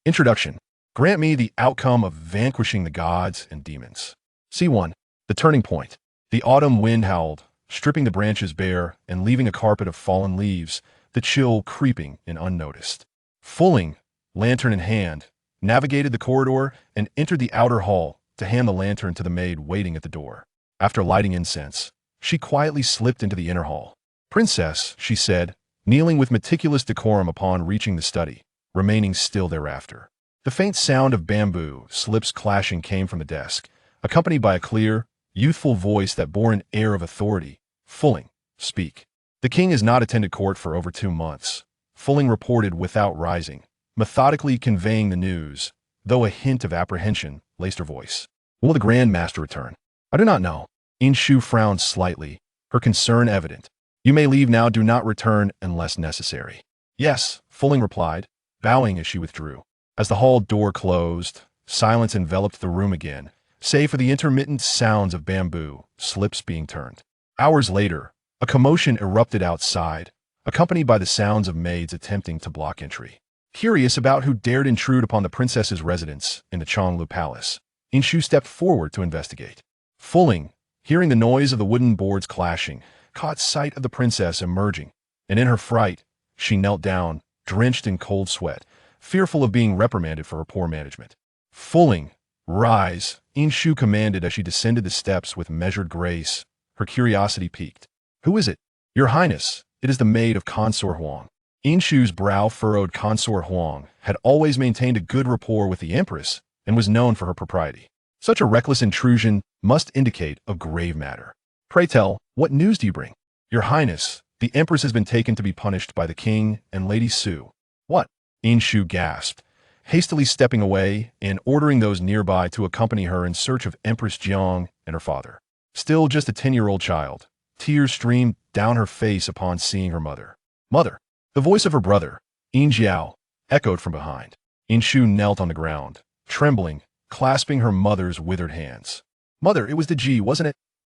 Introduction. Grant me the outcome of vanquishing the gods and demons. C1. The turning point. The autumn wind howled, stripping the branches bare and leaving a carpet of fallen leaves, the chill creeping in unnoticed. Fulling, lantern in hand, navigated the corridor and entered the outer hall to hand the lantern to the maid waiting at the door. After lighting incense, she quietly slipped into the inner hall. "Princess," she said, kneeling with meticulous decorum upon reaching the study, remaining still thereafter. The faint sound of bamboo slips clashing came from the desk, accompanied by a clear, youthful voice that bore an air of authority. "Fulling, speak." "The king has not attended court for over 2 months," Fulling reported without rising, methodically conveying the news, though a hint of apprehension laced her voice. "Will the Grand Master return?" "I do not know." Inshu frowned slightly, her concern evident. "You may leave now, do not return unless necessary." "Yes," Fulling replied, bowing as she withdrew. As the hall door closed, silence enveloped the room again, save for the intermittent sounds of bamboo slips being turned. Hours later, a commotion erupted outside, accompanied by the sounds of maids attempting to block entry. Curious about who dared intrude upon the princess's residence in the Chonglu Palace, Inshu stepped forward to investigate. Fulling, hearing the noise of the wooden boards clashing, caught sight of the princess emerging, and in her fright, she knelt down, drenched in cold sweat, fearful of being reprimanded for her poor management. "Fulling, rise," Inshu commanded as she descended the steps with measured grace, her curiosity piqued. "Who is it?" "Your Highness, it is the maid of Consort Huang." Inshu's brow furrowed. Consort Huang had always maintained a good rapport with the Empress and was known for her propriety. Such a reckless intrusion must indicate a grave matter. "Pray tell, what news do you bring?" "Your Highness, the Empress has been taken to be punished by the King and Lady Su." "What?" Inshu gasped, hastily stepping away and ordering those nearby to accompany her in search of Empress Jiang and her father. Still just a 10-year-old child, tears streamed down her face upon seeing her mother. "Mother!" The voice of her brother, Yin Jiao, echoed from behind. Inshu knelt on the ground, trembling, clasping her mother's withered hands. "Mother, it was the Ji, wasn't it?"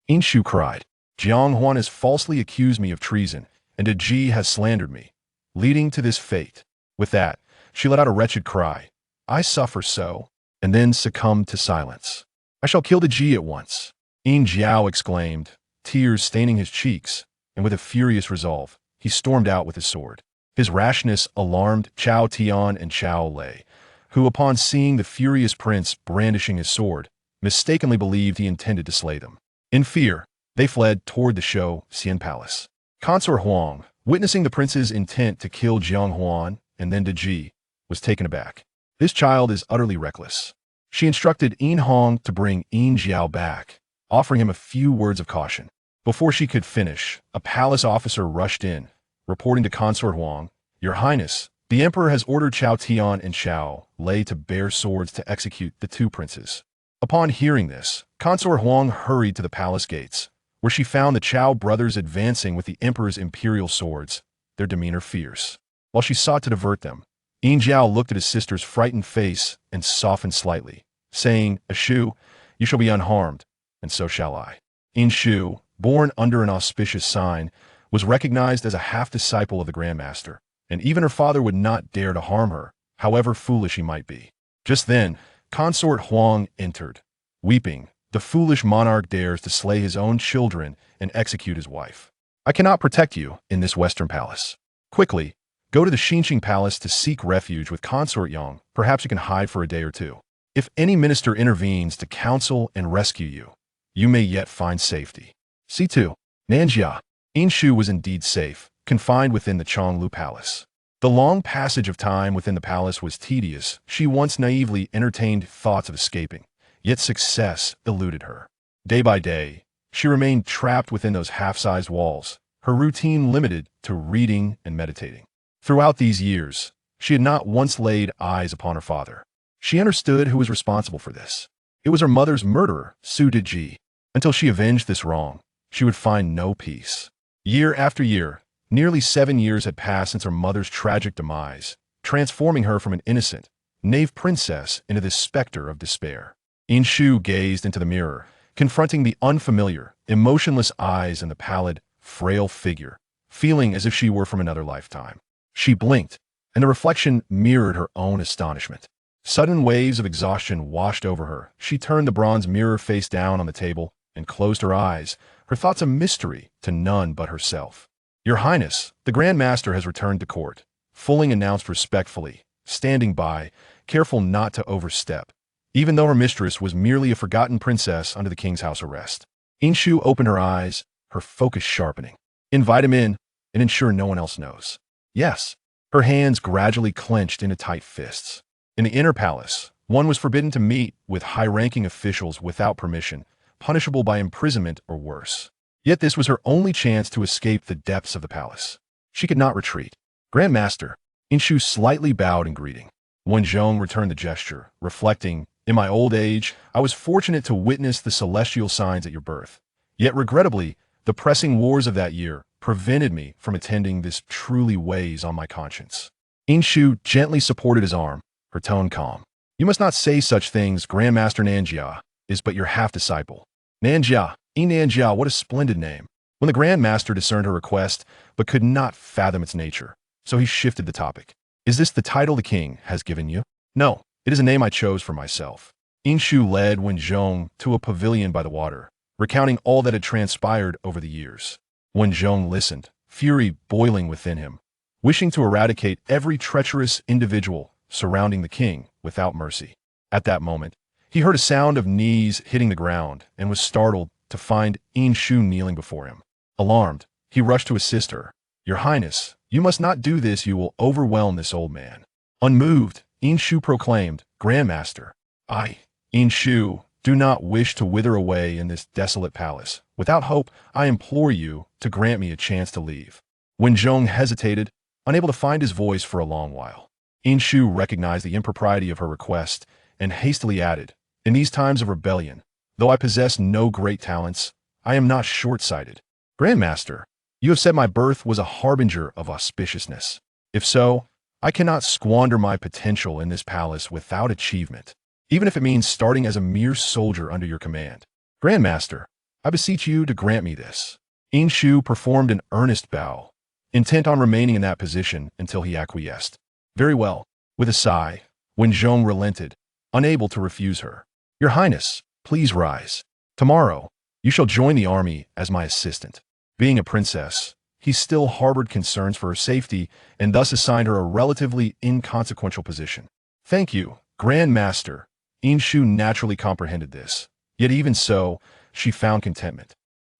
Inshu cried. "Jiang Huan has falsely accused me of treason, and the Ji has slandered me, leading to this fate." With that, she let out a wretched cry. "I suffer so," and then succumbed to silence. "I shall kill the Ji at once," Yin Jiao exclaimed, tears staining his cheeks, and with a furious resolve, he stormed out with his sword. His rashness alarmed Chao Tian and Chao Lei, who, upon seeing the furious prince brandishing his sword, mistakenly believed he intended to slay them. In fear, they fled toward the Shou-Xian Palace. Consort Huang, witnessing the prince's intent to kill Jiang Huan and then Deji, was taken aback. "This child is utterly reckless." She instructed Yin Hong to bring Yin Jiao back, offering him a few words of caution. Before she could finish, a palace officer rushed in, reporting to Consort Huang, "Your Highness, the Emperor has ordered Chao Tian and Chao Lei to bear swords to execute the 2 princes." Upon hearing this, Consort Huang hurried to the palace gates, where she found the Chao brothers advancing with the Emperor's imperial swords, their demeanor fierce. While she sought to divert them, Yin Jiao looked at his sister's frightened face and softened slightly, saying, "Inshu, you shall be unharmed, and so shall I." Inshu, born under an auspicious sign, was recognized as a half-disciple of the Grand Master, and even her father would not dare to harm her, however foolish he might be. Just then, Consort Huang entered, weeping. The foolish monarch dares to slay his own children and execute his wife. "I cannot protect you in this western palace. Quickly, go to the Xinqing Palace to seek refuge with Consort Yang. Perhaps you can hide for a day or 2. If any minister intervenes to counsel and rescue you, you may yet find safety." C2. Nanjia. Inshu was indeed safe, confined within the Chonglu Palace. The long passage of time within the palace was tedious. She once naively entertained thoughts of escaping, yet success eluded her. Day by day, she remained trapped within those half-sized walls, her routine limited to reading and meditating. Throughout these years, she had not once laid eyes upon her father. She understood who was responsible for this. It was her mother's murderer, Su Deji. Until she avenged this wrong, she would find no peace. Year after year, nearly 7 years had passed since her mother's tragic demise, transforming her from an innocent, naive princess into this specter of despair. Inshu gazed into the mirror, confronting the unfamiliar, emotionless eyes and the pallid, frail figure, feeling as if she were from another lifetime. She blinked, and the reflection mirrored her own astonishment. Sudden waves of exhaustion washed over her. She turned the bronze mirror face down on the table and closed her eyes, her thoughts a mystery to none but herself. "Your Highness, the Grand Master has returned to court," Fulling announced respectfully, standing by, careful not to overstep, even though her mistress was merely a forgotten princess under the king's house arrest. Inshu opened her eyes, her focus sharpening. "Invite him in and ensure no one else knows." "Yes." Her hands gradually clenched into tight fists. In the inner palace, one was forbidden to meet with high-ranking officials without permission, punishable by imprisonment or worse. Yet this was her only chance to escape the depths of the palace. She could not retreat. "Grand Master," Inshu slightly bowed in greeting. Wenjong returned the gesture, reflecting, "In my old age, I was fortunate to witness the celestial signs at your birth. Yet regrettably, the pressing wars of that year prevented me from attending. This truly weighs on my conscience." Inshu gently supported his arm, her tone calm. "You must not say such things. Grandmaster Nanjia is but your half-disciple." "Nanjia, Nanjia, what a splendid name." When the Grand Master discerned her request, but could not fathom its nature, so he shifted the topic. "Is this the title the king has given you?" "No, it is a name I chose for myself." Inshu led Wenjong to a pavilion by the water, recounting all that had transpired over the years. Wenjong listened, fury boiling within him, wishing to eradicate every treacherous individual surrounding the king without mercy. At that moment, he heard a sound of knees hitting the ground and was startled to find Inshu kneeling before him. Alarmed, he rushed to assist her. "Your Highness, you must not do this. You will overwhelm this old man." Unmoved, Inshu proclaimed, "Grandmaster, I, Inshu, do not wish to wither away in this desolate palace. Without hope, I implore you to grant me a chance to leave." Wenjong hesitated, unable to find his voice for a long while. Inshu recognized the impropriety of her request and hastily added, "In these times of rebellion, though I possess no great talents, I am not short-sighted. Grandmaster, you have said my birth was a harbinger of auspiciousness. If so, I cannot squander my potential in this palace without achievement, even if it means starting as a mere soldier under your command. Grandmaster, I beseech you to grant me this." Inshu performed an earnest bow, intent on remaining in that position until he acquiesced. "Very well." With a sigh, Wenjong relented, unable to refuse her. "Your Highness, please rise. Tomorrow, you shall join the army as my assistant." Being a princess, he still harbored concerns for her safety and thus assigned her a relatively inconsequential position. "Thank you, Grand Master." Inshu naturally comprehended this, yet even so, she found contentment.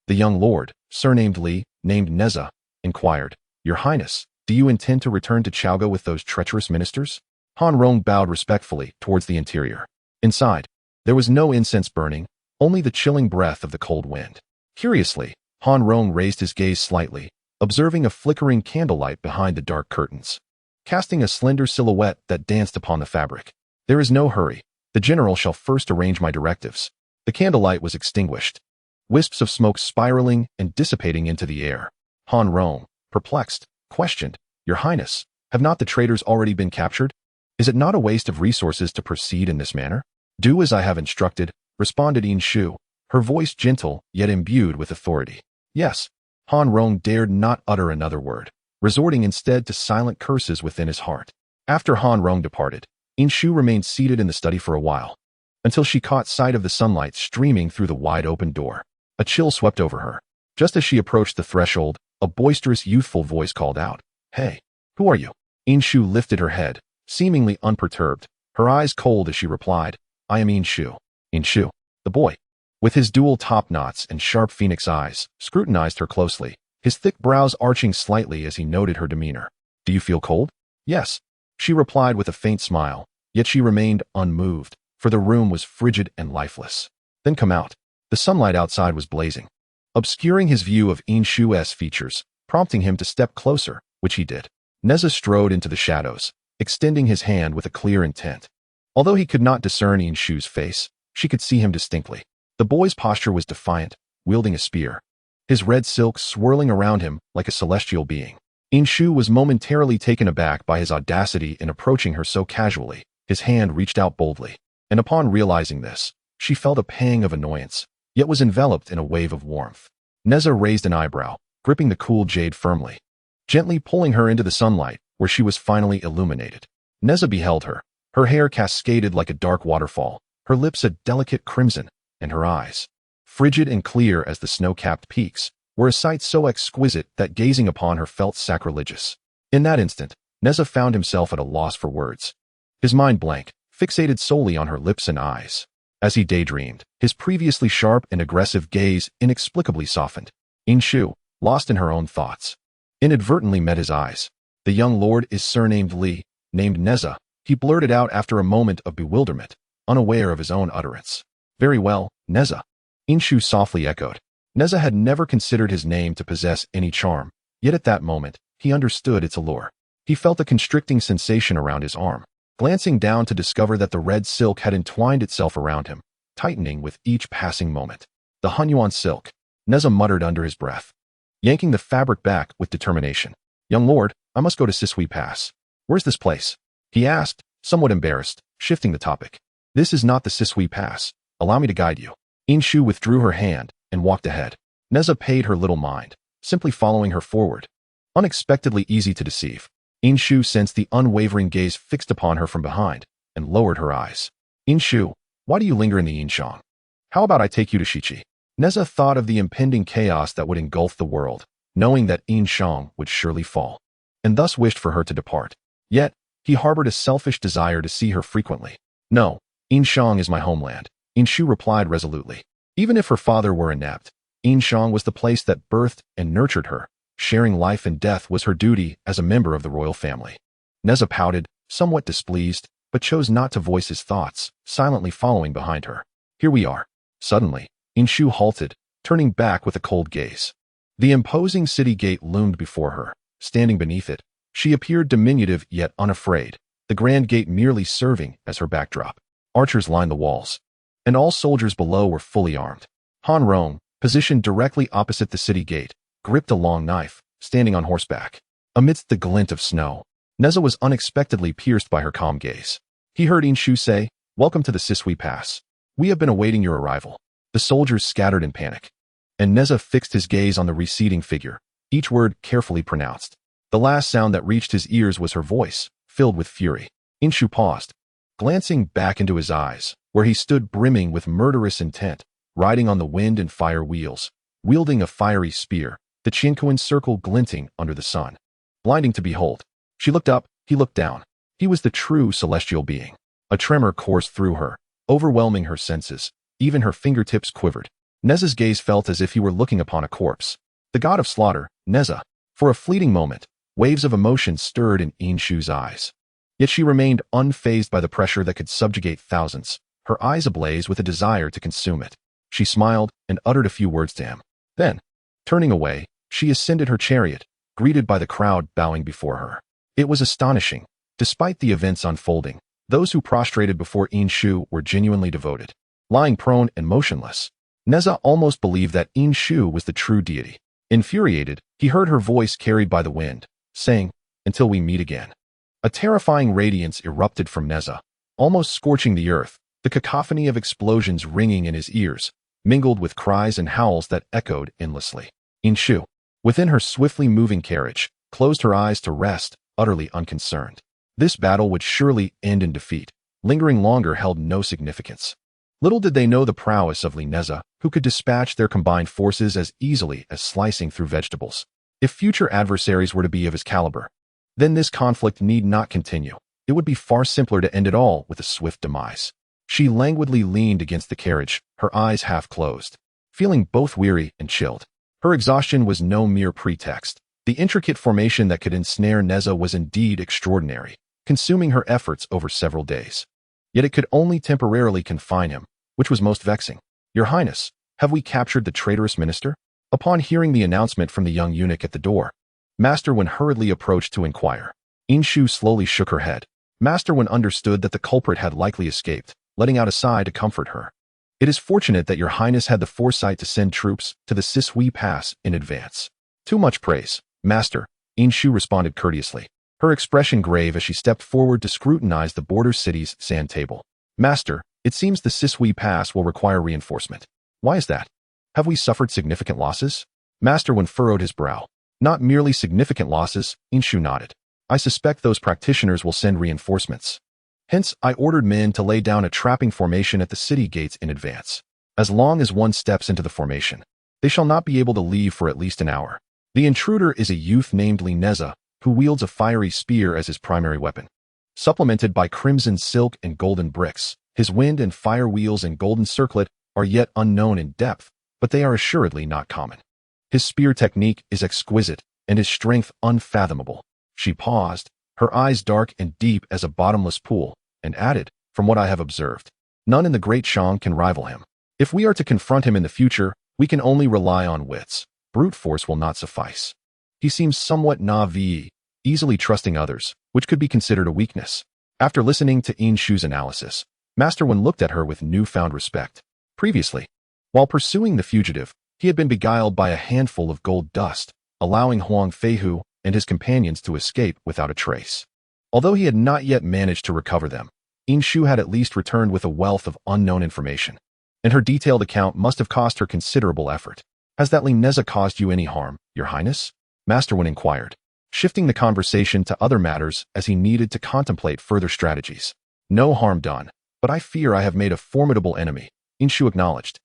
The young lord, surnamed Li, named Nezha, inquired, "Your Highness, do you intend to return to Chaoga with those treacherous ministers?" Han Rong bowed respectfully towards the interior. Inside, there was no incense burning, only the chilling breath of the cold wind. Curiously, Han Rong raised his gaze slightly, observing a flickering candlelight behind the dark curtains, casting a slender silhouette that danced upon the fabric. "There is no hurry. The general shall first arrange my directives." The candlelight was extinguished, wisps of smoke spiraling and dissipating into the air. Han Rong, perplexed, questioned, "Your Highness, have not the traitors already been captured? Is it not a waste of resources to proceed in this manner?" "Do as I have instructed," responded Inshu, her voice gentle yet imbued with authority. "Yes." Han Rong dared not utter another word, resorting instead to silent curses within his heart. After Han Rong departed, Inshu remained seated in the study for a while, until she caught sight of the sunlight streaming through the wide-open door. A chill swept over her. Just as she approached the threshold, a boisterous, youthful voice called out, "Hey, who are you?" Inshu lifted her head, seemingly unperturbed, her eyes cold as she replied, "I am Inshu." Inshu, the boy, with his dual top knots and sharp phoenix eyes, scrutinized her closely, his thick brows arching slightly as he noted her demeanor. "Do you feel cold?" "Yes," she replied with a faint smile, yet she remained unmoved, for the room was frigid and lifeless. "Then come out." The sunlight outside was blazing, obscuring his view of Inshu's features, prompting him to step closer, which he did. Nezha strode into the shadows, extending his hand with a clear intent. Although he could not discern Inshu's face, she could see him distinctly. The boy's posture was defiant, wielding a spear, his red silk swirling around him like a celestial being. Inshu was momentarily taken aback by his audacity in approaching her so casually. His hand reached out boldly, and upon realizing this, she felt a pang of annoyance, yet was enveloped in a wave of warmth. Nezha raised an eyebrow, gripping the cool jade firmly, gently pulling her into the sunlight, where where she was finally illuminated. Nezha beheld her. Her hair cascaded like a dark waterfall, her lips a delicate crimson, and her eyes, frigid and clear as the snow-capped peaks, were a sight so exquisite that gazing upon her felt sacrilegious. In that instant, Nezha found himself at a loss for words. His mind blank, fixated solely on her lips and eyes. As he daydreamed, his previously sharp and aggressive gaze inexplicably softened. Inshu, lost in her own thoughts, inadvertently met his eyes. The young lord is surnamed Li, named Nezha, he blurted out after a moment of bewilderment, unaware of his own utterance. Very well, Nezha. Inshu softly echoed. Nezha had never considered his name to possess any charm, yet at that moment, he understood its allure. He felt a constricting sensation around his arm, glancing down to discover that the red silk had entwined itself around him, tightening with each passing moment. The Hunyuan silk, Nezha muttered under his breath, yanking the fabric back with determination. Young lord, I must go to Sisui Pass. Where's this place? He asked, somewhat embarrassed, shifting the topic. This is not the Sisui Pass. Allow me to guide you. Inshu withdrew her hand and walked ahead. Nezha paid her little mind, simply following her forward. Unexpectedly easy to deceive, Inshu sensed the unwavering gaze fixed upon her from behind and lowered her eyes. Inshu, why do you linger in the Yinshang? How about I take you to Shichi? Nezha thought of the impending chaos that would engulf the world, knowing that Yinshang would surely fall, and thus wished for her to depart. Yet, he harbored a selfish desire to see her frequently. No, Yinshang is my homeland, Inshu replied resolutely. Even if her father were inept, Yinshang was the place that birthed and nurtured her. Sharing life and death was her duty as a member of the royal family. Nezha pouted, somewhat displeased, but chose not to voice his thoughts, silently following behind her. Here we are. Suddenly, Inshu halted, turning back with a cold gaze. The imposing city gate loomed before her. Standing beneath it, she appeared diminutive yet unafraid, the grand gate merely serving as her backdrop. Archers lined the walls, and all soldiers below were fully armed. Han Rong, positioned directly opposite the city gate, gripped a long knife, standing on horseback. Amidst the glint of snow, Nezha was unexpectedly pierced by her calm gaze. He heard Inshu say, "Welcome to the Sisui Pass. We have been awaiting your arrival." The soldiers scattered in panic, and Nezha fixed his gaze on the receding figure, each word carefully pronounced. The last sound that reached his ears was her voice, filled with fury. Inshu paused, glancing back into his eyes, where he stood brimming with murderous intent, riding on the wind and fire wheels, wielding a fiery spear, the Qianquan circle glinting under the sun. Blinding to behold. She looked up, he looked down. He was the true celestial being. A tremor coursed through her, overwhelming her senses. Even her fingertips quivered. Nezha's gaze felt as if he were looking upon a corpse. The god of slaughter, Nezha. For a fleeting moment, waves of emotion stirred in Inshu's eyes. Yet she remained unfazed by the pressure that could subjugate thousands, her eyes ablaze with a desire to consume it. She smiled and uttered a few words to him. Then, turning away, she ascended her chariot, greeted by the crowd bowing before her. It was astonishing. Despite the events unfolding, those who prostrated before Inshu were genuinely devoted. Lying prone and motionless, Nezha almost believed that Inshu was the true deity. Infuriated, he heard her voice carried by the wind, saying, "Until we meet again." A terrifying radiance erupted from Nezha, almost scorching the earth, the cacophony of explosions ringing in his ears, mingled with cries and howls that echoed endlessly. Inshu, within her swiftly moving carriage, closed her eyes to rest, utterly unconcerned. This battle would surely end in defeat. Lingering longer held no significance. Little did they know the prowess of Li Nezha, who could dispatch their combined forces as easily as slicing through vegetables. If future adversaries were to be of his caliber, then this conflict need not continue. It would be far simpler to end it all with a swift demise. She languidly leaned against the carriage, her eyes half closed, feeling both weary and chilled. Her exhaustion was no mere pretext. The intricate formation that could ensnare Nezha was indeed extraordinary, consuming her efforts over several days. Yet it could only temporarily confine him, which was most vexing. "Your Highness, have we captured the traitorous minister?" Upon hearing the announcement from the young eunuch at the door, Master Wen hurriedly approached to inquire. Inshu slowly shook her head. Master Wen understood that the culprit had likely escaped, letting out a sigh to comfort her. "It is fortunate that your Highness had the foresight to send troops to the Sisui Pass in advance." "Too much praise, Master," Inshu responded courteously, her expression grave as she stepped forward to scrutinize the border city's sand table. "Master, it seems the Sisui Pass will require reinforcement. Why is that? Have we suffered significant losses?" Master Wen furrowed his brow. "Not merely significant losses," Inshu nodded. I suspect those practitioners will send reinforcements. Hence, I ordered men to lay down a trapping formation at the city gates in advance. As long as one steps into the formation, they shall not be able to leave for at least an hour. The intruder is a youth named Nezha, who wields a fiery spear as his primary weapon. Supplemented by crimson silk and golden bricks, his wind and fire wheels and golden circlet are yet unknown in depth, but they are assuredly not common. His spear technique is exquisite, and his strength unfathomable. She paused, her eyes dark and deep as a bottomless pool, and added, from what I have observed, none in the Great Shang can rival him. If we are to confront him in the future, we can only rely on wits. Brute force will not suffice. He seems somewhat naive, easily trusting others, which could be considered a weakness. After listening to Yin Shu's analysis, Master Wen looked at her with newfound respect. Previously, while pursuing the fugitive, he had been beguiled by a handful of gold dust, allowing Huang Feihu and his companions to escape without a trace. Although he had not yet managed to recover them, Yin Shu had at least returned with a wealth of unknown information, and her detailed account must have cost her considerable effort. Has that Nezha caused you any harm, Your Highness? Master Wen inquired, shifting the conversation to other matters as he needed to contemplate further strategies. No harm done, but I fear I have made a formidable enemy, Yin Shu acknowledged.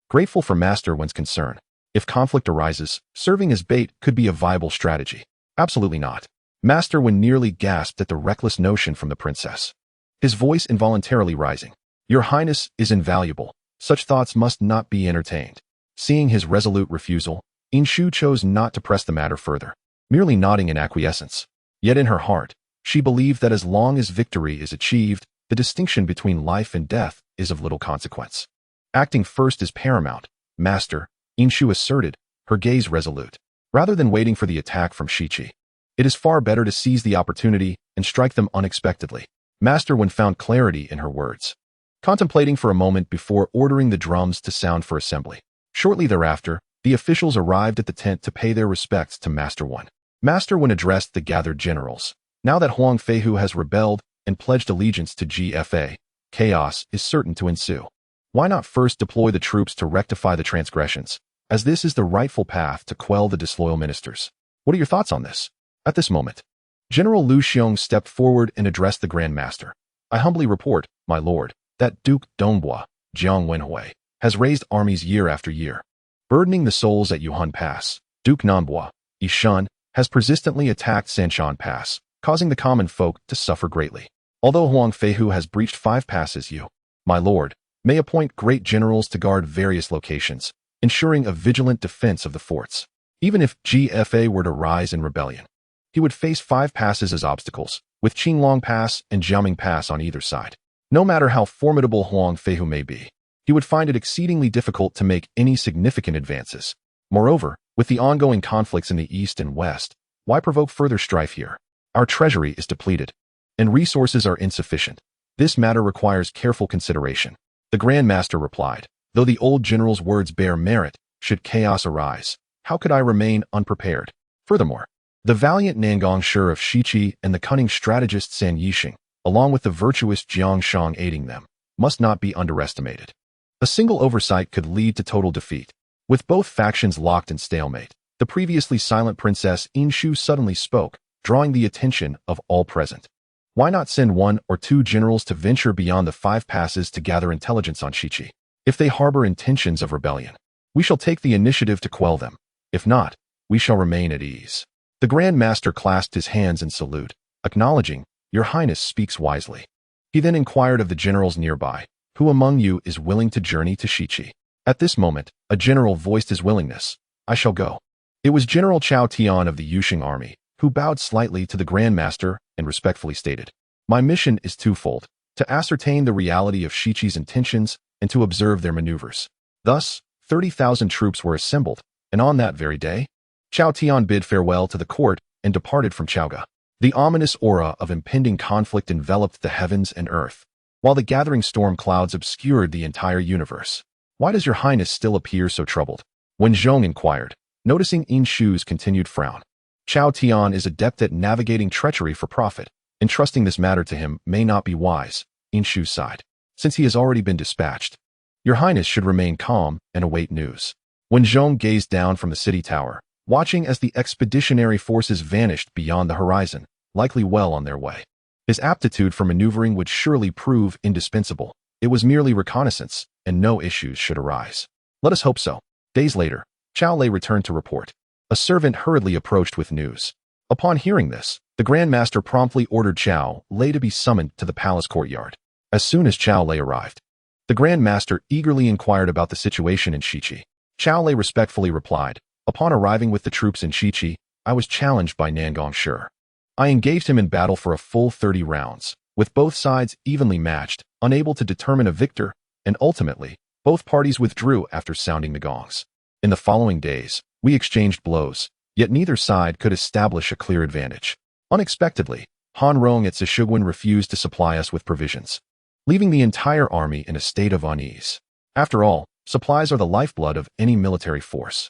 Grateful for Master Wen's concern. If conflict arises, serving as bait could be a viable strategy. Absolutely not. Master Wen nearly gasped at the reckless notion from the princess, his voice involuntarily rising. Your Highness is invaluable. Such thoughts must not be entertained. Seeing his resolute refusal, Yin Shu chose not to press the matter further, merely nodding in acquiescence. Yet in her heart, she believed that as long as victory is achieved, the distinction between life and death is of little consequence. Acting first is paramount, Master, Yin Shu asserted, her gaze resolute. Rather than waiting for the attack from Shichi, it is far better to seize the opportunity and strike them unexpectedly. Master Wen found clarity in her words, contemplating for a moment before ordering the drums to sound for assembly. Shortly thereafter, the officials arrived at the tent to pay their respects to Master Wen. Master Wen addressed the gathered generals. Now that Huang Feihu has rebelled and pledged allegiance to GFA, chaos is certain to ensue. Why not first deploy the troops to rectify the transgressions, as this is the rightful path to quell the disloyal ministers? What are your thoughts on this? At this moment, General Lu Xiong stepped forward and addressed the Grand Master. I humbly report, my lord, that Duke Donghua, Jiang Wenhui, has raised armies year after year, burdening the souls at Yuhan Pass. Duke Nanhua, Yishan, has persistently attacked Sanshan Pass, causing the common folk to suffer greatly. Although Huang Feihu has breached 5 passes, you, my lord, may appoint great generals to guard various locations, ensuring a vigilant defense of the forts. Even if GFA were to rise in rebellion, he would face 5 passes as obstacles, with Qinglong Pass and Jiaming Pass on either side. No matter how formidable Huang Feihu may be, he would find it exceedingly difficult to make any significant advances. Moreover, with the ongoing conflicts in the east and west, why provoke further strife here? Our treasury is depleted, and resources are insufficient. This matter requires careful consideration. The Grand Master replied, though the old general's words bear merit, should chaos arise, how could I remain unprepared? Furthermore, the valiant Nangong Shi of Shichi and the cunning strategist San Yixing, along with the virtuous Jiang Shang aiding them, must not be underestimated. A single oversight could lead to total defeat. With both factions locked in stalemate, the previously silent Princess Yin Shu suddenly spoke, drawing the attention of all present. Why not send 1 or 2 generals to venture beyond the 5 passes to gather intelligence on Shichi? If they harbor intentions of rebellion, we shall take the initiative to quell them. If not, we shall remain at ease. The Grand Master clasped his hands in salute, acknowledging, Your Highness speaks wisely. He then inquired of the generals nearby, who among you is willing to journey to Shichi? At this moment, a general voiced his willingness. I shall go. It was General Chao Tian of the Yusheng army, who bowed slightly to the Grand Master and respectfully stated, My mission is twofold, to ascertain the reality of Shichi's intentions and to observe their maneuvers. Thus, 30,000 troops were assembled, and on that very day, Chao Tian bid farewell to the court and departed from Chaoga. The ominous aura of impending conflict enveloped the heavens and earth, while the gathering storm clouds obscured the entire universe. Why does Your Highness still appear so troubled? Wen Zhong inquired, noticing Yin Shu's continued frown. Chao Tian is adept at navigating treachery for profit, and trusting this matter to him may not be wise, Yin Shu sighed, since he has already been dispatched. Your Highness should remain calm and await news. Wen Zhong gazed down from the city tower, watching as the expeditionary forces vanished beyond the horizon, likely well on their way. His aptitude for maneuvering would surely prove indispensable. It was merely reconnaissance, and no issues should arise. Let us hope so. Days later, Chao Lei returned to report. A servant hurriedly approached with news. Upon hearing this, the Grand Master promptly ordered Chao Lei to be summoned to the palace courtyard. As soon as Chao Lei arrived, the Grand Master eagerly inquired about the situation in Shiqi. Chao Lei respectfully replied, "Upon arriving with the troops in Shiqi, I was challenged by Nangong Shi. I engaged him in battle for a full 30 rounds, with both sides evenly matched, unable to determine a victor, and ultimately, both parties withdrew after sounding the gongs. In the following days, we exchanged blows, yet neither side could establish a clear advantage. Unexpectedly, Han Rong at Zishuguan refused to supply us with provisions, leaving the entire army in a state of unease. After all, supplies are the lifeblood of any military force.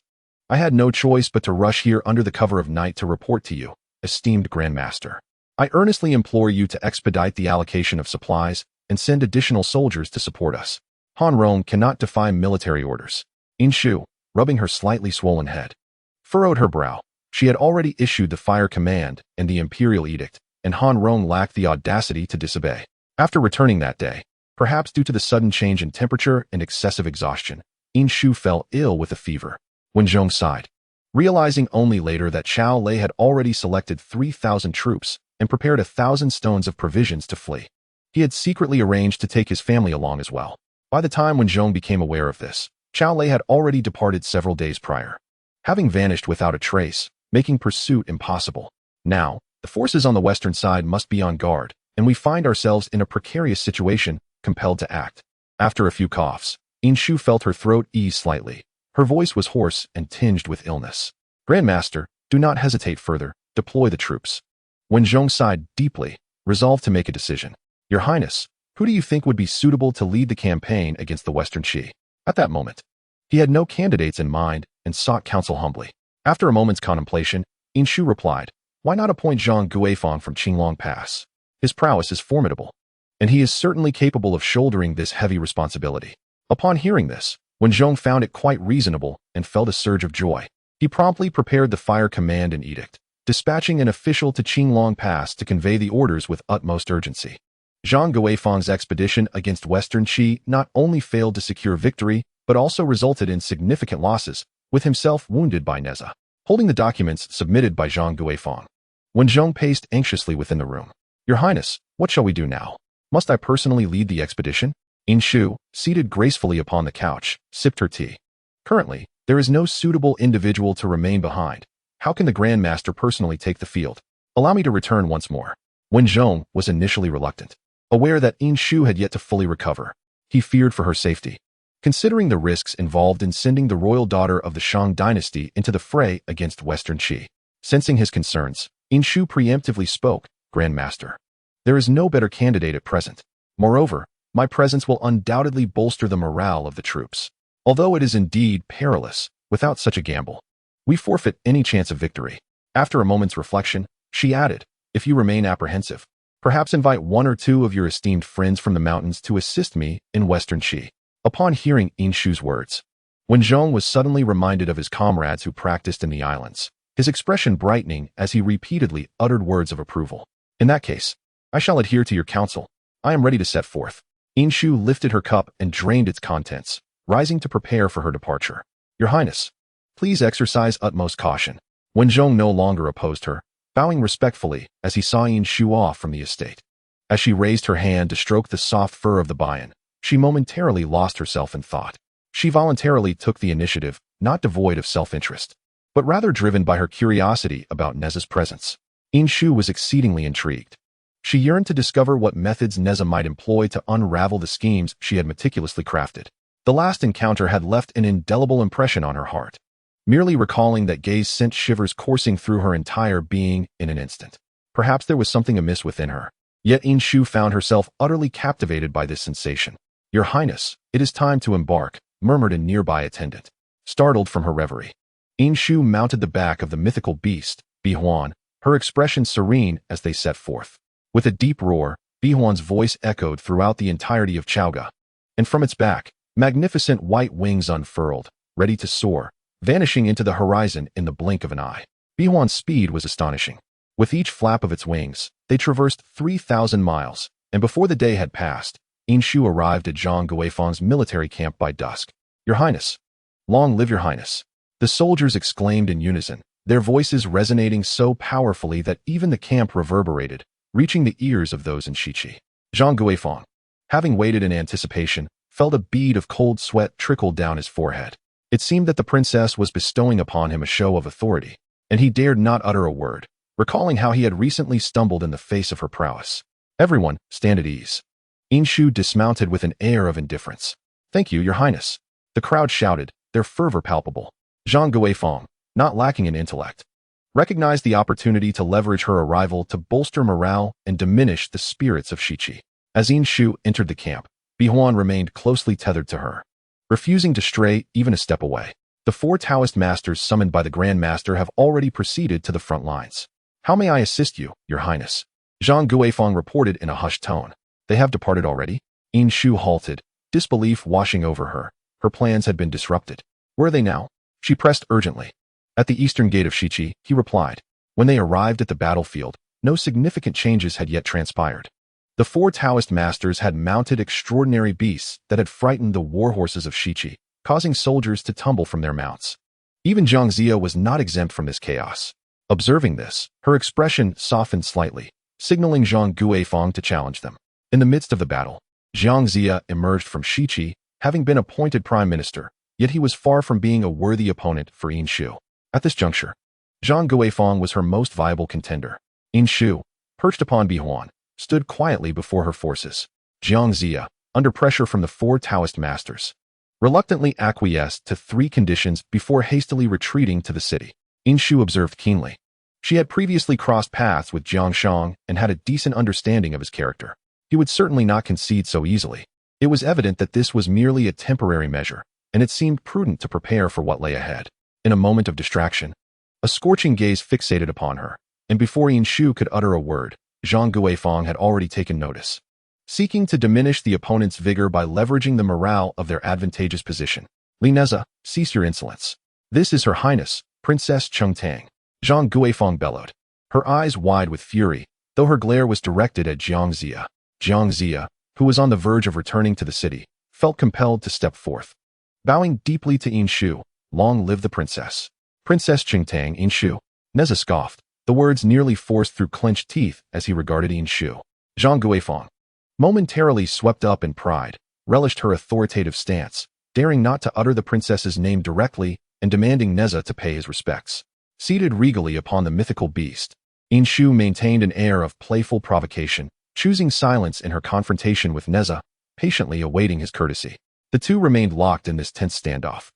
I had no choice but to rush here under the cover of night to report to you, esteemed Grand Master. I earnestly implore you to expedite the allocation of supplies and send additional soldiers to support us. Han Rong cannot defy military orders." In Shu, rubbing her slightly swollen head, furrowed her brow. She had already issued the fire command and the imperial edict, and Han Rong lacked the audacity to disobey. After returning that day, perhaps due to the sudden change in temperature and excessive exhaustion, In Shu fell ill with a fever. Wen Zhong sighed, realizing only later that Chao Lei had already selected 3,000 troops and prepared 1,000 stones of provisions to flee. He had secretly arranged to take his family along as well. By the time Wen Zhong became aware of this, Chao Lei had already departed several days prior, having vanished without a trace, making pursuit impossible. Now, the forces on the western side must be on guard, and we find ourselves in a precarious situation, compelled to act. After a few coughs, In Shu felt her throat ease slightly. Her voice was hoarse and tinged with illness. "Grand Master, do not hesitate further. Deploy the troops." Wen Zhong sighed deeply, resolved to make a decision. "Your Highness, who do you think would be suitable to lead the campaign against the Western Qi?" At that moment, he had no candidates in mind and sought counsel humbly. After a moment's contemplation, In Shu replied, "Why not appoint Zhang Guifang from Qinglong Pass? His prowess is formidable, and he is certainly capable of shouldering this heavy responsibility." Upon hearing this, Wen Zhong found it quite reasonable and felt a surge of joy. He promptly prepared the fire command and edict, dispatching an official to Qinglong Pass to convey the orders with utmost urgency. Zhang Guifang's expedition against Western Qi not only failed to secure victory, but also resulted in significant losses, with himself wounded by Nezha. Holding the documents submitted by Zhang Guifang, Wen Zhong paced anxiously within the room. "Your Highness, what shall we do now? Must I personally lead the expedition?" In Shu, seated gracefully upon the couch, sipped her tea. "Currently, there is no suitable individual to remain behind. How can the Grand Master personally take the field? Allow me to return once more." Wen Zhong was initially reluctant, aware that In Shu had yet to fully recover. He feared for her safety, considering the risks involved in sending the royal daughter of the Shang dynasty into the fray against Western Qi. Sensing his concerns, In Shu preemptively spoke, "Grand Master, there is no better candidate at present. Moreover, my presence will undoubtedly bolster the morale of the troops. Although it is indeed perilous, without such a gamble, we forfeit any chance of victory." After a moment's reflection, she added, "If you remain apprehensive, perhaps invite one or two of your esteemed friends from the mountains to assist me in Western Qi." Upon hearing In Shu's words, Wen Zhong was suddenly reminded of his comrades who practiced in the islands, his expression brightening as he repeatedly uttered words of approval. "In that case, I shall adhere to your counsel. I am ready to set forth." In Shu lifted her cup and drained its contents, rising to prepare for her departure. "Your Highness, please exercise utmost caution." Wen Zhong no longer opposed her, bowing respectfully as he saw In Shu off from the estate. As she raised her hand to stroke the soft fur of the Bayan, she momentarily lost herself in thought. She voluntarily took the initiative, not devoid of self-interest, but rather driven by her curiosity about Nezha's presence. In Shu was exceedingly intrigued. She yearned to discover what methods Nezha might employ to unravel the schemes she had meticulously crafted. The last encounter had left an indelible impression on her heart. Merely recalling that gaze sent shivers coursing through her entire being in an instant. Perhaps there was something amiss within her. Yet In Shu found herself utterly captivated by this sensation. "Your Highness, it is time to embark," murmured a nearby attendant. Startled from her reverie, In Shu mounted the back of the mythical beast, Bihuan, her expression serene as they set forth. With a deep roar, Bihuan's voice echoed throughout the entirety of Chaoga, and from its back, magnificent white wings unfurled, ready to soar, vanishing into the horizon in the blink of an eye. Bihuan's speed was astonishing. With each flap of its wings, they traversed 3,000 miles, and before the day had passed, Inshu arrived at Zhang Guifang's military camp by dusk. "Your Highness! Long live your Highness!" The soldiers exclaimed in unison, their voices resonating so powerfully that even the camp reverberated, reaching the ears of those in Shichi. Zhang Guifang, having waited in anticipation, felt a bead of cold sweat trickle down his forehead. It seemed that the princess was bestowing upon him a show of authority, and he dared not utter a word, recalling how he had recently stumbled in the face of her prowess. "Everyone, stand at ease." Inshu dismounted with an air of indifference. "Thank you, Your Highness." The crowd shouted, their fervor palpable. Zhang Guifang, not lacking in intellect, recognized the opportunity to leverage her arrival to bolster morale and diminish the spirits of Shichi. As Inshu entered the camp, Bihuan remained closely tethered to her, refusing to stray even a step away. "The 4 Taoist masters summoned by the Grand Master have already proceeded to the front lines. How may I assist you, Your Highness?" Zhang Guifang reported in a hushed tone. "They have departed already?" Inshu halted, disbelief washing over her. Her plans had been disrupted. "Where are they now?" She pressed urgently. "At the eastern gate of Shichi," he replied. When they arrived at the battlefield, no significant changes had yet transpired. The 4 Taoist masters had mounted extraordinary beasts that had frightened the warhorses of Shichi, causing soldiers to tumble from their mounts. Even Zhang Zia was not exempt from this chaos. Observing this, her expression softened slightly, signaling Zhang Guifang to challenge them. In the midst of the battle, Zhang Zia emerged from Shichi, having been appointed prime minister, yet he was far from being a worthy opponent for Inshu. At this juncture, Zhang Guifang was her most viable contender. Inshu, perched upon Bihuan, stood quietly before her forces. Zhang Zia, under pressure from the 4 Taoist masters, reluctantly acquiesced to 3 conditions before hastily retreating to the city. Inshu observed keenly. She had previously crossed paths with Jiang Shang and had a decent understanding of his character. He would certainly not concede so easily. It was evident that this was merely a temporary measure, and it seemed prudent to prepare for what lay ahead. In a moment of distraction, a scorching gaze fixated upon her, and before Inshu could utter a word, Zhang Guifang had already taken notice. Seeking to diminish the opponent's vigor by leveraging the morale of their advantageous position. "Nezha, cease your insolence. This is Her Highness, Princess Chengtang," Zhang Guifang bellowed, her eyes wide with fury, though her glare was directed at Zhang Zia. Zhang Zia, who was on the verge of returning to the city, felt compelled to step forth. Bowing deeply to Inshu, "Long live the princess." "Princess Chengtang, Inshu." Nezha scoffed, the words nearly forced through clenched teeth as he regarded Inshu. Zhang Guifang, momentarily swept up in pride, relished her authoritative stance, daring not to utter the princess's name directly and demanding Nezha to pay his respects. Seated regally upon the mythical beast, Inshu maintained an air of playful provocation, choosing silence in her confrontation with Nezha, patiently awaiting his courtesy. The two remained locked in this tense standoff,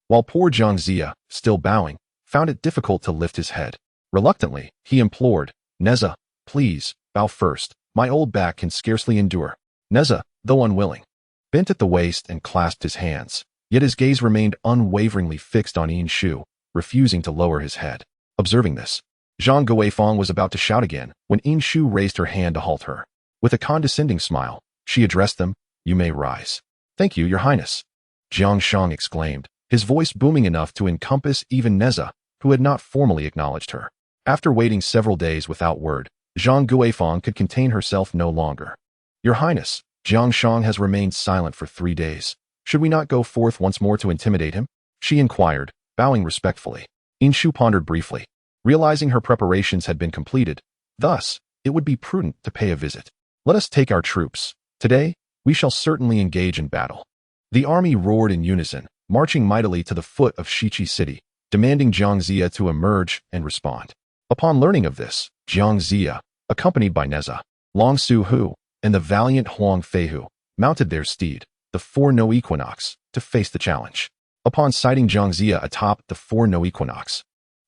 while poor Zhang Zia, still bowing, found it difficult to lift his head. Reluctantly, he implored, "Nezha, please, bow first. My old back can scarcely endure." Nezha, though unwilling, bent at the waist and clasped his hands, yet his gaze remained unwaveringly fixed on Inshu, refusing to lower his head. Observing this, Zhang Guifang was about to shout again when Inshu raised her hand to halt her. With a condescending smile, she addressed them, "You may rise." "Thank you, Your Highness," Jiang Shang exclaimed, his voice booming enough to encompass even Nezha, who had not formally acknowledged her. After waiting several days without word, Zhang Guifang could contain herself no longer. "Your Highness, Jiang Shang has remained silent for 3 days. Should we not go forth once more to intimidate him?" she inquired, bowing respectfully. Inshu pondered briefly, realizing her preparations had been completed. Thus, it would be prudent to pay a visit. "Let us take our troops. Today, we shall certainly engage in battle." The army roared in unison, marching mightily to the foot of Shichi city, demanding Zhang Zia to emerge and respond. Upon learning of this, Zhang Zia, accompanied by Nezha, Long Su Hu, and the valiant Huang Feihu, mounted their steed, the 4 Equinox, to face the challenge. Upon sighting Zhang Zia atop the 4 Equinox,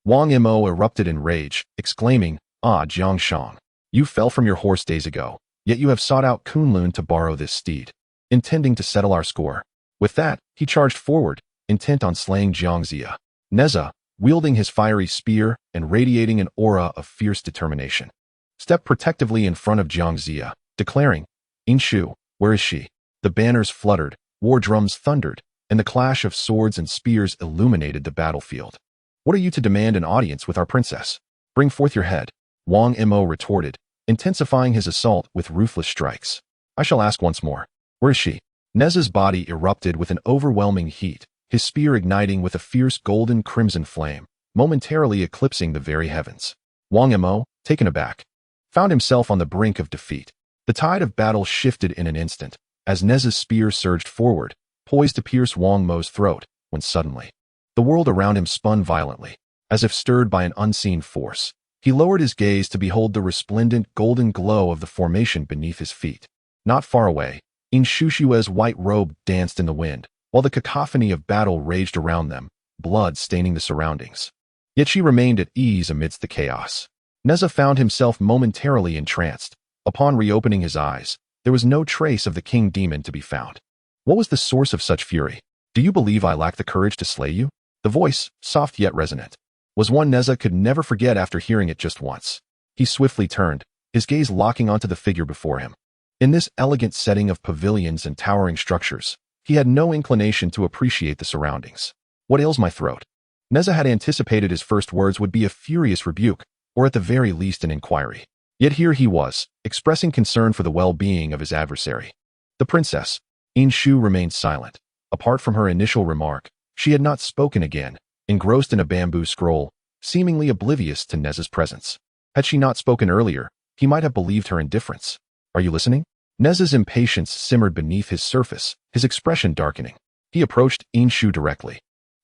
Wang Mo erupted in rage, exclaiming, "Ah, Jiang Shang, you fell from your horse days ago, yet you have sought out Kunlun to borrow this steed, intending to settle our score." With that, he charged forward, intent on slaying Zhang Zia. Nezha, wielding his fiery spear and radiating an aura of fierce determination, stepped protectively in front of Zhang Zia, declaring, "Inshu, where is she?" The banners fluttered, war drums thundered, and the clash of swords and spears illuminated the battlefield. "What are you to demand an audience with our princess? Bring forth your head." Wang Mo retorted, intensifying his assault with ruthless strikes. I shall ask once more. Where is she? Nezha's body erupted with an overwhelming heat, his spear igniting with a fierce golden-crimson flame, momentarily eclipsing the very heavens. Wang Mo, taken aback, found himself on the brink of defeat. The tide of battle shifted in an instant, as Nezha's spear surged forward, poised to pierce Wang Mo's throat, when suddenly, the world around him spun violently, as if stirred by an unseen force. He lowered his gaze to behold the resplendent golden glow of the formation beneath his feet. Not far away, Shushue's white robe danced in the wind, while the cacophony of battle raged around them, blood staining the surroundings. Yet she remained at ease amidst the chaos. Nezha found himself momentarily entranced. Upon reopening his eyes, there was no trace of the king demon to be found. What was the source of such fury? Do you believe I lack the courage to slay you? The voice, soft yet resonant, was one Nezha could never forget after hearing it just once. He swiftly turned, his gaze locking onto the figure before him. In this elegant setting of pavilions and towering structures, he had no inclination to appreciate the surroundings. What ails my throat? Nezha had anticipated his first words would be a furious rebuke, or at the very least an inquiry. Yet here he was, expressing concern for the well-being of his adversary. The princess, Shu, remained silent. Apart from her initial remark, she had not spoken again, engrossed in a bamboo scroll, seemingly oblivious to Nezha's presence. Had she not spoken earlier, he might have believed her indifference. Are you listening? Nezha's impatience simmered beneath his surface, his expression darkening. He approached Shu directly,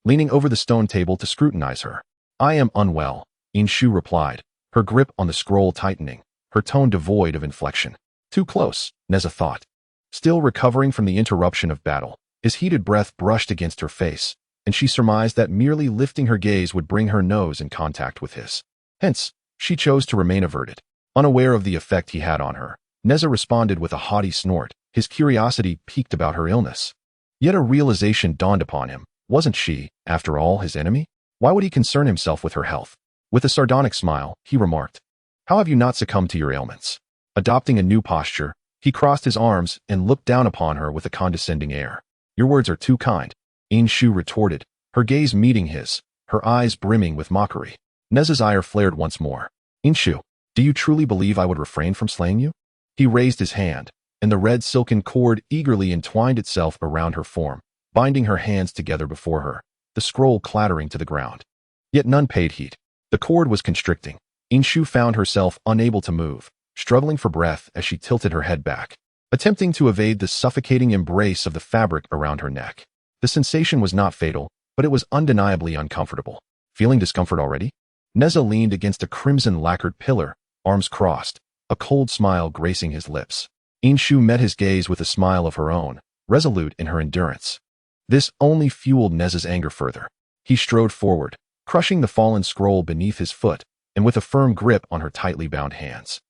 leaning over the stone table to scrutinize her. I am unwell, Shu replied, her grip on the scroll tightening, her tone devoid of inflection. Too close, Nezha thought. Still recovering from the interruption of battle, his heated breath brushed against her face, and she surmised that merely lifting her gaze would bring her nose in contact with his. Hence, she chose to remain averted. Unaware of the effect he had on her, Nezha responded with a haughty snort, his curiosity piqued about her illness. Yet a realization dawned upon him. Wasn't she, after all, his enemy? Why would he concern himself with her health? With a sardonic smile, he remarked, How have you not succumbed to your ailments? Adopting a new posture, he crossed his arms and looked down upon her with a condescending air. Your words are too kind, Shu retorted, her gaze meeting his, her eyes brimming with mockery. Nezha's ire flared once more. Shu, do you truly believe I would refrain from slaying you? He raised his hand, and the red silken cord eagerly entwined itself around her form, binding her hands together before her, the scroll clattering to the ground. Yet none paid heed. The cord was constricting. Shu found herself unable to move, struggling for breath as she tilted her head back, attempting to evade the suffocating embrace of the fabric around her neck. The sensation was not fatal, but it was undeniably uncomfortable. Feeling discomfort already? Nezha leaned against a crimson lacquered pillar, arms crossed, a cold smile gracing his lips. Shu met his gaze with a smile of her own, resolute in her endurance. This only fueled Nezha's anger further. He strode forward, crushing the fallen scroll beneath his foot, and with a firm grip on her tightly bound hands.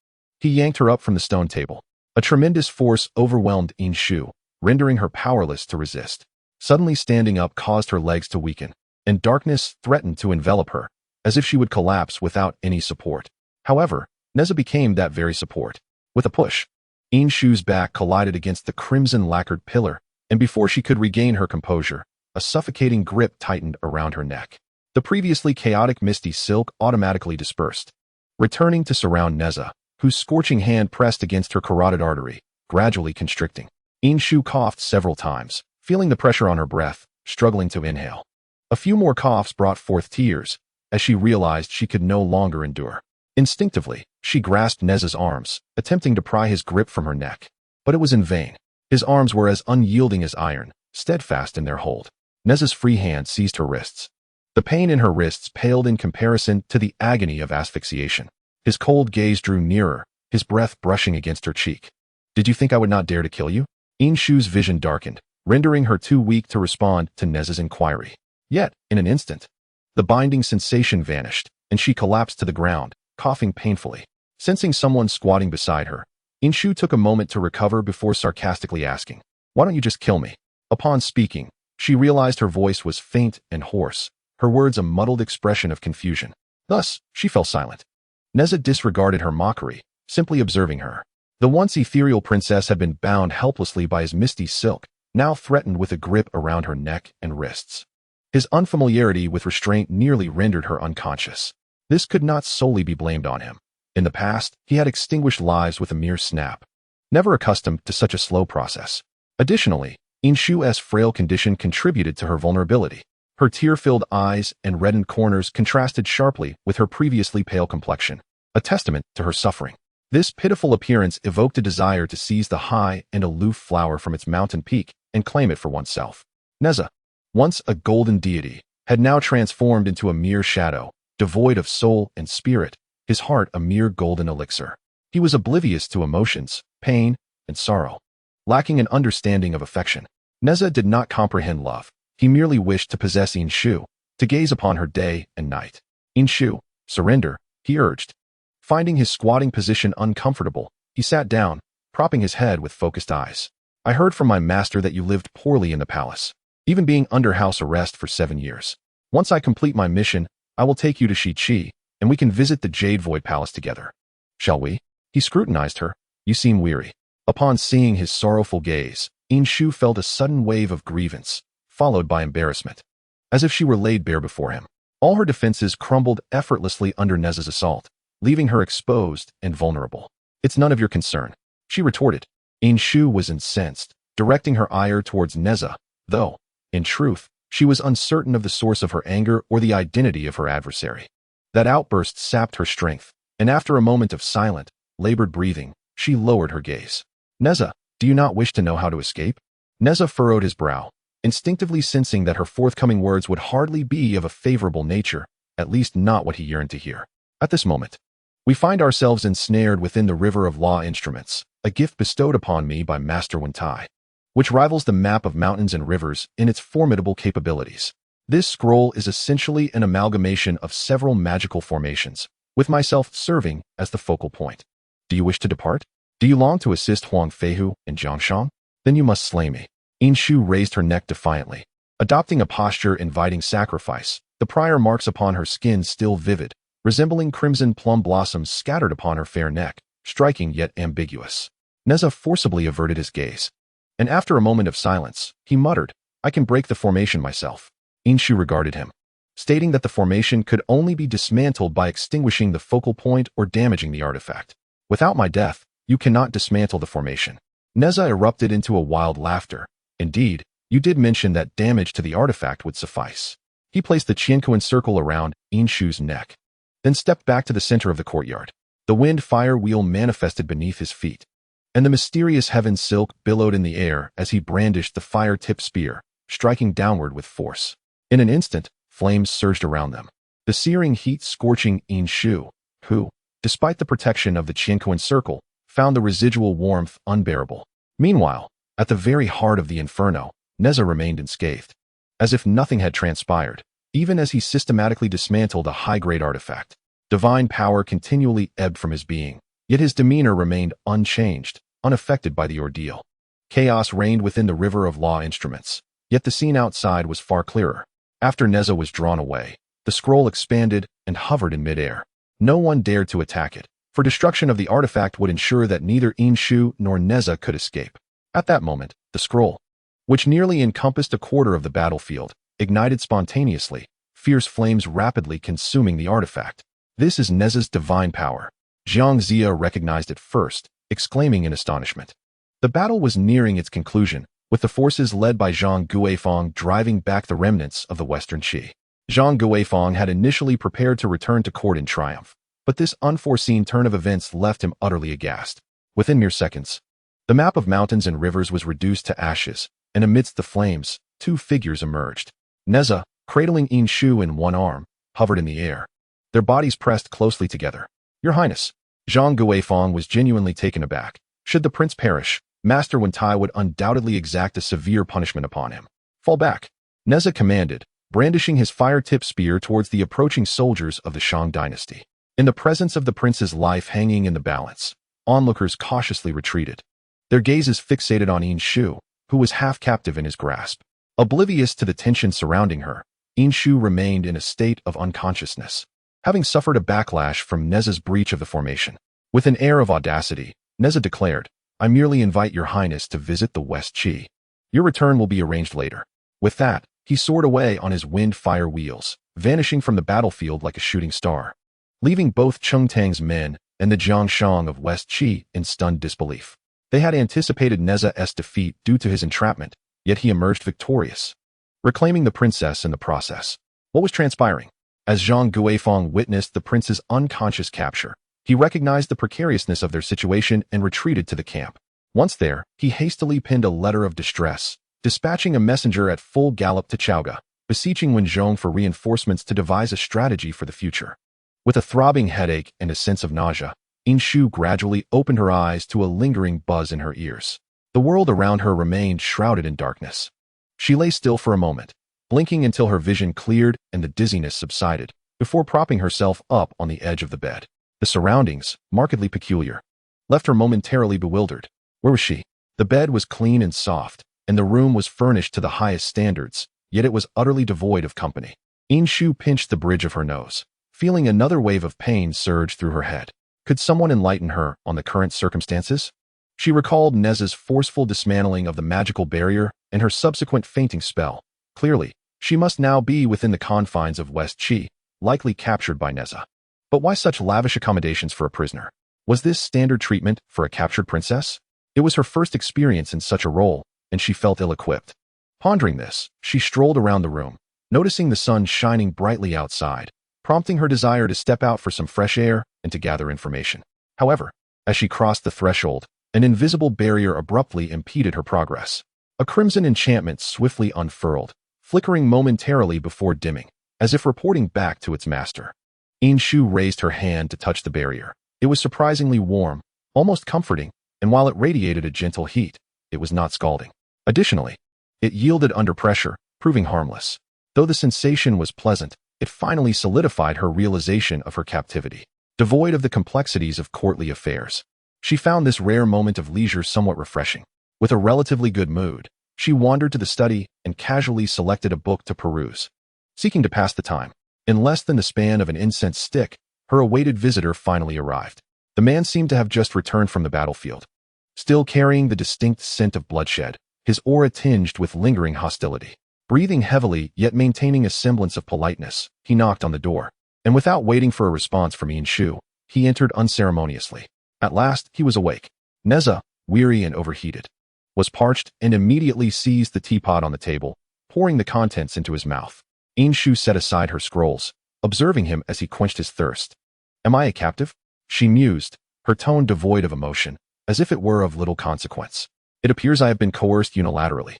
He yanked her up from the stone table. A tremendous force overwhelmed Shu, rendering her powerless to resist. Suddenly standing up caused her legs to weaken, and darkness threatened to envelop her, as if she would collapse without any support. However, Nezha became that very support. With a push, Shu's back collided against the crimson lacquered pillar, and before she could regain her composure, a suffocating grip tightened around her neck. The previously chaotic misty silk automatically dispersed, returning to surround Nezha, whose scorching hand pressed against her carotid artery, gradually constricting. Shu coughed several times, feeling the pressure on her breath, struggling to inhale. A few more coughs brought forth tears, as she realized she could no longer endure. Instinctively, she grasped Nezha's arms, attempting to pry his grip from her neck. But it was in vain. His arms were as unyielding as iron, steadfast in their hold. Nezha's free hand seized her wrists. The pain in her wrists paled in comparison to the agony of asphyxiation. His cold gaze drew nearer, his breath brushing against her cheek. Did you think I would not dare to kill you? Shu's vision darkened, rendering her too weak to respond to Nezha's inquiry. Yet, in an instant, the binding sensation vanished, and she collapsed to the ground, coughing painfully. Sensing someone squatting beside her, Shu took a moment to recover before sarcastically asking, Why don't you just kill me? Upon speaking, she realized her voice was faint and hoarse, her words a muddled expression of confusion. Thus, she fell silent. Nezha disregarded her mockery, simply observing her. The once ethereal princess had been bound helplessly by his misty silk, now threatened with a grip around her neck and wrists. His unfamiliarity with restraint nearly rendered her unconscious. This could not solely be blamed on him. In the past, he had extinguished lives with a mere snap, never accustomed to such a slow process. Additionally, Inshu's frail condition contributed to her vulnerability. Her tear-filled eyes and reddened corners contrasted sharply with her previously pale complexion, a testament to her suffering. This pitiful appearance evoked a desire to seize the high and aloof flower from its mountain peak and claim it for oneself. Nezha, once a golden deity, had now transformed into a mere shadow, devoid of soul and spirit, his heart a mere golden elixir. He was oblivious to emotions, pain, and sorrow, lacking an understanding of affection. Nezha did not comprehend love. He merely wished to possess Inshu, to gaze upon her day and night. Inshu, surrender, he urged. Finding his squatting position uncomfortable, he sat down, propping his head with focused eyes. I heard from my master that you lived poorly in the palace, even being under house arrest for 7 years. Once I complete my mission, I will take you to Shichi, and we can visit the Jade Void Palace together. Shall we? He scrutinized her. You seem weary. Upon seeing his sorrowful gaze, Inshu felt a sudden wave of grievance, followed by embarrassment, as if she were laid bare before him. All her defenses crumbled effortlessly under Nezha's assault, leaving her exposed and vulnerable. It's none of your concern, she retorted. Inshu was incensed, directing her ire towards Nezha, though, in truth, she was uncertain of the source of her anger or the identity of her adversary. That outburst sapped her strength, and after a moment of silent, labored breathing, she lowered her gaze. Nezha, do you not wish to know how to escape? Nezha furrowed his brow, instinctively sensing that her forthcoming words would hardly be of a favorable nature, at least not what he yearned to hear. At this moment, we find ourselves ensnared within the river of law instruments, a gift bestowed upon me by Master Wentai, which rivals the map of mountains and rivers in its formidable capabilities. This scroll is essentially an amalgamation of several magical formations, with myself serving as the focal point. Do you wish to depart? Do you long to assist Huang Feihu and Jiangshang? Then you must slay me. Inshu raised her neck defiantly, adopting a posture inviting sacrifice, the prior marks upon her skin still vivid, resembling crimson plum blossoms scattered upon her fair neck, striking yet ambiguous. Nezha forcibly averted his gaze, and after a moment of silence, he muttered, I can break the formation myself. Inshu regarded him, stating that the formation could only be dismantled by extinguishing the focal point or damaging the artifact. Without my death, you cannot dismantle the formation. Nezha erupted into a wild laughter. Indeed, you did mention that damage to the artifact would suffice. He placed the Qianquan circle around Inshu's neck, then stepped back to the center of the courtyard. The wind-fire wheel manifested beneath his feet, and the mysterious heaven silk billowed in the air as he brandished the fire-tipped spear, striking downward with force. In an instant, flames surged around them, the searing heat scorching Inshu, who, despite the protection of the Qianquan circle, found the residual warmth unbearable. Meanwhile, at the very heart of the inferno, Nezha remained unscathed, as if nothing had transpired, even as he systematically dismantled a high-grade artifact. Divine power continually ebbed from his being, yet his demeanor remained unchanged, unaffected by the ordeal. Chaos reigned within the river of law instruments, yet the scene outside was far clearer. After Nezha was drawn away, the scroll expanded and hovered in midair. No one dared to attack it, for destruction of the artifact would ensure that neither Inshu nor Nezha could escape. At that moment, the scroll, which nearly encompassed a quarter of the battlefield, ignited spontaneously, fierce flames rapidly consuming the artifact. This is Nezha's divine power. Jiang Zia recognized it first, exclaiming in astonishment. The battle was nearing its conclusion, with the forces led by Zhang Guifeng driving back the remnants of the Western Qi. Zhang Guifeng had initially prepared to return to court in triumph, but this unforeseen turn of events left him utterly aghast. Within mere seconds, the map of mountains and rivers was reduced to ashes, and amidst the flames, 2 figures emerged. Nezha, cradling Inshu in one arm, hovered in the air, their bodies pressed closely together. Your Highness, Zhang Guifeng was genuinely taken aback. Should the prince perish, Master Wentai would undoubtedly exact a severe punishment upon him. Fall back, Nezha commanded, brandishing his fire-tipped spear towards the approaching soldiers of the Shang dynasty. In the presence of the prince's life hanging in the balance, onlookers cautiously retreated, their gazes fixated on Inshu, who was half captive in his grasp. Oblivious to the tension surrounding her, Inshu remained in a state of unconsciousness, having suffered a backlash from Nezha's breach of the formation. With an air of audacity, Nezha declared, I merely invite your highness to visit the West Qi. Your return will be arranged later. With that, he soared away on his wind-fire wheels, vanishing from the battlefield like a shooting star, leaving both Chengtang's men and the Jiangshang of West Qi in stunned disbelief. They had anticipated Nezha's defeat due to his entrapment, yet he emerged victorious, reclaiming the princess in the process. What was transpiring? As Zhang Guifeng witnessed the prince's unconscious capture, he recognized the precariousness of their situation and retreated to the camp. Once there, he hastily penned a letter of distress, dispatching a messenger at full gallop to Chaoga, beseeching Wenzhong for reinforcements to devise a strategy for the future. With a throbbing headache and a sense of nausea, Inshu gradually opened her eyes to a lingering buzz in her ears. The world around her remained shrouded in darkness. She lay still for a moment, blinking until her vision cleared and the dizziness subsided, before propping herself up on the edge of the bed. The surroundings, markedly peculiar, left her momentarily bewildered. Where was she? The bed was clean and soft, and the room was furnished to the highest standards, yet it was utterly devoid of company. Inshu pinched the bridge of her nose, feeling another wave of pain surge through her head. Could someone enlighten her on the current circumstances? She recalled Nezha's forceful dismantling of the magical barrier and her subsequent fainting spell. Clearly, she must now be within the confines of West Qi, likely captured by Nezha. But why such lavish accommodations for a prisoner? Was this standard treatment for a captured princess? It was her first experience in such a role, and she felt ill-equipped. Pondering this, she strolled around the room, noticing the sun shining brightly outside, prompting her desire to step out for some fresh air and to gather information. However, as she crossed the threshold, an invisible barrier abruptly impeded her progress. A crimson enchantment swiftly unfurled, flickering momentarily before dimming, as if reporting back to its master. Inshu raised her hand to touch the barrier. It was surprisingly warm, almost comforting, and while it radiated a gentle heat, it was not scalding. Additionally, it yielded under pressure, proving harmless. Though the sensation was pleasant, it finally solidified her realization of her captivity. Devoid of the complexities of courtly affairs, she found this rare moment of leisure somewhat refreshing. With a relatively good mood, she wandered to the study and casually selected a book to peruse, seeking to pass the time. In less than the span of an incense stick, her awaited visitor finally arrived. The man seemed to have just returned from the battlefield, still carrying the distinct scent of bloodshed, his aura tinged with lingering hostility. Breathing heavily yet maintaining a semblance of politeness, he knocked on the door, and without waiting for a response from Inshu, he entered unceremoniously. At last, he was awake. Nezha, weary and overheated, was parched and immediately seized the teapot on the table, pouring the contents into his mouth. Inshu set aside her scrolls, observing him as he quenched his thirst. "Am I a captive?" she mused, her tone devoid of emotion, as if it were of little consequence. "It appears I have been coerced unilaterally."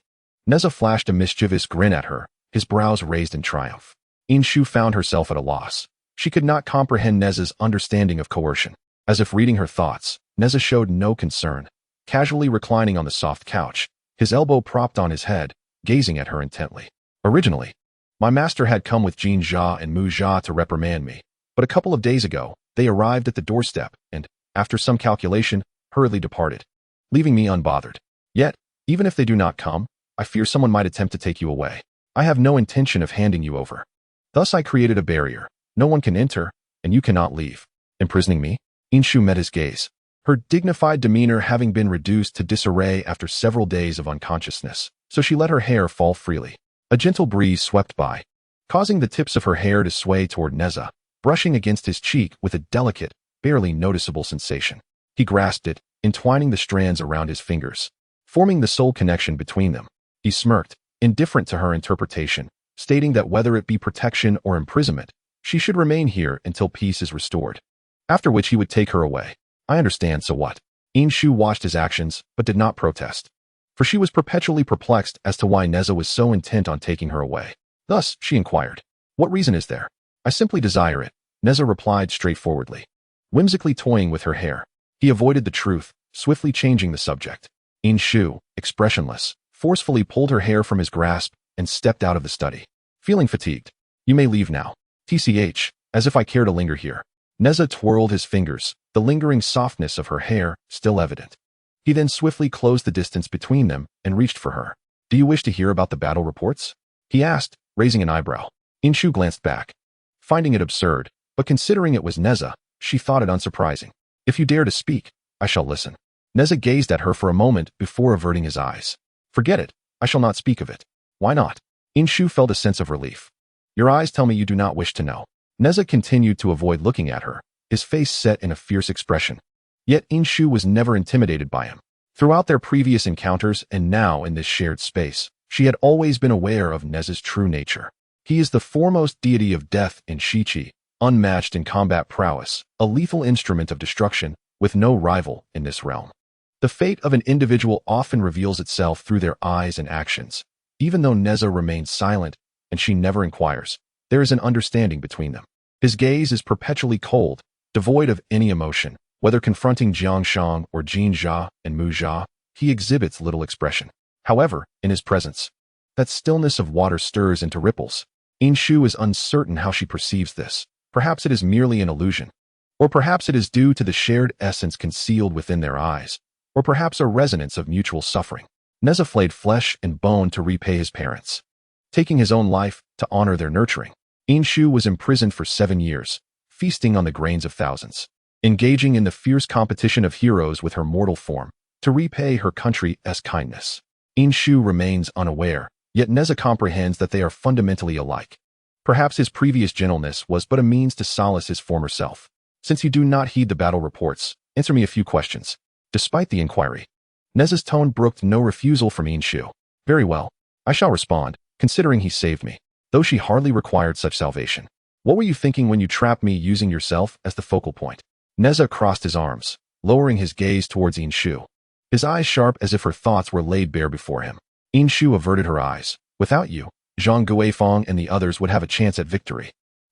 Nezha flashed a mischievous grin at her, his brows raised in triumph. Inshu found herself at a loss. She could not comprehend Nezha's understanding of coercion. As if reading her thoughts, Nezha showed no concern, casually reclining on the soft couch, his elbow propped on his head, gazing at her intently. "Originally, my master had come with Jin Jia and Mu Jia to reprimand me, but a couple of days ago, they arrived at the doorstep and, after some calculation, hurriedly departed, leaving me unbothered. Yet, even if they do not come, I fear someone might attempt to take you away. I have no intention of handing you over. Thus I created a barrier. No one can enter, and you cannot leave. Imprisoning me?" Inshu met his gaze, her dignified demeanor having been reduced to disarray after several days of unconsciousness, so she let her hair fall freely. A gentle breeze swept by, causing the tips of her hair to sway toward Nezha, brushing against his cheek with a delicate, barely noticeable sensation. He grasped it, entwining the strands around his fingers, forming the sole connection between them. He smirked, indifferent to her interpretation, stating that whether it be protection or imprisonment, she should remain here until peace is restored, after which he would take her away. "I understand, so what?" Inshu watched his actions, but did not protest, for she was perpetually perplexed as to why Nezha was so intent on taking her away. Thus, she inquired, "What reason is there?" "I simply desire it," Nezha replied straightforwardly, whimsically toying with her hair. He avoided the truth, swiftly changing the subject. Inshu, expressionless, forcefully pulled her hair from his grasp and stepped out of the study. "Feeling fatigued? You may leave now. TCH, as if I care to linger here." Nezha twirled his fingers, the lingering softness of her hair still evident. He then swiftly closed the distance between them and reached for her. "Do you wish to hear about the battle reports?" he asked, raising an eyebrow. Inshu glanced back, finding it absurd, but considering it was Nezha, she thought it unsurprising. "If you dare to speak, I shall listen." Nezha gazed at her for a moment before averting his eyes. "Forget it, I shall not speak of it." "Why not?" Inshu felt a sense of relief. "Your eyes tell me you do not wish to know." Nezha continued to avoid looking at her, his face set in a fierce expression. Yet Inshu was never intimidated by him. Throughout their previous encounters and now in this shared space, she had always been aware of Nezha's true nature. He is the foremost deity of death in Shichi, unmatched in combat prowess, a lethal instrument of destruction, with no rival in this realm. The fate of an individual often reveals itself through their eyes and actions. Even though Nezha remains silent, and she never inquires, there is an understanding between them. His gaze is perpetually cold, devoid of any emotion. Whether confronting Jiangshang or Jin Jia and Mu Jia, he exhibits little expression. However, in his presence, that stillness of water stirs into ripples. Inshu is uncertain how she perceives this. Perhaps it is merely an illusion. Or perhaps it is due to the shared essence concealed within their eyes. Or perhaps a resonance of mutual suffering. Nezha flayed flesh and bone to repay his parents, taking his own life to honor their nurturing. Inshu was imprisoned for 7 years, feasting on the grains of thousands, engaging in the fierce competition of heroes with her mortal form, to repay her country's kindness. Inshu remains unaware, yet Nezha comprehends that they are fundamentally alike. Perhaps his previous gentleness was but a means to solace his former self. Since you do not heed the battle reports, answer me a few questions. Despite the inquiry, Nezha's tone brooked no refusal from Inshu. Very well, I shall respond, considering he saved me, though she hardly required such salvation. What were you thinking when you trapped me using yourself as the focal point? Nezha crossed his arms, lowering his gaze towards Inshu, his eyes sharp as if her thoughts were laid bare before him. Inshu averted her eyes. Without you, Zhang Guifeng and the others would have a chance at victory.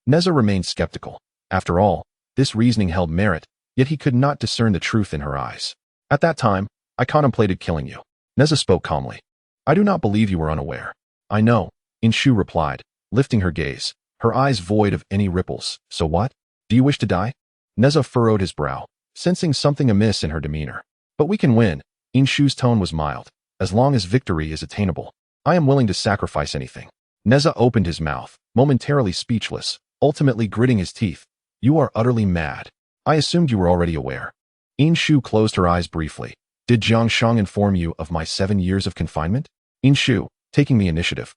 Nezha remained skeptical. After all, this reasoning held merit, yet he could not discern the truth in her eyes. At that time, I contemplated killing you. Nezha spoke calmly. I do not believe you were unaware. I know, Inshu replied, lifting her gaze, her eyes void of any ripples. So what? Do you wish to die? Nezha furrowed his brow, sensing something amiss in her demeanor. But we can win. Inshu's tone was mild. As long as victory is attainable, I am willing to sacrifice anything. Nezha opened his mouth, momentarily speechless, ultimately gritting his teeth. You are utterly mad. I assumed you were already aware. Inshu closed her eyes briefly. Did Jiangshang inform you of my 7 years of confinement? Inshu, taking the initiative,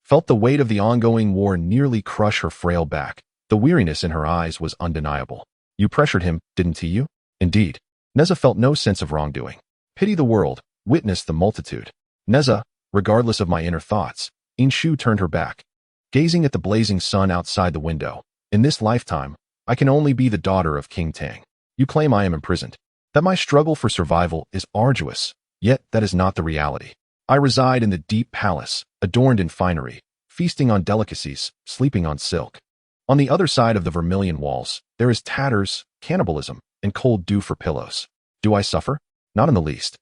felt the weight of the ongoing war nearly crush her frail back. The weariness in her eyes was undeniable. You pressured him, didn't he? Indeed. Nezha felt no sense of wrongdoing. Pity the world, witness the multitude. Nezha, regardless of my inner thoughts, Inshu turned her back, gazing at the blazing sun outside the window. In this lifetime, I can only be the daughter of King Tang. You claim I am imprisoned, that my struggle for survival is arduous, yet that is not the reality. I reside in the deep palace, adorned in finery, feasting on delicacies, sleeping on silk. On the other side of the vermilion walls, there is tatters, cannibalism, and cold dew for pillows. Do I suffer? Not in the least.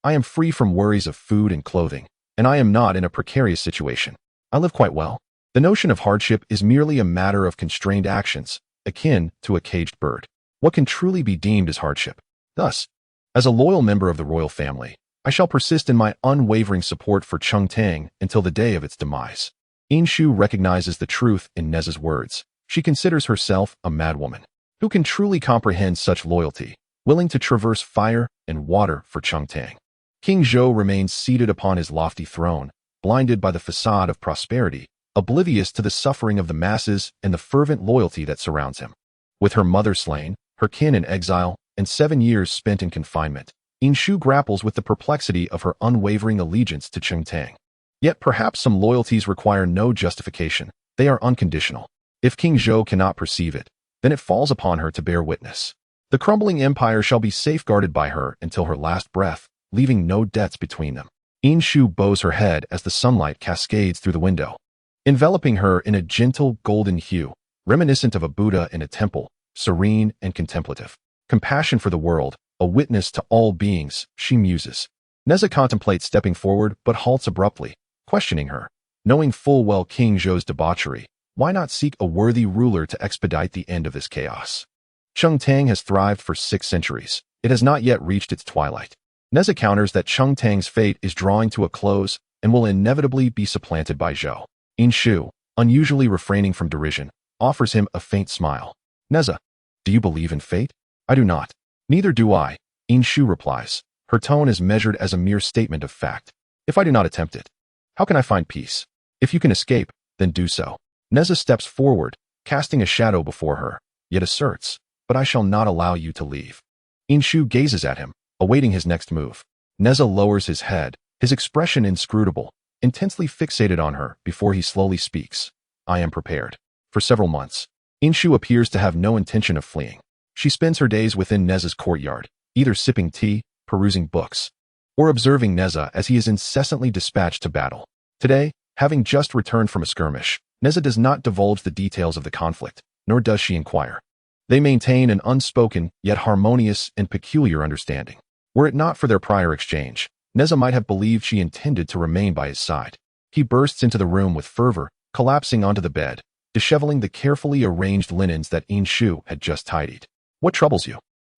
I am free from worries of food and clothing, and I am not in a precarious situation. I live quite well. The notion of hardship is merely a matter of constrained actions, akin to a caged bird. What can truly be deemed as hardship? Thus, as a loyal member of the royal family, I shall persist in my unwavering support for Cheng Tang until the day of its demise. Inshu recognizes the truth in Nezha's words. She considers herself a madwoman. Who can truly comprehend such loyalty, willing to traverse fire and water for Cheng Tang? King Zhou remains seated upon his lofty throne, blinded by the facade of prosperity, oblivious to the suffering of the masses and the fervent loyalty that surrounds him. With her mother slain, her kin in exile, and 7 years spent in confinement, Inshu grapples with the perplexity of her unwavering allegiance to Cheng Tang. Yet perhaps some loyalties require no justification. They are unconditional. If King Zhou cannot perceive it, then it falls upon her to bear witness. The crumbling empire shall be safeguarded by her until her last breath, leaving no debts between them. Inshu bows her head as the sunlight cascades through the window, enveloping her in a gentle golden hue, reminiscent of a Buddha in a temple, serene and contemplative. Compassion for the world, a witness to all beings, she muses. Nezha contemplates stepping forward but halts abruptly, questioning her. Knowing full well King Zhou's debauchery, why not seek a worthy ruler to expedite the end of this chaos? Cheng Tang has thrived for 6 centuries. It has not yet reached its twilight. Nezha counters that Cheng Tang's fate is drawing to a close and will inevitably be supplanted by Zhou. Inshu, unusually refraining from derision, offers him a faint smile. Nezha, do you believe in fate? I do not. Neither do I, Inshu replies. Her tone is measured as a mere statement of fact. If I do not attempt it, how can I find peace? If you can escape, then do so. Nezha steps forward, casting a shadow before her, yet asserts, but I shall not allow you to leave. Inshu gazes at him, awaiting his next move. Nezha lowers his head, his expression inscrutable, intensely fixated on her before he slowly speaks. I am prepared. For several months, Inshu appears to have no intention of fleeing. She spends her days within Nezha's courtyard, either sipping tea, perusing books, or observing Nezha as he is incessantly dispatched to battle. Today, having just returned from a skirmish, Nezha does not divulge the details of the conflict, nor does she inquire. They maintain an unspoken, yet harmonious and peculiar understanding. Were it not for their prior exchange, Nezha might have believed she intended to remain by his side. He bursts into the room with fervor, collapsing onto the bed, disheveling the carefully arranged linens that Inshu had just tidied. What troubles you?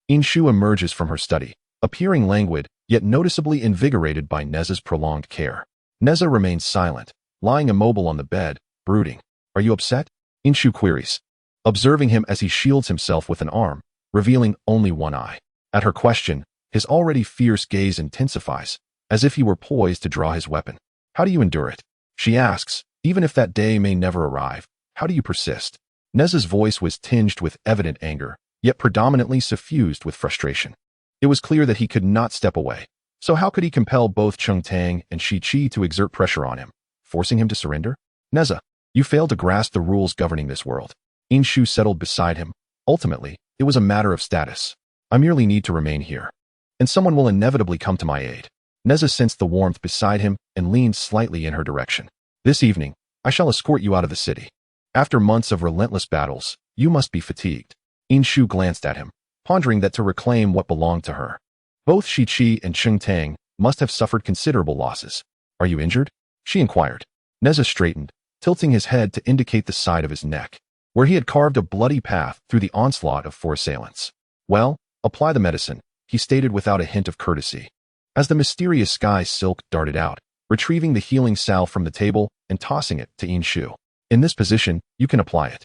Inshu emerges from her study, appearing languid, yet noticeably invigorated by Nezha's prolonged care. Nezha remains silent, lying immobile on the bed, brooding. Are you upset? Inshu queries, observing him as he shields himself with an arm, revealing only one eye. At her question, his already fierce gaze intensifies, as if he were poised to draw his weapon. How do you endure it? She asks, even if that day may never arrive, how do you persist? Nezha's voice was tinged with evident anger, yet predominantly suffused with frustration. It was clear that he could not step away. So how could he compel both Chengtang and Shiqi to exert pressure on him, forcing him to surrender? Nezha, you failed to grasp the rules governing this world. Inshu settled beside him. Ultimately, it was a matter of status. I merely need to remain here, and someone will inevitably come to my aid. Nezha sensed the warmth beside him and leaned slightly in her direction. This evening, I shall escort you out of the city. After months of relentless battles, you must be fatigued. Inshu glanced at him, pondering that to reclaim what belonged to her. Both Shiqi and Chengtang must have suffered considerable losses. Are you injured? She inquired. Nezha straightened, tilting his head to indicate the side of his neck, where he had carved a bloody path through the onslaught of 4 assailants. Well, apply the medicine, he stated without a hint of courtesy. As the mysterious sky silk darted out, retrieving the healing salve from the table and tossing it to Inshu. In this position, you can apply it.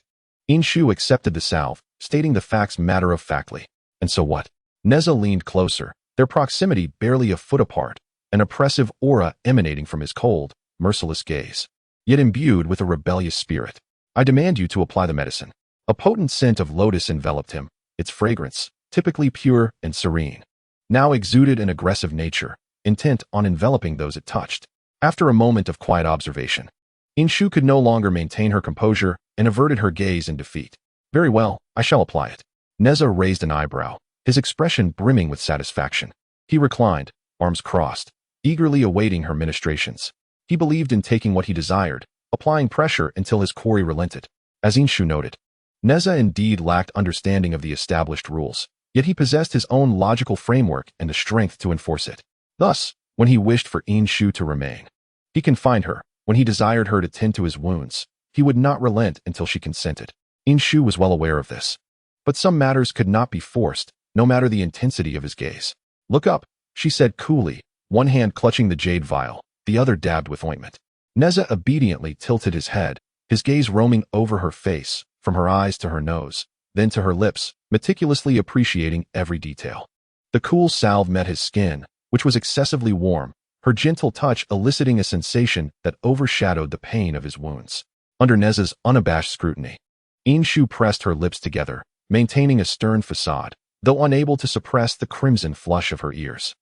Inshu accepted the salve, stating the facts matter-of-factly. And so what? Nezha leaned closer, their proximity barely a foot apart, an oppressive aura emanating from his cold, merciless gaze, yet imbued with a rebellious spirit. I demand you to apply the medicine. A potent scent of lotus enveloped him, its fragrance, typically pure and serene, now exuded an aggressive nature, intent on enveloping those it touched. After a moment of quiet observation, Inshu could no longer maintain her composure and averted her gaze in defeat. Very well, I shall apply it. Nezha raised an eyebrow, his expression brimming with satisfaction. He reclined, arms crossed, eagerly awaiting her ministrations. He believed in taking what he desired, applying pressure until his quarry relented. As Inshu noted, Nezha indeed lacked understanding of the established rules, yet he possessed his own logical framework and the strength to enforce it. Thus, when he wished for Inshu to remain, he confined her. When he desired her to tend to his wounds, he would not relent until she consented. Inshu was well aware of this. But some matters could not be forced, no matter the intensity of his gaze. Look up, she said coolly, one hand clutching the jade vial, the other dabbed with ointment. Nezha obediently tilted his head, his gaze roaming over her face, from her eyes to her nose, then to her lips, meticulously appreciating every detail. The cool salve met his skin, which was excessively warm, her gentle touch eliciting a sensation that overshadowed the pain of his wounds. Under Nezha's unabashed scrutiny, Inshu pressed her lips together, maintaining a stern facade, though unable to suppress the crimson flush of her ears.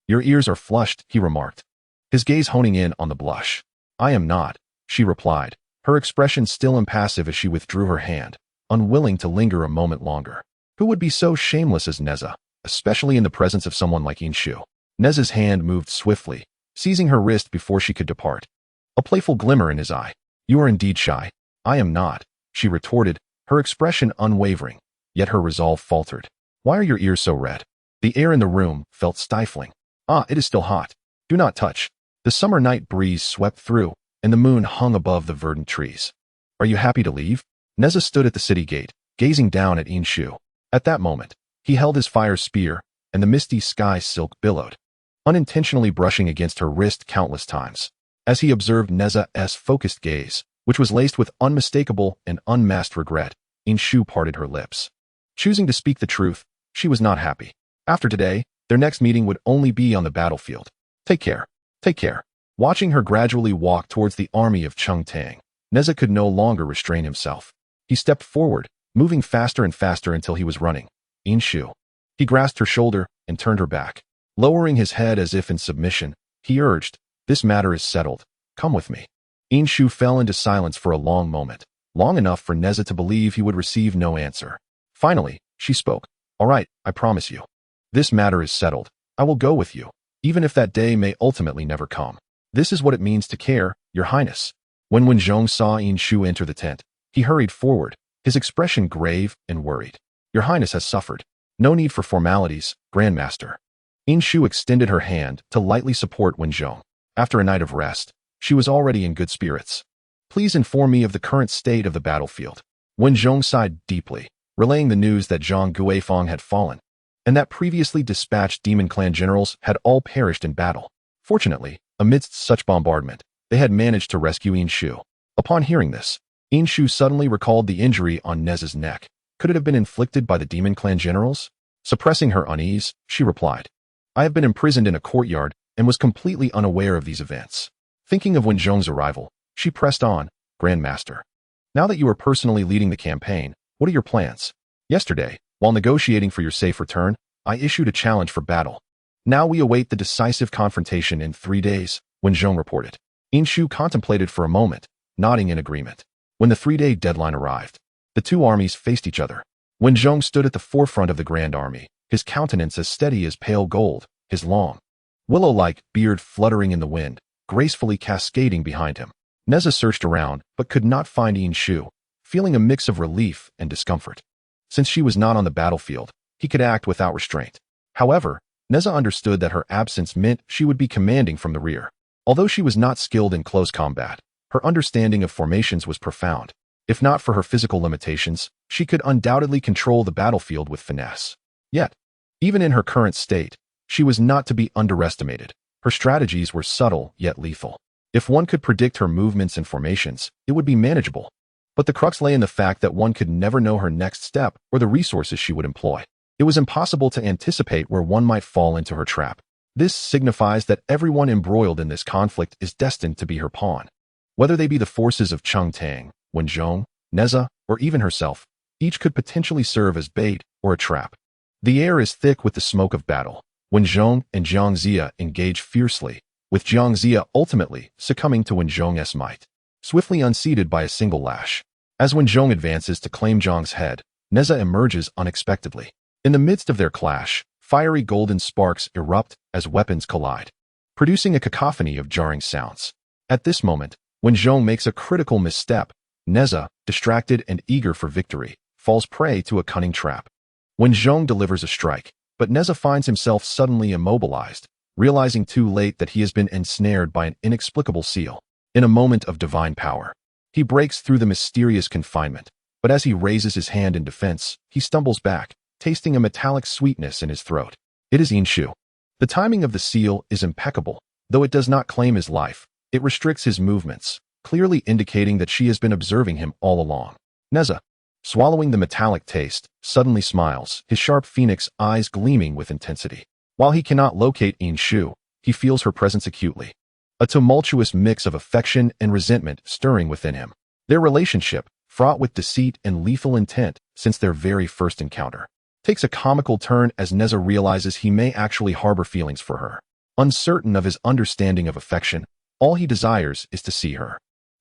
Your ears are flushed, he remarked, his gaze honing in on the blush. I am not, she replied, her expression still impassive as she withdrew her hand, unwilling to linger a moment longer. Who would be so shameless as Nezha, especially in the presence of someone like Inshu? Nezha's hand moved swiftly, seizing her wrist before she could depart. A playful glimmer in his eye. You are indeed shy. I am not, she retorted, her expression unwavering, yet her resolve faltered. Why are your ears so red? The air in the room felt stifling. Ah, it is still hot. Do not touch. The summer night breeze swept through, and the moon hung above the verdant trees. Are you happy to leave? Nezha stood at the city gate, gazing down at Inshu. At that moment, he held his fire spear, and the misty sky silk billowed, unintentionally brushing against her wrist countless times. As he observed Nezha's focused gaze, which was laced with unmistakable and unmasked regret, Inshu parted her lips. Choosing to speak the truth, she was not happy. After today, their next meeting would only be on the battlefield. Take care. Take care. Watching her gradually walk towards the army of Chengtang, Nezha could no longer restrain himself. He stepped forward, moving faster and faster until he was running. Inshu. He grasped her shoulder and turned her back. Lowering his head as if in submission, he urged, "This matter is settled. Come with me." Inshu fell into silence for a long moment, long enough for Nezha to believe he would receive no answer. Finally, she spoke. "All right, I promise you. This matter is settled. I will go with you, even if that day may ultimately never come. This is what it means to care, Your Highness." When Wenzhong saw Inshu enter the tent, he hurried forward, his expression grave and worried. "Your Highness has suffered. No need for formalities, Grandmaster." Inshu extended her hand to lightly support Wenzhong. After a night of rest, she was already in good spirits. "Please inform me of the current state of the battlefield." Wenzhong sighed deeply, relaying the news that Zhang Guifeng had fallen, and that previously dispatched demon clan generals had all perished in battle. Fortunately, amidst such bombardment, they had managed to rescue Inshu. Upon hearing this, Inshu suddenly recalled the injury on Nezha's neck. Could it have been inflicted by the demon clan generals? Suppressing her unease, she replied, "I have been imprisoned in a courtyard and was completely unaware of these events." Thinking of Wenzhong's arrival, she pressed on, "Grandmaster, now that you are personally leading the campaign, what are your plans? Yesterday, while negotiating for your safe return, I issued a challenge for battle. Now we await the decisive confrontation in 3 days," Wenzhong reported. Inshu contemplated for a moment, nodding in agreement. When the 3-day deadline arrived, the two armies faced each other. Wenzhong stood at the forefront of the Grand Army, his countenance as steady as pale gold, his long, willow-like beard fluttering in the wind, gracefully cascading behind him. Nezha searched around, but could not find Inshu, feeling a mix of relief and discomfort. Since she was not on the battlefield, he could act without restraint. However, Nezha understood that her absence meant she would be commanding from the rear. Although she was not skilled in close combat, her understanding of formations was profound. If not for her physical limitations, she could undoubtedly control the battlefield with finesse. Yet, even in her current state, she was not to be underestimated. Her strategies were subtle yet lethal. If one could predict her movements and formations, it would be manageable. But the crux lay in the fact that one could never know her next step or the resources she would employ. It was impossible to anticipate where one might fall into her trap. This signifies that everyone embroiled in this conflict is destined to be her pawn. Whether they be the forces of Chengtang, Wenzhong, Nezha, or even herself, each could potentially serve as bait or a trap. The air is thick with the smoke of battle. Wenzhong and Jiang Ziya engage fiercely, with Jiang Ziya ultimately succumbing to Wenzhong's might, swiftly unseated by a single lash. As Wenzhong advances to claim Jiang's head, Nezha emerges unexpectedly. In the midst of their clash, fiery golden sparks erupt as weapons collide, producing a cacophony of jarring sounds. At this moment, Wenzhong makes a critical misstep. Nezha, distracted and eager for victory, falls prey to a cunning trap. Wenzhong delivers a strike, but Nezha finds himself suddenly immobilized, realizing too late that he has been ensnared by an inexplicable seal. In a moment of divine power, he breaks through the mysterious confinement, but as he raises his hand in defense, he stumbles back, tasting a metallic sweetness in his throat. It is Inshu. The timing of the seal is impeccable. Though it does not claim his life, it restricts his movements, clearly indicating that she has been observing him all along. Nezha, swallowing the metallic taste, suddenly smiles, his sharp phoenix eyes gleaming with intensity. While he cannot locate Inshu, he feels her presence acutely. A tumultuous mix of affection and resentment stirring within him. Their relationship, fraught with deceit and lethal intent since their very first encounter, takes a comical turn as Nezha realizes he may actually harbor feelings for her. Uncertain of his understanding of affection, all he desires is to see her.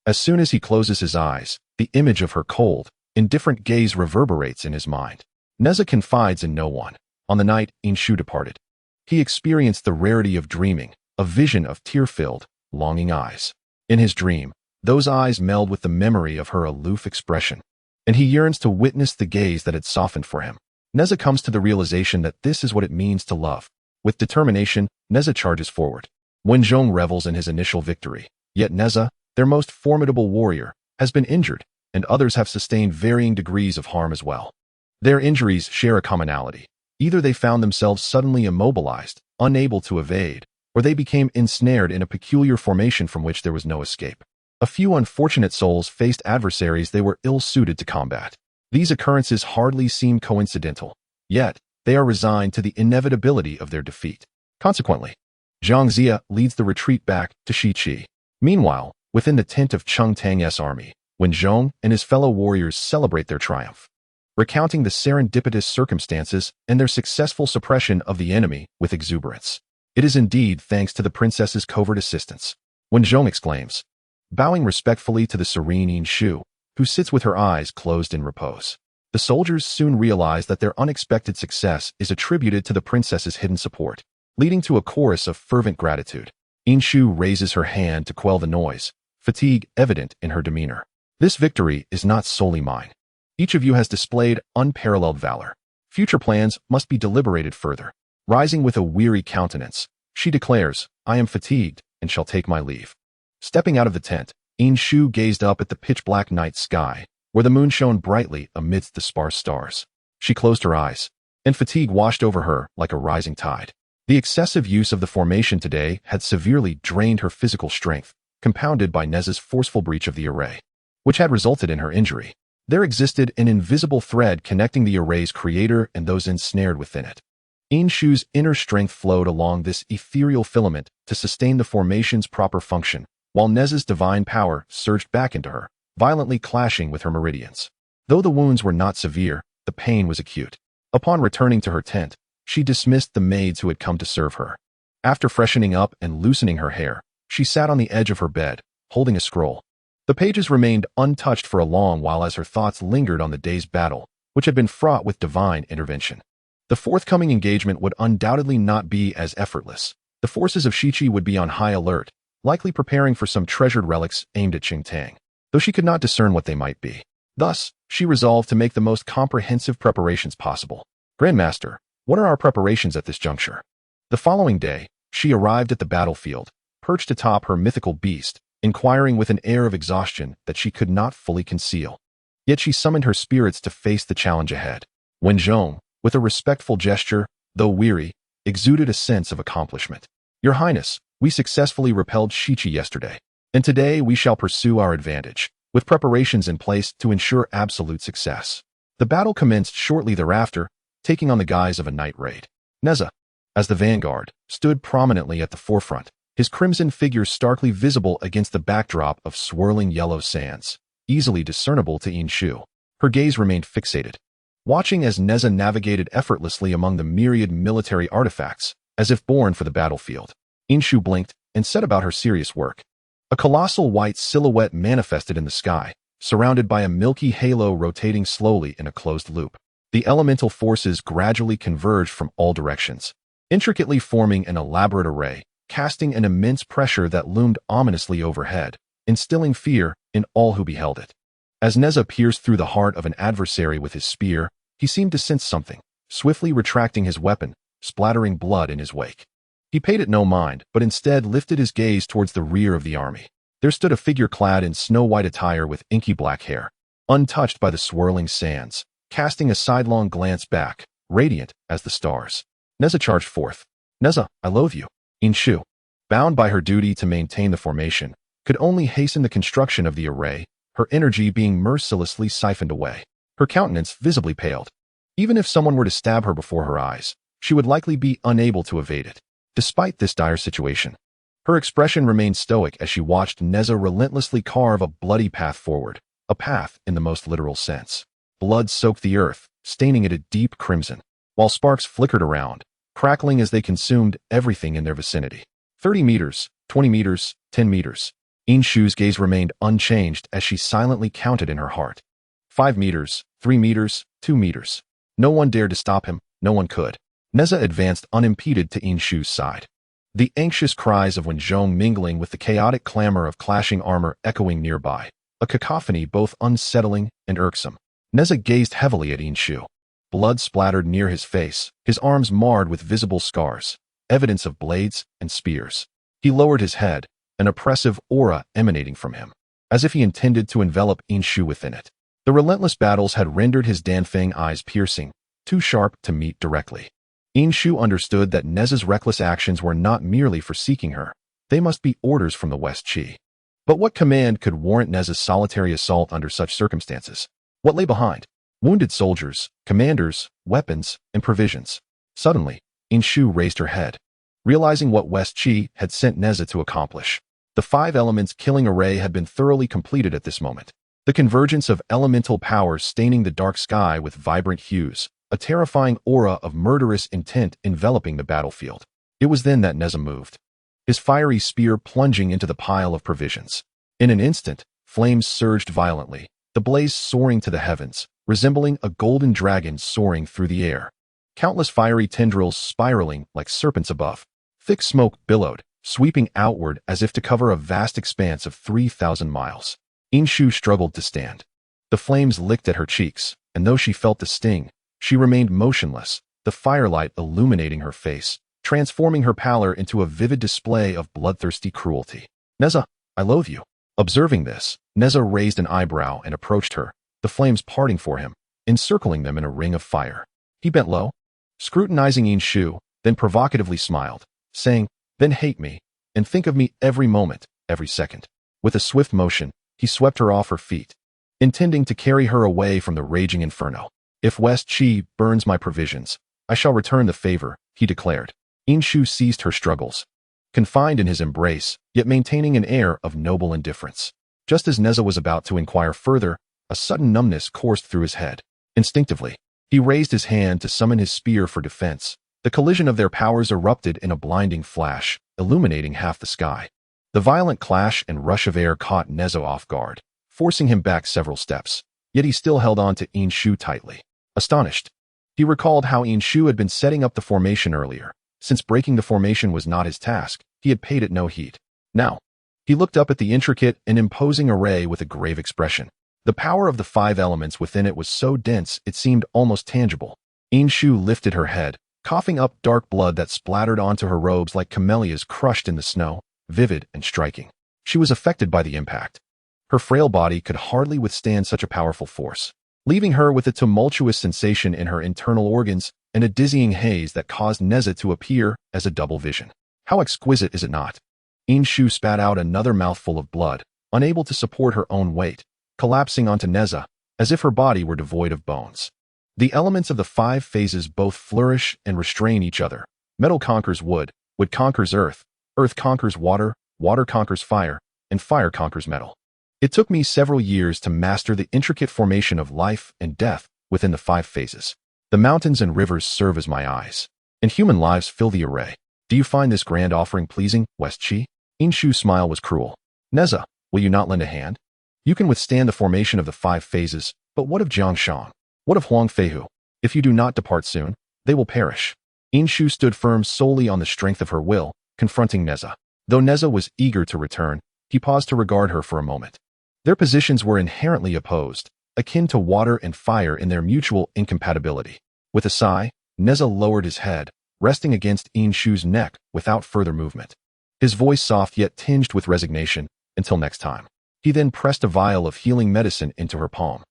As soon as he closes his eyes, the image of her cold, indifferent gaze reverberates in his mind. Nezha confides in no one. On the night Inshu departed, he experienced the rarity of dreaming, a vision of tear-filled, longing eyes. In his dream, those eyes meld with the memory of her aloof expression, and he yearns to witness the gaze that had softened for him. Nezha comes to the realization that this is what it means to love. With determination, Nezha charges forward. Wenzhong revels in his initial victory, yet Nezha, their most formidable warrior, has been injured, and others have sustained varying degrees of harm as well. Their injuries share a commonality. Either they found themselves suddenly immobilized, unable to evade, or they became ensnared in a peculiar formation from which there was no escape. A few unfortunate souls faced adversaries they were ill-suited to combat. These occurrences hardly seem coincidental, yet they are resigned to the inevitability of their defeat. Consequently, Jiang Ziya leads the retreat back to Shiqi. Meanwhile, within the tent of Chengtang's army, Wenzhong and his fellow warriors celebrate their triumph. recounting the serendipitous circumstances and their successful suppression of the enemy with exuberance. It is indeed thanks to the princess's covert assistance. Wen Zhong exclaims, bowing respectfully to the serene Yin Shu, who sits with her eyes closed in repose. The soldiers soon realize that their unexpected success is attributed to the princess's hidden support, leading to a chorus of fervent gratitude. Yin Shu raises her hand to quell the noise, fatigue evident in her demeanor. This victory is not solely mine. Each of you has displayed unparalleled valor. Future plans must be deliberated further. Rising with a weary countenance, she declares, I am fatigued and shall take my leave. Stepping out of the tent, Yin Shu gazed up at the pitch-black night sky, where the moon shone brightly amidst the sparse stars. She closed her eyes, and fatigue washed over her like a rising tide. The excessive use of the formation today had severely drained her physical strength, compounded by Nezha's forceful breach of the array, which had resulted in her injury. There existed an invisible thread connecting the array's creator and those ensnared within it. Yin Shu's inner strength flowed along this ethereal filament to sustain the formation's proper function, while Nezha's divine power surged back into her, violently clashing with her meridians. Though the wounds were not severe, the pain was acute. Upon returning to her tent, she dismissed the maids who had come to serve her. After freshening up and loosening her hair, she sat on the edge of her bed, holding a scroll. The pages remained untouched for a long while as her thoughts lingered on the day's battle, which had been fraught with divine intervention. The forthcoming engagement would undoubtedly not be as effortless. The forces of Shichi would be on high alert, likely preparing for some treasured relics aimed at Qingtang, though she could not discern what they might be. Thus, she resolved to make the most comprehensive preparations possible. Grandmaster, what are our preparations at this juncture? The following day, she arrived at the battlefield, perched atop her mythical beast, inquiring with an air of exhaustion that she could not fully conceal. Yet she summoned her spirits to face the challenge ahead. Wen Zhong, with a respectful gesture, though weary, exuded a sense of accomplishment. Your Highness, we successfully repelled Shichi yesterday, and today we shall pursue our advantage, with preparations in place to ensure absolute success. The battle commenced shortly thereafter, taking on the guise of a night raid. Nezha, as the vanguard, stood prominently at the forefront, his crimson figure starkly visible against the backdrop of swirling yellow sands, easily discernible to Yin Shu. Her gaze remained fixated, watching as Nezha navigated effortlessly among the myriad military artifacts, as if born for the battlefield. Yin Shu blinked and set about her serious work. A colossal white silhouette manifested in the sky, surrounded by a milky halo rotating slowly in a closed loop. The elemental forces gradually converged from all directions, intricately forming an elaborate array, casting an immense pressure that loomed ominously overhead, instilling fear in all who beheld it. As Nezha pierced through the heart of an adversary with his spear, he seemed to sense something, swiftly retracting his weapon, splattering blood in his wake. He paid it no mind, but instead lifted his gaze towards the rear of the army. There stood a figure clad in snow-white attire with inky black hair, untouched by the swirling sands, casting a sidelong glance back, radiant as the stars. Nezha charged forth. Nezha, I loathe you. Yin Shu, bound by her duty to maintain the formation, could only hasten the construction of the array, her energy being mercilessly siphoned away. Her countenance visibly paled. Even if someone were to stab her before her eyes, she would likely be unable to evade it. Despite this dire situation, her expression remained stoic as she watched Nezha relentlessly carve a bloody path forward, a path in the most literal sense. Blood soaked the earth, staining it a deep crimson, while sparks flickered around, crackling as they consumed everything in their vicinity. 30 meters, 20 meters, 10 meters. Yin Shu's gaze remained unchanged as she silently counted in her heart. 5 meters, 3 meters, 2 meters. No one dared to stop him, no one could. Nezha advanced unimpeded to Yin Shu's side. The anxious cries of Wen Zhong mingling with the chaotic clamor of clashing armor echoing nearby, a cacophony both unsettling and irksome. Nezha gazed heavily at Yin Shu. Blood splattered near his face, his arms marred with visible scars, evidence of blades and spears. He lowered his head, an oppressive aura emanating from him, as if he intended to envelop Yin Shu within it. The relentless battles had rendered his Danfeng eyes piercing, too sharp to meet directly. Yin Shu understood that Nezha's reckless actions were not merely for seeking her. They must be orders from the West Qi. But what command could warrant Nezha's solitary assault under such circumstances? What lay behind? Wounded soldiers, commanders, weapons, and provisions. Suddenly, Yin Shu raised her head, realizing what West Qi had sent Nezha to accomplish. The 5 elements killing array had been thoroughly completed at this moment. The convergence of elemental powers staining the dark sky with vibrant hues, a terrifying aura of murderous intent enveloping the battlefield. It was then that Nezha moved, his fiery spear plunging into the pile of provisions. In an instant, flames surged violently, the blaze soaring to the heavens, resembling a golden dragon soaring through the air. Countless fiery tendrils spiraling like serpents above. Thick smoke billowed, sweeping outward as if to cover a vast expanse of 3,000 miles. Inshu struggled to stand. The flames licked at her cheeks, and though she felt the sting, she remained motionless, the firelight illuminating her face, transforming her pallor into a vivid display of bloodthirsty cruelty. Nezha, I loathe you. Observing this, Nezha raised an eyebrow and approached her, the flames parting for him, encircling them in a ring of fire. He bent low, scrutinizing Inshu, then provocatively smiled, saying, "Then hate me, and think of me every moment, every second." With a swift motion, he swept her off her feet, intending to carry her away from the raging inferno. "If West Qi burns my provisions, I shall return the favor," he declared. Inshu ceased her struggles, confined in his embrace, yet maintaining an air of noble indifference. Just as Nezha was about to inquire further, a sudden numbness coursed through his head. Instinctively, he raised his hand to summon his spear for defense. The collision of their powers erupted in a blinding flash, illuminating half the sky. The violent clash and rush of air caught Nezha off guard, forcing him back several steps. Yet he still held on to Inshu tightly. Astonished, he recalled how Inshu had been setting up the formation earlier. Since breaking the formation was not his task, he had paid it no heed. Now, he looked up at the intricate and imposing array with a grave expression. The power of the 5 elements within it was so dense it seemed almost tangible. Inshu lifted her head, coughing up dark blood that splattered onto her robes like camellias crushed in the snow, vivid and striking. She was affected by the impact. Her frail body could hardly withstand such a powerful force, leaving her with a tumultuous sensation in her internal organs and a dizzying haze that caused Nezha to appear as a double vision. How exquisite is it not? Inshu spat out another mouthful of blood, unable to support her own weight, collapsing onto Nezha, as if her body were devoid of bones. The elements of the 5 phases both flourish and restrain each other. Metal conquers wood, wood conquers earth, earth conquers water, water conquers fire, and fire conquers metal. It took me several years to master the intricate formation of life and death within the 5 phases. The mountains and rivers serve as my eyes, and human lives fill the array. Do you find this grand offering pleasing, West Qi? Inshu's smile was cruel. Nezha, will you not lend a hand? You can withstand the formation of the 5 phases, but what of Jiangshang? What of Huang Feihu? If you do not depart soon, they will perish. Inshu stood firm solely on the strength of her will, confronting Nezha. Though Nezha was eager to return, he paused to regard her for a moment. Their positions were inherently opposed, akin to water and fire in their mutual incompatibility. With a sigh, Nezha lowered his head, resting against Inshu's neck without further movement. His voice soft yet tinged with resignation. Until next time. He then pressed a vial of healing medicine into her palm,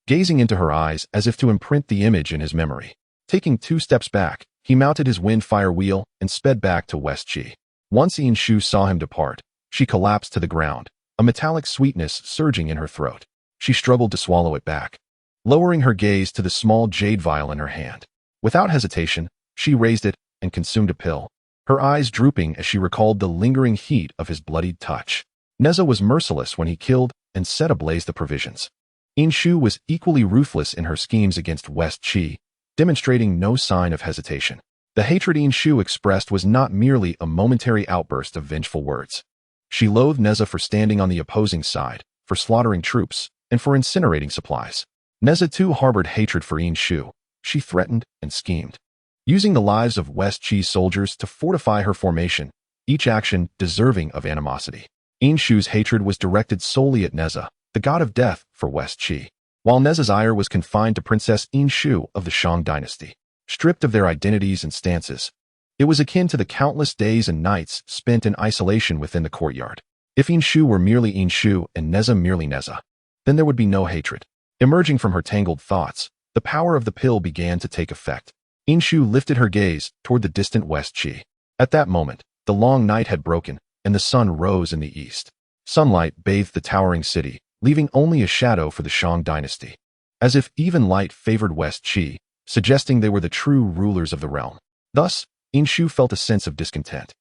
gazing into her eyes as if to imprint the image in his memory. Taking 2 steps back, he mounted his wind-fire wheel and sped back to West Qi. Once Inshu saw him depart, she collapsed to the ground, a metallic sweetness surging in her throat. She struggled to swallow it back, lowering her gaze to the small jade vial in her hand. Without hesitation, she raised it and consumed a pill, her eyes drooping as she recalled the lingering heat of his bloodied touch. Nezha was merciless when he killed and set ablaze the provisions. Inshu was equally ruthless in her schemes against West Qi, demonstrating no sign of hesitation. The hatred Inshu expressed was not merely a momentary outburst of vengeful words. She loathed Nezha for standing on the opposing side, for slaughtering troops, and for incinerating supplies. Nezha too harbored hatred for Inshu. She threatened and schemed, using the lives of West Qi's soldiers to fortify her formation, each action deserving of animosity. Inshu's hatred was directed solely at Nezha, the god of death for West Qi, while Nezha's ire was confined to Princess Inshu of the Shang dynasty. Stripped of their identities and stances, it was akin to the countless days and nights spent in isolation within the courtyard. If Inshu were merely Inshu and Nezha merely Nezha, then there would be no hatred. Emerging from her tangled thoughts, the power of the pill began to take effect. Inshu lifted her gaze toward the distant West Qi. At that moment, the long night had broken, and the sun rose in the east. Sunlight bathed the towering city, leaving only a shadow for the Shang dynasty. As if even light favored West Qi, suggesting they were the true rulers of the realm. Thus, Inshu felt a sense of discontent.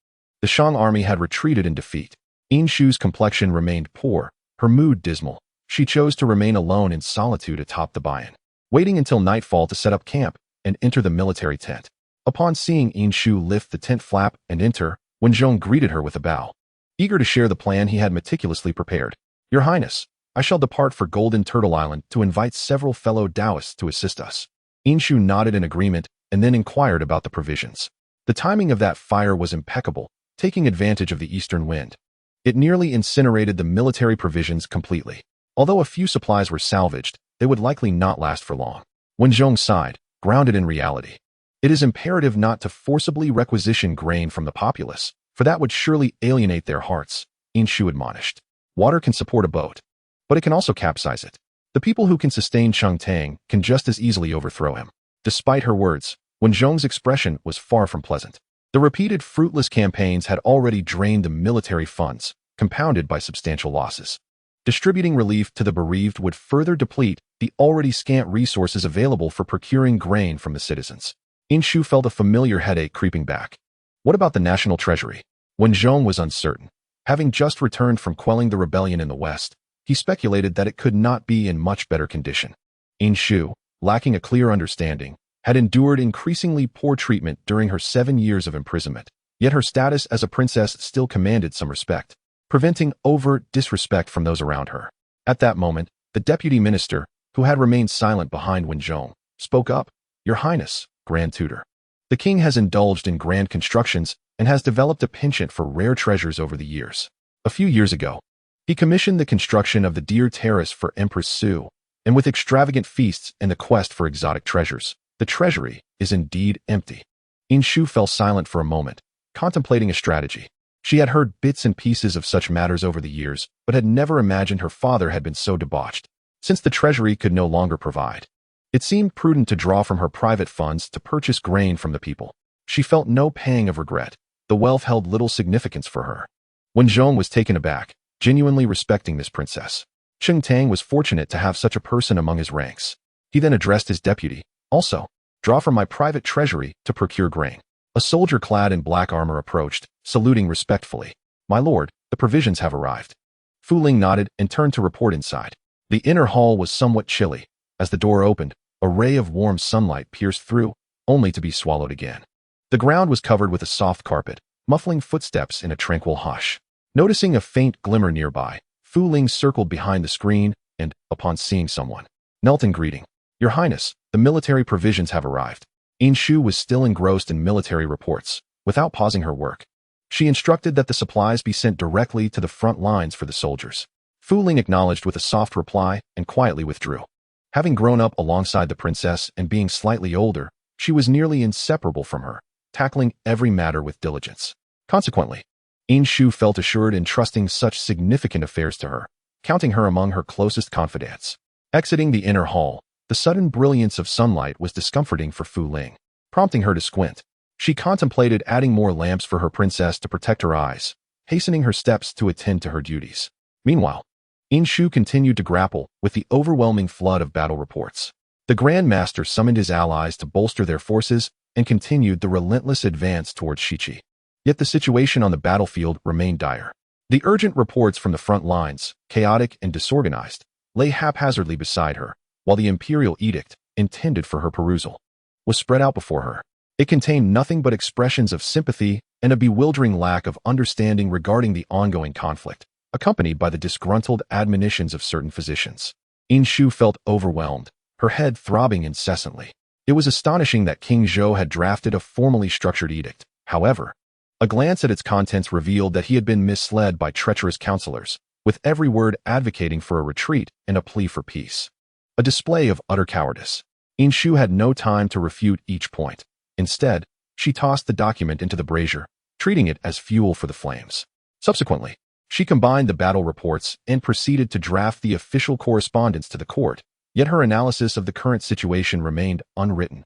The Shang army had retreated in defeat. Inshu's complexion remained poor, her mood dismal. She chose to remain alone in solitude atop the bayan, waiting until nightfall to set up camp and enter the military tent. Upon seeing Inshu lift the tent flap and enter, Wen Zhong greeted her with a bow. Eager to share the plan he had meticulously prepared. "Your Highness, I shall depart for Golden Turtle Island to invite several fellow Taoists to assist us." Inshu nodded in agreement and then inquired about the provisions. The timing of that fire was impeccable, taking advantage of the eastern wind. It nearly incinerated the military provisions completely. Although a few supplies were salvaged, they would likely not last for long. Wen Zhong sighed, grounded in reality. It is imperative not to forcibly requisition grain from the populace, for that would surely alienate their hearts, Inshu admonished. Water can support a boat, but it can also capsize it. The people who can sustain Cheng Tang can just as easily overthrow him. Despite her words, Wen Zhong's expression was far from pleasant. The repeated fruitless campaigns had already drained the military funds, compounded by substantial losses. Distributing relief to the bereaved would further deplete the already scant resources available for procuring grain from the citizens. Inshu felt a familiar headache creeping back. What about the national treasury? Wen Zhong was uncertain. Having just returned from quelling the rebellion in the west, he speculated that it could not be in much better condition. Inshu, lacking a clear understanding, had endured increasingly poor treatment during her 7 years of imprisonment, yet her status as a princess still commanded some respect, preventing overt disrespect from those around her. At that moment, the deputy minister, who had remained silent behind Wen Zhong, spoke up. "Your Highness, Grand Tutor. The king has indulged in grand constructions and has developed a penchant for rare treasures over the years. A few years ago, he commissioned the construction of the Deer Terrace for Empress Su, and with extravagant feasts and the quest for exotic treasures, the treasury is indeed empty." Inshu fell silent for a moment, contemplating a strategy. She had heard bits and pieces of such matters over the years, but had never imagined her father had been so debauched. Since the treasury could no longer provide, it seemed prudent to draw from her private funds to purchase grain from the people. She felt no pang of regret. The wealth held little significance for her. Wen Zhong was taken aback, genuinely respecting this princess. Cheng Tang was fortunate to have such a person among his ranks. He then addressed his deputy. "Also, draw from my private treasury to procure grain." A soldier clad in black armor approached, saluting respectfully. "My lord, the provisions have arrived." Fu Ling nodded and turned to report inside. The inner hall was somewhat chilly. As the door opened, a ray of warm sunlight pierced through, only to be swallowed again. The ground was covered with a soft carpet, muffling footsteps in a tranquil hush. Noticing a faint glimmer nearby, Fu Ling circled behind the screen and, upon seeing someone, knelt in greeting. "Your Highness, the military provisions have arrived." Inshu was still engrossed in military reports. Without pausing her work, she instructed that the supplies be sent directly to the front lines for the soldiers. Fu Ling acknowledged with a soft reply and quietly withdrew. Having grown up alongside the princess and being slightly older, she was nearly inseparable from her, tackling every matter with diligence. Consequently, Inshu felt assured in trusting such significant affairs to her, counting her among her closest confidants. Exiting the inner hall, the sudden brilliance of sunlight was discomforting for Fu Ling, prompting her to squint. She contemplated adding more lamps for her princess to protect her eyes, hastening her steps to attend to her duties. Meanwhile, Inshu continued to grapple with the overwhelming flood of battle reports. The Grand Master summoned his allies to bolster their forces and continued the relentless advance towards Shichi. Yet the situation on the battlefield remained dire. The urgent reports from the front lines, chaotic and disorganized, lay haphazardly beside her, while the imperial edict, intended for her perusal, was spread out before her. It contained nothing but expressions of sympathy and a bewildering lack of understanding regarding the ongoing conflict, accompanied by the disgruntled admonitions of certain physicians. Inshu felt overwhelmed, her head throbbing incessantly. It was astonishing that King Zhou had drafted a formally structured edict. However, a glance at its contents revealed that he had been misled by treacherous counselors, with every word advocating for a retreat and a plea for peace. A display of utter cowardice. Inshu had no time to refute each point. Instead, she tossed the document into the brazier, treating it as fuel for the flames. Subsequently, she combined the battle reports and proceeded to draft the official correspondence to the court, yet her analysis of the current situation remained unwritten,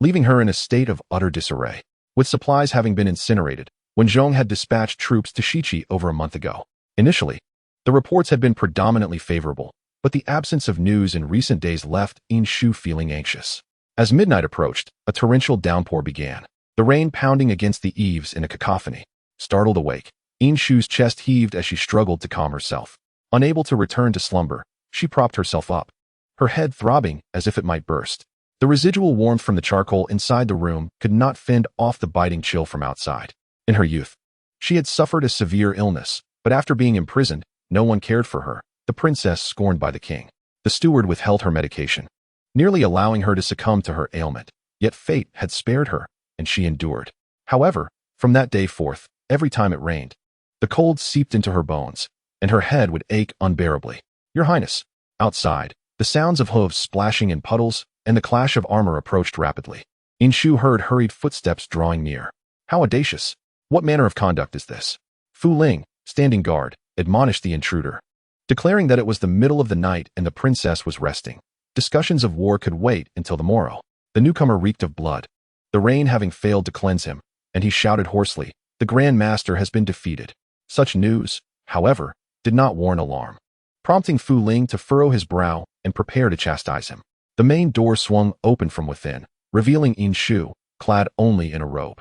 leaving her in a state of utter disarray. With supplies having been incinerated, Wen Zhong had dispatched troops to Shichi over a month ago. Initially, the reports had been predominantly favorable, but the absence of news in recent days left Inshu feeling anxious. As midnight approached, a torrential downpour began, the rain pounding against the eaves in a cacophony. Startled awake, Inshu's chest heaved as she struggled to calm herself. Unable to return to slumber, She propped herself up, her head throbbing as if it might burst. The residual warmth from the charcoal inside the room could not fend off the biting chill from outside. In her youth, she had suffered a severe illness, but after being imprisoned, no one cared for her, the princess scorned by the king. The steward withheld her medication, nearly allowing her to succumb to her ailment. Yet fate had spared her, and she endured. However, from that day forth, every time it rained, the cold seeped into her bones, and her head would ache unbearably. Your Highness. Outside, the sounds of hooves splashing in puddles and the clash of armor approached rapidly. Inshu heard hurried footsteps drawing near. How audacious! What manner of conduct is this? Fu Ling, standing guard, admonished the intruder, declaring that it was the middle of the night and the princess was resting. Discussions of war could wait until the morrow. The newcomer reeked of blood, the rain having failed to cleanse him, and he shouted hoarsely, "The Grand Master has been defeated." Such news, however, did not warrant alarm, prompting Fu Ling to furrow his brow and prepare to chastise him. The main door swung open from within, revealing Inshu, clad only in a robe,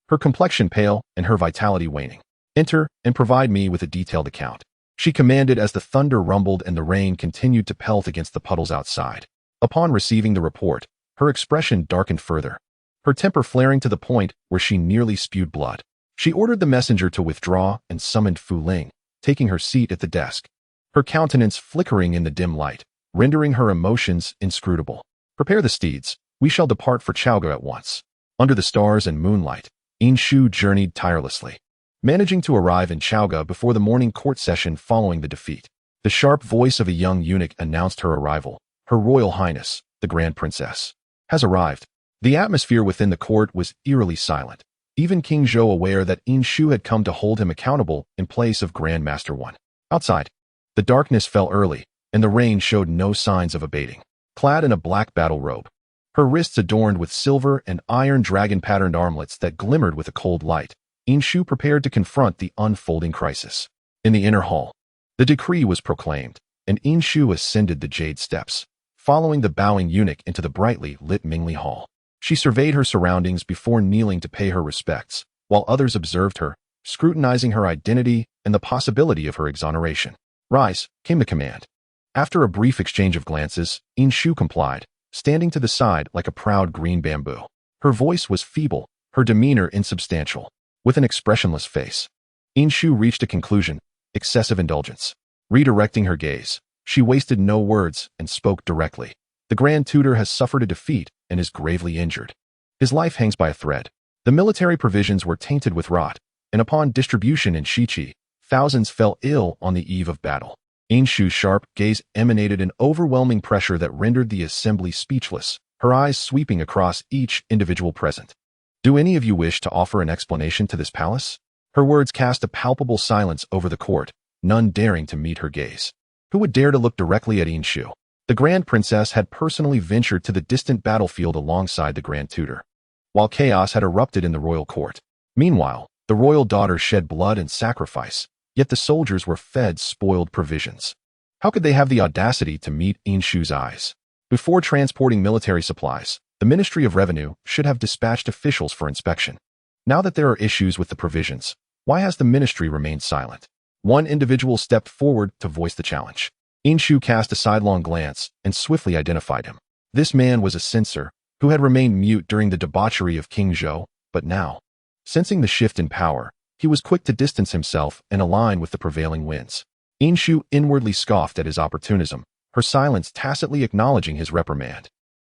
her complexion pale and her vitality waning. "Enter and provide me with a detailed account," she commanded as the thunder rumbled and the rain continued to pelt against the puddles outside. Upon receiving the report, her expression darkened further, her temper flaring to the point where she nearly spewed blood. She ordered the messenger to withdraw and summoned Fu Ling, taking her seat at the desk, her countenance flickering in the dim light, rendering her emotions inscrutable. "Prepare the steeds. We shall depart for Chaoga at once." Under the stars and moonlight, Inshu journeyed tirelessly, managing to arrive in Chaoga before the morning court session following the defeat. The sharp voice of a young eunuch announced her arrival. "Her Royal Highness, the Grand Princess, has arrived." The atmosphere within the court was eerily silent, even King Zhou aware that Inshu had come to hold him accountable in place of Grand Master One. Outside, the darkness fell early, and the rain showed no signs of abating. Clad in a black battle robe, her wrists adorned with silver and iron dragon-patterned armlets that glimmered with a cold light, Inshu prepared to confront the unfolding crisis. In the inner hall, the decree was proclaimed, and Inshu ascended the jade steps, following the bowing eunuch into the brightly lit Mingli Hall. She surveyed her surroundings before kneeling to pay her respects, while others observed her, scrutinizing her identity and the possibility of her exoneration. "Rise," came the command. After a brief exchange of glances, Inshu complied, standing to the side like a proud green bamboo. Her voice was feeble, her demeanor insubstantial. With an expressionless face, Inshu reached a conclusion: excessive indulgence. Redirecting her gaze, she wasted no words and spoke directly. "The Grand Tutor has suffered a defeat and is gravely injured. His life hangs by a thread. The military provisions were tainted with rot, and upon distribution in Shichi, thousands fell ill on the eve of battle." Inshu's sharp gaze emanated an overwhelming pressure that rendered the assembly speechless, her eyes sweeping across each individual present. "Do any of you wish to offer an explanation to this palace?" Her words cast a palpable silence over the court, none daring to meet her gaze. Who would dare to look directly at Inshu? The Grand Princess had personally ventured to the distant battlefield alongside the Grand Tutor, while chaos had erupted in the royal court. Meanwhile, the royal daughter shed blood and sacrifice, yet the soldiers were fed spoiled provisions. How could they have the audacity to meet Inshu's eyes? Before transporting military supplies, the Ministry of Revenue should have dispatched officials for inspection. Now that there are issues with the provisions, why has the ministry remained silent? One individual stepped forward to voice the challenge. Inshu cast a sidelong glance and swiftly identified him. This man was a censor who had remained mute during the debauchery of King Zhou, but now, sensing the shift in power, he was quick to distance himself and align with the prevailing winds. Inshu inwardly scoffed at his opportunism, her silence tacitly acknowledging his reprimand.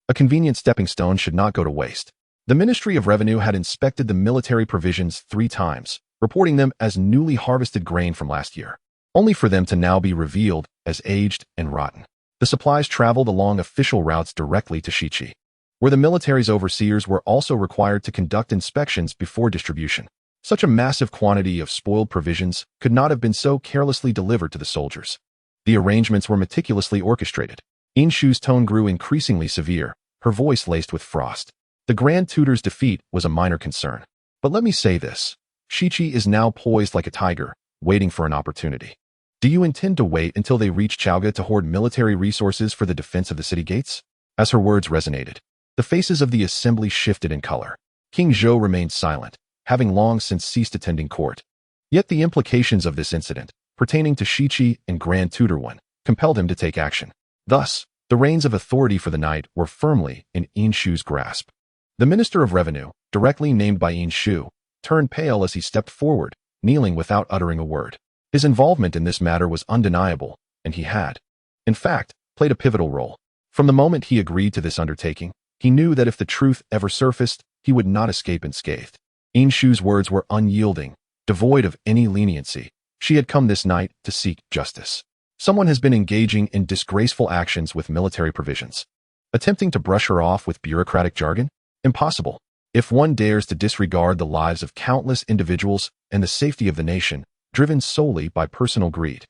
A convenient stepping stone should not go to waste. The Ministry of Revenue had inspected the military provisions 3 times, reporting them as newly harvested grain from last year, only for them to now be revealed as aged and rotten. The supplies traveled along official routes directly to Shichi, where the military's overseers were also required to conduct inspections before distribution. Such a massive quantity of spoiled provisions could not have been so carelessly delivered to the soldiers. The arrangements were meticulously orchestrated. Inshu's tone grew increasingly severe, her voice laced with frost. The Grand Tutor's defeat was a minor concern. But let me say this. Shichi is now poised like a tiger, waiting for an opportunity. Do you intend to wait until they reach Chaoga to hoard military resources for the defense of the city gates? As her words resonated, the faces of the assembly shifted in color. King Zhou remained silent, having long since ceased attending court. Yet the implications of this incident, pertaining to Shichi and Grand Tutor One, compelled him to take action. Thus, the reins of authority for the night were firmly in Yin Shu's grasp. The Minister of Revenue, directly named by Yin Shu, turned pale as he stepped forward, kneeling without uttering a word. His involvement in this matter was undeniable, and he had, in fact, played a pivotal role. From the moment he agreed to this undertaking, he knew that if the truth ever surfaced, he would not escape unscathed. Yin Shu's words were unyielding, devoid of any leniency. She had come this night to seek justice. Someone has been engaging in disgraceful actions with military provisions. Attempting to brush her off with bureaucratic jargon? Impossible. If one dares to disregard the lives of countless individuals and the safety of the nation, driven solely by personal greed,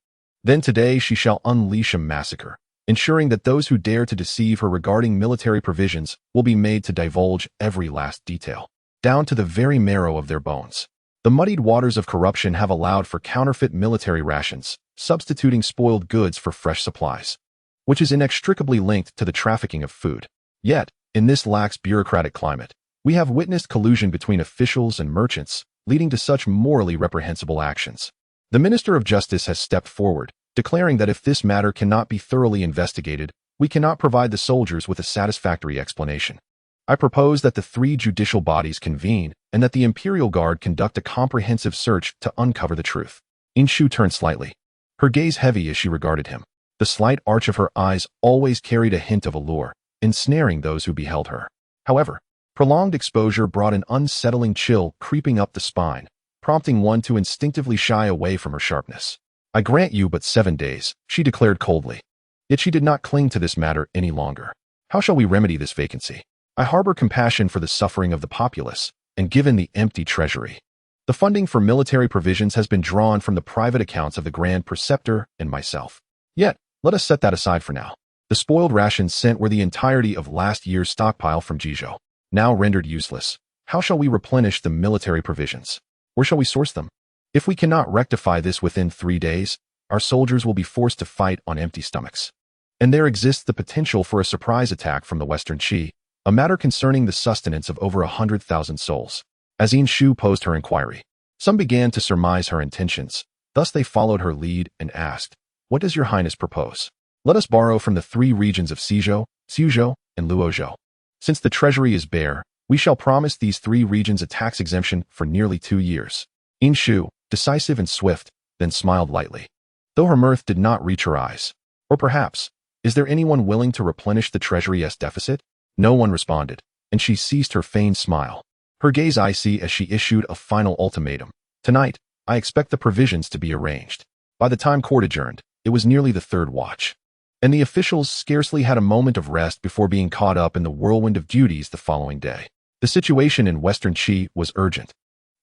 then today she shall unleash a massacre, ensuring that those who dare to deceive her regarding military provisions will be made to divulge every last detail, down to the very marrow of their bones. The muddied waters of corruption have allowed for counterfeit military rations, substituting spoiled goods for fresh supplies, which is inextricably linked to the trafficking of food. Yet, in this lax bureaucratic climate, we have witnessed collusion between officials and merchants, leading to such morally reprehensible actions. The Minister of Justice has stepped forward, declaring that if this matter cannot be thoroughly investigated, we cannot provide the soldiers with a satisfactory explanation. I propose that the 3 judicial bodies convene and that the Imperial Guard conduct a comprehensive search to uncover the truth. Yin Shu turned slightly, her gaze heavy as she regarded him. The slight arch of her eyes always carried a hint of allure, ensnaring those who beheld her. However, prolonged exposure brought an unsettling chill creeping up the spine, prompting one to instinctively shy away from her sharpness. I grant you but 7 days, she declared coldly. Yet she did not cling to this matter any longer. How shall we remedy this vacancy? I harbor compassion for the suffering of the populace, and given the empty treasury, the funding for military provisions has been drawn from the private accounts of the Grand Preceptor and myself. Yet, let us set that aside for now. The spoiled rations sent were the entirety of last year's stockpile from Jizhou, now rendered useless. How shall we replenish the military provisions? Where shall we source them? If we cannot rectify this within 3 days, our soldiers will be forced to fight on empty stomachs. And there exists the potential for a surprise attack from the Western Qi, a matter concerning the sustenance of over 100,000 souls. As Yin Shu posed her inquiry, some began to surmise her intentions. Thus they followed her lead and asked, "What does your highness propose?" "Let us borrow from the 3 regions of Xizhou, Suzhou, and Luozhou. Since the treasury is bare, we shall promise these 3 regions a tax exemption for nearly 2 years. Yin Shu, decisive and swift, then smiled lightly, though her mirth did not reach her eyes. Or perhaps, is there anyone willing to replenish the treasury's deficit? No one responded, and she ceased her feigned smile, her gaze icy as she issued a final ultimatum. Tonight, I expect the provisions to be arranged. By the time court adjourned, it was nearly the 3rd watch, and the officials scarcely had a moment of rest before being caught up in the whirlwind of duties the following day. The situation in Western Qi was urgent.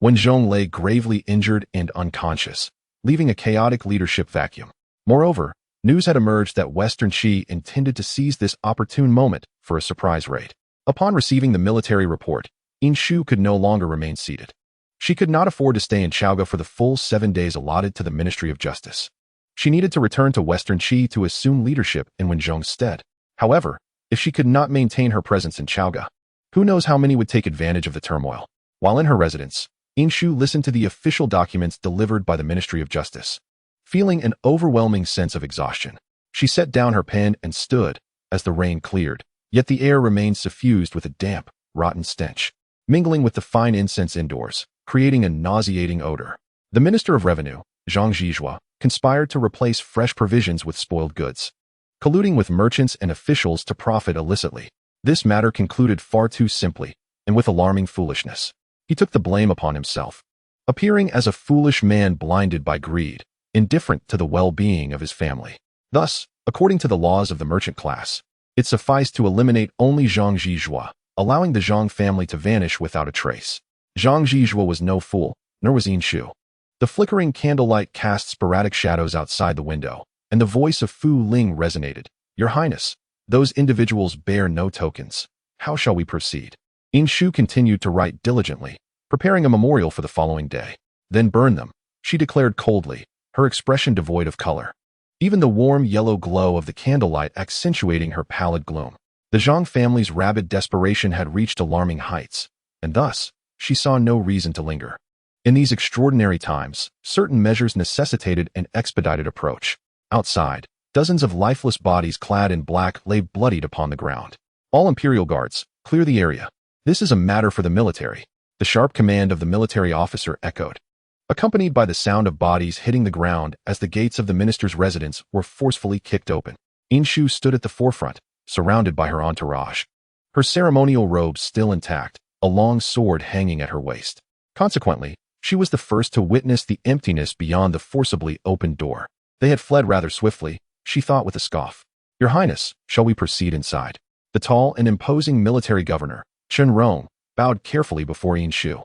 Wen Zhong lay gravely injured and unconscious, leaving a chaotic leadership vacuum. Moreover, news had emerged that Western Qi intended to seize this opportune moment for a surprise raid. Upon receiving the military report, Yin Shu could no longer remain seated. She could not afford to stay in Chaoga for the full 7 days allotted to the Ministry of Justice. She needed to return to Western Qi to assume leadership in Wen Zhong's stead. However, if she could not maintain her presence in Chaoga, who knows how many would take advantage of the turmoil. While in her residence, Yin Shu listened to the official documents delivered by the Ministry of Justice. Feeling an overwhelming sense of exhaustion, she set down her pen and stood as the rain cleared, yet the air remained suffused with a damp, rotten stench, mingling with the fine incense indoors, creating a nauseating odor. The Minister of Revenue, Zhang Zhizhua, conspired to replace fresh provisions with spoiled goods, colluding with merchants and officials to profit illicitly. This matter concluded far too simply, and with alarming foolishness. He took the blame upon himself, appearing as a foolish man blinded by greed, indifferent to the well-being of his family. Thus, according to the laws of the merchant class, it sufficed to eliminate only Zhang Zhizhua, allowing the Zhang family to vanish without a trace. Zhang Zhizhua was no fool, nor was Yin Shu. The flickering candlelight cast sporadic shadows outside the window, and the voice of Fu Ling resonated. "Your Highness, those individuals bear no tokens. How shall we proceed?" Yin Shu continued to write diligently, preparing a memorial for the following day. "Then burn them," she declared coldly, her expression devoid of color, even the warm yellow glow of the candlelight accentuating her pallid gloom. The Zhang family's rabid desperation had reached alarming heights, and thus, she saw no reason to linger. In these extraordinary times, certain measures necessitated an expedited approach. Outside, Dozens of lifeless bodies clad in black lay bloodied upon the ground. All Imperial guards, clear the area. This is a matter for the military. The sharp command of the military officer echoed, accompanied by the sound of bodies hitting the ground as the gates of the minister's residence were forcefully kicked open. Inshu stood at the forefront, surrounded by her entourage. Her ceremonial robes still intact, a long sword hanging at her waist. Consequently, she was the first to witness the emptiness beyond the forcibly opened door. They had fled rather swiftly, she thought with a scoff. Your Highness, shall we proceed inside? The tall and imposing military governor, Chen Rong, bowed carefully before Inshu,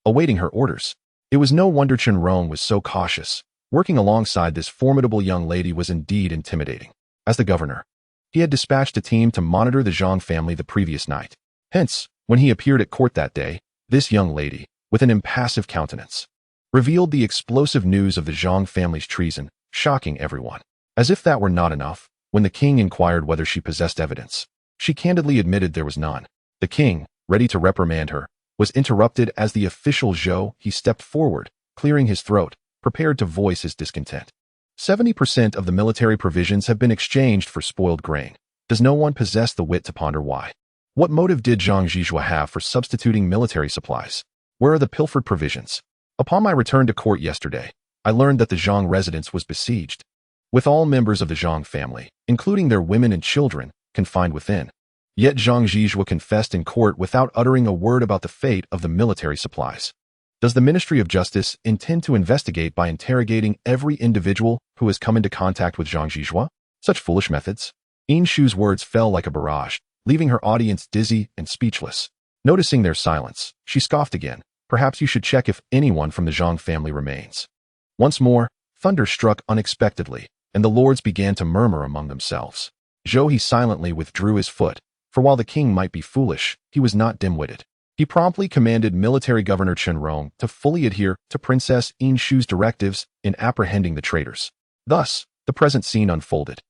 awaiting her orders. It was no wonder Chen Rong was so cautious. Working alongside this formidable young lady was indeed intimidating. As the governor, he had dispatched a team to monitor the Zhang family the previous night. Hence, when he appeared at court that day, this young lady, with an impassive countenance, revealed the explosive news of the Zhang family's treason, shocking everyone. As if that were not enough, when the king inquired whether she possessed evidence, she candidly admitted there was none. The king, ready to reprimand her, was interrupted as the official Zhou he stepped forward, clearing his throat, prepared to voice his discontent. 70% of the military provisions have been exchanged for spoiled grain. Does no one possess the wit to ponder why? What motive did Zhang Zhizhua have for substituting military supplies? Where are the pilfered provisions? Upon my return to court yesterday, I learned that the Zhang residence was besieged, with all members of the Zhang family, including their women and children, confined within. Yet Zhang Zhizhua confessed in court without uttering a word about the fate of the military supplies. Does the Ministry of Justice intend to investigate by interrogating every individual who has come into contact with Zhang Zhizhua? Such foolish methods? Inshu's words fell like a barrage, leaving her audience dizzy and speechless. Noticing their silence, she scoffed again. Perhaps you should check if anyone from the Zhang family remains. Once more, thunder struck unexpectedly, and the lords began to murmur among themselves. Zhou He silently withdrew his foot, for while the king might be foolish, he was not dim-witted. He promptly commanded military governor Chen Rong to fully adhere to Princess Inshu's directives in apprehending the traitors. Thus, the present scene unfolded,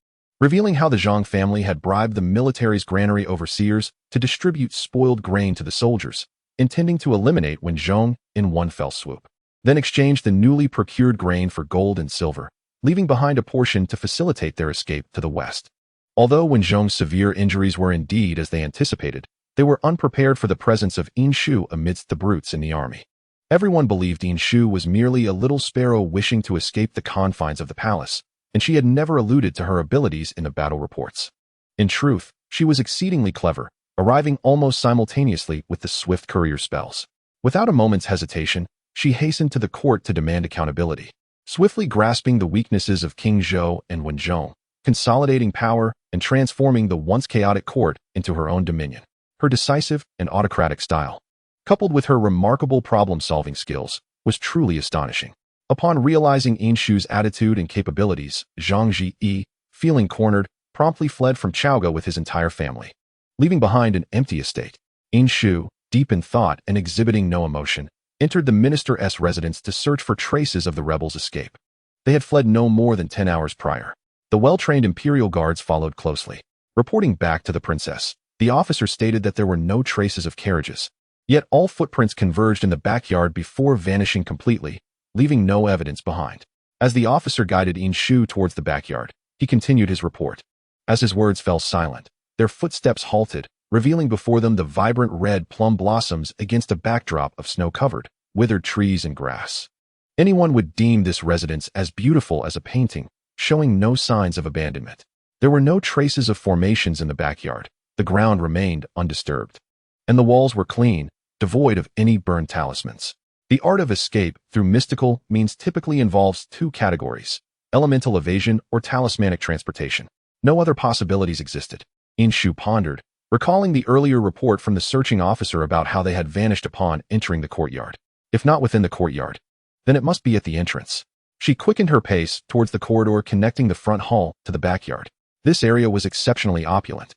revealing how the Zhang family had bribed the military's granary overseers to distribute spoiled grain to the soldiers, intending to eliminate Wen Zhong in one fell swoop. Then exchanged the newly procured grain for gold and silver, leaving behind a portion to facilitate their escape to the west. Although Wen Zhong's severe injuries were indeed as they anticipated, they were unprepared for the presence of Inshu amidst the brutes in the army. Everyone believed Inshu was merely a little sparrow wishing to escape the confines of the palace, and she had never alluded to her abilities in the battle reports. In truth, she was exceedingly clever, arriving almost simultaneously with the swift courier spells. Without a moment's hesitation, she hastened to the court to demand accountability, swiftly grasping the weaknesses of King Zhou and Wen Zhong, consolidating power and transforming the once chaotic court into her own dominion. Her decisive and autocratic style, coupled with her remarkable problem-solving skills, was truly astonishing. Upon realizing Inshu's attitude and capabilities, Zhang Zhi, feeling cornered, promptly fled from Chaoga with his entire family, leaving behind an empty estate. Inshu, deep in thought and exhibiting no emotion, entered the minister's residence to search for traces of the rebels' escape. They had fled no more than 10 hours prior. The well-trained imperial guards followed closely. Reporting back to the princess, the officer stated that there were no traces of carriages. Yet all footprints converged in the backyard before vanishing completely, leaving no evidence behind. As the officer guided Inshu towards the backyard, he continued his report. As his words fell silent, their footsteps halted, revealing before them the vibrant red plum blossoms against a backdrop of snow-covered, withered trees and grass. Anyone would deem this residence as beautiful as a painting, showing no signs of abandonment. There were no traces of formations in the backyard. The ground remained undisturbed, and the walls were clean, devoid of any burned talismans. The art of escape through mystical means typically involves two categories: elemental evasion or talismanic transportation. No other possibilities existed. Inshu pondered, recalling the earlier report from the searching officer about how they had vanished upon entering the courtyard. If not within the courtyard, then it must be at the entrance. She quickened her pace towards the corridor connecting the front hall to the backyard. This area was exceptionally opulent,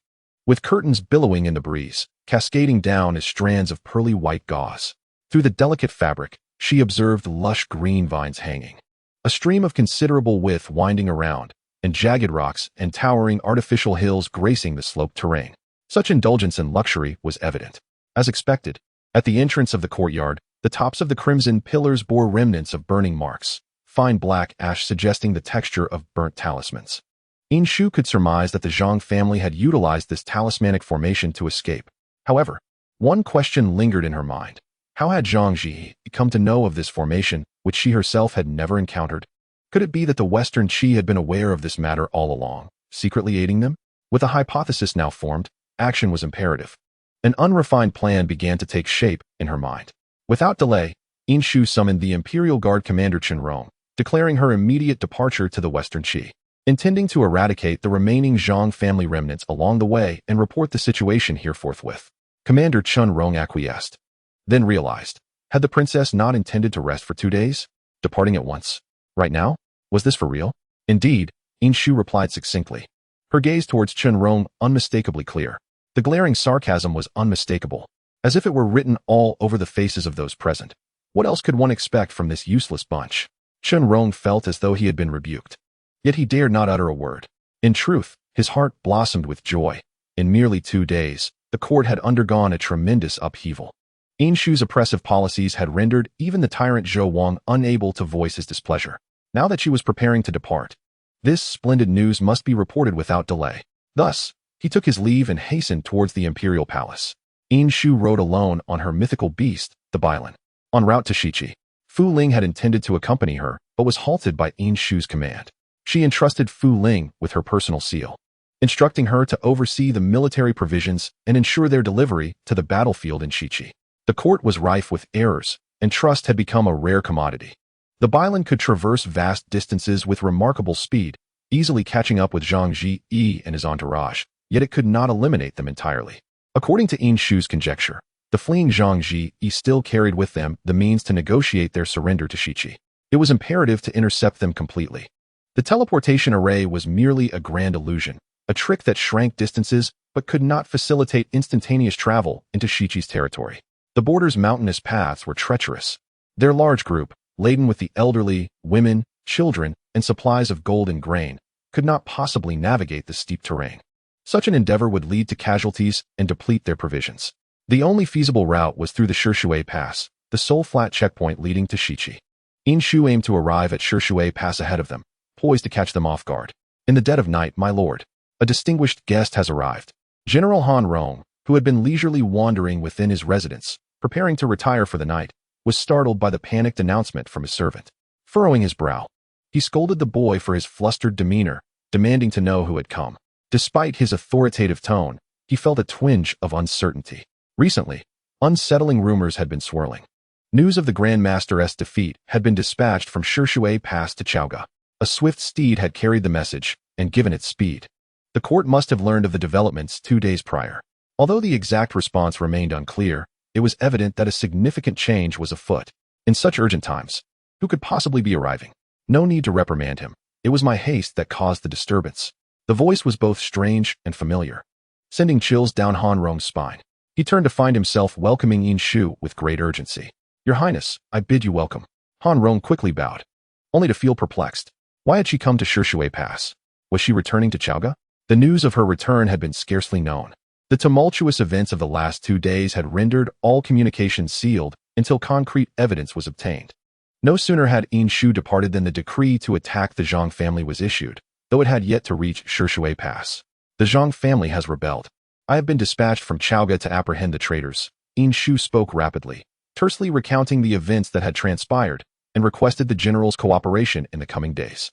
with curtains billowing in the breeze, cascading down as strands of pearly white gauze. Through the delicate fabric, she observed lush green vines hanging, a stream of considerable width winding around, and jagged rocks and towering artificial hills gracing the sloped terrain. Such indulgence and luxury was evident. As expected, at the entrance of the courtyard, the tops of the crimson pillars bore remnants of burning marks, fine black ash suggesting the texture of burnt talismans. Shu could surmise that the Zhang family had utilized this talismanic formation to escape. However, one question lingered in her mind. How had Zhang Ji come to know of this formation, which she herself had never encountered? Could it be that the Western Qi had been aware of this matter all along, secretly aiding them? With a hypothesis now formed, action was imperative. An unrefined plan began to take shape in her mind. Without delay, Shu summoned the Imperial Guard Commander Chen Rong, declaring her immediate departure to the Western Qi, intending to eradicate the remaining Zhang family remnants along the way and report the situation here forthwith. Commander Chen Rong acquiesced, then realized, had the princess not intended to rest for 2 days, departing at once? Right now? Was this for real? Indeed, Shu replied succinctly, her gaze towards Chen Rong unmistakably clear. The glaring sarcasm was unmistakable, as if it were written all over the faces of those present. What else could one expect from this useless bunch? Chen Rong felt as though he had been rebuked. Yet he dared not utter a word. In truth, his heart blossomed with joy. In merely 2 days, the court had undergone a tremendous upheaval. Shu's oppressive policies had rendered even the tyrant Zhou Wang unable to voice his displeasure. Now that she was preparing to depart, this splendid news must be reported without delay. Thus, he took his leave and hastened towards the imperial palace. Shu rode alone on her mythical beast, the Bailan. En route to Shiqi, Fu Ling had intended to accompany her, but was halted by Shu's command. She entrusted Fu Ling with her personal seal, instructing her to oversee the military provisions and ensure their delivery to the battlefield in Shiqi. The court was rife with errors, and trust had become a rare commodity. The Bailan could traverse vast distances with remarkable speed, easily catching up with Zhang Ji and his entourage, yet it could not eliminate them entirely. According to Shu's conjecture, the fleeing Zhang Ji still carried with them the means to negotiate their surrender to Shiqi. It was imperative to intercept them completely. The teleportation array was merely a grand illusion, a trick that shrank distances but could not facilitate instantaneous travel into Shiqi's territory. The border's mountainous paths were treacherous. Their large group, laden with the elderly, women, children, and supplies of gold and grain, could not possibly navigate the steep terrain. Such an endeavor would lead to casualties and deplete their provisions. The only feasible route was through the Shishui Pass, the sole flat checkpoint leading to Shiqi. Shu aimed to arrive at Shishui Pass ahead of them, poised to catch them off guard. In the dead of night, my lord, a distinguished guest has arrived. General Han Rong, who had been leisurely wandering within his residence, preparing to retire for the night, was startled by the panicked announcement from his servant. Furrowing his brow, he scolded the boy for his flustered demeanor, demanding to know who had come. Despite his authoritative tone, he felt a twinge of uncertainty. Recently, unsettling rumors had been swirling. News of the Grand Master's defeat had been dispatched from Shishui Pass to Chaoga. A swift steed had carried the message, and given its speed. The court must have learned of the developments 2 days prior. Although the exact response remained unclear, it was evident that a significant change was afoot. In such urgent times, who could possibly be arriving? No need to reprimand him. It was my haste that caused the disturbance. The voice was both strange and familiar, sending chills down Han Rong's spine. He turned to find himself welcoming Shu with great urgency. Your Highness, I bid you welcome. Han Rong quickly bowed, only to feel perplexed. Why had she come to Shishui Pass? Was she returning to Chaoga? The news of her return had been scarcely known. The tumultuous events of the last 2 days had rendered all communications sealed until concrete evidence was obtained. No sooner had Shu departed than the decree to attack the Zhang family was issued, though it had yet to reach Shishui Pass. The Zhang family has rebelled. I have been dispatched from Chaoga to apprehend the traitors. Shu spoke rapidly, tersely recounting the events that had transpired, and requested the general's cooperation in the coming days.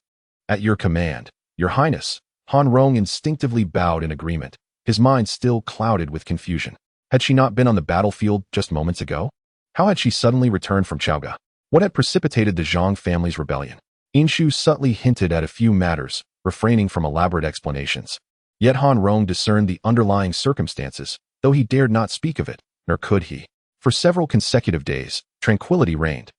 At your command, Your Highness. Han Rong instinctively bowed in agreement, his mind still clouded with confusion. Had she not been on the battlefield just moments ago? How had she suddenly returned from Chaoga? What had precipitated the Zhang family's rebellion? Shu subtly hinted at a few matters, refraining from elaborate explanations. Yet Han Rong discerned the underlying circumstances, though he dared not speak of it, nor could he. For several consecutive days, tranquility reigned,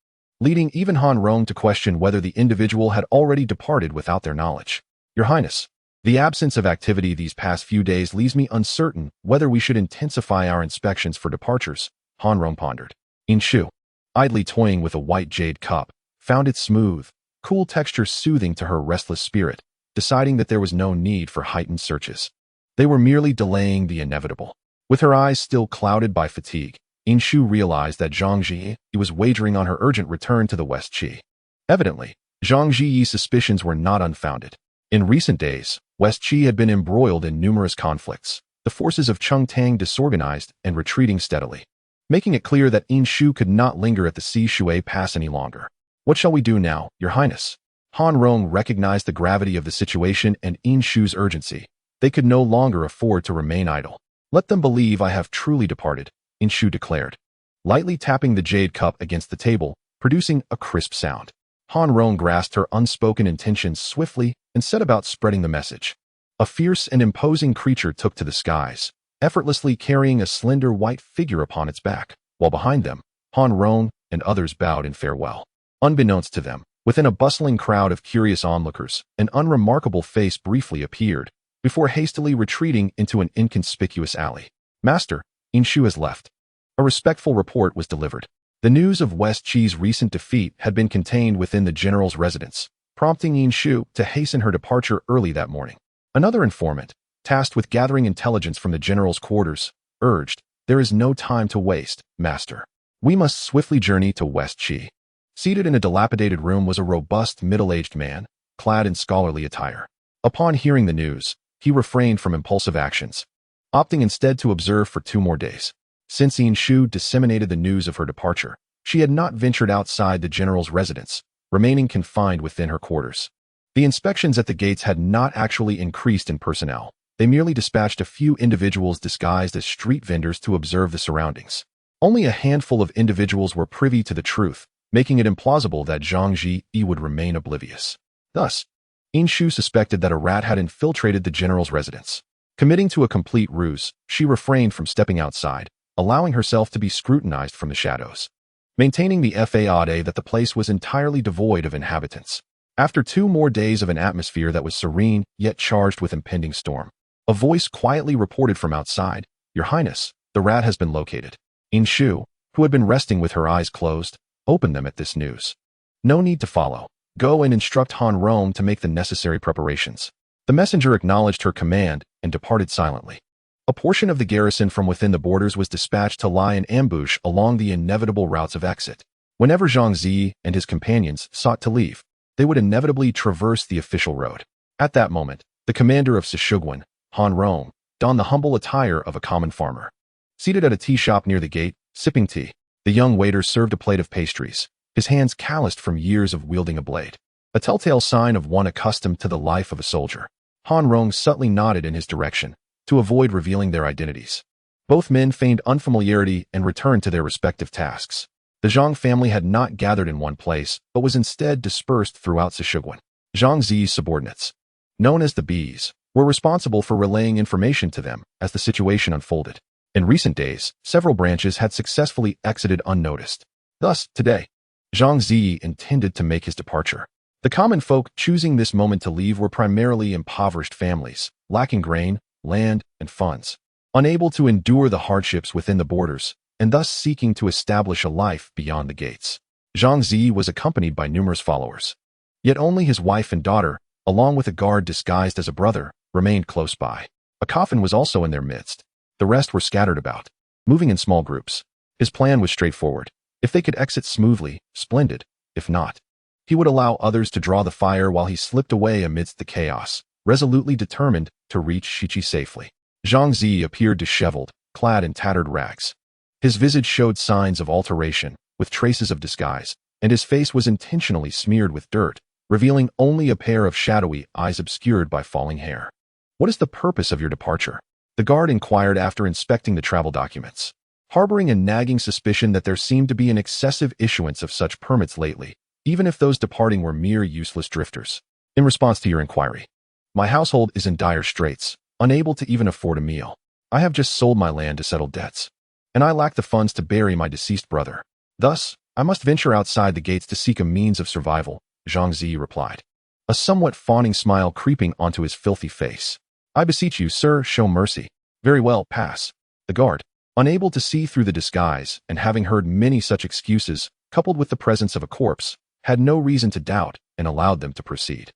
leading even Han Rong to question whether the individual had already departed without their knowledge. Your Highness, the absence of activity these past few days leaves me uncertain whether we should intensify our inspections for departures, Han Rong pondered. Shu, idly toying with a white jade cup, found its smooth, cool texture soothing to her restless spirit, deciding that there was no need for heightened searches. They were merely delaying the inevitable. With her eyes still clouded by fatigue, Shu realized that Zhang Ji was wagering on her urgent return to the West Qi. Evidently, Zhang Ji's suspicions were not unfounded. In recent days, West Qi had been embroiled in numerous conflicts, the forces of Chengtang disorganized and retreating steadily, making it clear that Yin Shu could not linger at the Shui Pass any longer. What shall we do now, Your Highness? Han Rong recognized the gravity of the situation and Yin Shu's urgency. They could no longer afford to remain idle. Let them believe I have truly departed, Yin Shu declared, lightly tapping the jade cup against the table, producing a crisp sound. Han Rong grasped her unspoken intentions swiftly and set about spreading the message. A fierce and imposing creature took to the skies, effortlessly carrying a slender white figure upon its back, while behind them, Han Rong and others bowed in farewell. Unbeknownst to them, within a bustling crowd of curious onlookers, an unremarkable face briefly appeared, before hastily retreating into an inconspicuous alley. Master, Yin Shu has left. A respectful report was delivered. The news of West Qi's recent defeat had been contained within the general's residence, prompting Yin Shu to hasten her departure early that morning. Another informant, tasked with gathering intelligence from the general's quarters, urged, "There is no time to waste, Master. We must swiftly journey to West Qi." Seated in a dilapidated room was a robust, middle-aged man, clad in scholarly attire. Upon hearing the news, he refrained from impulsive actions, opting instead to observe for 2 more days. Since Yin Shu disseminated the news of her departure, she had not ventured outside the general's residence, remaining confined within her quarters. The inspections at the gates had not actually increased in personnel. They merely dispatched a few individuals disguised as street vendors to observe the surroundings. Only a handful of individuals were privy to the truth, making it implausible that Zhang Ji would remain oblivious. Thus, Yin Shu suspected that a rat had infiltrated the general's residence. Committing to a complete ruse, she refrained from stepping outside, allowing herself to be scrutinized from the shadows, maintaining the faade that the place was entirely devoid of inhabitants. After 2 more days of an atmosphere that was serene yet charged with impending storm, a voice quietly reported from outside, "Your Highness, the rat has been located." Yin Shu, who had been resting with her eyes closed, opened them at this news. "No need to follow. Go and instruct Han Rong to make the necessary preparations." The messenger acknowledged her command and departed silently. A portion of the garrison from within the borders was dispatched to lie in ambush along the inevitable routes of exit. Whenever Zhang Zi and his companions sought to leave, they would inevitably traverse the official road. At that moment, the commander of Sishiguan, Han Rong, donned the humble attire of a common farmer. Seated at a tea shop near the gate, sipping tea, the young waiter served a plate of pastries, his hands calloused from years of wielding a blade, a telltale sign of one accustomed to the life of a soldier. Han Rong subtly nodded in his direction, to avoid revealing their identities. Both men feigned unfamiliarity and returned to their respective tasks. The Zhang family had not gathered in one place, but was instead dispersed throughout Sishiguan. Zhang Zi's subordinates, known as the Bees, were responsible for relaying information to them as the situation unfolded. In recent days, several branches had successfully exited unnoticed. Thus, today, Zhang Zi intended to make his departure. The common folk choosing this moment to leave were primarily impoverished families, lacking grain, land, and funds, unable to endure the hardships within the borders, and thus seeking to establish a life beyond the gates. Zhang Zi was accompanied by numerous followers. Yet only his wife and daughter, along with a guard disguised as a brother, remained close by. A coffin was also in their midst. The rest were scattered about, moving in small groups. His plan was straightforward. If they could exit smoothly, splendid. If not, he would allow others to draw the fire while he slipped away amidst the chaos, resolutely determined to reach Shichi safely. Zhang Zi appeared disheveled, clad in tattered rags. His visage showed signs of alteration, with traces of disguise, and his face was intentionally smeared with dirt, revealing only a pair of shadowy eyes obscured by falling hair. "What is the purpose of your departure?" the guard inquired after inspecting the travel documents. Harboring a nagging suspicion that there seemed to be an excessive issuance of such permits lately, even if those departing were mere useless drifters. "In response to your inquiry, my household is in dire straits, unable to even afford a meal. I have just sold my land to settle debts, and I lack the funds to bury my deceased brother. Thus, I must venture outside the gates to seek a means of survival," Zhang Zi replied, a somewhat fawning smile creeping onto his filthy face. "I beseech you, sir, show mercy." "Very well, pass." The guard, unable to see through the disguise and having heard many such excuses, coupled with the presence of a corpse, had no reason to doubt and allowed them to proceed.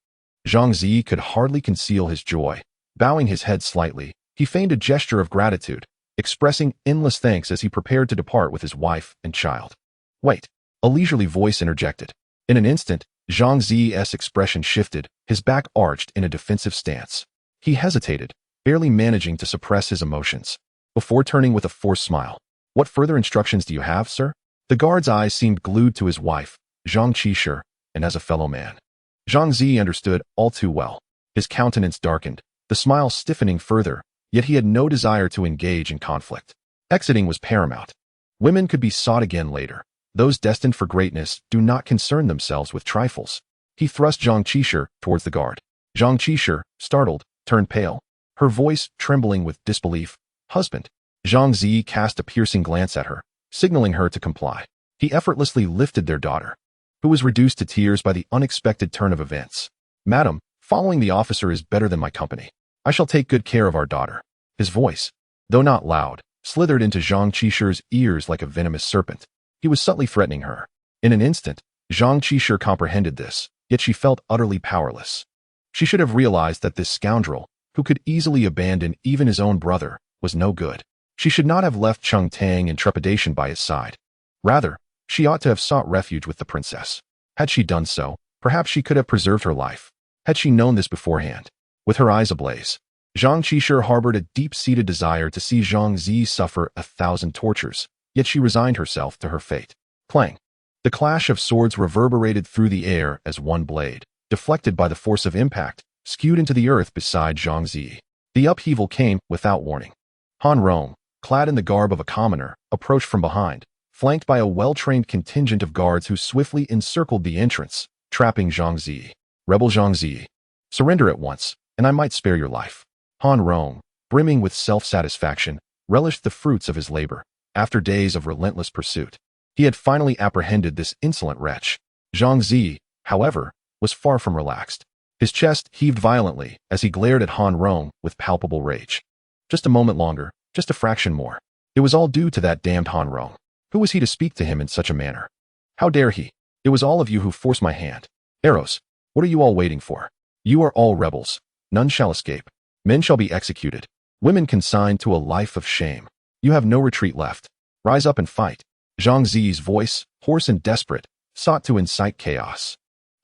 Zhang Zi could hardly conceal his joy. Bowing his head slightly, he feigned a gesture of gratitude, expressing endless thanks as he prepared to depart with his wife and child. "Wait," a leisurely voice interjected. In an instant, Zhang Zi's expression shifted, his back arched in a defensive stance. He hesitated, barely managing to suppress his emotions, before turning with a forced smile. "What further instructions do you have, sir?" The guard's eyes seemed glued to his wife, Wang Qishan, and as a fellow man. Zhang Zi understood all too well. His countenance darkened, the smile stiffening further, yet he had no desire to engage in conflict. Exiting was paramount. Women could be sought again later. Those destined for greatness do not concern themselves with trifles. He thrust Wang Qishan towards the guard. Wang Qishan, startled, turned pale, her voice trembling with disbelief. "Husband." Zhang Zi cast a piercing glance at her, signaling her to comply. He effortlessly lifted their daughter, who was reduced to tears by the unexpected turn of events. "Madam, following the officer is better than my company. I shall take good care of our daughter." His voice, though not loud, slithered into Wang Qishan's ears like a venomous serpent. He was subtly threatening her. In an instant, Wang Qishan comprehended this, yet she felt utterly powerless. She should have realized that this scoundrel, who could easily abandon even his own brother, was no good. She should not have left Cheng Tang in trepidation by his side. Rather, she ought to have sought refuge with the princess. Had she done so, perhaps she could have preserved her life. Had she known this beforehand. With her eyes ablaze, Wang Qishan harbored a deep-seated desire to see Zhang Zi suffer 1,000 tortures, yet she resigned herself to her fate. Clang! The clash of swords reverberated through the air as one blade, deflected by the force of impact, skewed into the earth beside Zhang Zi. The upheaval came without warning. Han Rong, clad in the garb of a commoner, approached from behind, flanked by a well-trained contingent of guards who swiftly encircled the entrance, trapping Zhang Zi. "Rebel Zhang Zi, surrender at once, and I might spare your life." Han Rong, brimming with self-satisfaction, relished the fruits of his labor. After days of relentless pursuit, he had finally apprehended this insolent wretch. Zhang Zi, however, was far from relaxed. His chest heaved violently as he glared at Han Rong with palpable rage. Just a moment longer, just a fraction more. It was all due to that damned Han Rong. Who was he to speak to him in such a manner? How dare he? It was all of you who forced my hand. Arrows, what are you all waiting for? You are all rebels. None shall escape. Men shall be executed. Women consigned to a life of shame. You have no retreat left. Rise up and fight. Zhang Zi's voice, hoarse and desperate, sought to incite chaos.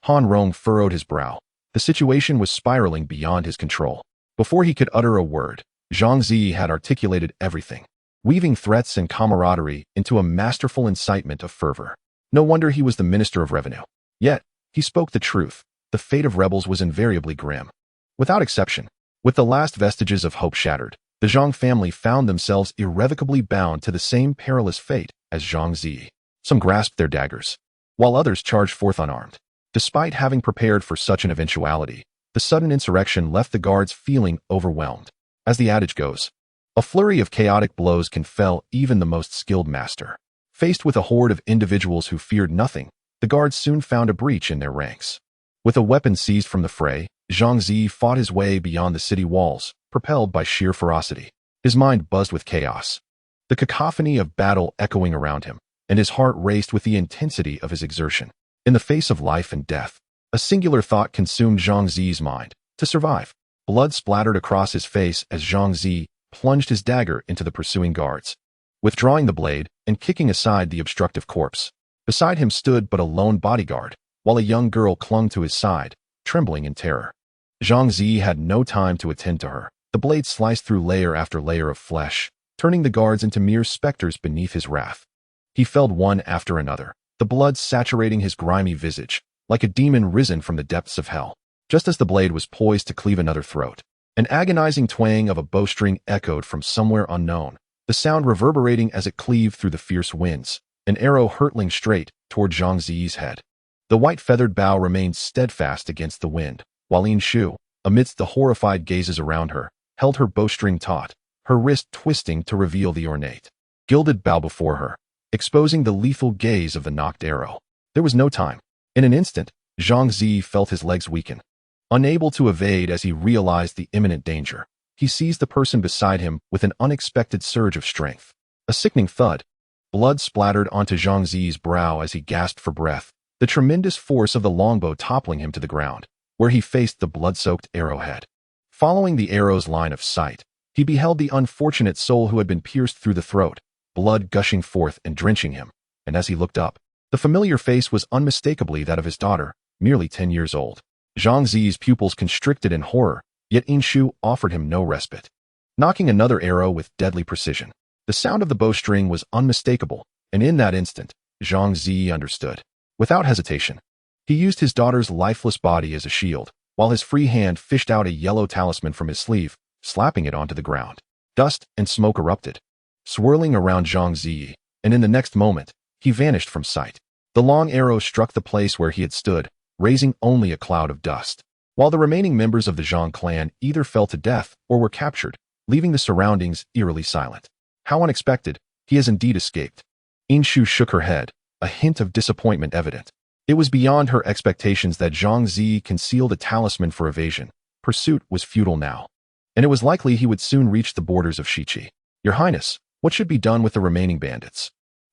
Han Rong furrowed his brow. The situation was spiraling beyond his control. Before he could utter a word, Zhang Zi had articulated everything, weaving threats and camaraderie into a masterful incitement of fervor. No wonder he was the Minister of Revenue. Yet, he spoke the truth. The fate of rebels was invariably grim. Without exception, with the last vestiges of hope shattered, the Zhang family found themselves irrevocably bound to the same perilous fate as Zhang Zi. Some grasped their daggers, while others charged forth unarmed. Despite having prepared for such an eventuality, the sudden insurrection left the guards feeling overwhelmed. As the adage goes, a flurry of chaotic blows can fell even the most skilled master. Faced with a horde of individuals who feared nothing, the guards soon found a breach in their ranks. With a weapon seized from the fray, Zhang Zi fought his way beyond the city walls, propelled by sheer ferocity. His mind buzzed with chaos, the cacophony of battle echoing around him, and his heart raced with the intensity of his exertion. In the face of life and death, a singular thought consumed Zhang Zi's mind: to survive. Blood splattered across his face as Zhang Zi plunged his dagger into the pursuing guards, withdrawing the blade and kicking aside the obstructive corpse. Beside him stood but a lone bodyguard, while a young girl clung to his side, trembling in terror. Zhang Zi had no time to attend to her. The blade sliced through layer after layer of flesh, turning the guards into mere specters beneath his wrath. He felled one after another, the blood saturating his grimy visage, like a demon risen from the depths of hell. Just as the blade was poised to cleave another throat, an agonizing twang of a bowstring echoed from somewhere unknown, the sound reverberating as it cleaved through the fierce winds, an arrow hurtling straight toward Zhang Zi's head. The white-feathered bow remained steadfast against the wind, while Yin Shu, amidst the horrified gazes around her, held her bowstring taut, her wrist twisting to reveal the ornate, gilded bow before her, exposing the lethal gaze of the nocked arrow. There was no time. In an instant, Zhang Zi felt his legs weaken. Unable to evade as he realized the imminent danger, he seized the person beside him with an unexpected surge of strength. A sickening thud. Blood splattered onto Zhang Zi's brow as he gasped for breath, the tremendous force of the longbow toppling him to the ground, where he faced the blood-soaked arrowhead. Following the arrow's line of sight, he beheld the unfortunate soul who had been pierced through the throat, blood gushing forth and drenching him, and as he looked up, the familiar face was unmistakably that of his daughter, merely 10 years old. Zhang Zi's pupils constricted in horror, Yet Inshu offered him no respite, knocking another arrow with deadly precision. The sound of the bowstring was unmistakable, and in that instant, Zhang Zi understood. Without hesitation, he used his daughter's lifeless body as a shield, while his free hand fished out a yellow talisman from his sleeve, slapping it onto the ground. Dust and smoke erupted, swirling around Zhang Zi, and in the next moment, he vanished from sight. The long arrow struck the place where he had stood, raising only a cloud of dust, while the remaining members of the Zhang clan either fell to death or were captured, leaving the surroundings eerily silent. How unexpected, he has indeed escaped. Inshu shook her head, a hint of disappointment evident. It was beyond her expectations that Zhang Zi concealed a talisman for evasion. Pursuit was futile now, and it was likely he would soon reach the borders of Shiqi. Your Highness, what should be done with the remaining bandits?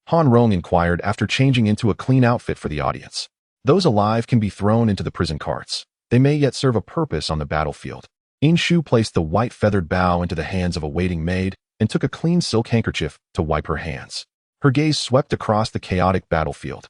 Han Rong inquired after changing into a clean outfit for the audience. Those alive can be thrown into the prison carts. They may yet serve a purpose on the battlefield. Inshu placed the white feathered bow into the hands of a waiting maid and took a clean silk handkerchief to wipe her hands. Her gaze swept across the chaotic battlefield,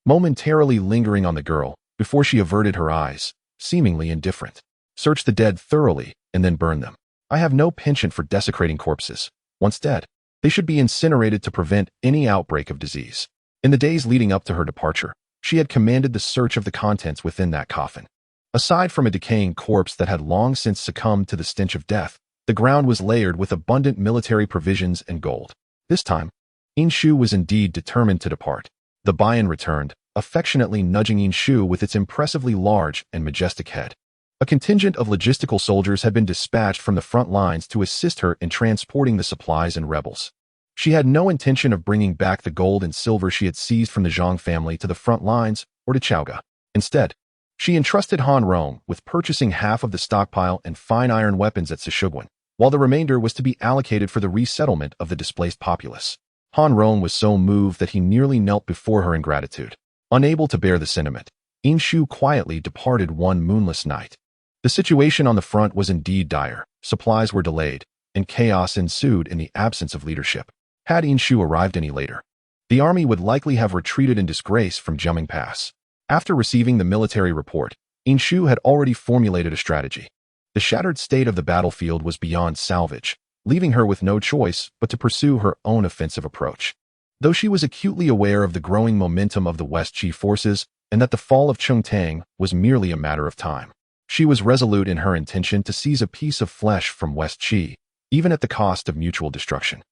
momentarily lingering on the girl before she averted her eyes, seemingly indifferent. Search the dead thoroughly and then burn them. I have no penchant for desecrating corpses. Once dead, they should be incinerated to prevent any outbreak of disease. In the days leading up to her departure, she had commanded the search of the contents within that coffin. Aside from a decaying corpse that had long since succumbed to the stench of death, the ground was layered with abundant military provisions and gold. This time, Inshu was indeed determined to depart. The Bayan returned, affectionately nudging Inshu with its impressively large and majestic head. A contingent of logistical soldiers had been dispatched from the front lines to assist her in transporting the supplies and rebels. She had no intention of bringing back the gold and silver she had seized from the Zhang family to the front lines or to Chaoga. Instead, she entrusted Han Rong with purchasing half of the stockpile and fine iron weapons at Sishugwan, while the remainder was to be allocated for the resettlement of the displaced populace. Han Rong was so moved that he nearly knelt before her in gratitude. Unable to bear the sentiment, Inshu quietly departed one moonless night. The situation on the front was indeed dire. Supplies were delayed, and chaos ensued in the absence of leadership. Had Inshu arrived any later, the army would likely have retreated in disgrace from Jiaming Pass. After receiving the military report, Inshu had already formulated a strategy. The shattered state of the battlefield was beyond salvage, leaving her with no choice but to pursue her own offensive approach. Though she was acutely aware of the growing momentum of the West Qi forces and that the fall of Chengtang was merely a matter of time, she was resolute in her intention to seize a piece of flesh from West Qi, even at the cost of mutual destruction.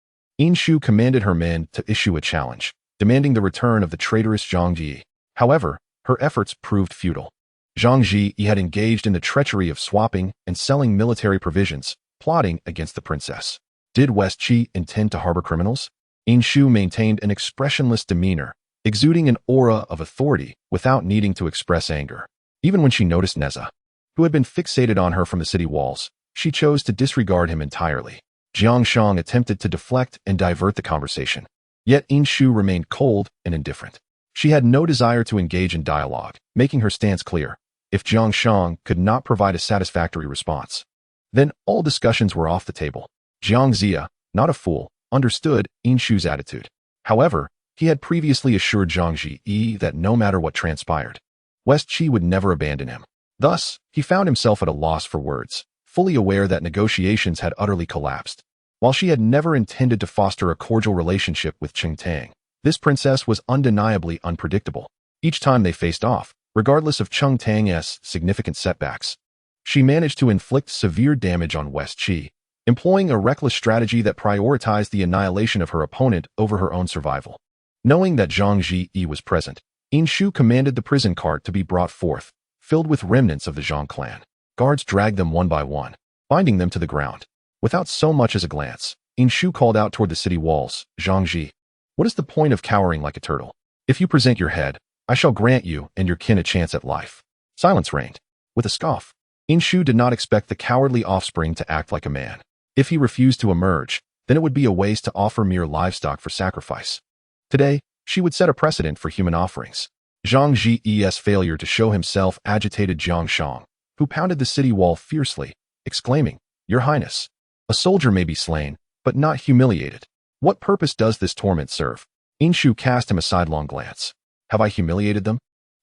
Inshu commanded her men to issue a challenge, demanding the return of the traitorous Zhang Ji. However, her efforts proved futile. Zhang Ji had engaged in the treachery of swapping and selling military provisions, plotting against the princess. Did West Qi intend to harbor criminals? Inshu maintained an expressionless demeanor, exuding an aura of authority without needing to express anger. Even when she noticed Nezha, who had been fixated on her from the city walls, she chose to disregard him entirely. Jiang Shang attempted to deflect and divert the conversation. Yet Inshu remained cold and indifferent. She had no desire to engage in dialogue, making her stance clear. If Jiang Shang could not provide a satisfactory response, then all discussions were off the table. Jiang Zia, not a fool, understood Inshu's attitude. However, he had previously assured Zhang Ji that no matter what transpired, West Qi would never abandon him. Thus, he found himself at a loss for words, fully aware that negotiations had utterly collapsed. While she had never intended to foster a cordial relationship with Chengtang, this princess was undeniably unpredictable. Each time they faced off, regardless of Chengtang's significant setbacks, she managed to inflict severe damage on West Qi, employing a reckless strategy that prioritized the annihilation of her opponent over her own survival. Knowing that Zhang Ji was present, Inshu commanded the prison cart to be brought forth, filled with remnants of the Zhang clan. Guards dragged them one by one, binding them to the ground. Without so much as a glance, Inshu called out toward the city walls, "Zhang Ji, what is the point of cowering like a turtle? If you present your head, I shall grant you and your kin a chance at life." Silence reigned. With a scoff, Inshu did not expect the cowardly offspring to act like a man. If he refused to emerge, then it would be a waste to offer mere livestock for sacrifice. Today, she would set a precedent for human offerings. Zhang Ji's failure to show himself agitated Jiang Shang, who pounded the city wall fiercely, exclaiming, "Your Highness, a soldier may be slain, but not humiliated. What purpose does this torment serve?" Inshu cast him a sidelong glance. "Have I humiliated them?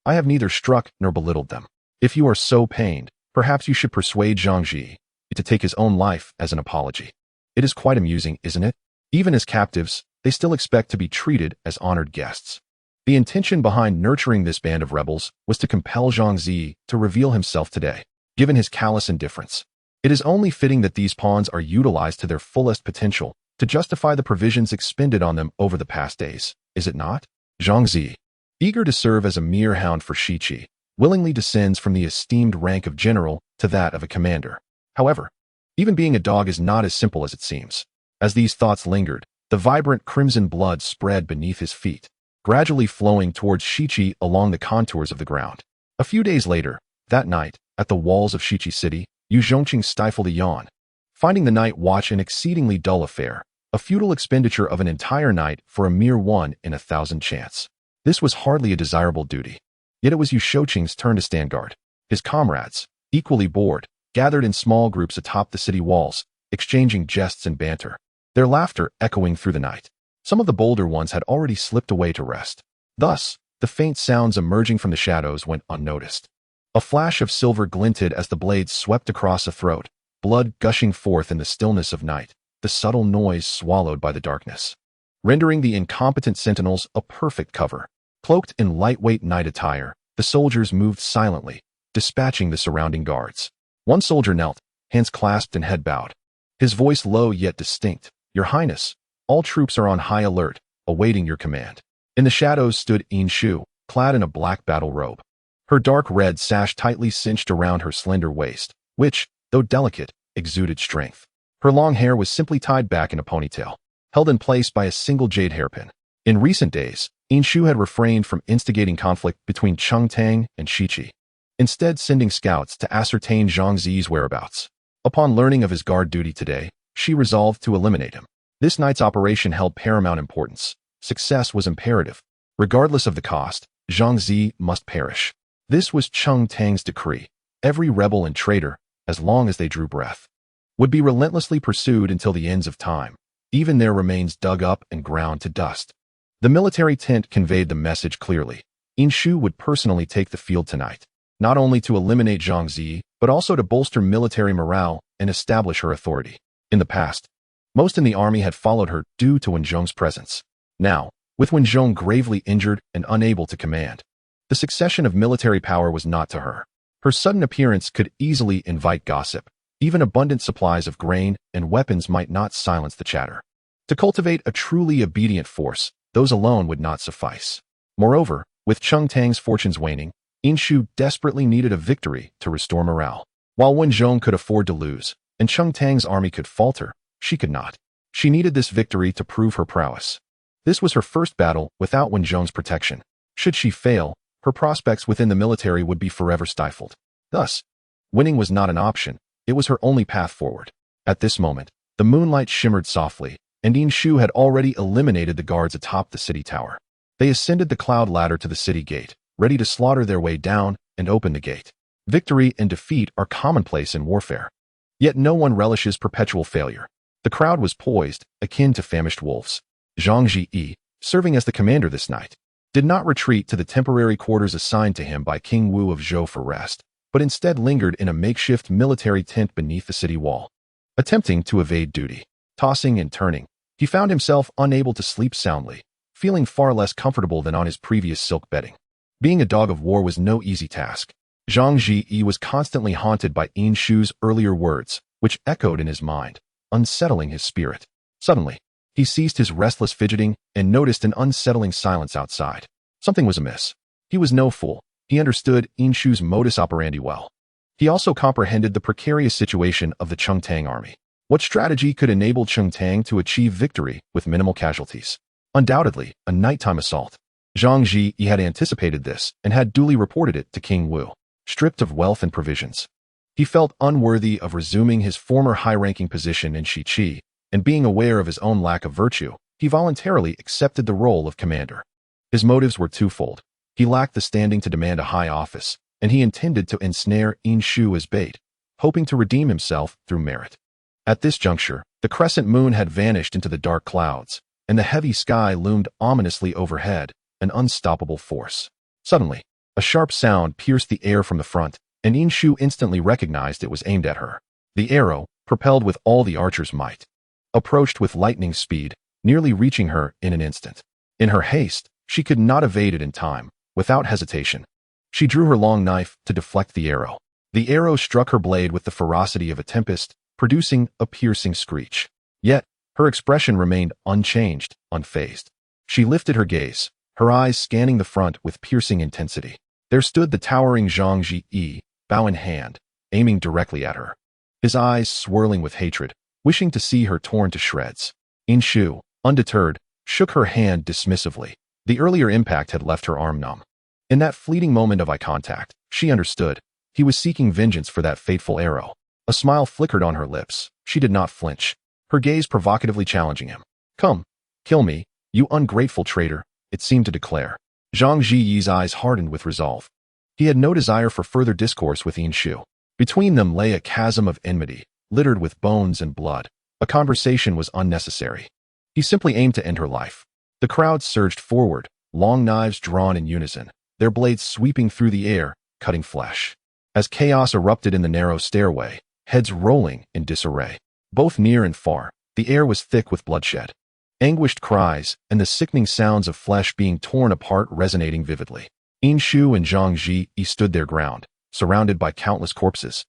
I have neither struck nor belittled them. If you are so pained, perhaps you should persuade Zhang Ji, to take his own life as an apology. It is quite amusing, isn't it? Even as captives, they still expect to be treated as honored guests. The intention behind nurturing this band of rebels was to compel Zhangzi to reveal himself today, given his callous indifference. It is only fitting that these pawns are utilized to their fullest potential to justify the provisions expended on them over the past days, is it not? Zhangzi, eager to serve as a mere hound for Shiqi, willingly descends from the esteemed rank of general to that of a commander. However, even being a dog is not as simple as it seems. As these thoughts lingered, the vibrant crimson blood spread beneath his feet, gradually flowing towards Shiqi along the contours of the ground. A few days later, that night, at the walls of Shiqi City, Yu Zhongqing stifled a yawn. Finding the night watch an exceedingly dull affair, a futile expenditure of an entire night for a mere 1 in 1,000 chance. This was hardly a desirable duty. Yet it was Yu Zhongqing's turn to stand guard. His comrades, equally bored, gathered in small groups atop the city walls, exchanging jests and banter, their laughter echoing through the night. Some of the bolder ones had already slipped away to rest. Thus, the faint sounds emerging from the shadows went unnoticed. A flash of silver glinted as the blades swept across a throat, blood gushing forth in the stillness of night, the subtle noise swallowed by the darkness, rendering the incompetent sentinels a perfect cover. Cloaked in lightweight night attire, the soldiers moved silently, dispatching the surrounding guards. One soldier knelt, hands clasped and head bowed. His voice low yet distinct. "Your Highness, all troops are on high alert, awaiting your command." In the shadows stood Yin Shu, clad in a black battle robe. Her dark red sash tightly cinched around her slender waist, which, though delicate, exuded strength. Her long hair was simply tied back in a ponytail, held in place by a single jade hairpin. In recent days, Yin Shu had refrained from instigating conflict between Cheng Tang and Shiqi, instead sending scouts to ascertain Zhangzi's whereabouts. Upon learning of his guard duty today, she resolved to eliminate him. This night's operation held paramount importance. Success was imperative. Regardless of the cost, Zhangzi must perish. This was Cheng Tang's decree. Every rebel and traitor, as long as they drew breath, would be relentlessly pursued until the ends of time, even their remains dug up and ground to dust. The military tent conveyed the message clearly. Yin Shu would personally take the field tonight, not only to eliminate Zhangzi, but also to bolster military morale and establish her authority. In the past, most in the army had followed her due to Wen Zhong's presence. Now, with Wen Zhong gravely injured and unable to command, the succession of military power was not to her. Her sudden appearance could easily invite gossip. Even abundant supplies of grain and weapons might not silence the chatter. To cultivate a truly obedient force, those alone would not suffice. Moreover, with Cheng Tang's fortunes waning, Yin Shu desperately needed a victory to restore morale. While Wen Zhong could afford to lose, and Cheng Tang's army could falter, she could not. She needed this victory to prove her prowess. This was her first battle without Wen Zhong's protection. Should she fail, her prospects within the military would be forever stifled. Thus, winning was not an option, it was her only path forward. At this moment, the moonlight shimmered softly, and Yin Shu had already eliminated the guards atop the city tower. They ascended the cloud ladder to the city gate, ready to slaughter their way down and open the gate. Victory and defeat are commonplace in warfare. Yet no one relishes perpetual failure. The crowd was poised, akin to famished wolves. Zhang Ji, serving as the commander this night, did not retreat to the temporary quarters assigned to him by King Wu of Zhou for rest, but instead lingered in a makeshift military tent beneath the city wall, attempting to evade duty. Tossing and turning, he found himself unable to sleep soundly, feeling far less comfortable than on his previous silk bedding. Being a dog of war was no easy task. Zhang Ji was constantly haunted by Yin Shu's earlier words, which echoed in his mind, unsettling his spirit. Suddenly, he ceased his restless fidgeting and noticed an unsettling silence outside. Something was amiss. He was no fool. He understood Yin Shu's modus operandi well. He also comprehended the precarious situation of the Cheng Tang army. What strategy could enable Cheng Tang to achieve victory with minimal casualties? Undoubtedly, a nighttime assault. Zhang Ji had anticipated this and had duly reported it to King Wu. Stripped of wealth and provisions, he felt unworthy of resuming his former high-ranking position in Shiqi, and being aware of his own lack of virtue, he voluntarily accepted the role of commander. His motives were twofold. He lacked the standing to demand a high office, and he intended to ensnare Yin Shu as bait, hoping to redeem himself through merit. At this juncture, the crescent moon had vanished into the dark clouds, and the heavy sky loomed ominously overhead, an unstoppable force. Suddenly, a sharp sound pierced the air from the front, and Yin Shu instantly recognized it was aimed at her. The arrow, propelled with all the archer's might, approached with lightning speed, nearly reaching her in an instant. In her haste, she could not evade it in time. Without hesitation, she drew her long knife to deflect the arrow. The arrow struck her blade with the ferocity of a tempest, producing a piercing screech. Yet, her expression remained unchanged, unfazed. She lifted her gaze, her eyes scanning the front with piercing intensity. There stood the towering Zhang Ji, bow in hand, aiming directly at her. His eyes swirling with hatred, wishing to see her torn to shreds. Inshu, undeterred, shook her hand dismissively. The earlier impact had left her arm numb. In that fleeting moment of eye contact, she understood. He was seeking vengeance for that fateful arrow. A smile flickered on her lips. She did not flinch, her gaze provocatively challenging him. "Come, kill me, you ungrateful traitor," it seemed to declare. Zhang Jiyi's eyes hardened with resolve. He had no desire for further discourse with Inshu. Between them lay a chasm of enmity, littered with bones and blood. A conversation was unnecessary. He simply aimed to end her life. The crowd surged forward, long knives drawn in unison, their blades sweeping through the air, cutting flesh. As chaos erupted in the narrow stairway, heads rolling in disarray. Both near and far, the air was thick with bloodshed. Anguished cries and the sickening sounds of flesh being torn apart resonating vividly. Inshu and Zhang Ji stood their ground, surrounded by countless corpses,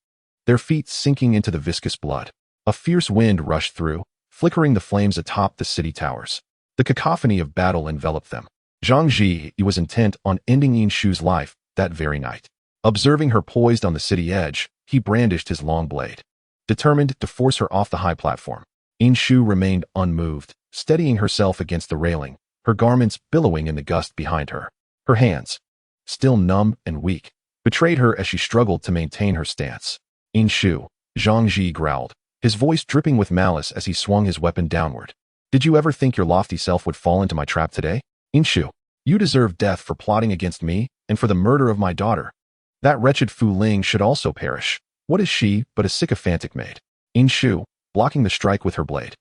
their feet sinking into the viscous blood. A fierce wind rushed through, flickering the flames atop the city towers. The cacophony of battle enveloped them. Zhang Ji was intent on ending Inshu's life that very night. Observing her poised on the city edge, he brandished his long blade, determined to force her off the high platform. Inshu remained unmoved, steadying herself against the railing, her garments billowing in the gust behind her. Her hands, still numb and weak, betrayed her as she struggled to maintain her stance. "Inshu," Zhang Ji growled, his voice dripping with malice as he swung his weapon downward. "Did you ever think your lofty self would fall into my trap today? Inshu, you deserve death for plotting against me and for the murder of my daughter. That wretched Fu Ling should also perish. What is she but a sycophantic maid?" Inshu, blocking the strike with her blade,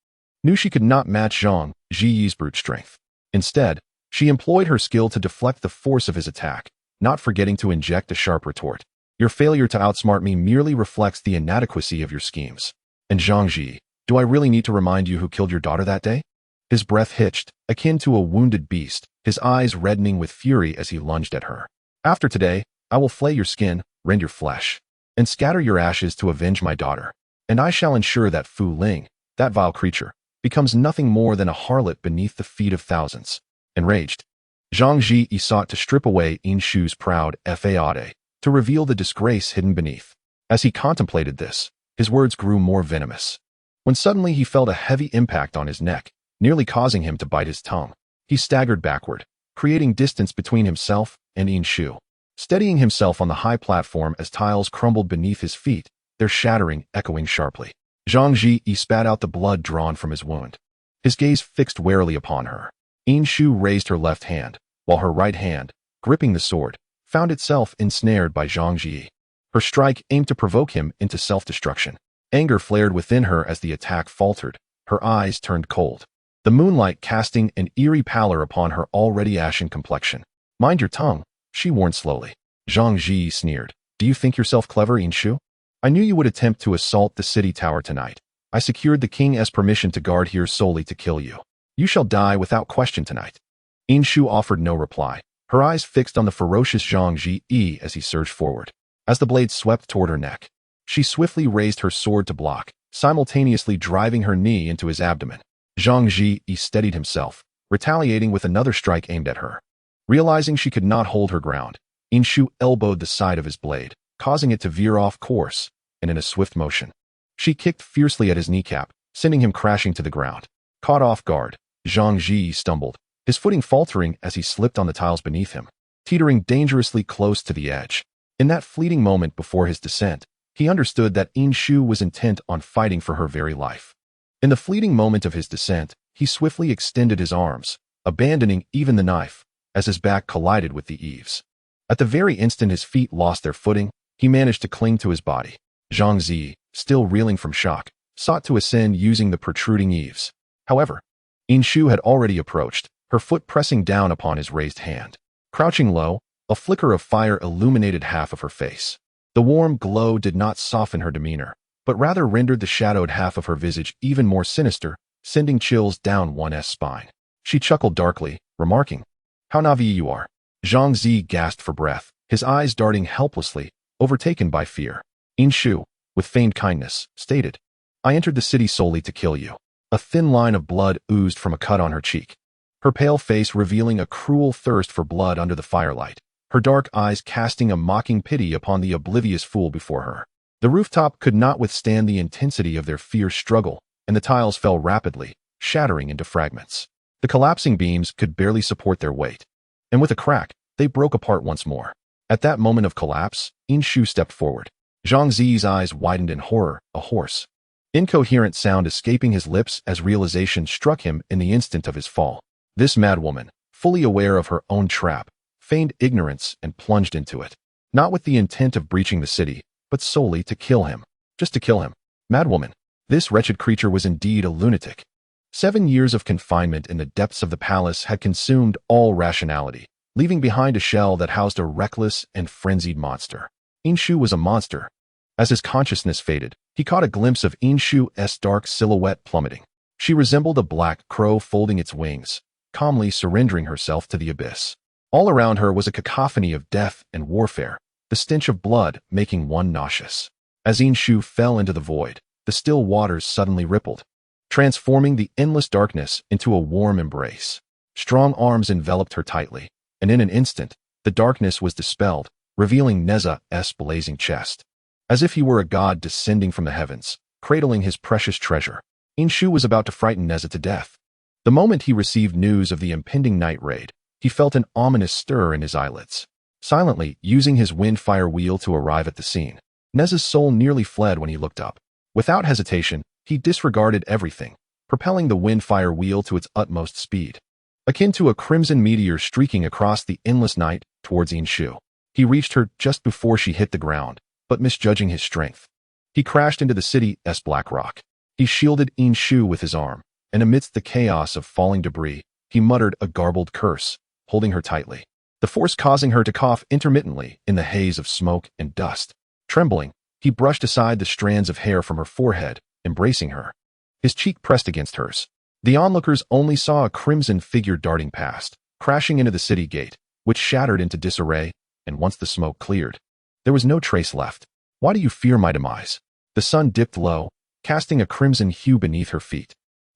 knew she could not match Zhang Jiyi's brute strength. Instead, she employed her skill to deflect the force of his attack, not forgetting to inject a sharp retort. "Your failure to outsmart me merely reflects the inadequacy of your schemes. And Zhang Ji, do I really need to remind you who killed your daughter that day?" His breath hitched, akin to a wounded beast, his eyes reddening with fury as he lunged at her. "After today, I will flay your skin, rend your flesh, and scatter your ashes to avenge my daughter. And I shall ensure that Fu Ling, that vile creature, becomes nothing more than a harlot beneath the feet of thousands." Enraged, Zhang Ji sought to strip away Inshu's proud faade, to reveal the disgrace hidden beneath. As he contemplated this, his words grew more venomous, when suddenly he felt a heavy impact on his neck, nearly causing him to bite his tongue. He staggered backward, creating distance between himself and Inshu. Steadying himself on the high platform as tiles crumbled beneath his feet, their shattering echoing sharply. Zhang Ji spat out the blood drawn from his wound, his gaze fixed warily upon her. Inshu raised her left hand, while her right hand, gripping the sword, found itself ensnared by Zhang Ji. Her strike aimed to provoke him into self-destruction. Anger flared within her as the attack faltered, her eyes turned cold, the moonlight casting an eerie pallor upon her already ashen complexion. "Mind your tongue," she warned slowly. Zhang Ji sneered. "Do you think yourself clever, Inshu? I knew you would attempt to assault the city tower tonight. I secured the king's permission to guard here solely to kill you. You shall die without question tonight." Inshu offered no reply, her eyes fixed on the ferocious Zhang Ji as he surged forward. As the blade swept toward her neck, she swiftly raised her sword to block, simultaneously driving her knee into his abdomen. Zhang Ji steadied himself, retaliating with another strike aimed at her. Realizing she could not hold her ground, Inshu elbowed the side of his blade, causing it to veer off course, and in a swift motion, she kicked fiercely at his kneecap, sending him crashing to the ground. Caught off guard, Zhang Ji stumbled, his footing faltering as he slipped on the tiles beneath him, teetering dangerously close to the edge. In that fleeting moment before his descent, he understood that Inshu was intent on fighting for her very life. In the fleeting moment of his descent, he swiftly extended his arms, abandoning even the knife, as his back collided with the eaves. At the very instant his feet lost their footing, he managed to cling to his body. Zhang Ji, still reeling from shock, sought to ascend using the protruding eaves. However, Inshu had already approached, her foot pressing down upon his raised hand. Crouching low, a flicker of fire illuminated half of her face. The warm glow did not soften her demeanor, but rather rendered the shadowed half of her visage even more sinister, sending chills down one's spine. She chuckled darkly, remarking, "How naive you are." Zhang Zi gasped for breath, his eyes darting helplessly, overtaken by fear. In Shu, with feigned kindness, stated, "I entered the city solely to kill you." A thin line of blood oozed from a cut on her cheek, her pale face revealing a cruel thirst for blood under the firelight, her dark eyes casting a mocking pity upon the oblivious fool before her. The rooftop could not withstand the intensity of their fierce struggle, and the tiles fell rapidly, shattering into fragments. The collapsing beams could barely support their weight, and with a crack, they broke apart once more. At that moment of collapse, In Shu stepped forward. Zhang Zi's eyes widened in horror, a hoarse, incoherent sound escaping his lips as realization struck him in the instant of his fall. This madwoman, fully aware of her own trap, feigned ignorance and plunged into it, not with the intent of breaching the city, but solely to kill him. Just to kill him. Madwoman. This wretched creature was indeed a lunatic. 7 years of confinement in the depths of the palace had consumed all rationality, leaving behind a shell that housed a reckless and frenzied monster. In Shu was a monster. As his consciousness faded, he caught a glimpse of In Shu's dark silhouette plummeting. She resembled a black crow folding its wings, calmly surrendering herself to the abyss. All around her was a cacophony of death and warfare, the stench of blood making one nauseous. As In Shu fell into the void, the still waters suddenly rippled, transforming the endless darkness into a warm embrace. Strong arms enveloped her tightly, and in an instant, the darkness was dispelled, revealing Nezha's blazing chest. As if he were a god descending from the heavens, cradling his precious treasure, In Shu was about to frighten Nezha to death. The moment he received news of the impending night raid, he felt an ominous stir in his eyelids. Silently, using his wind-fire wheel to arrive at the scene, Nezha's soul nearly fled when he looked up. Without hesitation, he disregarded everything, propelling the wind-fire wheel to its utmost speed. Akin to a crimson meteor streaking across the endless night towards In Shu, he reached her just before she hit the ground, but misjudging his strength, he crashed into the city's black rock. He shielded In Shu with his arm, and amidst the chaos of falling debris, he muttered a garbled curse, holding her tightly, the force causing her to cough intermittently in the haze of smoke and dust. Trembling, he brushed aside the strands of hair from her forehead, embracing her, his cheek pressed against hers. The onlookers only saw a crimson figure darting past, crashing into the city gate, which shattered into disarray, and once the smoke cleared, there was no trace left. "Why do you fear my demise?" The sun dipped low, casting a crimson hue beneath her feet.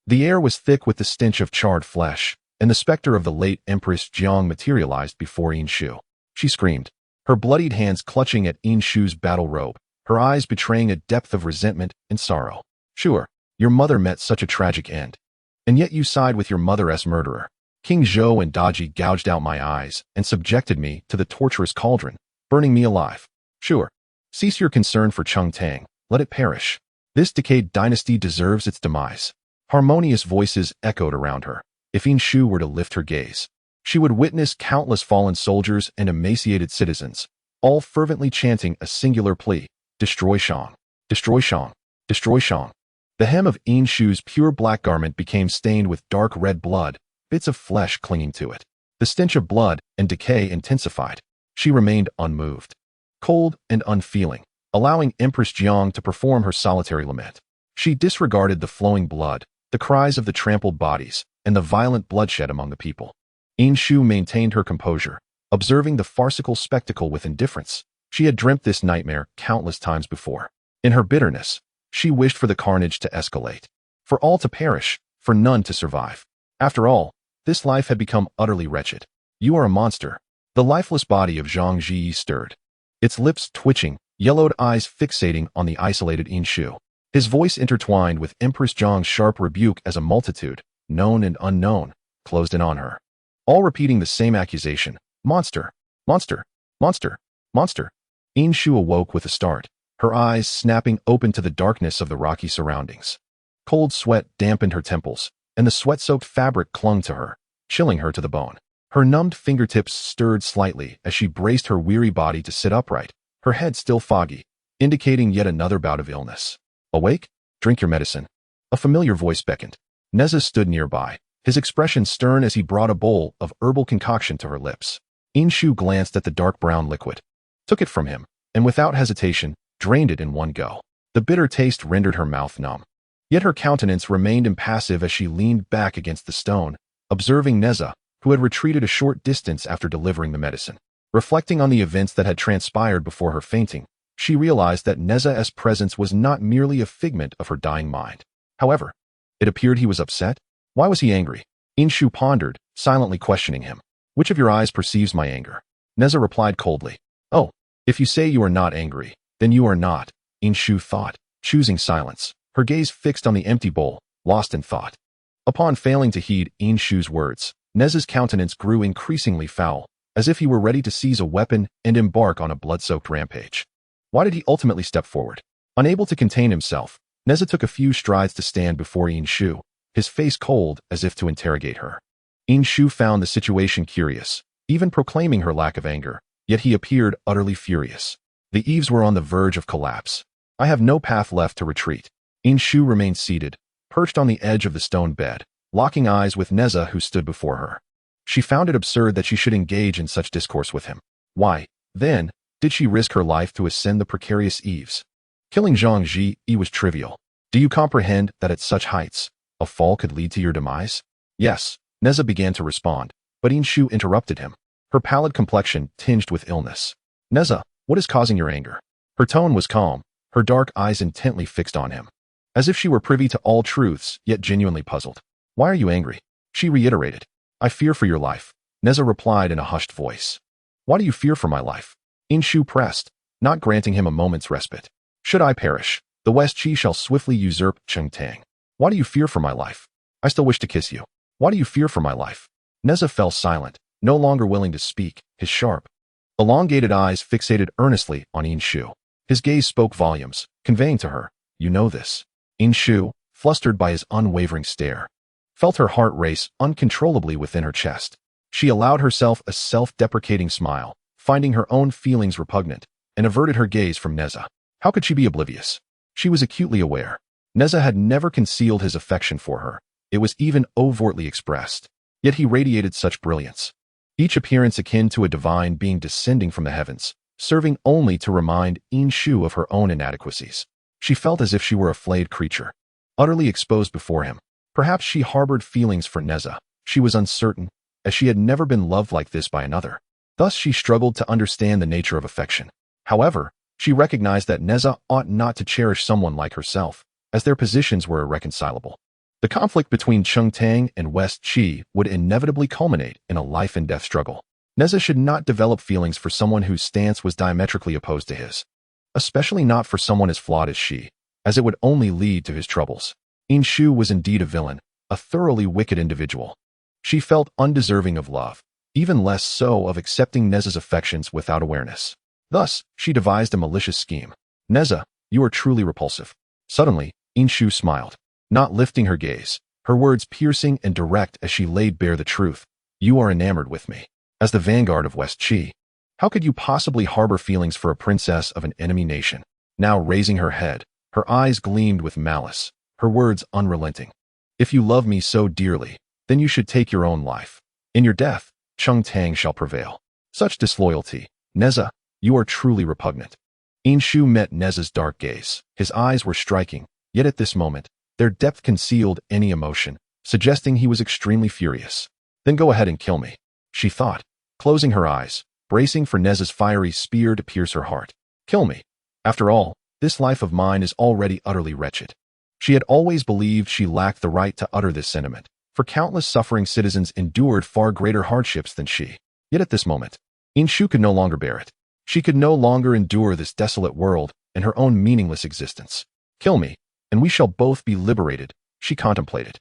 The air was thick with the stench of charred flesh, and the specter of the late Empress Jiang materialized before In Shu. She screamed, her bloodied hands clutching at In Shu's battle robe, her eyes betraying a depth of resentment and sorrow. "Sure, your mother met such a tragic end. And yet you side with your mother's murderer. King Zhou and Daji gouged out my eyes and subjected me to the torturous cauldron, burning me alive. Sure, cease your concern for Cheng Tang, let it perish. This decayed dynasty deserves its demise." Harmonious voices echoed around her. If In Shu were to lift her gaze, she would witness countless fallen soldiers and emaciated citizens, all fervently chanting a singular plea: "Destroy Shang! Destroy Shang! Destroy Shang!" The hem of In Shu's pure black garment became stained with dark red blood, bits of flesh clinging to it. The stench of blood and decay intensified. She remained unmoved, cold and unfeeling, allowing Empress Jiang to perform her solitary lament. She disregarded the flowing blood, the cries of the trampled bodies, and the violent bloodshed among the people. In Shu maintained her composure, observing the farcical spectacle with indifference. She had dreamt this nightmare countless times before. In her bitterness, she wished for the carnage to escalate, for all to perish, for none to survive. After all, this life had become utterly wretched. "You are a monster." The lifeless body of Zhang Ji stirred, its lips twitching, yellowed eyes fixating on the isolated In Shu. His voice intertwined with Empress Jiang's sharp rebuke as a multitude, known and unknown, closed in on her, all repeating the same accusation: "Monster! Monster! Monster! Monster!" In Shu awoke with a start, her eyes snapping open to the darkness of the rocky surroundings. Cold sweat dampened her temples, and the sweat-soaked fabric clung to her, chilling her to the bone. Her numbed fingertips stirred slightly as she braced her weary body to sit upright, her head still foggy, indicating yet another bout of illness. "Awake? Drink your medicine." A familiar voice beckoned. Nezha stood nearby, his expression stern as he brought a bowl of herbal concoction to her lips. In Shu glanced at the dark brown liquid, took it from him, and without hesitation, drained it in one go. The bitter taste rendered her mouth numb. Yet her countenance remained impassive as she leaned back against the stone, observing Nezha, who had retreated a short distance after delivering the medicine. Reflecting on the events that had transpired before her fainting, she realized that Nezha's presence was not merely a figment of her dying mind. However, it appeared he was upset. Why was he angry? Inshu pondered, silently questioning him. Which of your eyes perceives my anger? Nezha replied coldly. Oh, if you say you are not angry, then you are not, Inshu thought, choosing silence, her gaze fixed on the empty bowl, lost in thought. Upon failing to heed Inshu's words, Nezha's countenance grew increasingly foul, as if he were ready to seize a weapon and embark on a blood-soaked rampage. Why did he ultimately step forward? Unable to contain himself, Nezha took a few strides to stand before Inshu, his face cold as if to interrogate her. Inshu found the situation curious, even proclaiming her lack of anger, yet he appeared utterly furious. The eaves were on the verge of collapse. I have no path left to retreat. Inshu remained seated, perched on the edge of the stone bed, locking eyes with Nezha who stood before her. She found it absurd that she should engage in such discourse with him. Why, then, did she risk her life to ascend the precarious eaves? Killing Zhang Ji was trivial. Do you comprehend that at such heights, a fall could lead to your demise? Yes, Nezha began to respond, but Inshu interrupted him, her pallid complexion tinged with illness. Nezha, what is causing your anger? Her tone was calm, her dark eyes intently fixed on him, as if she were privy to all truths, yet genuinely puzzled. Why are you angry? She reiterated. I fear for your life, Nezha replied in a hushed voice. Why do you fear for my life? Inshu pressed, not granting him a moment's respite. Should I perish, the West Qi shall swiftly usurp Chengtang. Why do you fear for my life? I still wish to kiss you. Why do you fear for my life? Nezha fell silent, no longer willing to speak, his sharp, elongated eyes fixated earnestly on Inshu. His gaze spoke volumes, conveying to her, you know this. Inshu, flustered by his unwavering stare, felt her heart race uncontrollably within her chest. She allowed herself a self-deprecating smile, finding her own feelings repugnant, and averted her gaze from Nezha. How could she be oblivious? She was acutely aware. Nezha had never concealed his affection for her. It was even overtly expressed. Yet he radiated such brilliance. Each appearance akin to a divine being descending from the heavens, serving only to remind Inshu of her own inadequacies. She felt as if she were a flayed creature, utterly exposed before him. Perhaps she harbored feelings for Nezha. She was uncertain, as she had never been loved like this by another. Thus she struggled to understand the nature of affection. However, she recognized that Nezha ought not to cherish someone like herself, as their positions were irreconcilable. The conflict between Chengtang and West Qi would inevitably culminate in a life-and-death struggle. Nezha should not develop feelings for someone whose stance was diametrically opposed to his, especially not for someone as flawed as she, as it would only lead to his troubles. Inshu was indeed a villain, a thoroughly wicked individual. She felt undeserving of love, even less so of accepting Nezha's affections without awareness. Thus, she devised a malicious scheme. Nezha, you are truly repulsive. Suddenly, Inshu smiled, not lifting her gaze, her words piercing and direct as she laid bare the truth. You are enamored with me. As the vanguard of West Qi, how could you possibly harbor feelings for a princess of an enemy nation? Now raising her head, her eyes gleamed with malice, her words unrelenting. If you love me so dearly, then you should take your own life. In your death, Chengtang shall prevail. Such disloyalty, Nezha, you are truly repugnant. Inshu met Nezha's dark gaze. His eyes were striking, yet at this moment, their depth concealed any emotion, suggesting he was extremely furious. Then go ahead and kill me, she thought, closing her eyes, bracing for Nezha's fiery spear to pierce her heart. Kill me. After all, this life of mine is already utterly wretched. She had always believed she lacked the right to utter this sentiment, for countless suffering citizens endured far greater hardships than she. Yet at this moment, Inshu could no longer bear it. She could no longer endure this desolate world and her own meaningless existence. Kill me, and we shall both be liberated, she contemplated.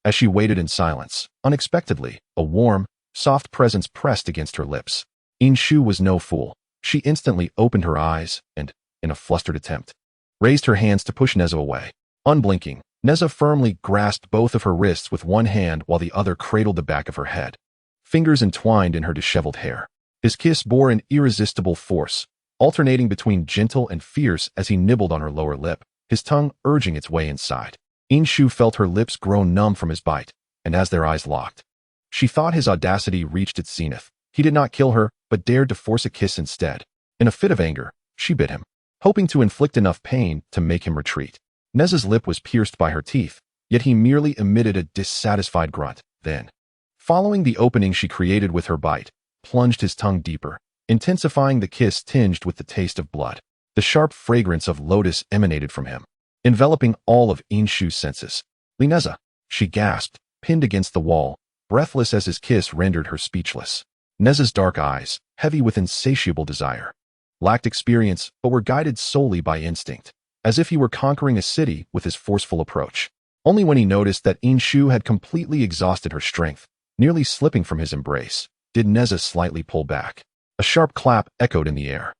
As she waited in silence, unexpectedly, a warm, soft presence pressed against her lips. Inshu was no fool. She instantly opened her eyes and, in a flustered attempt, raised her hands to push Nezha away. Unblinking, Nezha firmly grasped both of her wrists with one hand while the other cradled the back of her head, fingers entwined in her disheveled hair. His kiss bore an irresistible force, alternating between gentle and fierce as he nibbled on her lower lip, his tongue urging its way inside. Inshu felt her lips grow numb from his bite, and as their eyes locked, she thought his audacity reached its zenith. He did not kill her, but dared to force a kiss instead. In a fit of anger, she bit him. hoping to inflict enough pain to make him retreat. Nezha's lip was pierced by her teeth, yet he merely emitted a dissatisfied grunt. Then, following the opening she created with her bite, plunged his tongue deeper, intensifying the kiss tinged with the taste of blood. The sharp fragrance of Lotus emanated from him, enveloping all of Inshu's senses. "Nezha," she gasped, pinned against the wall, breathless as his kiss rendered her speechless. Nezha's dark eyes, heavy with insatiable desire, lacked experience but were guided solely by instinct, as if he were conquering a city with his forceful approach. Only when he noticed that Inshu had completely exhausted her strength, nearly slipping from his embrace, did Nezha slightly pull back. A sharp clap echoed in the air.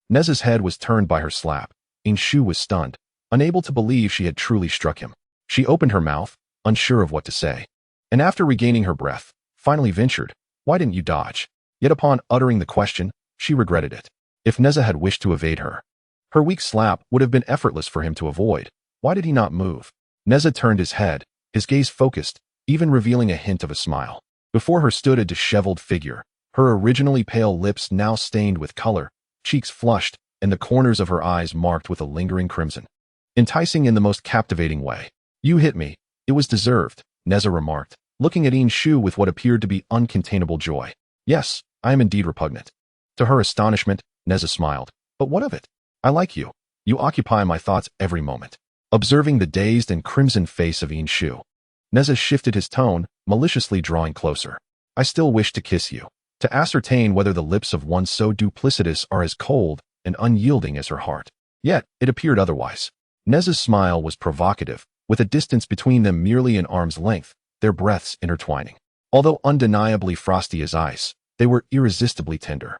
Nezha's head was turned by her slap. Inshu was stunned, unable to believe she had truly struck him. She opened her mouth, unsure of what to say, and after regaining her breath, finally ventured, "Why didn't you dodge?" Yet upon uttering the question, she regretted it. If Nezha had wished to evade her weak slap would have been effortless for him to avoid. Why did he not move? Nezha turned his head, his gaze focused, even revealing a hint of a smile. Before her stood a disheveled figure, her originally pale lips now stained with color, cheeks flushed, and the corners of her eyes marked with a lingering crimson. Enticing in the most captivating way. "You hit me. It was deserved," Nezha remarked, looking at Inshu with what appeared to be uncontainable joy. "Yes, I am indeed repugnant." To her astonishment, Nezha smiled. "But what of it? I like you. You occupy my thoughts every moment." Observing the dazed and crimson face of Inshu, Nezha shifted his tone, maliciously drawing closer. "I still wish to kiss you, to ascertain whether the lips of one so duplicitous are as cold and unyielding as her heart." Yet, it appeared otherwise. Nezha's smile was provocative, with a distance between them merely an arm's length, their breaths intertwining. Although undeniably frosty as ice, they were irresistibly tender.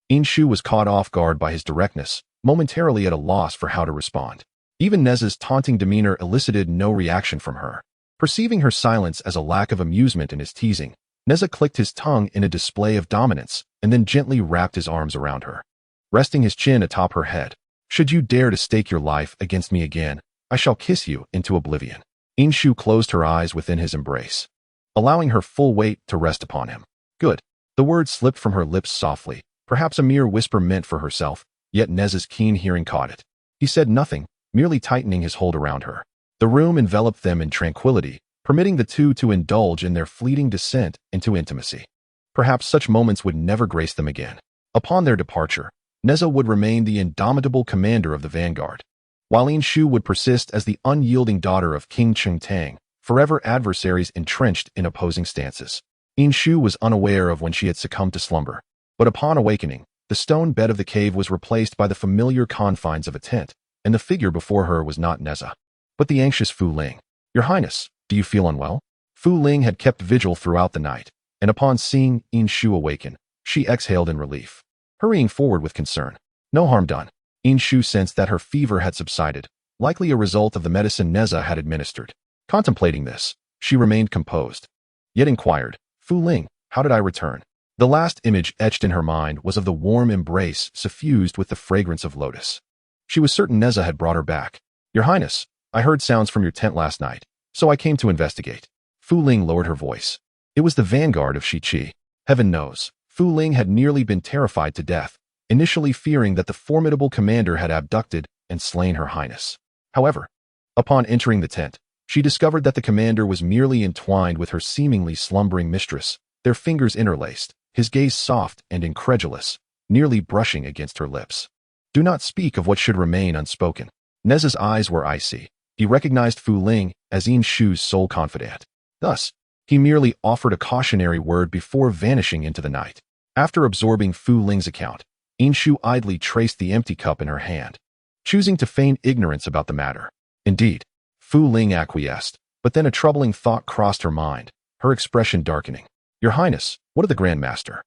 Inshu was caught off guard by his directness, momentarily at a loss for how to respond. Even Nezha's taunting demeanor elicited no reaction from her. Perceiving her silence as a lack of amusement in his teasing, Nezha clicked his tongue in a display of dominance and then gently wrapped his arms around her, resting his chin atop her head. "Should you dare to stake your life against me again, I shall kiss you into oblivion." Inshu closed her eyes within his embrace, allowing her full weight to rest upon him. "Good." The word slipped from her lips softly, perhaps a mere whisper meant for herself, yet Nezha's keen hearing caught it. He said nothing, merely tightening his hold around her. The room enveloped them in tranquility, permitting the two to indulge in their fleeting descent into intimacy. Perhaps such moments would never grace them again. Upon their departure, Nezha would remain the indomitable commander of the vanguard, while Inshu would persist as the unyielding daughter of King Chengtang, forever adversaries entrenched in opposing stances. Inshu was unaware of when she had succumbed to slumber, but upon awakening, the stone bed of the cave was replaced by the familiar confines of a tent, and the figure before her was not Nezha, but the anxious Fu Ling. "Your Highness, do you feel unwell?" Fu Ling had kept vigil throughout the night, and upon seeing Inshu awaken, she exhaled in relief, hurrying forward with concern. No harm done. Inshu sensed that her fever had subsided, likely a result of the medicine Nezha had administered. Contemplating this, she remained composed, yet inquired, "Fu Ling, how did I return?" The last image etched in her mind was of the warm embrace suffused with the fragrance of Lotus. She was certain Nezha had brought her back. "Your Highness, I heard sounds from your tent last night, so I came to investigate." Fu Ling lowered her voice. It was the vanguard of Shiqi. Heaven knows, Fu Ling had nearly been terrified to death, initially fearing that the formidable commander had abducted and slain her Highness. However, upon entering the tent, she discovered that the commander was merely entwined with her seemingly slumbering mistress, their fingers interlaced, his gaze soft and incredulous, nearly brushing against her lips. "Do not speak of what should remain unspoken." Nezha's eyes were icy. He recognized Fu Ling as Inshu's sole confidant. Thus, he merely offered a cautionary word before vanishing into the night. After absorbing Fu Ling's account, Inshu idly traced the empty cup in her hand, choosing to feign ignorance about the matter. Indeed, Fu Ling acquiesced, but then a troubling thought crossed her mind, her expression darkening. "Your Highness, what of the Grand Master?"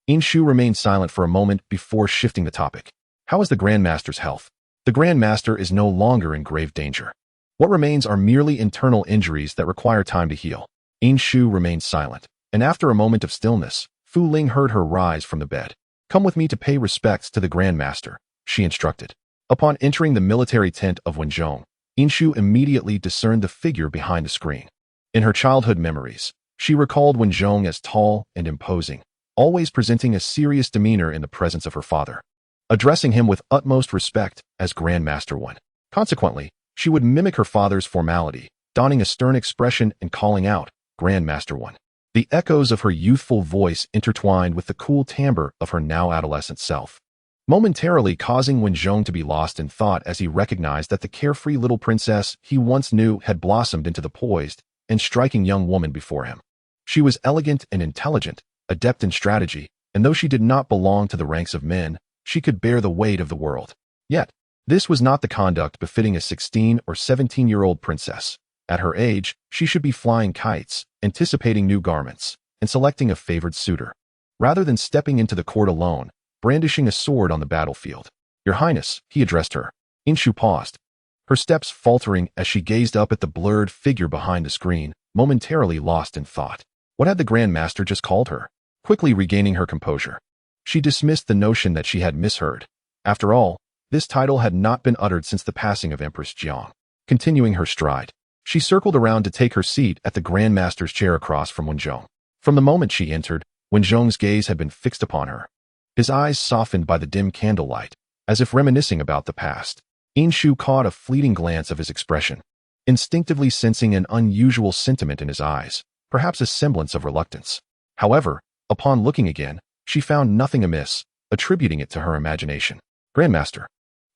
Inshu remained silent for a moment before shifting the topic. "How is the Grand Master's health?" "The Grand Master is no longer in grave danger. What remains are merely internal injuries that require time to heal." Inshu remained silent, and after a moment of stillness, Fu Ling heard her rise from the bed. "Come with me to pay respects to the Grand Master," she instructed. Upon entering the military tent of Wenzhong, Inshu immediately discerned the figure behind the screen. In her childhood memories, she recalled Wenzhong as tall and imposing, always presenting a serious demeanor in the presence of her father. addressing him with utmost respect as Grand Master One. Consequently, she would mimic her father's formality, donning a stern expression and calling out, Grand Master One. The echoes of her youthful voice intertwined with the cool timbre of her now adolescent self, momentarily causing Wen Zhong to be lost in thought as he recognized that the carefree little princess he once knew had blossomed into the poised and striking young woman before him. She was elegant and intelligent, adept in strategy, and though she did not belong to the ranks of men, she could bear the weight of the world. Yet, this was not the conduct befitting a 16 or 17-year-old princess. At her age, she should be flying kites, anticipating new garments, and selecting a favored suitor, rather than stepping into the court alone, brandishing a sword on the battlefield. Your Highness, he addressed her. Inshu paused, her steps faltering as she gazed up at the blurred figure behind the screen, momentarily lost in thought. What had the Grand Master just called her? Quickly regaining her composure, she dismissed the notion that she had misheard. After all, this title had not been uttered since the passing of Empress Jiang. Continuing her stride, she circled around to take her seat at the Grand Master's chair across from Wen Zhong. From the moment she entered, Wen Zhong's gaze had been fixed upon her, his eyes softened by the dim candlelight, as if reminiscing about the past. Inshu caught a fleeting glance of his expression, instinctively sensing an unusual sentiment in his eyes, perhaps a semblance of reluctance. However, upon looking again, she found nothing amiss, attributing it to her imagination. Grandmaster,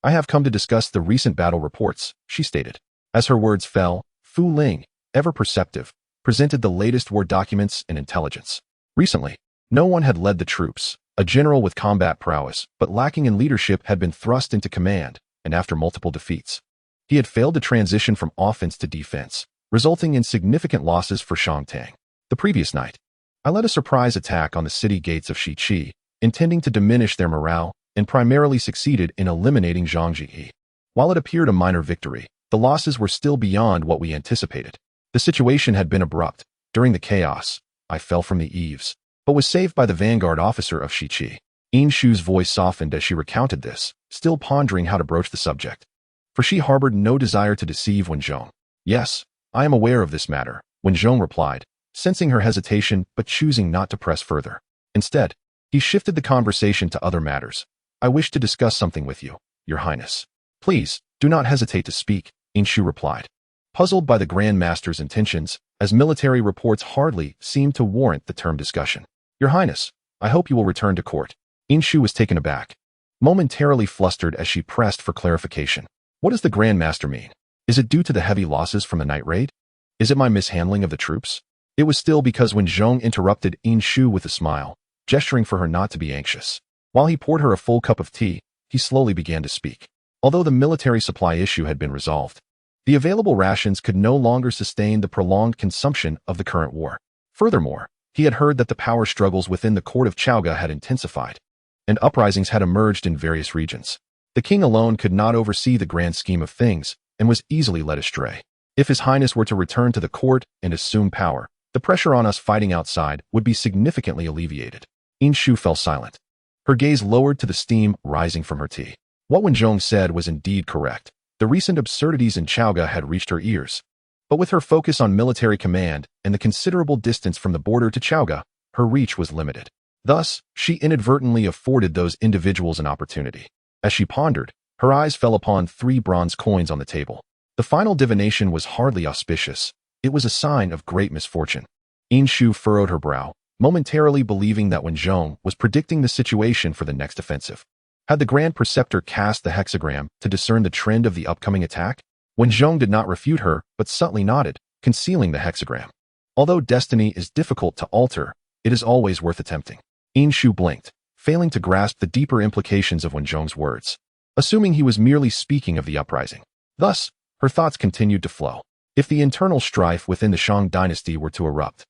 I have come to discuss the recent battle reports, she stated. As her words fell, Fu Ling, ever perceptive, presented the latest war documents and intelligence. Recently, no one had led the troops. A general with combat prowess, but lacking in leadership, had been thrust into command, and after multiple defeats, he had failed to transition from offense to defense, resulting in significant losses for Shangtang. The previous night, I led a surprise attack on the city gates of Shiqi, intending to diminish their morale, and primarily succeeded in eliminating Zhang Jihe. While it appeared a minor victory, the losses were still beyond what we anticipated. The situation had been abrupt. During the chaos, I fell from the eaves, but was saved by the vanguard officer of Shiqi. Inshu's voice softened as she recounted this, still pondering how to broach the subject. For she harbored no desire to deceive Wen Zhong. Yes, I am aware of this matter, Wen Zhong replied, sensing her hesitation but choosing not to press further. Instead, he shifted the conversation to other matters. I wish to discuss something with you, Your Highness. Please, do not hesitate to speak, Inshu replied, puzzled by the Grand Master's intentions, as military reports hardly seemed to warrant the term discussion. Your Highness, I hope you will return to court. Inshu was taken aback, momentarily flustered as she pressed for clarification. What does the Grand Master mean? Is it due to the heavy losses from the night raid? Is it my mishandling of the troops? It was still because Wen Zhong interrupted Inshu with a smile, gesturing for her not to be anxious. While he poured her a full cup of tea, he slowly began to speak. Although the military supply issue had been resolved, the available rations could no longer sustain the prolonged consumption of the current war. Furthermore, he had heard that the power struggles within the court of Chaoga had intensified, and uprisings had emerged in various regions. The king alone could not oversee the grand scheme of things, and was easily led astray. If His Highness were to return to the court and assume power, the pressure on us fighting outside would be significantly alleviated. Inshu fell silent, her gaze lowered to the steam rising from her tea. What Wen Zhong said was indeed correct. The recent absurdities in Chaoga had reached her ears. But with her focus on military command and the considerable distance from the border to Chaoga, her reach was limited. Thus, she inadvertently afforded those individuals an opportunity. As she pondered, her eyes fell upon 3 bronze coins on the table. The final divination was hardly auspicious. It was a sign of great misfortune. Inshu furrowed her brow, momentarily believing that Wen Zhong was predicting the situation for the next offensive. Had the Grand Preceptor cast the hexagram to discern the trend of the upcoming attack? Wen Zhong did not refute her, but subtly nodded, concealing the hexagram. Although destiny is difficult to alter, it is always worth attempting. Inshu blinked, failing to grasp the deeper implications of Wen Zhong's words, assuming he was merely speaking of the uprising. Thus, her thoughts continued to flow. If the internal strife within the Shang dynasty were to erupt,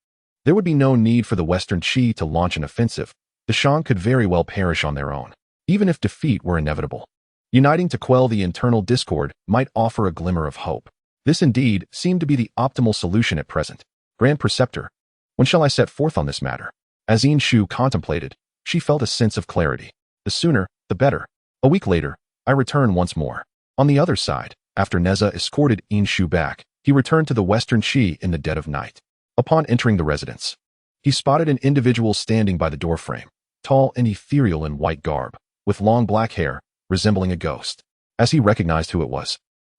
there would be no need for the Western Qi to launch an offensive. The Shang could very well perish on their own, even if defeat were inevitable. Uniting to quell the internal discord might offer a glimmer of hope. This indeed seemed to be the optimal solution at present. Grand Preceptor, when shall I set forth on this matter? As Inshu contemplated, she felt a sense of clarity. The sooner, the better. A week later, I return once more. On the other side, after Nezha escorted Inshu back, he returned to the Western Qi in the dead of night. Upon entering the residence, he spotted an individual standing by the doorframe, tall and ethereal in white garb, with long black hair, resembling a ghost. As he recognized who it was,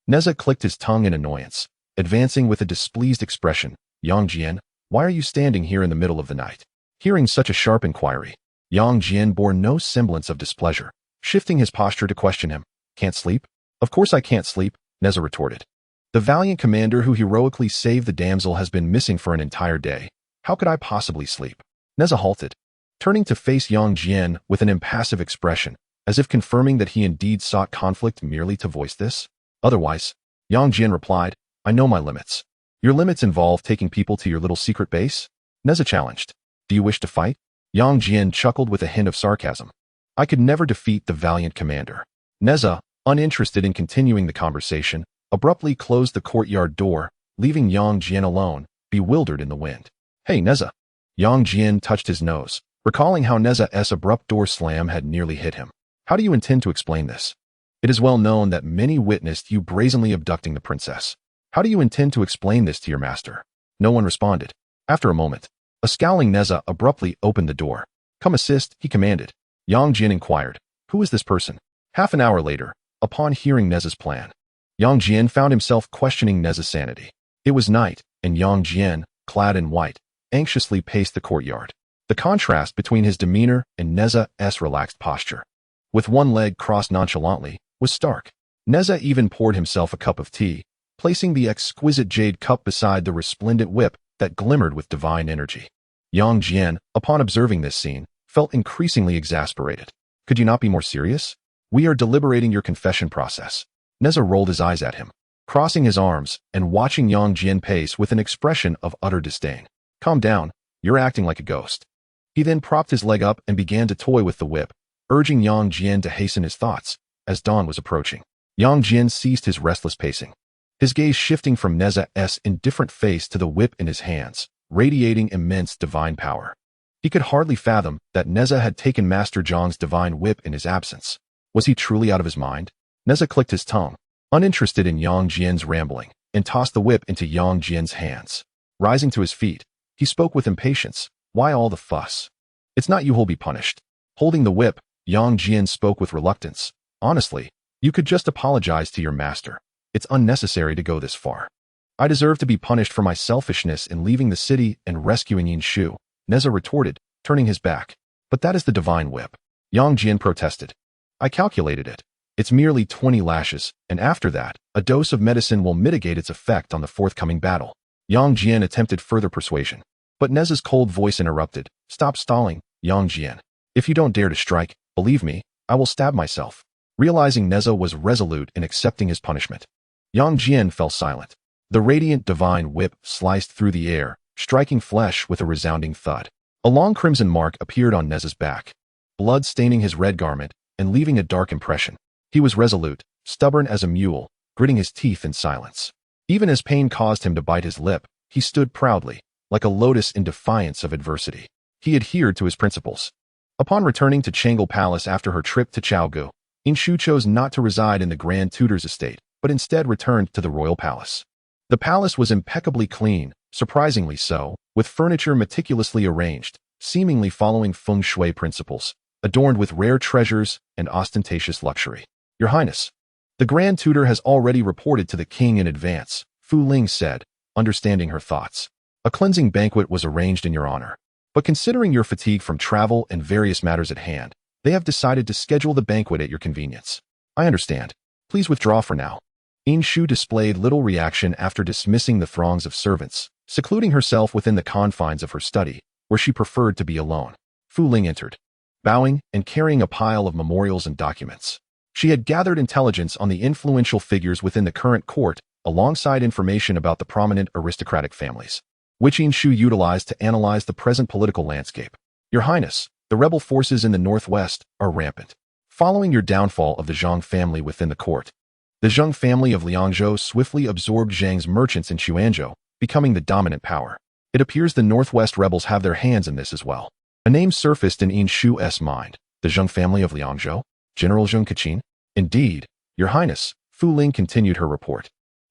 Nezha clicked his tongue in annoyance, advancing with a displeased expression. Yang Jian, why are you standing here in the middle of the night? Hearing such a sharp inquiry, Yang Jian bore no semblance of displeasure, shifting his posture to question him. Can't sleep? Of course I can't sleep, Nezha retorted. The valiant commander who heroically saved the damsel has been missing for an entire day. How could I possibly sleep? Nezha halted, turning to face Yang Jian with an impassive expression, as if confirming that he indeed sought conflict merely to voice this. Otherwise, Yang Jian replied, I know my limits. Your limits involve taking people to your little secret base? Nezha challenged. Do you wish to fight? Yang Jian chuckled with a hint of sarcasm. I could never defeat the valiant commander. Nezha, uninterested in continuing the conversation, abruptly closed the courtyard door, leaving Yang Jian alone, bewildered in the wind. Hey, Nezha. Yang Jian touched his nose, recalling how Nezha's abrupt door slam had nearly hit him. How do you intend to explain this? It is well known that many witnessed you brazenly abducting the princess. How do you intend to explain this to your master? No one responded. After a moment, a scowling Nezha abruptly opened the door. Come assist, he commanded. Yang Jian inquired, who is this person? Half an hour later, upon hearing Nezha's plan, Yang Jian found himself questioning Nezha's sanity. It was night, and Yang Jian, clad in white, anxiously paced the courtyard. The contrast between his demeanor and Nezha's relaxed posture, with one leg crossed nonchalantly, was stark. Nezha even poured himself a cup of tea, placing the exquisite jade cup beside the resplendent whip that glimmered with divine energy. Yang Jian, upon observing this scene, felt increasingly exasperated. Could you not be more serious? We are deliberating your confession process. Nezha rolled his eyes at him, crossing his arms and watching Yang Jian pace with an expression of utter disdain. Calm down, you're acting like a ghost. He then propped his leg up and began to toy with the whip, urging Yang Jian to hasten his thoughts. As dawn was approaching, Yang Jian ceased his restless pacing, his gaze shifting from Nezha's indifferent face to the whip in his hands, radiating immense divine power. He could hardly fathom that Nezha had taken Master Zhang's divine whip in his absence. Was he truly out of his mind? Nezha clicked his tongue, uninterested in Yang Jian's rambling, and tossed the whip into Yang Jian's hands. Rising to his feet, he spoke with impatience. Why all the fuss? It's not you who'll be punished. Holding the whip, Yang Jian spoke with reluctance. Honestly, you could just apologize to your master. It's unnecessary to go this far. I deserve to be punished for my selfishness in leaving the city and rescuing Yin Shu, Nezha retorted, turning his back. But that is the divine whip. Yang Jian protested. I calculated it. It's merely 20 lashes, and after that, a dose of medicine will mitigate its effect on the forthcoming battle. Yang Jian attempted further persuasion, but Nezha's cold voice interrupted. Stop stalling, Yang Jian. If you don't dare to strike, believe me, I will stab myself. Realizing Nezha was resolute in accepting his punishment, Yang Jian fell silent. The radiant divine whip sliced through the air, striking flesh with a resounding thud. A long crimson mark appeared on Nezha's back, blood staining his red garment and leaving a dark impression. He was resolute, stubborn as a mule, gritting his teeth in silence. Even as pain caused him to bite his lip, he stood proudly, like a lotus in defiance of adversity. He adhered to his principles. Upon returning to Changle Palace after her trip to Chaogu, Yin Shu chose not to reside in the Grand Tutor's estate, but instead returned to the royal palace. The palace was impeccably clean, surprisingly so, with furniture meticulously arranged, seemingly following feng shui principles, adorned with rare treasures and ostentatious luxury. Your Highness, the Grand Tutor has already reported to the king in advance, Fu Ling said, understanding her thoughts. A cleansing banquet was arranged in your honor. But considering your fatigue from travel and various matters at hand, they have decided to schedule the banquet at your convenience. I understand. Please withdraw for now. Yin Shu displayed little reaction after dismissing the throngs of servants, secluding herself within the confines of her study, where she preferred to be alone. Fu Ling entered, bowing and carrying a pile of memorials and documents. She had gathered intelligence on the influential figures within the current court, alongside information about the prominent aristocratic families, which Yin Shu utilized to analyze the present political landscape. Your Highness, the rebel forces in the northwest are rampant. Following your downfall of the Zhang family within the court, the Zheng family of Liangzhou swiftly absorbed Zhang's merchants in Xuanzhou, becoming the dominant power. It appears the northwest rebels have their hands in this as well. A name surfaced in Yin Shu's mind. The Zheng family of Liangzhou? General Wang Qishan? Indeed, Your Highness, Fu Ling continued her report.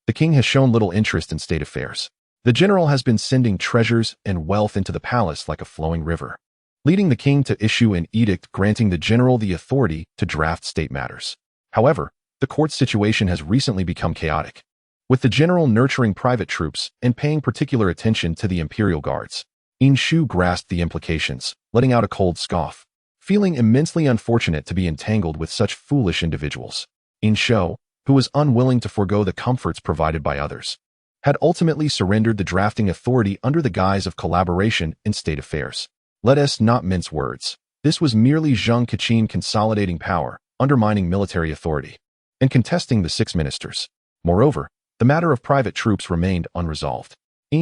The king has shown little interest in state affairs. The general has been sending treasures and wealth into the palace like a flowing river. leading the king to issue an edict granting the general the authority to draft state matters. However, the court's situation has recently become chaotic, with the general nurturing private troops and paying particular attention to the imperial guards. Shu grasped the implications, letting out a cold scoff, feeling immensely unfortunate to be entangled with such foolish individuals. Shu, who was unwilling to forego the comforts provided by others, had ultimately surrendered the drafting authority under the guise of collaboration in state affairs. Let us not mince words. This was merely Wang Qishan consolidating power, undermining military authority, and contesting the 6 ministers. Moreover, the matter of private troops remained unresolved.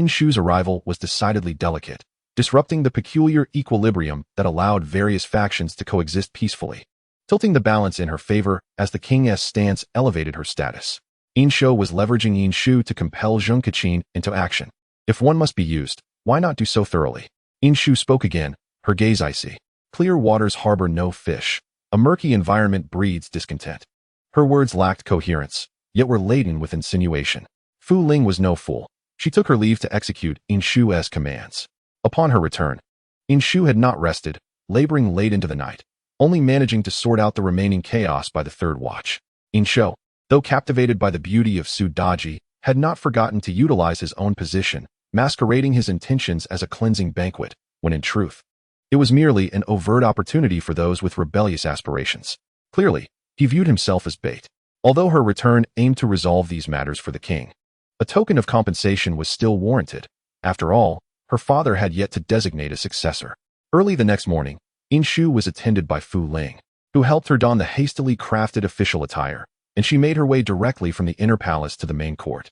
Shu's arrival was decidedly delicate, disrupting the peculiar equilibrium that allowed various factions to coexist peacefully, tilting the balance in her favor as the king's stance elevated her status. Shu was leveraging Shu to compel Wang Qishan into action. If one must be used, why not do so thoroughly? Shu spoke again, her gaze icy. Clear waters harbor no fish. A murky environment breeds discontent. Her words lacked coherence, yet were laden with insinuation. Fu Ling was no fool. She took her leave to execute Shu's commands. Upon her return, Shu had not rested, laboring late into the night, only managing to sort out the remaining chaos by the 3rd watch. Shu, though captivated by the beauty of Su Daji, had not forgotten to utilize his own position, masquerading his intentions as a cleansing banquet, when in truth, it was merely an overt opportunity for those with rebellious aspirations. Clearly, he viewed himself as bait. Although her return aimed to resolve these matters for the king, a token of compensation was still warranted. After all, her father had yet to designate a successor. Early the next morning, Shu was attended by Fu Ling, who helped her don the hastily crafted official attire, and she made her way directly from the inner palace to the main court.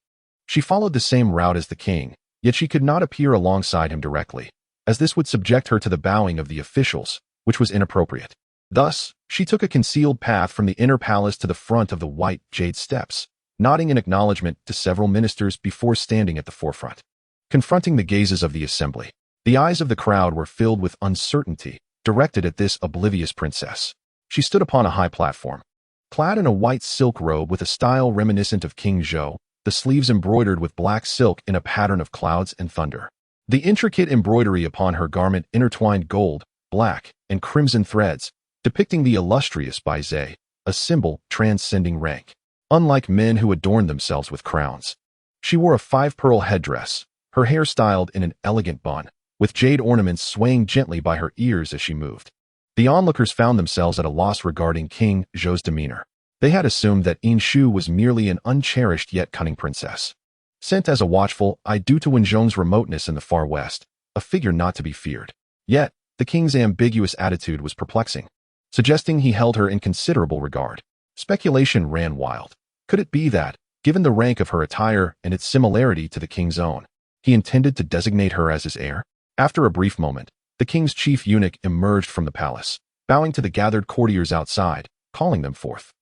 She followed the same route as the king, yet she could not appear alongside him directly, as this would subject her to the bowing of the officials, which was inappropriate. Thus, she took a concealed path from the inner palace to the front of the white jade steps, nodding in acknowledgement to several ministers before standing at the forefront. Confronting the gazes of the assembly, the eyes of the crowd were filled with uncertainty, directed at this oblivious princess. She stood upon a high platform, clad in a white silk robe with a style reminiscent of King Zhou, the sleeves embroidered with black silk in a pattern of clouds and thunder. The intricate embroidery upon her garment intertwined gold, black, and crimson threads, depicting the illustrious Baizhe, a symbol transcending rank. Unlike men who adorned themselves with crowns, she wore a 5-pearl headdress, her hair styled in an elegant bun, with jade ornaments swaying gently by her ears as she moved. The onlookers found themselves at a loss regarding King Zhou's demeanor. They had assumed that Shu was merely an uncherished yet cunning princess, sent as a watchful eye due to Wenzhong's remoteness in the far west, a figure not to be feared. Yet, the king's ambiguous attitude was perplexing, suggesting he held her in considerable regard. Speculation ran wild. Could it be that, given the rank of her attire and its similarity to the king's own, he intended to designate her as his heir? After a brief moment, the king's chief eunuch emerged from the palace, bowing to the gathered courtiers outside, calling them forth.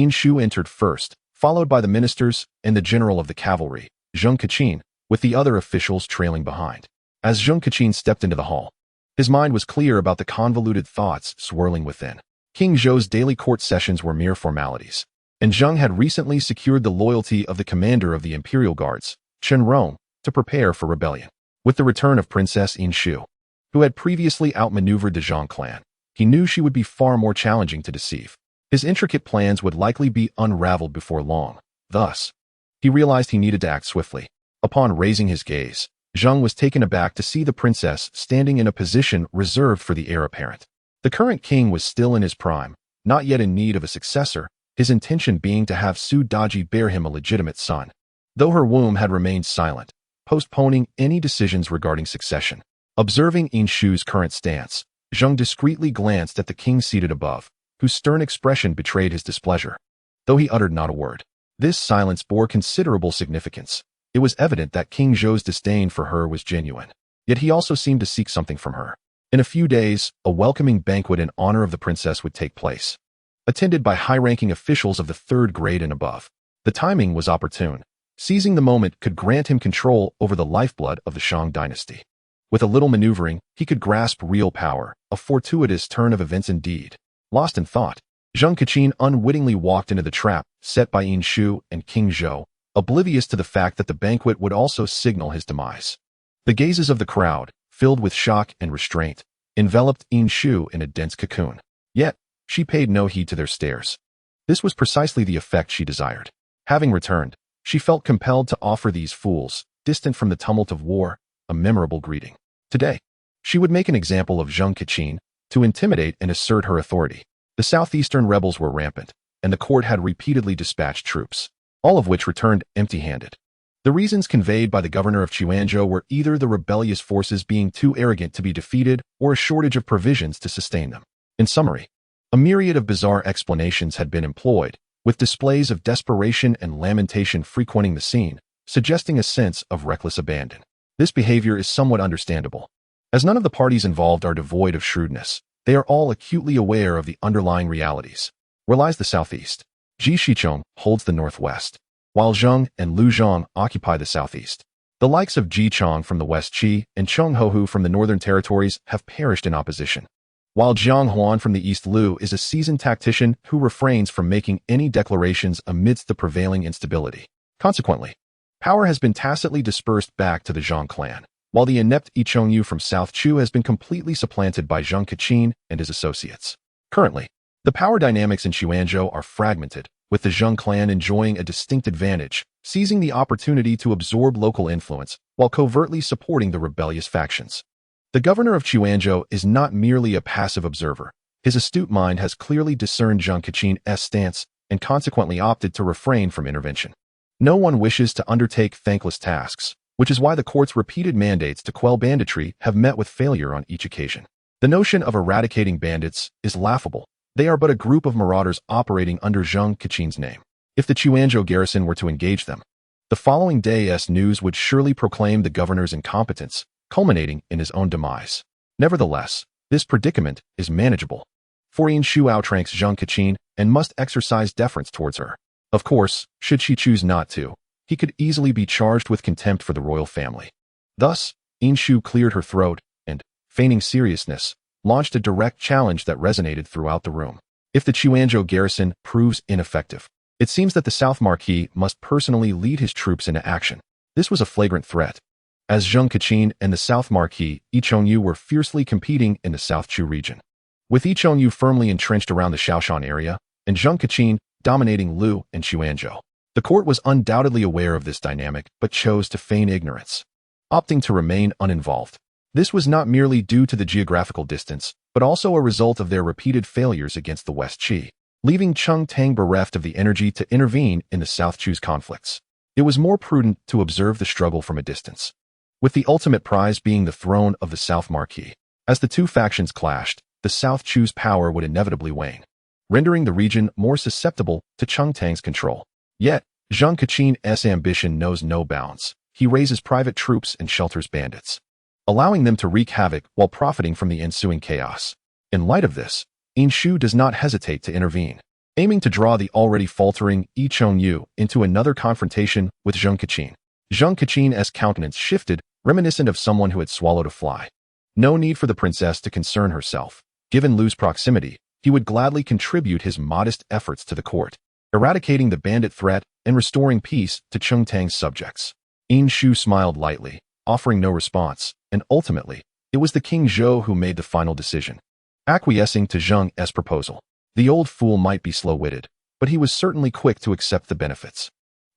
Shu entered first, followed by the ministers and the general of the cavalry, Wang Qishan, with the other officials trailing behind. As Wang Qishan stepped into the hall, his mind was clear about the convoluted thoughts swirling within. King Zhou's daily court sessions were mere formalities, and Zhang had recently secured the loyalty of the commander of the imperial guards, Chen Rong, to prepare for rebellion. With the return of Princess Shu, who had previously outmaneuvered the Zhang clan, he knew she would be far more challenging to deceive. His intricate plans would likely be unraveled before long. Thus, he realized he needed to act swiftly. Upon raising his gaze, Zhang was taken aback to see the princess standing in a position reserved for the heir apparent. The current king was still in his prime, not yet in need of a successor, his intention being to have Su Daji bear him a legitimate son. Though her womb had remained silent, postponing any decisions regarding succession. Observing Shu's current stance, Zhang discreetly glanced at the king seated above, whose stern expression betrayed his displeasure. Though he uttered not a word, this silence bore considerable significance. It was evident that King Zhou's disdain for her was genuine, yet he also seemed to seek something from her. In a few days, a welcoming banquet in honor of the princess would take place, attended by high-ranking officials of the 3rd grade and above. The timing was opportune. Seizing the moment could grant him control over the lifeblood of the Shang dynasty. With a little maneuvering, he could grasp real power, a fortuitous turn of events indeed. Lost in thought, Wang Qishan unwittingly walked into the trap set by Shu and King Zhou, oblivious to the fact that the banquet would also signal his demise. The gazes of the crowd, filled with shock and restraint, enveloped Yin Shu in a dense cocoon. Yet, she paid no heed to their stares. This was precisely the effect she desired. Having returned, she felt compelled to offer these fools, distant from the tumult of war, a memorable greeting. Today, she would make an example of Wang Qishan to intimidate and assert her authority. The southeastern rebels were rampant, and the court had repeatedly dispatched troops, all of which returned empty-handed. The reasons conveyed by the governor of Chuanzhou were either the rebellious forces being too arrogant to be defeated or a shortage of provisions to sustain them. In summary, a myriad of bizarre explanations had been employed, with displays of desperation and lamentation frequenting the scene, suggesting a sense of reckless abandon. This behavior is somewhat understandable. As none of the parties involved are devoid of shrewdness, they are all acutely aware of the underlying realities. Where lies the southeast? Ji Shichong holds the northwest, while Zheng and Lu Zhang occupy the southeast. The likes of Ji Chong from the west Qi and Cheng Hohu from the northern territories have perished in opposition, while Jiang Huan from the east Lu is a seasoned tactician who refrains from making any declarations amidst the prevailing instability. Consequently, power has been tacitly dispersed back to the Zhang clan, while the inept Yi Chongyu from South Chu has been completely supplanted by Wang Qishan and his associates. Currently, the power dynamics in Chuanzhou are fragmented, with the Zheng clan enjoying a distinct advantage, seizing the opportunity to absorb local influence while covertly supporting the rebellious factions. The governor of Chuanzhou is not merely a passive observer. His astute mind has clearly discerned Wang Qishan's stance and consequently opted to refrain from intervention. No one wishes to undertake thankless tasks, which is why the court's repeated mandates to quell banditry have met with failure on each occasion. The notion of eradicating bandits is laughable. They are but a group of marauders operating under Wang Qishan's name. If the Chuanzhou garrison were to engage them, the following day's news would surely proclaim the governor's incompetence, culminating in his own demise. Nevertheless, this predicament is manageable, for Yin Shu outranks Wang Qishan and must exercise deference towards her. Of course, should she choose not to, he could easily be charged with contempt for the royal family. Thus, Yin Shu cleared her throat and, feigning seriousness, launched a direct challenge that resonated throughout the room. If the Chuanzhou garrison proves ineffective, it seems that the South Marquis must personally lead his troops into action. This was a flagrant threat, as Wang Qishan and the South Marquis Yi Chongyu were fiercely competing in the South Chu region. With Yi Chongyu firmly entrenched around the Shaoshan area, and Wang Qishan dominating Lu and Chuanzhou, the court was undoubtedly aware of this dynamic but chose to feign ignorance, opting to remain uninvolved. This was not merely due to the geographical distance, but also a result of their repeated failures against the West Qi, leaving Cheng Tang bereft of the energy to intervene in the South Chu's conflicts. It was more prudent to observe the struggle from a distance, with the ultimate prize being the throne of the South Marquis. As the two factions clashed, the South Chu's power would inevitably wane, rendering the region more susceptible to Cheng Tang's control. Yet, Wang Qishan's ambition knows no bounds. He raises private troops and shelters bandits, allowing them to wreak havoc while profiting from the ensuing chaos. In light of this, Yin Shu does not hesitate to intervene, aiming to draw the already faltering Yi Chongyu into another confrontation with Wang Qishan. Wang Qishan's countenance shifted, reminiscent of someone who had swallowed a fly. No need for the princess to concern herself. Given Lu's proximity, he would gladly contribute his modest efforts to the court, eradicating the bandit threat and restoring peace to Cheng Tang's subjects. Yin Shu smiled lightly, offering no response, and ultimately, it was the King Zhou who made the final decision, acquiescing to Zheng's proposal. The old fool might be slow-witted, but he was certainly quick to accept the benefits.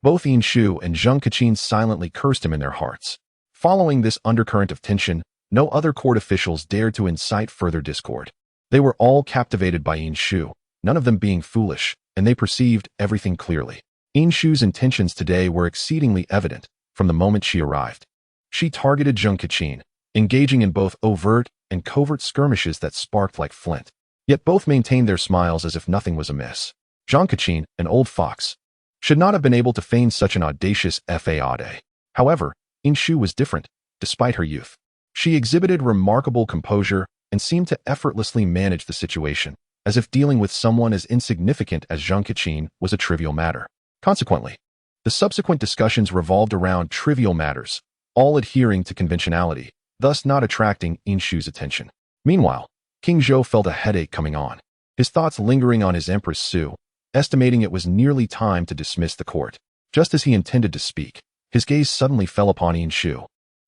Both Yin Shu and Wang Qishan silently cursed him in their hearts. Following this undercurrent of tension, no other court officials dared to incite further discord. They were all captivated by Yin Shu, none of them being foolish, and they perceived everything clearly. Yin Shu's intentions today were exceedingly evident from the moment she arrived. She targeted Wang Qishan, engaging in both overt and covert skirmishes that sparked like flint. Yet both maintained their smiles as if nothing was amiss. Wang Qishan, an old fox, should not have been able to feign such an audacious fade. However, Yin Shu was different, despite her youth. She exhibited remarkable composure and seemed to effortlessly manage the situation, as if dealing with someone as insignificant as Wang Qishan was a trivial matter. Consequently, the subsequent discussions revolved around trivial matters, all adhering to conventionality, thus not attracting Yin Shu's attention. Meanwhile, King Zhou felt a headache coming on, his thoughts lingering on his Empress Su, estimating it was nearly time to dismiss the court. Just as he intended to speak, his gaze suddenly fell upon Yin Shu,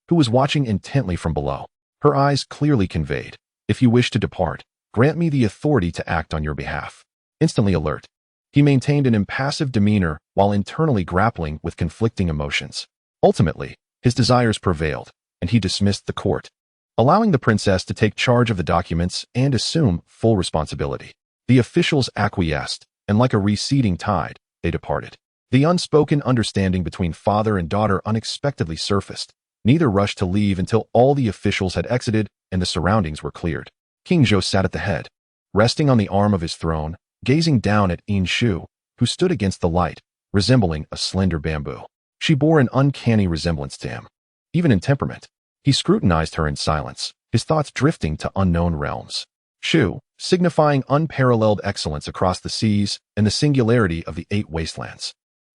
who was watching intently from below. Her eyes clearly conveyed, If you wish to depart, grant me the authority to act on your behalf. Instantly alert, he maintained an impassive demeanor while internally grappling with conflicting emotions. Ultimately, his desires prevailed, and he dismissed the court, allowing the princess to take charge of the documents and assume full responsibility. The officials acquiesced, and like a receding tide, they departed. The unspoken understanding between father and daughter unexpectedly surfaced. Neither rushed to leave until all the officials had exited and the surroundings were cleared. King Zhou sat at the head, resting on the arm of his throne, gazing down at Yin Shu, who stood against the light, resembling a slender bamboo. She bore an uncanny resemblance to him, even in temperament. He scrutinized her in silence, his thoughts drifting to unknown realms. Shu, signifying unparalleled excellence across the seas and the singularity of the 8 wastelands,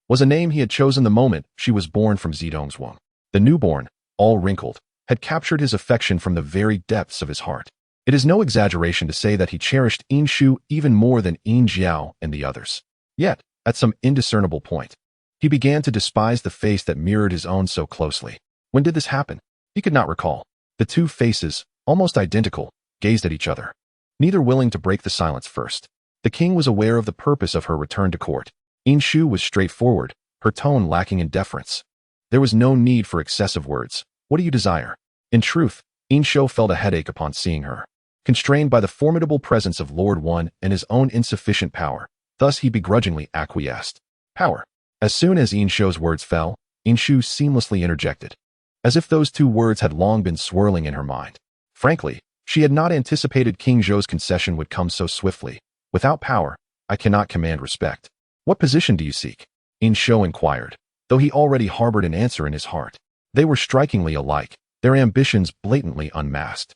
was a name he had chosen the moment she was born from Zidong's womb. The newborn, all wrinkled, had captured his affection from the very depths of his heart. It is no exaggeration to say that he cherished Yin Shu even more than Yin Jiao and the others. Yet, at some indiscernible point, he began to despise the face that mirrored his own so closely. When did this happen? He could not recall. The 2 faces, almost identical, gazed at each other, neither willing to break the silence first. The king was aware of the purpose of her return to court. Yin Shu was straightforward, her tone lacking in deference. There was no need for excessive words. What do you desire? In truth, Yin Shu felt a headache upon seeing her, constrained by the formidable presence of Lord One and his own insufficient power. Thus he begrudgingly acquiesced. Power. As soon as Yin Shu's words fell, Yin Shu seamlessly interjected, as if those 2 words had long been swirling in her mind. Frankly, she had not anticipated King Zhou's concession would come so swiftly. Without power, I cannot command respect. What position do you seek? Yin Shu inquired, though he already harbored an answer in his heart. They were strikingly alike, their ambitions blatantly unmasked.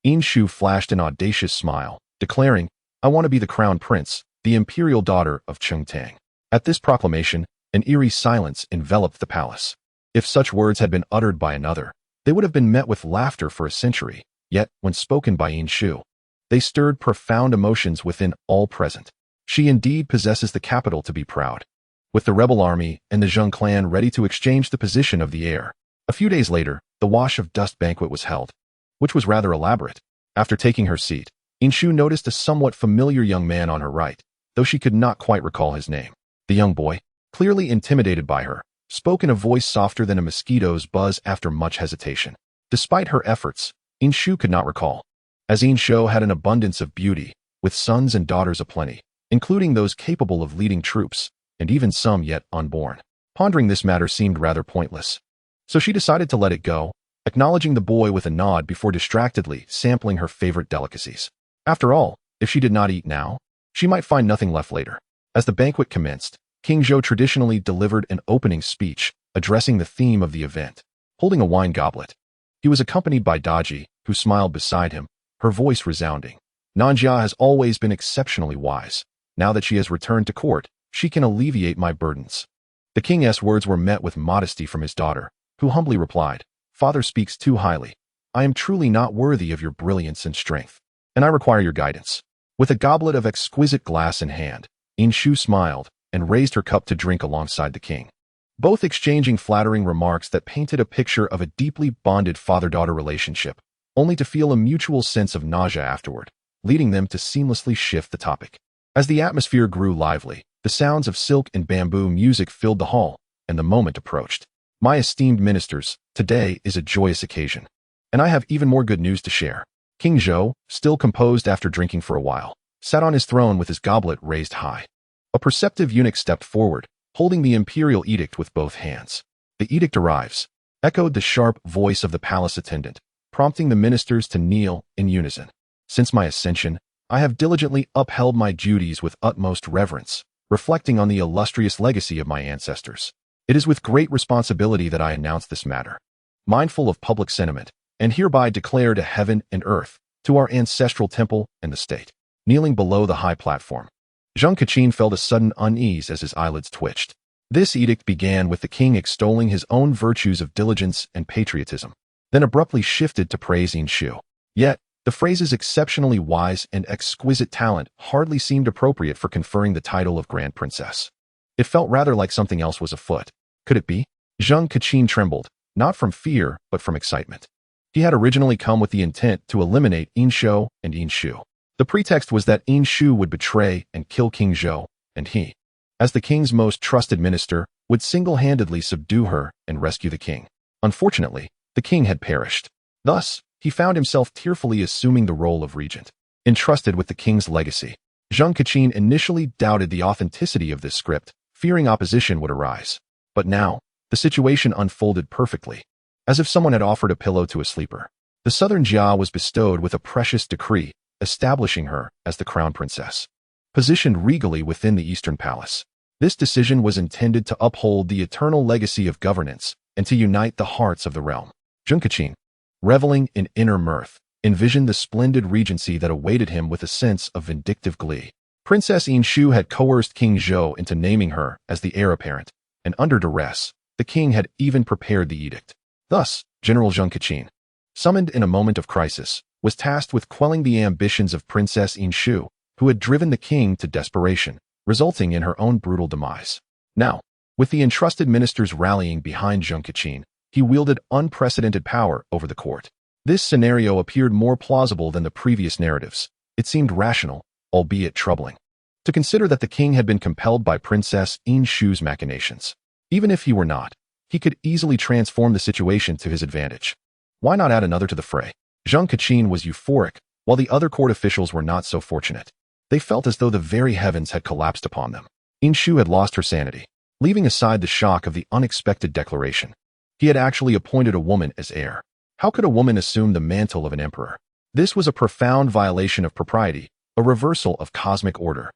Yin Shu flashed an audacious smile, declaring, I want to be the crown prince, the imperial daughter of Chengtang. At this proclamation, an eerie silence enveloped the palace. If such words had been uttered by another, they would have been met with laughter for a century. Yet, when spoken by Yin Shu, they stirred profound emotions within all present. She indeed possesses the capital to be proud. With the rebel army and the Zheng clan ready to exchange the position of the heir, a few days later, the wash of dust banquet was held, which was rather elaborate. After taking her seat, Yin Shu noticed a somewhat familiar young man on her right, though she could not quite recall his name. The young boy, clearly intimidated by her, spoke in a voice softer than a mosquito's buzz after much hesitation. Despite her efforts, Yin Shu could not recall, as Yin Shu had an abundance of beauty, with sons and daughters aplenty, including those capable of leading troops, and even some yet unborn. Pondering this matter seemed rather pointless, so she decided to let it go, acknowledging the boy with a nod before distractedly sampling her favorite delicacies. After all, if she did not eat now, she might find nothing left later. As the banquet commenced, King Zhou traditionally delivered an opening speech, addressing the theme of the event, holding a wine goblet. He was accompanied by Daji, who smiled beside him, her voice resounding. Nanjia has always been exceptionally wise. Now that she has returned to court, she can alleviate my burdens. The king's words were met with modesty from his daughter, who humbly replied, Father speaks too highly. I am truly not worthy of your brilliance and strength, and I require your guidance. With a goblet of exquisite glass in hand, Yin Shu smiled and raised her cup to drink alongside the king, both exchanging flattering remarks that painted a picture of a deeply bonded father-daughter relationship, only to feel a mutual sense of nausea afterward, leading them to seamlessly shift the topic. As the atmosphere grew lively, the sounds of silk and bamboo music filled the hall, and the moment approached. My esteemed ministers, today is a joyous occasion, and I have even more good news to share. King Zhou, still composed after drinking for a while, sat on his throne with his goblet raised high. A perceptive eunuch stepped forward, holding the imperial edict with both hands. The edict arrives, echoed the sharp voice of the palace attendant, prompting the ministers to kneel in unison. Since my ascension, I have diligently upheld my duties with utmost reverence, reflecting on the illustrious legacy of my ancestors. It is with great responsibility that I announce this matter, mindful of public sentiment, and hereby declare to heaven and earth, to our ancestral temple and the state. Kneeling below the high platform, Wang Qishan felt a sudden unease as his eyelids twitched. This edict began with the king extolling his own virtues of diligence and patriotism, then abruptly shifted to praise Yin Shu. Yet, the phrase's exceptionally wise and exquisite talent hardly seemed appropriate for conferring the title of Grand Princess. It felt rather like something else was afoot. Could it be? Wang Qishan trembled, not from fear, but from excitement. He had originally come with the intent to eliminate Yin Shou and Yin Shu. The pretext was that Yin Shu would betray and kill King Zhou, and he, as the king's most trusted minister, would single-handedly subdue her and rescue the king. Unfortunately, the king had perished. Thus, he found himself tearfully assuming the role of regent, entrusted with the king's legacy. Wang Qishan initially doubted the authenticity of this script, fearing opposition would arise. But now, the situation unfolded perfectly, as if someone had offered a pillow to a sleeper. The southern Jia was bestowed with a precious decree, establishing her as the crown princess, positioned regally within the eastern palace. This decision was intended to uphold the eternal legacy of governance and to unite the hearts of the realm. Wang Qishan, reveling in inner mirth, envisioned the splendid regency that awaited him with a sense of vindictive glee. Princess Yin Shu had coerced King Zhou into naming her as the heir apparent, and under duress, the king had even prepared the edict. Thus, General Wang Qishan, summoned in a moment of crisis, was tasked with quelling the ambitions of Princess Yin Shu, who had driven the king to desperation, resulting in her own brutal demise. Now, with the entrusted ministers rallying behind Wang Qishan, he wielded unprecedented power over the court. This scenario appeared more plausible than the previous narratives. It seemed rational, albeit troubling, to consider that the king had been compelled by Princess Yin Shu's machinations. Even if he were not, he could easily transform the situation to his advantage. Why not add another to the fray? Wang Qishan was euphoric, while the other court officials were not so fortunate. They felt as though the very heavens had collapsed upon them. Yin Shu had lost her sanity. Leaving aside the shock of the unexpected declaration, he had actually appointed a woman as heir. How could a woman assume the mantle of an emperor? This was a profound violation of propriety, a reversal of cosmic order.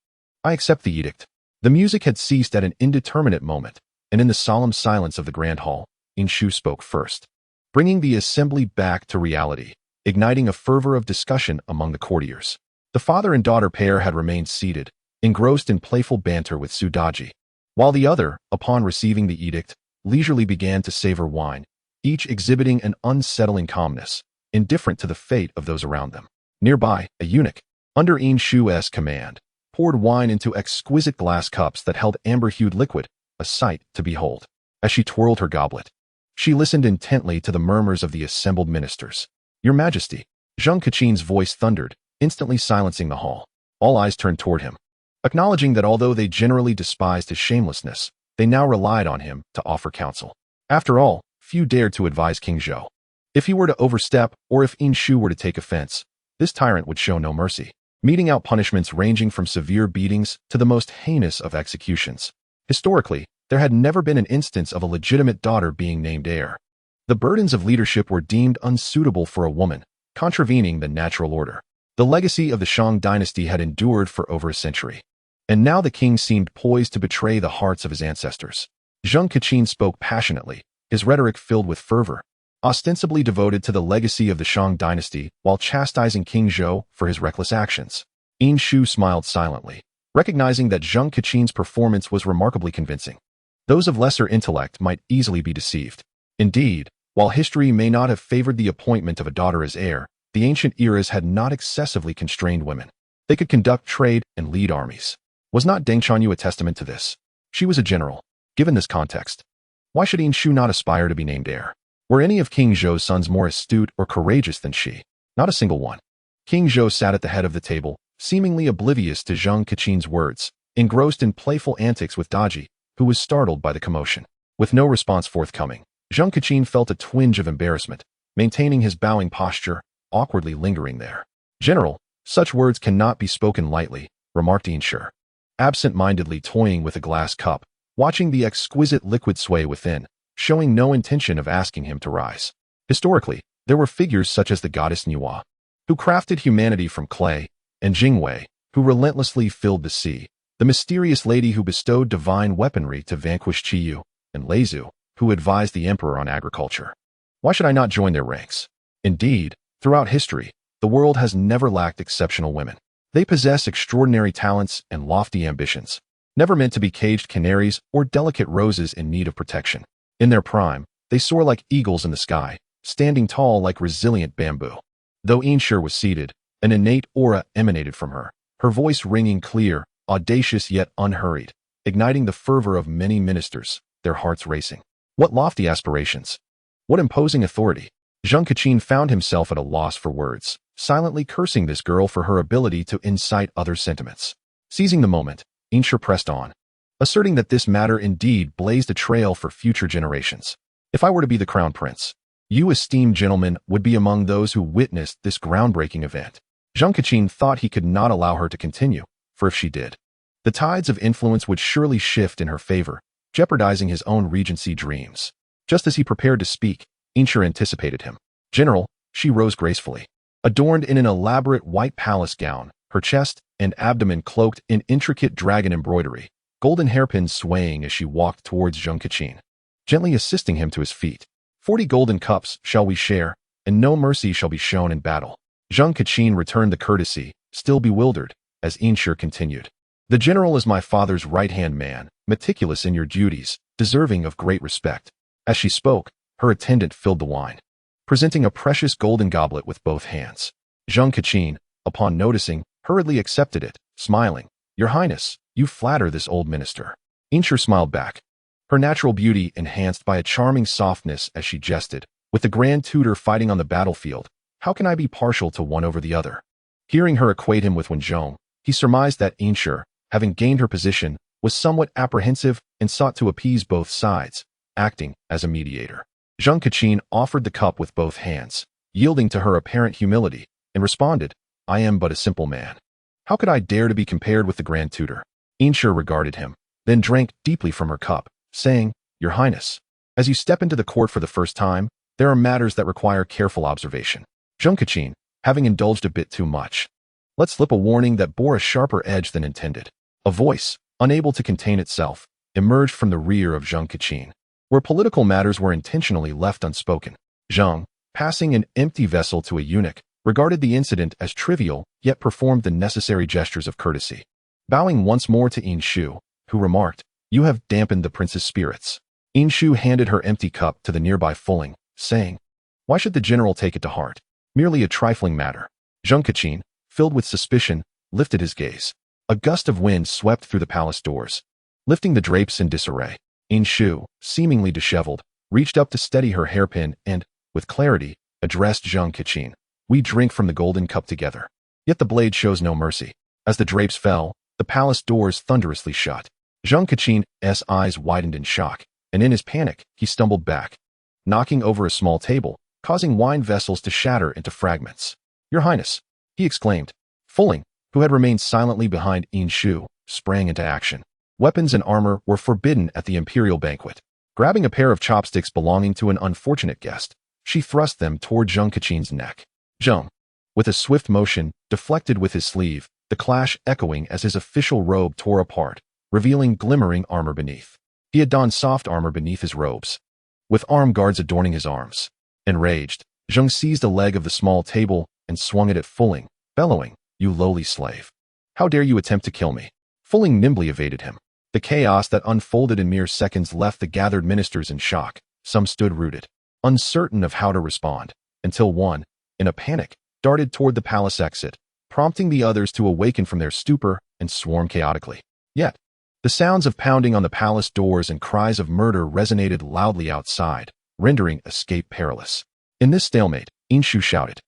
I accept the edict. The music had ceased at an indeterminate moment, and in the solemn silence of the grand hall, Yin Shu spoke first, bringing the assembly back to reality, igniting a fervor of discussion among the courtiers. The father and daughter pair had remained seated, engrossed in playful banter with Su Daji, while the other, upon receiving the edict, leisurely began to savor wine, each exhibiting an unsettling calmness, indifferent to the fate of those around them. Nearby, a eunuch, under Yin Shu's command, poured wine into exquisite glass cups that held amber-hued liquid, a sight to behold. As she twirled her goblet, she listened intently to the murmurs of the assembled ministers. "Your Majesty," Wang Qishan's voice thundered, instantly silencing the hall. All eyes turned toward him, acknowledging that although they generally despised his shamelessness, they now relied on him to offer counsel. After all, few dared to advise King Zhou. If he were to overstep, or if Yin Shu were to take offense, this tyrant would show no mercy, meting out punishments ranging from severe beatings to the most heinous of executions. Historically, there had never been an instance of a legitimate daughter being named heir. The burdens of leadership were deemed unsuitable for a woman, contravening the natural order. The legacy of the Shang dynasty had endured for over a century, and now the king seemed poised to betray the hearts of his ancestors. Wang Qishan spoke passionately, his rhetoric filled with fervor, ostensibly devoted to the legacy of the Shang dynasty while chastising King Zhou for his reckless actions. Yin Shu smiled silently, recognizing that Wang Qishan's performance was remarkably convincing. Those of lesser intellect might easily be deceived. Indeed, while history may not have favored the appointment of a daughter as heir, the ancient eras had not excessively constrained women. They could conduct trade and lead armies. Was not Deng Chanyu a testament to this? She was a general. Given this context, why should Yin Shu not aspire to be named heir? Were any of King Zhou's sons more astute or courageous than she? Not a single one. King Zhou sat at the head of the table, seemingly oblivious to Wang Qishan's words, engrossed in playful antics with Daji, who was startled by the commotion. With no response forthcoming, Wang Qishan felt a twinge of embarrassment, maintaining his bowing posture, awkwardly lingering there. "General, such words cannot be spoken lightly," remarked Yin Shu, absent-mindedly toying with a glass cup, watching the exquisite liquid sway within, showing no intention of asking him to rise. Historically, there were figures such as the goddess Nuwa, who crafted humanity from clay, and Jingwei, who relentlessly filled the sea, the mysterious lady who bestowed divine weaponry to vanquish Qiyu, and Leizu, who advised the emperor on agriculture. Why should I not join their ranks? Indeed, throughout history, the world has never lacked exceptional women. They possess extraordinary talents and lofty ambitions, never meant to be caged canaries or delicate roses in need of protection. In their prime, they soar like eagles in the sky, standing tall like resilient bamboo. Though Yin Shu was seated, an innate aura emanated from her, her voice ringing clear, audacious yet unhurried, igniting the fervor of many ministers, their hearts racing. What lofty aspirations! What imposing authority! Wang Qishan found himself at a loss for words, silently cursing this girl for her ability to incite other sentiments. Seizing the moment, Ainshur pressed on, asserting that this matter indeed blazed a trail for future generations. If I were to be the crown prince, you esteemed gentlemen would be among those who witnessed this groundbreaking event. Wang Qishan thought he could not allow her to continue, for if she did, the tides of influence would surely shift in her favor, jeopardizing his own regency dreams. Just as he prepared to speak, Ainshur anticipated him. General, she rose gracefully. Adorned in an elaborate white palace gown, her chest and abdomen cloaked in intricate dragon embroidery, golden hairpins swaying as she walked towards Wang Qishan, gently assisting him to his feet. 40 golden cups shall we share, and no mercy shall be shown in battle. Wang Qishan returned the courtesy, still bewildered, as Ainshur continued. The general is my father's right-hand man, meticulous in your duties, deserving of great respect. As she spoke, her attendant filled the wine, presenting a precious golden goblet with both hands. Wang Qishan, upon noticing, hurriedly accepted it, smiling. Your Highness, you flatter this old minister. Ainshur smiled back, her natural beauty enhanced by a charming softness as she jested. With the Grand Tutor fighting on the battlefield, how can I be partial to one over the other? Hearing her equate him with Wenzhong, he surmised that Ainshur, having gained her position, was somewhat apprehensive and sought to appease both sides, acting as a mediator. Wang Qishan offered the cup with both hands, yielding to her apparent humility, and responded, I am but a simple man. How could I dare to be compared with the Grand Tutor? Ainshur regarded him, then drank deeply from her cup, saying, Your Highness, as you step into the court for the first time, there are matters that require careful observation. Wang Qishan, having indulged a bit too much, let slip a warning that bore a sharper edge than intended. A voice, unable to contain itself, emerged from the rear of Wang Qishan, where political matters were intentionally left unspoken. Zhang, passing an empty vessel to a eunuch, regarded the incident as trivial, yet performed the necessary gestures of courtesy. Bowing once more to Ainshur, who remarked, You have dampened the prince's spirits. Ainshur handed her empty cup to the nearby Fulling, saying, Why should the general take it to heart? Merely a trifling matter. Wang Qishan, filled with suspicion, lifted his gaze. A gust of wind swept through the palace doors, lifting the drapes in disarray. Ainshur, seemingly disheveled, reached up to steady her hairpin and, with clarity, addressed Wang Qishan. We drink from the golden cup together. Yet the blade shows no mercy. As the drapes fell, the palace doors thunderously shut. Wang Qishan's eyes widened in shock, and in his panic, he stumbled back, knocking over a small table, causing wine vessels to shatter into fragments. Your Highness, he exclaimed. Fulling, who had remained silently behind Ainshur, sprang into action. Weapons and armor were forbidden at the imperial banquet. Grabbing a pair of chopsticks belonging to an unfortunate guest, she thrust them toward Wang Qishan's neck. Zhang, with a swift motion, deflected with his sleeve, the clash echoing as his official robe tore apart, revealing glimmering armor beneath. He had donned soft armor beneath his robes, with arm guards adorning his arms. Enraged, Zhang seized a leg of the small table and swung it at Fulling, bellowing, You lowly slave. How dare you attempt to kill me? Fulling nimbly evaded him. The chaos that unfolded in mere seconds left the gathered ministers in shock. Some stood rooted, uncertain of how to respond, until one, in a panic, darted toward the palace exit, prompting the others to awaken from their stupor and swarm chaotically. Yet, the sounds of pounding on the palace doors and cries of murder resonated loudly outside, rendering escape perilous. In this stalemate, Ainshur shouted,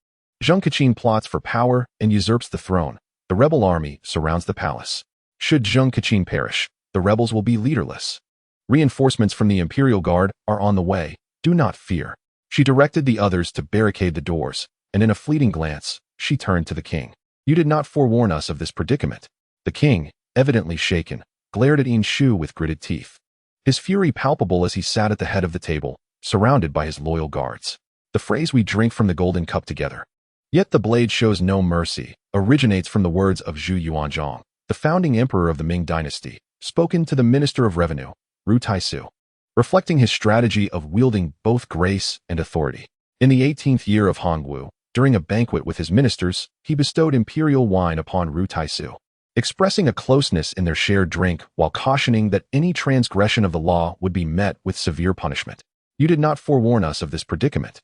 Wang Qishan plots for power and usurps the throne. The rebel army surrounds the palace. Should Wang Qishan perish, the rebels will be leaderless. Reinforcements from the Imperial Guard are on the way. Do not fear. She directed the others to barricade the doors, and in a fleeting glance, she turned to the king. You did not forewarn us of this predicament. The king, evidently shaken, glared at Ainshur with gritted teeth, his fury palpable as he sat at the head of the table, surrounded by his loyal guards. The phrase we drink from the golden cup together. Yet the blade shows no mercy, originates from the words of Zhu Yuanzhang, the founding emperor of the Ming dynasty, spoken to the Minister of Revenue, Ru Taisu, reflecting his strategy of wielding both grace and authority. In the 18th year of Hongwu, during a banquet with his ministers, he bestowed imperial wine upon Ru Taisu, expressing a closeness in their shared drink while cautioning that any transgression of the law would be met with severe punishment. You did not forewarn us of this predicament.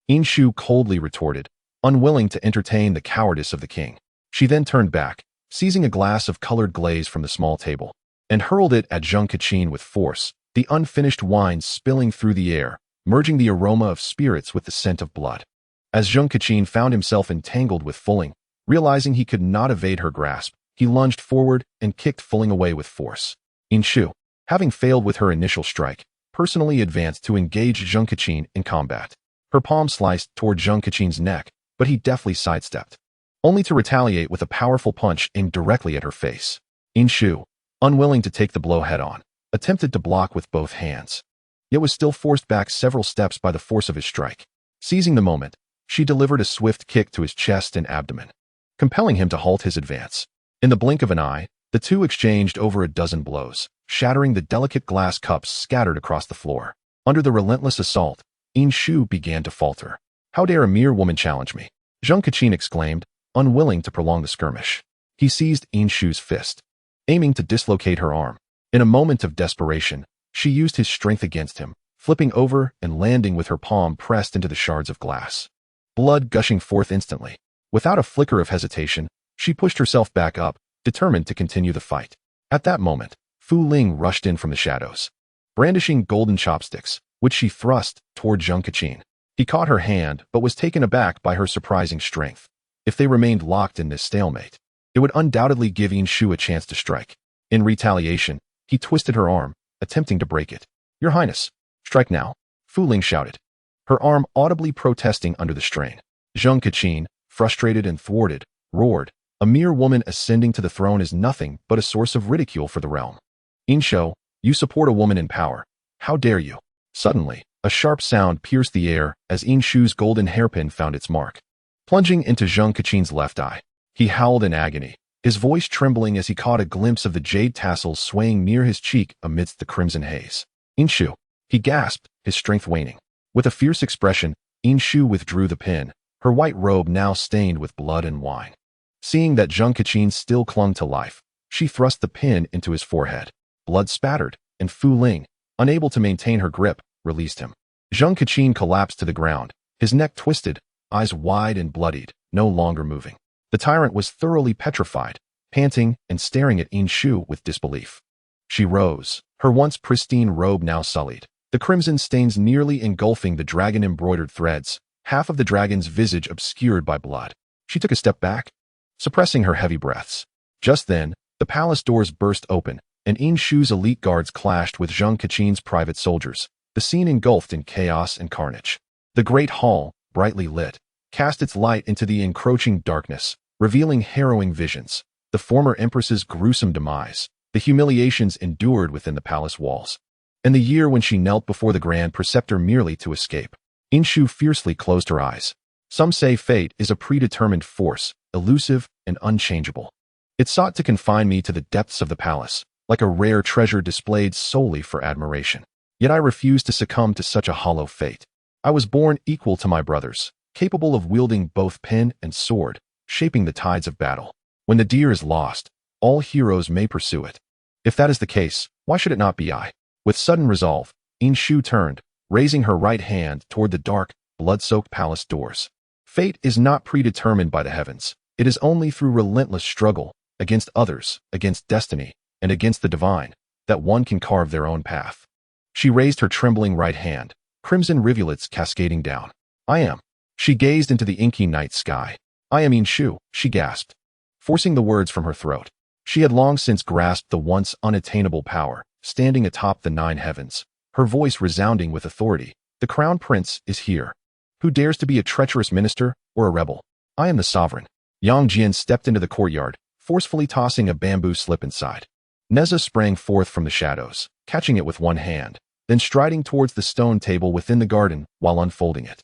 Ainshur coldly retorted, unwilling to entertain the cowardice of the king. She then turned back, seizing a glass of colored glaze from the small table, and hurled it at Wang Qishan with force, the unfinished wine spilling through the air, merging the aroma of spirits with the scent of blood. As Wang Qishan found himself entangled with Fuling, realizing he could not evade her grasp, he lunged forward and kicked Fuling away with force. Inshu, having failed with her initial strike, personally advanced to engage Wang Qishan in combat. Her palm sliced toward Wang Qishan's neck, but he deftly sidestepped, only to retaliate with a powerful punch aimed directly at her face. Inshu, unwilling to take the blow head-on, attempted to block with both hands, yet was still forced back several steps by the force of his strike. Seizing the moment, she delivered a swift kick to his chest and abdomen, compelling him to halt his advance. In the blink of an eye, the two exchanged over a dozen blows, shattering the delicate glass cups scattered across the floor. Under the relentless assault, Inshu began to falter. "How dare a mere woman challenge me?" Wang Qishan exclaimed, unwilling to prolong the skirmish. He seized Inshu's fist, aiming to dislocate her arm. In a moment of desperation, she used his strength against him, flipping over and landing with her palm pressed into the shards of glass, blood gushing forth instantly. Without a flicker of hesitation, she pushed herself back up, determined to continue the fight. At that moment, Fu Ling rushed in from the shadows, brandishing golden chopsticks, which she thrust toward Wang Qishan. He caught her hand but was taken aback by her surprising strength. If they remained locked in this stalemate, it would undoubtedly give Inshu a chance to strike. In retaliation, he twisted her arm, attempting to break it. "Your Highness, strike now," Fu Ling shouted, her arm audibly protesting under the strain. Wang Qishan, frustrated and thwarted, roared, "A mere woman ascending to the throne is nothing but a source of ridicule for the realm. Inshu, you support a woman in power. How dare you?" Suddenly, a sharp sound pierced the air as Inshu's golden hairpin found its mark, plunging into Wang Qishan's left eye. He howled in agony, his voice trembling as he caught a glimpse of the jade tassels swaying near his cheek amidst the crimson haze. "Inshu," he gasped, his strength waning. With a fierce expression, Inshu withdrew the pin, her white robe now stained with blood and wine. Seeing that Wang Qishan still clung to life, she thrust the pin into his forehead. Blood spattered, and Fu Ling, unable to maintain her grip, released him. Wang Qishan collapsed to the ground, his neck twisted, eyes wide and bloodied, no longer moving. The tyrant was thoroughly petrified, panting and staring at Inshu with disbelief. She rose, her once pristine robe now sullied, the crimson stains nearly engulfing the dragon-embroidered threads, half of the dragon's visage obscured by blood. She took a step back, suppressing her heavy breaths. Just then, the palace doors burst open, and Inshu's elite guards clashed with Wang Qishan's private soldiers, the scene engulfed in chaos and carnage. The great hall, brightly lit, cast its light into the encroaching darkness, revealing harrowing visions, the former empress's gruesome demise, the humiliations endured within the palace walls, and the year when she knelt before the grand preceptor merely to escape. Inshu fiercely closed her eyes. Some say fate is a predetermined force, elusive and unchangeable. It sought to confine me to the depths of the palace, like a rare treasure displayed solely for admiration. Yet I refused to succumb to such a hollow fate. I was born equal to my brothers, capable of wielding both pen and sword, shaping the tides of battle. When the deer is lost, all heroes may pursue it. If that is the case, why should it not be I? With sudden resolve, Inshu turned, raising her right hand toward the dark, blood-soaked palace doors. Fate is not predetermined by the heavens. It is only through relentless struggle, against others, against destiny, and against the divine, that one can carve their own path. She raised her trembling right hand, crimson rivulets cascading down. "I am." She gazed into the inky night sky. "I am Inshu," she gasped, forcing the words from her throat. She had long since grasped the once unattainable power, standing atop the 9 heavens, her voice resounding with authority. "The crown prince is here. Who dares to be a treacherous minister or a rebel? I am the sovereign." Yang Jian stepped into the courtyard, forcefully tossing a bamboo slip inside. Nezha sprang forth from the shadows, catching it with one hand, then striding towards the stone table within the garden while unfolding it.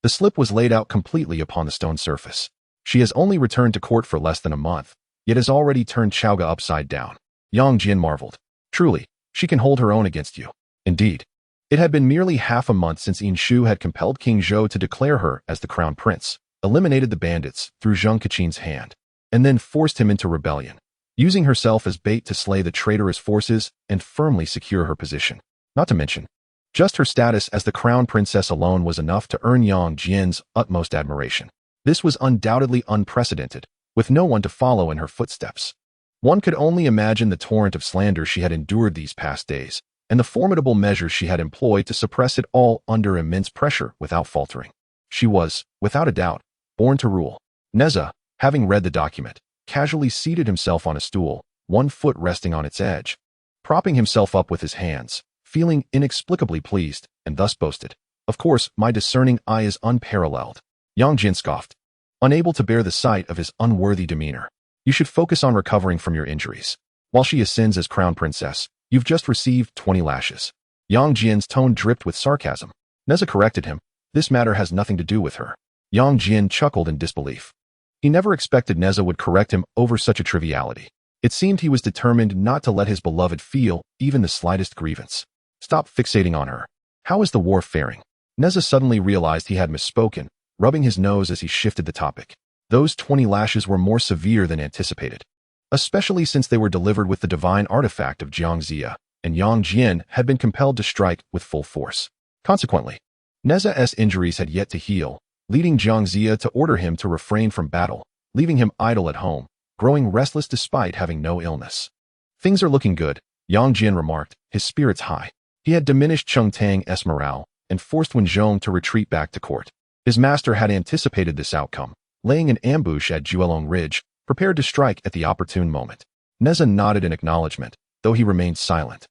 The slip was laid out completely upon the stone surface. She has only returned to court for less than a month, yet has already turned Chowga upside down. Yang Jian marveled. "Truly, she can hold her own against you." Indeed, it had been merely half a month since Inshu had compelled King Zhou to declare her as the crown prince, eliminated the bandits through Wang Qishan's hand, and then forced him into rebellion, using herself as bait to slay the traitorous forces and firmly secure her position. Not to mention, just her status as the crown princess alone was enough to earn Yang Jian's utmost admiration. This was undoubtedly unprecedented, with no one to follow in her footsteps. One could only imagine the torrent of slander she had endured these past days, and the formidable measures she had employed to suppress it all under immense pressure without faltering. She was, without a doubt, born to rule. Nezha, having read the document, casually seated himself on a stool, one foot resting on its edge, propping himself up with his hands, feeling inexplicably pleased, and thus boasted, "Of course, my discerning eye is unparalleled." Yang Jin scoffed, unable to bear the sight of his unworthy demeanor. "You should focus on recovering from your injuries. While she ascends as crown princess, you've just received 20 lashes." Yang Jin's tone dripped with sarcasm. Nezha corrected him. "This matter has nothing to do with her." Yang Jin chuckled in disbelief. He never expected Nezha would correct him over such a triviality. It seemed he was determined not to let his beloved feel even the slightest grievance. "Stop fixating on her. How is the war faring?" Nezha suddenly realized he had misspoken, rubbing his nose as he shifted the topic. Those 20 lashes were more severe than anticipated, especially since they were delivered with the divine artifact of Jiangxia, and Yang Jin had been compelled to strike with full force. Consequently, Nezha's injuries had yet to heal, leading Jiangxia to order him to refrain from battle, leaving him idle at home, growing restless despite having no illness. "Things are looking good," Yang Jin remarked, his spirits high. He had diminished Cheng Tang's morale and forced Wen Zhong to retreat back to court. His master had anticipated this outcome, laying an ambush at Juelong Ridge, prepared to strike at the opportune moment. Nezha nodded in acknowledgement, though he remained silent,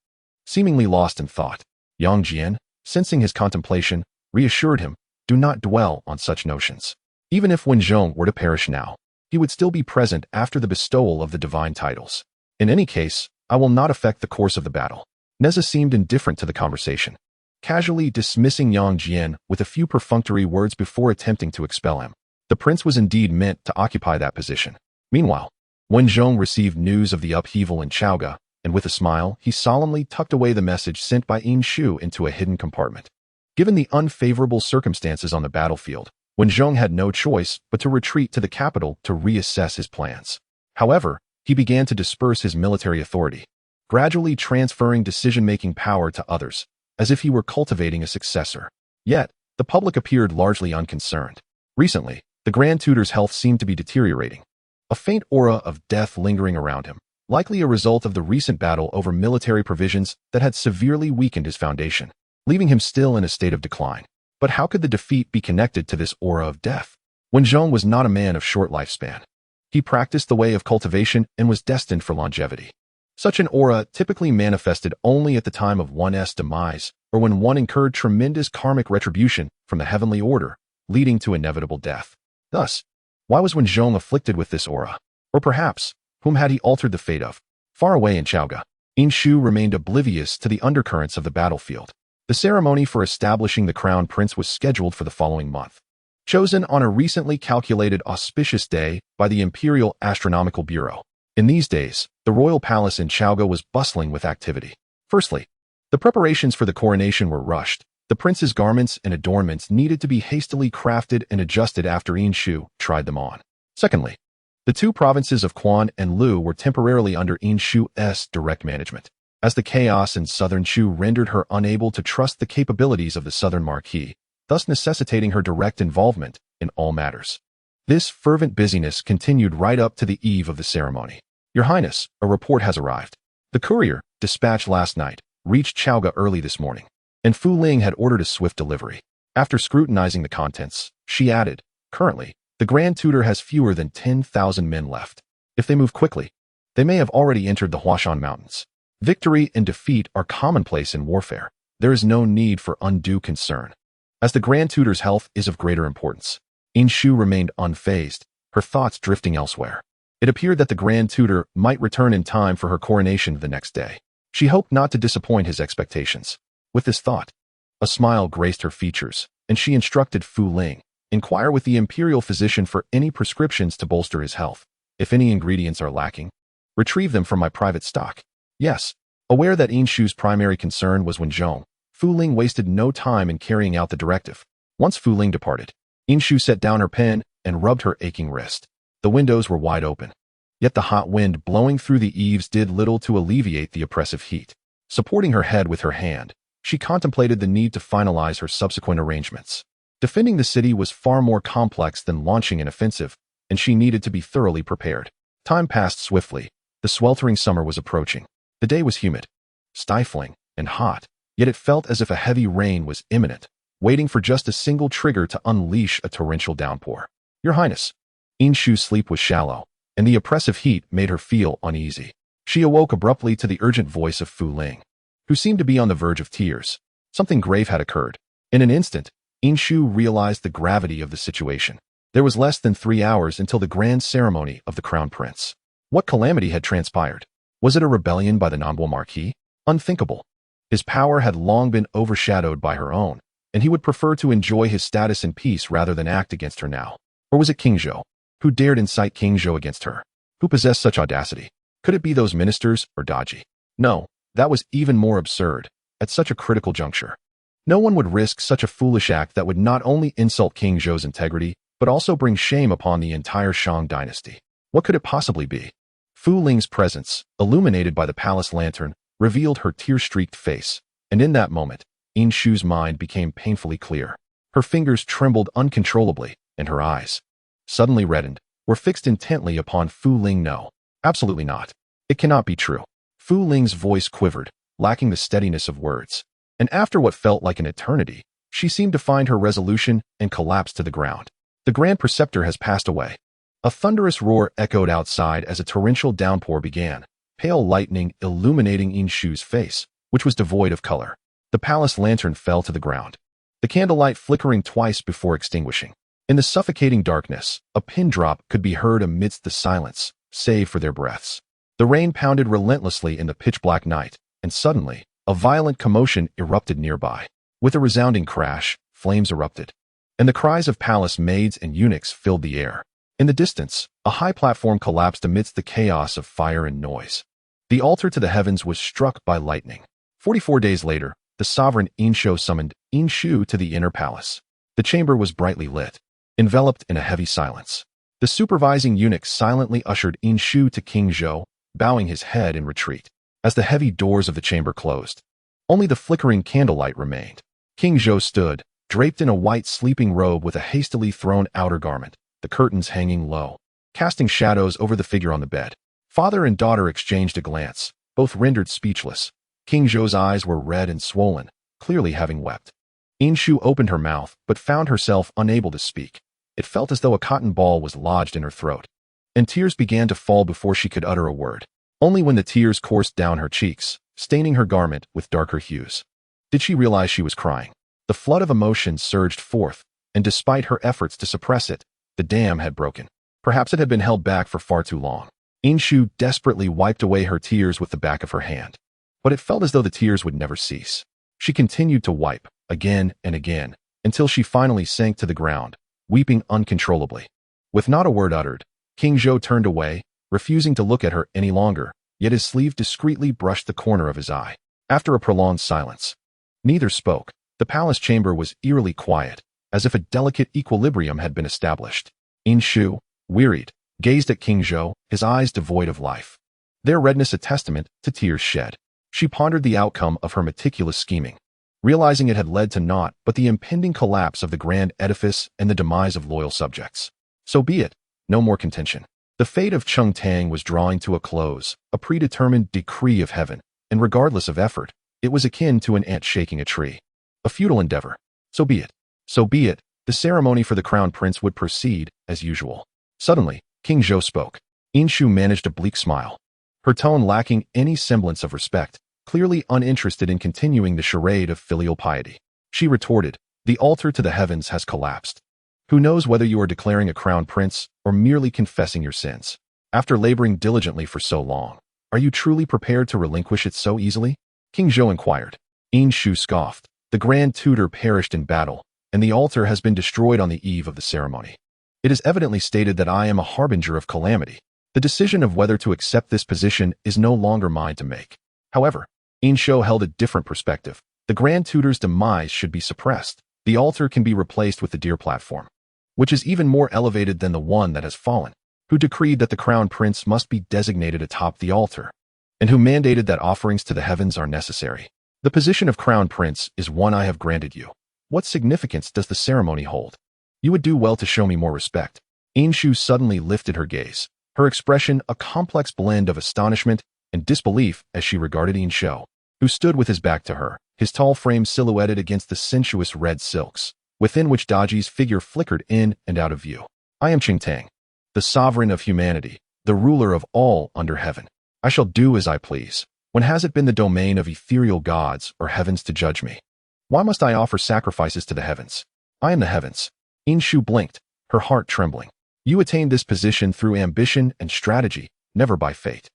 seemingly lost in thought. Yang Jin, sensing his contemplation, reassured him, "Do not dwell on such notions. Even if Wen Zhong were to perish now, he would still be present after the bestowal of the divine titles. In any case, I will not affect the course of the battle." Nezha seemed indifferent to the conversation, casually dismissing Yang Jin with a few perfunctory words before attempting to expel him. The prince was indeed meant to occupy that position. Meanwhile, Wen Zhong received news of the upheaval in Chaoga, and with a smile, he solemnly tucked away the message sent by Yin Shu into a hidden compartment. Given the unfavorable circumstances on the battlefield, Wen Zhong had no choice but to retreat to the capital to reassess his plans. However, he began to disperse his military authority, gradually transferring decision-making power to others, as if he were cultivating a successor. Yet, the public appeared largely unconcerned. Recently, the Grand Tutor's health seemed to be deteriorating, a faint aura of death lingering around him, likely a result of the recent battle over military provisions that had severely weakened his foundation, leaving him still in a state of decline. But how could the defeat be connected to this aura of death? Wen Zhong was not a man of short lifespan. He practiced the way of cultivation and was destined for longevity. Such an aura typically manifested only at the time of one's demise, or when one incurred tremendous karmic retribution from the heavenly order, leading to inevitable death. Thus, why was Wen Zhong afflicted with this aura? Or perhaps, whom had he altered the fate of? Far away in Chaoga, Yin Shu remained oblivious to the undercurrents of the battlefield. The ceremony for establishing the crown prince was scheduled for the following month, chosen on a recently calculated auspicious day by the Imperial Astronomical Bureau. In these days, the royal palace in Chaoga was bustling with activity. Firstly, the preparations for the coronation were rushed. The prince's garments and adornments needed to be hastily crafted and adjusted after Yin Shu tried them on. Secondly, the two provinces of Quan and Lu were temporarily under Yin Shu's direct management, as the chaos in southern Chu rendered her unable to trust the capabilities of the southern marquis, thus necessitating her direct involvement in all matters. This fervent busyness continued right up to the eve of the ceremony. "Your Highness, a report has arrived. The courier, dispatched last night, reached Chaoga early this morning, and Fu Ling had ordered a swift delivery." After scrutinizing the contents, she added, "Currently, the Grand Tutor has fewer than 10,000 men left. If they move quickly, they may have already entered the Huashan Mountains. Victory and defeat are commonplace in warfare. There is no need for undue concern, as the Grand Tutor's health is of greater importance." Yin Shu remained unfazed, her thoughts drifting elsewhere. It appeared that the Grand Tutor might return in time for her coronation the next day. She hoped not to disappoint his expectations. With this thought, a smile graced her features, and she instructed Fu Ling, "Inquire with the imperial physician for any prescriptions to bolster his health. If any ingredients are lacking, retrieve them from my private stock." Yes, aware that Yin Shu's primary concern was Wen Zhong, Fu Ling wasted no time in carrying out the directive. Once Fu Ling departed, Yin Shu set down her pen and rubbed her aching wrist. The windows were wide open, yet the hot wind blowing through the eaves did little to alleviate the oppressive heat. Supporting her head with her hand, she contemplated the need to finalize her subsequent arrangements. Defending the city was far more complex than launching an offensive, and she needed to be thoroughly prepared. Time passed swiftly. The sweltering summer was approaching. The day was humid, stifling, and hot, yet it felt as if a heavy rain was imminent, waiting for just a single trigger to unleash a torrential downpour. Your Highness. Inshu's sleep was shallow, and the oppressive heat made her feel uneasy. She awoke abruptly to the urgent voice of Fu Ling, who seemed to be on the verge of tears. Something grave had occurred. In an instant, Inshu realized the gravity of the situation. There was less than 3 hours until the grand ceremony of the crown prince. What calamity had transpired? Was it a rebellion by the Nanbo Marquis? Unthinkable. His power had long been overshadowed by her own, and he would prefer to enjoy his status in peace rather than act against her now. Or was it King Zhou? Who dared incite King Zhou against her? Who possessed such audacity? Could it be those ministers or Daji? No, that was even more absurd. At such a critical juncture, no one would risk such a foolish act that would not only insult King Zhou's integrity, but also bring shame upon the entire Shang dynasty. What could it possibly be? Fu Ling's presence, illuminated by the palace lantern, revealed her tear-streaked face, and in that moment, Inshu's mind became painfully clear. Her fingers trembled uncontrollably, and her eyes, suddenly reddened, were fixed intently upon Fu Ling. No, absolutely not. It cannot be true. Fu Ling's voice quivered, lacking the steadiness of words, and after what felt like an eternity, she seemed to find her resolution and collapsed to the ground. The Grand Preceptor has passed away. A thunderous roar echoed outside as a torrential downpour began, pale lightning illuminating Inshu's face, which was devoid of color. The palace lantern fell to the ground, the candlelight flickering twice before extinguishing. In the suffocating darkness, a pin drop could be heard amidst the silence, save for their breaths. The rain pounded relentlessly in the pitch-black night, and suddenly, a violent commotion erupted nearby. With a resounding crash, flames erupted, and the cries of palace maids and eunuchs filled the air. In the distance, a high platform collapsed amidst the chaos of fire and noise. The altar to the heavens was struck by lightning. 44 days later, the sovereign Inshu summoned Inshu to the inner palace. The chamber was brightly lit, enveloped in a heavy silence. The supervising eunuch silently ushered Inshu to King Zhou, bowing his head in retreat. As the heavy doors of the chamber closed, only the flickering candlelight remained. King Zhou stood, draped in a white sleeping robe with a hastily thrown outer garment, the curtains hanging low, casting shadows over the figure on the bed. Father and daughter exchanged a glance, both rendered speechless. King Zhou's eyes were red and swollen, clearly having wept. Inshu opened her mouth, but found herself unable to speak. It felt as though a cotton ball was lodged in her throat, and tears began to fall before she could utter a word. Only when the tears coursed down her cheeks, staining her garment with darker hues, did she realize she was crying. The flood of emotion surged forth, and despite her efforts to suppress it, the dam had broken. Perhaps it had been held back for far too long. Inshu desperately wiped away her tears with the back of her hand, but it felt as though the tears would never cease. She continued to wipe, again and again, until she finally sank to the ground, weeping uncontrollably. With not a word uttered, King Zhou turned away, refusing to look at her any longer, yet his sleeve discreetly brushed the corner of his eye. After a prolonged silence, neither spoke. The palace chamber was eerily quiet, as if a delicate equilibrium had been established. Inshu, wearied, gazed at King Zhou, his eyes devoid of life, their redness a testament to tears shed. She pondered the outcome of her meticulous scheming, realizing it had led to naught but the impending collapse of the grand edifice and the demise of loyal subjects. So be it, no more contention. The fate of Cheng Tang was drawing to a close, a predetermined decree of heaven, and regardless of effort, it was akin to an ant shaking a tree. A futile endeavor. So be it. So be it. The ceremony for the crown prince would proceed as usual. Suddenly, King Zhou spoke. Inshu managed a bleak smile, her tone lacking any semblance of respect, clearly uninterested in continuing the charade of filial piety. She retorted, "The altar to the heavens has collapsed. Who knows whether you are declaring a crown prince or merely confessing your sins? After laboring diligently for so long, are you truly prepared to relinquish it so easily?" King Zhou inquired. Inshu scoffed. "The grand tutor perished in battle, and the altar has been destroyed on the eve of the ceremony. It is evidently stated that I am a harbinger of calamity. The decision of whether to accept this position is no longer mine to make." However, Inshu held a different perspective. The grand tutor's demise should be suppressed. The altar can be replaced with the deer platform, which is even more elevated than the one that has fallen. Who decreed that the crown prince must be designated atop the altar, and who mandated that offerings to the heavens are necessary? The position of crown prince is one I have granted you. What significance does the ceremony hold? You would do well to show me more respect. Inshu suddenly lifted her gaze, her expression a complex blend of astonishment and disbelief as she regarded Inshu. who stood with his back to her, his tall frame silhouetted against the sensuous red silks, within which Daji's figure flickered in and out of view. I am Qingtang, the sovereign of humanity, the ruler of all under heaven. I shall do as I please. When has it been the domain of ethereal gods or heavens to judge me? Why must I offer sacrifices to the heavens? I am the heavens. Inshu blinked, her heart trembling. You attained this position through ambition and strategy, never by fate.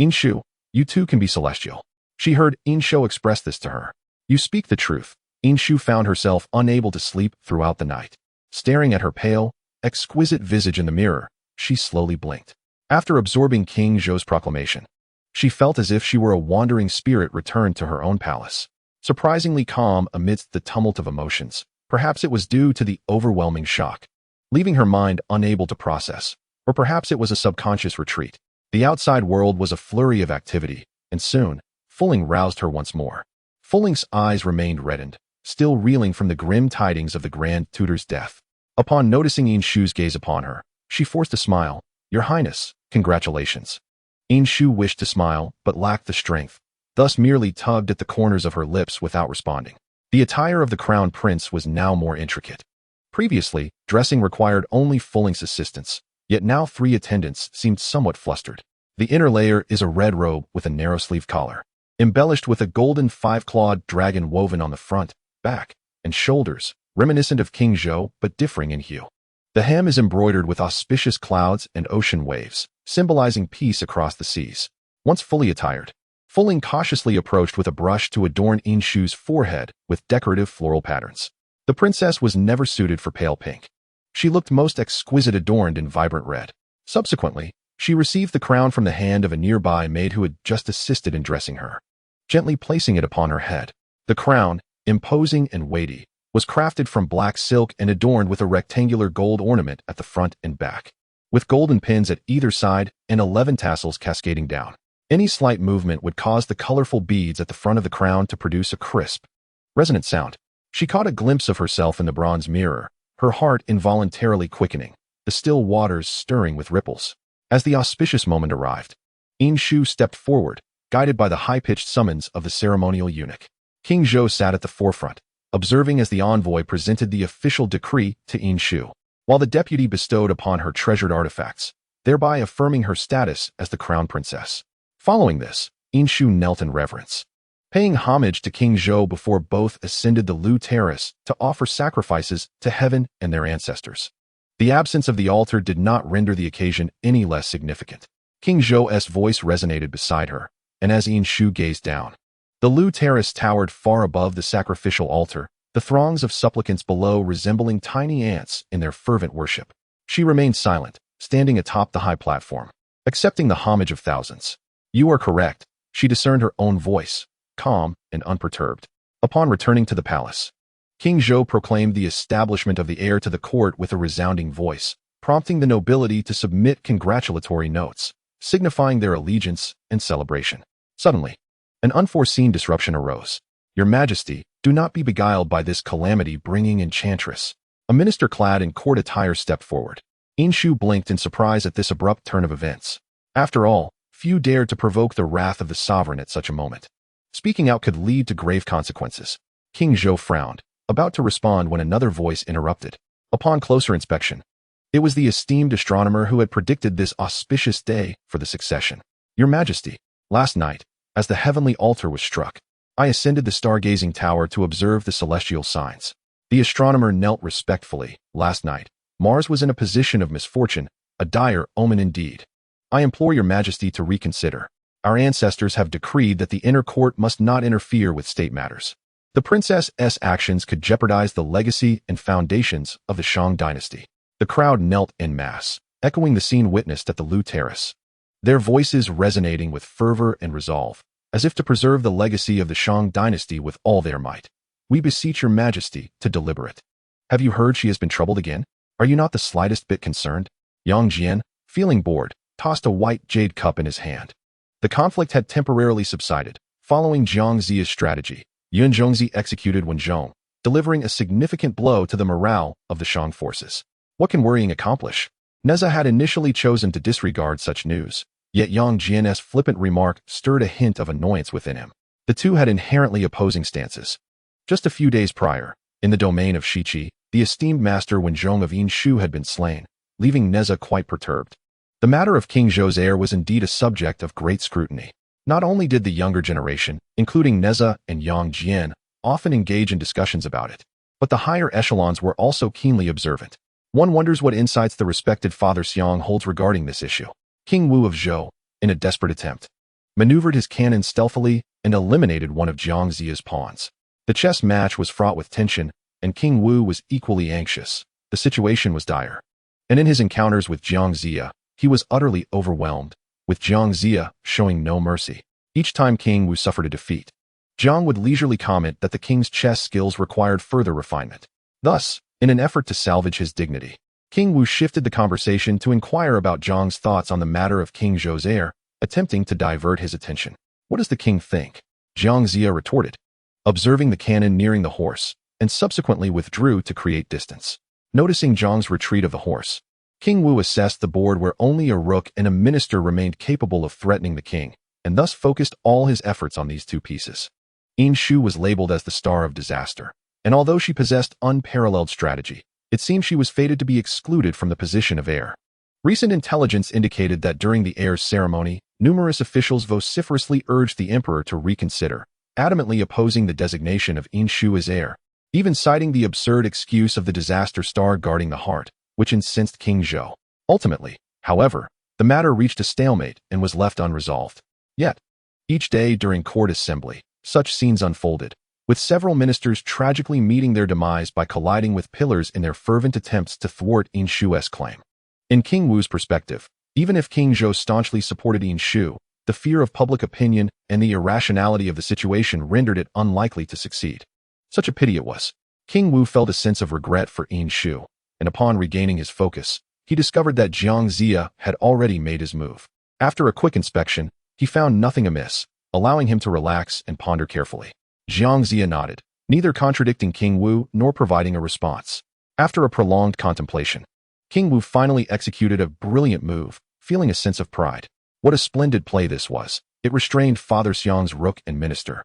Inshu, you too can be celestial. She heard Inshu express this to her. You speak the truth. Inshu found herself unable to sleep throughout the night. Staring at her pale, exquisite visage in the mirror, she slowly blinked. After absorbing King Zhou's proclamation, she felt as if she were a wandering spirit returned to her own palace. Surprisingly calm amidst the tumult of emotions, perhaps it was due to the overwhelming shock, leaving her mind unable to process, or perhaps it was a subconscious retreat. The outside world was a flurry of activity, and soon, Fulling roused her once more. Fulling's eyes remained reddened, still reeling from the grim tidings of the Grand Tutor's death. Upon noticing Inshu's gaze upon her, she forced a smile. Your Highness, congratulations. Inshu wished to smile, but lacked the strength, thus merely tugged at the corners of her lips without responding. The attire of the crown prince was now more intricate. Previously, dressing required only Fulling's assistance, yet now 3 attendants seemed somewhat flustered. The inner layer is a red robe with a narrow sleeve collar, embellished with a golden 5-clawed dragon woven on the front, back, and shoulders, reminiscent of King Zhou but differing in hue. The hem is embroidered with auspicious clouds and ocean waves, symbolizing peace across the seas. Once fully attired, Fulling cautiously approached with a brush to adorn Inshu's forehead with decorative floral patterns. The princess was never suited for pale pink. She looked most exquisite adorned in vibrant red. Subsequently, she received the crown from the hand of a nearby maid who had just assisted in dressing her, gently placing it upon her head. The crown, imposing and weighty, was crafted from black silk and adorned with a rectangular gold ornament at the front and back, with golden pins at either side and 11 tassels cascading down. Any slight movement would cause the colorful beads at the front of the crown to produce a crisp, resonant sound. She caught a glimpse of herself in the bronze mirror, her heart involuntarily quickening, the still waters stirring with ripples. As the auspicious moment arrived, Inshu stepped forward, guided by the high-pitched summons of the ceremonial eunuch. King Zhou sat at the forefront, observing as the envoy presented the official decree to Inshu, while the deputy bestowed upon her treasured artifacts, thereby affirming her status as the crown princess. Following this, Inshu knelt in reverence, paying homage to King Zhou before both ascended the Lu Terrace to offer sacrifices to heaven and their ancestors. The absence of the altar did not render the occasion any less significant. King Zhou's voice resonated beside her, and as Inshu gazed down, the Lu Terrace towered far above the sacrificial altar, the throngs of supplicants below resembling tiny ants in their fervent worship. She remained silent, standing atop the high platform, accepting the homage of thousands. You are correct, she discerned her own voice, calm and unperturbed. Upon returning to the palace, King Zhou proclaimed the establishment of the heir to the court with a resounding voice, prompting the nobility to submit congratulatory notes, signifying their allegiance and celebration. Suddenly, an unforeseen disruption arose. Your Majesty, do not be beguiled by this calamity-bringing enchantress. A minister clad in court attire stepped forward. Inshu blinked in surprise at this abrupt turn of events. After all, few dared to provoke the wrath of the sovereign at such a moment. Speaking out could lead to grave consequences. King Zhou frowned, about to respond when another voice interrupted. Upon closer inspection, it was the esteemed astronomer who had predicted this auspicious day for the succession. Your Majesty, last night, as the heavenly altar was struck, I ascended the stargazing tower to observe the celestial signs. The astronomer knelt respectfully. Last night, Mars was in a position of misfortune, a dire omen indeed. I implore your Majesty to reconsider. Our ancestors have decreed that the inner court must not interfere with state matters. The princess's actions could jeopardize the legacy and foundations of the Shang dynasty. The crowd knelt en masse, echoing the scene witnessed at the Lu Terrace, their voices resonating with fervor and resolve, as if to preserve the legacy of the Shang dynasty with all their might. We beseech your Majesty to deliberate. Have you heard she has been troubled again? Are you not the slightest bit concerned? Yang Jian, feeling bored, tossed a white jade cup in his hand. The conflict had temporarily subsided, following Jiang Zi's strategy. Yun Zhongzi executed Wen Zhong, delivering a significant blow to the morale of the Shang forces. What can worrying accomplish? Nezha had initially chosen to disregard such news, yet Yang Jian's flippant remark stirred a hint of annoyance within him. The two had inherently opposing stances. Just a few days prior, in the domain of Shiqi, the esteemed master Wenzhong of Yinshu had been slain, leaving Nezha quite perturbed. The matter of King Zhou's heir was indeed a subject of great scrutiny. Not only did the younger generation, including Nezha and Yang Jian, often engage in discussions about it, but the higher echelons were also keenly observant. One wonders what insights the respected Father Xiang holds regarding this issue. King Wu of Zhou, in a desperate attempt, maneuvered his cannon stealthily and eliminated one of Jiang Ziya's pawns. The chess match was fraught with tension, and King Wu was equally anxious. The situation was dire. And in his encounters with Jiang Ziya, he was utterly overwhelmed, with Jiang Ziya showing no mercy. Each time King Wu suffered a defeat, Jiang would leisurely comment that the king's chess skills required further refinement. Thus, in an effort to salvage his dignity, King Wu shifted the conversation to inquire about Jiang's thoughts on the matter of King Zhou's heir, attempting to divert his attention. What does the king think? Jiang Ziya retorted, observing the cannon nearing the horse, and subsequently withdrew to create distance. Noticing Jiang's retreat of the horse, King Wu assessed the board where only a rook and a minister remained capable of threatening the king, and thus focused all his efforts on these two pieces. Yinshu was labeled as the star of disaster, and although she possessed unparalleled strategy, it seemed she was fated to be excluded from the position of heir. Recent intelligence indicated that during the heir's ceremony, numerous officials vociferously urged the emperor to reconsider, adamantly opposing the designation of Yinshu as heir, even citing the absurd excuse of the disaster star guarding the heart, which incensed King Zhou. Ultimately, however, the matter reached a stalemate and was left unresolved. Yet, each day during court assembly, such scenes unfolded, with several ministers tragically meeting their demise by colliding with pillars in their fervent attempts to thwart Yinshu's claim. In King Wu's perspective, even if King Zhou staunchly supported Yinshu, the fear of public opinion and the irrationality of the situation rendered it unlikely to succeed. Such a pity it was. King Wu felt a sense of regret for Yinshu, and upon regaining his focus, he discovered that Jiang Ziya had already made his move. After a quick inspection, he found nothing amiss, allowing him to relax and ponder carefully. Jiang Ziya nodded, neither contradicting King Wu nor providing a response. After a prolonged contemplation, King Wu finally executed a brilliant move, feeling a sense of pride. What a splendid play this was. It restrained Father Xiang's rook and minister,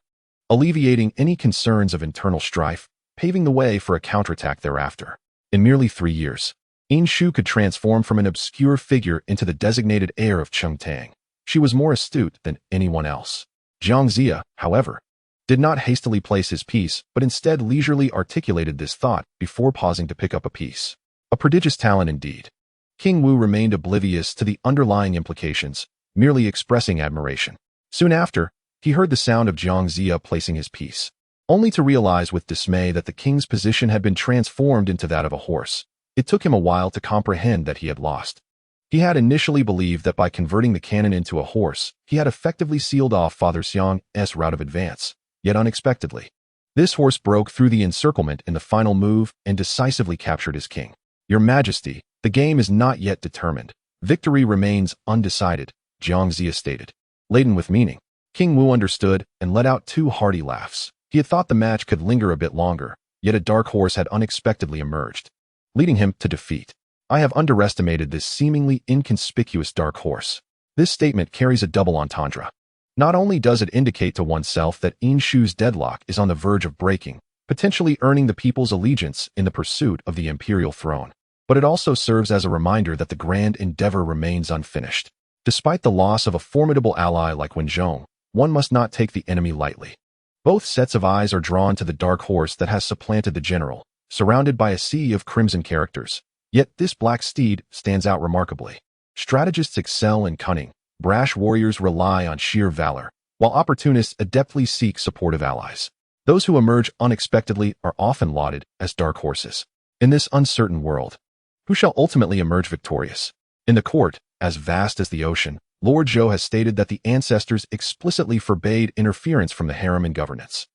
alleviating any concerns of internal strife, paving the way for a counterattack thereafter. In merely 3 years, Yinshu could transform from an obscure figure into the designated heir of Chengtang. She was more astute than anyone else. Jiang Ziya, however, did not hastily place his piece, but instead leisurely articulated this thought before pausing to pick up a piece. A prodigious talent indeed. King Wu remained oblivious to the underlying implications, merely expressing admiration. Soon after, he heard the sound of Jiang Ziya placing his piece, only to realize with dismay that the king's position had been transformed into that of a horse. It took him a while to comprehend that he had lost. He had initially believed that by converting the cannon into a horse, he had effectively sealed off Father Xiang's route of advance, yet unexpectedly, this horse broke through the encirclement in the final move and decisively captured his king. Your Majesty, the game is not yet determined. Victory remains undecided, Jiang Ziya stated. Laden with meaning, King Wu understood and let out 2 hearty laughs. He had thought the match could linger a bit longer, yet a dark horse had unexpectedly emerged, leading him to defeat. I have underestimated this seemingly inconspicuous dark horse. This statement carries a double entendre. Not only does it indicate to oneself that Yinshu's deadlock is on the verge of breaking, potentially earning the people's allegiance in the pursuit of the imperial throne, but it also serves as a reminder that the grand endeavor remains unfinished. Despite the loss of a formidable ally like Wenzhong, one must not take the enemy lightly. Both sets of eyes are drawn to the dark horse that has supplanted the general, surrounded by a sea of crimson characters. Yet this black steed stands out remarkably. Strategists excel in cunning, brash warriors rely on sheer valor, while opportunists adeptly seek supportive allies. Those who emerge unexpectedly are often lauded as dark horses. In this uncertain world, who shall ultimately emerge victorious? In the court, as vast as the ocean, Lord Zhou has stated that the ancestors explicitly forbade interference from the harem in governance.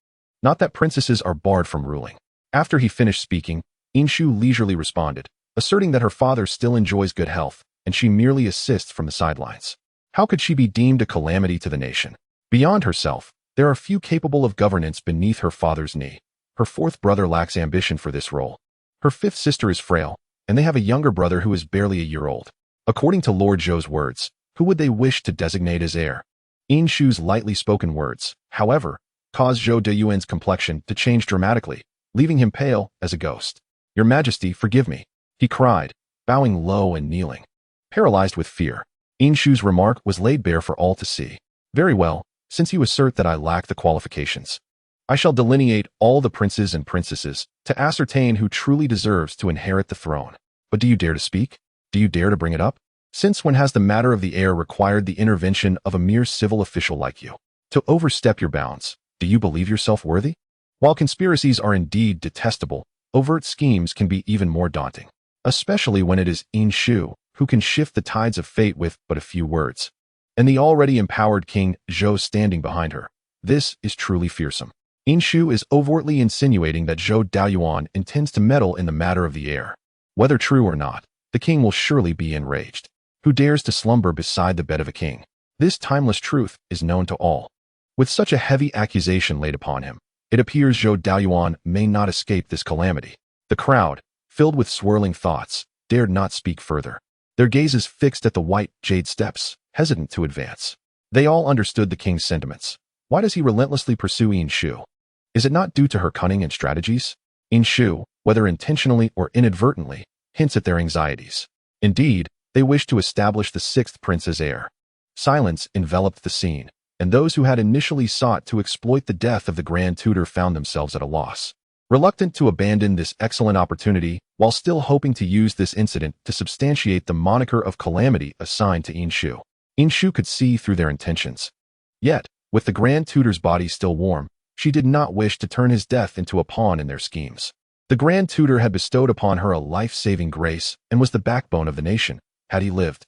Not that princesses are barred from ruling. After he finished speaking, Yinshu leisurely responded, asserting that her father still enjoys good health, and she merely assists from the sidelines. How could she be deemed a calamity to the nation? Beyond herself, there are few capable of governance beneath her father's knee. Her 4th brother lacks ambition for this role. Her 5th sister is frail, and they have a younger brother who is barely a year old. According to Lord Zhou's words, who would they wish to designate as heir? Yinshu's lightly spoken words, however, caused Zhou Deyuan's complexion to change dramatically, leaving him pale as a ghost. "Your Majesty, forgive me," he cried, bowing low and kneeling. Paralyzed with fear, Inshu's remark was laid bare for all to see. "Very well, since you assert that I lack the qualifications. I shall delineate all the princes and princesses to ascertain who truly deserves to inherit the throne. But do you dare to speak? Do you dare to bring it up? Since when has the matter of the heir required the intervention of a mere civil official like you? To overstep your bounds, do you believe yourself worthy? While conspiracies are indeed detestable, overt schemes can be even more daunting, especially when it is Inshu who can shift the tides of fate with but a few words. And the already empowered King Zhou standing behind her. This is truly fearsome. Inshu is overtly insinuating that Zhou Daoyuan intends to meddle in the matter of the heir. Whether true or not, the king will surely be enraged. Who dares to slumber beside the bed of a king? This timeless truth is known to all. With such a heavy accusation laid upon him, it appears Zhou Daoyuan may not escape this calamity. The crowd, filled with swirling thoughts, dared not speak further. Their gazes fixed at the white jade steps, hesitant to advance. They all understood the king's sentiments. Why does he relentlessly pursue Inshu? Is it not due to her cunning and strategies? Inshu, whether intentionally or inadvertently, hints at their anxieties. Indeed, they wish to establish the sixth prince as heir. Silence enveloped the scene, and those who had initially sought to exploit the death of the Grand Tutor found themselves at a loss. Reluctant to abandon this excellent opportunity, while still hoping to use this incident to substantiate the moniker of calamity assigned to Inshu. Inshu could see through their intentions. Yet, with the Grand Tutor's body still warm, she did not wish to turn his death into a pawn in their schemes. The Grand Tutor had bestowed upon her a life-saving grace and was the backbone of the nation. Had he lived,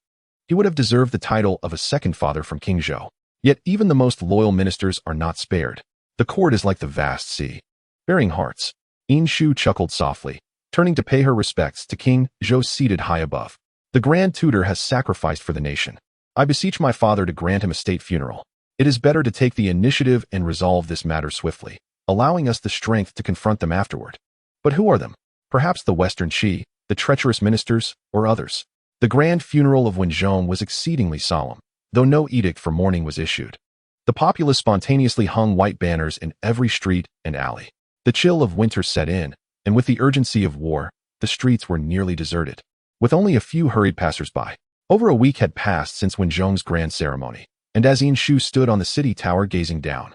he would have deserved the title of a second father from King Zhou. Yet even the most loyal ministers are not spared. The court is like the vast sea, bearing hearts. Inshu chuckled softly, turning to pay her respects to King Zhou seated high above. The Grand Tutor has sacrificed for the nation. I beseech my father to grant him a state funeral. It is better to take the initiative and resolve this matter swiftly, allowing us the strength to confront them afterward. But who are them? Perhaps the Western Qi, the treacherous ministers, or others. The grand funeral of Wenzhong was exceedingly solemn, though no edict for mourning was issued. The populace spontaneously hung white banners in every street and alley. The chill of winter set in, and with the urgency of war, the streets were nearly deserted, with only a few hurried passers-by. Over a week had passed since Wenzhong's grand ceremony, and as Inshu stood on the city tower gazing down,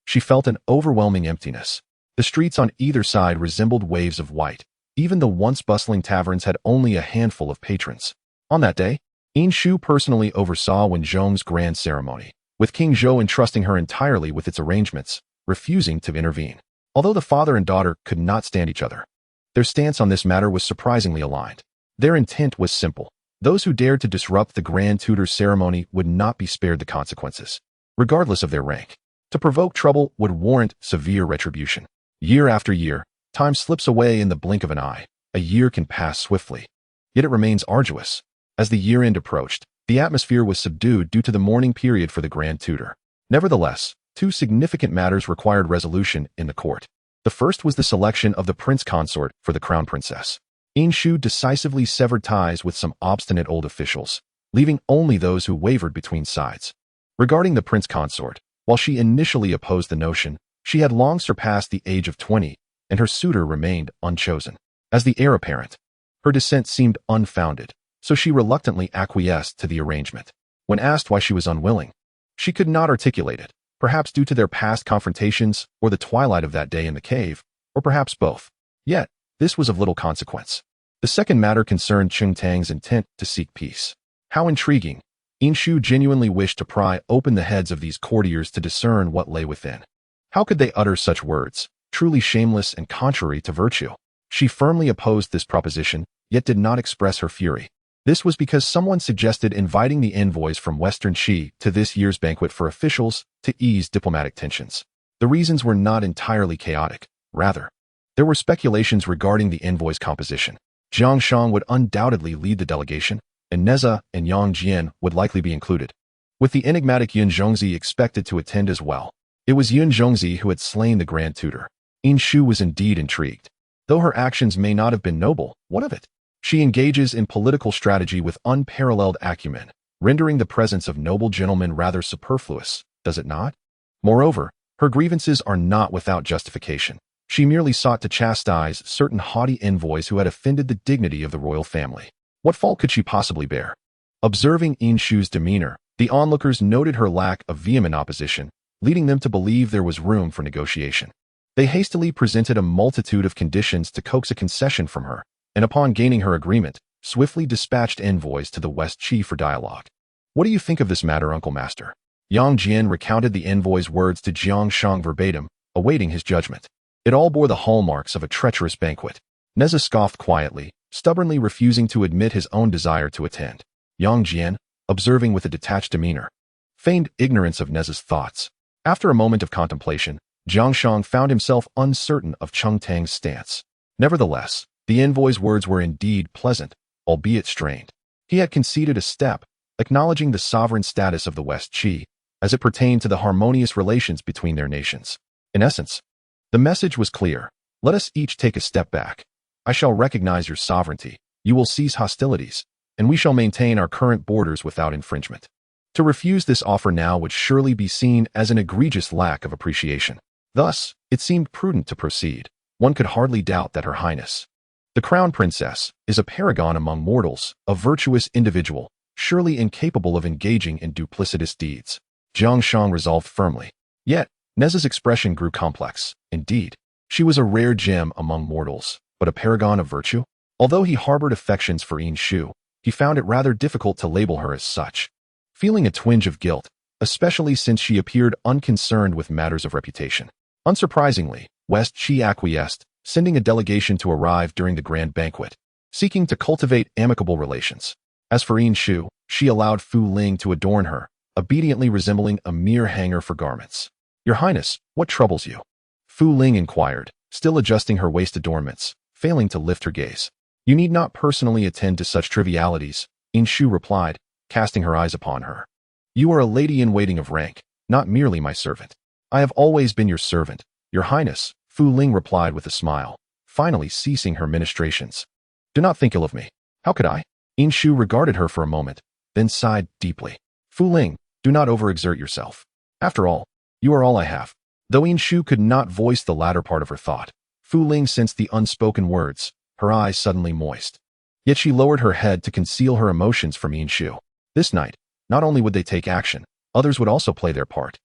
she felt an overwhelming emptiness. The streets on either side resembled waves of white. Even the once bustling taverns had only a handful of patrons. On that day, Inshu personally oversaw Wenzhong's grand ceremony, with King Zhou entrusting her entirely with its arrangements, refusing to intervene. Although the father and daughter could not stand each other, their stance on this matter was surprisingly aligned. Their intent was simple. Those who dared to disrupt the Grand Tutor's ceremony would not be spared the consequences, regardless of their rank. To provoke trouble would warrant severe retribution. Year after year, time slips away in the blink of an eye. A year can pass swiftly, yet it remains arduous. As the year-end approached, the atmosphere was subdued due to the mourning period for the Grand Tutor. Nevertheless, two significant matters required resolution in the court. The first was the selection of the prince consort for the crown princess. Inshu decisively severed ties with some obstinate old officials, leaving only those who wavered between sides. Regarding the prince consort, while she initially opposed the notion, she had long surpassed the age of 20, and her suitor remained unchosen. As the heir apparent, her dissent seemed unfounded, so she reluctantly acquiesced to the arrangement. When asked why she was unwilling, she could not articulate it, perhaps due to their past confrontations or the twilight of that day in the cave, or perhaps both. Yet, this was of little consequence. The second matter concerned Cheng Tang's intent to seek peace. How intriguing! Inshu genuinely wished to pry open the heads of these courtiers to discern what lay within. How could they utter such words, truly shameless and contrary to virtue? She firmly opposed this proposition, yet did not express her fury. This was because someone suggested inviting the envoys from Western Qi to this year's banquet for officials to ease diplomatic tensions. The reasons were not entirely chaotic. Rather, there were speculations regarding the envoys' composition. Jiang Shang would undoubtedly lead the delegation, and Nezha and Yang Jian would likely be included, with the enigmatic Yun Zhongzi expected to attend as well. It was Yun Zhongzi who had slain the Grand Tutor. Inshu was indeed intrigued. Though her actions may not have been noble, what of it? She engages in political strategy with unparalleled acumen, rendering the presence of noble gentlemen rather superfluous, does it not? Moreover, Her grievances are not without justification. She merely sought to chastise certain haughty envoys who had offended the dignity of the royal family. What fault could she possibly bear? Observing Inshu's demeanor, the onlookers noted her lack of vehement opposition, leading them to believe there was room for negotiation. They hastily presented a multitude of conditions to coax a concession from her, and upon gaining her agreement, swiftly dispatched envoys to the West Qi for dialogue. What do you think of this matter, Uncle Master? Yang Jian recounted the envoy's words to Jiang Shang verbatim, awaiting his judgment. It all bore the hallmarks of a treacherous banquet. Nezha scoffed quietly, stubbornly refusing to admit his own desire to attend. Yang Jian, observing with a detached demeanor, feigned ignorance of Nezha's thoughts. After a moment of contemplation, Jiang Shang found himself uncertain of Cheng Tang's stance. Nevertheless, the envoy's words were indeed pleasant, albeit strained. He had conceded a step, acknowledging the sovereign status of the West Qi, as it pertained to the harmonious relations between their nations. In essence, the message was clear. Let us each take a step back. I shall recognize your sovereignty, you will cease hostilities, and we shall maintain our current borders without infringement. To refuse this offer now would surely be seen as an egregious lack of appreciation. Thus, it seemed prudent to proceed. One could hardly doubt that Her Highness, the Crown Princess, is a paragon among mortals, a virtuous individual, surely incapable of engaging in duplicitous deeds. Jiang Shang resolved firmly. Yet, Nezha's expression grew complex. Indeed, she was a rare gem among mortals, but a paragon of virtue? Although he harbored affections for Inshu, he found it rather difficult to label her as such. Feeling a twinge of guilt, especially since she appeared unconcerned with matters of reputation. Unsurprisingly, West Qi acquiesced, sending a delegation to arrive during the grand banquet, seeking to cultivate amicable relations. As for Inshu, she allowed Fu Ling to adorn her, obediently resembling a mere hanger for garments. Your Highness, what troubles you? Fu Ling inquired, still adjusting her waist adornments, failing to lift her gaze. You need not personally attend to such trivialities, Inshu replied, casting her eyes upon her. You are a lady-in-waiting of rank, not merely my servant. I have always been your servant, Your Highness, Fu Ling replied with a smile, finally ceasing her ministrations. Do not think ill of me. How could I? Inshu regarded her for a moment, then sighed deeply. Fu Ling, do not overexert yourself. After all, you are all I have. Though Inshu could not voice the latter part of her thought, Fu Ling sensed the unspoken words, her eyes suddenly moist. Yet she lowered her head to conceal her emotions from Inshu. This night, not only would they take action, others would also play their part.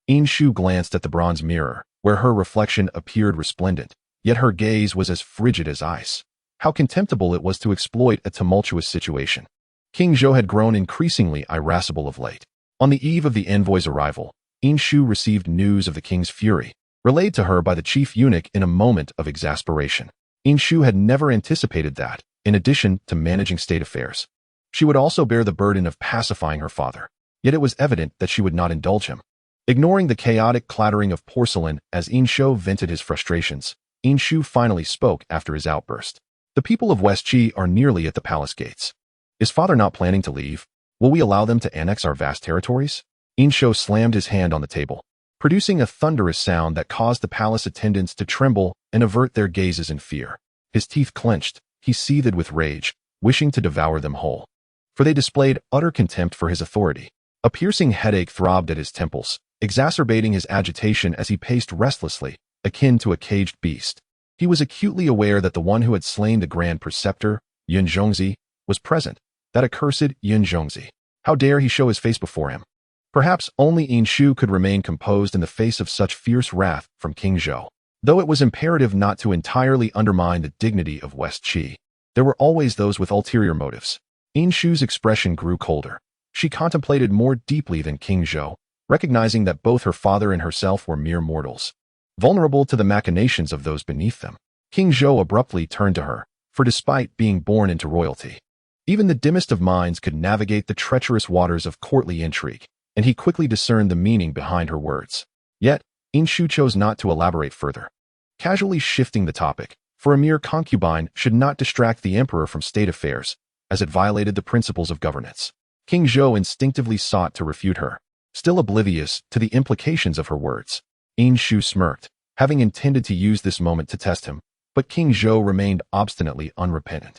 Inshu glanced at the bronze mirror, where her reflection appeared resplendent, yet her gaze was as frigid as ice. How contemptible it was to exploit a tumultuous situation. King Zhou had grown increasingly irascible of late. On the eve of the envoy's arrival, Inshu received news of the king's fury, relayed to her by the chief eunuch in a moment of exasperation. Inshu had never anticipated that, in addition to managing state affairs, she would also bear the burden of pacifying her father. Yet it was evident that she would not indulge him. Ignoring the chaotic clattering of porcelain as Inshu vented his frustrations, Inshu finally spoke after his outburst. The people of West Qi are nearly at the palace gates. Is father not planning to leave? Will we allow them to annex our vast territories? Inshu slammed his hand on the table, producing a thunderous sound that caused the palace attendants to tremble and avert their gazes in fear. His teeth clenched, he seethed with rage, wishing to devour them whole. For they displayed utter contempt for his authority. A piercing headache throbbed at his temples, exacerbating his agitation as he paced restlessly, akin to a caged beast. He was acutely aware that the one who had slain the Grand Preceptor, Yun Zhongzi, was present, that accursed Yun Zhongzi. How dare he show his face before him? Perhaps only Inshu could remain composed in the face of such fierce wrath from King Zhou. Though it was imperative not to entirely undermine the dignity of West Qi, there were always those with ulterior motives. Inshu's expression grew colder. She contemplated more deeply than King Zhou, recognizing that both her father and herself were mere mortals, vulnerable to the machinations of those beneath them. King Zhou abruptly turned to her, for despite being born into royalty, even the dimmest of minds could navigate the treacherous waters of courtly intrigue, and he quickly discerned the meaning behind her words. Yet, Inshu chose not to elaborate further, casually shifting the topic, for a mere concubine should not distract the emperor from state affairs, as it violated the principles of governance. King Zhou instinctively sought to refute her, still oblivious to the implications of her words. Inshu smirked, having intended to use this moment to test him, but King Zhou remained obstinately unrepentant.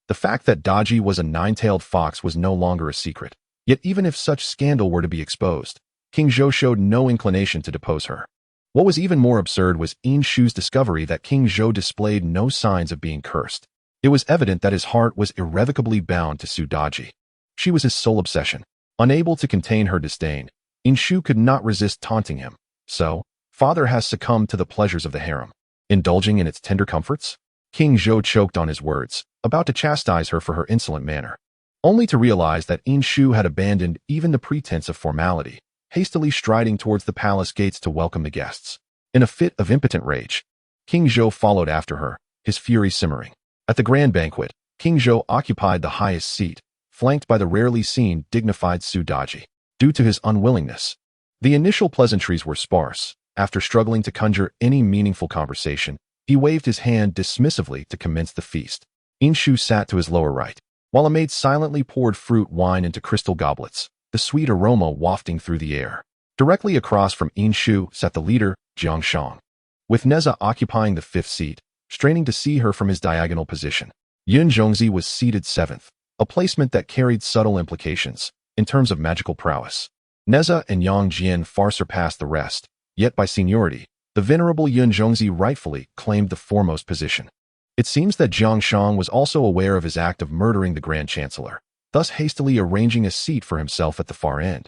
The fact that Daji was a nine-tailed fox was no longer a secret, yet even if such scandal were to be exposed, King Zhou showed no inclination to depose her. What was even more absurd was Yin Shu's discovery that King Zhou displayed no signs of being cursed. It was evident that his heart was irrevocably bound to Su Daji. She was his sole obsession. Unable to contain her disdain, Yin Shu could not resist taunting him. So, father has succumbed to the pleasures of the harem, indulging in its tender comforts? King Zhou choked on his words, about to chastise her for her insolent manner, only to realize that Yin Shu had abandoned even the pretense of formality, hastily striding towards the palace gates to welcome the guests. In a fit of impotent rage, King Zhou followed after her, his fury simmering. At the grand banquet, King Zhou occupied the highest seat, flanked by the rarely seen dignified Su Daji. Due to his unwillingness, the initial pleasantries were sparse. After struggling to conjure any meaningful conversation, he waved his hand dismissively to commence the feast. Yin Shu sat to his lower right, while a maid silently poured fruit wine into crystal goblets, the sweet aroma wafting through the air. Directly across from Yin Shu sat the leader, Jiang Shang, with Nezha occupying the fifth seat, straining to see her from his diagonal position. Yun Zhongzi was seated seventh, a placement that carried subtle implications in terms of magical prowess. Nezha and Yang Jian far surpassed the rest, yet by seniority, the venerable Yun Zhongzi rightfully claimed the foremost position. It seems that Jiang Shang was also aware of his act of murdering the Grand Chancellor, thus hastily arranging a seat for himself at the far end.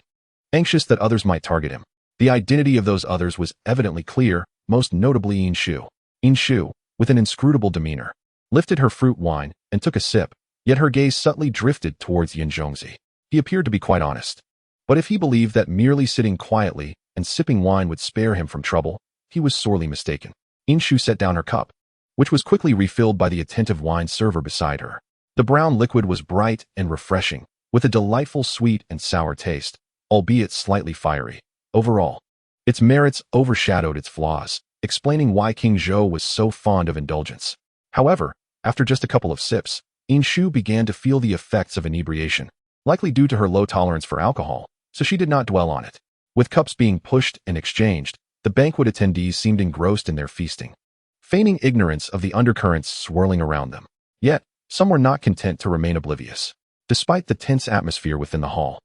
Anxious that others might target him, the identity of those others was evidently clear, most notably Yin Shu. Yin Shu, with an inscrutable demeanor, lifted her fruit wine and took a sip, yet her gaze subtly drifted towards Yun Zhongzi. He appeared to be quite honest. But if he believed that merely sitting quietly and sipping wine would spare him from trouble, he was sorely mistaken. Yin Shu set down her cup, which was quickly refilled by the attentive wine server beside her. The brown liquid was bright and refreshing, with a delightful sweet and sour taste, albeit slightly fiery. Overall, its merits overshadowed its flaws, explaining why King Zhou was so fond of indulgence. However, after just a couple of sips, Yin Shu began to feel the effects of inebriation, likely due to her low tolerance for alcohol, so she did not dwell on it. With cups being pushed and exchanged, the banquet attendees seemed engrossed in their feasting, feigning ignorance of the undercurrents swirling around them. Yet, some were not content to remain oblivious. Despite the tense atmosphere within the hall,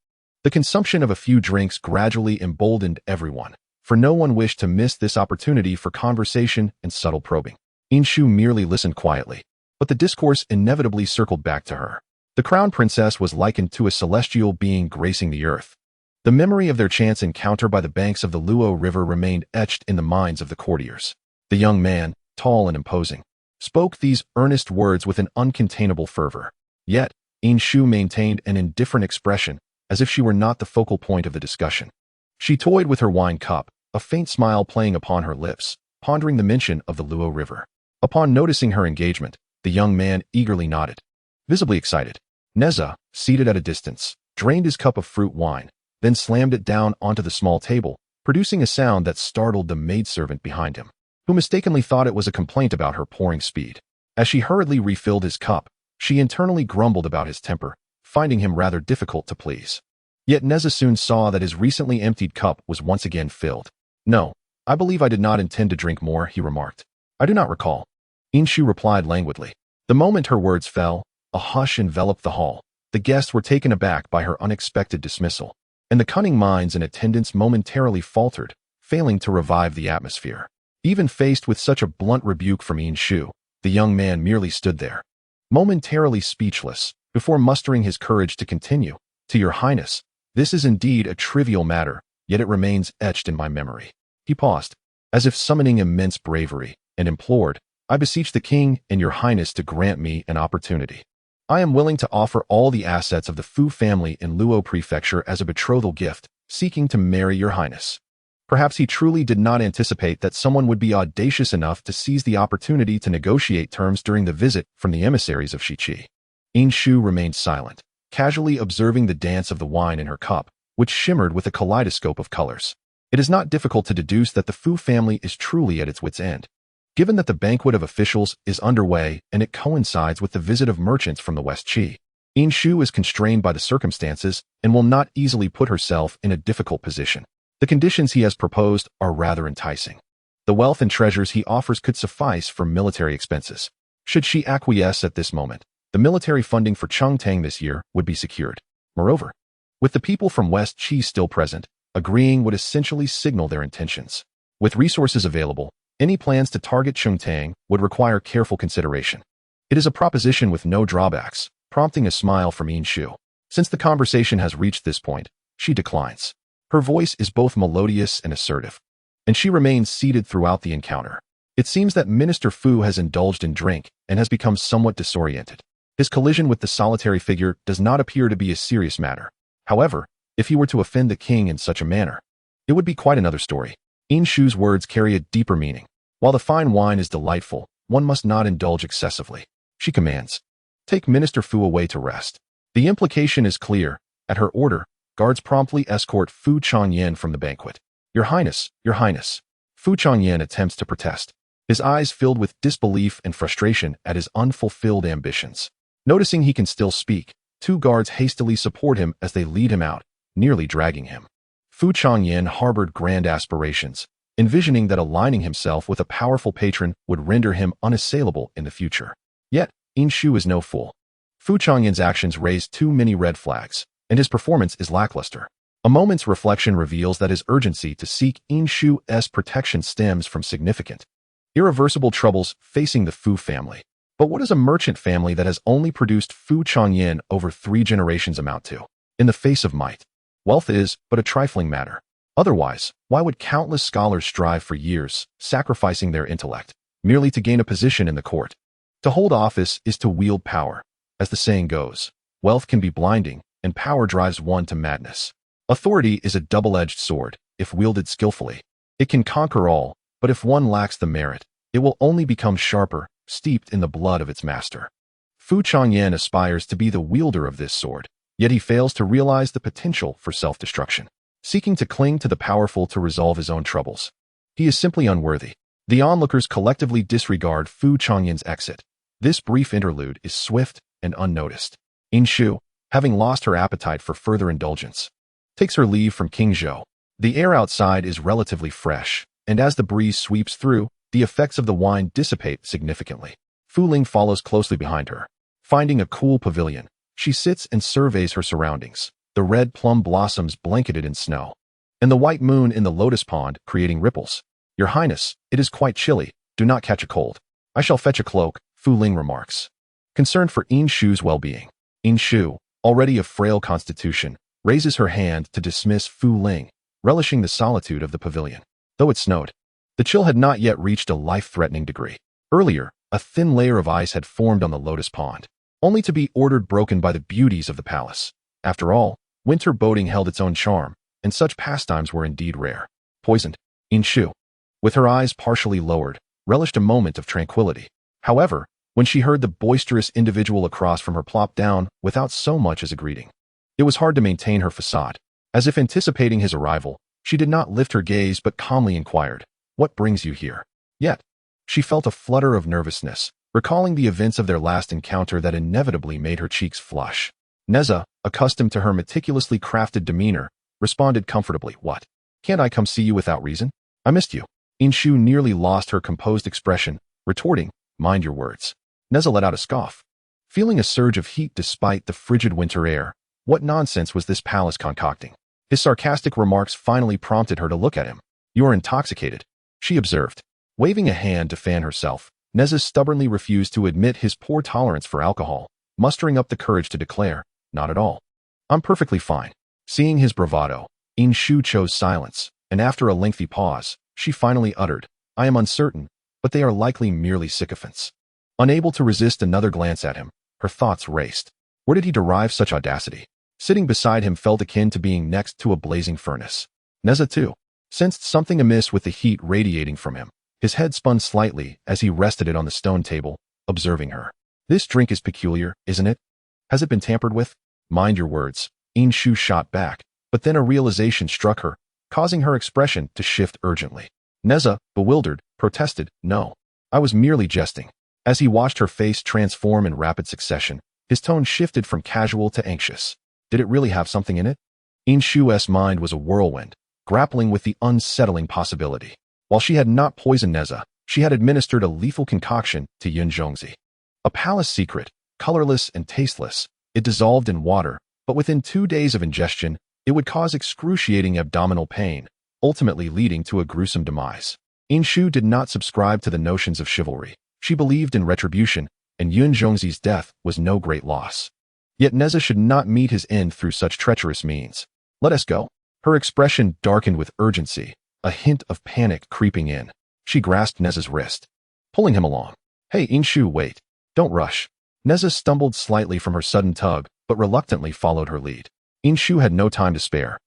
the consumption of a few drinks gradually emboldened everyone, for no one wished to miss this opportunity for conversation and subtle probing. Yin Shu merely listened quietly, but the discourse inevitably circled back to her. The crown princess was likened to a celestial being gracing the earth. The memory of their chance encounter by the banks of the Luo River remained etched in the minds of the courtiers. The young man, tall and imposing, spoke these earnest words with an uncontainable fervor. Yet, Yin Shu maintained an indifferent expression, as if she were not the focal point of the discussion. She toyed with her wine cup, a faint smile playing upon her lips, pondering the mention of the Luo River. Upon noticing her engagement, the young man eagerly nodded, visibly excited. Nezha, seated at a distance, drained his cup of fruit wine, then slammed it down onto the small table, producing a sound that startled the maidservant behind him, who mistakenly thought it was a complaint about her pouring speed. As she hurriedly refilled his cup, she internally grumbled about his temper, finding him rather difficult to please. Yet Nezha soon saw that his recently emptied cup was once again filled. "No, I believe I did not intend to drink more," he remarked. "I do not recall." Yin Shu replied languidly. The moment her words fell, a hush enveloped the hall. The guests were taken aback by her unexpected dismissal, and the cunning minds in attendance momentarily faltered, failing to revive the atmosphere. Even faced with such a blunt rebuke from Yin Shu, the young man merely stood there, momentarily speechless, before mustering his courage to continue. "To your highness, this is indeed a trivial matter, yet it remains etched in my memory." He paused, as if summoning immense bravery, and implored, "I beseech the king and your highness to grant me an opportunity. I am willing to offer all the assets of the Fu family in Luo Prefecture as a betrothal gift, seeking to marry your highness." Perhaps he truly did not anticipate that someone would be audacious enough to seize the opportunity to negotiate terms during the visit from the emissaries of Shiqi. Yin Shu remained silent, casually observing the dance of the wine in her cup, which shimmered with a kaleidoscope of colors. It is not difficult to deduce that the Fu family is truly at its wit's end, given that the banquet of officials is underway and it coincides with the visit of merchants from the West Qi. Yin Shu is constrained by the circumstances and will not easily put herself in a difficult position. The conditions he has proposed are rather enticing. The wealth and treasures he offers could suffice for military expenses. Should she acquiesce at this moment, the military funding for Chengtang this year would be secured. Moreover, with the people from West Qi still present, agreeing would essentially signal their intentions. With resources available, any plans to target Chungtang would require careful consideration. It is a proposition with no drawbacks, prompting a smile from Yin Shu. Since the conversation has reached this point, she declines. Her voice is both melodious and assertive, and she remains seated throughout the encounter. It seems that Minister Fu has indulged in drink and has become somewhat disoriented. His collision with the solitary figure does not appear to be a serious matter. However, if he were to offend the king in such a manner, it would be quite another story. Yin Shu's words carry a deeper meaning. While the fine wine is delightful, one must not indulge excessively. She commands, "Take Minister Fu away to rest." The implication is clear. At her order, guards promptly escort Fu Changyan from the banquet. Your Highness, Your Highness." Fu Changyan attempts to protest, his eyes filled with disbelief and frustration at his unfulfilled ambitions. Noticing he can still speak, two guards hastily support him as they lead him out, nearly dragging him. Fu Changyan harbored grand aspirations, envisioning that aligning himself with a powerful patron would render him unassailable in the future. Yet, Yin Shu is no fool. Fu Changyan's actions raise too many red flags, and his performance is lackluster. A moment's reflection reveals that his urgency to seek Yin Shu's protection stems from significant, irreversible troubles facing the Fu family. But what does a merchant family that has only produced Fu Changyan over 3 generations amount to? In the face of might, wealth is but a trifling matter. Otherwise, why would countless scholars strive for years, sacrificing their intellect, merely to gain a position in the court? To hold office is to wield power. As the saying goes, wealth can be blinding, and power drives one to madness. Authority is a double-edged sword. If wielded skillfully, it can conquer all, but if one lacks the merit, it will only become sharper, steeped in the blood of its master. Fu Changyan aspires to be the wielder of this sword, yet he fails to realize the potential for self-destruction, seeking to cling to the powerful to resolve his own troubles. He is simply unworthy. The onlookers collectively disregard Fu Changyan's exit. This brief interlude is swift and unnoticed. Yin Shu, having lost her appetite for further indulgence, takes her leave from King Zhou. The air outside is relatively fresh, and as the breeze sweeps through, the effects of the wine dissipate significantly. Fu Ling follows closely behind her. Finding a cool pavilion, she sits and surveys her surroundings, the red plum blossoms blanketed in snow, and the white moon in the lotus pond creating ripples. Your Highness, it is quite chilly. Do not catch a cold. I shall fetch a cloak, Fu Ling remarks, concerned for Yin Shu's well-being. Yin Shu, already of frail constitution, raises her hand to dismiss Fu Ling, relishing the solitude of the pavilion. Though it snowed, the chill had not yet reached a life-threatening degree. Earlier, a thin layer of ice had formed on the lotus pond, only to be ordered broken by the beauties of the palace. After all, winter boating held its own charm, and such pastimes were indeed rare. Poisoned, Yin Shu, with her eyes partially lowered, relished a moment of tranquility. However, when she heard the boisterous individual across from her plop down without so much as a greeting, it was hard to maintain her facade. As if anticipating his arrival, she did not lift her gaze but calmly inquired, "What brings you here?" Yet, she felt a flutter of nervousness, recalling the events of their last encounter that inevitably made her cheeks flush. Nezha, accustomed to her meticulously crafted demeanor, responded comfortably, "What? Can't I come see you without reason? I missed you." Yin Shu nearly lost her composed expression, retorting, "Mind your words." Nezha let out a scoff, feeling a surge of heat despite the frigid winter air. What nonsense was this palace concocting? His sarcastic remarks finally prompted her to look at him. "You are intoxicated," she observed. Waving a hand to fan herself, Nezha stubbornly refused to admit his poor tolerance for alcohol, mustering up the courage to declare, "Not at all. I'm perfectly fine." Seeing his bravado, Yin Shu chose silence, and after a lengthy pause, she finally uttered, "I am uncertain, but they are likely merely sycophants." Unable to resist another glance at him, her thoughts raced. Where did he derive such audacity? Sitting beside him felt akin to being next to a blazing furnace. Nezha, too, sensed something amiss with the heat radiating from him. His head spun slightly as he rested it on the stone table, observing her. "This drink is peculiar, isn't it? Has it been tampered with?" "Mind your words," Yin Shu shot back, but then a realization struck her, causing her expression to shift urgently. Nezha, bewildered, protested, "No, I was merely jesting." As he watched her face transform in rapid succession, his tone shifted from casual to anxious. Did it really have something in it? Yin Shu's mind was a whirlwind, grappling with the unsettling possibility. While she had not poisoned Nezha, she had administered a lethal concoction to Yun Zhongzi. A palace secret, colorless and tasteless, it dissolved in water, but within 2 days of ingestion, it would cause excruciating abdominal pain, ultimately leading to a gruesome demise. Inshu did not subscribe to the notions of chivalry. She believed in retribution, and Yun Zhongzi's death was no great loss. Yet Nezha should not meet his end through such treacherous means. "Let us go." Her expression darkened with urgency, a hint of panic creeping in. She grasped Nezha's wrist, pulling him along. "Hey, Inshu, wait. Don't rush." Nezha stumbled slightly from her sudden tug, but reluctantly followed her lead. Inshu had no time to spare.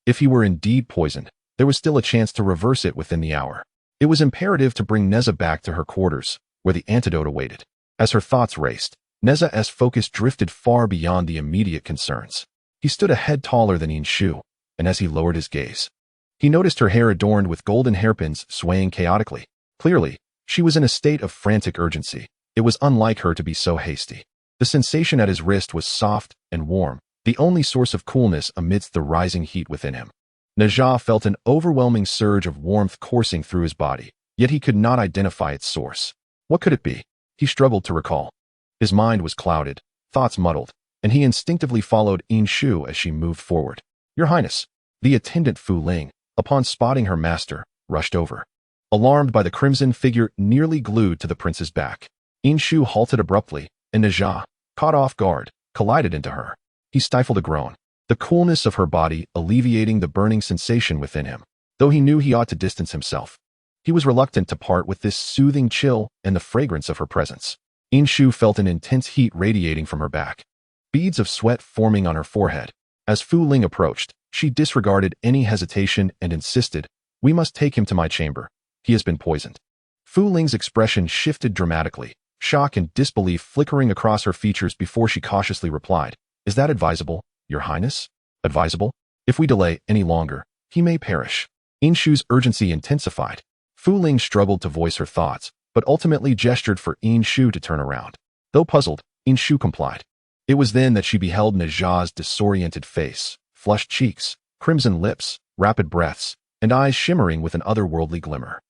If he were indeed poisoned, there was still a chance to reverse it within the hour. It was imperative to bring Nezha back to her quarters, where the antidote awaited. As her thoughts raced, Nezha's focus drifted far beyond the immediate concerns. He stood a head taller than Inshu, and as he lowered his gaze, he noticed her hair adorned with golden hairpins swaying chaotically. Clearly, she was in a state of frantic urgency. It was unlike her to be so hasty. The sensation at his wrist was soft and warm, the only source of coolness amidst the rising heat within him. Nezha felt an overwhelming surge of warmth coursing through his body, yet he could not identify its source. What could it be? He struggled to recall. His mind was clouded, thoughts muddled, and he instinctively followed Inshu as she moved forward. "Your Highness." The attendant Fu Ling, upon spotting her master, rushed over, alarmed by the crimson figure nearly glued to the prince's back. Inshu halted abruptly, and Nezha, caught off guard, collided into her. He stifled a groan, the coolness of her body alleviating the burning sensation within him. Though he knew he ought to distance himself, he was reluctant to part with this soothing chill and the fragrance of her presence. Inshu felt an intense heat radiating from her back, beads of sweat forming on her forehead. As Fu Ling approached, she disregarded any hesitation and insisted, "We must take him to my chamber. He has been poisoned." Fu Ling's expression shifted dramatically, shock and disbelief flickering across her features before she cautiously replied, "Is that advisable, Your Highness?" "Advisable? If we delay any longer, he may perish." Inshu's urgency intensified. Fu Ling struggled to voice her thoughts, but ultimately gestured for Inshu to turn around. Though puzzled, Inshu complied. It was then that she beheld Nezha's disoriented face, flushed cheeks, crimson lips, rapid breaths, and eyes shimmering with an otherworldly glimmer.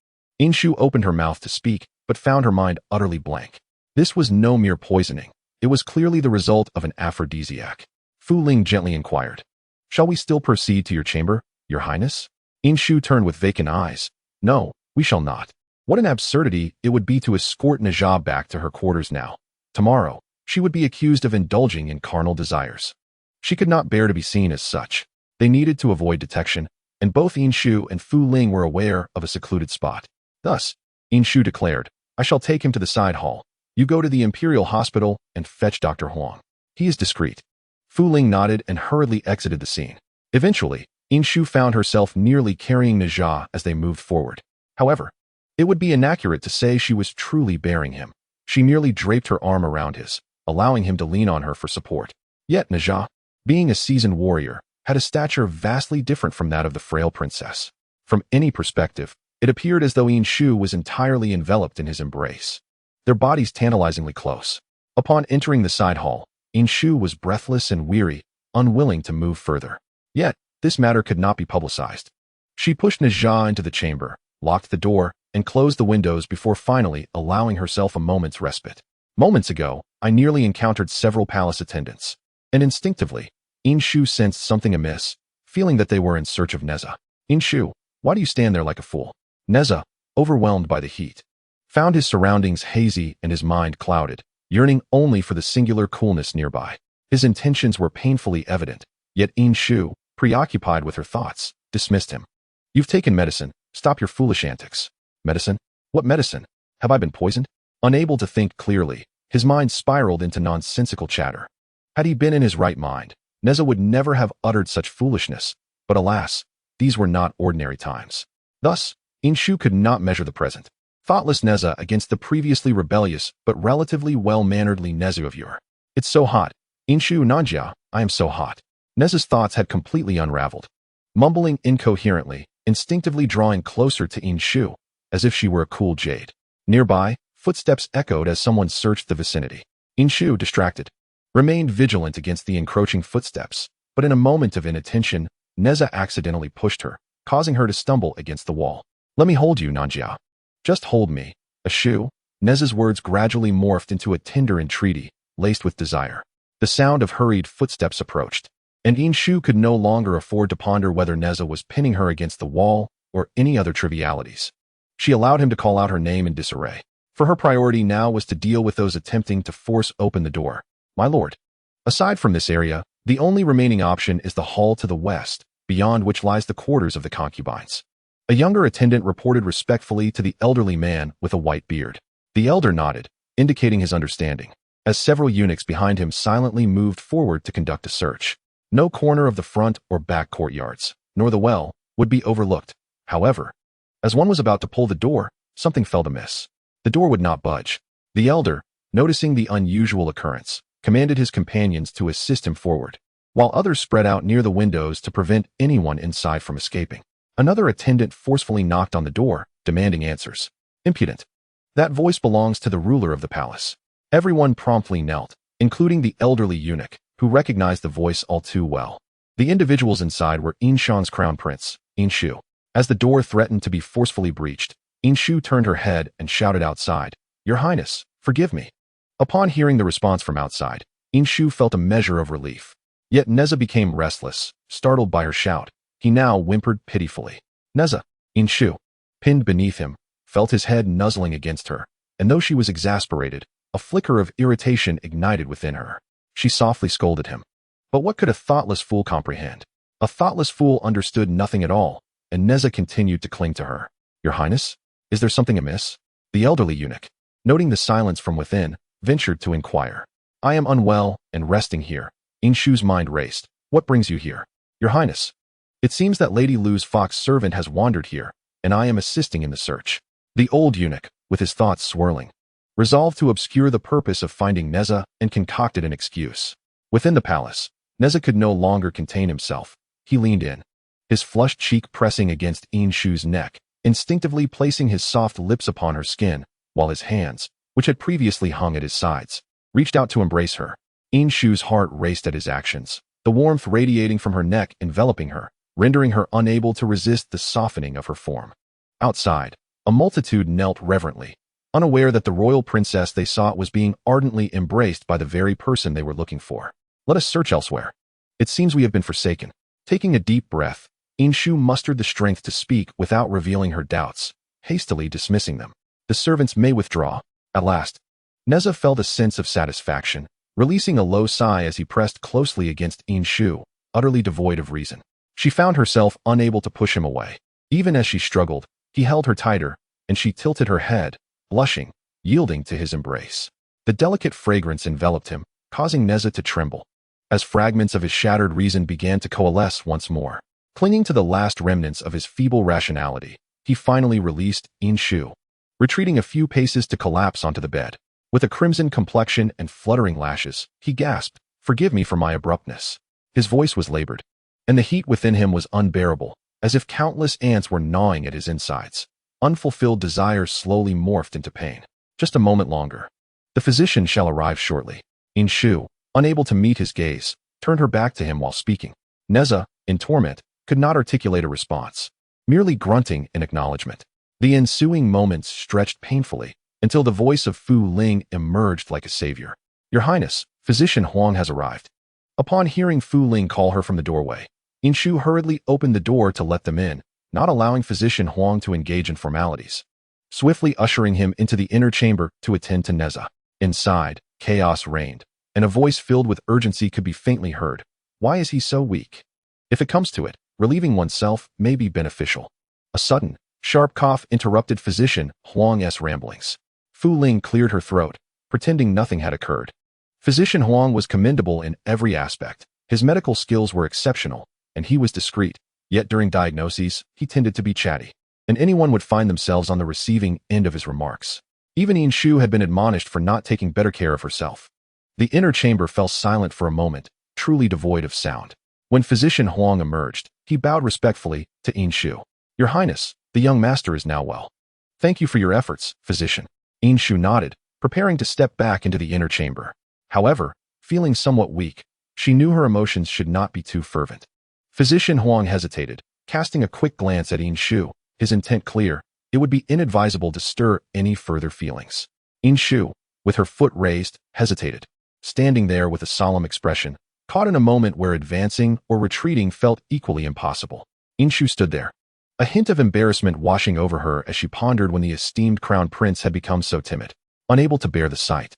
Inshu opened her mouth to speak, but found her mind utterly blank. This was no mere poisoning. It was clearly the result of an aphrodisiac. Fu Ling gently inquired, "Shall we still proceed to your chamber, Your Highness?" Inshu turned with vacant eyes. "No, we shall not." What an absurdity it would be to escort Nezha back to her quarters now. Tomorrow, she would be accused of indulging in carnal desires. She could not bear to be seen as such. They needed to avoid detection, and both Inshu and Fu Ling were aware of a secluded spot. Thus, Inshu declared, "I shall take him to the side hall. You go to the Imperial Hospital and fetch Dr. Huang. He is discreet." Fu Ling nodded and hurriedly exited the scene. Eventually, Inshu found herself nearly carrying Nezha as they moved forward. However, it would be inaccurate to say she was truly bearing him. She merely draped her arm around his, allowing him to lean on her for support. Yet Nezha, being a seasoned warrior, had a stature vastly different from that of the frail princess. From any perspective, it appeared as though Inshu was entirely enveloped in his embrace, their bodies tantalizingly close. Upon entering the side hall, Inshu was breathless and weary, unwilling to move further. Yet, this matter could not be publicized. She pushed Nezha into the chamber, locked the door, and closed the windows before finally allowing herself a moment's respite. "Moments ago, I nearly encountered several palace attendants, and instinctively, Inshu sensed something amiss, feeling that they were in search of Nezha. Inshu, why do you stand there like a fool?" Nezha, overwhelmed by the heat, found his surroundings hazy and his mind clouded, yearning only for the singular coolness nearby. His intentions were painfully evident, yet Inshu, preoccupied with her thoughts, dismissed him. "You've taken medicine. Stop your foolish antics." "Medicine? What medicine? Have I been poisoned?" Unable to think clearly, his mind spiraled into nonsensical chatter. Had he been in his right mind, Nezha would never have uttered such foolishness, but alas, these were not ordinary times. Thus, Inshu could not measure the present. Thoughtless Nezha against the previously rebellious but relatively well-manneredly Nezha of yore. "It's so hot. Inshu Nanjia, I am so hot." Nezha's thoughts had completely unraveled. Mumbling incoherently, instinctively drawing closer to Inshu, as if she were a cool jade. Nearby, footsteps echoed as someone searched the vicinity. Inshu, distracted, remained vigilant against the encroaching footsteps, but in a moment of inattention, Nezha accidentally pushed her, causing her to stumble against the wall. "Let me hold you, Nanjia. Just hold me." Inshu, Nezha's words gradually morphed into a tender entreaty, laced with desire. The sound of hurried footsteps approached, and Inshu could no longer afford to ponder whether Nezha was pinning her against the wall or any other trivialities. She allowed him to call out her name in disarray. For her priority now was to deal with those attempting to force open the door. My lord. Aside from this area, the only remaining option is the hall to the west, beyond which lies the quarters of the concubines. A younger attendant reported respectfully to the elderly man with a white beard. The elder nodded, indicating his understanding, as several eunuchs behind him silently moved forward to conduct a search. No corner of the front or back courtyards, nor the well, would be overlooked. However, as one was about to pull the door, something felt amiss. The door would not budge. The elder, noticing the unusual occurrence, commanded his companions to assist him forward, while others spread out near the windows to prevent anyone inside from escaping. Another attendant forcefully knocked on the door, demanding answers. Impudent. That voice belongs to the ruler of the palace. Everyone promptly knelt, including the elderly eunuch, who recognized the voice all too well. The individuals inside were Qishan's crown prince, Shu. As the door threatened to be forcefully breached, Shu turned her head and shouted outside, "Your Highness, forgive me." Upon hearing the response from outside, Shu felt a measure of relief. Yet Nezha became restless, startled by her shout. He now whimpered pitifully. Nezha. Shu, pinned beneath him, felt his head nuzzling against her, and though she was exasperated, a flicker of irritation ignited within her. She softly scolded him. But what could a thoughtless fool comprehend? A thoughtless fool understood nothing at all, and Nezha continued to cling to her. Your Highness, is there something amiss? The elderly eunuch, noting the silence from within, ventured to inquire. I am unwell and resting here. Shu's mind raced. What brings you here? Your Highness. It seems that Lady Lu's fox servant has wandered here, and I am assisting in the search. The old eunuch, with his thoughts swirling, resolved to obscure the purpose of finding Nezha and concocted an excuse. Within the palace, Nezha could no longer contain himself. He leaned in, his flushed cheek pressing against Shu's neck, instinctively placing his soft lips upon her skin, while his hands, which had previously hung at his sides, reached out to embrace her. Shu's heart raced at his actions, the warmth radiating from her neck enveloping her, rendering her unable to resist the softening of her form. Outside, a multitude knelt reverently, unaware that the royal princess they sought was being ardently embraced by the very person they were looking for. Let us search elsewhere. It seems we have been forsaken. Taking a deep breath, Shu mustered the strength to speak without revealing her doubts, hastily dismissing them. The servants may withdraw. At last, Nezha felt a sense of satisfaction, releasing a low sigh as he pressed closely against Shu, utterly devoid of reason. She found herself unable to push him away. Even as she struggled, he held her tighter, and she tilted her head, blushing, yielding to his embrace. The delicate fragrance enveloped him, causing Nezha to tremble, as fragments of his shattered reason began to coalesce once more. Clinging to the last remnants of his feeble rationality, he finally released Shu, retreating a few paces to collapse onto the bed. With a crimson complexion and fluttering lashes, he gasped, "Forgive me for my abruptness." His voice was labored, and the heat within him was unbearable, as if countless ants were gnawing at his insides. Unfulfilled desires slowly morphed into pain. Just a moment longer. The physician shall arrive shortly. Shu, unable to meet his gaze, turned her back to him while speaking. Nezha, in torment, could not articulate a response, merely grunting in acknowledgement. The ensuing moments stretched painfully, until the voice of Fu Ling emerged like a savior. Your Highness, Physician Huang has arrived. Upon hearing Fu Ling call her from the doorway, Shu hurriedly opened the door to let them in, not allowing Physician Huang to engage in formalities, swiftly ushering him into the inner chamber to attend to Nezha. Inside, chaos reigned, and a voice filled with urgency could be faintly heard. Why is he so weak? If it comes to it, relieving oneself may be beneficial. A sudden, sharp cough interrupted Physician Huang's ramblings. Fu Ling cleared her throat, pretending nothing had occurred. Physician Huang was commendable in every aspect. His medical skills were exceptional, and he was discreet, yet during diagnoses, he tended to be chatty, and anyone would find themselves on the receiving end of his remarks. Even Shu had been admonished for not taking better care of herself. The inner chamber fell silent for a moment, truly devoid of sound. When Physician Huang emerged, he bowed respectfully to Shu. Your Highness, the young master is now well. Thank you for your efforts, Physician. Shu nodded, preparing to step back into the inner chamber. However, feeling somewhat weak, she knew her emotions should not be too fervent. Physician Huang hesitated, casting a quick glance at Shu, his intent clear. It would be inadvisable to stir any further feelings. Shu, with her foot raised, hesitated, standing there with a solemn expression, caught in a moment where advancing or retreating felt equally impossible. Shu stood there, a hint of embarrassment washing over her as she pondered when the esteemed crown prince had become so timid, unable to bear the sight.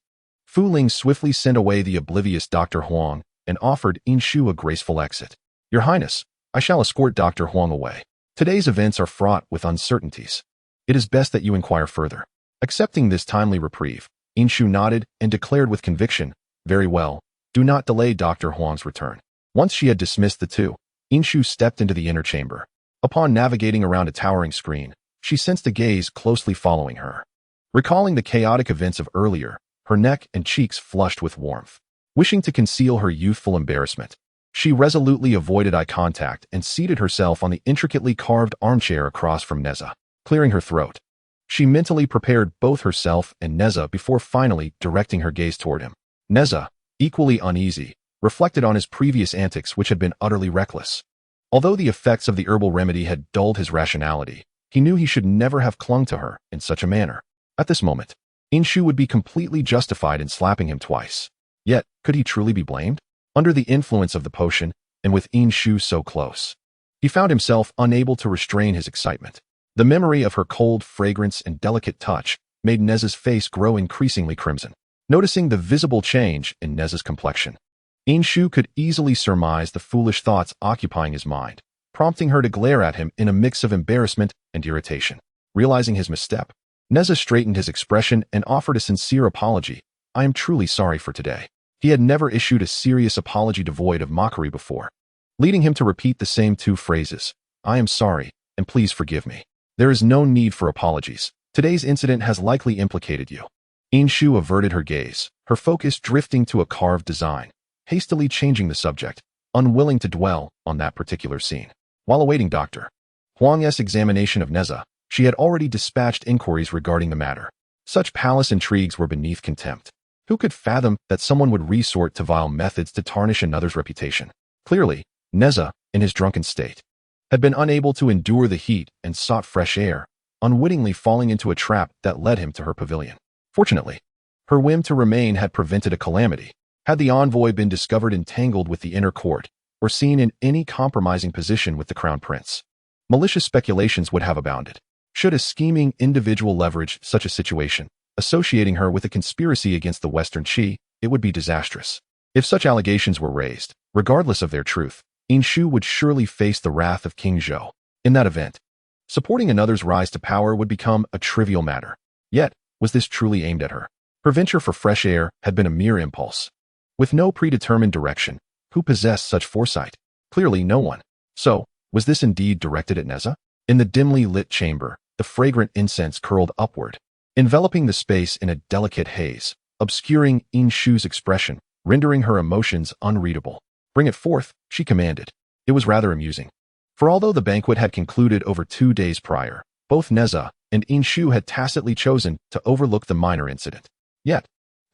Fu Ling swiftly sent away the oblivious Dr. Huang and offered Inshu a graceful exit. Your Highness, I shall escort Dr. Huang away. Today's events are fraught with uncertainties. It is best that you inquire further. Accepting this timely reprieve, Inshu nodded and declared with conviction, very well, do not delay Dr. Huang's return. Once she had dismissed the two, Inshu stepped into the inner chamber. Upon navigating around a towering screen, she sensed a gaze closely following her. Recalling the chaotic events of earlier, her neck and cheeks flushed with warmth. Wishing to conceal her youthful embarrassment, she resolutely avoided eye contact and seated herself on the intricately carved armchair across from Nezha. Clearing her throat, she mentally prepared both herself and Nezha before finally directing her gaze toward him. Nezha, equally uneasy, reflected on his previous antics which had been utterly reckless. Although the effects of the herbal remedy had dulled his rationality, he knew he should never have clung to her in such a manner. At this moment, Inshu would be completely justified in slapping him twice. Yet, could he truly be blamed? Under the influence of the potion, and with Inshu so close, he found himself unable to restrain his excitement. The memory of her cold fragrance and delicate touch made Nezha's face grow increasingly crimson. Noticing the visible change in Nezha's complexion, Inshu could easily surmise the foolish thoughts occupying his mind, prompting her to glare at him in a mix of embarrassment and irritation. Realizing his misstep, Nezha straightened his expression and offered a sincere apology. I am truly sorry for today. He had never issued a serious apology devoid of mockery before, leading him to repeat the same two phrases. I am sorry, and please forgive me. There is no need for apologies. Today's incident has likely implicated you. Inshu averted her gaze, her focus drifting to a carved design, hastily changing the subject, unwilling to dwell on that particular scene. While awaiting Dr. Huang's examination of Nezha, she had already dispatched inquiries regarding the matter. Such palace intrigues were beneath contempt. Who could fathom that someone would resort to vile methods to tarnish another's reputation? Clearly, Nezha, in his drunken state, had been unable to endure the heat and sought fresh air, unwittingly falling into a trap that led him to her pavilion. Fortunately, her whim to remain had prevented a calamity. Had the envoy been discovered entangled with the inner court, or seen in any compromising position with the crown prince, malicious speculations would have abounded. Should a scheming individual leverage such a situation, associating her with a conspiracy against the Western Qi, it would be disastrous. If such allegations were raised, regardless of their truth, Inshu would surely face the wrath of King Zhou. In that event, supporting another's rise to power would become a trivial matter. Yet, was this truly aimed at her? Her venture for fresh air had been a mere impulse. With no predetermined direction, who possessed such foresight? Clearly no one. So, was this indeed directed at Nezha? In the dimly lit chamber, the fragrant incense curled upward, enveloping the space in a delicate haze, obscuring Inshu's expression, rendering her emotions unreadable. Bring it forth, she commanded. It was rather amusing. For although the banquet had concluded over 2 days prior, both Nezha and Inshu had tacitly chosen to overlook the minor incident. Yet,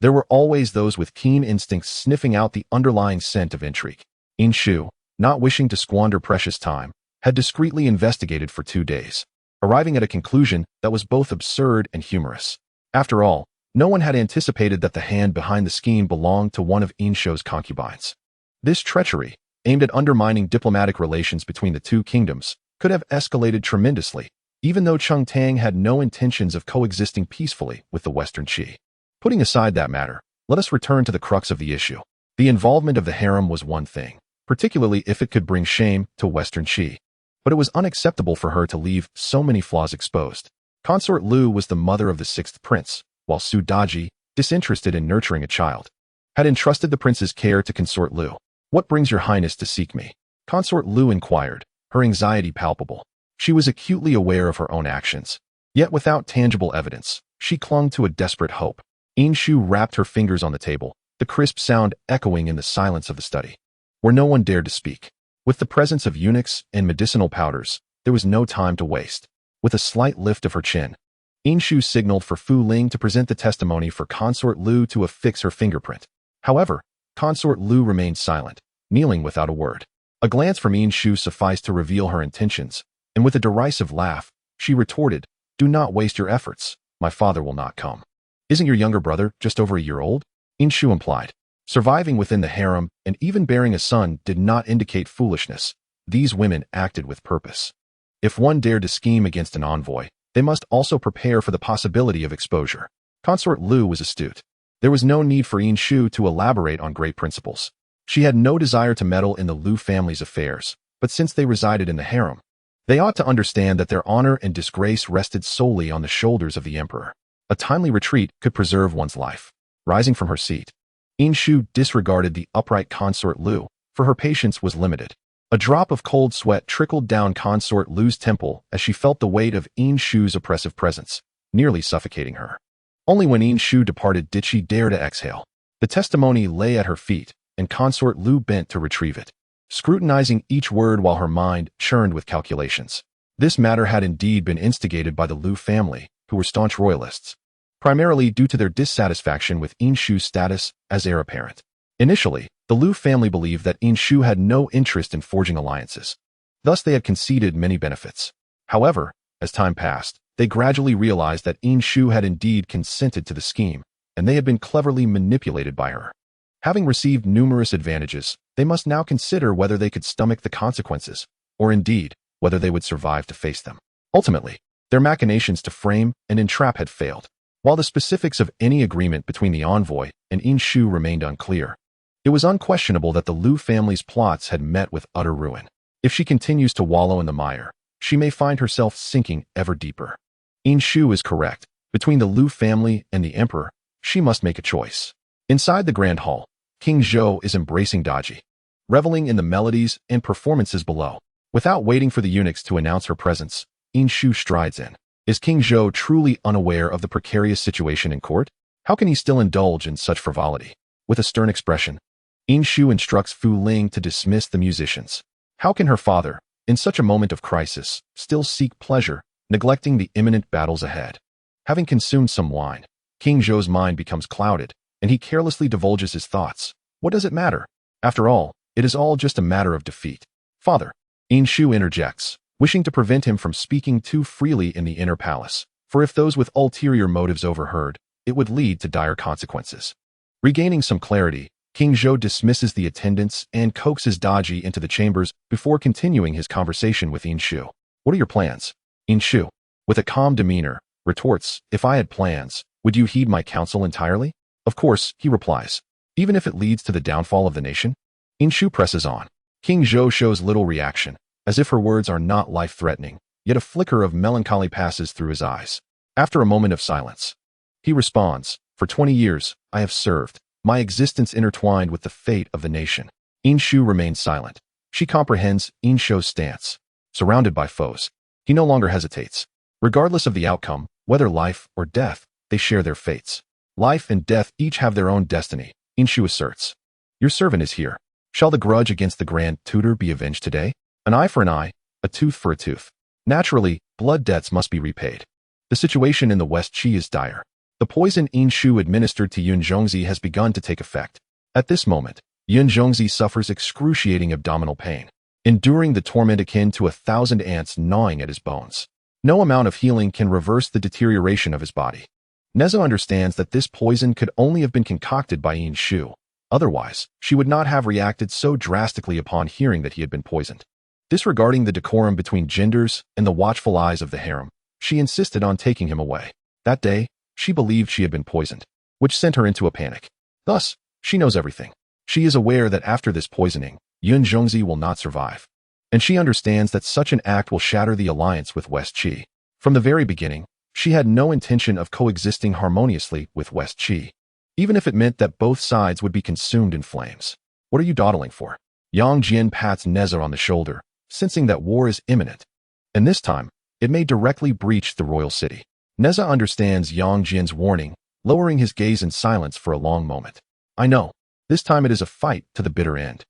there were always those with keen instincts sniffing out the underlying scent of intrigue. Inshu, not wishing to squander precious time, had discreetly investigated for 2 days, arriving at a conclusion that was both absurd and humorous. After all, no one had anticipated that the hand behind the scheme belonged to one of Inshu's concubines. This treachery, aimed at undermining diplomatic relations between the two kingdoms, could have escalated tremendously, even though Cheng Tang had no intentions of coexisting peacefully with the Western Qi. Putting aside that matter, let us return to the crux of the issue. The involvement of the harem was one thing, particularly if it could bring shame to Western Qi. But it was unacceptable for her to leave so many flaws exposed. Consort Lu was the mother of the 6th prince, while Su Daji, disinterested in nurturing a child, had entrusted the prince's care to Consort Lu. What brings your highness to seek me? Consort Lu inquired, her anxiety palpable. She was acutely aware of her own actions. Yet without tangible evidence, she clung to a desperate hope. Inshu rapped her fingers on the table, the crisp sound echoing in the silence of the study, where no one dared to speak. With the presence of eunuchs and medicinal powders, there was no time to waste. With a slight lift of her chin, Inshu signaled for Fu Ling to present the testimony for Consort Lu to affix her fingerprint. However, Consort Lu remained silent, kneeling without a word. A glance from Inshu sufficed to reveal her intentions, and with a derisive laugh, she retorted, "Do not waste your efforts. My father will not come." "Isn't your younger brother just over a year old?" Inshu implied. Surviving within the harem and even bearing a son did not indicate foolishness. These women acted with purpose. If one dared to scheme against an envoy, they must also prepare for the possibility of exposure. Consort Lu was astute. There was no need for Yin Shu to elaborate on great principles. She had no desire to meddle in the Lu family's affairs, but since they resided in the harem, they ought to understand that their honor and disgrace rested solely on the shoulders of the emperor. A timely retreat could preserve one's life. Rising from her seat, Yin Shu disregarded the upright Consort Lu, for her patience was limited. A drop of cold sweat trickled down Consort Lu's temple as she felt the weight of Yin Shu's oppressive presence, nearly suffocating her. Only when Yin Shu departed did she dare to exhale. The testimony lay at her feet, and Consort Lu bent to retrieve it, scrutinizing each word while her mind churned with calculations. This matter had indeed been instigated by the Lu family, who were staunch royalists, primarily due to their dissatisfaction with Yin Shu's status as heir apparent. Initially, the Lu family believed that Yin Shu had no interest in forging alliances. Thus they had conceded many benefits. However, as time passed, they gradually realized that Yin Shu had indeed consented to the scheme, and they had been cleverly manipulated by her. Having received numerous advantages, they must now consider whether they could stomach the consequences, or indeed, whether they would survive to face them. Ultimately, their machinations to frame and entrap had failed. While the specifics of any agreement between the envoy and Yin Shu remained unclear, it was unquestionable that the Lu family's plots had met with utter ruin. If she continues to wallow in the mire, she may find herself sinking ever deeper. Yin Shu is correct. Between the Lu family and the emperor, she must make a choice. Inside the grand hall, King Zhou is embracing Daji, reveling in the melodies and performances below. Without waiting for the eunuchs to announce her presence, Yin Shu strides in. Is King Zhou truly unaware of the precarious situation in court? How can he still indulge in such frivolity? With a stern expression, Yin Shu instructs Fu Ling to dismiss the musicians. How can her father, in such a moment of crisis, still seek pleasure, neglecting the imminent battles ahead? Having consumed some wine, King Zhou's mind becomes clouded, and he carelessly divulges his thoughts. What does it matter? After all, it is all just a matter of defeat. Father, Yin Shu interjects, wishing to prevent him from speaking too freely in the inner palace, for if those with ulterior motives overheard, it would lead to dire consequences. Regaining some clarity, King Zhou dismisses the attendants and coaxes Daji into the chambers before continuing his conversation with Yin Shu. What are your plans? Yin Shu, with a calm demeanor, retorts, if I had plans, would you heed my counsel entirely? Of course, he replies, even if it leads to the downfall of the nation? Yin Shu presses on. King Zhou shows little reaction, as if her words are not life-threatening, yet a flicker of melancholy passes through his eyes. After a moment of silence, he responds, for 20 years, I have served, my existence intertwined with the fate of the nation. Yin Shu remains silent. She comprehends Yin Shu's stance. Surrounded by foes, he no longer hesitates. Regardless of the outcome, whether life or death, they share their fates. Life and death each have their own destiny, Yin Shu asserts. Your servant is here. Shall the grudge against the Grand Tutor be avenged today? An eye for an eye, a tooth for a tooth. Naturally, blood debts must be repaid. The situation in the West Qi is dire. The poison Yin Shu administered to Yun Zhongzi has begun to take effect. At this moment, Yun Zhongzi suffers excruciating abdominal pain, enduring the torment akin to 1,000 ants gnawing at his bones. No amount of healing can reverse the deterioration of his body. Nezha understands that this poison could only have been concocted by Yin Shu. Otherwise, she would not have reacted so drastically upon hearing that he had been poisoned. Disregarding the decorum between genders and the watchful eyes of the harem, she insisted on taking him away. That day, she believed she had been poisoned, which sent her into a panic. Thus, she knows everything. She is aware that after this poisoning, Yun Zhongzi will not survive. And she understands that such an act will shatter the alliance with West Qi. From the very beginning, she had no intention of coexisting harmoniously with West Qi, even if it meant that both sides would be consumed in flames. What are you dawdling for? Yang Jian pats Nezha on the shoulder, sensing that war is imminent. And this time, it may directly breach the royal city. Nezha understands Yang Jian's warning, lowering his gaze in silence for a long moment. I know. This time it is a fight to the bitter end.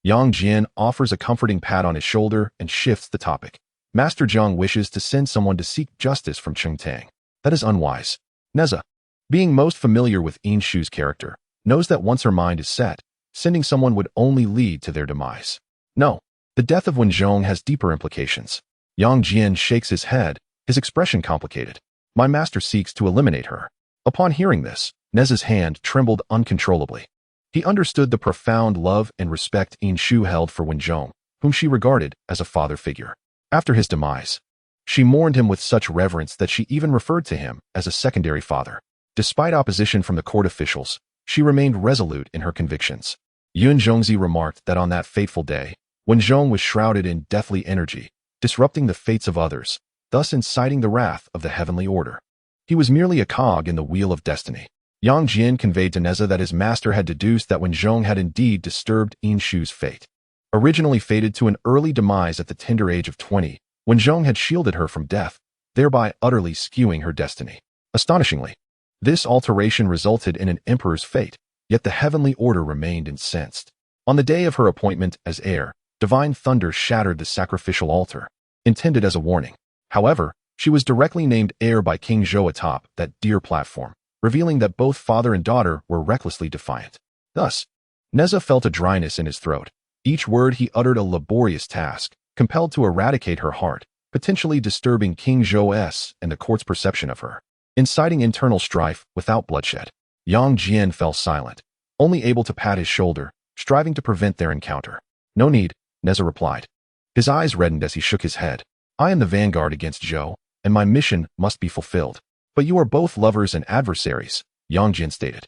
Yang Jian offers a comforting pat on his shoulder and shifts the topic. Master Zhang wishes to send someone to seek justice from Chengtang. That is unwise. Nezha, being most familiar with Yin Shu's character, knows that once her mind is set, sending someone would only lead to their demise. No, the death of Wenzhong has deeper implications. Yang Jian shakes his head, his expression complicated. My master seeks to eliminate her. Upon hearing this, Nezha's hand trembled uncontrollably. He understood the profound love and respect Yin Shu held for Wenzhong, whom she regarded as a father figure. After his demise, she mourned him with such reverence that she even referred to him as a secondary father. Despite opposition from the court officials, she remained resolute in her convictions. Yun Zhongzi remarked that on that fateful day, when Zhong was shrouded in deathly energy, disrupting the fates of others, thus inciting the wrath of the heavenly order, he was merely a cog in the wheel of destiny. Yang Jian conveyed to Nezha that his master had deduced that when Zhong had indeed disturbed Yin Shu's fate, originally fated to an early demise at the tender age of 20, when Zhong had shielded her from death, thereby utterly skewing her destiny. Astonishingly, this alteration resulted in an emperor's fate, yet the heavenly order remained incensed. On the day of her appointment as heir, divine thunder shattered the sacrificial altar, intended as a warning. However, she was directly named heir by King Zhou atop that dear platform, revealing that both father and daughter were recklessly defiant. Thus, Nezha felt a dryness in his throat. Each word he uttered a laborious task, compelled to eradicate her heart, potentially disturbing King Zhou's and the court's perception of her, inciting internal strife without bloodshed. Yang Jian fell silent, only able to pat his shoulder, striving to prevent their encounter. No need, Nezha replied. His eyes reddened as he shook his head. I am the vanguard against Zhou, and my mission must be fulfilled. But you are both lovers and adversaries, Yang Jian stated.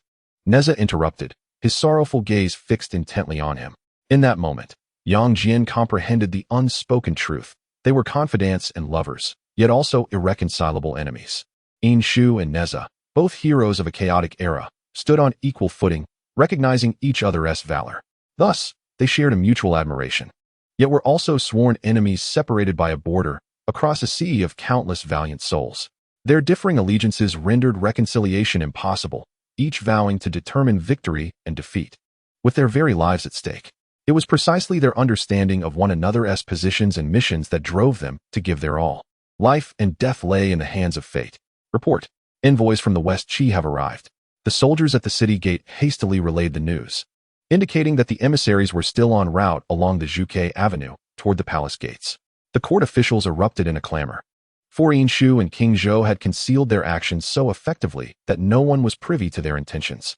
Nezha interrupted, his sorrowful gaze fixed intently on him. In that moment, Yang Jian comprehended the unspoken truth. They were confidants and lovers, yet also irreconcilable enemies. Yin Shu and Nezha, both heroes of a chaotic era, stood on equal footing, recognizing each other's valor. Thus, they shared a mutual admiration. Yet were also sworn enemies separated by a border, across a sea of countless valiant souls. Their differing allegiances rendered reconciliation impossible, each vowing to determine victory and defeat, with their very lives at stake. It was precisely their understanding of one another's positions and missions that drove them to give their all. Life and death lay in the hands of fate. Report. Envoys from the West Qi have arrived. The soldiers at the city gate hastily relayed the news, indicating that the emissaries were still en route along the Zhuke Avenue toward the palace gates. The court officials erupted in a clamor. For Yin Shu and King Zhou had concealed their actions so effectively that no one was privy to their intentions.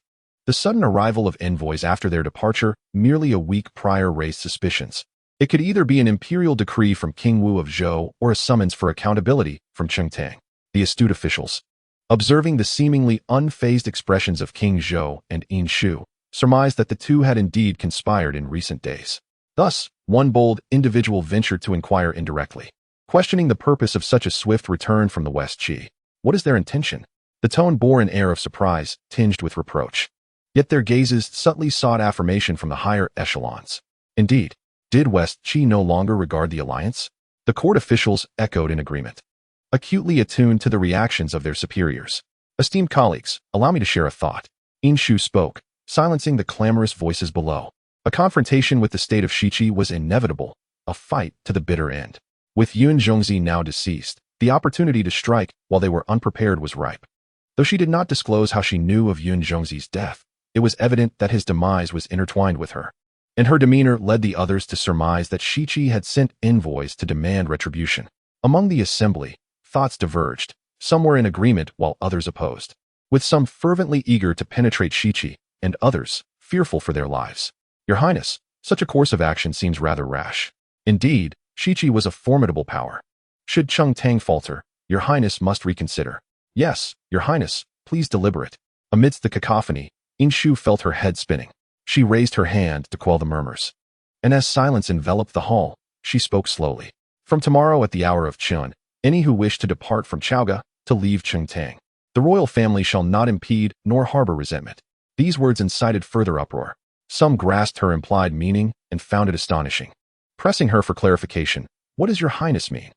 The sudden arrival of envoys after their departure merely a week prior raised suspicions. It could either be an imperial decree from King Wu of Zhou or a summons for accountability from Cheng Tang. The astute officials, observing the seemingly unfazed expressions of King Zhou and Yin Shu, surmised that the two had indeed conspired in recent days. Thus, one bold individual ventured to inquire indirectly, questioning the purpose of such a swift return from the West Qi. What is their intention? The tone bore an air of surprise, tinged with reproach. Yet their gazes subtly sought affirmation from the higher echelons. Indeed, did West Qi no longer regard the alliance? The court officials echoed in agreement, acutely attuned to the reactions of their superiors. Esteemed colleagues, allow me to share a thought. Yin Shu spoke, silencing the clamorous voices below. A confrontation with the state of Shiqi was inevitable, a fight to the bitter end. With Yun Zhongzi now deceased, the opportunity to strike while they were unprepared was ripe. Though she did not disclose how she knew of Yun Zhongzi's death, it was evident that his demise was intertwined with her, and her demeanor led the others to surmise that Shiqi had sent envoys to demand retribution. Among the assembly, thoughts diverged. Some were in agreement while others opposed, with some fervently eager to penetrate Shiqi, and others fearful for their lives. Your Highness, such a course of action seems rather rash. Indeed, Shiqi was a formidable power. Should Cheng Tang falter, Your Highness must reconsider. Yes, Your Highness, please deliberate. Amidst the cacophony, Yin Shu felt her head spinning. She raised her hand to quell the murmurs. And as silence enveloped the hall, she spoke slowly. From tomorrow at the hour of Chun, any who wish to depart from Chaoga, to leave Cheng Tang, the royal family shall not impede nor harbor resentment. These words incited further uproar. Some grasped her implied meaning and found it astonishing. Pressing her for clarification, what does Your Highness mean?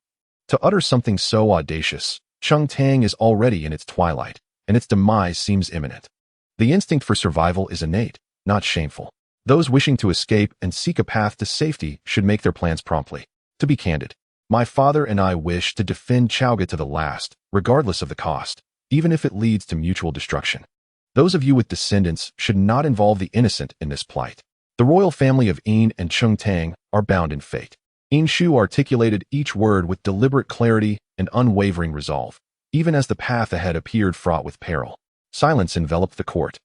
To utter something so audacious, Cheng Tang is already in its twilight, and its demise seems imminent. The instinct for survival is innate, not shameful. Those wishing to escape and seek a path to safety should make their plans promptly. To be candid, my father and I wish to defend Chaoga to the last, regardless of the cost, even if it leads to mutual destruction. Those of you with descendants should not involve the innocent in this plight. The royal family of Yin and Cheng Tang are bound in fate. Yin Shu articulated each word with deliberate clarity and unwavering resolve, even as the path ahead appeared fraught with peril. Silence enveloped the court.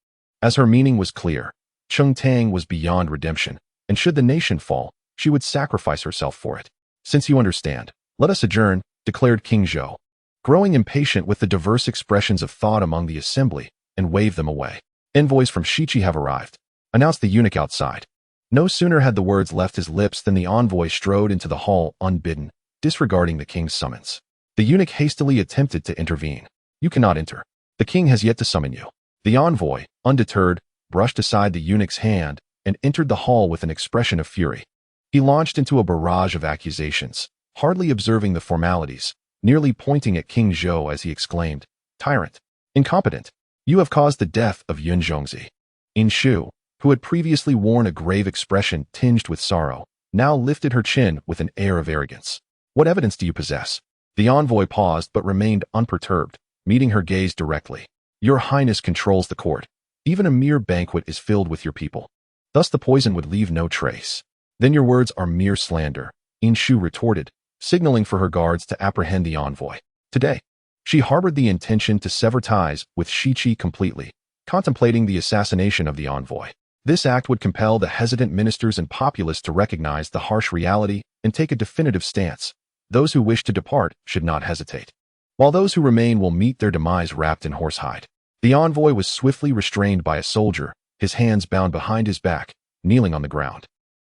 As her meaning was clear, Cheng Tang was beyond redemption, and should the nation fall, she would sacrifice herself for it. Since you understand, "Let us adjourn," declared King Zhou, growing impatient with the diverse expressions of thought among the assembly, and waved them away. "Envoys from Shichi have arrived," announced the eunuch outside. No sooner had the words left his lips than the envoy strode into the hall unbidden, disregarding the king's summons. The eunuch hastily attempted to intervene. "You cannot enter. The king has yet to summon you." The envoy, undeterred, brushed aside the eunuch's hand and entered the hall with an expression of fury. He launched into a barrage of accusations, hardly observing the formalities, nearly pointing at King Zhou as he exclaimed, "Tyrant! Incompetent! You have caused the death of Yun Zhongzi." Inshu, who had previously worn a grave expression tinged with sorrow, now lifted her chin with an air of arrogance. "What evidence do you possess?" The envoy paused but remained unperturbed, meeting her gaze directly. "Your Highness controls the court. Even a mere banquet is filled with your people. Thus the poison would leave no trace." "Then your words are mere slander," Inshu retorted, signaling for her guards to apprehend the envoy. Today, she harbored the intention to sever ties with Shichi completely, contemplating the assassination of the envoy. This act would compel the hesitant ministers and populace to recognize the harsh reality and take a definitive stance. Those who wish to depart should not hesitate, while those who remain will meet their demise wrapped in horsehide. The envoy was swiftly restrained by a soldier, his hands bound behind his back, kneeling on the ground.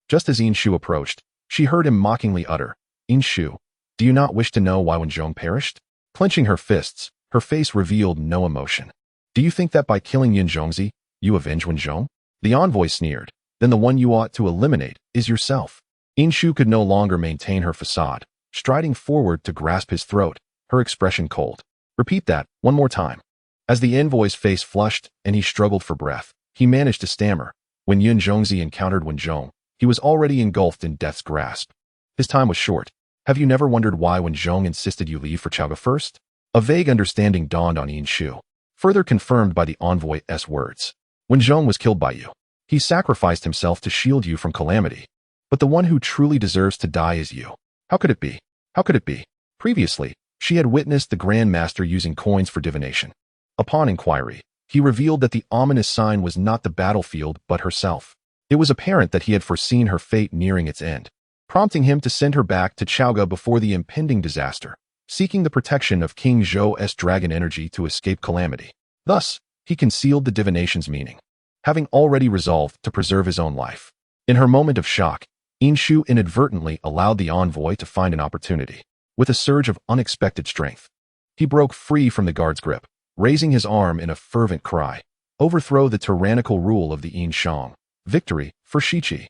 Just as Inshu approached, she heard him mockingly utter, "Inshu, do you not wish to know why Wenzhong perished?" Clenching her fists, her face revealed no emotion. "Do you think that by killing Yun Zhongzi, you avenge Wenzhong?" The envoy sneered. "Then the one you ought to eliminate is yourself." Inshu could no longer maintain her facade, striding forward to grasp his throat, her expression cold. "Repeat that one more time." As the envoy's face flushed and he struggled for breath, he managed to stammer. When Yun Zhongzi encountered Wenzhong, he was already engulfed in death's grasp. His time was short. "Have you never wondered why Wenzhong insisted you leave for Chaoga first?" A vague understanding dawned on Inshu, further confirmed by the envoy's words. "Wenzhong was killed by you. He sacrificed himself to shield you from calamity. But the one who truly deserves to die is you." How could it be? How could it be? Previously, she had witnessed the Grand Master using coins for divination. Upon inquiry, he revealed that the ominous sign was not the battlefield but herself. It was apparent that he had foreseen her fate nearing its end, prompting him to send her back to Chaoga before the impending disaster, seeking the protection of King Zhou's dragon energy to escape calamity. Thus, he concealed the divination's meaning, having already resolved to preserve his own life. In her moment of shock, Inshu inadvertently allowed the envoy to find an opportunity. With a surge of unexpected strength, he broke free from the guard's grip, raising his arm in a fervent cry, "Overthrow the tyrannical rule of the Yin Shang. Victory for Shichi."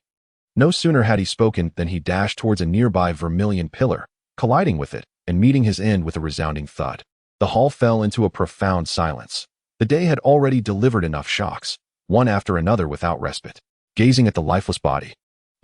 No sooner had he spoken than he dashed towards a nearby vermilion pillar, colliding with it and meeting his end with a resounding thud. The hall fell into a profound silence. The day had already delivered enough shocks, one after another without respite. Gazing at the lifeless body,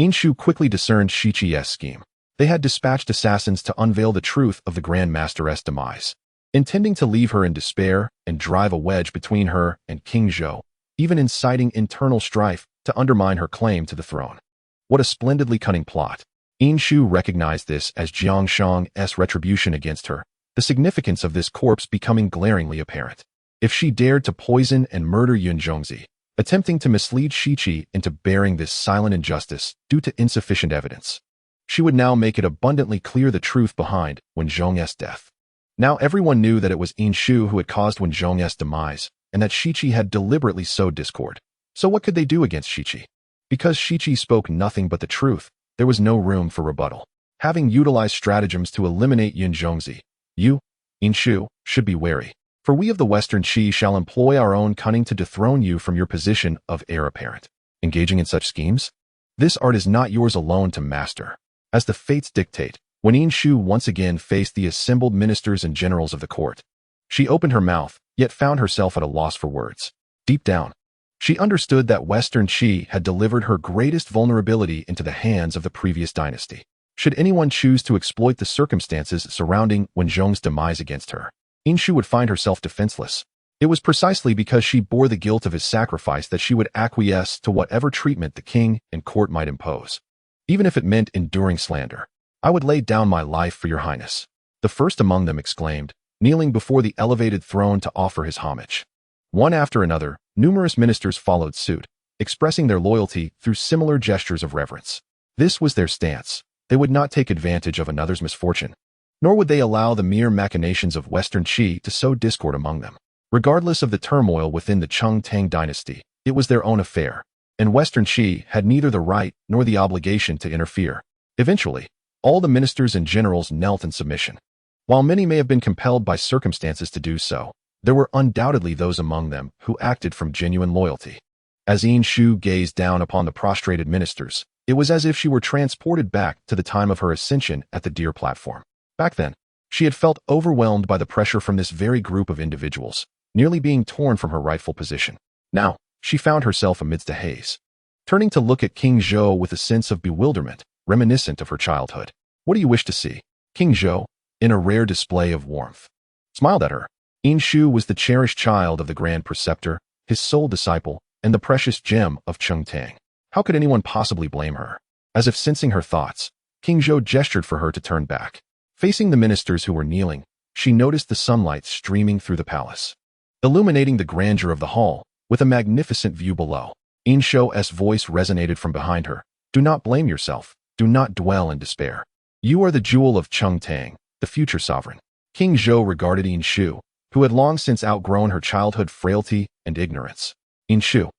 Inshu quickly discerned Shichi's scheme. They had dispatched assassins to unveil the truth of the Grand Master's demise, intending to leave her in despair and drive a wedge between her and King Zhou, even inciting internal strife to undermine her claim to the throne. What a splendidly cunning plot. Inshu recognized this as Jiang Shang's retribution against her, the significance of this corpse becoming glaringly apparent. If she dared to poison and murder Yun Zhongzi, attempting to mislead Shichi into bearing this silent injustice due to insufficient evidence, she would now make it abundantly clear the truth behind Wenzhong's death. Now everyone knew that it was Inshu who had caused Wenzhong's demise, and that Shichi had deliberately sowed discord. So what could they do against Shichi? Because Shichi spoke nothing but the truth, there was no room for rebuttal. Having utilized stratagems to eliminate Yun Zhongzi, you, Inshu, should be wary. For we of the Western Qi shall employ our own cunning to dethrone you from your position of heir apparent. Engaging in such schemes? This art is not yours alone to master. As the fates dictate, when Inshu once again faced the assembled ministers and generals of the court, she opened her mouth, yet found herself at a loss for words. Deep down, she understood that Western Qi had delivered her greatest vulnerability into the hands of the previous dynasty. Should anyone choose to exploit the circumstances surrounding Wenzhong's demise against her, Inshu would find herself defenseless. It was precisely because she bore the guilt of his sacrifice that she would acquiesce to whatever treatment the king and court might impose, even if it meant enduring slander. "I would lay down my life for your highness," the first among them exclaimed, kneeling before the elevated throne to offer his homage. One after another, numerous ministers followed suit, expressing their loyalty through similar gestures of reverence. This was their stance. They would not take advantage of another's misfortune. nor would they allow the mere machinations of Western Qi to sow discord among them. Regardless of the turmoil within the Cheng-Tang dynasty, it was their own affair, and Western Qi had neither the right nor the obligation to interfere. Eventually, all the ministers and generals knelt in submission. While many may have been compelled by circumstances to do so, there were undoubtedly those among them who acted from genuine loyalty. As Yin Shu gazed down upon the prostrated ministers, it was as if she were transported back to the time of her ascension at the deer platform. Back then, she had felt overwhelmed by the pressure from this very group of individuals, nearly being torn from her rightful position. Now, she found herself amidst a haze. Turning to look at King Zhou with a sense of bewilderment, reminiscent of her childhood. "What do you wish to see?" King Zhou, in a rare display of warmth, smiled at her. Yin Shu was the cherished child of the Grand Preceptor, his sole disciple, and the precious gem of Cheng-Tang. How could anyone possibly blame her? As if sensing her thoughts, King Zhou gestured for her to turn back. Facing the ministers who were kneeling, she noticed the sunlight streaming through the palace, illuminating the grandeur of the hall, with a magnificent view below. Yin Shu's voice resonated from behind her. "Do not blame yourself. Do not dwell in despair. You are the jewel of Cheng-Tang, the future sovereign." King Zhou regarded Yin Shu, who had long since outgrown her childhood frailty and ignorance. "Yin Shu,"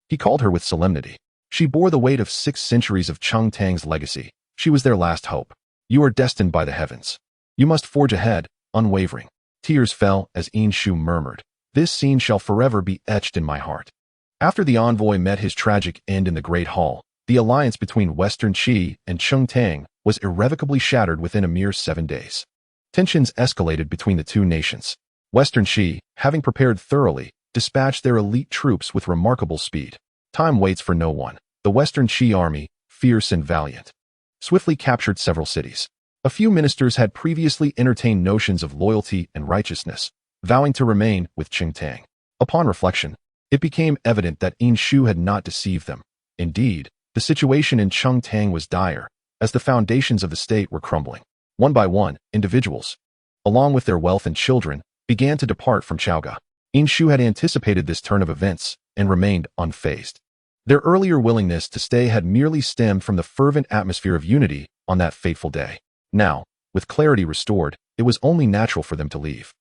he called her with solemnity. She bore the weight of 6 centuries of Cheng-Tang's legacy. She was their last hope. "You are destined by the heavens. You must forge ahead, unwavering." Tears fell as Yin Shu murmured, "This scene shall forever be etched in my heart." After the envoy met his tragic end in the Great Hall, the alliance between Western Qi and Cheng-Tang was irrevocably shattered within a mere 7 days. Tensions escalated between the two nations. Western Qi, having prepared thoroughly, dispatched their elite troops with remarkable speed. Time waits for no one. The Western Qi army, fierce and valiant, swiftly captured several cities. A few ministers had previously entertained notions of loyalty and righteousness, vowing to remain with Cheng-Tang. Upon reflection, it became evident that Yin Shu had not deceived them. Indeed, the situation in Cheng-Tang was dire, as the foundations of the state were crumbling. One by one, individuals, along with their wealth and children, began to depart from Chaoga. Yin Shu had anticipated this turn of events and remained unfazed. Their earlier willingness to stay had merely stemmed from the fervent atmosphere of unity on that fateful day. Now, with clarity restored, it was only natural for them to leave.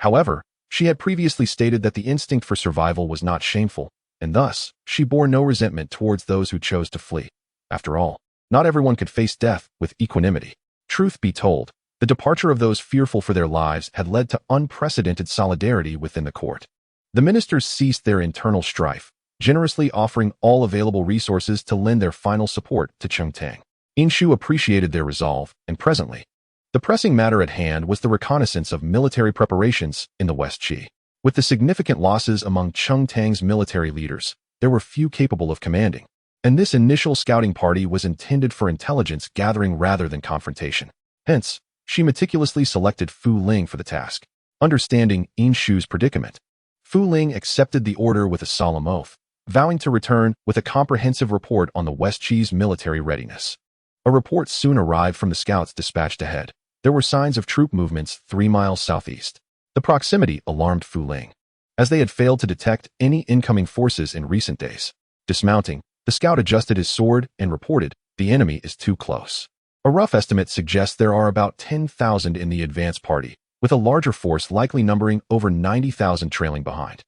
However, she had previously stated that the instinct for survival was not shameful, and thus, she bore no resentment towards those who chose to flee. After all, not everyone could face death with equanimity. Truth be told, the departure of those fearful for their lives had led to unprecedented solidarity within the court. The ministers ceased their internal strife, generously offering all available resources to lend their final support to Cheng-Tang. Yin Shu appreciated their resolve, and presently, the pressing matter at hand was the reconnaissance of military preparations in the West Qi. With the significant losses among Cheng-Tang's military leaders, there were few capable of commanding, and this initial scouting party was intended for intelligence gathering rather than confrontation. Hence, she meticulously selected Fu Ling for the task. Understanding Yin Shu's predicament, Fu Ling accepted the order with a solemn oath, vowing to return with a comprehensive report on the West Qi's military readiness. A report soon arrived from the scouts dispatched ahead. There were signs of troop movements 3 miles southeast. The proximity alarmed Fu Ling, as they had failed to detect any incoming forces in recent days. Dismounting, the scout adjusted his sword and reported, "The enemy is too close." A rough estimate suggests there are about 10,000 in the advance party, with a larger force likely numbering over 90,000 trailing behind.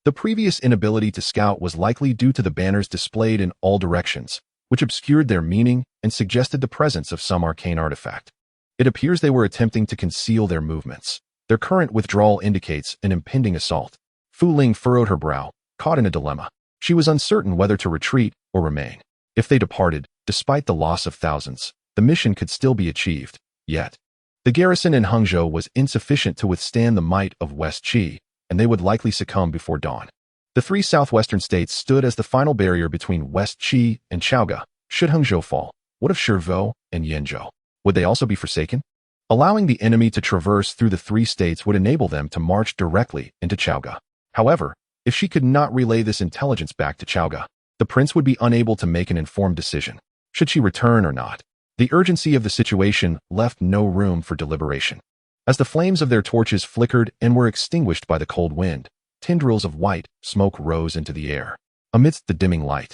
The previous inability to scout was likely due to the banners displayed in all directions, which obscured their meaning and suggested the presence of some arcane artifact. It appears they were attempting to conceal their movements. Their current withdrawal indicates an impending assault. Fu Ling furrowed her brow, caught in a dilemma. She was uncertain whether to retreat or remain. If they departed, despite the loss of thousands, the mission could still be achieved. Yet, the garrison in Hangzhou was insufficient to withstand the might of West Qi, and they would likely succumb before dawn. The 3 southwestern states stood as the final barrier between West Qi and Chaoga. Should Hangzhou fall, what of Shizhou and Yanzhou? Would they also be forsaken? Allowing the enemy to traverse through the 3 states would enable them to march directly into Chaoga. However, if she could not relay this intelligence back to Chaoga, the prince would be unable to make an informed decision. Should she return or not? The urgency of the situation left no room for deliberation. As the flames of their torches flickered and were extinguished by the cold wind, tendrils of white smoke rose into the air. Amidst the dimming light,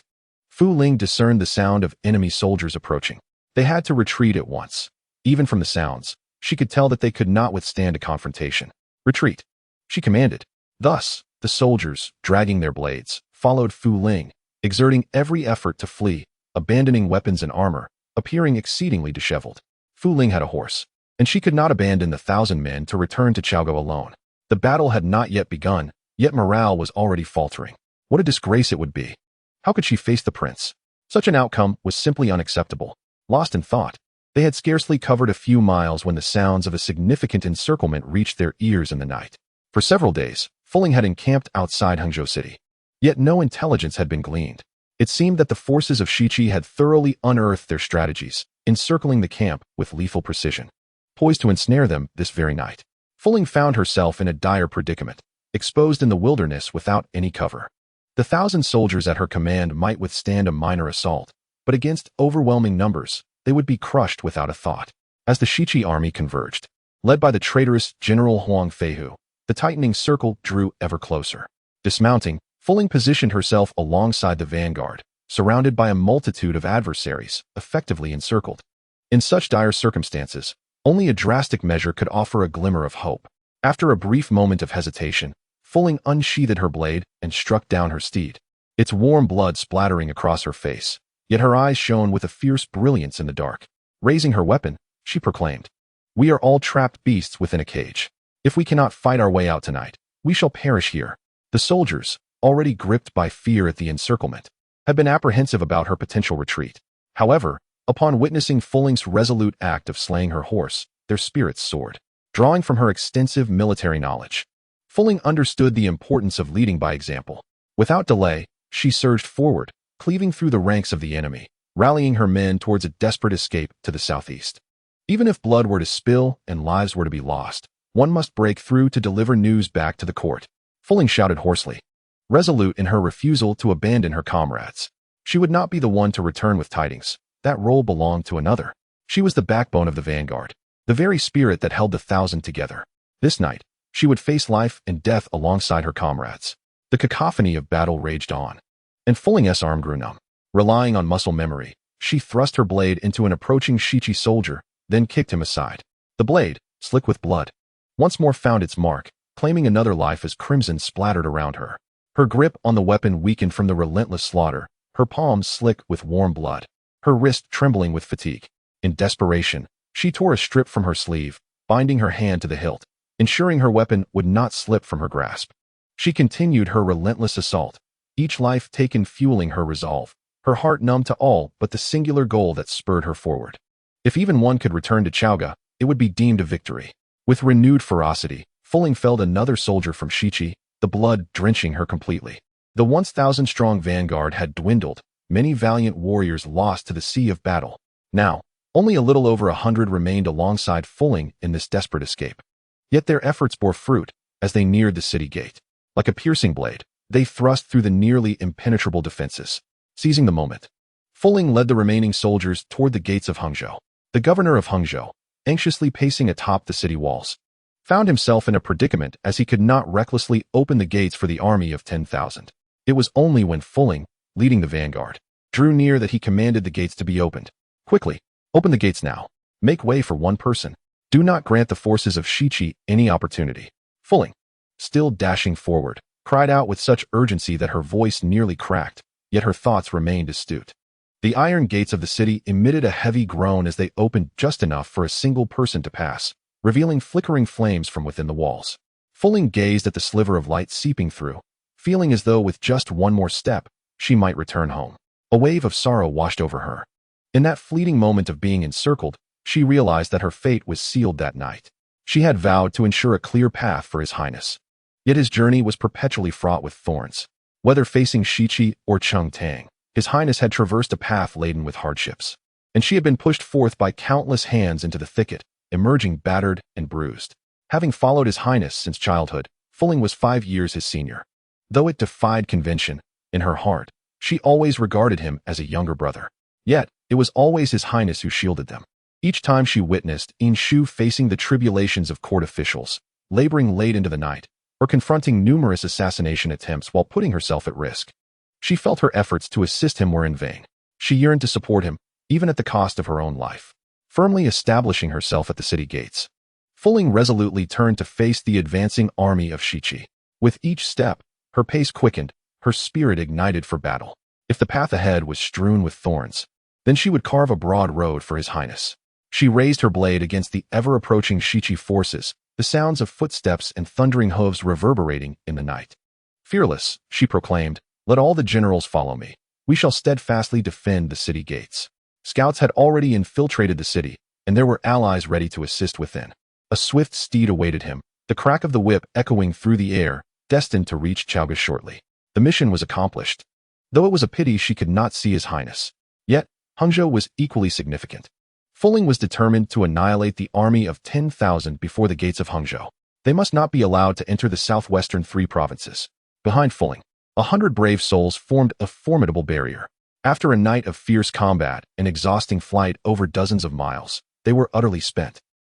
Fu Ling discerned the sound of enemy soldiers approaching. They had to retreat at once. Even from the sounds, She could tell that they could not withstand a confrontation. "Retreat," she commanded. Thus, the soldiers, dragging their blades, followed Fu Ling, exerting every effort to flee, abandoning weapons and armor, appearing exceedingly disheveled. Fu Ling had a horse, and she could not abandon the 1,000 men to return to Chaogao alone. The battle had not yet begun, yet morale was already faltering. What a disgrace it would be. How could she face the prince? Such an outcome was simply unacceptable. Lost in thought, they had scarcely covered a few miles when the sounds of a significant encirclement reached their ears in the night. For several days, Fu Ling had encamped outside Hangzhou City. Yet no intelligence had been gleaned. It seemed that the forces of Shiqi had thoroughly unearthed their strategies, encircling the camp with lethal precision. Poised to ensnare them this very night, Fu Ling found herself in a dire predicament, exposed in the wilderness without any cover. The 1,000 soldiers at her command might withstand a minor assault, but against overwhelming numbers, they would be crushed without a thought. As the Shiqi army converged, led by the traitorous General Huang Feihu, the tightening circle drew ever closer. Dismounting, Fu Ling positioned herself alongside the vanguard, surrounded by a multitude of adversaries, effectively encircled. In such dire circumstances, only a drastic measure could offer a glimmer of hope. After a brief moment of hesitation, Fu Ling unsheathed her blade and struck down her steed, its warm blood splattering across her face, yet her eyes shone with a fierce brilliance in the dark. Raising her weapon, she proclaimed, "We are all trapped beasts within a cage. If we cannot fight our way out tonight, we shall perish here." The soldiers, already gripped by fear at the encirclement, had been apprehensive about her potential retreat. However, upon witnessing Fu Ling's resolute act of slaying her horse, their spirits soared. Drawing from her extensive military knowledge, Fu Ling understood the importance of leading by example. Without delay, she surged forward, cleaving through the ranks of the enemy, rallying her men towards a desperate escape to the southeast. Even if blood were to spill and lives were to be lost, one must break through to deliver news back to the court. Fu Ling shouted hoarsely, resolute in her refusal to abandon her comrades. She would not be the one to return with tidings. That role belonged to another. She was the backbone of the vanguard, the very spirit that held the 1,000 together. This night, she would face life and death alongside her comrades. The cacophony of battle raged on, and Fu Ling's arm grew numb. Relying on muscle memory, she thrust her blade into an approaching Shiqi soldier, then kicked him aside. The blade, slick with blood, once more found its mark, claiming another life as crimson splattered around her. Her grip on the weapon weakened from the relentless slaughter, her palms slick with warm blood, her wrist trembling with fatigue. In desperation, she tore a strip from her sleeve, binding her hand to the hilt, ensuring her weapon would not slip from her grasp. She continued her relentless assault, each life taken fueling her resolve, her heart numb to all but the singular goal that spurred her forward. If even one could return to Chaogao, it would be deemed a victory. With renewed ferocity, Fu Ling felled another soldier from Shiqi, the blood drenching her completely. The once 1,000-strong vanguard had dwindled, many valiant warriors lost to the sea of battle. Now, only a little over 100 remained alongside Fu Ling in this desperate escape. Yet their efforts bore fruit as they neared the city gate. Like a piercing blade, they thrust through the nearly impenetrable defenses. Seizing the moment, Fu Ling led the remaining soldiers toward the gates of Hangzhou. The governor of Hangzhou, anxiously pacing atop the city walls, found himself in a predicament as he could not recklessly open the gates for the army of 10,000. It was only when Fu Ling, leading the vanguard, drew near that he commanded the gates to be opened. "Quickly, open the gates now. Make way for one person. Do not grant the forces of Shiqi any opportunity." Fu Ling, still dashing forward, cried out with such urgency that her voice nearly cracked, yet her thoughts remained astute. The iron gates of the city emitted a heavy groan as they opened just enough for a single person to pass, revealing flickering flames from within the walls. Fu Ling gazed at the sliver of light seeping through, feeling as though with just one more step, she might return home. A wave of sorrow washed over her. In that fleeting moment of being encircled, she realized that her fate was sealed that night. She had vowed to ensure a clear path for His Highness. Yet his journey was perpetually fraught with thorns. Whether facing Shiqi or Chengtang, His Highness had traversed a path laden with hardships, and she had been pushed forth by countless hands into the thicket, emerging battered and bruised. Having followed His Highness since childhood, Fu Ling was 5 years his senior. Though it defied convention, in her heart, she always regarded him as a younger brother. Yet, it was always His Highness who shielded them. Each time she witnessed Shu facing the tribulations of court officials, laboring late into the night, or confronting numerous assassination attempts while putting herself at risk, she felt her efforts to assist him were in vain. She yearned to support him, even at the cost of her own life. firmly establishing herself at the city gates. Fuling resolutely turned to face the advancing army of Shichi. With each step, her pace quickened, her spirit ignited for battle. If the path ahead was strewn with thorns, then she would carve a broad road for his highness. She raised her blade against the ever-approaching Shichi forces, the sounds of footsteps and thundering hooves reverberating in the night. Fearless, she proclaimed, "Let all the generals follow me. We shall steadfastly defend the city gates." Scouts had already infiltrated the city, and there were allies ready to assist within. A swift steed awaited him, the crack of the whip echoing through the air, destined to reach Chaoga shortly. The mission was accomplished. Though it was a pity she could not see his highness. Yet, Hangzhou was equally significant. Fuling was determined to annihilate the army of 10,000 before the gates of Hangzhou. They must not be allowed to enter the southwestern 3 provinces. Behind Fuling, 100 brave souls formed a formidable barrier. After a night of fierce combat and exhausting flight over dozens of miles, they were utterly spent.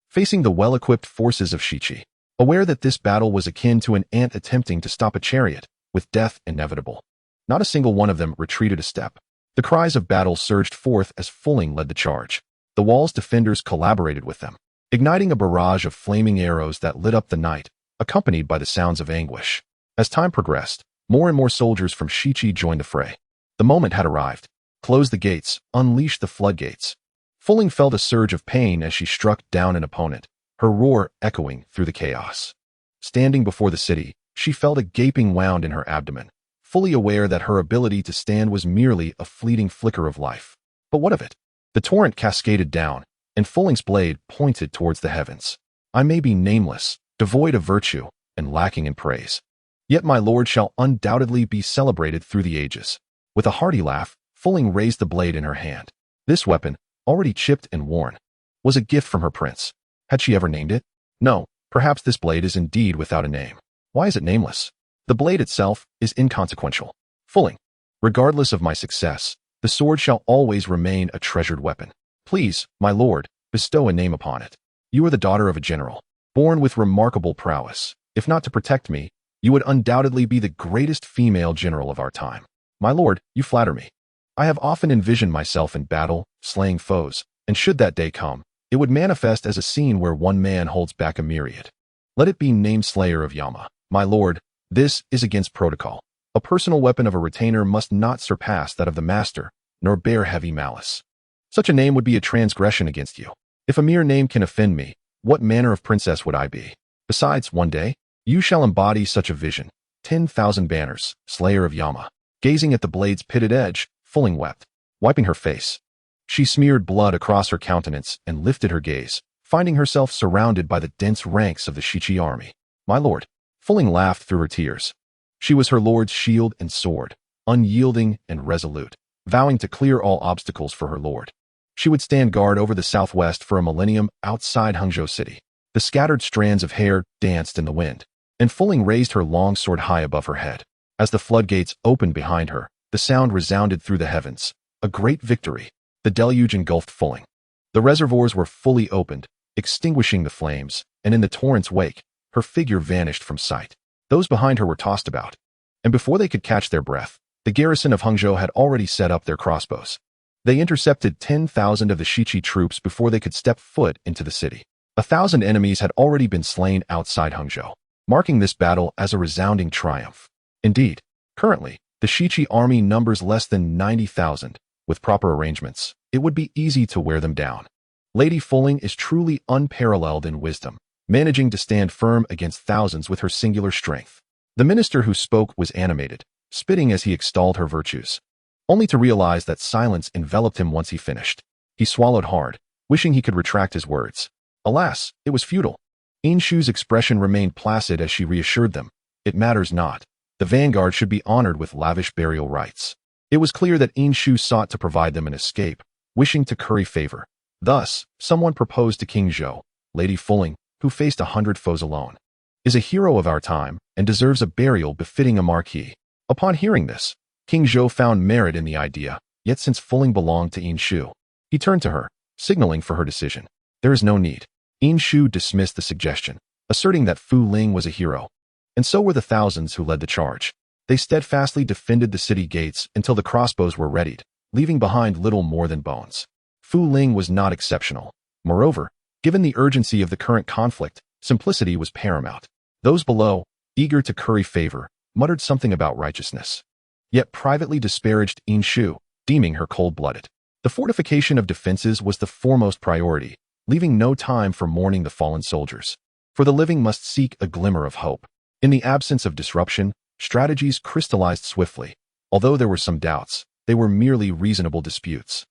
Facing the well-equipped forces of Shichi, aware that this battle was akin to an ant attempting to stop a chariot, with death inevitable, not a single one of them retreated a step. The cries of battle surged forth as Fuling led the charge. The wall's defenders collaborated with them, igniting a barrage of flaming arrows that lit up the night, accompanied by the sounds of anguish. As time progressed, more and more soldiers from Shichi joined the fray. The moment had arrived. Close the gates, unleash the floodgates. Fuling felt a surge of pain as she struck down an opponent, her roar echoing through the chaos. Standing before the city, she felt a gaping wound in her abdomen, fully aware that her ability to stand was merely a fleeting flicker of life. But what of it? The torrent cascaded down, and Fuling's blade pointed towards the heavens. "I may be nameless, devoid of virtue, and lacking in praise. Yet my lord shall undoubtedly be celebrated through the ages." With a hearty laugh, Fuling raised the blade in her hand. This weapon, already chipped and worn, was a gift from her prince. Had she ever named it? No, perhaps this blade is indeed without a name. Why is it nameless? The blade itself is inconsequential. Fuling, regardless of my success, the sword shall always remain a treasured weapon. Please, my lord, bestow a name upon it. You are the daughter of a general, born with remarkable prowess. If not to protect me, you would undoubtedly be the greatest female general of our time. My lord, you flatter me. I have often envisioned myself in battle, slaying foes, and should that day come, it would manifest as a scene where one man holds back a myriad. Let it be named Slayer of Yama. My lord, this is against protocol. A personal weapon of a retainer must not surpass that of the master, nor bear heavy malice. Such a name would be a transgression against you. If a mere name can offend me, what manner of princess would I be? Besides, one day, you shall embody such a vision. 10,000 banners, Slayer of Yama. Gazing at the blade's pitted edge, Fuling wept, wiping her face. She smeared blood across her countenance and lifted her gaze, finding herself surrounded by the dense ranks of the Shichi army. My lord. Fuling laughed through her tears. She was her lord's shield and sword, unyielding and resolute, vowing to clear all obstacles for her lord. She would stand guard over the southwest for a millennium outside Hangzhou city. The scattered strands of hair danced in the wind, and Fuling raised her long sword high above her head. As the floodgates opened behind her, the sound resounded through the heavens. A great victory. The deluge engulfed Fuling. The reservoirs were fully opened, extinguishing the flames, and in the torrent's wake, her figure vanished from sight. Those behind her were tossed about, and before they could catch their breath, the garrison of Hangzhou had already set up their crossbows. They intercepted 10,000 of the Shichi troops before they could step foot into the city. 1,000 enemies had already been slain outside Hangzhou, marking this battle as a resounding triumph. Indeed, currently, the Shichi army numbers less than 90,000. With proper arrangements, it would be easy to wear them down. Lady Fuling is truly unparalleled in wisdom, managing to stand firm against thousands with her singular strength. The minister who spoke was animated, spitting as he extolled her virtues, only to realize that silence enveloped him once he finished. He swallowed hard, wishing he could retract his words. Alas, it was futile. Inshu's expression remained placid as she reassured them. It matters not. The vanguard should be honored with lavish burial rites. It was clear that Inshu sought to provide them an escape, wishing to curry favor. Thus, someone proposed to King Zhou, Lady Fuling, who faced 100 foes alone, is a hero of our time and deserves a burial befitting a marquis. Upon hearing this, King Zhou found merit in the idea, yet since Fuling belonged to Inshu, he turned to her, signaling for her decision. There is no need. Inshu dismissed the suggestion, asserting that Fu Ling was a hero, and so were the thousands who led the charge. They steadfastly defended the city gates until the crossbows were readied, leaving behind little more than bones. Fu Ling was not exceptional. Moreover, given the urgency of the current conflict, simplicity was paramount. Those below, eager to curry favor, muttered something about righteousness, yet privately disparaged Inshu, deeming her cold-blooded. The fortification of defenses was the foremost priority, leaving no time for mourning the fallen soldiers. For the living must seek a glimmer of hope. In the absence of disruption, strategies crystallized swiftly. Although there were some doubts, they were merely reasonable disputes.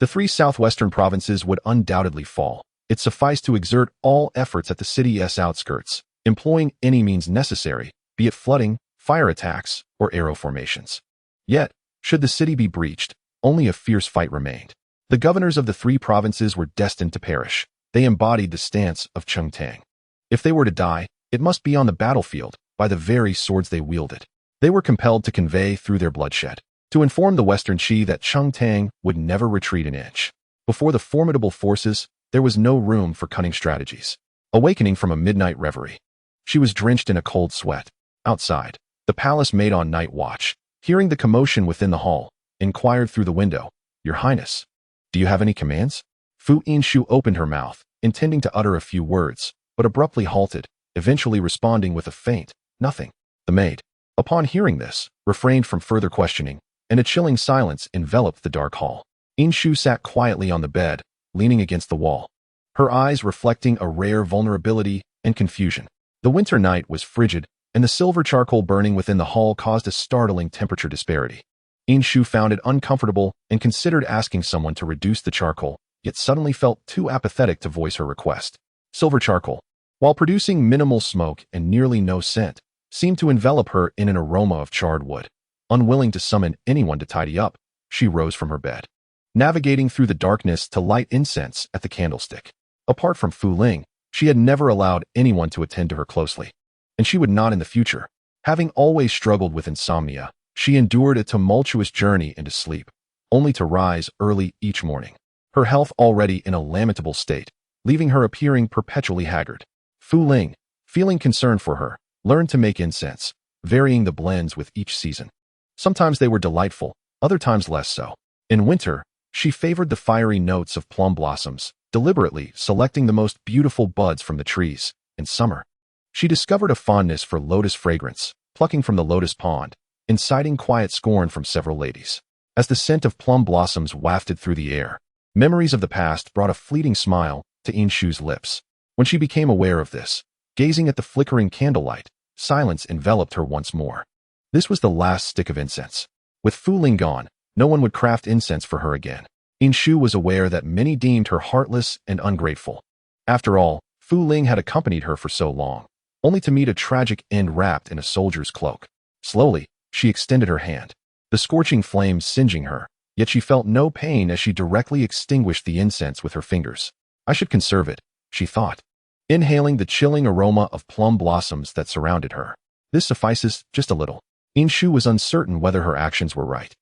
The 3 southwestern provinces would undoubtedly fall. It sufficed to exert all efforts at the city's outskirts, employing any means necessary, be it flooding, fire attacks, or arrow formations. Yet, should the city be breached, only a fierce fight remained. The governors of the 3 provinces were destined to perish. They embodied the stance of Chengtang. If they were to die, it must be on the battlefield, by the very swords they wielded. They were compelled to convey through their bloodshed, to inform the Western Qi that Chengtang would never retreat an inch. Before the formidable forces, there was no room for cunning strategies. Awakening from a midnight reverie, she was drenched in a cold sweat. Outside, the palace maid on night watch, hearing the commotion within the hall, inquired through the window, "Your Highness, do you have any commands?" Fu Inshu opened her mouth, intending to utter a few words, but abruptly halted, eventually responding with a faint, "Nothing." The maid, upon hearing this, refrained from further questioning, and a chilling silence enveloped the dark hall. Inshu sat quietly on the bed, leaning against the wall, her eyes reflecting a rare vulnerability and confusion. The winter night was frigid, and the silver charcoal burning within the hall caused a startling temperature disparity. Inshu found it uncomfortable and considered asking someone to reduce the charcoal, yet suddenly felt too apathetic to voice her request. Silver charcoal, while producing minimal smoke and nearly no scent, seemed to envelop her in an aroma of charred wood. Unwilling to summon anyone to tidy up, she rose from her bed, navigating through the darkness to light incense at the candlestick. Apart from Fu Ling, she had never allowed anyone to attend to her closely, and she would not in the future. Having always struggled with insomnia, she endured a tumultuous journey into sleep, only to rise early each morning, her health already in a lamentable state, leaving her appearing perpetually haggard. Fu Ling, feeling concern for her, learned to make incense, varying the blends with each season. Sometimes they were delightful, other times less so. In winter, she favored the fiery notes of plum blossoms, deliberately selecting the most beautiful buds from the trees. In summer, she discovered a fondness for lotus fragrance, plucking from the lotus pond, inciting quiet scorn from several ladies. As the scent of plum blossoms wafted through the air, memories of the past brought a fleeting smile to Inshu's lips. When she became aware of this, gazing at the flickering candlelight, silence enveloped her once more. This was the last stick of incense. With Fu Ling gone, no one would craft incense for her again. Inshu was aware that many deemed her heartless and ungrateful. After all, Fu Ling had accompanied her for so long, only to meet a tragic end wrapped in a soldier's cloak. Slowly, she extended her hand, the scorching flames singeing her, yet she felt no pain as she directly extinguished the incense with her fingers. "I should conserve it," she thought, inhaling the chilling aroma of plum blossoms that surrounded her. "This suffices, just a little." Inshu was uncertain whether her actions were right,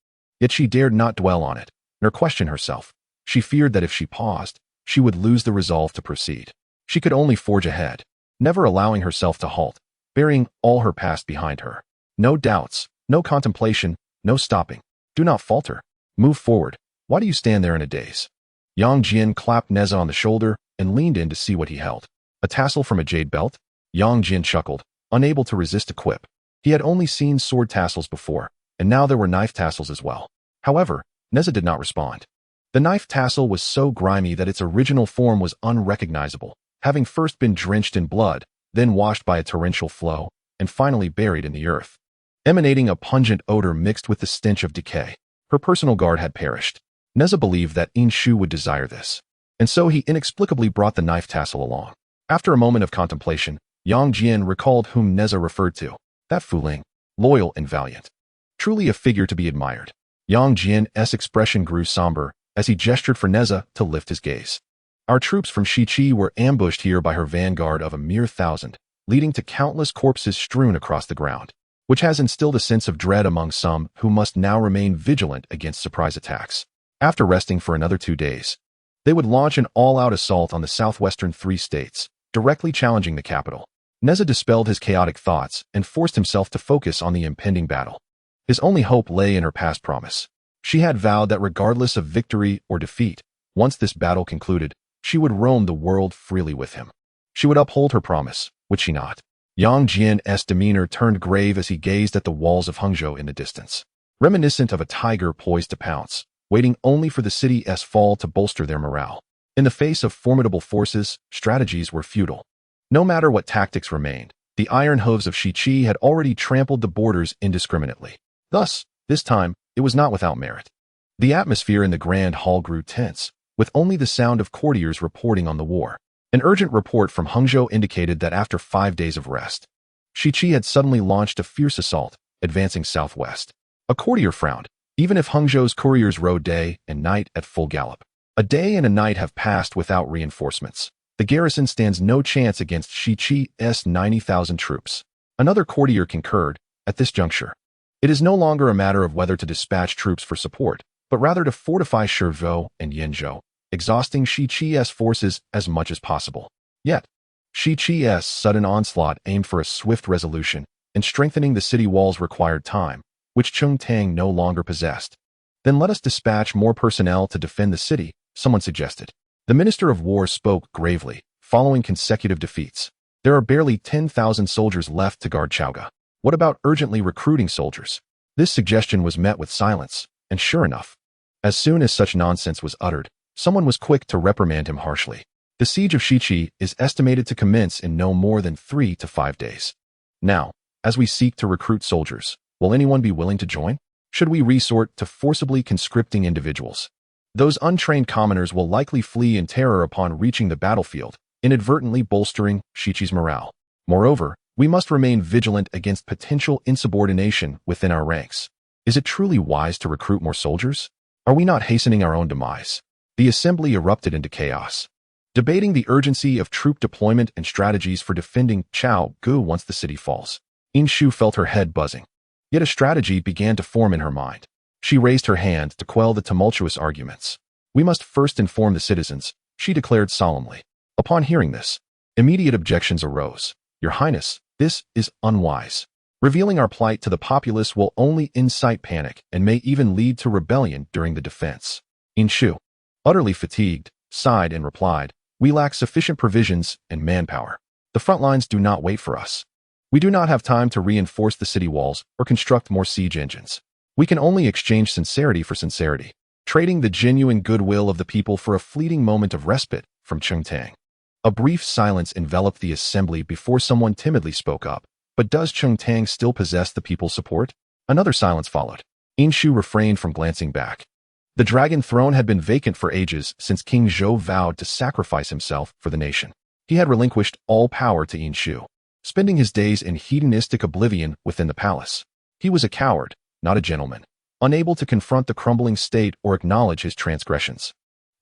yet she dared not dwell on it, nor question herself. She feared that if she paused, she would lose the resolve to proceed. She could only forge ahead, never allowing herself to halt, burying all her past behind her. No doubts, no contemplation, no stopping. Do not falter. Move forward. Why do you stand there in a daze? Yang Jian clapped Nezha on the shoulder and leaned in to see what he held. A tassel from a jade belt? Yang Jian chuckled, unable to resist a quip. He had only seen sword tassels before, and now there were knife tassels as well. However, Nezha did not respond. The knife tassel was so grimy that its original form was unrecognizable, having first been drenched in blood, then washed by a torrential flow, and finally buried in the earth, emanating a pungent odor mixed with the stench of decay. Her personal guard had perished. Nezha believed that Inshu would desire this, and so he inexplicably brought the knife tassel along. After a moment of contemplation, Yang Jian recalled whom Nezha referred to. That Fu Ling, loyal and valiant. Truly a figure to be admired. Yang Jian's expression grew somber as he gestured for Nezha to lift his gaze. Our troops from Shiqi were ambushed here by her vanguard of a mere 1,000, leading to countless corpses strewn across the ground, which has instilled a sense of dread among some who must now remain vigilant against surprise attacks. After resting for another 2 days, they would launch an all-out assault on the southwestern 3 states, directly challenging the capital. Nezha dispelled his chaotic thoughts and forced himself to focus on the impending battle. His only hope lay in her past promise. She had vowed that regardless of victory or defeat, once this battle concluded, she would roam the world freely with him. She would uphold her promise, would she not? Yang Jian's demeanor turned grave as he gazed at the walls of Hangzhou in the distance, reminiscent of a tiger poised to pounce, waiting only for the city's fall to bolster their morale. In the face of formidable forces, strategies were futile. No matter what tactics remained, the iron hooves of Shiqi had already trampled the borders indiscriminately. Thus, this time, it was not without merit. The atmosphere in the grand hall grew tense, with only the sound of courtiers reporting on the war. An urgent report from Hangzhou indicated that after 5 days of rest, Shiqi had suddenly launched a fierce assault, advancing southwest. A courtier frowned. Even if Hangzhou's couriers rode day and night at full gallop, a day and a night have passed without reinforcements. The garrison stands no chance against Shiqi's 90,000 troops. Another courtier concurred. At this juncture, it is no longer a matter of whether to dispatch troops for support, but rather to fortify Shizhou and Yenzhou, exhausting Shiqi's forces as much as possible. Yet, Shiqi's sudden onslaught aimed for a swift resolution, and strengthening the city walls required time, which Chengtang no longer possessed. Then let us dispatch more personnel to defend the city, someone suggested. The Minister of War spoke gravely, following consecutive defeats. There are barely 10,000 soldiers left to guard Chaoga. What about urgently recruiting soldiers? This suggestion was met with silence, and sure enough, as soon as such nonsense was uttered, someone was quick to reprimand him harshly. The siege of Shiqi is estimated to commence in no more than 3 to 5 days. Now, as we seek to recruit soldiers, will anyone be willing to join? Should we resort to forcibly conscripting individuals? Those untrained commoners will likely flee in terror upon reaching the battlefield, inadvertently bolstering Shiqi's morale. Moreover, we must remain vigilant against potential insubordination within our ranks. Is it truly wise to recruit more soldiers? Are we not hastening our own demise? The assembly erupted into chaos, debating the urgency of troop deployment and strategies for defending Chaogu once the city falls. Inshu felt her head buzzing. Yet a strategy began to form in her mind. She raised her hand to quell the tumultuous arguments. We must first inform the citizens, she declared solemnly. Upon hearing this, immediate objections arose. Your Highness, this is unwise. Revealing our plight to the populace will only incite panic and may even lead to rebellion during the defense. Inshu, utterly fatigued, sighed and replied, we lack sufficient provisions and manpower. The front lines do not wait for us. We do not have time to reinforce the city walls or construct more siege engines. We can only exchange sincerity for sincerity, trading the genuine goodwill of the people for a fleeting moment of respite from Chengtang. A brief silence enveloped the assembly before someone timidly spoke up. But does Chengtang still possess the people's support? Another silence followed. Inshu refrained from glancing back. The dragon throne had been vacant for ages since King Zhou vowed to sacrifice himself for the nation. He had relinquished all power to Inshu, spending his days in hedonistic oblivion within the palace. He was a coward, not a gentleman, unable to confront the crumbling state or acknowledge his transgressions.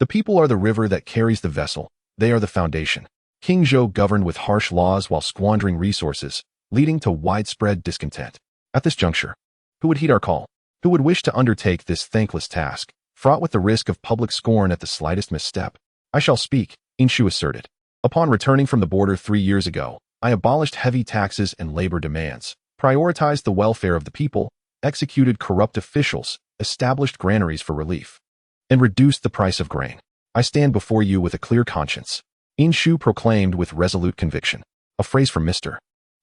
The people are the river that carries the vessel. They are the foundation. King Zhou governed with harsh laws while squandering resources, leading to widespread discontent. At this juncture, who would heed our call? Who would wish to undertake this thankless task, fraught with the risk of public scorn at the slightest misstep? I shall speak, Inshu asserted. Upon returning from the border 3 years ago, I abolished heavy taxes and labor demands, prioritized the welfare of the people, executed corrupt officials, established granaries for relief, and reduced the price of grain. I stand before you with a clear conscience, Inshu proclaimed with resolute conviction. A phrase from Mr.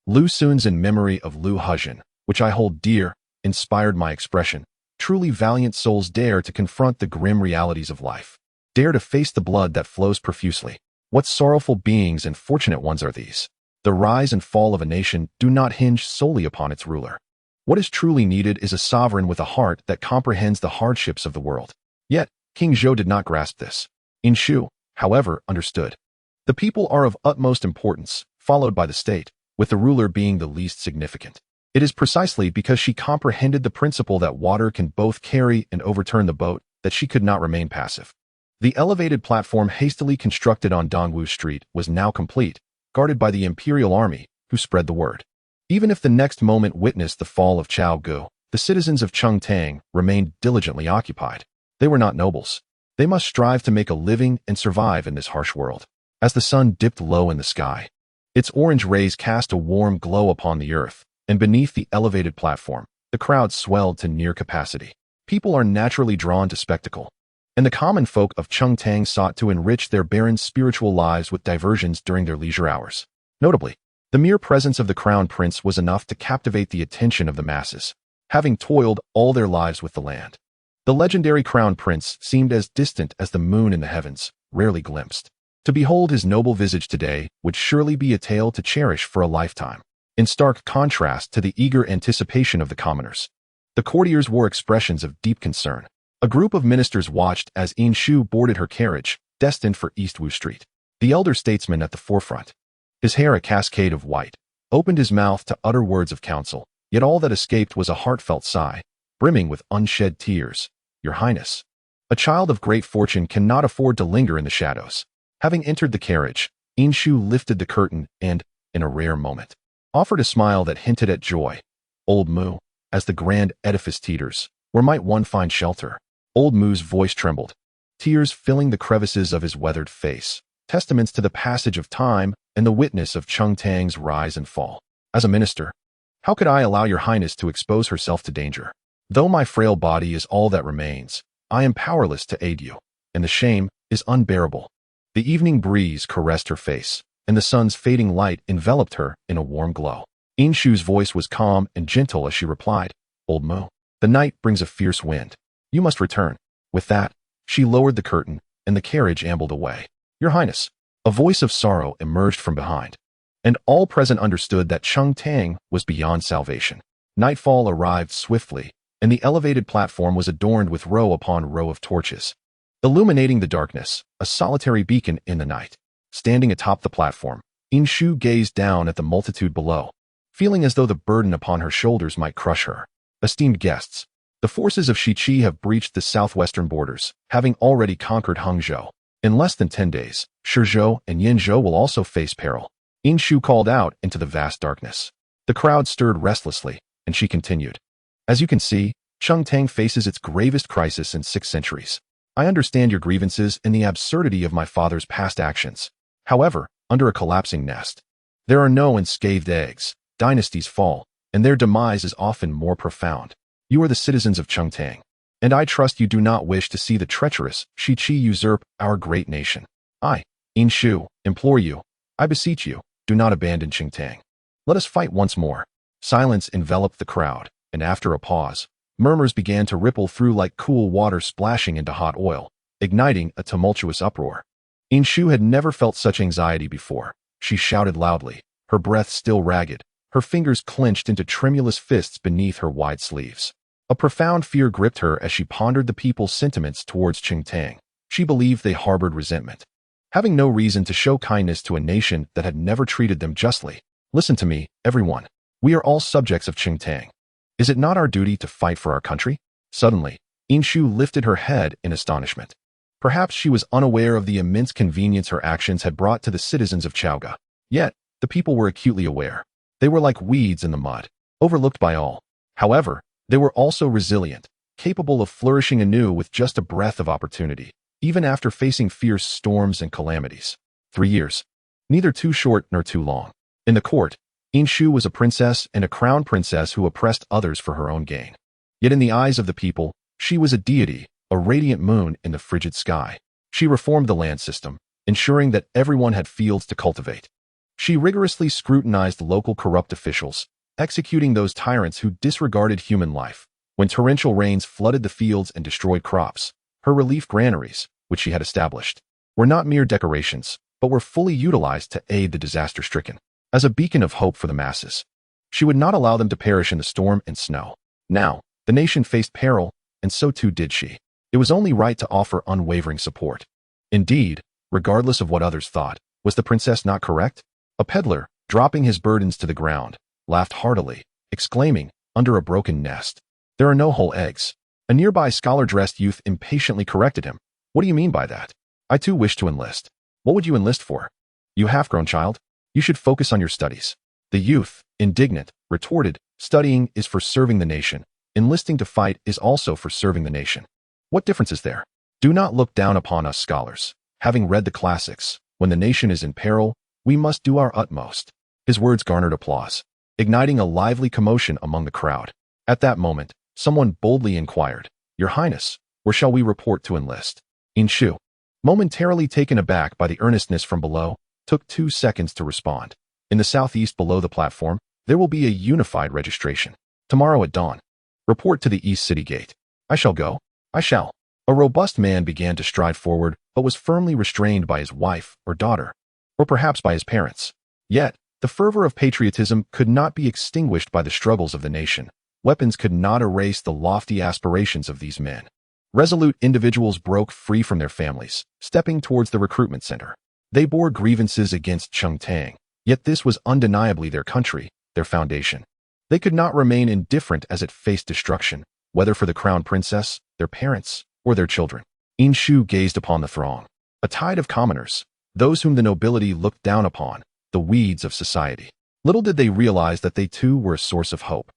Lu Xun's in memory of Lu Huzhen, which I hold dear, inspired my expression. Truly valiant souls dare to confront the grim realities of life. Dare to face the blood that flows profusely. What sorrowful beings and fortunate ones are these? The rise and fall of a nation do not hinge solely upon its ruler. What is truly needed is a sovereign with a heart that comprehends the hardships of the world. Yet, King Zhou did not grasp this. Inshu, however, understood. The people are of utmost importance, followed by the state, with the ruler being the least significant. It is precisely because she comprehended the principle that water can both carry and overturn the boat that she could not remain passive. The elevated platform hastily constructed on Dongwu Street was now complete, guarded by the imperial army, who spread the word. Even if the next moment witnessed the fall of Chaogu, the citizens of Chengtang remained diligently occupied. They were not nobles. They must strive to make a living and survive in this harsh world. As the sun dipped low in the sky, its orange rays cast a warm glow upon the earth, and beneath the elevated platform, the crowd swelled to near capacity. People are naturally drawn to spectacle, and the common folk of Chengtang sought to enrich their barren spiritual lives with diversions during their leisure hours. Notably, the mere presence of the crown prince was enough to captivate the attention of the masses, having toiled all their lives with the land. The legendary crown prince seemed as distant as the moon in the heavens, rarely glimpsed. To behold his noble visage today would surely be a tale to cherish for a lifetime, in stark contrast to the eager anticipation of the commoners. The courtiers wore expressions of deep concern. A group of ministers watched as Yin Shu boarded her carriage, destined for East Wu Street. The elder statesman at the forefront, his hair a cascade of white, opened his mouth to utter words of counsel, yet all that escaped was a heartfelt sigh, brimming with unshed tears. Your Highness, a child of great fortune cannot afford to linger in the shadows. Having entered the carriage, Yin Shu lifted the curtain and, in a rare moment, offered a smile that hinted at joy. Old Mu, as the grand edifice teeters, where might one find shelter? Old Mu's voice trembled, tears filling the crevices of his weathered face, testaments to the passage of time and the witness of Chengtang's rise and fall. As a minister, how could I allow your Highness to expose herself to danger? Though my frail body is all that remains, I am powerless to aid you, and the shame is unbearable. The evening breeze caressed her face, and the sun's fading light enveloped her in a warm glow. Yin Shu's voice was calm and gentle as she replied, Old Mu, the night brings a fierce wind. You must return. With that, she lowered the curtain, and the carriage ambled away. Your Highness, a voice of sorrow emerged from behind, and all present understood that Chengtang was beyond salvation. Nightfall arrived swiftly, and the elevated platform was adorned with row upon row of torches, illuminating the darkness, a solitary beacon in the night. Standing atop the platform, Yin Shu gazed down at the multitude below, feeling as though the burden upon her shoulders might crush her. Esteemed guests, the forces of Shiqi have breached the southwestern borders, having already conquered Hangzhou. In less than 10 days, Shizhou and Yinzhou will also face peril. Yin Shu called out into the vast darkness. The crowd stirred restlessly, and she continued. As you can see, Chengtang faces its gravest crisis in 6 centuries. I understand your grievances and the absurdity of my father's past actions. However, under a collapsing nest, there are no unscathed eggs. Dynasties fall, and their demise is often more profound. You are the citizens of Chengtang, and I trust you do not wish to see the treacherous Shiqi usurp our great nation. I, Yin Shu, implore you, I beseech you, do not abandon Chengtang. Let us fight once more. Silence enveloped the crowd, and after a pause, murmurs began to ripple through like cool water splashing into hot oil, igniting a tumultuous uproar. Yin Shu had never felt such anxiety before. She shouted loudly, her breath still ragged, her fingers clenched into tremulous fists beneath her wide sleeves. A profound fear gripped her as she pondered the people's sentiments towards Chengtang. She believed they harbored resentment, having no reason to show kindness to a nation that had never treated them justly. Listen to me, everyone. We are all subjects of Chengtang. Is it not our duty to fight for our country? Suddenly, Yin Shu lifted her head in astonishment. Perhaps she was unaware of the immense convenience her actions had brought to the citizens of Chaoga. Yet, the people were acutely aware. They were like weeds in the mud, overlooked by all. However, they were also resilient, capable of flourishing anew with just a breath of opportunity, even after facing fierce storms and calamities. 3 years. Neither too short nor too long. In the court, Yin Shu was a princess and a crown princess who oppressed others for her own gain. Yet in the eyes of the people, she was a deity, a radiant moon in the frigid sky. She reformed the land system, ensuring that everyone had fields to cultivate. She rigorously scrutinized local corrupt officials, executing those tyrants who disregarded human life. When torrential rains flooded the fields and destroyed crops, her relief granaries, which she had established, were not mere decorations, but were fully utilized to aid the disaster-stricken. As a beacon of hope for the masses, she would not allow them to perish in the storm and snow. Now, the nation faced peril, and so too did she. It was only right to offer unwavering support. Indeed, regardless of what others thought, was the princess not correct? A peddler, dropping his burdens to the ground, laughed heartily, exclaiming, under a broken nest, there are no whole eggs. A nearby scholar-dressed youth impatiently corrected him. What do you mean by that? I too wish to enlist. What would you enlist for? You half-grown child? You should focus on your studies. The youth, indignant, retorted, studying is for serving the nation. Enlisting to fight is also for serving the nation. What difference is there? Do not look down upon us scholars. Having read the classics, when the nation is in peril, we must do our utmost. His words garnered applause, igniting a lively commotion among the crowd. At that moment, someone boldly inquired, Your Highness, where shall we report to enlist? Inshu, momentarily taken aback by the earnestness from below, took 2 seconds to respond. In the southeast below the platform, there will be a unified registration. Tomorrow at dawn. Report to the East City Gate. I shall go. I shall. A robust man began to stride forward, but was firmly restrained by his wife or daughter, or perhaps by his parents. Yet, the fervor of patriotism could not be extinguished by the struggles of the nation. Weapons could not erase the lofty aspirations of these men. Resolute individuals broke free from their families, stepping towards the recruitment center. They bore grievances against Chengtang, yet this was undeniably their country, their foundation. They could not remain indifferent as it faced destruction, whether for the crown princess, their parents, or their children. Inshu gazed upon the throng, a tide of commoners, those whom the nobility looked down upon, the weeds of society. Little did they realize that they too were a source of hope,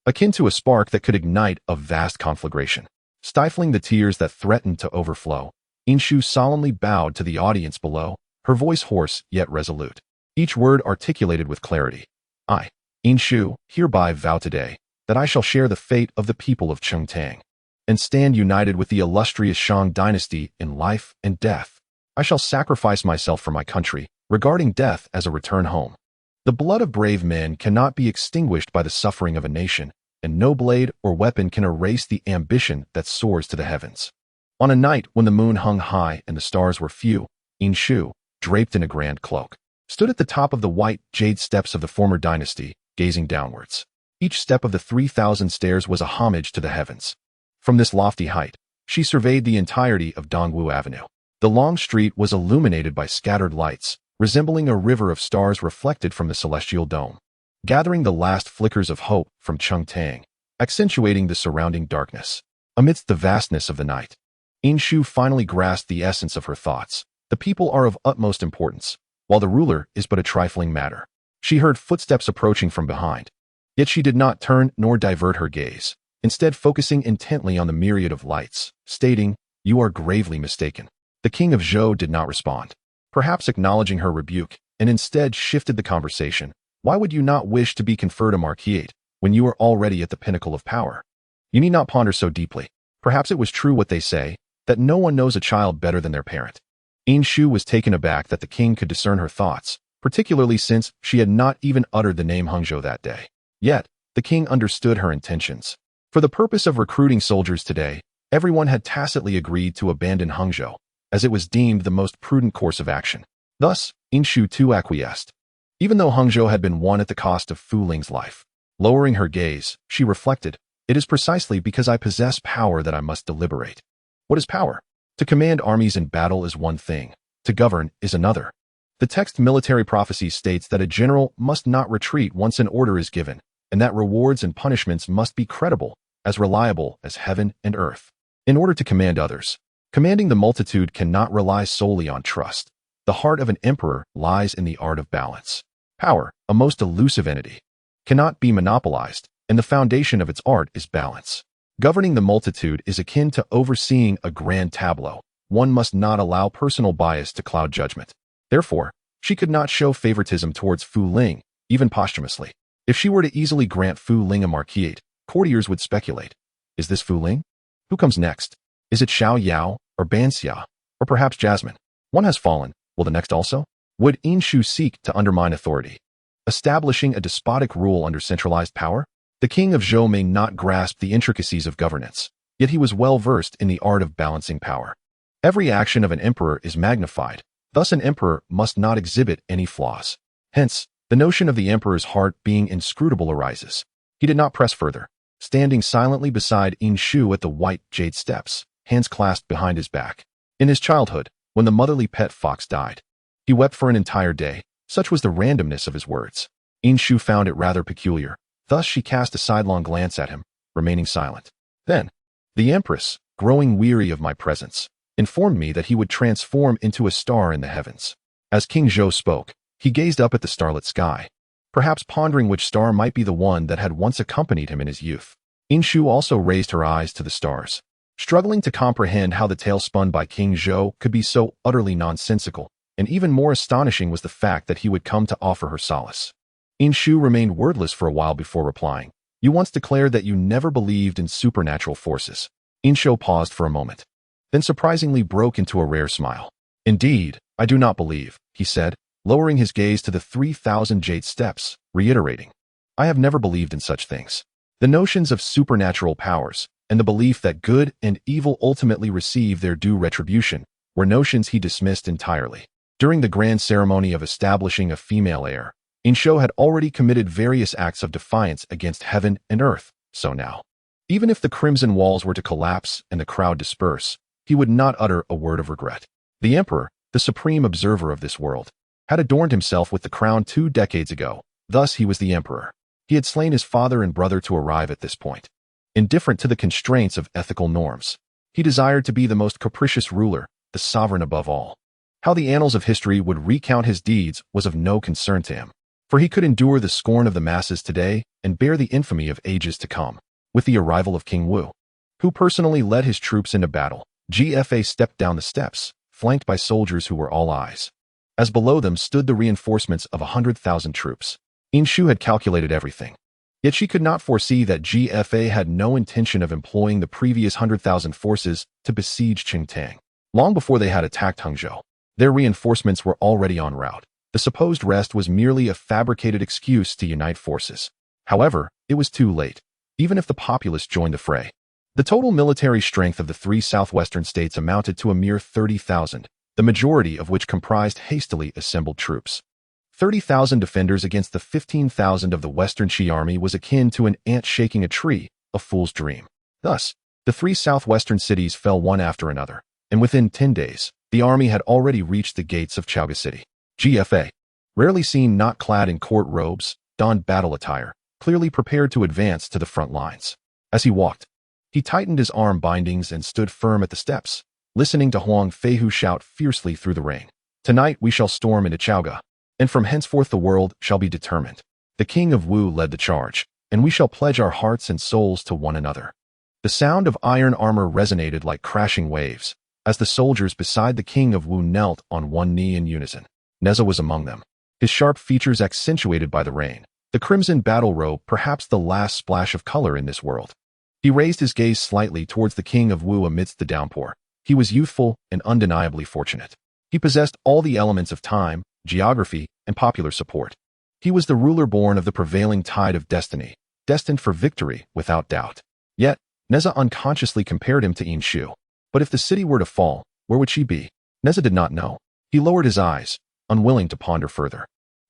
akin to a spark that could ignite a vast conflagration. Stifling the tears that threatened to overflow, Inshu solemnly bowed to the audience below, her voice hoarse yet resolute, each word articulated with clarity. I, Inshu, hereby vow today that I shall share the fate of the people of Chengtang and stand united with the illustrious Shang dynasty in life and death. I shall sacrifice myself for my country, regarding death as a return home. The blood of brave men cannot be extinguished by the suffering of a nation, and no blade or weapon can erase the ambition that soars to the heavens. On a night when the moon hung high and the stars were few, Inshu, draped in a grand cloak, stood at the top of the white jade steps of the former dynasty, gazing downwards. Each step of the 3,000 stairs was a homage to the heavens. From this lofty height, she surveyed the entirety of Dongwu Avenue. The long street was illuminated by scattered lights, resembling a river of stars reflected from the celestial dome, gathering the last flickers of hope from Chengtang, accentuating the surrounding darkness. Amidst the vastness of the night, Inshu finally grasped the essence of her thoughts. The people are of utmost importance, while the ruler is but a trifling matter. She heard footsteps approaching from behind, yet she did not turn nor divert her gaze, instead focusing intently on the myriad of lights, stating, "You are gravely mistaken." The king of Zhou did not respond, perhaps acknowledging her rebuke, and instead shifted the conversation. Why would you not wish to be conferred a marquisate when you are already at the pinnacle of power? You need not ponder so deeply. Perhaps it was true what they say, that no one knows a child better than their parent. Inshu was taken aback that the king could discern her thoughts, particularly since she had not even uttered the name Hangzhou that day. Yet, the king understood her intentions. For the purpose of recruiting soldiers today, everyone had tacitly agreed to abandon Hangzhou, as it was deemed the most prudent course of action. Thus, Inshu too acquiesced, even though Hangzhou had been won at the cost of Fu Ling's life. Lowering her gaze, she reflected, "It is precisely because I possess power that I must deliberate." What is power? To command armies in battle is one thing, to govern is another. The text Military Prophecy states that a general must not retreat once an order is given, and that rewards and punishments must be credible, as reliable as heaven and earth. In order to command others, commanding the multitude cannot rely solely on trust. The heart of an emperor lies in the art of balance. Power, a most elusive entity, cannot be monopolized, and the foundation of its art is balance. Governing the multitude is akin to overseeing a grand tableau. One must not allow personal bias to cloud judgment. Therefore, she could not show favoritism towards Fu Ling, even posthumously. If she were to easily grant Fu Ling a marquisate, courtiers would speculate. Is this Fu Ling? Who comes next? Is it Xiao Yao, or Banxia, or perhaps Jasmine? One has fallen. Will the next also? Would Inshu seek to undermine authority, establishing a despotic rule under centralized power? The king of Zhou may not grasp the intricacies of governance, yet he was well versed in the art of balancing power. Every action of an emperor is magnified, thus an emperor must not exhibit any flaws. Hence, the notion of the emperor's heart being inscrutable arises. He did not press further, standing silently beside Inshu at the white jade steps, hands clasped behind his back. In his childhood, when the motherly pet fox died, he wept for an entire day. Such was the randomness of his words. Inshu found it rather peculiar. Thus she cast a sidelong glance at him, remaining silent. Then, the empress, growing weary of my presence, informed me that he would transform into a star in the heavens. As King Zhou spoke, he gazed up at the starlit sky, perhaps pondering which star might be the one that had once accompanied him in his youth. Inshu also raised her eyes to the stars, struggling to comprehend how the tale spun by King Zhou could be so utterly nonsensical, and even more astonishing was the fact that he would come to offer her solace. Inshu remained wordless for a while before replying. You once declared that you never believed in supernatural forces. Inshu paused for a moment. then surprisingly broke into a rare smile. "Indeed, I do not believe," he said, lowering his gaze to the 3,000 jade steps, reiterating, "I have never believed in such things." The notions of supernatural powers, and the belief that good and evil ultimately receive their due retribution, were notions he dismissed entirely. During the grand ceremony of establishing a female heir, Insho had already committed various acts of defiance against heaven and earth, so now, even if the crimson walls were to collapse and the crowd disperse, he would not utter a word of regret. The emperor, the supreme observer of this world, had adorned himself with the crown 2 decades ago. Thus he was the emperor. He had slain his father and brother to arrive at this point. Indifferent to the constraints of ethical norms, he desired to be the most capricious ruler, the sovereign above all. How the annals of history would recount his deeds was of no concern to him, for he could endure the scorn of the masses today and bear the infamy of ages to come. With the arrival of King Wu, who personally led his troops into battle, GFA stepped down the steps, flanked by soldiers who were all eyes. As below them stood the reinforcements of 100,000 troops. Inshu had calculated everything. Yet she could not foresee that GFA had no intention of employing the previous 100,000 forces to besiege Qingtang. Long before they had attacked Hangzhou, their reinforcements were already en route. The supposed rest was merely a fabricated excuse to unite forces. However, it was too late, even if the populace joined the fray. The total military strength of the 3 southwestern states amounted to a mere 30,000, the majority of which comprised hastily assembled troops. 30,000 defenders against the 15,000 of the Western Qi army was akin to an ant shaking a tree, a fool's dream. Thus, the 3 southwestern cities fell one after another, and within 10 days, the army had already reached the gates of Chaoga City. GFA, rarely seen not clad in court robes, donned battle attire, clearly prepared to advance to the front lines. As he walked, he tightened his arm bindings and stood firm at the steps, listening to Huang Feihu shout fiercely through the rain. "Tonight we shall storm into Chaoga, and from henceforth the world shall be determined. The king of Wu led the charge, and we shall pledge our hearts and souls to one another." The sound of iron armor resonated like crashing waves, as the soldiers beside the king of Wu knelt on one knee in unison. Nezha was among them, his sharp features accentuated by the rain, the crimson battle robe perhaps the last splash of color in this world. He raised his gaze slightly towards the king of Wu amidst the downpour. He was youthful and undeniably fortunate. He possessed all the elements of time, geography, and popular support. He was the ruler born of the prevailing tide of destiny, destined for victory without doubt. Yet, Nezha unconsciously compared him to Inshu. But if the city were to fall, where would she be? Nezha did not know. He lowered his eyes, unwilling to ponder further.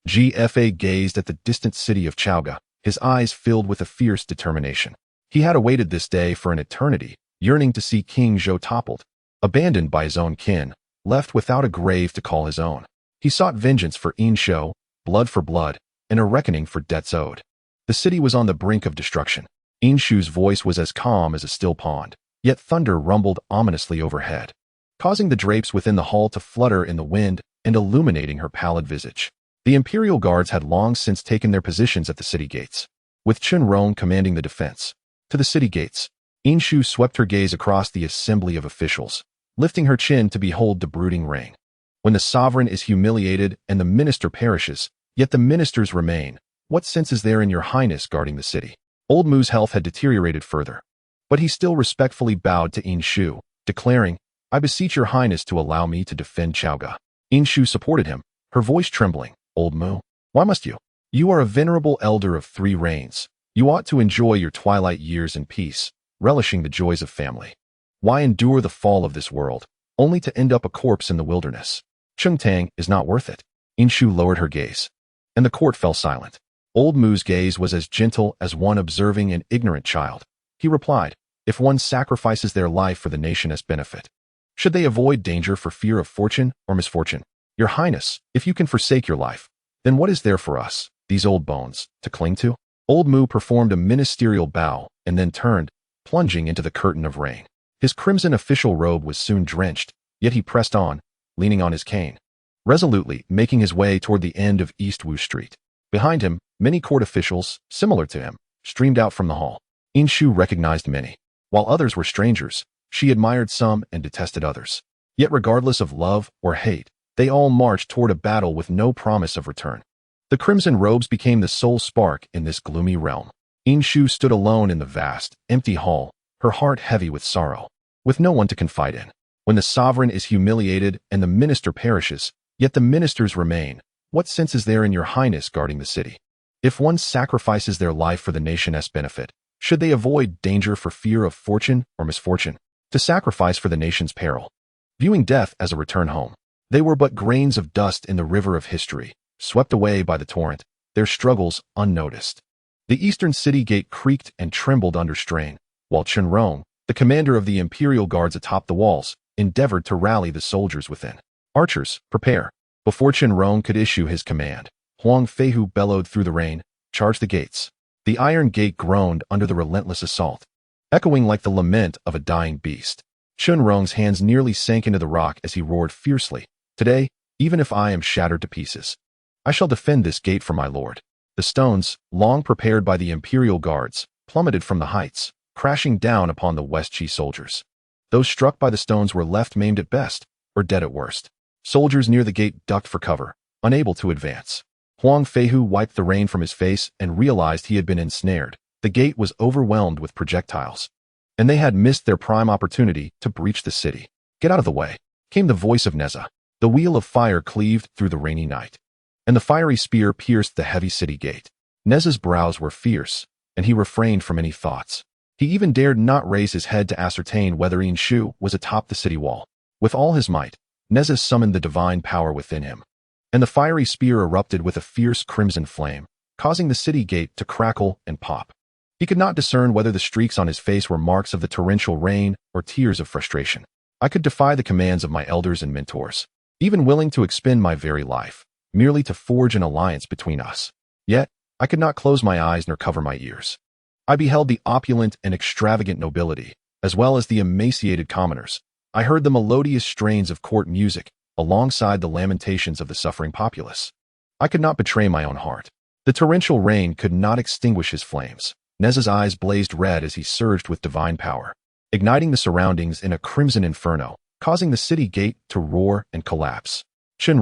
GFA gazed at the distant city of Chaoga, his eyes filled with a fierce determination. He had awaited this day for an eternity, yearning to see King Zhou toppled, abandoned by his own kin, left without a grave to call his own. He sought vengeance for Inshu, blood for blood, and a reckoning for debts owed. The city was on the brink of destruction. Inshu's voice was as calm as a still pond, yet thunder rumbled ominously overhead, causing the drapes within the hall to flutter in the wind and illuminating her pallid visage. The imperial guards had long since taken their positions at the city gates, with Chun Rong commanding the defense. To the city gates, Inshu swept her gaze across the assembly of officials, lifting her chin to behold the brooding rain. When the sovereign is humiliated and the minister perishes, yet the ministers remain, what sense is there in your highness guarding the city? Old Mu's health had deteriorated further, but he still respectfully bowed to Inshu, declaring, "I beseech your highness to allow me to defend Chaoga." Inshu supported him, her voice trembling. "Old Mu, why must you? You are a venerable elder of 3 reigns. You ought to enjoy your twilight years in peace, relishing the joys of family. Why endure the fall of this world, only to end up a corpse in the wilderness? Qingtang is not worth it." Inshu lowered her gaze, and the court fell silent. Old Mu's gaze was as gentle as one observing an ignorant child. He replied, "If one sacrifices their life for the nation's benefit, should they avoid danger for fear of fortune or misfortune? Your highness, if you can forsake your life, then what is there for us, these old bones, to cling to?" Old Mu performed a ministerial bow and then turned, plunging into the curtain of rain. His crimson official robe was soon drenched, yet he pressed on, leaning on his cane, resolutely making his way toward the end of East Wu Street. Behind him, many court officials, similar to him, streamed out from the hall. Inshu recognized many. While others were strangers, she admired some and detested others. Yet regardless of love or hate, they all marched toward a battle with no promise of return. The crimson robes became the sole spark in this gloomy realm. Inshu stood alone in the vast, empty hall, her heart heavy with sorrow, with no one to confide in. When the sovereign is humiliated and the minister perishes, yet the ministers remain, what sense is there in your highness guarding the city? If one sacrifices their life for the nation's benefit, should they avoid danger for fear of fortune or misfortune? To sacrifice for the nation's peril, viewing death as a return home. They were but grains of dust in the river of history, swept away by the torrent, their struggles unnoticed. The eastern city gate creaked and trembled under strain, while Chen, the commander of the imperial guards atop the walls, endeavored to rally the soldiers within. Archers, prepare. Before Chen could issue his command, Wang Qishan bellowed through the rain, charge the gates. The iron gate groaned under the relentless assault, echoing like the lament of a dying beast. Chen hands nearly sank into the rock as he roared fiercely, "Today, even if I am shattered to pieces, I shall defend this gate for my lord." The stones, long prepared by the imperial guards, plummeted from the heights, crashing down upon the West Qi soldiers. Those struck by the stones were left maimed at best, or dead at worst. Soldiers near the gate ducked for cover, unable to advance. Wang Qishan wiped the rain from his face and realized he had been ensnared. The gate was overwhelmed with projectiles, and they had missed their prime opportunity to breach the city. "Get out of the way," came the voice of Nezha. The wheel of fire cleaved through the rainy night, and the fiery spear pierced the heavy city gate. Nezha's brows were fierce, and he refrained from any thoughts. He even dared not raise his head to ascertain whether Shu was atop the city wall. With all his might, Nezha summoned the divine power within him, and the fiery spear erupted with a fierce crimson flame, causing the city gate to crackle and pop. He could not discern whether the streaks on his face were marks of the torrential rain or tears of frustration. "I could defy the commands of my elders and mentors, even willing to expend my very life, merely to forge an alliance between us. Yet, I could not close my eyes nor cover my ears. I beheld the opulent and extravagant nobility, as well as the emaciated commoners. I heard the melodious strains of court music, alongside the lamentations of the suffering populace. I could not betray my own heart. The torrential rain could not extinguish his flames. Nezha's eyes blazed red as he surged with divine power, igniting the surroundings in a crimson inferno, causing the city gate to roar and collapse. Chen,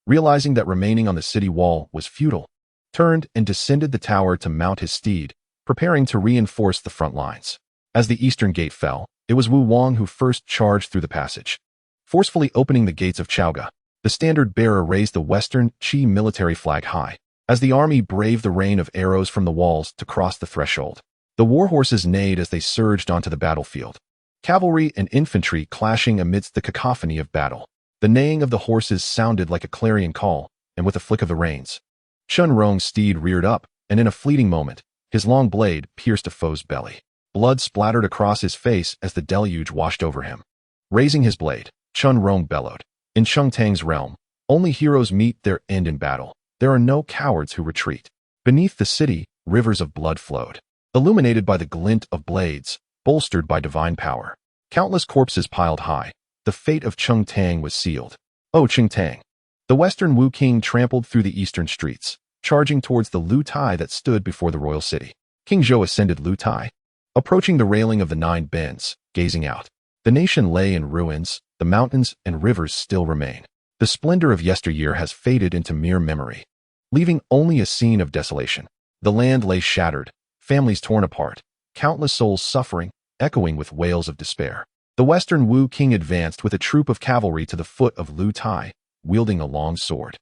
realizing that remaining on the city wall was futile, turned and descended the tower to mount his steed, preparing to reinforce the front lines. As the eastern gate fell, it was Wu Wang who first charged through the passage. Forcefully opening the gates of Chaoga, the standard-bearer raised the Western Qi military flag high, as the army braved the rain of arrows from the walls to cross the threshold. The warhorses neighed as they surged onto the battlefield, cavalry and infantry clashing amidst the cacophony of battle. The neighing of the horses sounded like a clarion call, and with a flick of the reins, Chen steed reared up, and in a fleeting moment, his long blade pierced a foe's belly. Blood splattered across his face as the deluge washed over him. Raising his blade, Chen bellowed, "In Chengtang's realm, only heroes meet their end in battle. There are no cowards who retreat." Beneath the city, rivers of blood flowed, illuminated by the glint of blades, bolstered by divine power. Countless corpses piled high. The fate of Chengtang was sealed. "Oh, Chengtang!" The western Wu king trampled through the eastern streets, charging towards the Lu Tai that stood before the royal city. King Zhou ascended Lu Tai, approaching the railing of the 9 bends, gazing out. The nation lay in ruins, the mountains and rivers still remain. The splendor of yesteryear has faded into mere memory, leaving only a scene of desolation. The land lay shattered, families torn apart, countless souls suffering, echoing with wails of despair. The western Wu king advanced with a troop of cavalry to the foot of Lu Tai, wielding a long sword.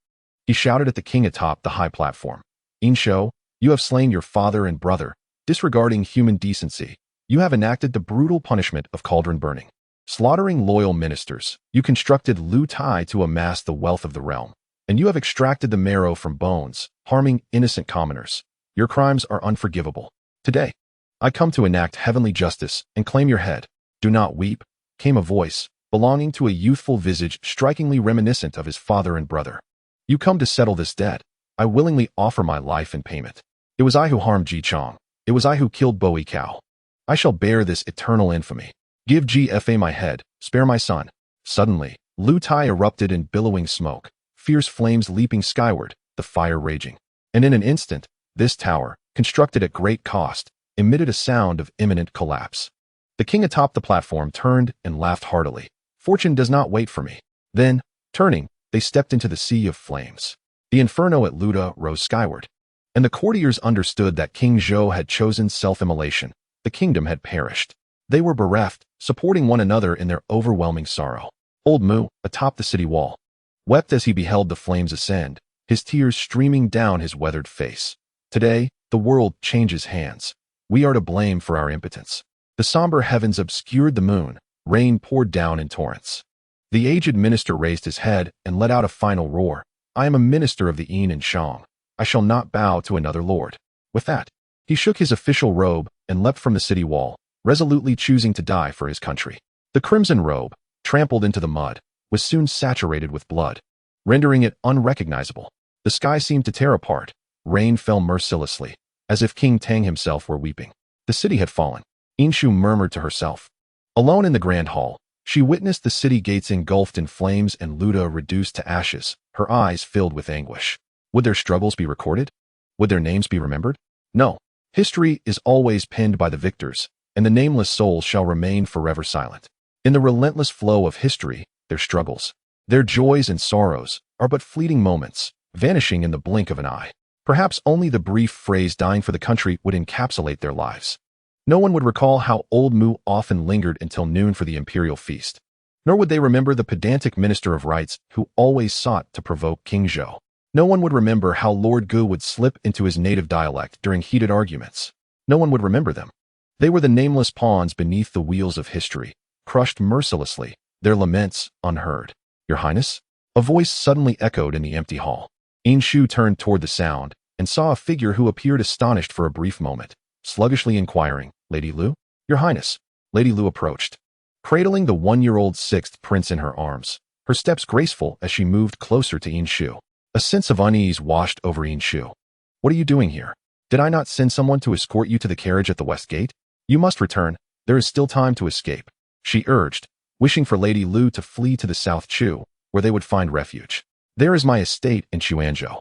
He shouted at the king atop the high platform, "Inshu, you have slain your father and brother, disregarding human decency. You have enacted the brutal punishment of cauldron burning. Slaughtering loyal ministers, you constructed Lu Tai to amass the wealth of the realm, and you have extracted the marrow from bones, harming innocent commoners. Your crimes are unforgivable. Today, I come to enact heavenly justice and claim your head." "Do not weep," came a voice, belonging to a youthful visage strikingly reminiscent of his father and brother. "You come to settle this debt. I willingly offer my life in payment. It was I who harmed Ji Chong. It was I who killed Bo Kao. I shall bear this eternal infamy. Give GFA my head, spare my son." Suddenly, Lu Tai erupted in billowing smoke, fierce flames leaping skyward, the fire raging. And in an instant, this tower, constructed at great cost, emitted a sound of imminent collapse. The king atop the platform turned and laughed heartily. "Fortune does not wait for me." Then, turning, they stepped into the sea of flames. The inferno at Luda rose skyward, and the courtiers understood that King Zhou had chosen self-immolation. The kingdom had perished. They were bereft, supporting one another in their overwhelming sorrow. Old Mu, atop the city wall, wept as he beheld the flames ascend, his tears streaming down his weathered face. Today, the world changes hands. We are to blame for our impotence. The somber heavens obscured the moon, rain poured down in torrents. The aged minister raised his head and let out a final roar. I am a minister of the Yin and Shang. I shall not bow to another lord. With that, he shook his official robe and leapt from the city wall, resolutely choosing to die for his country. The crimson robe, trampled into the mud, was soon saturated with blood, rendering it unrecognizable. The sky seemed to tear apart. Rain fell mercilessly, as if King Tang himself were weeping. The city had fallen. Inshu murmured to herself. Alone in the grand hall, she witnessed the city gates engulfed in flames and Luda reduced to ashes, her eyes filled with anguish. Would their struggles be recorded? Would their names be remembered? No. History is always penned by the victors, and the nameless souls shall remain forever silent. In the relentless flow of history, their struggles, their joys and sorrows, are but fleeting moments, vanishing in the blink of an eye. Perhaps only the brief phrase dying for the country would encapsulate their lives. No one would recall how old Mu often lingered until noon for the imperial feast. Nor would they remember the pedantic minister of rights who always sought to provoke King Zhou. No one would remember how Lord Gu would slip into his native dialect during heated arguments. No one would remember them. They were the nameless pawns beneath the wheels of history, crushed mercilessly, their laments unheard. Your Highness? A voice suddenly echoed in the empty hall. Inshu turned toward the sound and saw a figure who appeared astonished for a brief moment, sluggishly inquiring, Lady Lu? Your Highness. Lady Lu approached, cradling the 1-year-old sixth prince in her arms, her steps graceful as she moved closer to Inshu. A sense of unease washed over Inshu. What are you doing here? Did I not send someone to escort you to the carriage at the west gate? You must return. There is still time to escape, she urged, wishing for Lady Lu to flee to the South Chu, where they would find refuge. There is my estate in Chuanzhou.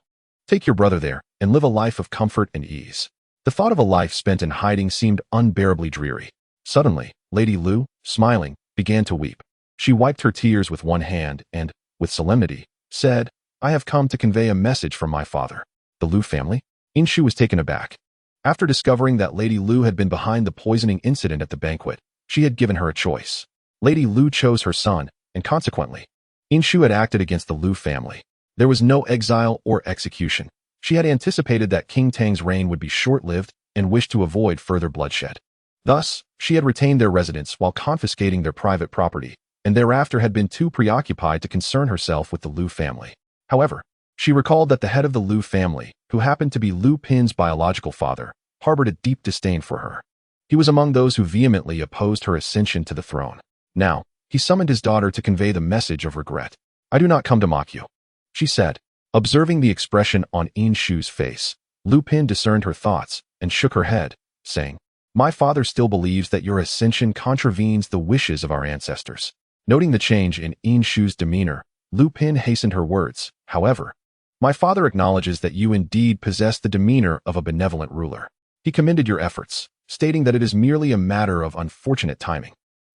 Take your brother there and live a life of comfort and ease. The thought of a life spent in hiding seemed unbearably dreary. Suddenly, Lady Lu, smiling, began to weep. She wiped her tears with one hand and, with solemnity, said, I have come to convey a message from my father. The Lu family? Inshu was taken aback. After discovering that Lady Lu had been behind the poisoning incident at the banquet, she had given her a choice. Lady Lu chose her son, and consequently, Inshu had acted against the Lu family. There was no exile or execution. She had anticipated that King Tang's reign would be short-lived and wished to avoid further bloodshed. Thus, she had retained their residence while confiscating their private property, and thereafter had been too preoccupied to concern herself with the Lu family. However, she recalled that the head of the Lu family, who happened to be Lu Pin's biological father, harbored a deep disdain for her. He was among those who vehemently opposed her ascension to the throne. Now, he summoned his daughter to convey the message of regret. I do not come to mock you, she said. Observing the expression on Inshu's face, Lu Pin discerned her thoughts and shook her head, saying, My father still believes that your ascension contravenes the wishes of our ancestors. Noting the change in Inshu's demeanor, Lu Pin hastened her words. However, my father acknowledges that you indeed possess the demeanor of a benevolent ruler. He commended your efforts, stating that it is merely a matter of unfortunate timing.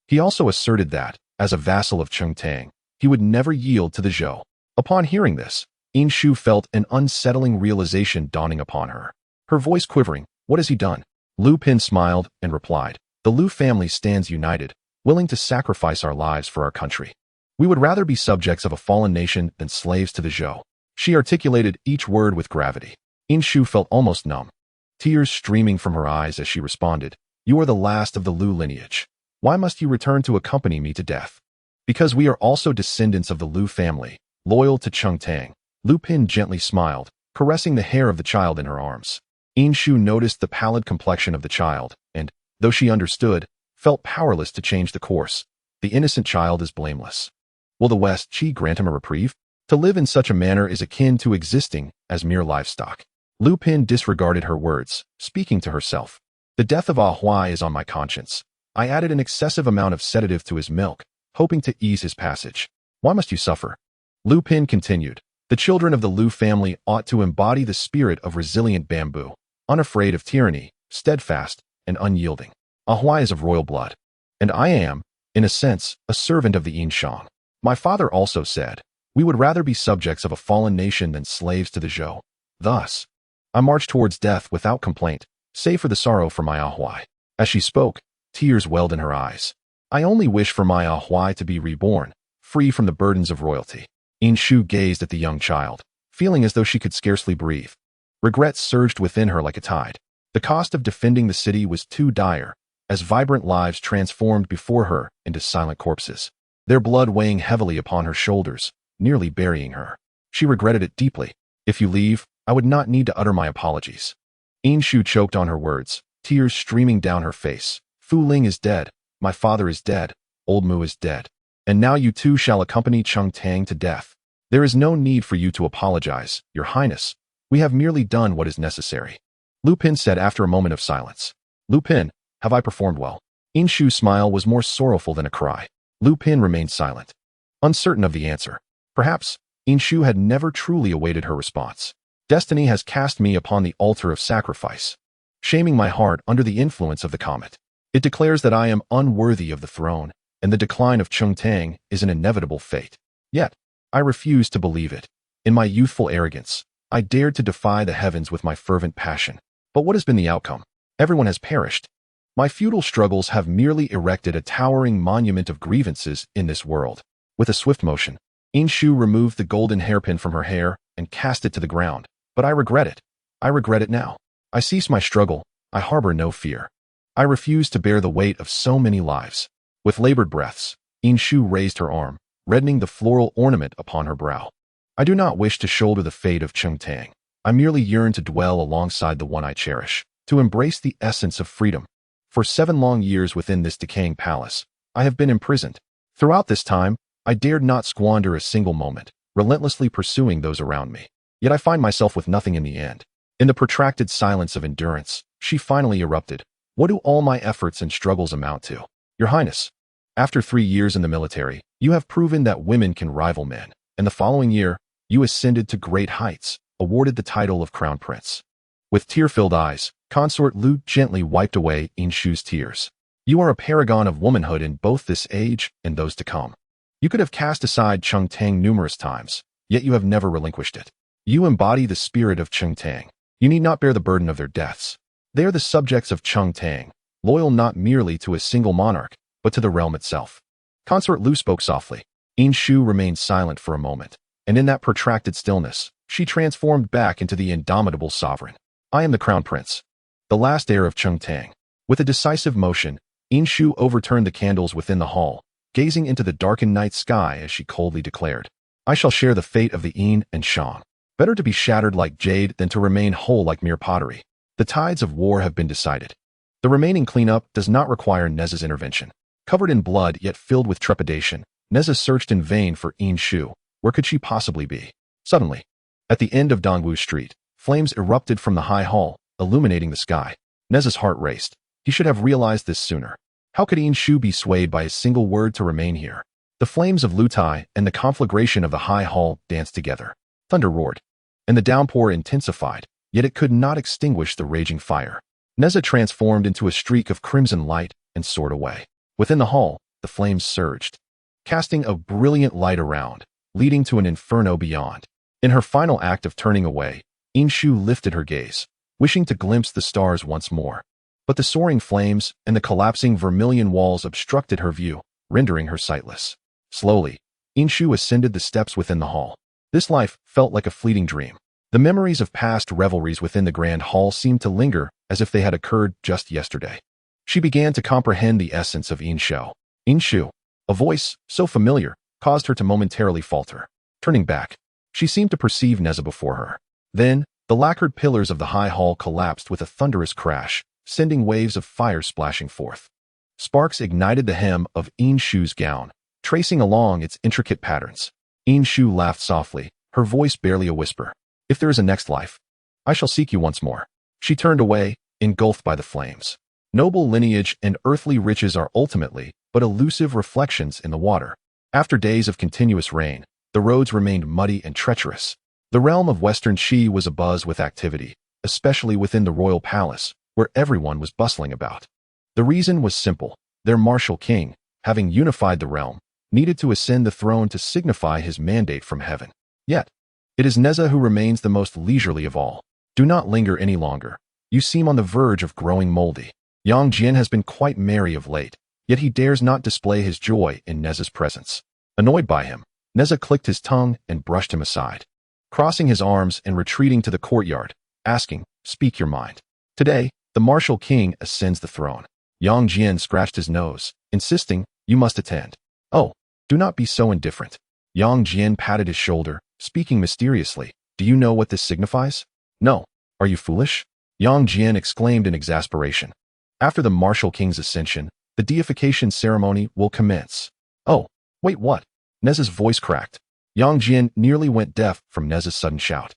He also asserted that, as a vassal of Chengtang, he would never yield to the Zhou. Upon hearing this, Inshu felt an unsettling realization dawning upon her. Her voice quivering, what has he done? Lu Pin smiled and replied, the Lu family stands united, willing to sacrifice our lives for our country. We would rather be subjects of a fallen nation than slaves to the Zhou. She articulated each word with gravity. Inshu felt almost numb, tears streaming from her eyes as she responded, You are the last of the Lu lineage. Why must you return to accompany me to death? Because we are also descendants of the Lu family, loyal to Chengtang. Lu Pin gently smiled, caressing the hair of the child in her arms. Inshu noticed the pallid complexion of the child, and, though she understood, felt powerless to change the course. The innocent child is blameless. Will the West Qi grant him a reprieve? To live in such a manner is akin to existing as mere livestock. Lu Pin disregarded her words, speaking to herself. The death of Ah Huai is on my conscience. I added an excessive amount of sedative to his milk, hoping to ease his passage. Why must you suffer? Lu Pin continued. The children of the Lu family ought to embody the spirit of resilient bamboo, unafraid of tyranny, steadfast, and unyielding. Ah Huai is of royal blood. And I am, in a sense, a servant of the Yin Shang. My father also said, we would rather be subjects of a fallen nation than slaves to the Zhou. Thus, I marched towards death without complaint, save for the sorrow for my Ah Huai. As she spoke, tears welled in her eyes. I only wish for my Ahuai to be reborn, free from the burdens of royalty. Inshu gazed at the young child, feeling as though she could scarcely breathe. Regret surged within her like a tide. The cost of defending the city was too dire, as vibrant lives transformed before her into silent corpses, their blood weighing heavily upon her shoulders, nearly burying her. She regretted it deeply. If you leave, I would not need to utter my apologies. Inshu choked on her words, tears streaming down her face. Fu Ling is dead, my father is dead, old Mu is dead, and now you too shall accompany Cheng Tang to death. There is no need for you to apologize, Your Highness. We have merely done what is necessary. Lu Pin said after a moment of silence. Lu Pin, have I performed well? Inshu's smile was more sorrowful than a cry. Lu Pin remained silent, uncertain of the answer. Perhaps Inshu had never truly awaited her response. Destiny has cast me upon the altar of sacrifice, shaming my heart under the influence of the comet. It declares that I am unworthy of the throne, and the decline of Cheng Tang is an inevitable fate. Yet, I refuse to believe it. In my youthful arrogance, I dared to defy the heavens with my fervent passion. But what has been the outcome? Everyone has perished. My futile struggles have merely erected a towering monument of grievances in this world. With a swift motion, Inshu removed the golden hairpin from her hair and cast it to the ground. But I regret it. I regret it now. I cease my struggle. I harbor no fear. I refuse to bear the weight of so many lives. With labored breaths, Inshu raised her arm, reddening the floral ornament upon her brow. I do not wish to shoulder the fate of Cheng Tang. I merely yearn to dwell alongside the one I cherish, to embrace the essence of freedom. For 7 long years within this decaying palace, I have been imprisoned. Throughout this time, I dared not squander a single moment, relentlessly pursuing those around me. Yet I find myself with nothing in the end. In the protracted silence of endurance, she finally erupted. What do all my efforts and struggles amount to? Your Highness, after 3 years in the military, you have proven that women can rival men, and the following year, you ascended to great heights, awarded the title of Crown Prince. With tear-filled eyes, Consort Lu gently wiped away Inshu's tears. You are a paragon of womanhood in both this age and those to come. You could have cast aside Cheng Tang numerous times, yet you have never relinquished it. You embody the spirit of Cheng Tang. You need not bear the burden of their deaths. They are the subjects of Cheng Tang, loyal not merely to a single monarch, but to the realm itself. Consort Lu spoke softly. Inshu remained silent for a moment, and in that protracted stillness, she transformed back into the indomitable sovereign. I am the Crown Prince, the last heir of Cheng Tang. With a decisive motion, Inshu overturned the candles within the hall, gazing into the darkened night sky as she coldly declared, I shall share the fate of the Yin and Shang. Better to be shattered like jade than to remain whole like mere pottery. The tides of war have been decided. The remaining cleanup does not require Nezha's intervention. Covered in blood yet filled with trepidation, Nezha searched in vain for Inshu. Where could she possibly be? Suddenly, at the end of Dongwu Street, flames erupted from the high hall, illuminating the sky. Nezha's heart raced. He should have realized this sooner. How could Inshu be swayed by a single word to remain here? The flames of Lutai and the conflagration of the high hall danced together. Thunder roared, and the downpour intensified, yet it could not extinguish the raging fire. Nezha transformed into a streak of crimson light and soared away. Within the hall, the flames surged, casting a brilliant light around, leading to an inferno beyond. In her final act of turning away, Inshu lifted her gaze, wishing to glimpse the stars once more. But the soaring flames and the collapsing vermilion walls obstructed her view, rendering her sightless. Slowly, Inshu ascended the steps within the hall. This life felt like a fleeting dream. The memories of past revelries within the grand hall seemed to linger as if they had occurred just yesterday. She began to comprehend the essence of Inshu. Inshu, a voice so familiar, caused her to momentarily falter. Turning back, she seemed to perceive Nezha before her. Then, the lacquered pillars of the high hall collapsed with a thunderous crash, sending waves of fire splashing forth. Sparks ignited the hem of Inshu's gown, tracing along its intricate patterns. Inshu laughed softly, her voice barely a whisper. If there is a next life, I shall seek you once more. She turned away, engulfed by the flames. Noble lineage and earthly riches are ultimately but elusive reflections in the water. After days of continuous rain, the roads remained muddy and treacherous. The realm of Western Qi was abuzz with activity, especially within the royal palace, where everyone was bustling about. The reason was simple. Their martial king, having unified the realm, needed to ascend the throne to signify his mandate from heaven. Yet, it is Nezha who remains the most leisurely of all. Do not linger any longer. You seem on the verge of growing moldy. Yang Jian has been quite merry of late, Yet he dares not display his joy in Nezha's presence. Annoyed by him, Nezha clicked his tongue and brushed him aside, crossing his arms and retreating to the courtyard, asking, "Speak your mind." Today, the martial king ascends the throne. Yang Jian scratched his nose, insisting, "You must attend." "Oh, do not be so indifferent." Yang Jian patted his shoulder, speaking mysteriously. "Do you know what this signifies?" "No. Are you foolish?" Yang Jian exclaimed in exasperation. "After the martial king's ascension, the deification ceremony will commence." "Oh, wait, what?" Nezha's voice cracked. Yang Jian nearly went deaf from Nezha's sudden shout.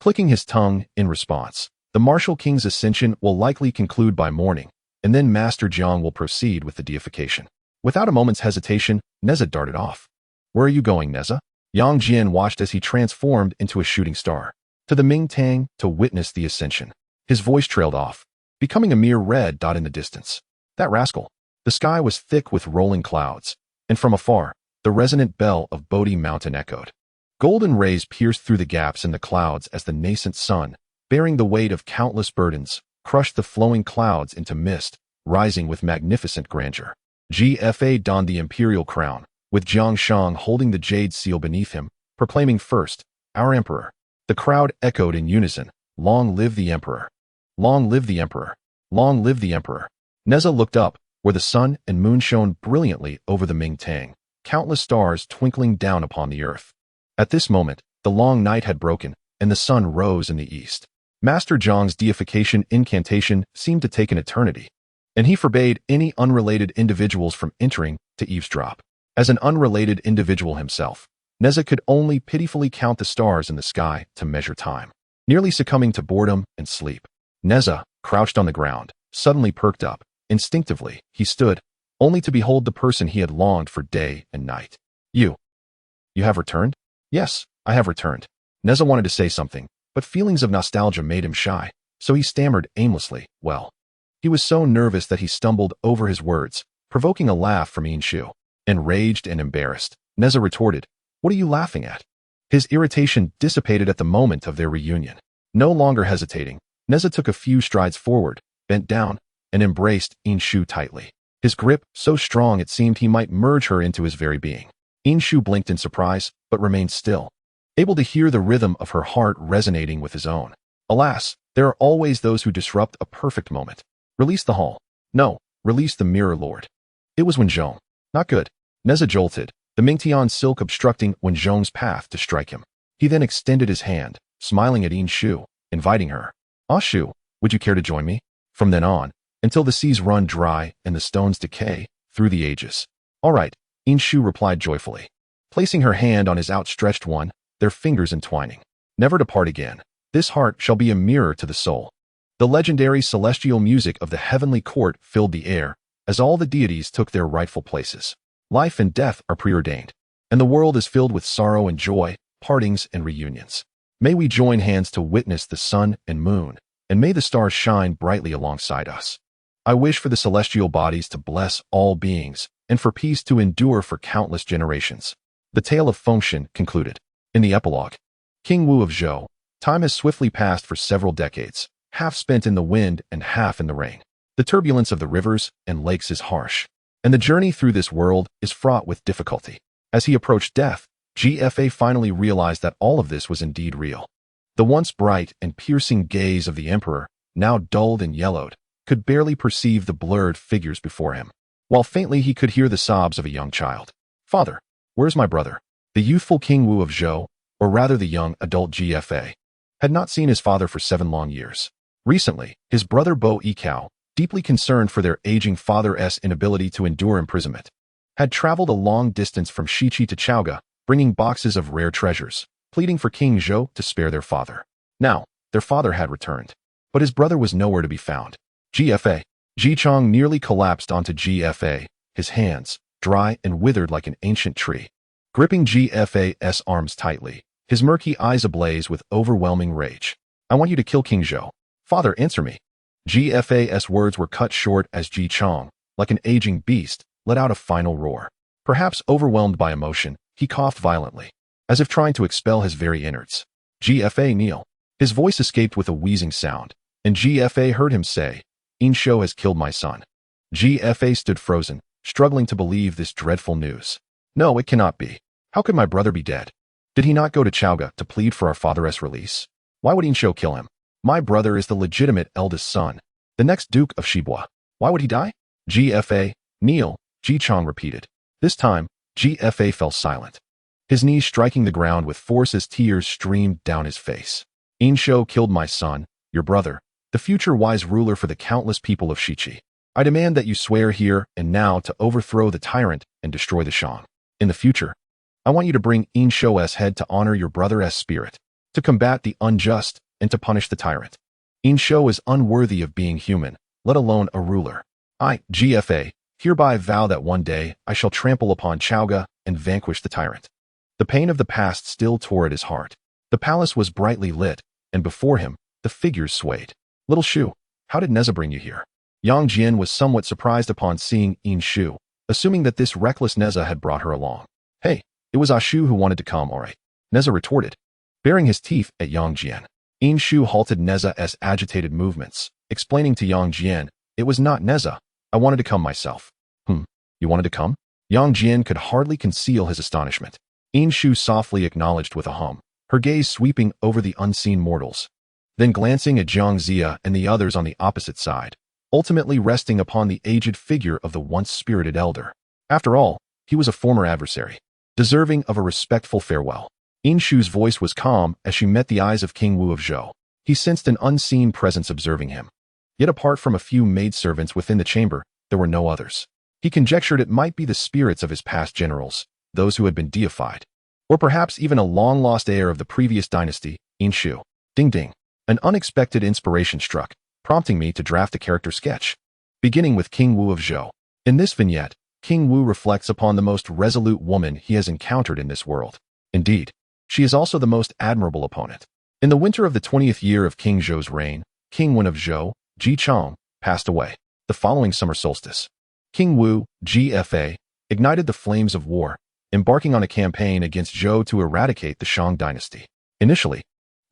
Clicking his tongue in response, the martial king's ascension will likely conclude by morning, and then Master Jiang will proceed with the deification. Without a moment's hesitation, Nezha darted off. "Where are you going, Nezha?" Yang Jian watched as he transformed into a shooting star. "To the Ming Tang to witness the ascension." His voice trailed off, becoming a mere red dot in the distance. That rascal. The sky was thick with rolling clouds, and from afar, the resonant bell of Bodhi Mountain echoed. Golden rays pierced through the gaps in the clouds as the nascent sun, bearing the weight of countless burdens, crushed the flowing clouds into mist, rising with magnificent grandeur. GFA donned the imperial crown, with Jiang Shang holding the jade seal beneath him, proclaiming first, "Our emperor." The crowd echoed in unison, "Long live the emperor! Long live the emperor! Long live the emperor!" Nezha looked up, where the sun and moon shone brilliantly over the Ming Tang, countless stars twinkling down upon the earth. At this moment, the long night had broken, and the sun rose in the east. Master Zhang's deification incantation seemed to take an eternity, and he forbade any unrelated individuals from entering to eavesdrop. As an unrelated individual himself, Nezha could only pitifully count the stars in the sky to measure time, nearly succumbing to boredom and sleep. Nezha, crouched on the ground, suddenly perked up. Instinctively, he stood, only to behold the person he had longed for day and night. You have returned?" "Yes, I have returned." Nezha wanted to say something, but feelings of nostalgia made him shy, so he stammered aimlessly, "Well." He was so nervous that he stumbled over his words, provoking a laugh from Inshu. Enraged and embarrassed, Nezha retorted, "What are you laughing at?" His irritation dissipated at the moment of their reunion. No longer hesitating, Nezha took a few strides forward, bent down, and embraced Inshu tightly. His grip, so strong it seemed he might merge her into his very being. Inshu blinked in surprise, but remained still, able to hear the rhythm of her heart resonating with his own. Alas, there are always those who disrupt a perfect moment. Release the hall. No, release the mirror lord. It was Wenzhong. Not good. Nezha jolted, the Mingtian silk obstructing Wenzhong's path to strike him. He then extended his hand, smiling at Inshu, inviting her. "Ah Shu, would you care to join me?" From then on, until the seas run dry and the stones decay, through the ages. "All right," Inshu replied joyfully, placing her hand on his outstretched one, their fingers entwining. "Never to part again. This heart shall be a mirror to the soul." The legendary celestial music of the heavenly court filled the air, as all the deities took their rightful places. Life and death are preordained, and the world is filled with sorrow and joy, partings and reunions. May we join hands to witness the sun and moon, and may the stars shine brightly alongside us. I wish for the celestial bodies to bless all beings, and for peace to endure for countless generations. The tale of Fengshen concluded. In the epilogue, King Wu of Zhou, time has swiftly passed for several decades, half spent in the wind and half in the rain. The turbulence of the rivers and lakes is harsh, and the journey through this world is fraught with difficulty. As he approached death, GFA finally realized that all of this was indeed real. The once bright and piercing gaze of the emperor, now dulled and yellowed, could barely perceive the blurred figures before him, while faintly he could hear the sobs of a young child. "Father, where's my brother?" The youthful King Wu of Zhou, or rather the young adult GFA, had not seen his father for 7 long years. Recently, his brother Bo Yikao, deeply concerned for their aging father's inability to endure imprisonment, had traveled a long distance from Shichi to Chaoga, bringing boxes of rare treasures, pleading for King Zhou to spare their father. Now, their father had returned, but his brother was nowhere to be found. GFA. Ji Chong nearly collapsed onto GFA, his hands, dry and withered like an ancient tree. Gripping GFA's arms tightly, his murky eyes ablaze with overwhelming rage. "I want you to kill King Zhou. Father, answer me." GFA's words were cut short as Ji Chong, like an aging beast, let out a final roar. Perhaps overwhelmed by emotion, he coughed violently, as if trying to expel his very innards. "GFA, kneel." His voice escaped with a wheezing sound, and GFA heard him say, "Inshu has killed my son." GFA stood frozen, struggling to believe this dreadful news. No, it cannot be. How could my brother be dead? Did he not go to Chaoga to plead for our father's release? Why would Insho kill him? My brother is the legitimate eldest son, the next Duke of Shibua. Why would he die? GFA, kneel, Ji Chang repeated. This time, GFA fell silent, his knees striking the ground with force as tears streamed down his face. Insho killed my son, your brother, the future wise ruler for the countless people of Shichi. I demand that you swear here and now to overthrow the tyrant and destroy the Shang. In the future, I want you to bring Insho's head to honor your brother's spirit, to combat the unjust, and to punish the tyrant. Insho is unworthy of being human, let alone a ruler. I, GFA, hereby vow that one day I shall trample upon Chaoga and vanquish the tyrant. The pain of the past still tore at his heart. The palace was brightly lit, and before him, the figures swayed. Little Shu, how did Nezha bring you here? Yang Jian was somewhat surprised upon seeing Inshu, assuming that this reckless Nezha had brought her along. Hey, it was Ashu who wanted to come, alright. Nezha retorted, baring his teeth at Yang Jian. Inshu halted Nezha's agitated movements, explaining to Yang Jian, it was not Nezha. I wanted to come myself. You wanted to come? Yang Jian could hardly conceal his astonishment. Inshu softly acknowledged with a hum, her gaze sweeping over the unseen mortals, then glancing at Jiang Zia and the others on the opposite side, ultimately resting upon the aged figure of the once-spirited elder. After all, he was a former adversary, deserving of a respectful farewell. Inshu's voice was calm as she met the eyes of King Wu of Zhou. He sensed an unseen presence observing him. Yet apart from a few maidservants within the chamber, there were no others. He conjectured it might be the spirits of his past generals, those who had been deified, or perhaps even a long-lost heir of the previous dynasty, Inshu. Ding ding. An unexpected inspiration struck, prompting me to draft a character sketch, beginning with King Wu of Zhou. In this vignette, King Wu reflects upon the most resolute woman he has encountered in this world. Indeed, she is also the most admirable opponent. In the winter of the 20th year of King Zhou's reign, King Wen of Zhou, Ji Chang, passed away. The following summer solstice, King Wu, GFA, ignited the flames of war, embarking on a campaign against Zhou to eradicate the Shang dynasty. Initially,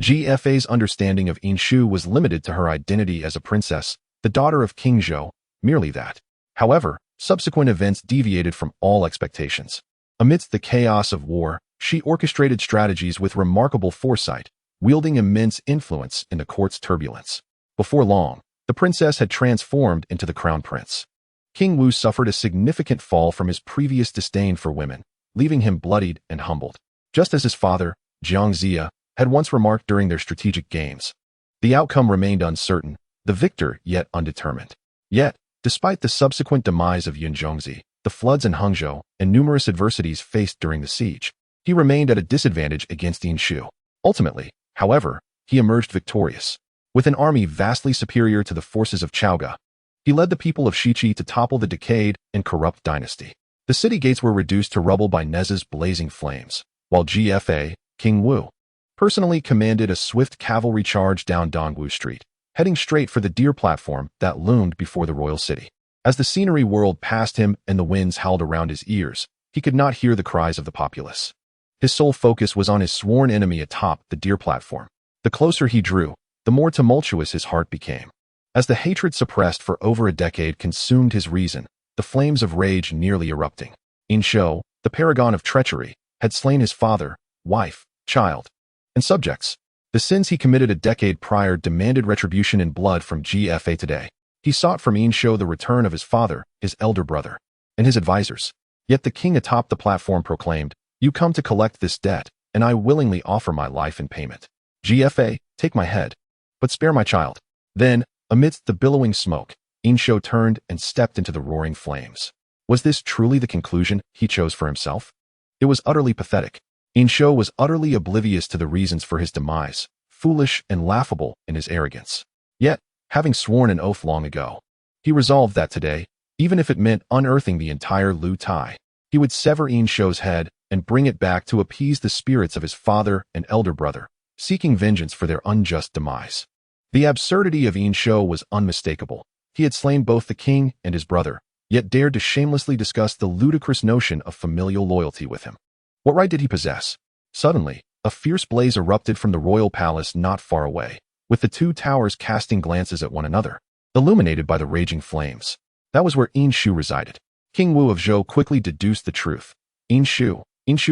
GFA's understanding of Inshu was limited to her identity as a princess, the daughter of King Zhou, merely that. However, subsequent events deviated from all expectations. Amidst the chaos of war, she orchestrated strategies with remarkable foresight, wielding immense influence in the court's turbulence. Before long, the princess had transformed into the crown prince. King Wu suffered a significant fall from his previous disdain for women, leaving him bloodied and humbled. Just as his father, Jiang Zia, had once remarked during their strategic games. The outcome remained uncertain, the victor yet undetermined. Yet, despite the subsequent demise of Yunzhongzi, the floods in Hangzhou, and numerous adversities faced during the siege, he remained at a disadvantage against Inshu. Ultimately, however, he emerged victorious. With an army vastly superior to the forces of Chaoga, he led the people of Shichi to topple the decayed and corrupt dynasty. The city gates were reduced to rubble by Nezha's blazing flames, while GFA, King Wu, personally commanded a swift cavalry charge down Dongwu Street, heading straight for the deer platform that loomed before the royal city. As the scenery whirled past him and the winds howled around his ears, he could not hear the cries of the populace. His sole focus was on his sworn enemy atop the deer platform. The closer he drew, the more tumultuous his heart became. As the hatred suppressed for over a decade consumed his reason, the flames of rage nearly erupting. Inshu, the paragon of treachery, had slain his father, wife, child, and subjects. The sins he committed a decade prior demanded retribution in blood from GFA today. He sought from Inshu the return of his father, his elder brother, and his advisors. Yet the king atop the platform proclaimed, "You come to collect this debt, and I willingly offer my life in payment. GFA, take my head, but spare my child." Then, amidst the billowing smoke, Inshu turned and stepped into the roaring flames. Was this truly the conclusion he chose for himself? It was utterly pathetic. Inshu was utterly oblivious to the reasons for his demise, foolish and laughable in his arrogance. Yet, having sworn an oath long ago, he resolved that today, even if it meant unearthing the entire Lu Tai, he would sever Inshu's head and bring it back to appease the spirits of his father and elder brother, seeking vengeance for their unjust demise. The absurdity of Inshu was unmistakable. He had slain both the king and his brother, yet dared to shamelessly discuss the ludicrous notion of familial loyalty with him. What right did he possess? Suddenly, a fierce blaze erupted from the royal palace not far away, with the two towers casting glances at one another, illuminated by the raging flames. That was where Inshu resided. King Wu of Zhou quickly deduced the truth. Inshu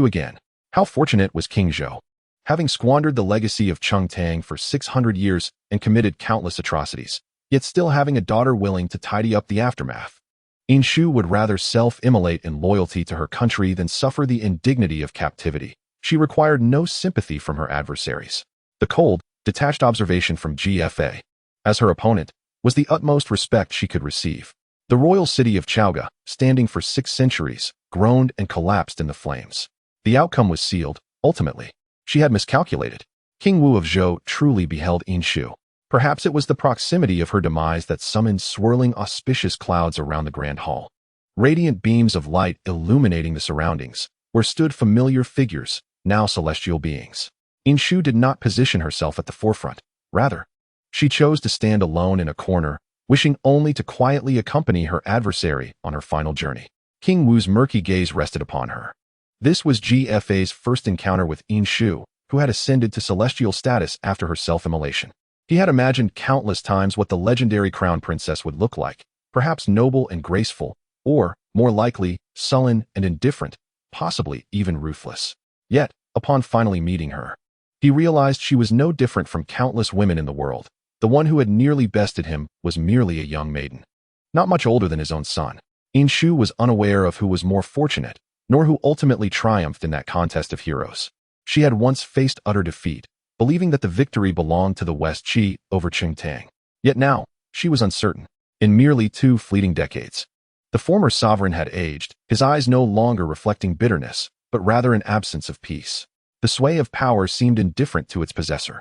again. How fortunate was King Zhou. Having squandered the legacy of Cheng Tang for 600 years and committed countless atrocities, yet still having a daughter willing to tidy up the aftermath. Inshu would rather self-immolate in loyalty to her country than suffer the indignity of captivity. She required no sympathy from her adversaries. The cold, detached observation from GFA, as her opponent, was the utmost respect she could receive. The royal city of Chaoga, standing for 6 centuries, groaned and collapsed in the flames. The outcome was sealed, ultimately. She had miscalculated. King Wu of Zhou truly beheld Inshu. Perhaps it was the proximity of her demise that summoned swirling auspicious clouds around the grand hall. Radiant beams of light illuminating the surroundings, where stood familiar figures, now celestial beings. Inshu did not position herself at the forefront. Rather, she chose to stand alone in a corner, wishing only to quietly accompany her adversary on her final journey. King Wu's murky gaze rested upon her. This was GFA's first encounter with Inshu, who had ascended to celestial status after her self-immolation. He had imagined countless times what the legendary crown princess would look like, perhaps noble and graceful, or, more likely, sullen and indifferent, possibly even ruthless. Yet, upon finally meeting her, he realized she was no different from countless women in the world. The one who had nearly bested him was merely a young maiden, not much older than his own son. Inshu was unaware of who was more fortunate, nor who ultimately triumphed in that contest of heroes. She had once faced utter defeat, believing that the victory belonged to the West Qi over Cheng Tang. Yet now, she was uncertain. In merely 2 fleeting decades, the former sovereign had aged, his eyes no longer reflecting bitterness, but rather an absence of peace. The sway of power seemed indifferent to its possessor.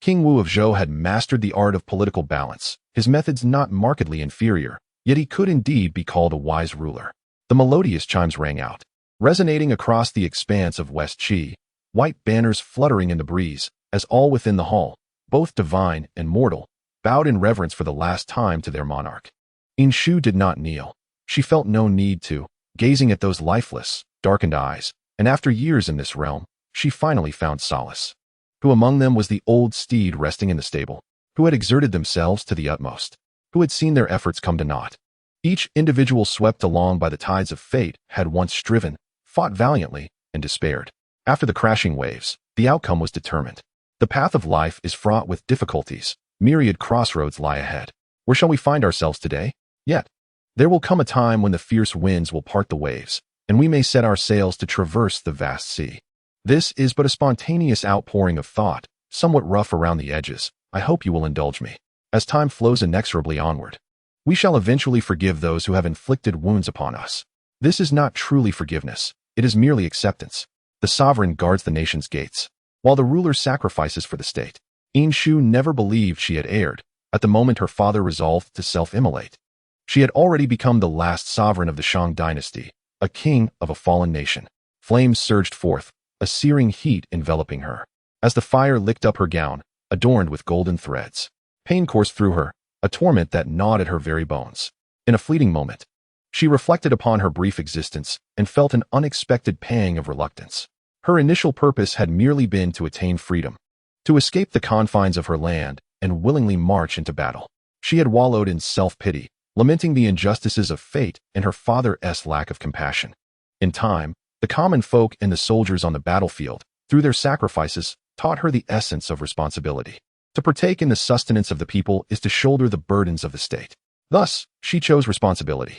King Wu of Zhou had mastered the art of political balance, his methods not markedly inferior, yet he could indeed be called a wise ruler. The melodious chimes rang out, resonating across the expanse of West Qi, white banners fluttering in the breeze, as all within the hall, both divine and mortal, bowed in reverence for the last time to their monarch. Inshu did not kneel. She felt no need to, gazing at those lifeless, darkened eyes, and after years in this realm, she finally found solace. Who among them was the old steed resting in the stable? Who had exerted themselves to the utmost? Who had seen their efforts come to naught? Each individual swept along by the tides of fate had once striven, fought valiantly, and despaired. After the crashing waves, the outcome was determined. The path of life is fraught with difficulties. Myriad crossroads lie ahead. Where shall we find ourselves today? Yet, there will come a time when the fierce winds will part the waves, and we may set our sails to traverse the vast sea. This is but a spontaneous outpouring of thought, somewhat rough around the edges. I hope you will indulge me. As time flows inexorably onward, we shall eventually forgive those who have inflicted wounds upon us. This is not truly forgiveness. It is merely acceptance. The sovereign guards the nation's gates, while the ruler sacrifices for the state. Inshu never believed she had erred. At the moment her father resolved to self-immolate, she had already become the last sovereign of the Shang dynasty, a king of a fallen nation. Flames surged forth, a searing heat enveloping her. As the fire licked up her gown, adorned with golden threads, pain coursed through her, a torment that gnawed at her very bones. In a fleeting moment, she reflected upon her brief existence and felt an unexpected pang of reluctance. Her initial purpose had merely been to attain freedom, to escape the confines of her land and willingly march into battle. She had wallowed in self-pity, lamenting the injustices of fate and her father's lack of compassion. In time, the common folk and the soldiers on the battlefield, through their sacrifices, taught her the essence of responsibility. To partake in the sustenance of the people is to shoulder the burdens of the state. Thus, she chose responsibility,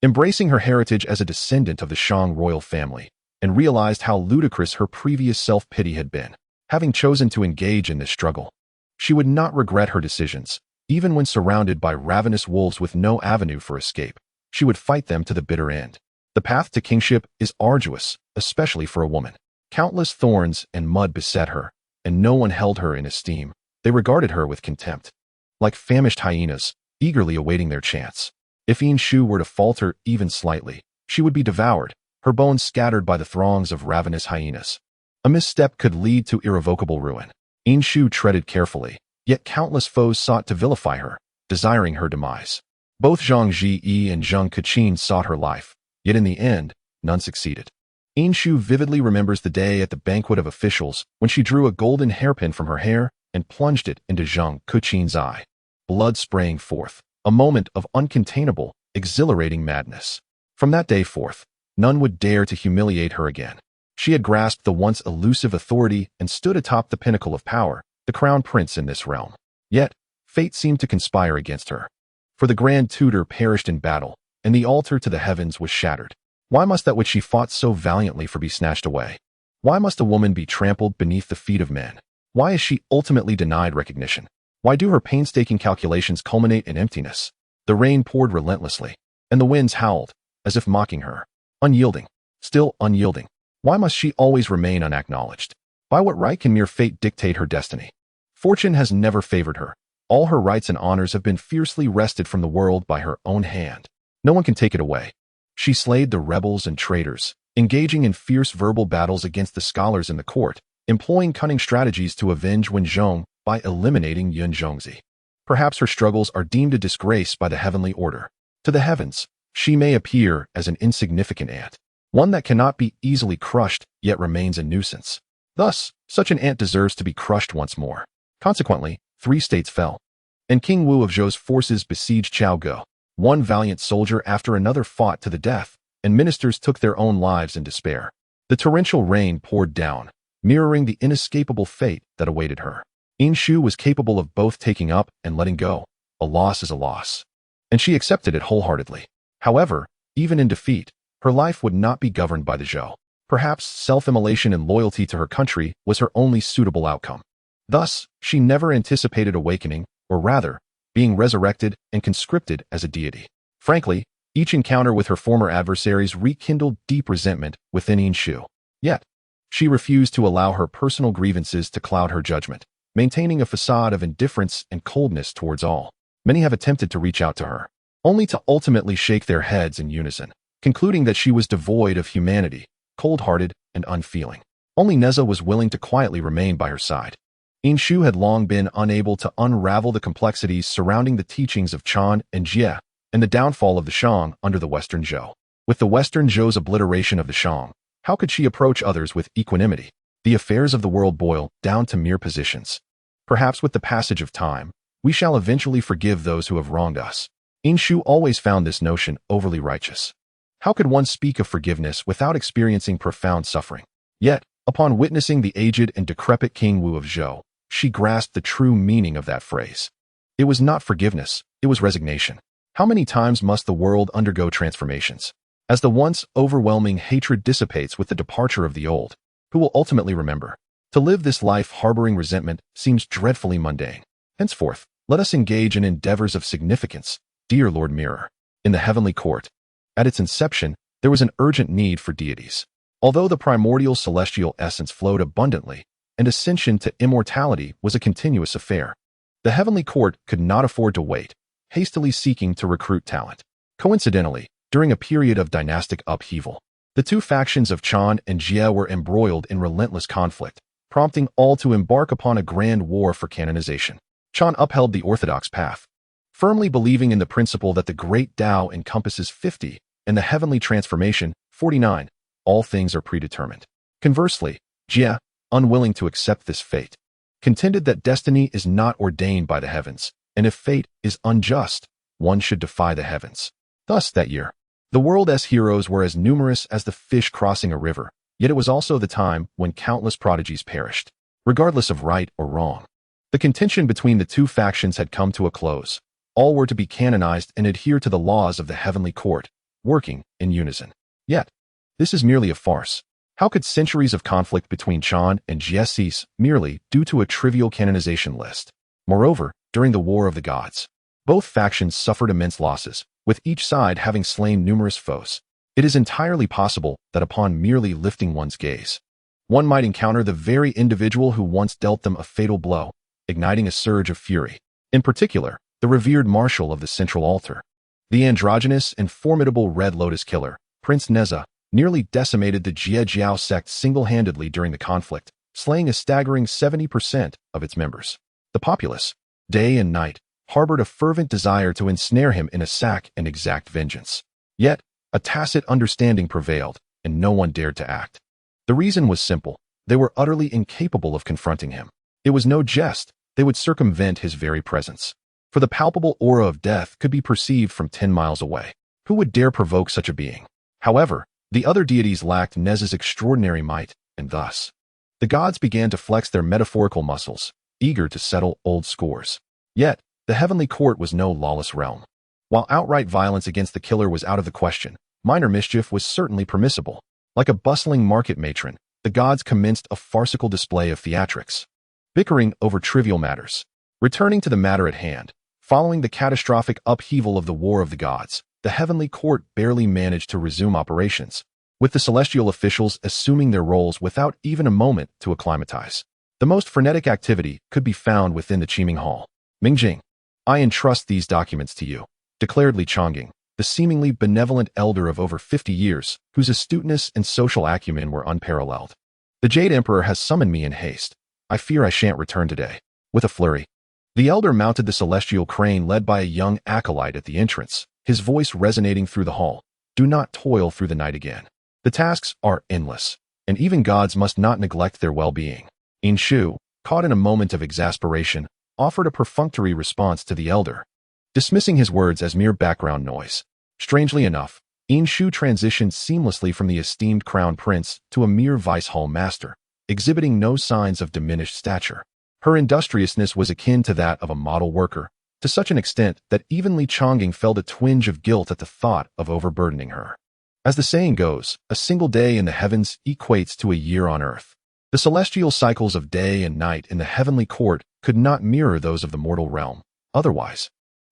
embracing her heritage as a descendant of the Shang royal family, and realized how ludicrous her previous self-pity had been. Having chosen to engage in this struggle, she would not regret her decisions. Even when surrounded by ravenous wolves with no avenue for escape, she would fight them to the bitter end. The path to kingship is arduous, especially for a woman. Countless thorns and mud beset her, and no one held her in esteem. They regarded her with contempt, like famished hyenas, eagerly awaiting their chance. If Inshu were to falter even slightly, she would be devoured, her bones scattered by the throngs of ravenous hyenas. A misstep could lead to irrevocable ruin. Inshu treaded carefully, yet countless foes sought to vilify her, desiring her demise. Both Zhang Ji and Wang Qishan sought her life, yet in the end, none succeeded. Inshu vividly remembers the day at the banquet of officials when she drew a golden hairpin from her hair and plunged it into Wang Qishan's eye, blood spraying forth, a moment of uncontainable, exhilarating madness. From that day forth, none would dare to humiliate her again. She had grasped the once elusive authority and stood atop the pinnacle of power, the crown prince in this realm. Yet, fate seemed to conspire against her. For the Grand Tutor perished in battle, and the altar to the heavens was shattered. Why must that which she fought so valiantly for be snatched away? Why must a woman be trampled beneath the feet of men? Why is she ultimately denied recognition? Why do her painstaking calculations culminate in emptiness? The rain poured relentlessly, and the winds howled, as if mocking her. Unyielding, still unyielding. Why must she always remain unacknowledged? By what right can mere fate dictate her destiny? Fortune has never favored her. All her rights and honors have been fiercely wrested from the world by her own hand. No one can take it away. She slayed the rebels and traitors, engaging in fierce verbal battles against the scholars in the court, employing cunning strategies to avenge Wen Zhong by eliminating Yun Zhongzi. Perhaps her struggles are deemed a disgrace by the heavenly order. To the heavens, she may appear as an insignificant ant, one that cannot be easily crushed, yet remains a nuisance. Thus, such an ant deserves to be crushed once more. Consequently, 3 states fell, and King Wu of Zhou's forces besieged Chaogo. One valiant soldier after another fought to the death, and ministers took their own lives in despair. The torrential rain poured down, mirroring the inescapable fate that awaited her. Yin Shu was capable of both taking up and letting go. A loss is a loss, and she accepted it wholeheartedly. However, even in defeat, her life would not be governed by the Zhou. Perhaps self-immolation and loyalty to her country was her only suitable outcome. Thus, she never anticipated awakening, or rather, being resurrected and conscripted as a deity. Frankly, each encounter with her former adversaries rekindled deep resentment within Yin Shu. Yet, she refused to allow her personal grievances to cloud her judgment, maintaining a facade of indifference and coldness towards all. Many have attempted to reach out to her, only to ultimately shake their heads in unison, concluding that she was devoid of humanity, cold-hearted, and unfeeling. Only Nezha was willing to quietly remain by her side. Yin Shu had long been unable to unravel the complexities surrounding the teachings of Chan and Jie, and the downfall of the Shang under the Western Zhou. With the Western Zhou's obliteration of the Shang, how could she approach others with equanimity? The affairs of the world boil down to mere positions. Perhaps with the passage of time, we shall eventually forgive those who have wronged us. Yin Shu always found this notion overly righteous. How could one speak of forgiveness without experiencing profound suffering? Yet, upon witnessing the aged and decrepit King Wu of Zhou, she grasped the true meaning of that phrase. It was not forgiveness, it was resignation. How many times must the world undergo transformations? As the once overwhelming hatred dissipates with the departure of the old, who will ultimately remember? To live this life harboring resentment seems dreadfully mundane. Henceforth, let us engage in endeavors of significance, dear Lord Mirror. In the heavenly court, at its inception, there was an urgent need for deities. Although the primordial celestial essence flowed abundantly, and ascension to immortality was a continuous affair, the heavenly court could not afford to wait, hastily seeking to recruit talent. Coincidentally, during a period of dynastic upheaval, the 2 factions of Chan and Jie were embroiled in relentless conflict, prompting all to embark upon a grand war for canonization. Chan upheld the orthodox path, firmly believing in the principle that the great Tao encompasses 50, and the heavenly transformation, 49. All things are predetermined. Conversely, Jie, unwilling to accept this fate, contended that destiny is not ordained by the heavens, and if fate is unjust, one should defy the heavens. Thus, that year, the world's heroes were as numerous as the fish crossing a river, yet it was also the time when countless prodigies perished, regardless of right or wrong. The contention between the 2 factions had come to a close. All were to be canonized and adhere to the laws of the heavenly court, working in unison. Yet, this is merely a farce. How could centuries of conflict between Chan and Jie cease merely due to a trivial canonization list? Moreover, during the War of the Gods, both factions suffered immense losses, with each side having slain numerous foes. It is entirely possible that upon merely lifting one's gaze, one might encounter the very individual who once dealt them a fatal blow, igniting a surge of fury. In particular, the revered marshal of the central altar, the androgynous and formidable Red Lotus killer, Prince Nezha, nearly decimated the Jie Jiao sect single-handedly during the conflict, slaying a staggering 70% of its members. The populace, day and night, harbored a fervent desire to ensnare him in a sack and exact vengeance. Yet, a tacit understanding prevailed, and no one dared to act. The reason was simple. They were utterly incapable of confronting him. It was no jest. They would circumvent his very presence. For the palpable aura of death could be perceived from 10 miles away. Who would dare provoke such a being? However, the other deities lacked Nezha's extraordinary might, and thus, the gods began to flex their metaphorical muscles, eager to settle old scores. Yet, the heavenly court was no lawless realm. While outright violence against the killer was out of the question, minor mischief was certainly permissible. Like a bustling market matron, the gods commenced a farcical display of theatrics, bickering over trivial matters. Returning to the matter at hand, following the catastrophic upheaval of the War of the Gods, the heavenly court barely managed to resume operations, with the celestial officials assuming their roles without even a moment to acclimatize. The most frenetic activity could be found within the Qiming Hall. Mingjing, I entrust these documents to you, declared Li Chongying, the seemingly benevolent elder of over 50 years, whose astuteness and social acumen were unparalleled. The Jade Emperor has summoned me in haste. I fear I shan't return today. With a flurry, the elder mounted the celestial crane led by a young acolyte at the entrance, his voice resonating through the hall. Do not toil through the night again. The tasks are endless, and even gods must not neglect their well-being. Yin Shu, caught in a moment of exasperation, offered a perfunctory response to the elder, dismissing his words as mere background noise. Strangely enough, Yin Shu transitioned seamlessly from the esteemed crown prince to a mere vice hall master, exhibiting no signs of diminished stature. Her industriousness was akin to that of a model worker, to such an extent that even Li Chongying felt a twinge of guilt at the thought of overburdening her. As the saying goes, a single day in the heavens equates to a year on earth. The celestial cycles of day and night in the heavenly court could not mirror those of the mortal realm. Otherwise,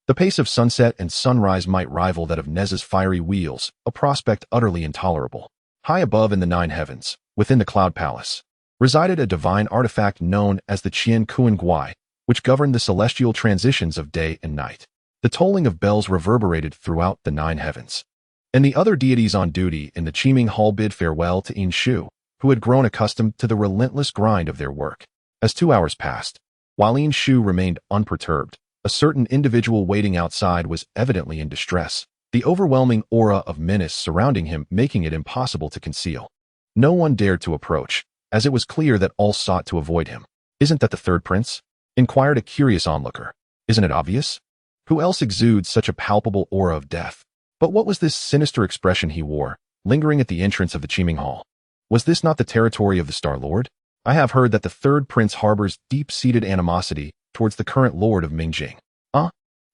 the pace of sunset and sunrise might rival that of Nezha's fiery wheels, a prospect utterly intolerable. High above in the nine heavens, within the cloud palace, resided a divine artifact known as the Qian Kuan Guai, which governed the celestial transitions of day and night. The tolling of bells reverberated throughout the nine heavens, and the other deities on duty in the Qiming Hall bid farewell to Yin Shu, who had grown accustomed to the relentless grind of their work. As 2 hours passed, while Yin Shu remained unperturbed, a certain individual waiting outside was evidently in distress, the overwhelming aura of menace surrounding him making it impossible to conceal. No one dared to approach, as it was clear that all sought to avoid him. Isn't that the third prince? Inquired a curious onlooker. Isn't it obvious? Who else exudes such a palpable aura of death? But what was this sinister expression he wore, lingering at the entrance of the Qiming Hall? Was this not the territory of the Star Lord? I have heard that the third prince harbors deep-seated animosity towards the current lord of Mingjing.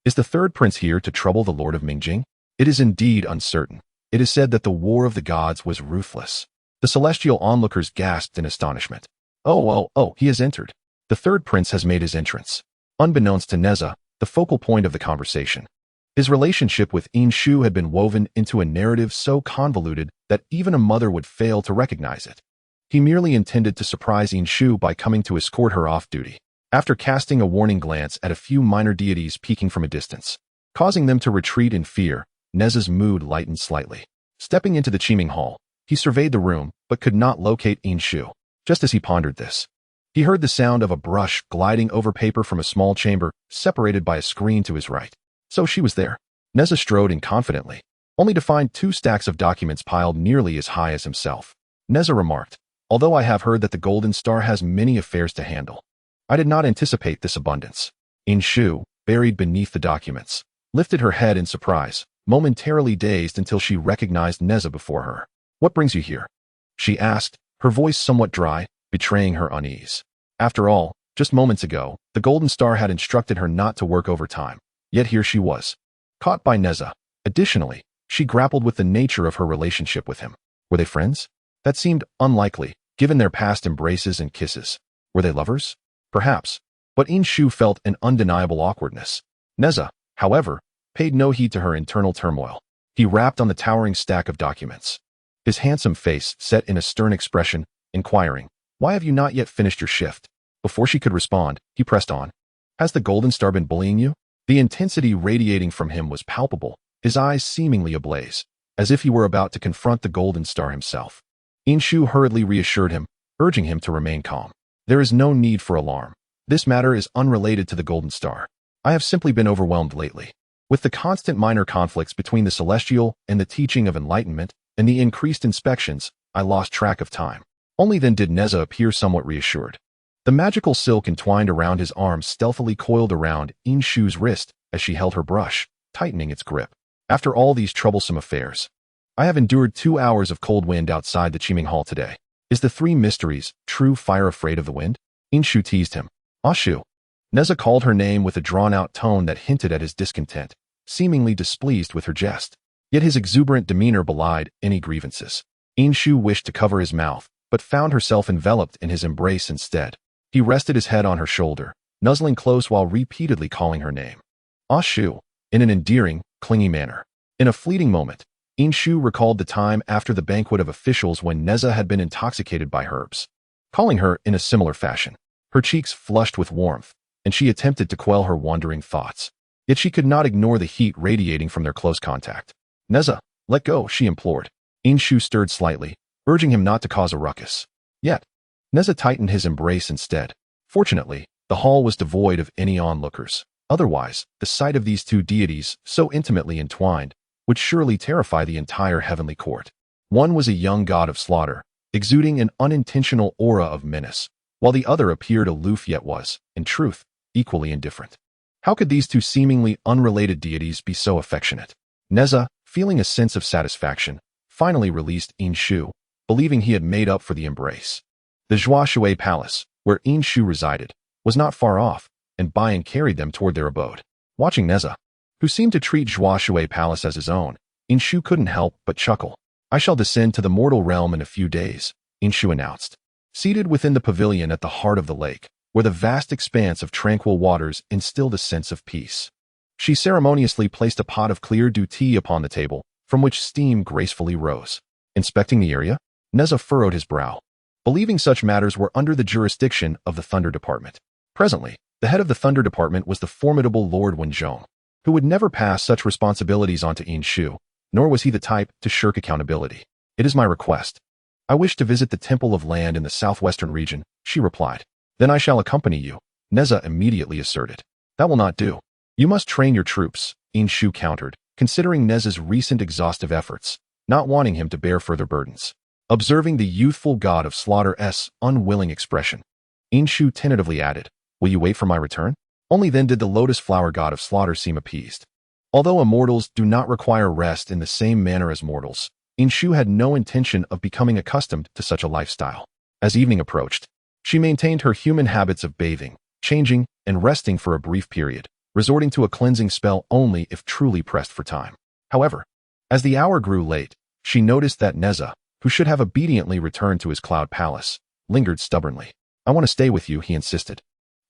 Is the third prince here to trouble the lord of Mingjing? It is indeed uncertain. It is said that the war of the gods was ruthless. The celestial onlookers gasped in astonishment. Oh, he has entered. The third prince has made his entrance. Unbeknownst to Nezha, the focal point of the conversation, his relationship with Yin Shu had been woven into a narrative so convoluted that even a mother would fail to recognize it. He merely intended to surprise Yin Shu by coming to escort her off duty, after casting a warning glance at a few minor deities peeking from a distance, causing them to retreat in fear. Nezha's mood lightened slightly. Stepping into the Qiming Hall, he surveyed the room, but could not locate Yin Shu. Just as he pondered this, he heard the sound of a brush gliding over paper from a small chamber, separated by a screen to his right. So she was there. Nezha strode in confidently, only to find 2 stacks of documents piled nearly as high as himself. Nezha remarked, although I have heard that the Golden Star has many affairs to handle, I did not anticipate this abundance. Yin Shu, buried beneath the documents, lifted her head in surprise, momentarily dazed until she recognized Nezha before her. What brings you here? She asked, her voice somewhat dry, betraying her unease. After all, just moments ago, the Golden Star had instructed her not to work overtime, yet here she was, caught by Nezha. Additionally, she grappled with the nature of her relationship with him. Were they friends? That seemed unlikely, given their past embraces and kisses. Were they lovers? Perhaps. But Yin Shu felt an undeniable awkwardness. Nezha, however, paid no heed to her internal turmoil. He rapped on the towering stack of documents, his handsome face set in a stern expression, inquiring, why have you not yet finished your shift? Before she could respond, he pressed on. Has the Golden Star been bullying you? The intensity radiating from him was palpable, his eyes seemingly ablaze, as if he were about to confront the Golden Star himself. Yin Shu hurriedly reassured him, urging him to remain calm. There is no need for alarm. This matter is unrelated to the Golden Star. I have simply been overwhelmed lately, with the constant minor conflicts between the celestial and the teaching of enlightenment, and the increased inspections. I lost track of time. Only then did Nezha appear somewhat reassured. The magical silk entwined around his arm stealthily coiled around Yin Shu's wrist as she held her brush, tightening its grip. After all these troublesome affairs, I have endured 2 hours of cold wind outside the Qiming Hall today. Is the three mysteries, true fire afraid of the wind? Inshu teased him. Ashu. Nezha called her name with a drawn-out tone that hinted at his discontent, seemingly displeased with her jest. Yet his exuberant demeanor belied any grievances. Inshu wished to cover his mouth, but found herself enveloped in his embrace instead. He rested his head on her shoulder, nuzzling close while repeatedly calling her name. Ashu, in an endearing, clingy manner. In a fleeting moment, Inshu recalled the time after the banquet of officials when Nezha had been intoxicated by herbs. Calling her in a similar fashion, her cheeks flushed with warmth, and she attempted to quell her wandering thoughts. Yet she could not ignore the heat radiating from their close contact. Nezha, let go, she implored. Inshu stirred slightly, urging him not to cause a ruckus. Yet, Nezha tightened his embrace instead. Fortunately, the hall was devoid of any onlookers. Otherwise, the sight of these two deities, so intimately entwined, would surely terrify the entire heavenly court. One was a young god of slaughter, exuding an unintentional aura of menace, while the other appeared aloof yet was, in truth, equally indifferent. How could these two seemingly unrelated deities be so affectionate? Nezha, feeling a sense of satisfaction, finally released Inshu, believing he had made up for the embrace. The Zhuoshui Palace, where Inshu resided, was not far off, and Bayan carried them toward their abode. Watching Nezha, who seemed to treat Zhuoshui Palace as his own, Inshu couldn't help but chuckle. I shall descend to the mortal realm in a few days, Inshu announced. Seated within the pavilion at the heart of the lake, where the vast expanse of tranquil waters instilled a sense of peace. She ceremoniously placed a pot of clear dew tea upon the table, from which steam gracefully rose. Inspecting the area, Nezha furrowed his brow, believing such matters were under the jurisdiction of the Thunder Department. Presently, the head of the Thunder Department was the formidable Lord Wenzhong, who would never pass such responsibilities on to Inshu, nor was he the type to shirk accountability. It is my request. I wish to visit the Temple of Land in the southwestern region, she replied. Then I shall accompany you, Nezha immediately asserted. That will not do. You must train your troops, Inshu countered, considering Nezha's recent exhaustive efforts, not wanting him to bear further burdens. Observing the youthful god of slaughter's unwilling expression, Inshu tentatively added, will you wait for my return? Only then did the lotus flower god of slaughter seem appeased. Although immortals do not require rest in the same manner as mortals, Inshu had no intention of becoming accustomed to such a lifestyle. As evening approached, she maintained her human habits of bathing, changing, and resting for a brief period, resorting to a cleansing spell only if truly pressed for time. However, as the hour grew late, she noticed that Nezha, who should have obediently returned to his cloud palace, lingered stubbornly. I want to stay with you, he insisted,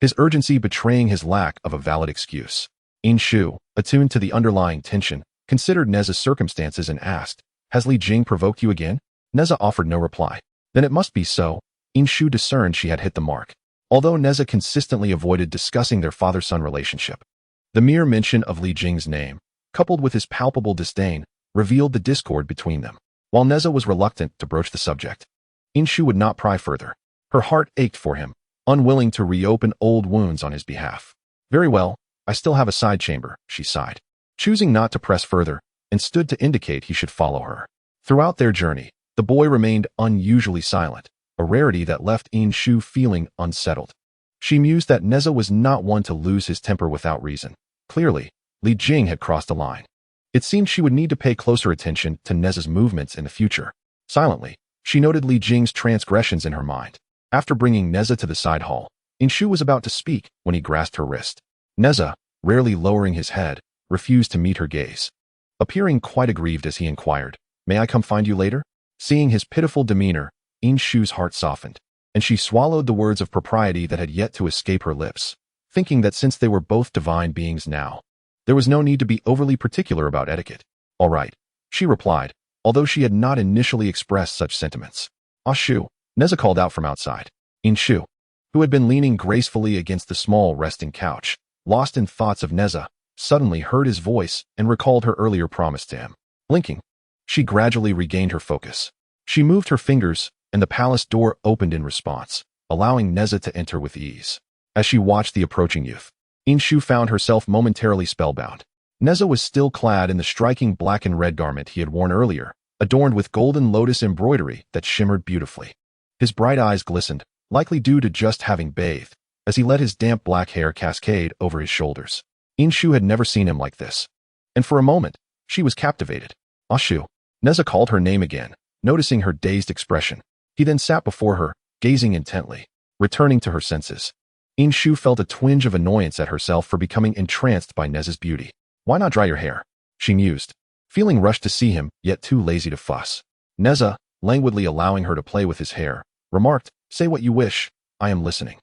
his urgency betraying his lack of a valid excuse. Inshu, attuned to the underlying tension, considered Nezha's circumstances and asked, has Li Jing provoked you again? Nezha offered no reply. Then it must be so. Inshu discerned she had hit the mark, although Nezha consistently avoided discussing their father-son relationship. The mere mention of Li Jing's name, coupled with his palpable disdain, revealed the discord between them. While Nezha was reluctant to broach the subject, Inshu would not pry further. Her heart ached for him, unwilling to reopen old wounds on his behalf. Very well, I still have a side chamber, she sighed, choosing not to press further, and stood to indicate he should follow her. Throughout their journey, the boy remained unusually silent, a rarity that left Inshu feeling unsettled. She mused that Nezha was not one to lose his temper without reason. Clearly, Li Jing had crossed a line. It seemed she would need to pay closer attention to Nezha's movements in the future. Silently, she noted Li Jing's transgressions in her mind. After bringing Nezha to the side hall, Inshu was about to speak when he grasped her wrist. Nezha, rarely lowering his head, refused to meet her gaze. Appearing quite aggrieved as he inquired, may I come find you later? Seeing his pitiful demeanor, Inshu's heart softened, and she swallowed the words of propriety that had yet to escape her lips, thinking that since they were both divine beings now, there was no need to be overly particular about etiquette. All right, she replied, although she had not initially expressed such sentiments. Ashu, Nezha called out from outside. Inshu, who had been leaning gracefully against the small resting couch, lost in thoughts of Nezha, suddenly heard his voice and recalled her earlier promise to him. Blinking, she gradually regained her focus. She moved her fingers, and the palace door opened in response, allowing Nezha to enter with ease. As she watched the approaching youth, Inshu found herself momentarily spellbound. Nezha was still clad in the striking black and red garment he had worn earlier, adorned with golden lotus embroidery that shimmered beautifully. His bright eyes glistened, likely due to just having bathed, as he let his damp black hair cascade over his shoulders. Inshu had never seen him like this, and for a moment, she was captivated. Ashu, Nezha called her name again, noticing her dazed expression. He then sat before her, gazing intently, returning to her senses. Inshu felt a twinge of annoyance at herself for becoming entranced by Nezha's beauty. Why not dry your hair? She mused, feeling rushed to see him, yet too lazy to fuss. Nezha, languidly allowing her to play with his hair, remarked, "Say what you wish, I am listening."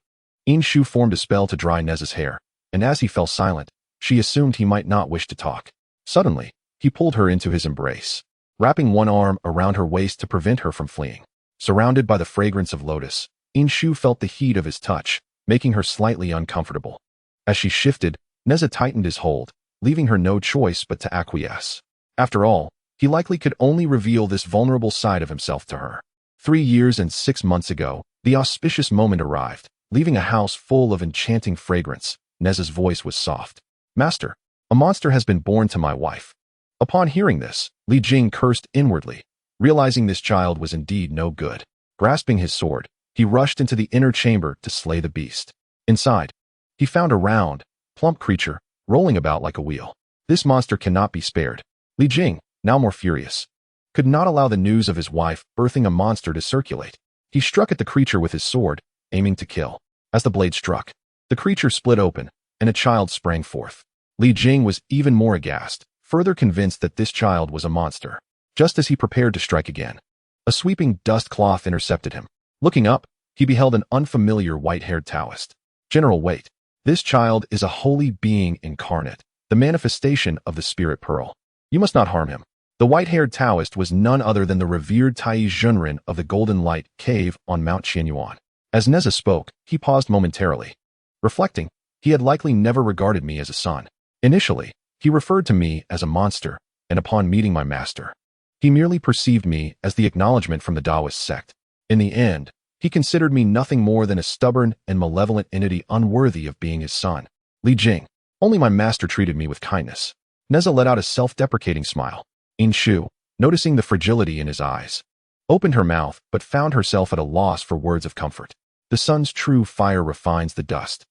Inshu formed a spell to dry Nezha's hair, and as he fell silent, she assumed he might not wish to talk. Suddenly, he pulled her into his embrace, wrapping one arm around her waist to prevent her from fleeing. Surrounded by the fragrance of Lotus, Inshu felt the heat of his touch, making her slightly uncomfortable. As she shifted, Nezha tightened his hold, leaving her no choice but to acquiesce. After all, he likely could only reveal this vulnerable side of himself to her. 3 years and 6 months ago, the auspicious moment arrived, leaving a house full of enchanting fragrance. Nezha's voice was soft. "Master, a monster has been born to my wife." Upon hearing this, Li Jing cursed inwardly, realizing this child was indeed no good. Grasping his sword, he rushed into the inner chamber to slay the beast. Inside, he found a round, plump creature, rolling about like a wheel. This monster cannot be spared. Li Jing, now more furious, could not allow the news of his wife birthing a monster to circulate. He struck at the creature with his sword, aiming to kill. As the blade struck, the creature split open, and a child sprang forth. Li Jing was even more aghast, further convinced that this child was a monster. Just as he prepared to strike again, a sweeping dust cloth intercepted him. Looking up, he beheld an unfamiliar white-haired Taoist. "General, wait. This child is a holy being incarnate, the manifestation of the spirit pearl. You must not harm him." The white-haired Taoist was none other than the revered Tai Zhenren of the Golden Light Cave on Mount Qianyuan. As Nezha spoke, he paused momentarily. Reflecting, he had likely never regarded me as a son. Initially, he referred to me as a monster, and upon meeting my master, he merely perceived me as the acknowledgement from the Taoist sect. In the end, he considered me nothing more than a stubborn and malevolent entity unworthy of being his son. Li Jing, only my master treated me with kindness. Nezha let out a self-deprecating smile. Inshu, noticing the fragility in his eyes, opened her mouth but found herself at a loss for words of comfort. The sun's true fire refines the dust,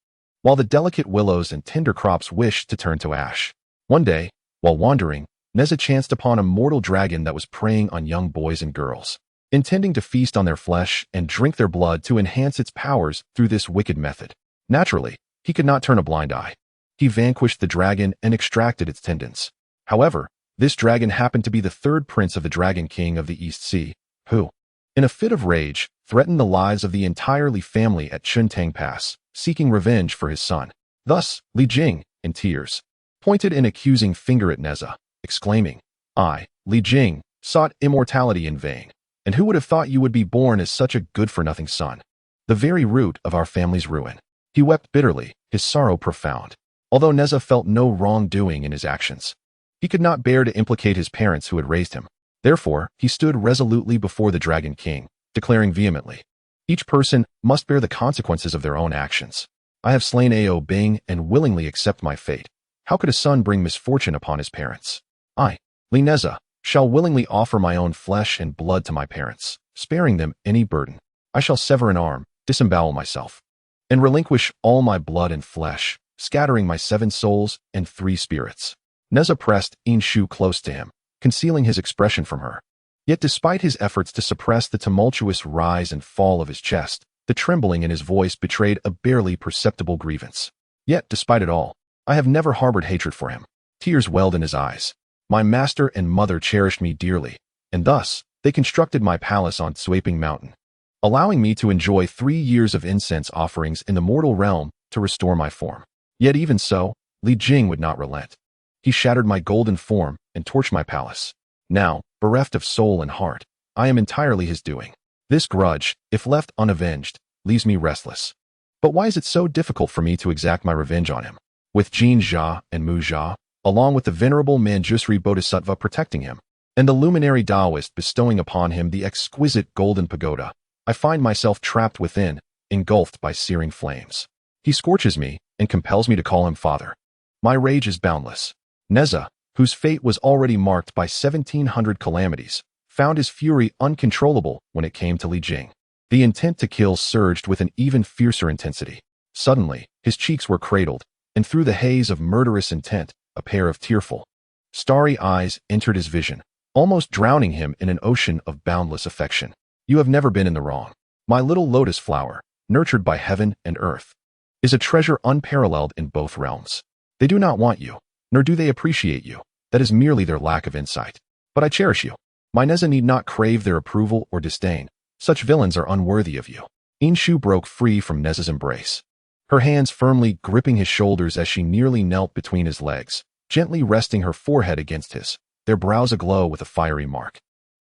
while the delicate willows and tender crops wish to turn to ash. One day, while wandering, Nezha chanced upon a mortal dragon that was preying on young boys and girls, intending to feast on their flesh and drink their blood to enhance its powers through this wicked method. Naturally, he could not turn a blind eye. He vanquished the dragon and extracted its tendons. However, this dragon happened to be the third prince of the Dragon King of the East Sea, who, in a fit of rage, threatened the lives of the entire Li family at Chuntang Pass, seeking revenge for his son. Thus, Li Jing, in tears, pointed an accusing finger at Nezha, exclaiming, "I, Li Jing, sought immortality in vain, and who would have thought you would be born as such a good-for-nothing son? The very root of our family's ruin." He wept bitterly, his sorrow profound. Although Nezha felt no wrongdoing in his actions, he could not bear to implicate his parents who had raised him. Therefore, he stood resolutely before the Dragon King, declaring vehemently, "Each person must bear the consequences of their own actions. I have slain Ao Bing and willingly accept my fate. How could a son bring misfortune upon his parents? I, Li Nezha, shall willingly offer my own flesh and blood to my parents, sparing them any burden. I shall sever an arm, disembowel myself, and relinquish all my blood and flesh, scattering my 7 souls and 3 spirits." Nezha pressed Inshu close to him, concealing his expression from her. Yet despite his efforts to suppress the tumultuous rise and fall of his chest, the trembling in his voice betrayed a barely perceptible grievance. "Yet, despite it all, I have never harbored hatred for him." Tears welled in his eyes. "My master and mother cherished me dearly, and thus, they constructed my palace on Sweeping Mountain, allowing me to enjoy 3 years of incense offerings in the mortal realm to restore my form. Yet even so, Li Jing would not relent. He shattered my golden form and torched my palace. Now, bereft of soul and heart, I am entirely his doing. This grudge, if left unavenged, leaves me restless. But why is it so difficult for me to exact my revenge on him? With Jin Jia and Mu Jia, along with the venerable Manjusri Bodhisattva protecting him, and the luminary Taoist bestowing upon him the exquisite golden pagoda, I find myself trapped within, engulfed by searing flames. He scorches me and compels me to call him father. My rage is boundless." Nezha, whose fate was already marked by 1,700 calamities, found his fury uncontrollable when it came to Li Jing. The intent to kill surged with an even fiercer intensity. Suddenly, his cheeks were cradled, and through the haze of murderous intent, a pair of tearful, starry eyes entered his vision. almost drowning him in an ocean of boundless affection. You have never been in the wrong. My little lotus flower, nurtured by heaven and earth, is a treasure unparalleled in both realms. They do not want you, nor do they appreciate you. That is merely their lack of insight. But I cherish you. My Nezha need not crave their approval or disdain. Such villains are unworthy of you. Inshu broke free from Nezha's embrace, her hands firmly gripping his shoulders as she nearly knelt between his legs, gently resting her forehead against his, their brows aglow with a fiery mark.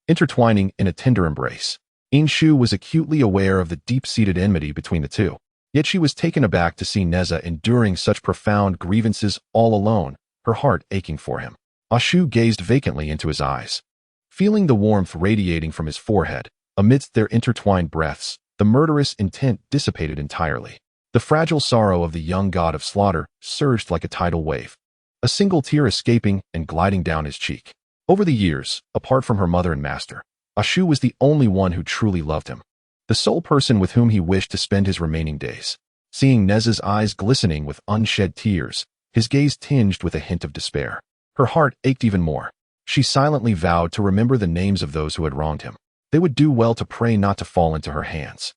Intertwining in a tender embrace, Inshu was acutely aware of the deep-seated enmity between the two. Yet she was taken aback to see Nezha enduring such profound grievances all alone, her heart aching for him. Ashu gazed vacantly into his eyes, feeling the warmth radiating from his forehead. Amidst their intertwined breaths, the murderous intent dissipated entirely. The fragile sorrow of the young god of slaughter surged like a tidal wave, a single tear escaping and gliding down his cheek. Over the years, apart from her mother and master, Ashu was the only one who truly loved him, the sole person with whom he wished to spend his remaining days. Seeing Nezha's eyes glistening with unshed tears, his gaze tinged with a hint of despair, her heart ached even more. She silently vowed to remember the names of those who had wronged him. They would do well to pray not to fall into her hands.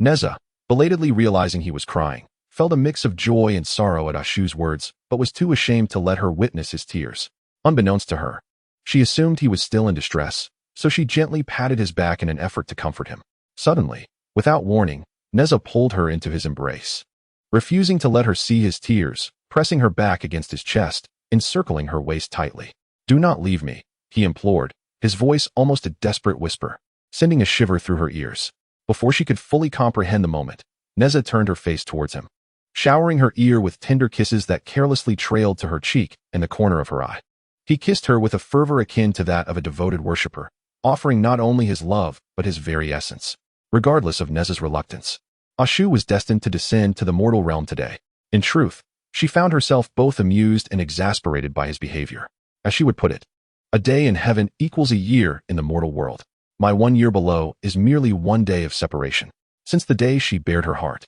Nezha, belatedly realizing he was crying, felt a mix of joy and sorrow at Ashu's words, but was too ashamed to let her witness his tears. Unbeknownst to her, she assumed he was still in distress, so she gently patted his back in an effort to comfort him. Suddenly, without warning, Nezha pulled her into his embrace, refusing to let her see his tears, pressing her back against his chest, encircling her waist tightly. "Do not leave me," he implored, his voice almost a desperate whisper, sending a shiver through her ears. Before she could fully comprehend the moment, Nezha turned her face towards him, showering her ear with tender kisses that carelessly trailed to her cheek and the corner of her eye. He kissed her with a fervor akin to that of a devoted worshipper, offering not only his love but his very essence. Regardless of Nezha's reluctance, Ashu was destined to descend to the mortal realm today. In truth, she found herself both amused and exasperated by his behavior. As she would put it, a day in heaven equals a year in the mortal world. My 1 year below is merely 1 day of separation. Since the day she bared her heart,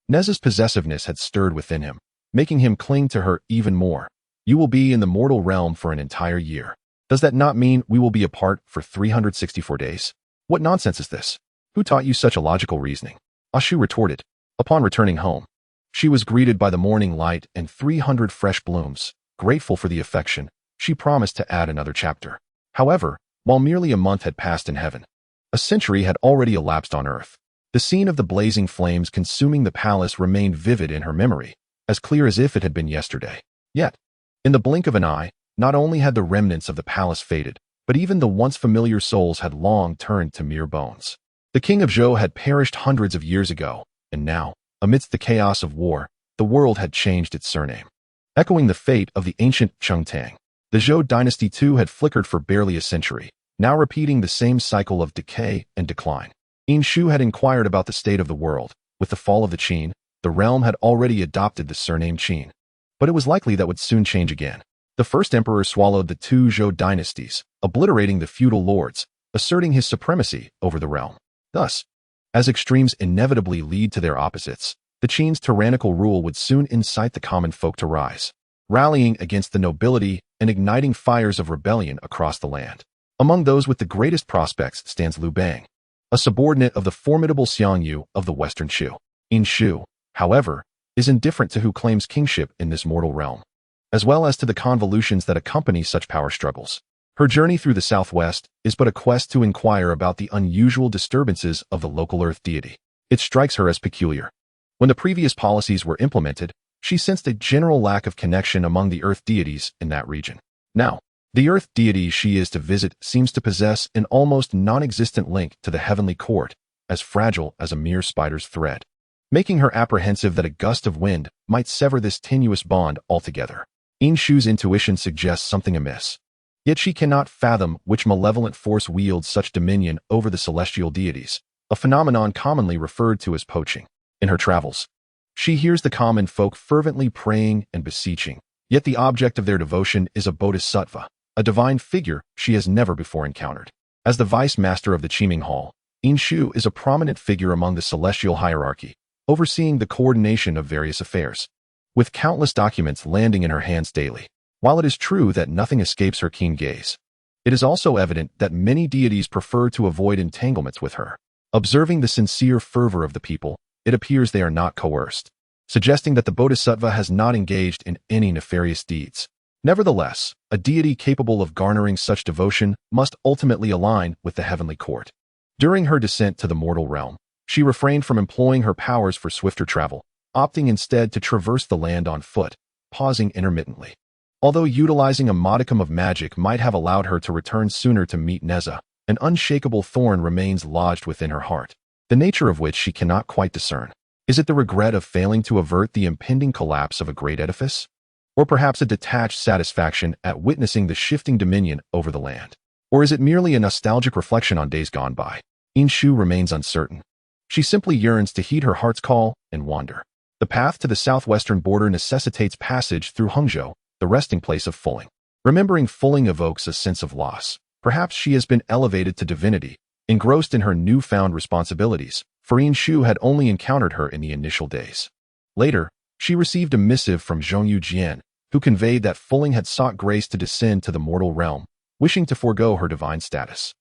Nezha's possessiveness had stirred within him, making him cling to her even more. You will be in the mortal realm for an entire year. Does that not mean we will be apart for 364 days? What nonsense is this? Who taught you such illogical reasoning? Ashu retorted. Upon returning home, she was greeted by the morning light and 300 fresh blooms. Grateful for the affection, she promised to add another chapter. However, while merely a month had passed in heaven, a century had already elapsed on earth. The scene of the blazing flames consuming the palace remained vivid in her memory, as clear as if it had been yesterday. Yet, in the blink of an eye, not only had the remnants of the palace faded, but even the once familiar souls had long turned to mere bones. The king of Zhou had perished hundreds of years ago, and now, amidst the chaos of war, the world had changed its surname, echoing the fate of the ancient Chengtang. The Zhou dynasty too had flickered for barely a century, now repeating the same cycle of decay and decline. Inshu had inquired about the state of the world. With the fall of the Qin, the realm had already adopted the surname Qin, but it was likely that would soon change again. The first emperor swallowed the two Zhou dynasties, obliterating the feudal lords, asserting his supremacy over the realm. Thus, as extremes inevitably lead to their opposites, the Qin's tyrannical rule would soon incite the common folk to rise, rallying against the nobility and igniting fires of rebellion across the land. Among those with the greatest prospects stands Liu Bang, a subordinate of the formidable Xiangyu of the Western Shu. Inshu, however, is indifferent to who claims kingship in this mortal realm, as well as to the convolutions that accompany such power struggles. Her journey through the southwest is but a quest to inquire about the unusual disturbances of the local earth deity. It strikes her as peculiar. When the previous policies were implemented, she sensed a general lack of connection among the earth deities in that region. Now, the earth deity she is to visit seems to possess an almost non-existent link to the heavenly court, as fragile as a mere spider's thread, making her apprehensive that a gust of wind might sever this tenuous bond altogether. Inshu's intuition suggests something amiss, yet she cannot fathom which malevolent force wields such dominion over the celestial deities, a phenomenon commonly referred to as poaching. In her travels, she hears the common folk fervently praying and beseeching, yet the object of their devotion is a bodhisattva, a divine figure she has never before encountered. As the vice master of the Qiming Hall, Inshu is a prominent figure among the celestial hierarchy, overseeing the coordination of various affairs, with countless documents landing in her hands daily. While it is true that nothing escapes her keen gaze, It is also evident that many deities prefer to avoid entanglements with her. Observing the sincere fervor of the people, it appears they are not coerced, suggesting that the bodhisattva has not engaged in any nefarious deeds. Nevertheless, a deity capable of garnering such devotion must ultimately align with the heavenly court. During her descent to the mortal realm, she refrained from employing her powers for swifter travel, opting instead to traverse the land on foot, pausing intermittently. Although utilizing a modicum of magic might have allowed her to return sooner to meet Nezha, an unshakable thorn remains lodged within her heart, the nature of which she cannot quite discern. Is it the regret of failing to avert the impending collapse of a great edifice? Or perhaps a detached satisfaction at witnessing the shifting dominion over the land? Or is it merely a nostalgic reflection on days gone by? Inshu remains uncertain. She simply yearns to heed her heart's call and wander. The path to the southwestern border necessitates passage through Hangzhou, the resting place of Fuling. Remembering Fuling evokes a sense of loss. Perhaps she has been elevated to divinity, engrossed in her newfound responsibilities, for Inshu had only encountered her in the initial days. Later, she received a missive from Zhongyu Jian, who conveyed that Fuling had sought grace to descend to the mortal realm, wishing to forego her divine status.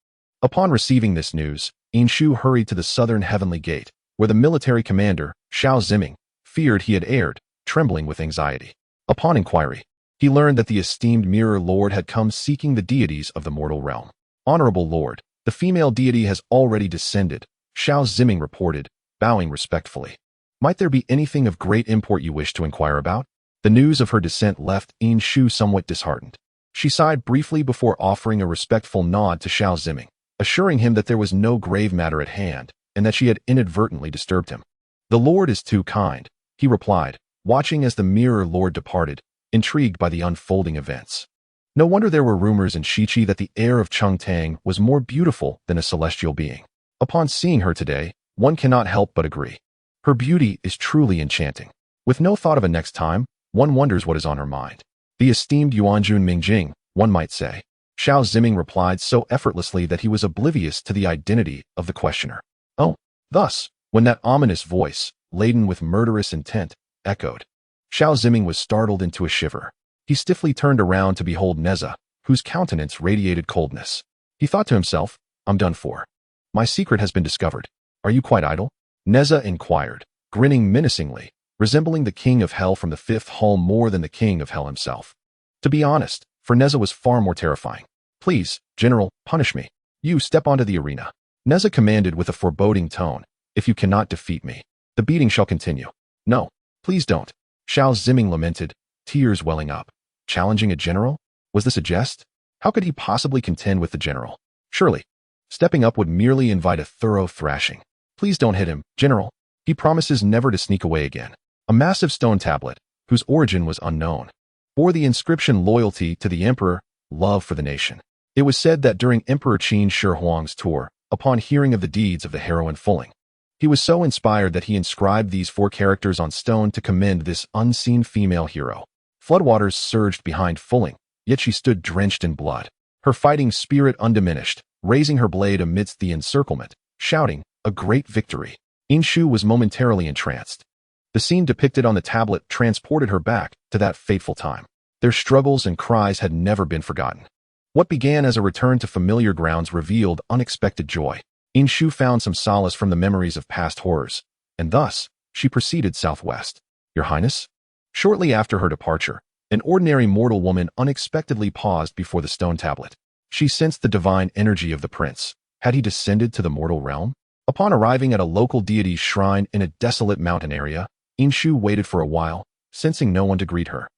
Upon receiving this news, Inshu hurried to the southern heavenly gate, where the military commander, Xiao Ziming, feared he had erred, trembling with anxiety. Upon inquiry, he learned that the esteemed Mirror Lord had come seeking the deities of the mortal realm. Honorable Lord, the female deity has already descended, Xiao Ziming reported, bowing respectfully. Might there be anything of great import you wish to inquire about? The news of her descent left Inshu somewhat disheartened. She sighed briefly before offering a respectful nod to Xiao Ziming, assuring him that there was no grave matter at hand, and that she had inadvertently disturbed him. The Lord is too kind, he replied, watching as the Mirror Lord departed, intrigued by the unfolding events. No wonder there were rumors in Shichi that the heir of Chengtang was more beautiful than a celestial being. Upon seeing her today, one cannot help but agree. Her beauty is truly enchanting. With no thought of a next time, one wonders what is on her mind. The esteemed Yuanjun Mingjing, one might say. Xiao Ziming replied so effortlessly that he was oblivious to the identity of the questioner. Oh, thus, when that ominous voice, laden with murderous intent, echoed, Xiao Ziming was startled into a shiver. He stiffly turned around to behold Nezha, whose countenance radiated coldness. He thought to himself, I'm done for. My secret has been discovered. Are you quite idle? Nezha inquired, grinning menacingly, resembling the king of hell from the fifth hall more than the king of hell himself. To be honest, for Nezha was far more terrifying. Please, General, punish me. You step onto the arena. Nezha commanded with a foreboding tone. If you cannot defeat me, the beating shall continue. No, please don't. Xiao Ziming lamented, tears welling up. Challenging a general? Was this a jest? How could he possibly contend with the general? Surely, stepping up would merely invite a thorough thrashing. Please don't hit him, General. He promises never to sneak away again. A massive stone tablet, whose origin was unknown, bore the inscription loyalty to the emperor, love for the nation. It was said that during Emperor Qin Shi Huang's tour, upon hearing of the deeds of the heroine Fuling, he was so inspired that he inscribed these 4 characters on stone to commend this unseen female hero. Floodwaters surged behind Fuling, yet she stood drenched in blood, her fighting spirit undiminished, raising her blade amidst the encirclement, shouting, a great victory. Inshu was momentarily entranced. The scene depicted on the tablet transported her back to that fateful time. Their struggles and cries had never been forgotten. What began as a return to familiar grounds revealed unexpected joy. Inshu found some solace from the memories of past horrors, and thus, she proceeded southwest. Your Highness? Shortly after her departure, an ordinary mortal woman unexpectedly paused before the stone tablet. She sensed the divine energy of the prince. Had he descended to the mortal realm? Upon arriving at a local deity's shrine in a desolate mountain area, Inshu waited for a while, sensing no one to greet her,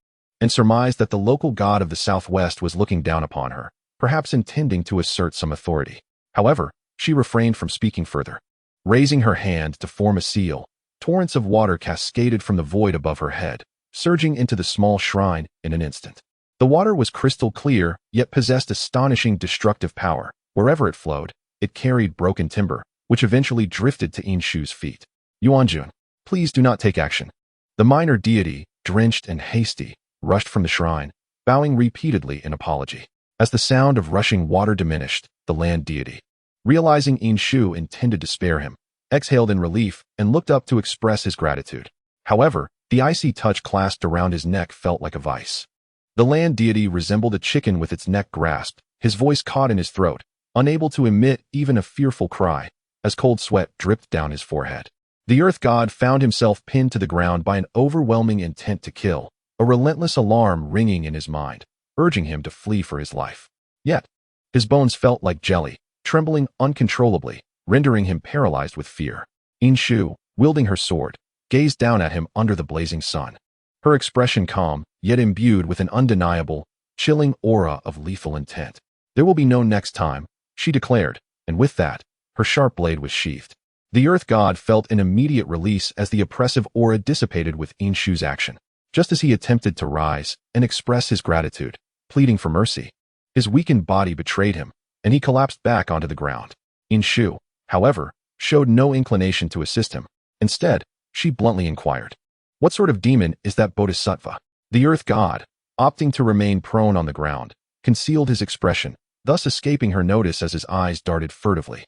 and surmised that the local god of the southwest was looking down upon her, perhaps intending to assert some authority. However, she refrained from speaking further. Raising her hand to form a seal, torrents of water cascaded from the void above her head, surging into the small shrine in an instant. The water was crystal clear, yet possessed astonishing destructive power. Wherever it flowed, it carried broken timber, which eventually drifted to Inshu's feet. Yuanjun, please do not take action. The minor deity, drenched and hasty, rushed from the shrine, bowing repeatedly in apology. As the sound of rushing water diminished, the land deity, realizing Inshu intended to spare him, exhaled in relief and looked up to express his gratitude. However, the icy touch clasped around his neck felt like a vice. The land deity resembled a chicken with its neck grasped, his voice caught in his throat, unable to emit even a fearful cry, as cold sweat dripped down his forehead. The Earth God found himself pinned to the ground by an overwhelming intent to kill, a relentless alarm ringing in his mind, urging him to flee for his life. Yet, his bones felt like jelly, trembling uncontrollably, rendering him paralyzed with fear. Inshu, wielding her sword, gazed down at him under the blazing sun. Her expression calm, yet imbued with an undeniable, chilling aura of lethal intent. "There will be no next time," she declared, and with that, her sharp blade was sheathed. The Earth God felt an immediate release as the oppressive aura dissipated with Inshu's action. Just as he attempted to rise and express his gratitude, pleading for mercy, his weakened body betrayed him, and he collapsed back onto the ground. Inshu, however, showed no inclination to assist him. Instead, she bluntly inquired, "What sort of demon is that bodhisattva?" The Earth God, opting to remain prone on the ground, concealed his expression, thus escaping her notice as his eyes darted furtively.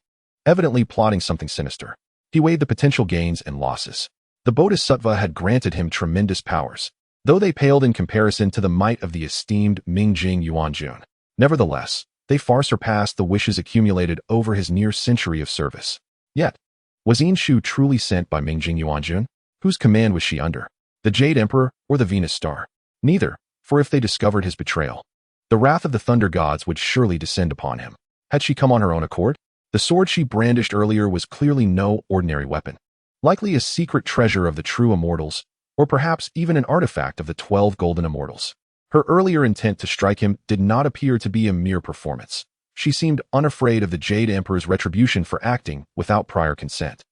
Evidently plotting something sinister, he weighed the potential gains and losses. The bodhisattva had granted him tremendous powers, though they paled in comparison to the might of the esteemed Mingjing Yuanjun. Nevertheless, they far surpassed the wishes accumulated over his near century of service. Yet, was Inshu truly sent by Mingjing Yuanjun? Whose command was she under? The Jade Emperor or the Venus Star? Neither, for if they discovered his betrayal, the wrath of the Thunder Gods would surely descend upon him. Had she come on her own accord? The sword she brandished earlier was clearly no ordinary weapon. Likely a secret treasure of the true immortals, or perhaps even an artifact of the 12 golden immortals. Her earlier intent to strike him did not appear to be a mere performance. She seemed unafraid of the Jade Emperor's retribution for acting without prior consent.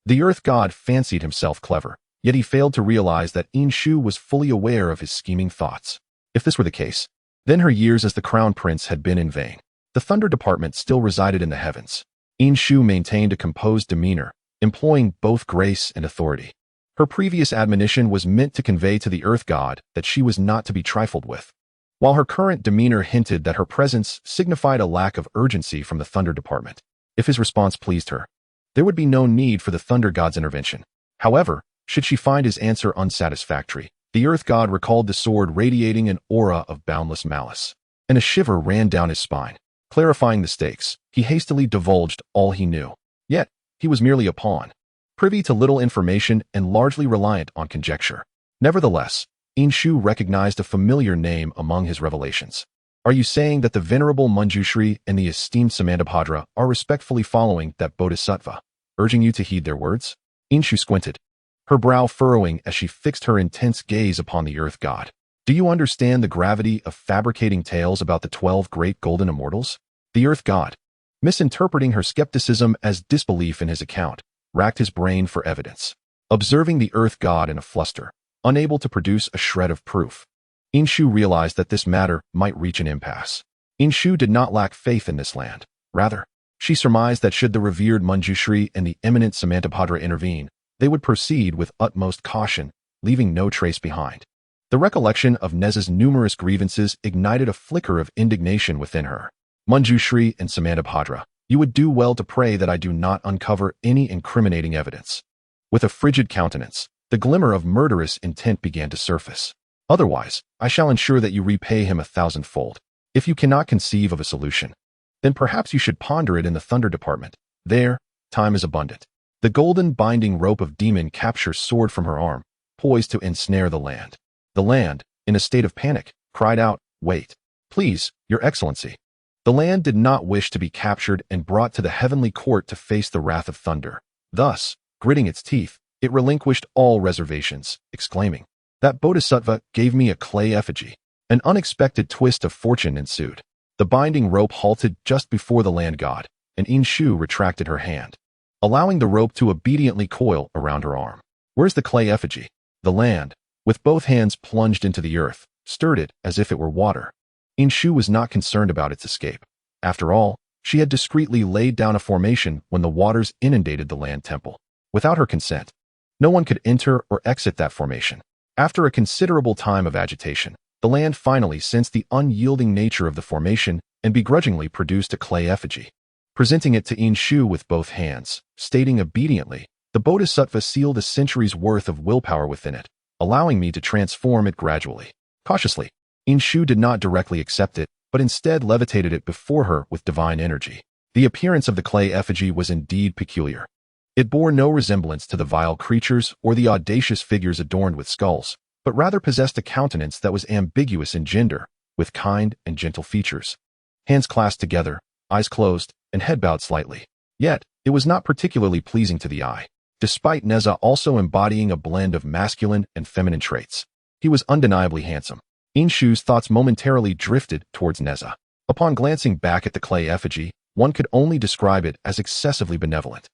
The Earth God fancied himself clever, yet he failed to realize that Inshu was fully aware of his scheming thoughts. If this were the case, then her years as the Crown Prince had been in vain. The Thunder Department still resided in the heavens. Inshu maintained a composed demeanor, employing both grace and authority. Her previous admonition was meant to convey to the Earth God that she was not to be trifled with, while her current demeanor hinted that her presence signified a lack of urgency from the Thunder Department. If his response pleased her, there would be no need for the Thunder God's intervention. However, should she find his answer unsatisfactory, the Earth God recalled the sword radiating an aura of boundless malice, and a shiver ran down his spine. Clarifying the stakes, he hastily divulged all he knew. Yet, he was merely a pawn, privy to little information and largely reliant on conjecture. Nevertheless, Inshu recognized a familiar name among his revelations. "Are you saying that the venerable Manjushri and the esteemed Samandabhadra are respectfully following that bodhisattva, urging you to heed their words?" Inshu squinted, her brow furrowing as she fixed her intense gaze upon the Earth God. "Do you understand the gravity of fabricating tales about the 12 great golden immortals?" The Earth God, misinterpreting her skepticism as disbelief in his account, racked his brain for evidence. Observing the Earth God in a fluster, unable to produce a shred of proof, Inshu realized that this matter might reach an impasse. Inshu did not lack faith in this land. Rather, she surmised that should the revered Manjushri and the eminent Samantabhadra intervene, they would proceed with utmost caution, leaving no trace behind. The recollection of Nezha's numerous grievances ignited a flicker of indignation within her. "Manjushri and Samantabhadra, you would do well to pray that I do not uncover any incriminating evidence." With a frigid countenance, the glimmer of murderous intent began to surface. "Otherwise, I shall ensure that you repay him 1,000-fold. If you cannot conceive of a solution, then perhaps you should ponder it in the Thunder Department. There, time is abundant." The golden binding rope of demon capture soared from her arm, poised to ensnare the land. The land, in a state of panic, cried out, "Wait. Please, Your Excellency." The land did not wish to be captured and brought to the heavenly court to face the wrath of thunder. Thus, gritting its teeth, it relinquished all reservations, exclaiming, "That bodhisattva gave me a clay effigy." An unexpected twist of fortune ensued. The binding rope halted just before the land god, and Inshu retracted her hand, allowing the rope to obediently coil around her arm. "Where's the clay effigy?" The land, with both hands plunged into the earth, stirred it as if it were water. Inshu was not concerned about its escape. After all, she had discreetly laid down a formation when the waters inundated the land temple. Without her consent, no one could enter or exit that formation. After a considerable time of agitation, the land finally sensed the unyielding nature of the formation and begrudgingly produced a clay effigy. Presenting it to Inshu with both hands, stating obediently, "The bodhisattva sealed a century's worth of willpower within it, allowing me to transform it gradually." Cautiously, Inshu did not directly accept it, but instead levitated it before her with divine energy. The appearance of the clay effigy was indeed peculiar. It bore no resemblance to the vile creatures or the audacious figures adorned with skulls, but rather possessed a countenance that was ambiguous in gender, with kind and gentle features. Hands clasped together, eyes closed, and head bowed slightly. Yet, it was not particularly pleasing to the eye, despite Nezha also embodying a blend of masculine and feminine traits. He was undeniably handsome. Inshu's thoughts momentarily drifted towards Nezha. Upon glancing back at the clay effigy, one could only describe it as excessively benevolent.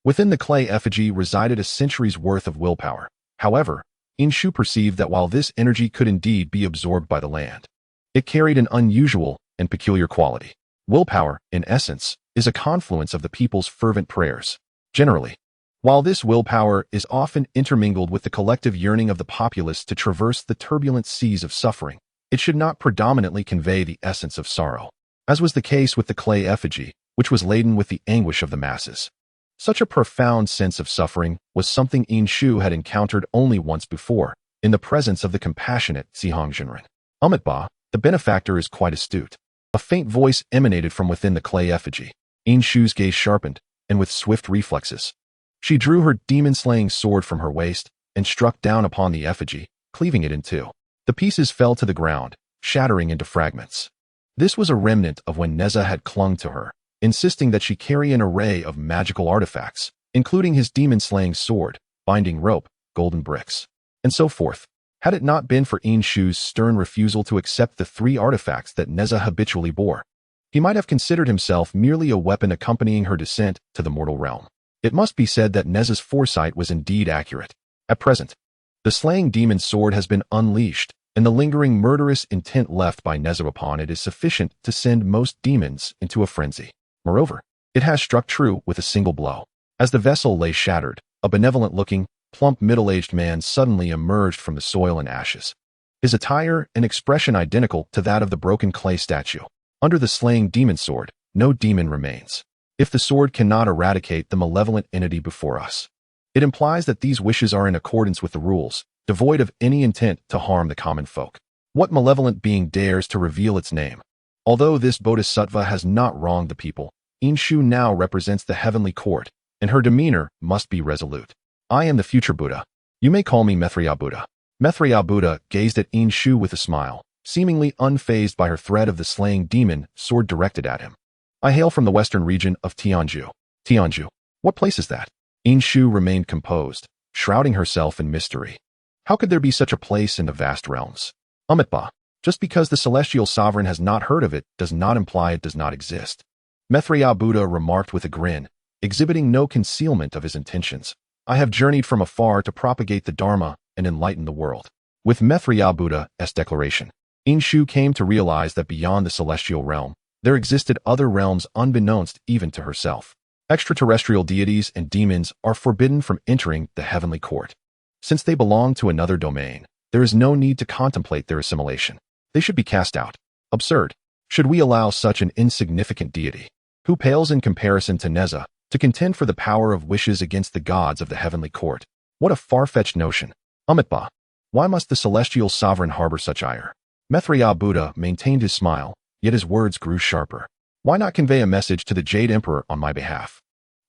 Within the clay effigy resided a century's worth of willpower. However, Inshu perceived that while this energy could indeed be absorbed by the land, it carried an unusual and peculiar quality. Willpower, in essence, is a confluence of the people's fervent prayers. Generally, while this willpower is often intermingled with the collective yearning of the populace to traverse the turbulent seas of suffering, it should not predominantly convey the essence of sorrow, as was the case with the clay effigy, which was laden with the anguish of the masses. Such a profound sense of suffering was something Inshu had encountered only once before, in the presence of the compassionate Zhihongzhenren. Amidst, the benefactor is quite astute. A faint voice emanated from within the clay effigy. Inshu's gaze sharpened, and with swift reflexes, she drew her demon-slaying sword from her waist and struck down upon the effigy, cleaving it in two. The pieces fell to the ground, shattering into fragments. This was a remnant of when Nezha had clung to her, insisting that she carry an array of magical artifacts, including his demon-slaying sword, binding rope, golden bricks, and so forth. Had it not been for Inshu's stern refusal to accept the 3 artifacts that Nezha habitually bore, he might have considered himself merely a weapon accompanying her descent to the mortal realm. It must be said that Nezha's foresight was indeed accurate. At present, the slaying demon sword has been unleashed, and the lingering murderous intent left by Nezha upon it is sufficient to send most demons into a frenzy. Moreover, it has struck true with a single blow. As the vessel lay shattered, a benevolent-looking, plump middle-aged man suddenly emerged from the soil and ashes. His attire and expression identical to that of the broken clay statue. Under the slaying demon sword, no demon remains. If the sword cannot eradicate the malevolent entity before us, it implies that these wishes are in accordance with the rules, devoid of any intent to harm the common folk. What malevolent being dares to reveal its name? Although this bodhisattva has not wronged the people, Inshu now represents the heavenly court, and her demeanor must be resolute. I am the future Buddha. You may call me Maitreya Buddha. Maitreya Buddha gazed at Inshu with a smile, seemingly unfazed by her threat of the slaying demon sword directed at him. I hail from the western region of Tianju. Tianju? What place is that? Inshu remained composed, shrouding herself in mystery. How could there be such a place in the vast realms? Amidst, just because the celestial sovereign has not heard of it does not imply it does not exist. Maitreya Buddha remarked with a grin, exhibiting no concealment of his intentions. I have journeyed from afar to propagate the Dharma and enlighten the world. With Maitreya Buddha's declaration, Inshu came to realize that beyond the celestial realm, there existed other realms unbeknownst even to herself. Extraterrestrial deities and demons are forbidden from entering the heavenly court. Since they belong to another domain, there is no need to contemplate their assimilation. They should be cast out. Absurd. Should we allow such an insignificant deity, who pales in comparison to Nezha, to contend for the power of wishes against the gods of the heavenly court? What a far-fetched notion. Amidst, why must the celestial sovereign harbor such ire? Maitreya Buddha maintained his smile, yet his words grew sharper. Why not convey a message to the Jade Emperor on my behalf?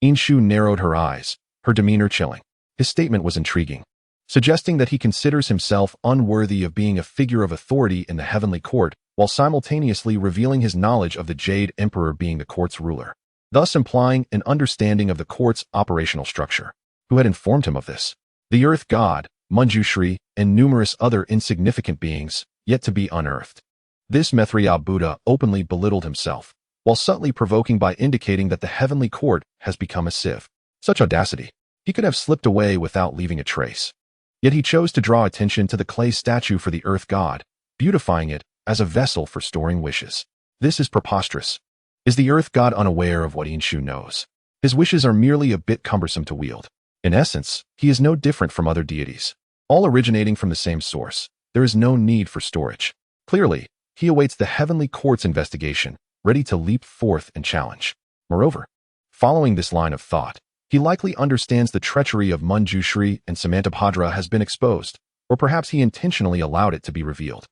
Inshu narrowed her eyes, her demeanor chilling. His statement was intriguing, suggesting that he considers himself unworthy of being a figure of authority in the heavenly court, while simultaneously revealing his knowledge of the Jade Emperor being the court's ruler, thus implying an understanding of the court's operational structure. Who had informed him of this? The Earth God, Manjushri, and numerous other insignificant beings, yet to be unearthed. This Maitreya Buddha openly belittled himself, while subtly provoking by indicating that the heavenly court has become a sieve. Such audacity! He could have slipped away without leaving a trace. Yet he chose to draw attention to the clay statue for the Earth God, beautifying it as a vessel for storing wishes. This is preposterous. Is the Earth God unaware of what Inshu knows? His wishes are merely a bit cumbersome to wield. In essence, he is no different from other deities. All originating from the same source, there is no need for storage. Clearly, he awaits the heavenly court's investigation, ready to leap forth and challenge. Moreover, following this line of thought, he likely understands the treachery of Manjushri and Samantabhadra has been exposed, or perhaps he intentionally allowed it to be revealed.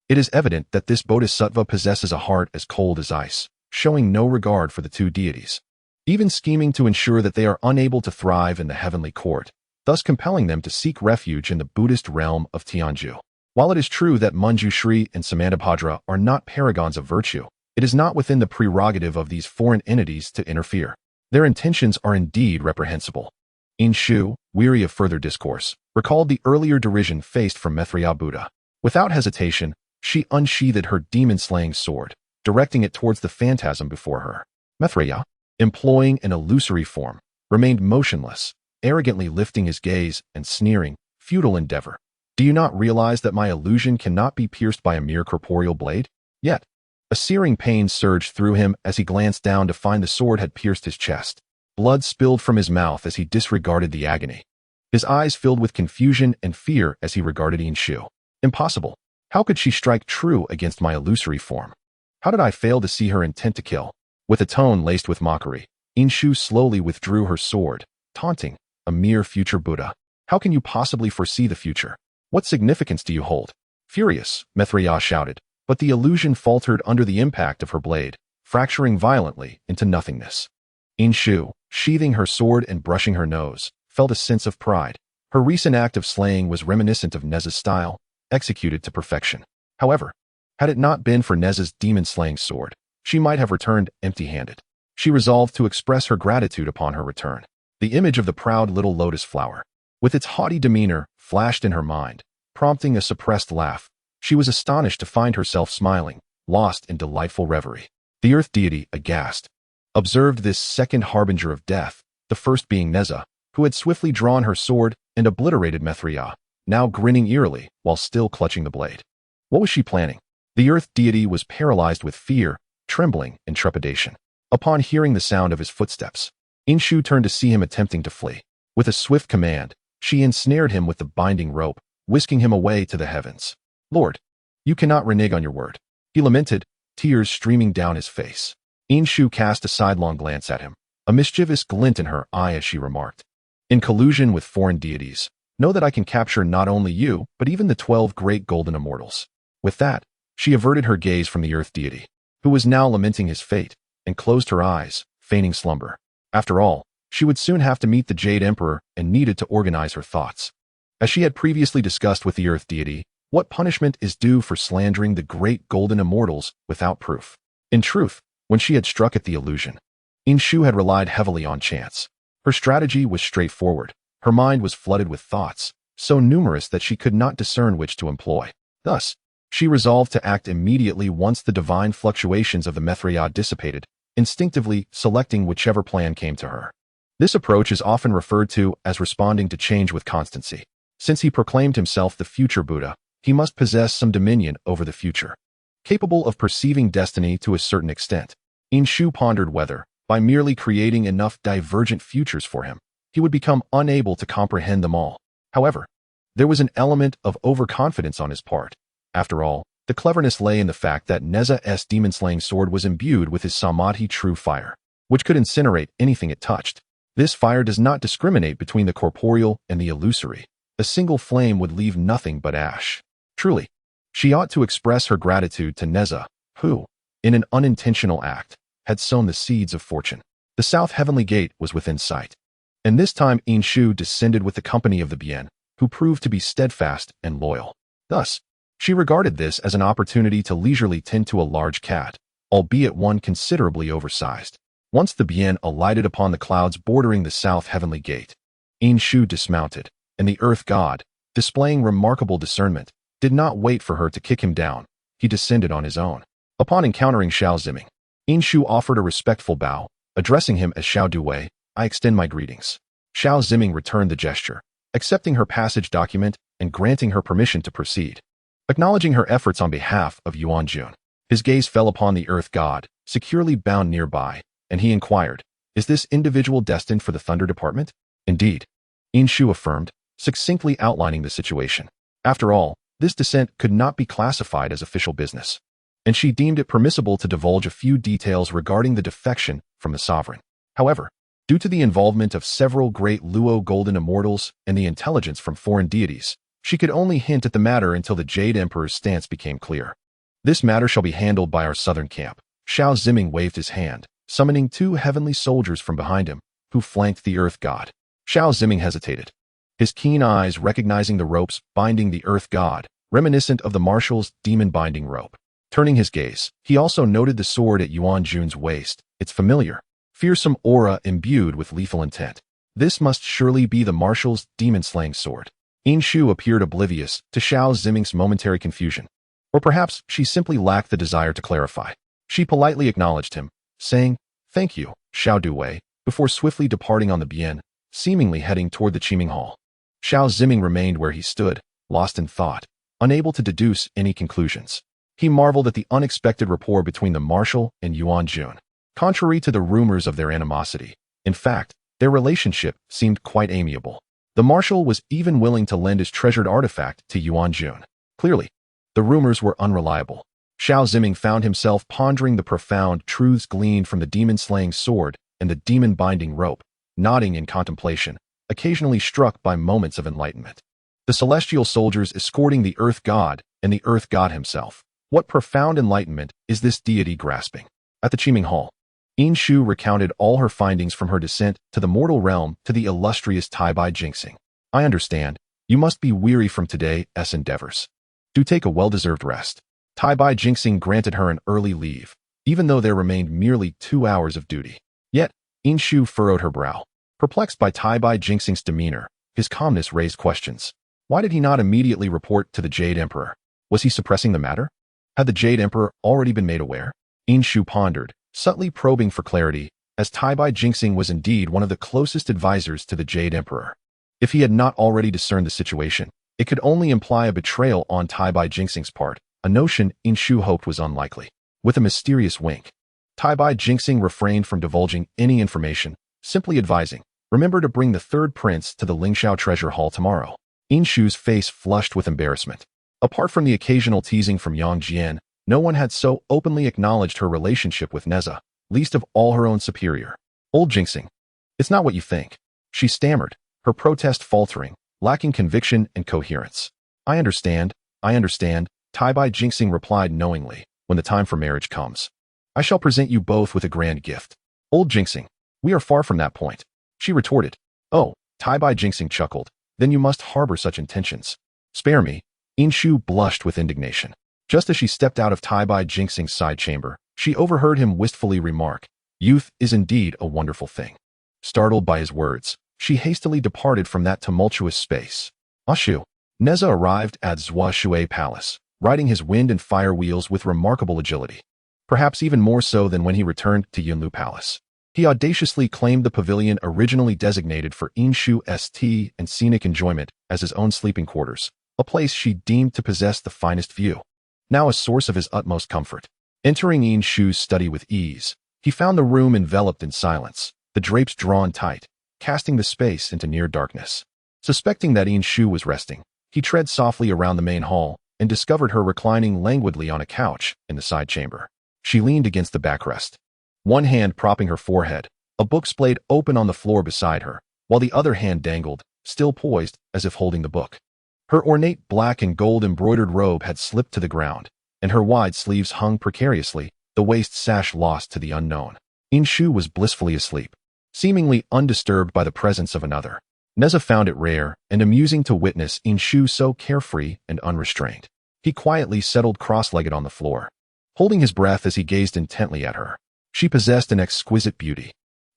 It is evident that this bodhisattva possesses a heart as cold as ice, showing no regard for the two deities, even scheming to ensure that they are unable to thrive in the heavenly court, thus compelling them to seek refuge in the Buddhist realm of Tianzhu. While it is true that Manjushri and Samantabhadra are not paragons of virtue, it is not within the prerogative of these foreign entities to interfere. Their intentions are indeed reprehensible. Inshu, weary of further discourse, recalled the earlier derision faced from Maitreya Buddha. Without hesitation, she unsheathed her demon-slaying sword, directing it towards the phantasm before her. Maitreya, employing an illusory form, remained motionless, arrogantly lifting his gaze and sneering, "Futile endeavor. Do you not realize that my illusion cannot be pierced by a mere corporeal blade?" Yet, a searing pain surged through him as he glanced down to find the sword had pierced his chest. Blood spilled from his mouth as he disregarded the agony. His eyes filled with confusion and fear as he regarded Inshu. Impossible. How could she strike true against my illusory form? How did I fail to see her intent to kill? With a tone laced with mockery, Inshu slowly withdrew her sword, taunting, "A mere future Buddha. How can you possibly foresee the future? What significance do you hold?" Furious, Maitreya shouted, but the illusion faltered under the impact of her blade, fracturing violently into nothingness. Inshu, sheathing her sword and brushing her nose, felt a sense of pride. Her recent act of slaying was reminiscent of Nezha's style, executed to perfection. However, had it not been for Nezha's demon-slaying sword, she might have returned empty-handed. She resolved to express her gratitude upon her return. The image of the proud little lotus flower, with its haughty demeanor, flashed in her mind, prompting a suppressed laugh. She was astonished to find herself smiling, lost in delightful reverie. The earth deity, aghast, observed this second harbinger of death, the first being Nezha, who had swiftly drawn her sword and obliterated Maitreya, now grinning eerily while still clutching the blade. What was she planning? The earth deity was paralyzed with fear, trembling, and trepidation. Upon hearing the sound of his footsteps, Inshu turned to see him attempting to flee. With a swift command, she ensnared him with the binding rope, whisking him away to the heavens. "Lord, you cannot renege on your word," he lamented, tears streaming down his face. Inshu cast a sidelong glance at him, a mischievous glint in her eye as she remarked, "In collusion with foreign deities, know that I can capture not only you, but even the 12 great golden immortals." With that, she averted her gaze from the earth deity, who was now lamenting his fate, and closed her eyes, feigning slumber. After all, she would soon have to meet the Jade Emperor and needed to organize her thoughts. As she had previously discussed with the earth deity, what punishment is due for slandering the great golden immortals without proof? In truth, when she had struck at the illusion, Inshu had relied heavily on chance. Her strategy was straightforward. Her mind was flooded with thoughts, so numerous that she could not discern which to employ. Thus, she resolved to act immediately once the divine fluctuations of the Maitreya dissipated, instinctively selecting whichever plan came to her. This approach is often referred to as responding to change with constancy. Since he proclaimed himself the future Buddha, he must possess some dominion over the future. Capable of perceiving destiny to a certain extent, Inshu pondered whether, by merely creating enough divergent futures for him, he would become unable to comprehend them all. However, there was an element of overconfidence on his part. After all, the cleverness lay in the fact that Nezha's demon-slaying sword was imbued with his samadhi true fire, which could incinerate anything it touched. This fire does not discriminate between the corporeal and the illusory. A single flame would leave nothing but ash. Truly, she ought to express her gratitude to Nezha, who, in an unintentional act, had sown the seeds of fortune. The south heavenly gate was within sight, and this time Inshu descended with the company of the Bien, who proved to be steadfast and loyal. Thus, she regarded this as an opportunity to leisurely tend to a large cat, albeit one considerably oversized. Once the Bien alighted upon the clouds bordering the south heavenly gate, Inshu dismounted, and the earth god, displaying remarkable discernment, did not wait for her to kick him down. He descended on his own. Upon encountering Xiao Ziming, Inshu offered a respectful bow, addressing him as Xiao Duwei. "I extend my greetings." Xiao Ziming returned the gesture, accepting her passage document and granting her permission to proceed. Acknowledging her efforts on behalf of Yuan Jun, his gaze fell upon the earth god, securely bound nearby, and he inquired, "Is this individual destined for the Thunder Department?" "Indeed," Inshu affirmed, succinctly outlining the situation. After all, this descent could not be classified as official business, and she deemed it permissible to divulge a few details regarding the defection from the sovereign. However, due to the involvement of several great Luo golden immortals and the intelligence from foreign deities, she could only hint at the matter until the Jade Emperor's stance became clear. This matter shall be handled by our southern camp. Shao Ziming waved his hand, summoning 2 heavenly soldiers from behind him, who flanked the earth god. Shao Ziming hesitated, his keen eyes recognizing the ropes binding the earth god, reminiscent of the marshal's demon-binding rope. Turning his gaze, he also noted the sword at Yuan Jun's waist, its familiar, fearsome aura imbued with lethal intent. This must surely be the marshal's demon-slaying sword. Yin Shu appeared oblivious to Shao Ziming's momentary confusion. Or perhaps she simply lacked the desire to clarify. She politely acknowledged him, saying, "Thank you, Shao Duwei," before swiftly departing on the Bian, seemingly heading toward the Qiming Hall. Shao Ziming remained where he stood, lost in thought, unable to deduce any conclusions. He marveled at the unexpected rapport between the marshal and Yuan Jun. Contrary to the rumors of their animosity, in fact, their relationship seemed quite amiable. The marshal was even willing to lend his treasured artifact to Yuan Jun. Clearly, the rumors were unreliable. Shao Ziming found himself pondering the profound truths gleaned from the demon-slaying sword and the demon-binding rope, nodding in contemplation, occasionally struck by moments of enlightenment. The celestial soldiers escorting the earth god and the earth god himself. What profound enlightenment is this deity grasping? At the Qiming Hall, Yin Shu recounted all her findings from her descent to the mortal realm to the illustrious Taibai Jinxing. "I understand. You must be weary from today's endeavors. Do take a well-deserved rest." Taibai Jinxing granted her an early leave, even though there remained merely 2 hours of duty. Yet, Yin Shu furrowed her brow. Perplexed by Taibai Jinxing's demeanor, his calmness raised questions. Why did he not immediately report to the Jade Emperor? Was he suppressing the matter? Had the Jade Emperor already been made aware? Yin Shu pondered, subtly probing for clarity, as Taibai Jinxing was indeed one of the closest advisors to the Jade Emperor. If he had not already discerned the situation, it could only imply a betrayal on Taibai Jinxing's part, a notion Yin Shu hoped was unlikely. With a mysterious wink, Taibai Jinxing refrained from divulging any information, simply advising, "Remember to bring the third prince to the Lingxiao Treasure Hall tomorrow." Yin Shu's face flushed with embarrassment. Apart from the occasional teasing from Yang Jian, no one had so openly acknowledged her relationship with Nezha, least of all her own superior. "Old Jinxing, it's not what you think," she stammered, her protest faltering, lacking conviction and coherence. I understand, Taibai Jinxing replied knowingly, "when the time for marriage comes. I shall present you both with a grand gift." "Old Jinxing, we are far from that point," she retorted. "Oh," Taibai Jinxing chuckled, "then you must harbor such intentions." "Spare me." Yin Shu blushed with indignation. Just as she stepped out of Taibai Jinxing's side chamber, she overheard him wistfully remark, "Youth is indeed a wonderful thing." Startled by his words, she hastily departed from that tumultuous space. Ashu. Nezha arrived at Zhua Shui Palace, riding his wind and fire wheels with remarkable agility. Perhaps even more so than when he returned to Yunlu Palace. He audaciously claimed the pavilion originally designated for Yin Shu's tea and scenic enjoyment as his own sleeping quarters, a place she deemed to possess the finest view. Now a source of his utmost comfort. Entering Yin Shu's study with ease, he found the room enveloped in silence, the drapes drawn tight, casting the space into near darkness. Suspecting that Yin Shu was resting, he tread softly around the main hall and discovered her reclining languidly on a couch in the side chamber. She leaned against the backrest, one hand propping her forehead, a book splayed open on the floor beside her, while the other hand dangled, still poised, as if holding the book. Her ornate black and gold embroidered robe had slipped to the ground, and her wide sleeves hung precariously, the waist sash lost to the unknown. Yin Shu was blissfully asleep, seemingly undisturbed by the presence of another. Nezha found it rare and amusing to witness Yin Shu so carefree and unrestrained. He quietly settled cross-legged on the floor, holding his breath as he gazed intently at her. She possessed an exquisite beauty,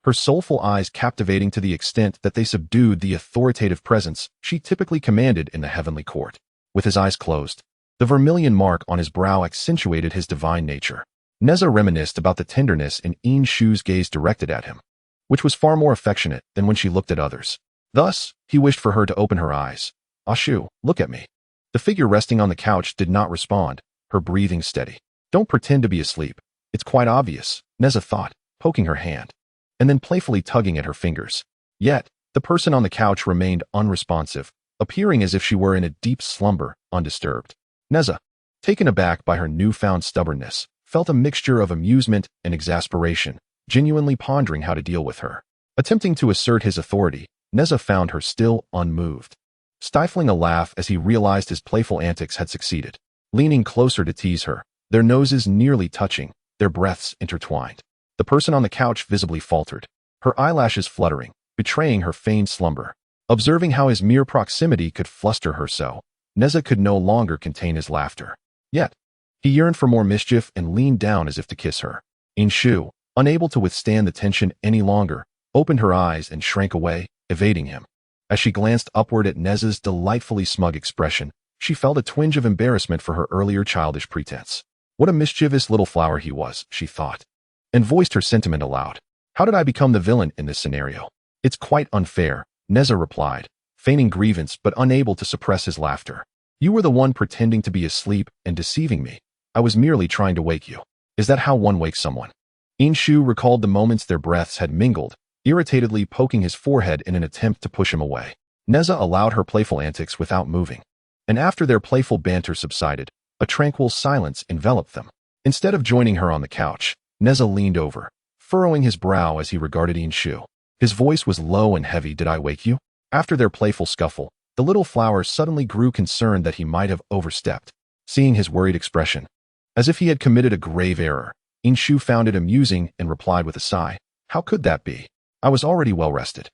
her soulful eyes captivating to the extent that they subdued the authoritative presence she typically commanded in the heavenly court. With his eyes closed, the vermilion mark on his brow accentuated his divine nature. Nezha reminisced about the tenderness in Yin Shu's gaze directed at him, which was far more affectionate than when she looked at others. Thus, he wished for her to open her eyes. "Ashu, look at me." The figure resting on the couch did not respond, her breathing steady. "Don't pretend to be asleep. It's quite obvious," Nezha thought, poking her hand, and then playfully tugging at her fingers. Yet, the person on the couch remained unresponsive, appearing as if she were in a deep slumber, undisturbed. Nezha, taken aback by her newfound stubbornness, felt a mixture of amusement and exasperation, genuinely pondering how to deal with her. Attempting to assert his authority, Nezha found her still unmoved, stifling a laugh as he realized his playful antics had succeeded. Leaning closer to tease her, their noses nearly touching, their breaths intertwined. The person on the couch visibly faltered, her eyelashes fluttering, betraying her feigned slumber. Observing how his mere proximity could fluster her so, Nezha could no longer contain his laughter. Yet, he yearned for more mischief and leaned down as if to kiss her. Inshu, unable to withstand the tension any longer, opened her eyes and shrank away, evading him. As she glanced upward at Nezha's delightfully smug expression, she felt a twinge of embarrassment for her earlier childish pretense. What a mischievous little flower he was, she thought, and voiced her sentiment aloud. How did I become the villain in this scenario? It's quite unfair, Nezha replied, feigning grievance but unable to suppress his laughter. You were the one pretending to be asleep and deceiving me. I was merely trying to wake you. Is that how one wakes someone? Inshu recalled the moments their breaths had mingled, irritatedly poking his forehead in an attempt to push him away. Nezha allowed her playful antics without moving. And after their playful banter subsided, a tranquil silence enveloped them. Instead of joining her on the couch, Nezha leaned over, furrowing his brow as he regarded Inshu. His voice was low and heavy. Did I wake you? After their playful scuffle, the little flower suddenly grew concerned that he might have overstepped. Seeing his worried expression, as if he had committed a grave error, Inshu found it amusing and replied with a sigh. How could that be? I was already well rested.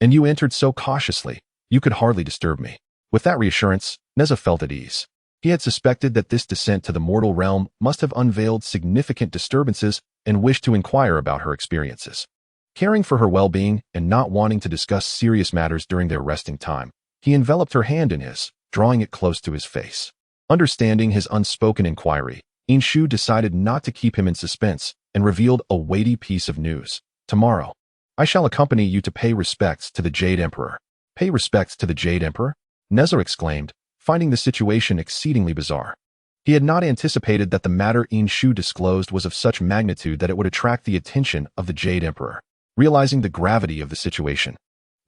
And you entered so cautiously, you could hardly disturb me. With that reassurance, Nezha felt at ease. He had suspected that this descent to the mortal realm must have unveiled significant disturbances and wished to inquire about her experiences. Caring for her well-being and not wanting to discuss serious matters during their resting time, he enveloped her hand in his, drawing it close to his face. Understanding his unspoken inquiry, Inshu decided not to keep him in suspense and revealed a weighty piece of news. Tomorrow, I shall accompany you to pay respects to the Jade Emperor. Pay respects to the Jade Emperor? Nezha exclaimed, finding the situation exceedingly bizarre. He had not anticipated that the matter Inshu disclosed was of such magnitude that it would attract the attention of the Jade Emperor. Realizing the gravity of the situation,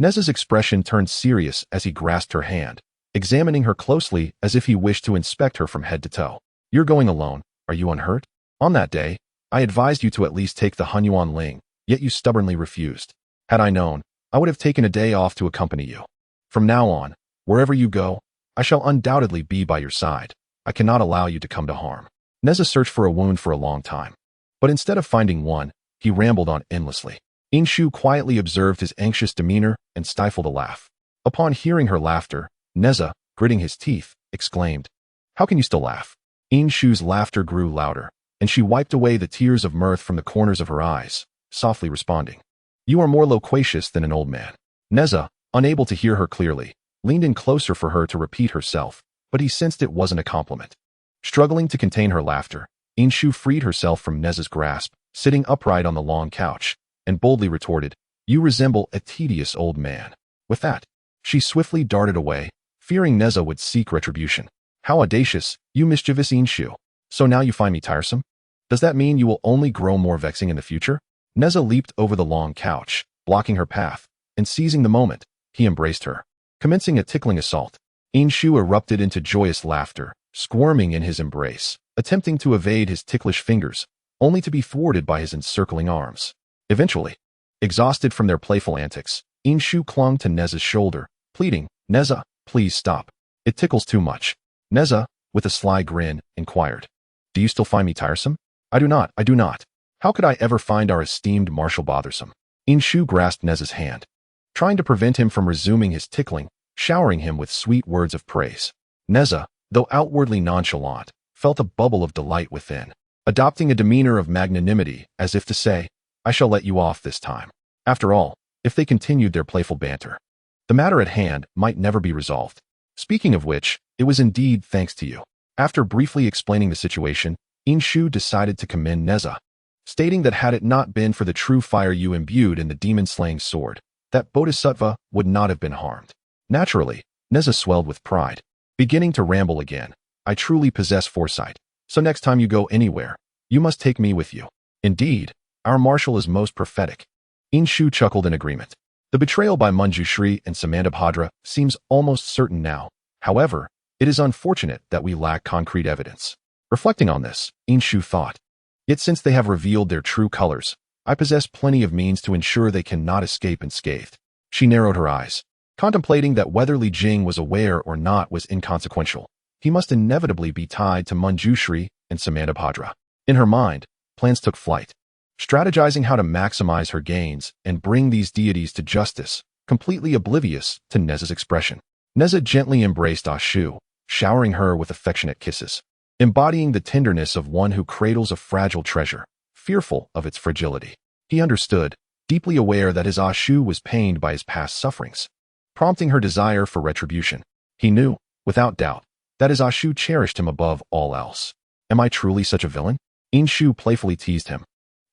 Nezha's expression turned serious as he grasped her hand, examining her closely as if he wished to inspect her from head to toe. You're going alone, are you unhurt? On that day, I advised you to at least take the Hunyuan Ling, yet you stubbornly refused. Had I known, I would have taken a day off to accompany you. From now on, wherever you go, I shall undoubtedly be by your side. I cannot allow you to come to harm. Nezha searched for a wound for a long time, but instead of finding one, he rambled on endlessly. Inshu quietly observed his anxious demeanor and stifled a laugh. Upon hearing her laughter, Nezha, gritting his teeth, exclaimed, How can you still laugh? Inshu's laughter grew louder, and she wiped away the tears of mirth from the corners of her eyes, softly responding, You are more loquacious than an old man. Nezha, unable to hear her clearly, leaned in closer for her to repeat herself, but he sensed it wasn't a compliment. Struggling to contain her laughter, Inshu freed herself from Nezha's grasp, sitting upright on the long couch, and boldly retorted, You resemble a tedious old man. With that, she swiftly darted away, fearing Nezha would seek retribution. How audacious, you mischievous Inshu. So now you find me tiresome? Does that mean you will only grow more vexing in the future? Nezha leaped over the long couch, blocking her path, and seizing the moment, he embraced her. Commencing a tickling assault, Inshu erupted into joyous laughter, squirming in his embrace, attempting to evade his ticklish fingers, only to be thwarted by his encircling arms. Eventually, exhausted from their playful antics, Inshu clung to Nezha's shoulder, pleading, Nezha, please stop. It tickles too much. Nezha, with a sly grin, inquired, Do you still find me tiresome? I do not. How could I ever find our esteemed marshal bothersome? Inshu grasped Nezha's hand, trying to prevent him from resuming his tickling, showering him with sweet words of praise. Nezha, though outwardly nonchalant, felt a bubble of delight within, adopting a demeanor of magnanimity as if to say, I shall let you off this time. After all, if they continued their playful banter, the matter at hand might never be resolved. Speaking of which, it was indeed thanks to you. After briefly explaining the situation, Inshu decided to commend Nezha, stating that had it not been for the true fire you imbued in the demon-slaying sword, that bodhisattva would not have been harmed. Naturally, Nezha swelled with pride, beginning to ramble again. I truly possess foresight, so next time you go anywhere, you must take me with you. Indeed, our marshal is most prophetic. Inshu chuckled in agreement. The betrayal by Manjushri and Samandabhadra seems almost certain now. However, it is unfortunate that we lack concrete evidence. Reflecting on this, Inshu thought, Yet since they have revealed their true colors, I possess plenty of means to ensure they cannot escape unscathed. She narrowed her eyes, contemplating that whether Li Jing was aware or not was inconsequential. He must inevitably be tied to Manjushri and Samantabhadra. In her mind, plans took flight, strategizing how to maximize her gains and bring these deities to justice, completely oblivious to Nezha's expression. Nezha gently embraced Ashu, showering her with affectionate kisses, embodying the tenderness of one who cradles a fragile treasure, fearful of its fragility. He understood, deeply aware that his Ashu was pained by his past sufferings, prompting her desire for retribution. He knew, without doubt, that his Ashu cherished him above all else. Am I truly such a villain? Inshu playfully teased him,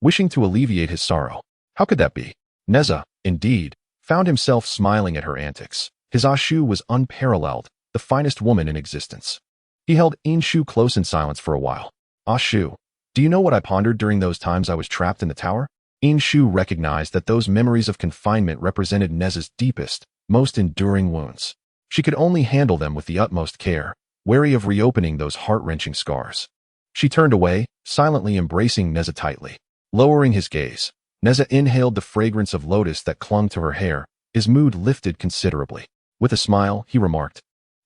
wishing to alleviate his sorrow. How could that be? Nezha, indeed, found himself smiling at her antics. His Ashu was unparalleled, the finest woman in existence. He held Inshu close in silence for a while. Ashu, do you know what I pondered during those times I was trapped in the tower? Inshu recognized that those memories of confinement represented Nezha's deepest, most enduring wounds. She could only handle them with the utmost care, wary of reopening those heart-wrenching scars. She turned away, silently embracing Nezha tightly. Lowering his gaze, Nezha inhaled the fragrance of lotus that clung to her hair. His mood lifted considerably. With a smile, he remarked,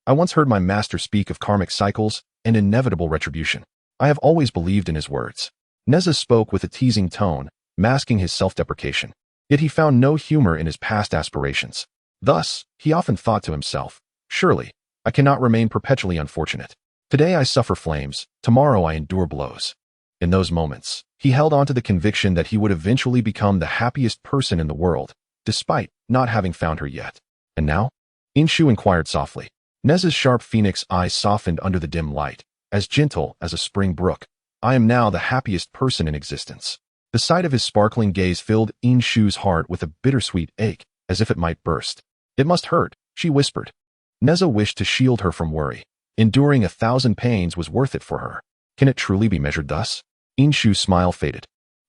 I once heard my master speak of karmic cycles and inevitable retribution. I have always believed in his words. Nezha spoke with a teasing tone, masking his self-deprecation. Yet he found no humor in his past aspirations. Thus, he often thought to himself, surely, I cannot remain perpetually unfortunate. Today I suffer flames, tomorrow I endure blows. In those moments, he held on to the conviction that he would eventually become the happiest person in the world, despite not having found her yet. And now? Inshu inquired softly. Nezha's sharp phoenix eyes softened under the dim light, as gentle as a spring brook. I am now the happiest person in existence. The sight of his sparkling gaze filled Inshu's heart with a bittersweet ache, as if it might burst. It must hurt, she whispered. Nezha wished to shield her from worry. Enduring 1,000 pains was worth it for her. Can it truly be measured thus? Inshu's smile faded,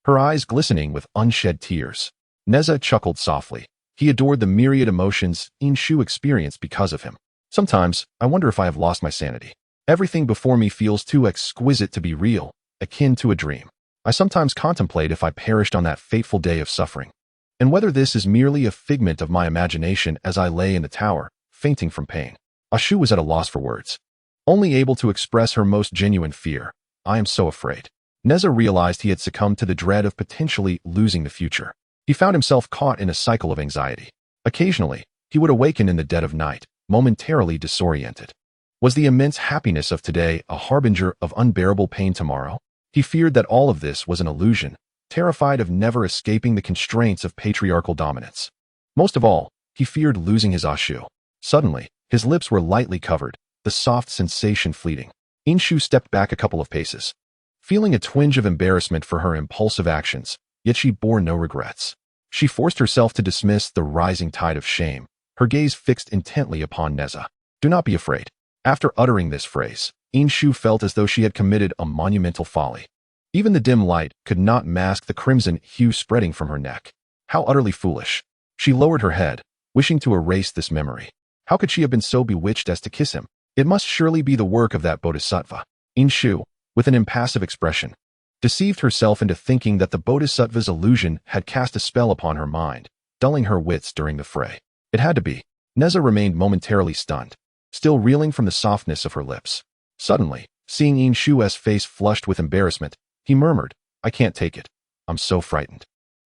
her eyes glistening with unshed tears. Nezha chuckled softly. He adored the myriad emotions Inshu experienced because of him. Sometimes, I wonder if I have lost my sanity. Everything before me feels too exquisite to be real, akin to a dream. I sometimes contemplate if I perished on that fateful day of suffering, and whether this is merely a figment of my imagination as I lay in the tower, fainting from pain. Ashu was at a loss for words, only able to express her most genuine fear. I am so afraid. Nezha realized he had succumbed to the dread of potentially losing the future. He found himself caught in a cycle of anxiety. Occasionally, he would awaken in the dead of night, momentarily disoriented. Was the immense happiness of today a harbinger of unbearable pain tomorrow? He feared that all of this was an illusion, terrified of never escaping the constraints of patriarchal dominance. Most of all, he feared losing his Ashu. Suddenly, his lips were lightly covered, the soft sensation fleeting. Inshu stepped back a couple of paces, feeling a twinge of embarrassment for her impulsive actions, yet she bore no regrets. She forced herself to dismiss the rising tide of shame, her gaze fixed intently upon Nezha. Do not be afraid. After uttering this phrase, Inshu felt as though she had committed a monumental folly. Even the dim light could not mask the crimson hue spreading from her neck. How utterly foolish. She lowered her head, wishing to erase this memory. How could she have been so bewitched as to kiss him? It must surely be the work of that bodhisattva. Inshu, with an impassive expression, deceived herself into thinking that the bodhisattva's illusion had cast a spell upon her mind, dulling her wits during the fray. It had to be. Nezha remained momentarily stunned, still reeling from the softness of her lips. Suddenly, seeing Inshu's face flushed with embarrassment, he murmured, I can't take it. I'm so frightened.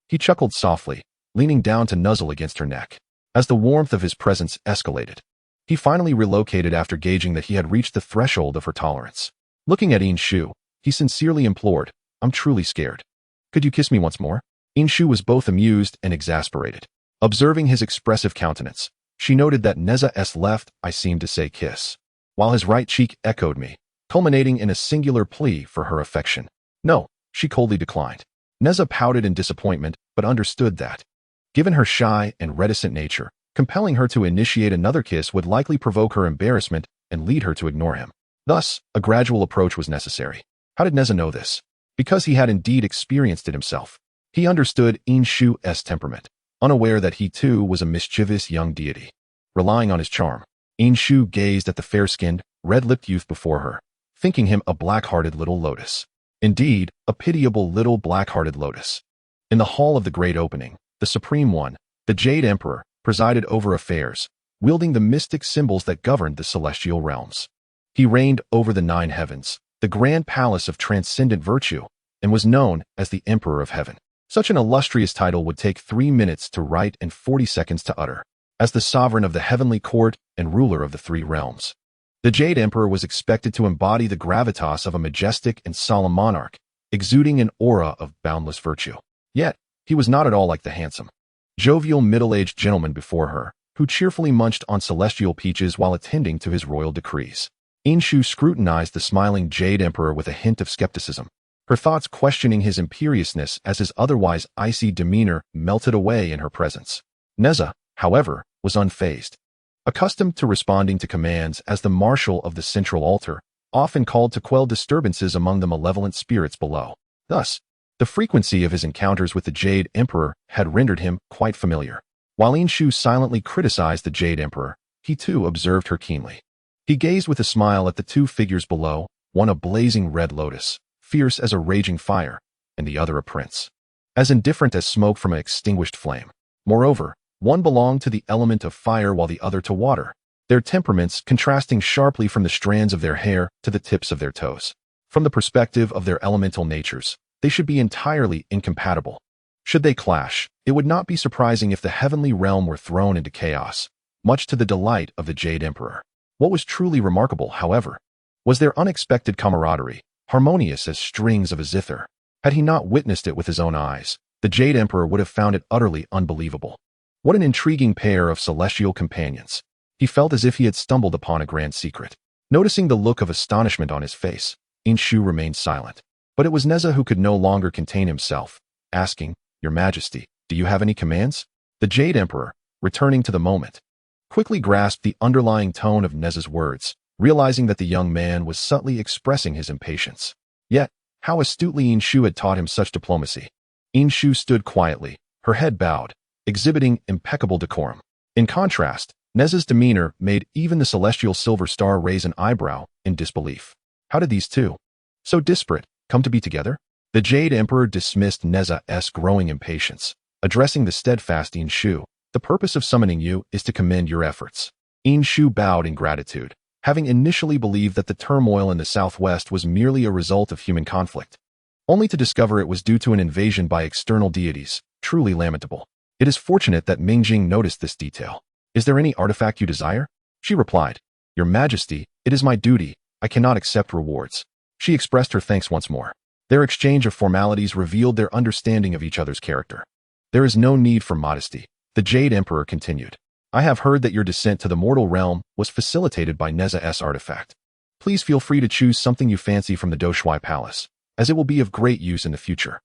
He chuckled softly, leaning down to nuzzle against her neck. As the warmth of his presence escalated, he finally relocated after gauging that he had reached the threshold of her tolerance. Looking at Inshu, he sincerely implored, I'm truly scared. Could you kiss me once more? Inshu was both amused and exasperated. Observing his expressive countenance, she noted that Nezha's left eye seemed to say kiss, while his right cheek echoed me, culminating in a singular plea for her affection. No, she coldly declined. Nezha pouted in disappointment, but understood that, given her shy and reticent nature, compelling her to initiate another kiss would likely provoke her embarrassment and lead her to ignore him. Thus, a gradual approach was necessary. How did Nezha know this? Because he had indeed experienced it himself. He understood Inshu's temperament, unaware that he too was a mischievous young deity. Relying on his charm, Inshu gazed at the fair-skinned, red-lipped youth before her, thinking him a black-hearted little lotus. Indeed, a pitiable little black-hearted lotus. In the hall of the Great Opening, the Supreme One, the Jade Emperor, presided over affairs, wielding the mystic symbols that governed the celestial realms. He reigned over the 9 heavens, the grand palace of transcendent virtue, and was known as the Emperor of Heaven. Such an illustrious title would take 3 minutes to write and 40 seconds to utter. As the sovereign of the heavenly court and ruler of the 3 realms, the Jade Emperor was expected to embody the gravitas of a majestic and solemn monarch, exuding an aura of boundless virtue. Yet, he was not at all like the handsome, jovial middle-aged gentleman before her, who cheerfully munched on celestial peaches while attending to his royal decrees. Inshu scrutinized the smiling Jade Emperor with a hint of skepticism, her thoughts questioning his imperiousness as his otherwise icy demeanor melted away in her presence. Nezha, however, was unfazed. Accustomed to responding to commands as the marshal of the central altar, often called to quell disturbances among the malevolent spirits below. Thus, the frequency of his encounters with the Jade Emperor had rendered him quite familiar. While Inshu silently criticized the Jade Emperor, he too observed her keenly. He gazed with a smile at the 2 figures below, one a blazing red lotus, fierce as a raging fire, and the other a prince, as indifferent as smoke from an extinguished flame. Moreover, one belonged to the element of fire while the other to water, their temperaments contrasting sharply from the strands of their hair to the tips of their toes. From the perspective of their elemental natures, they should be entirely incompatible. Should they clash, it would not be surprising if the heavenly realm were thrown into chaos, much to the delight of the Jade Emperor. What was truly remarkable, however, was their unexpected camaraderie, harmonious as strings of a zither. Had he not witnessed it with his own eyes, the Jade Emperor would have found it utterly unbelievable. What an intriguing pair of celestial companions. He felt as if he had stumbled upon a grand secret. Noticing the look of astonishment on his face, Inshu remained silent. But it was Nezha who could no longer contain himself, asking, "Your Majesty, do you have any commands?" The Jade Emperor, returning to the moment, quickly grasped the underlying tone of Nezha's words, realizing that the young man was subtly expressing his impatience. Yet, how astutely Inshu had taught him such diplomacy. Inshu stood quietly, her head bowed, exhibiting impeccable decorum. In contrast, Nezha's demeanor made even the celestial silver star raise an eyebrow in disbelief. How did these 2, so disparate, come to be together? The Jade Emperor dismissed Nezha's growing impatience, addressing the steadfast Inshu. "The purpose of summoning you is to commend your efforts." Inshu bowed in gratitude, having initially believed that the turmoil in the southwest was merely a result of human conflict, only to discover it was due to an invasion by external deities. Truly lamentable. It is fortunate that Mingjing noticed this detail. "Is there any artifact you desire?" She replied, "Your Majesty, it is my duty. I cannot accept rewards." She expressed her thanks once more. Their exchange of formalities revealed their understanding of each other's character. "There is no need for modesty," the Jade Emperor continued. "I have heard that your descent to the mortal realm was facilitated by Nezha's artifact. Please feel free to choose something you fancy from the Doshui Palace, as it will be of great use in the future."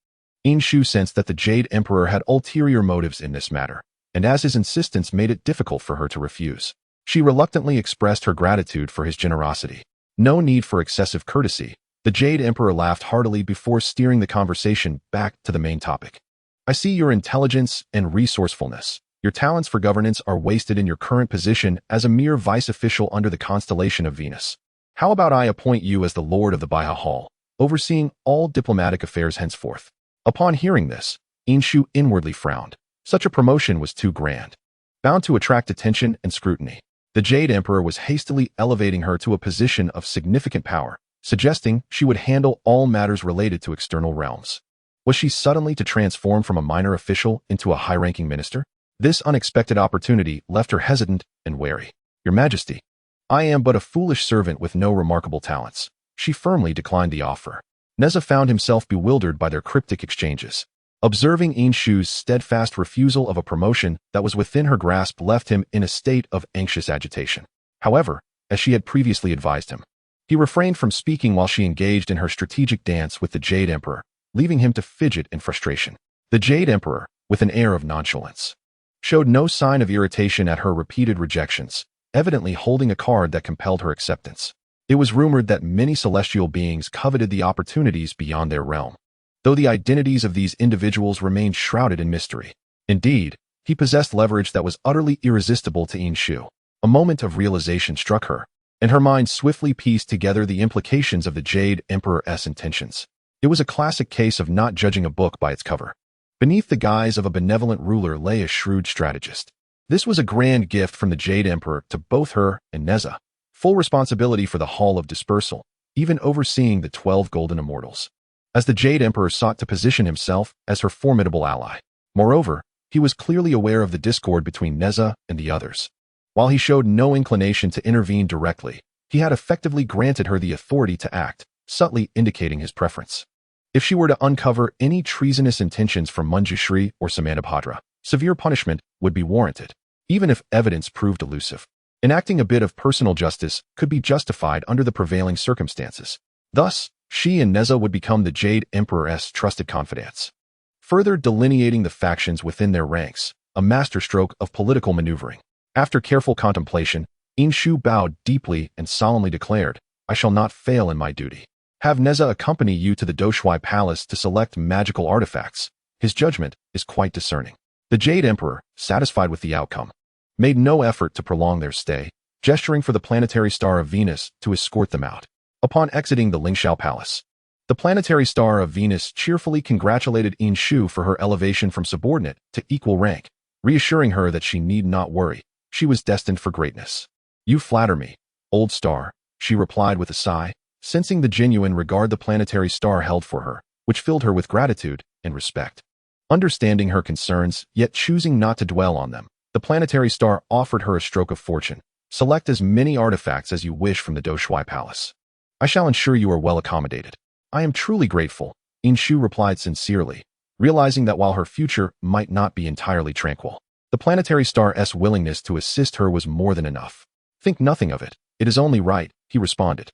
Inshu sensed that the Jade Emperor had ulterior motives in this matter, and as his insistence made it difficult for her to refuse, she reluctantly expressed her gratitude for his generosity. No need for excessive courtesy. The Jade Emperor laughed heartily before steering the conversation back to the main topic. "I see your intelligence and resourcefulness. Your talents for governance are wasted in your current position as a mere vice official under the constellation of Venus. How about I appoint you as the Lord of the Baiha Hall, overseeing all diplomatic affairs henceforth?" Upon hearing this, Inshu inwardly frowned. Such a promotion was too grand, bound to attract attention and scrutiny. The Jade Emperor was hastily elevating her to a position of significant power, suggesting she would handle all matters related to external realms. Was she suddenly to transform from a minor official into a high-ranking minister? This unexpected opportunity left her hesitant and wary. "Your Majesty, I am but a foolish servant with no remarkable talents." She firmly declined the offer. Nezha found himself bewildered by their cryptic exchanges. Observing Inshu's steadfast refusal of a promotion that was within her grasp left him in a state of anxious agitation. However, as she had previously advised him, he refrained from speaking while she engaged in her strategic dance with the Jade Emperor, leaving him to fidget in frustration. The Jade Emperor, with an air of nonchalance, showed no sign of irritation at her repeated rejections, evidently holding a card that compelled her acceptance. It was rumored that many celestial beings coveted the opportunities beyond their realm, though the identities of these individuals remained shrouded in mystery. Indeed, he possessed leverage that was utterly irresistible to Inshu. A moment of realization struck her, and her mind swiftly pieced together the implications of the Jade Emperor's intentions. It was a classic case of not judging a book by its cover. Beneath the guise of a benevolent ruler lay a shrewd strategist. This was a grand gift from the Jade Emperor to both her and Nezha. Full responsibility for the Hall of Dispersal, even overseeing the 12 golden immortals, as the Jade Emperor sought to position himself as her formidable ally. Moreover, he was clearly aware of the discord between Nezha and the others. While he showed no inclination to intervene directly, he had effectively granted her the authority to act, subtly indicating his preference. If she were to uncover any treasonous intentions from Manjushri or Samantabhadra, severe punishment would be warranted, even if evidence proved elusive. Enacting a bit of personal justice could be justified under the prevailing circumstances. Thus, she and Nezha would become the Jade Emperor's trusted confidants, further delineating the factions within their ranks, a masterstroke of political maneuvering. After careful contemplation, Inshu bowed deeply and solemnly declared, "I shall not fail in my duty. Have Nezha accompany you to the Doshui Palace to select magical artifacts. His judgment is quite discerning." The Jade Emperor, satisfied with the outcome, made no effort to prolong their stay, gesturing for the planetary star of Venus to escort them out. Upon exiting the Lingxiao Palace, the planetary star of Venus cheerfully congratulated Inshu for her elevation from subordinate to equal rank, reassuring her that she need not worry. She was destined for greatness. "You flatter me, old star," she replied with a sigh, sensing the genuine regard the planetary star held for her, which filled her with gratitude and respect. Understanding her concerns, yet choosing not to dwell on them, the planetary star offered her a stroke of fortune. "Select as many artifacts as you wish from the Doshui Palace. I shall ensure you are well accommodated." "I am truly grateful," Inshu replied sincerely, realizing that while her future might not be entirely tranquil, the planetary star's willingness to assist her was more than enough. "Think nothing of it. It is only right," he responded.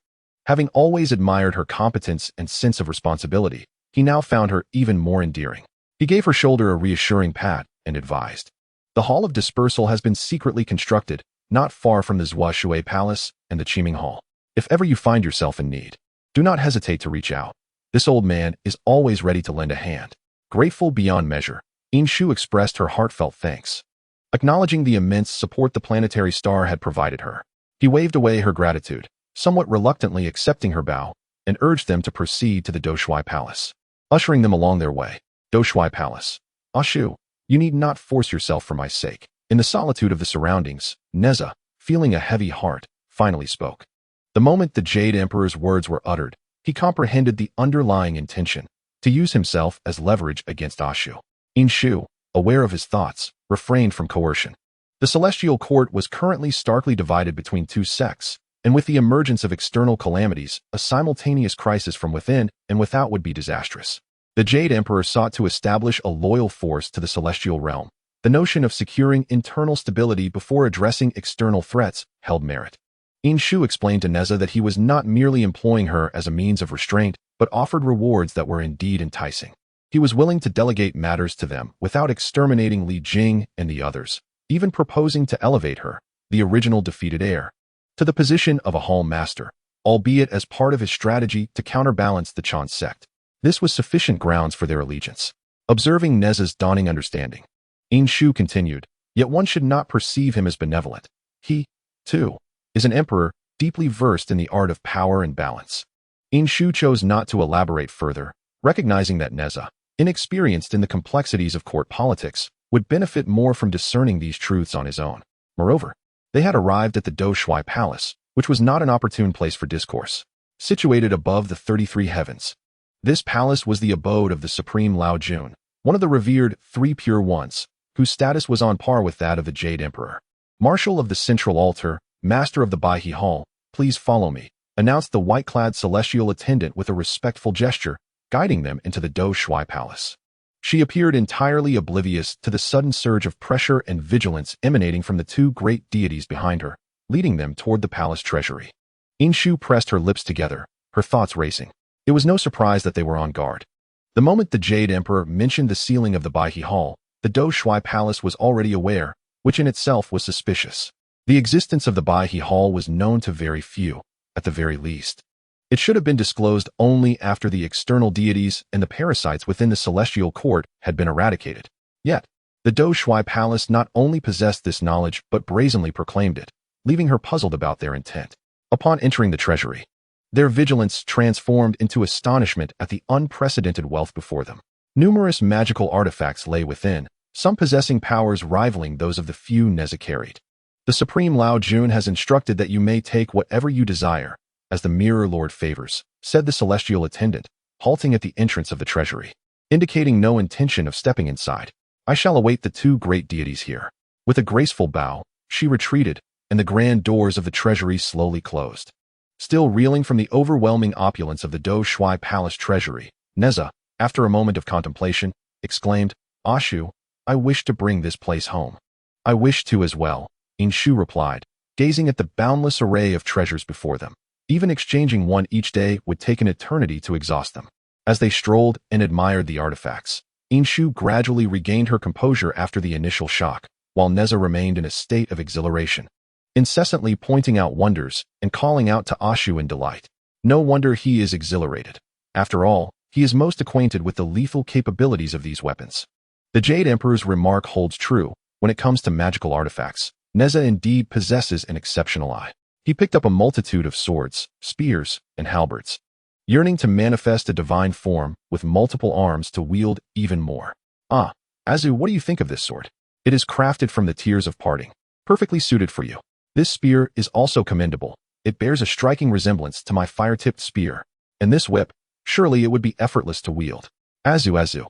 Having always admired her competence and sense of responsibility, he now found her even more endearing. He gave her shoulder a reassuring pat and advised, "The Hall of Dispersal has been secretly constructed, not far from the Zhua Shui Palace and the Qiming Hall. If ever you find yourself in need, do not hesitate to reach out. This old man is always ready to lend a hand." Grateful beyond measure, Inshu expressed her heartfelt thanks, acknowledging the immense support the planetary star had provided her. He waved away her gratitude, somewhat reluctantly accepting her bow, and urged them to proceed to the Doshui Palace, ushering them along their way. Doshui Palace. "Ashu, you need not force yourself for my sake." In the solitude of the surroundings, Nezha, feeling a heavy heart, finally spoke. The moment the Jade Emperor's words were uttered, he comprehended the underlying intention, to use himself as leverage against Ashu. Inshu, aware of his thoughts, refrained from coercion. The celestial court was currently starkly divided between two sects, and with the emergence of external calamities, a simultaneous crisis from within and without would be disastrous. The Jade Emperor sought to establish a loyal force to the celestial realm. The notion of securing internal stability before addressing external threats held merit. Inshu explained to Nezha that he was not merely employing her as a means of restraint, but offered rewards that were indeed enticing. He was willing to delegate matters to them without exterminating Li Jing and the others, even proposing to elevate her, the original defeated heir, to the position of a hall master, albeit as part of his strategy to counterbalance the Chan sect. This was sufficient grounds for their allegiance. Observing Nezha's dawning understanding, Inshu continued, "Yet one should not perceive him as benevolent. He, too, is an emperor deeply versed in the art of power and balance." Inshu chose not to elaborate further, recognizing that Nezha, inexperienced in the complexities of court politics, would benefit more from discerning these truths on his own. Moreover, they had arrived at the Doshui Palace, which was not an opportune place for discourse. Situated above the 33 heavens, this palace was the abode of the Supreme Lao Jun, one of the revered Three Pure Ones, whose status was on par with that of the Jade Emperor. "Marshal of the Central Altar, Master of the Baihe Hall, please follow me," announced the white-clad celestial attendant with a respectful gesture, guiding them into the Doshui Palace. She appeared entirely oblivious to the sudden surge of pressure and vigilance emanating from the two great deities behind her, leading them toward the palace treasury. Inshu pressed her lips together, her thoughts racing. It was no surprise that they were on guard. The moment the Jade Emperor mentioned the ceiling of the Baihe Hall, the Doshui Palace was already aware, which in itself was suspicious. The existence of the Baihe Hall was known to very few, at the very least. It should have been disclosed only after the external deities and the parasites within the celestial court had been eradicated. Yet, the Doshui Palace not only possessed this knowledge but brazenly proclaimed it, leaving her puzzled about their intent. Upon entering the treasury, their vigilance transformed into astonishment at the unprecedented wealth before them. Numerous magical artifacts lay within, some possessing powers rivaling those of the few Nezha carried. "The Supreme Lao Jun has instructed that you may take whatever you desire," as the Mirror Lord favors, said the celestial attendant, halting at the entrance of the treasury, indicating no intention of stepping inside. I shall await the two great deities here. With a graceful bow, she retreated, and the grand doors of the treasury slowly closed. Still reeling from the overwhelming opulence of the Do Shui Palace treasury, Nezha, after a moment of contemplation, exclaimed, "Ashu, I wish to bring this place home." "I wish to as well," Inshu replied, gazing at the boundless array of treasures before them. Even exchanging one each day would take an eternity to exhaust them. As they strolled and admired the artifacts, Inshu gradually regained her composure after the initial shock, while Nezha remained in a state of exhilaration, incessantly pointing out wonders and calling out to Ashu in delight. No wonder he is exhilarated. After all, he is most acquainted with the lethal capabilities of these weapons. The Jade Emperor's remark holds true. When it comes to magical artifacts, Nezha indeed possesses an exceptional eye. He picked up a multitude of swords, spears, and halberds, yearning to manifest a divine form with multiple arms to wield even more. "Ah, Azu, what do you think of this sword? It is crafted from the tears of parting, perfectly suited for you. This spear is also commendable. It bears a striking resemblance to my fire-tipped spear. And this whip, surely it would be effortless to wield." "Azu, Azu,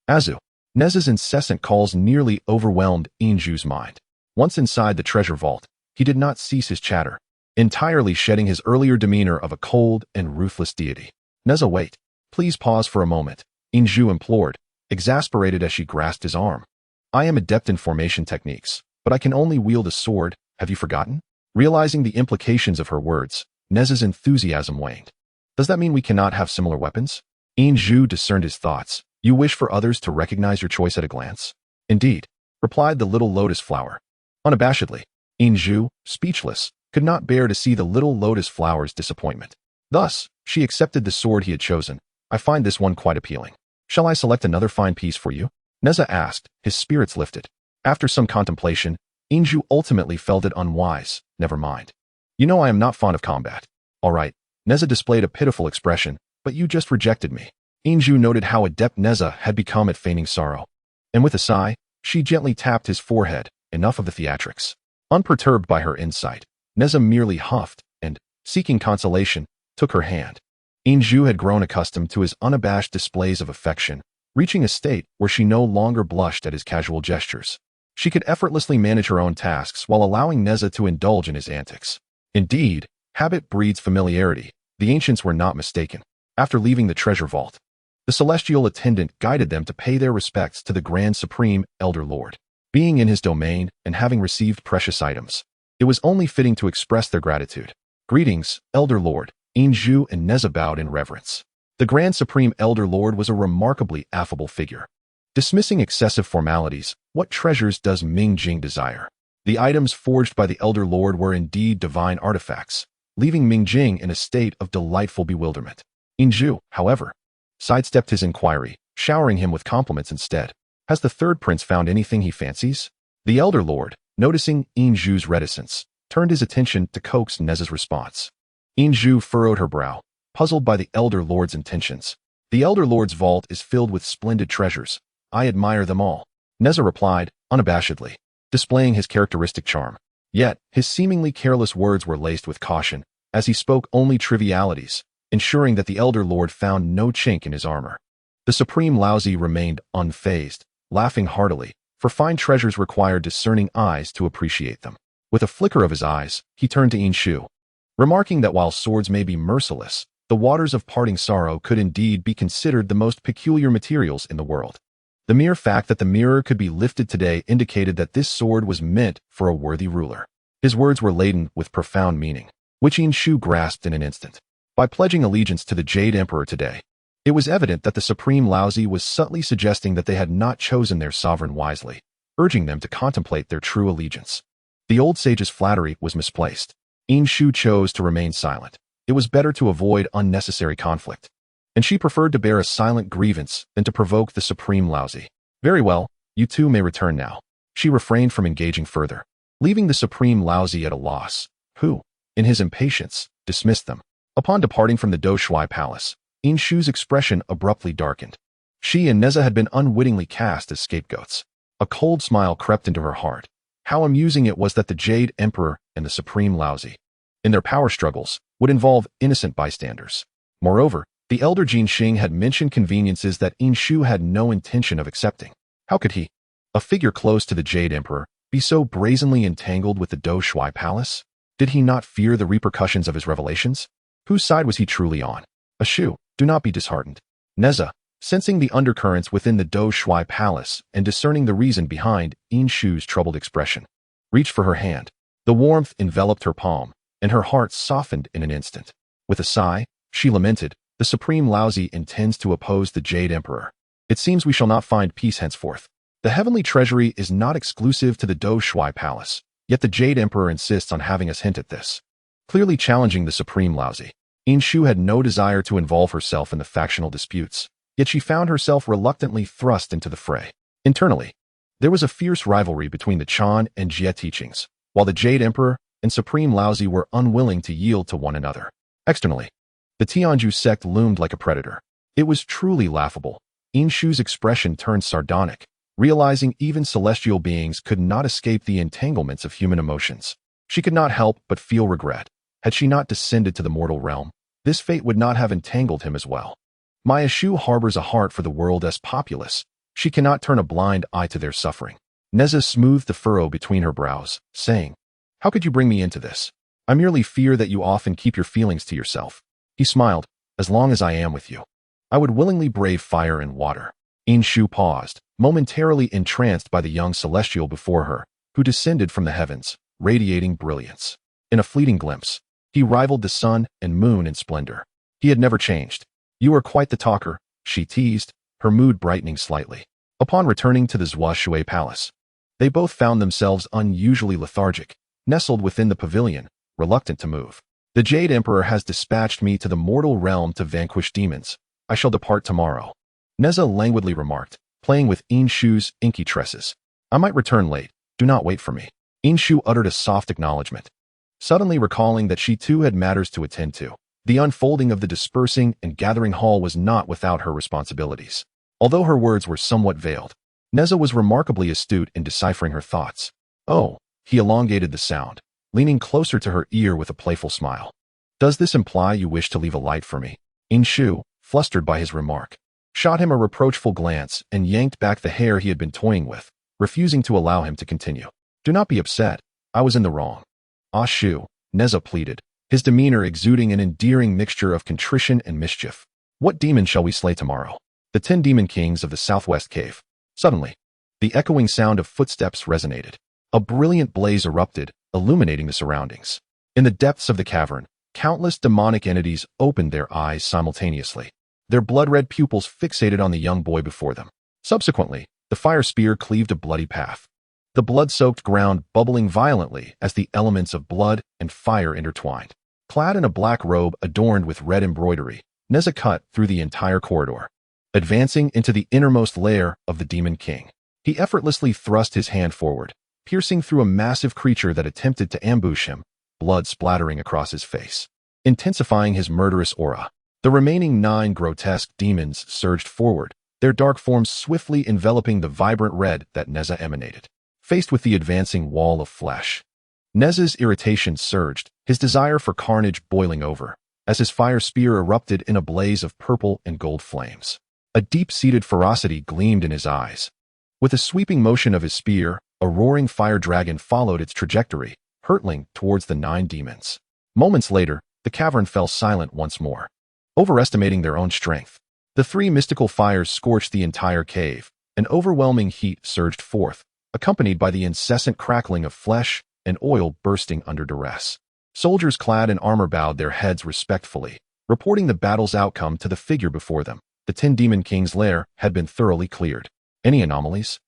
Azu." Nezha's incessant calls nearly overwhelmed Inshu's mind. Once inside the treasure vault, he did not cease his chatter, entirely shedding his earlier demeanor of a cold and ruthless deity. "Nezha, wait. Please pause for a moment," Inshu implored, exasperated as she grasped his arm. "I am adept in formation techniques, but I can only wield a sword. Have you forgotten?" Realizing the implications of her words, Nezha's enthusiasm waned. "Does that mean we cannot have similar weapons?" Inshu discerned his thoughts. "You wish for others to recognize your choice at a glance?" "Indeed," replied the little lotus flower, unabashedly. Inshu, speechless, could not bear to see the little lotus flower's disappointment. Thus, she accepted the sword he had chosen. "I find this one quite appealing. Shall I select another fine piece for you?" Nezha asked, his spirits lifted. After some contemplation, Inshu ultimately felt it unwise. "Never mind. You know I am not fond of combat." "All right." Nezha displayed a pitiful expression, "but you just rejected me." Inshu noted how adept Nezha had become at feigning sorrow, and with a sigh, she gently tapped his forehead. Enough of the theatrics. Unperturbed by her insight, Nezha merely huffed and, seeking consolation, took her hand. Inshu had grown accustomed to his unabashed displays of affection, reaching a state where she no longer blushed at his casual gestures. She could effortlessly manage her own tasks while allowing Nezha to indulge in his antics. Indeed, habit breeds familiarity. The ancients were not mistaken. After leaving the treasure vault, the celestial attendant guided them to pay their respects to the Grand Supreme Elder Lord. Being in his domain and having received precious items, it was only fitting to express their gratitude. "Greetings, Elder Lord." Inshu and Nezha bowed in reverence. The Grand Supreme Elder Lord was a remarkably affable figure. Dismissing excessive formalities, what treasures does Ming Jing desire? The items forged by the Elder Lord were indeed divine artifacts, leaving Ming Jing in a state of delightful bewilderment. Inshu, however, sidestepped his inquiry, showering him with compliments instead. "Has the third prince found anything he fancies?" The Elder Lord, noticing Inshu's reticence, turned his attention to coax Nezha's response. Inshu furrowed her brow, puzzled by the Elder Lord's intentions. "The Elder Lord's vault is filled with splendid treasures. I admire them all," Nezha replied, unabashedly, displaying his characteristic charm. Yet, his seemingly careless words were laced with caution, as he spoke only trivialities, ensuring that the Elder Lord found no chink in his armor. The Supreme Laozi remained unfazed, laughing heartily, for fine treasures required discerning eyes to appreciate them. With a flicker of his eyes, he turned to Inshu, remarking that while swords may be merciless, the waters of parting sorrow could indeed be considered the most peculiar materials in the world. The mere fact that the mirror could be lifted today indicated that this sword was meant for a worthy ruler. His words were laden with profound meaning, which Inshu grasped in an instant. By pledging allegiance to the Jade Emperor today, it was evident that the Supreme Laozi was subtly suggesting that they had not chosen their sovereign wisely, urging them to contemplate their true allegiance. The old sage's flattery was misplaced. Inshu chose to remain silent. It was better to avoid unnecessary conflict, and she preferred to bear a silent grievance than to provoke the Supreme Laozi. "Very well, you two may return now." She refrained from engaging further, leaving the Supreme Laozi at a loss, who, in his impatience, dismissed them. Upon departing from the Do Shui Palace, Inshu's expression abruptly darkened. She and Nezha had been unwittingly cast as scapegoats. A cold smile crept into her heart. How amusing it was that the Jade Emperor and the Supreme Laozi, in their power struggles, would involve innocent bystanders. Moreover, the elder Jin Xing had mentioned conveniences that Yin Shu had no intention of accepting. How could he, a figure close to the Jade Emperor, be so brazenly entangled with the Do Shui Palace? Did he not fear the repercussions of his revelations? Whose side was he truly on? Shu, do not be disheartened. Nezha, sensing the undercurrents within the Do Shui Palace and discerning the reason behind Yin Shu's troubled expression, reached for her hand. The warmth enveloped her palm, and her heart softened in an instant. With a sigh, she lamented, "The Supreme Laozi intends to oppose the Jade Emperor. It seems we shall not find peace henceforth. The heavenly treasury is not exclusive to the Do Shui Palace, yet the Jade Emperor insists on having us hint at this." Clearly challenging the Supreme Laozi, Yin Shu had no desire to involve herself in the factional disputes, yet she found herself reluctantly thrust into the fray. Internally, there was a fierce rivalry between the Chan and Jie teachings, while the Jade Emperor and Supreme Laozi were unwilling to yield to one another. Externally, the Tianju sect loomed like a predator. It was truly laughable. Yin Shu's expression turned sardonic, realizing even celestial beings could not escape the entanglements of human emotions. She could not help but feel regret. Had she not descended to the mortal realm, this fate would not have entangled him as well. Maya Shu harbors a heart for the world's populace. She cannot turn a blind eye to their suffering. Nezha smoothed the furrow between her brows, saying, "How could you bring me into this? I merely fear that you often keep your feelings to yourself." He smiled, "As long as I am with you, I would willingly brave fire and water." Yin Shu paused, momentarily entranced by the young celestial before her, who descended from the heavens, radiating brilliance. In a fleeting glimpse, he rivaled the sun and moon in splendor. He had never changed. "You are quite the talker," she teased, her mood brightening slightly. Upon returning to the Zhua Shui Palace, they both found themselves unusually lethargic, nestled within the pavilion, reluctant to move. "The Jade Emperor has dispatched me to the mortal realm to vanquish demons. I shall depart tomorrow," Nezha languidly remarked, playing with Yin Shu's inky tresses. "I might return late. Do not wait for me." Yin Shu uttered a soft acknowledgement, suddenly recalling that she too had matters to attend to. The unfolding of the dispersing and gathering hall was not without her responsibilities. Although her words were somewhat veiled, Nezha was remarkably astute in deciphering her thoughts. "Oh," he elongated the sound, leaning closer to her ear with a playful smile. "Does this imply you wish to leave a light for me?" Yin Shu, flustered by his remark, shot him a reproachful glance and yanked back the hair he had been toying with, refusing to allow him to continue. "Do not be upset. I was in the wrong." Shu, Nezha pleaded, his demeanor exuding an endearing mixture of contrition and mischief. "What demon shall we slay tomorrow?" "The 10 demon kings of the southwest cave." Suddenly, the echoing sound of footsteps resonated. A brilliant blaze erupted, illuminating the surroundings. In the depths of the cavern, countless demonic entities opened their eyes simultaneously, their blood-red pupils fixated on the young boy before them. Subsequently, the fire spear cleaved a bloody path, the blood-soaked ground bubbling violently as the elements of blood and fire intertwined. Clad in a black robe adorned with red embroidery, Nezha cut through the entire corridor, advancing into the innermost lair of the Demon King. He effortlessly thrust his hand forward, piercing through a massive creature that attempted to ambush him, blood splattering across his face, intensifying his murderous aura. The remaining 9 grotesque demons surged forward, their dark forms swiftly enveloping the vibrant red that Nezha emanated. Faced with the advancing wall of flesh, Nezha's irritation surged, his desire for carnage boiling over, as his fire spear erupted in a blaze of purple and gold flames. A deep-seated ferocity gleamed in his eyes. With a sweeping motion of his spear, a roaring fire dragon followed its trajectory, hurtling towards the 9 demons. Moments later, the cavern fell silent once more. Overestimating their own strength, the 3 mystical fires scorched the entire cave. An overwhelming heat surged forth, accompanied by the incessant crackling of flesh and oil bursting under duress. Soldiers clad in armor bowed their heads respectfully, reporting the battle's outcome to the figure before them. The 10 Demon King's lair had been thoroughly cleared. Any anomalies?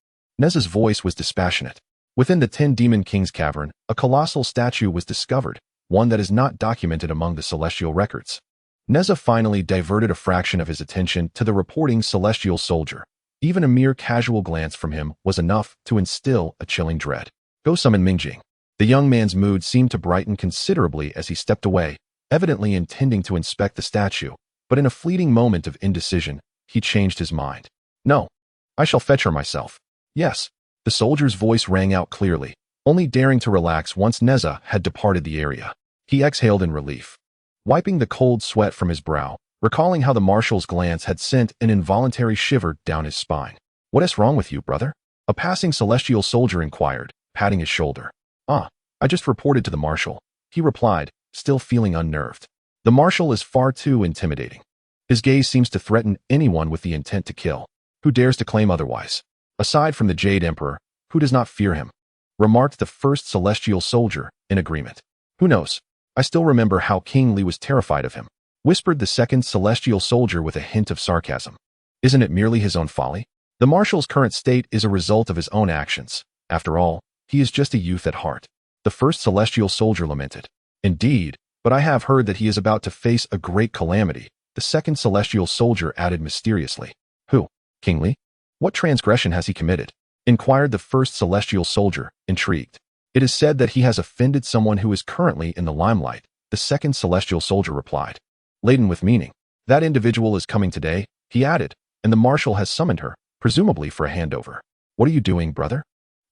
Nezha's voice was dispassionate. Within the 10 Demon King's cavern, a colossal statue was discovered, one that is not documented among the celestial records. Nezha finally diverted a fraction of his attention to the reporting celestial soldier. Even a mere casual glance from him was enough to instill a chilling dread. "Go summon Mingjing." The young man's mood seemed to brighten considerably as he stepped away, evidently intending to inspect the statue, but in a fleeting moment of indecision, he changed his mind. "No, I shall fetch her myself." "Yes." The soldier's voice rang out clearly, only daring to relax once Nezha had departed the area. He exhaled in relief, wiping the cold sweat from his brow, recalling how the marshal's glance had sent an involuntary shiver down his spine. "What is wrong with you, brother?" a passing celestial soldier inquired, patting his shoulder. "Ah, I just reported to the marshal," he replied, still feeling unnerved. The marshal is far too intimidating. His gaze seems to threaten anyone with the intent to kill. Who dares to claim otherwise? Aside from the Jade Emperor, who does not fear him? Remarked the first celestial soldier, in agreement. Who knows? I still remember how King Li was terrified of him, whispered the second celestial soldier with a hint of sarcasm. Isn't it merely his own folly? The marshal's current state is a result of his own actions. After all, he is just a youth at heart. The first celestial soldier lamented. Indeed, but I have heard that he is about to face a great calamity, the second celestial soldier added mysteriously. Who? King Li? What transgression has he committed? Inquired the first celestial soldier, intrigued. It is said that he has offended someone who is currently in the limelight, the second celestial soldier replied. Laden with meaning. That individual is coming today, he added, and the marshal has summoned her, presumably for a handover. What are you doing, brother?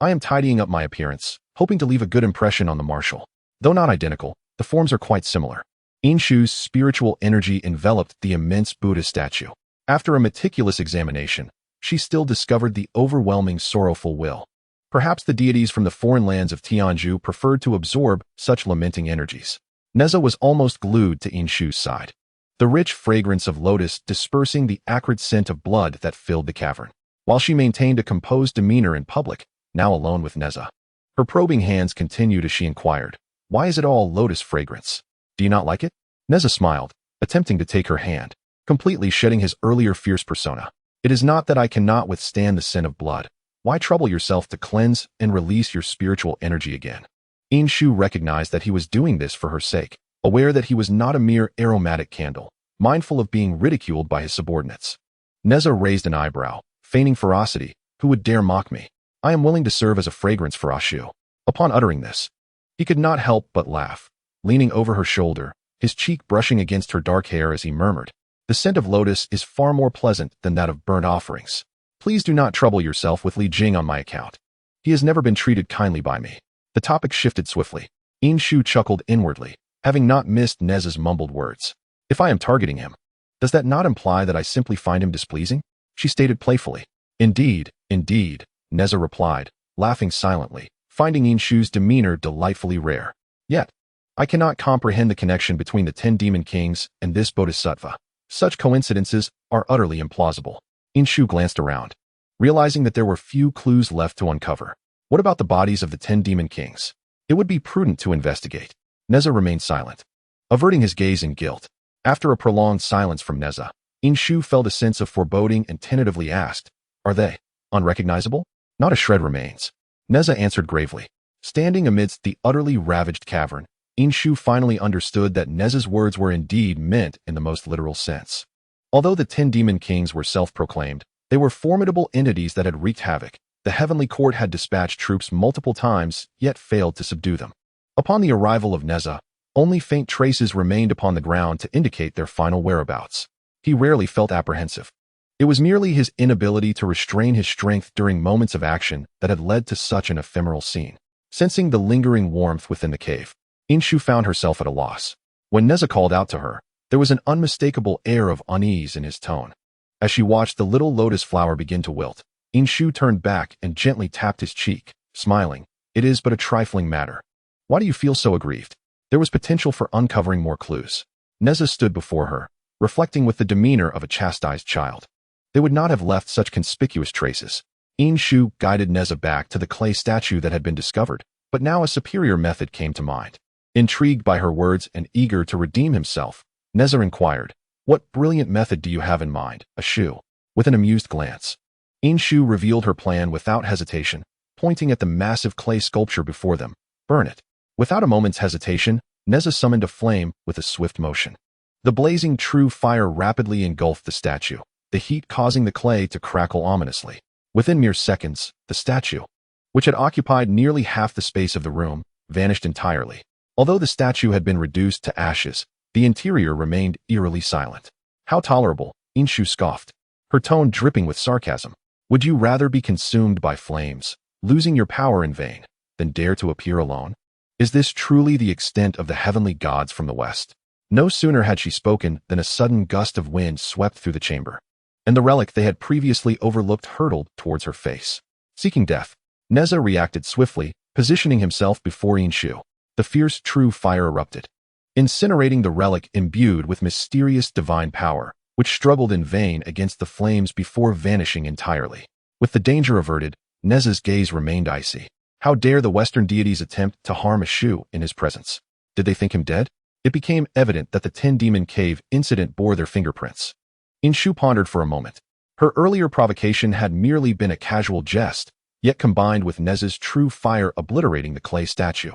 I am tidying up my appearance, hoping to leave a good impression on the marshal. Though not identical, the forms are quite similar. Inshu's spiritual energy enveloped the immense Buddha statue. After a meticulous examination, she still discovered the overwhelming sorrowful will. Perhaps the deities from the foreign lands of Tianzhu preferred to absorb such lamenting energies. Nezha was almost glued to Inshu's side, the rich fragrance of lotus dispersing the acrid scent of blood that filled the cavern. While she maintained a composed demeanor in public, now alone with Nezha, her probing hands continued as she inquired, "Why is it all lotus fragrance? Do you not like it?" Nezha smiled, attempting to take her hand, completely shedding his earlier fierce persona. "It is not that I cannot withstand the scent of blood. Why trouble yourself to cleanse and release your spiritual energy again?" Inshu recognized that he was doing this for her sake, aware that he was not a mere aromatic candle, mindful of being ridiculed by his subordinates. Nezha raised an eyebrow, feigning ferocity. "Who would dare mock me? I am willing to serve as a fragrance for Ashu." Upon uttering this, he could not help but laugh, leaning over her shoulder, his cheek brushing against her dark hair as he murmured, "The scent of lotus is far more pleasant than that of burnt offerings. Please do not trouble yourself with Li Jing on my account. He has never been treated kindly by me." The topic shifted swiftly. Inshu chuckled inwardly, having not missed Nezha's mumbled words. "If I am targeting him, does that not imply that I simply find him displeasing?" she stated playfully. Indeed, Nezha replied, laughing silently, finding Inshu's demeanor delightfully rare. "Yet, I cannot comprehend the connection between the 10 demon kings and this bodhisattva. Such coincidences are utterly implausible." Inshu glanced around, realizing that there were few clues left to uncover. What about the bodies of the 10 demon kings? It would be prudent to investigate. Nezha remained silent, averting his gaze in guilt. After a prolonged silence from Nezha, Inshu felt a sense of foreboding and tentatively asked, "Are they unrecognizable?" "Not a shred remains," Nezha answered gravely. Standing amidst the utterly ravaged cavern, Inshu finally understood that Nezha's words were indeed meant in the most literal sense. Although the 10 demon kings were self-proclaimed, they were formidable entities that had wreaked havoc. The heavenly court had dispatched troops multiple times, yet failed to subdue them. Upon the arrival of Nezha, only faint traces remained upon the ground to indicate their final whereabouts. He rarely felt apprehensive. It was merely his inability to restrain his strength during moments of action that had led to such an ephemeral scene. Sensing the lingering warmth within the cave, Inshu found herself at a loss. When Nezha called out to her, there was an unmistakable air of unease in his tone. As she watched the little lotus flower begin to wilt, Inshu turned back and gently tapped his cheek, smiling. "It is but a trifling matter. Why do you feel so aggrieved?" There was potential for uncovering more clues. Nezha stood before her, reflecting with the demeanor of a chastised child. They would not have left such conspicuous traces. Inshu guided Nezha back to the clay statue that had been discovered, but now a superior method came to mind. Intrigued by her words and eager to redeem himself, Nezha inquired, "What brilliant method do you have in mind, Ashu?" With an amused glance, Inshu revealed her plan without hesitation, pointing at the massive clay sculpture before them. "Burn it." Without a moment's hesitation, Nezha summoned a flame with a swift motion. The blazing true fire rapidly engulfed the statue, the heat causing the clay to crackle ominously. Within mere seconds, the statue, which had occupied nearly half the space of the room, vanished entirely. Although the statue had been reduced to ashes, the interior remained eerily silent. "How tolerable," Inshu scoffed, her tone dripping with sarcasm. "Would you rather be consumed by flames, losing your power in vain, than dare to appear alone?" Is this truly the extent of the heavenly gods from the west? No sooner had she spoken than a sudden gust of wind swept through the chamber, and the relic they had previously overlooked hurtled towards her face. Seeking death, Nezha reacted swiftly, positioning himself before Inshu. The fierce true fire erupted, incinerating the relic imbued with mysterious divine power, which struggled in vain against the flames before vanishing entirely. With the danger averted, Nezha's gaze remained icy. How dare the Western deities attempt to harm Inshu in his presence? Did they think him dead? It became evident that the 10-demon cave incident bore their fingerprints. Inshu pondered for a moment. Her earlier provocation had merely been a casual jest, yet combined with Nezha's true fire obliterating the clay statue,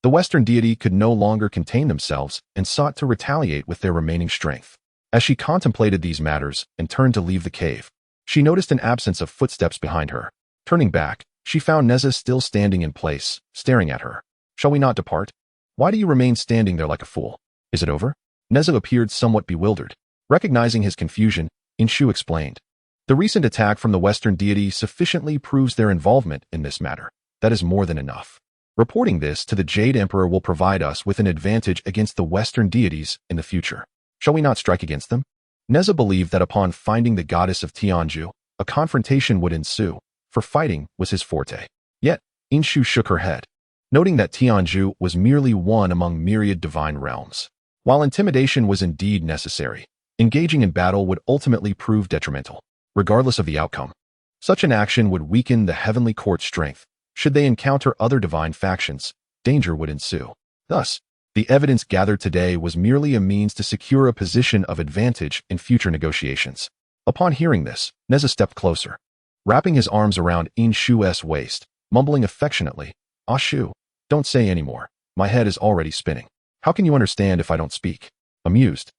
the Western deity could no longer contain themselves and sought to retaliate with their remaining strength. As she contemplated these matters and turned to leave the cave, she noticed an absence of footsteps behind her. Turning back, she found Nezha still standing in place, staring at her. "Shall we not depart? Why do you remain standing there like a fool? Is it over?" Nezha appeared somewhat bewildered. Recognizing his confusion, Inshu explained. "The recent attack from the Western deity sufficiently proves their involvement in this matter. That is more than enough. Reporting this to the Jade Emperor will provide us with an advantage against the Western deities in the future. Shall we not strike against them?" Nezha believed that upon finding the goddess of Tianju, a confrontation would ensue, for fighting was his forte. Yet, Inshu shook her head, noting that Tianju was merely one among myriad divine realms. While intimidation was indeed necessary, engaging in battle would ultimately prove detrimental, regardless of the outcome. Such an action would weaken the heavenly court's strength. Should they encounter other divine factions, danger would ensue. Thus, the evidence gathered today was merely a means to secure a position of advantage in future negotiations. Upon hearing this, Nezha stepped closer, wrapping his arms around Inshu's waist, mumbling affectionately, "Ashu, don't say any more. My head is already spinning. How can you understand if I don't speak?" Amused,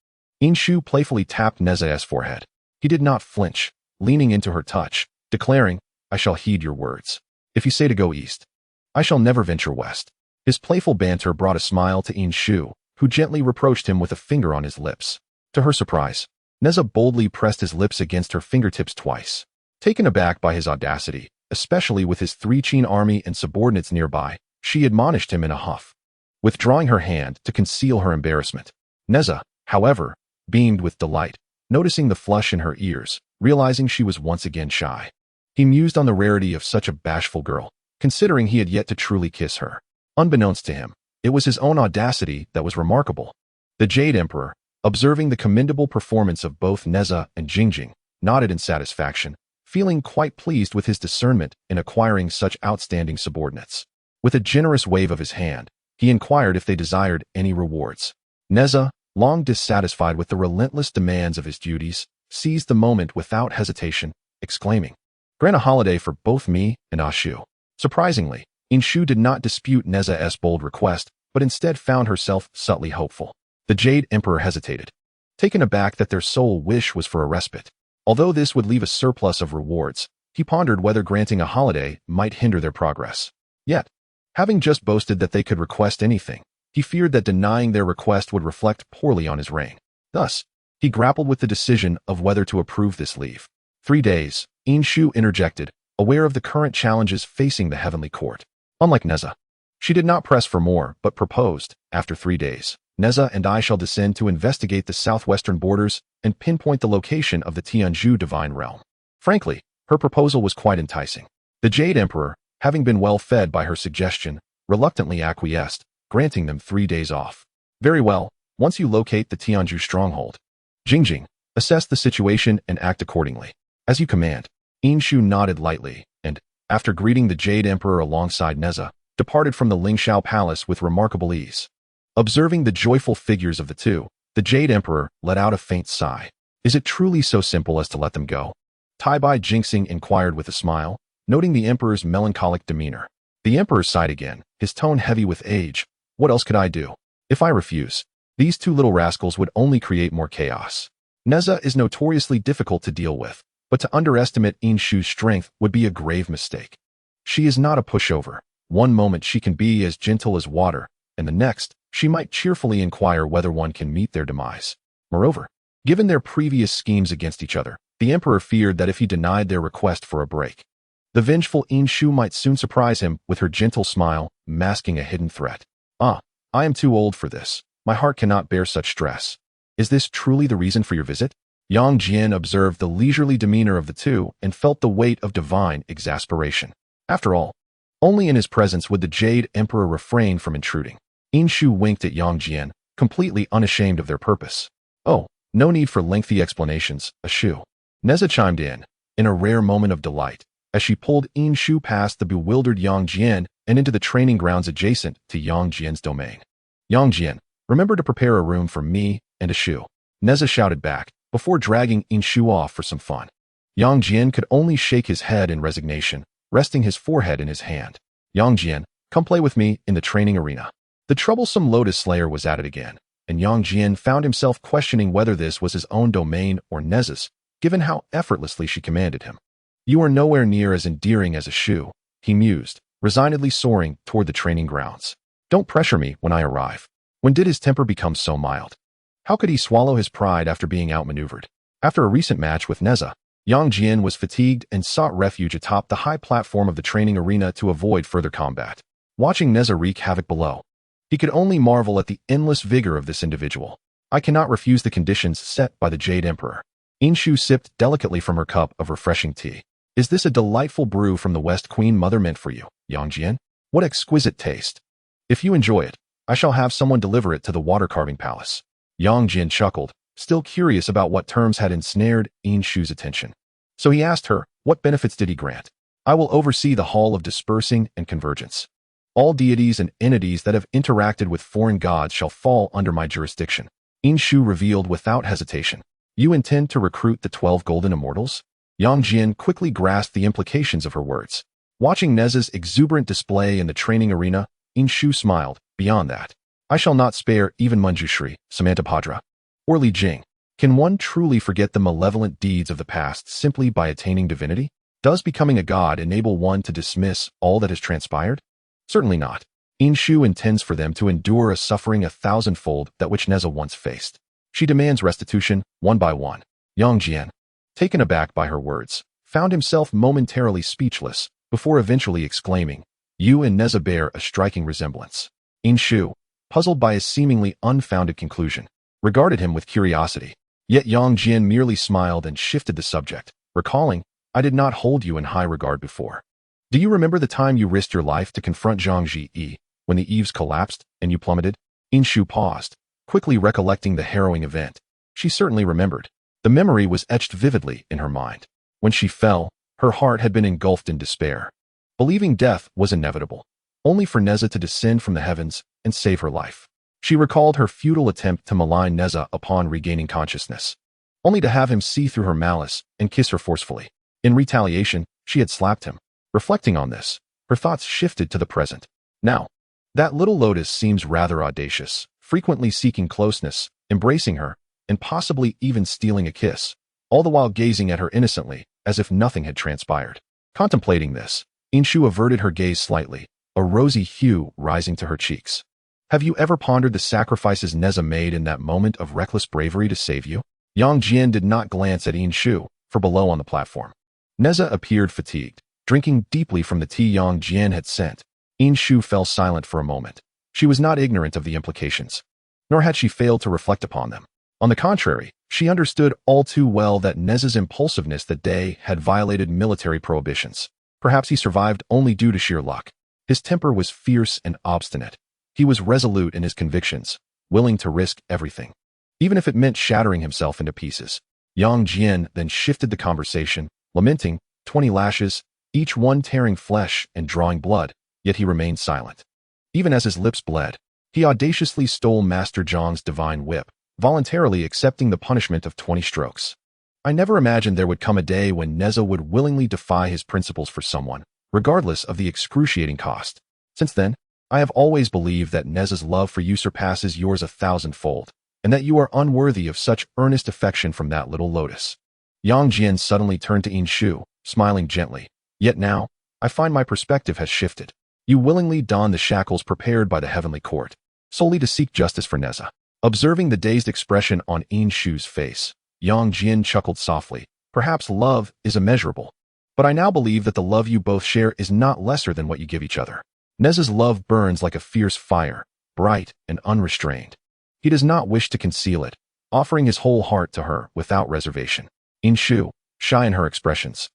Inshu playfully tapped Nezha's forehead. He did not flinch, leaning into her touch, declaring, "I shall heed your words. If you say to go east, I shall never venture west." His playful banter brought a smile to Inshu, who gently reproached him with a finger on his lips. To her surprise, Nezha boldly pressed his lips against her fingertips twice. Taken aback by his audacity, especially with his 3-Qin army and subordinates nearby, she admonished him in a huff, withdrawing her hand to conceal her embarrassment. Nezha, however, beamed with delight, noticing the flush in her ears, realizing she was once again shy. He mused on the rarity of such a bashful girl, considering he had yet to truly kiss her. Unbeknownst to him, it was his own audacity that was remarkable. The Jade Emperor, observing the commendable performance of both Nezha and Jingjing, nodded in satisfaction, feeling quite pleased with his discernment in acquiring such outstanding subordinates. With a generous wave of his hand, he inquired if they desired any rewards. Nezha, long dissatisfied with the relentless demands of his duties, seized the moment without hesitation, exclaiming, "Grant a holiday for both me and Ashu." Surprisingly, Inshu did not dispute Nezha's bold request, but instead found herself subtly hopeful. The Jade Emperor hesitated, taken aback that their sole wish was for a respite. Although this would leave a surplus of rewards, he pondered whether granting a holiday might hinder their progress. Yet, having just boasted that they could request anything, he feared that denying their request would reflect poorly on his reign. Thus, he grappled with the decision of whether to approve this leave. 3 days, Inshu interjected, aware of the current challenges facing the heavenly court. Unlike Nezha, she did not press for more, but proposed, after 3 days, "Nezha and I shall descend to investigate the southwestern borders and pinpoint the location of the Tianju divine realm." Frankly, her proposal was quite enticing. The Jade Emperor, having been well fed by her suggestion, reluctantly acquiesced, granting them 3 days off. "Very well, once you locate the Tianju stronghold, Jingjing, assess the situation and act accordingly. As you command." Inshu nodded lightly, and, after greeting the Jade Emperor alongside Nezha, departed from the Lingshao Palace with remarkable ease. Observing the joyful figures of the two, the Jade Emperor let out a faint sigh. Is it truly so simple as to let them go? Tai-Bai Jinxing inquired with a smile, noting the Emperor's melancholic demeanor. The Emperor sighed again, his tone heavy with age. "What else could I do? If I refuse, these 2 little rascals would only create more chaos. Nezha is notoriously difficult to deal with, but to underestimate Inshu's strength would be a grave mistake. She is not a pushover. One moment she can be as gentle as water, and the next, she might cheerfully inquire whether one can meet their demise. Moreover, given their previous schemes against each other, the Emperor feared that if he denied their request for a break, the vengeful Inshu might soon surprise him with her gentle smile, masking a hidden threat. Ah, I am too old for this. My heart cannot bear such stress. Is this truly the reason for your visit? Yang Jian observed the leisurely demeanor of the two and felt the weight of divine exasperation. After all, only in his presence would the Jade Emperor refrain from intruding. Inshu winked at Yang Jian, completely unashamed of their purpose. Oh, no need for lengthy explanations, Ashu. Nezha chimed in a rare moment of delight, as she pulled Inshu past the bewildered Yang Jian and into the training grounds adjacent to Yang Jian's domain. Yang Jian, remember to prepare a room for me and Ashu. Nezha shouted back, before dragging Inshu off for some fun. Yang Jian could only shake his head in resignation, resting his forehead in his hand. Yang Jian, come play with me in the training arena. The troublesome Lotus Slayer was at it again, and Yang Jian found himself questioning whether this was his own domain or Nezha's, given how effortlessly she commanded him. You are nowhere near as endearing as Ashu, he mused, resignedly soaring toward the training grounds. Don't pressure me when I arrive. When did his temper become so mild? How could he swallow his pride after being outmaneuvered? After a recent match with Nezha, Yang Jian was fatigued and sought refuge atop the high platform of the training arena to avoid further combat. Watching Nezha wreak havoc below, he could only marvel at the endless vigor of this individual. I cannot refuse the conditions set by the Jade Emperor. Inshu sipped delicately from her cup of refreshing tea. Is this a delightful brew from the West Queen Mother meant for you, Yang Jian? What exquisite taste. If you enjoy it, I shall have someone deliver it to the water carving palace. Yang Jian chuckled, still curious about what terms had ensnared Inshu's attention. So he asked her, what benefits did he grant? I will oversee the Hall of Dispersing and Convergence. All deities and entities that have interacted with foreign gods shall fall under my jurisdiction. Inshu revealed without hesitation. You intend to recruit the 12 golden immortals? Yang Jian quickly grasped the implications of her words. Watching Nezha's exuberant display in the training arena, Inshu smiled. Beyond that, I shall not spare even Manjushri, Samantabhadra, or Li Jing. Can one truly forget the malevolent deeds of the past simply by attaining divinity? Does becoming a god enable one to dismiss all that has transpired? Certainly not. Inshu intends for them to endure a suffering 1,000-fold that which Nezha once faced. She demands restitution, one by one. Yang Jian, taken aback by her words, found himself momentarily speechless, before eventually exclaiming, You and Nezha bear a striking resemblance. Inshu, puzzled by his seemingly unfounded conclusion, regarded him with curiosity. Yet Yang Jian merely smiled and shifted the subject, recalling, I did not hold you in high regard before. Do you remember the time you risked your life to confront Zhang Ji when the eaves collapsed and you plummeted? Inshu paused, quickly recollecting the harrowing event. She certainly remembered. The memory was etched vividly in her mind. When she fell, her heart had been engulfed in despair, believing death was inevitable, only for Nezha to descend from the heavens and save her life. She recalled her futile attempt to malign Nezha upon regaining consciousness, only to have him see through her malice and kiss her forcefully. In retaliation, she had slapped him. Reflecting on this, her thoughts shifted to the present. Now, that little Lotus seems rather audacious, frequently seeking closeness, embracing her, and possibly even stealing a kiss, all the while gazing at her innocently, as if nothing had transpired. Contemplating this, Inshu averted her gaze slightly, a rosy hue rising to her cheeks. Have you ever pondered the sacrifices Nezha made in that moment of reckless bravery to save you? Yang Jian did not glance at Inshu, for below on the platform, Nezha appeared fatigued, drinking deeply from the tea Yang Jian had sent. Inshu fell silent for a moment. She was not ignorant of the implications, nor had she failed to reflect upon them. On the contrary, she understood all too well that Nezha's impulsiveness that day had violated military prohibitions. Perhaps he survived only due to sheer luck. His temper was fierce and obstinate. He was resolute in his convictions, willing to risk everything, even if it meant shattering himself into pieces. Yang Jian then shifted the conversation, lamenting, 20 lashes, each one tearing flesh and drawing blood, yet he remained silent. Even as his lips bled, he audaciously stole Master Zhang's divine whip, voluntarily accepting the punishment of 20 strokes. I never imagined there would come a day when Nezha would willingly defy his principles for someone, regardless of the excruciating cost. Since then, I have always believed that Nezha's love for you surpasses yours 1,000-fold, and that you are unworthy of such earnest affection from that little Lotus. Yang Jian suddenly turned to Inshu, smiling gently. Yet now, I find my perspective has shifted. You willingly don the shackles prepared by the heavenly court, solely to seek justice for Nezha. Observing the dazed expression on Inshu's face, Yang Jian chuckled softly. Perhaps love is immeasurable, but I now believe that the love you both share is not lesser than what you give each other. Nezha's love burns like a fierce fire, bright and unrestrained. He does not wish to conceal it, offering his whole heart to her without reservation. Inshu, shy in her expressions,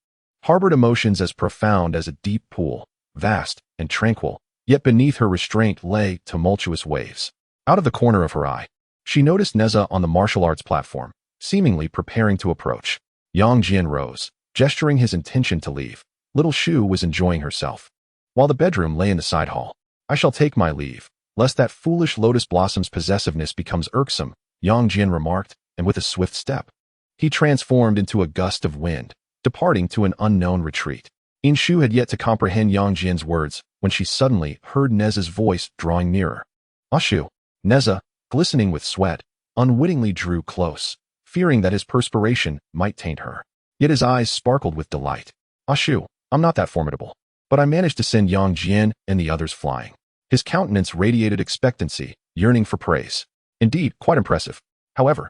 harbored emotions as profound as a deep pool, vast and tranquil, yet beneath her restraint lay tumultuous waves. Out of the corner of her eye, she noticed Nezha on the martial arts platform, seemingly preparing to approach. Yang Jian rose, gesturing his intention to leave. Little Shu was enjoying herself, while the bedroom lay in the side hall. I shall take my leave, lest that foolish Lotus Blossom's possessiveness becomes irksome, Yang Jian remarked, and with a swift step, he transformed into a gust of wind, departing to an unknown retreat. Inshu had yet to comprehend Yang Jian's words when she suddenly heard Nezha's voice drawing nearer. Ashu. Nezha, glistening with sweat, unwittingly drew close, fearing that his perspiration might taint her. Yet his eyes sparkled with delight. Ashu, I'm not that formidable, but I managed to send Yang Jian and the others flying. His countenance radiated expectancy, yearning for praise. Indeed, quite impressive. However,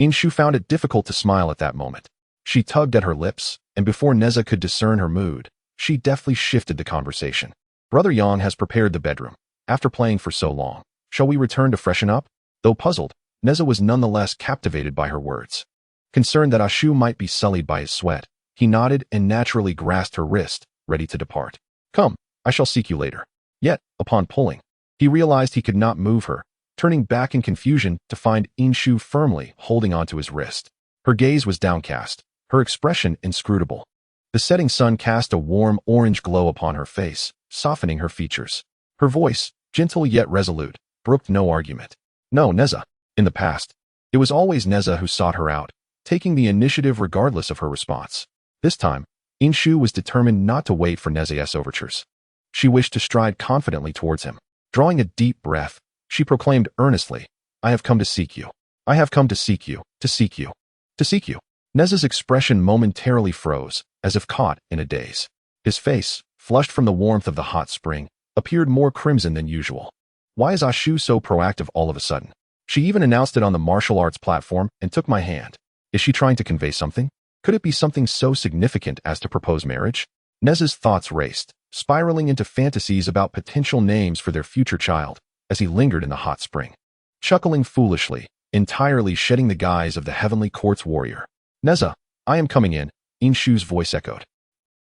Inshu found it difficult to smile at that moment. She tugged at her lips, and before Nezha could discern her mood, she deftly shifted the conversation. Brother Yang has prepared the bedroom. After playing for so long, shall we return to freshen up? Though puzzled, Nezha was nonetheless captivated by her words. Concerned that Ashu might be sullied by his sweat, he nodded and naturally grasped her wrist, ready to depart. Come, I shall seek you later. Yet, upon pulling, he realized he could not move her, turning back in confusion to find Inshu firmly holding onto his wrist. Her gaze was downcast, her expression inscrutable. The setting sun cast a warm orange glow upon her face, softening her features. Her voice, gentle yet resolute, brooked no argument. No, Nezha. In the past, it was always Nezha who sought her out, taking the initiative regardless of her response. This time, Inshu was determined not to wait for Nezha's overtures. She wished to stride confidently towards him. Drawing a deep breath, she proclaimed earnestly, I have come to seek you. I have come to seek you, to seek you, to seek you. Nezha's expression momentarily froze, as if caught in a daze. His face, flushed from the warmth of the hot spring, appeared more crimson than usual. Why is Ashu so proactive all of a sudden? She even announced it on the martial arts platform and took my hand. Is she trying to convey something? Could it be something so significant as to propose marriage? Nezha's thoughts raced, spiraling into fantasies about potential names for their future child, as he lingered in the hot spring. Chuckling foolishly, entirely shedding the guise of the heavenly court's warrior. Nezha, I am coming in, Inshu's voice echoed.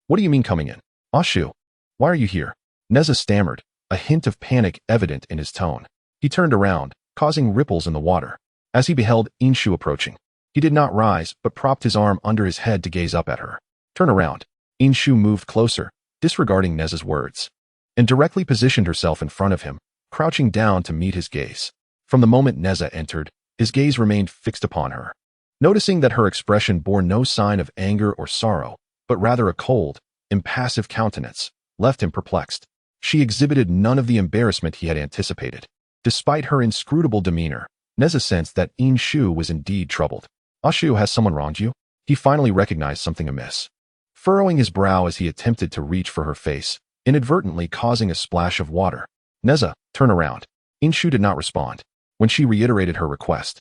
What do you mean coming in? Ashu, why are you here? Nezha stammered, a hint of panic evident in his tone. He turned around, causing ripples in the water. As he beheld Inshu approaching, he did not rise but propped his arm under his head to gaze up at her. Turn around. Inshu moved closer, disregarding Nezha's words, and directly positioned herself in front of him, crouching down to meet his gaze. From the moment Nezha entered, his gaze remained fixed upon her. Noticing that her expression bore no sign of anger or sorrow, but rather a cold, impassive countenance, left him perplexed. She exhibited none of the embarrassment he had anticipated. Despite her inscrutable demeanor, Nezha sensed that Inshu was indeed troubled. Ashu, has someone wronged you? He finally recognized something amiss. Furrowing his brow as he attempted to reach for her face, inadvertently causing a splash of water. Nezha, turn around. Inshu did not respond. When she reiterated her request,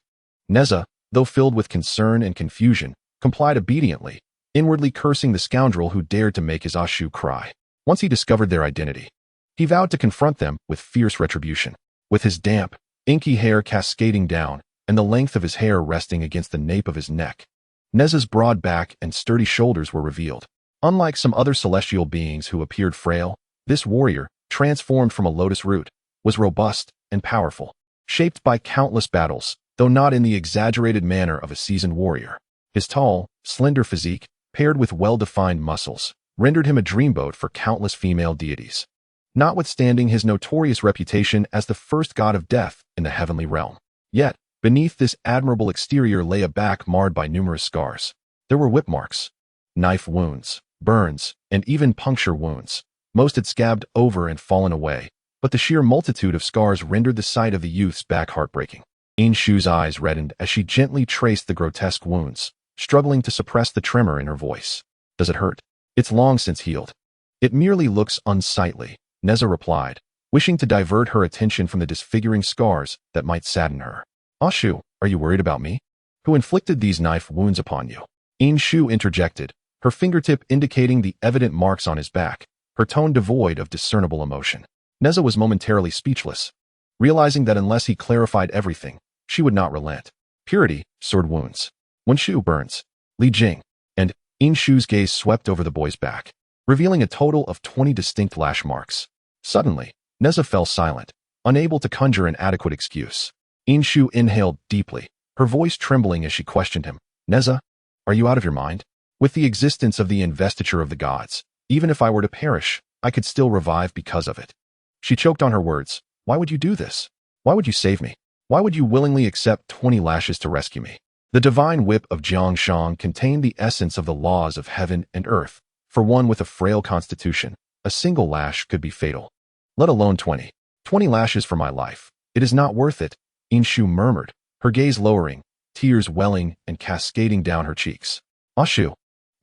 Nezha, though filled with concern and confusion, complied obediently, inwardly cursing the scoundrel who dared to make his Ashu cry. Once he discovered their identity, he vowed to confront them with fierce retribution. With his damp, inky hair cascading down and the length of his hair resting against the nape of his neck, Nezha's broad back and sturdy shoulders were revealed. Unlike some other celestial beings who appeared frail, this warrior, transformed from a lotus root, was robust and powerful, shaped by countless battles, though not in the exaggerated manner of a seasoned warrior. His tall, slender physique, paired with well-defined muscles, rendered him a dreamboat for countless female deities. Notwithstanding his notorious reputation as the first god of death in the heavenly realm. Yet, beneath this admirable exterior lay a back marred by numerous scars. There were whip marks, knife wounds, burns, and even puncture wounds. Most had scabbed over and fallen away, but the sheer multitude of scars rendered the sight of the youth's back heartbreaking. Inshu's eyes reddened as she gently traced the grotesque wounds, struggling to suppress the tremor in her voice. Does it hurt? It's long since healed. It merely looks unsightly, Nezha replied, wishing to divert her attention from the disfiguring scars that might sadden her. Ashu, are you worried about me? Who inflicted these knife wounds upon you? Inshu interjected, her fingertip indicating the evident marks on his back, her tone devoid of discernible emotion. Nezha was momentarily speechless. realizing that unless he clarified everything, she would not relent. Purity, sword wounds. Wen Shu burns. Li Jing. And In Shu's gaze swept over the boy's back, revealing a total of 20 distinct lash marks. Suddenly, Nezha fell silent, unable to conjure an adequate excuse. In Shu inhaled deeply, her voice trembling as she questioned him. Nezha, are you out of your mind? With the existence of the investiture of the gods, even if I were to perish, I could still revive because of it. She choked on her words. Why would you do this? Why would you save me? Why would you willingly accept 20 lashes to rescue me? The divine whip of Jiang Shang contained the essence of the laws of heaven and earth. For one with a frail constitution, a single lash could be fatal. Let alone 20. 20 lashes for my life. It is not worth it, In Shu murmured, her gaze lowering, tears welling and cascading down her cheeks. Ashu.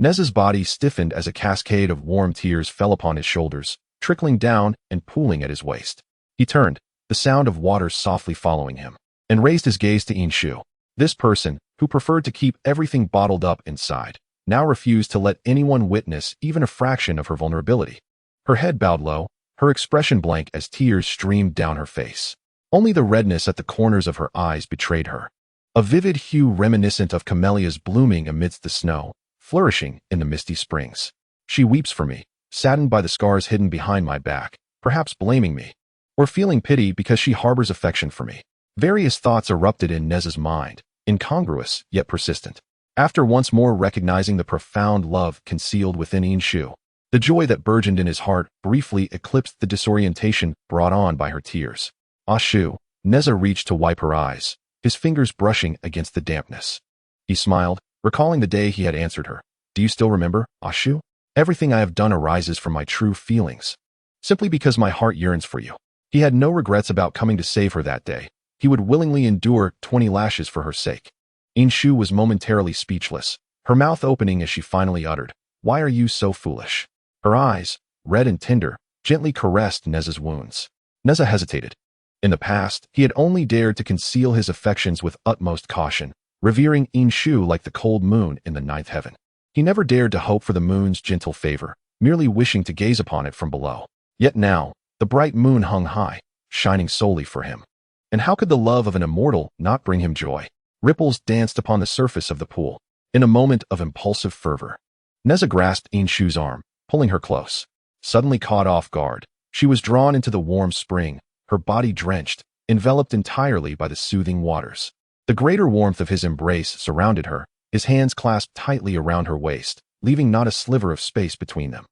Nezha's body stiffened as a cascade of warm tears fell upon his shoulders, trickling down and pooling at his waist. He turned, the sound of water softly following him, and raised his gaze to In Shu. This person, who preferred to keep everything bottled up inside, now refused to let anyone witness even a fraction of her vulnerability. Her head bowed low, her expression blank as tears streamed down her face. Only the redness at the corners of her eyes betrayed her. A vivid hue reminiscent of camellias blooming amidst the snow, flourishing in the misty springs. She weeps for me, saddened by the scars hidden behind my back, perhaps blaming me, or feeling pity because she harbors affection for me. Various thoughts erupted in Nezha's mind, incongruous yet persistent. After once more recognizing the profound love concealed within In Shu, the joy that burgeoned in his heart briefly eclipsed the disorientation brought on by her tears. Ashu. Nezha reached to wipe her eyes, his fingers brushing against the dampness. He smiled, recalling the day he had answered her. Do you still remember, Ashu? Everything I have done arises from my true feelings. Simply because my heart yearns for you. He had no regrets about coming to save her that day. He would willingly endure 20 lashes for her sake. In Shu was momentarily speechless, her mouth opening as she finally uttered, Why are you so foolish? Her eyes, red and tender, gently caressed Nezha's wounds. Nezha hesitated. In the past, he had only dared to conceal his affections with utmost caution, revering In Shu like the cold moon in the ninth heaven. He never dared to hope for the moon's gentle favor, merely wishing to gaze upon it from below. Yet now, the bright moon hung high, shining solely for him. And how could the love of an immortal not bring him joy? Ripples danced upon the surface of the pool, in a moment of impulsive fervor. Nezha grasped In Shu's arm, pulling her close. Suddenly caught off guard, she was drawn into the warm spring, her body drenched, enveloped entirely by the soothing waters. The greater warmth of his embrace surrounded her, his hands clasped tightly around her waist, leaving not a sliver of space between them.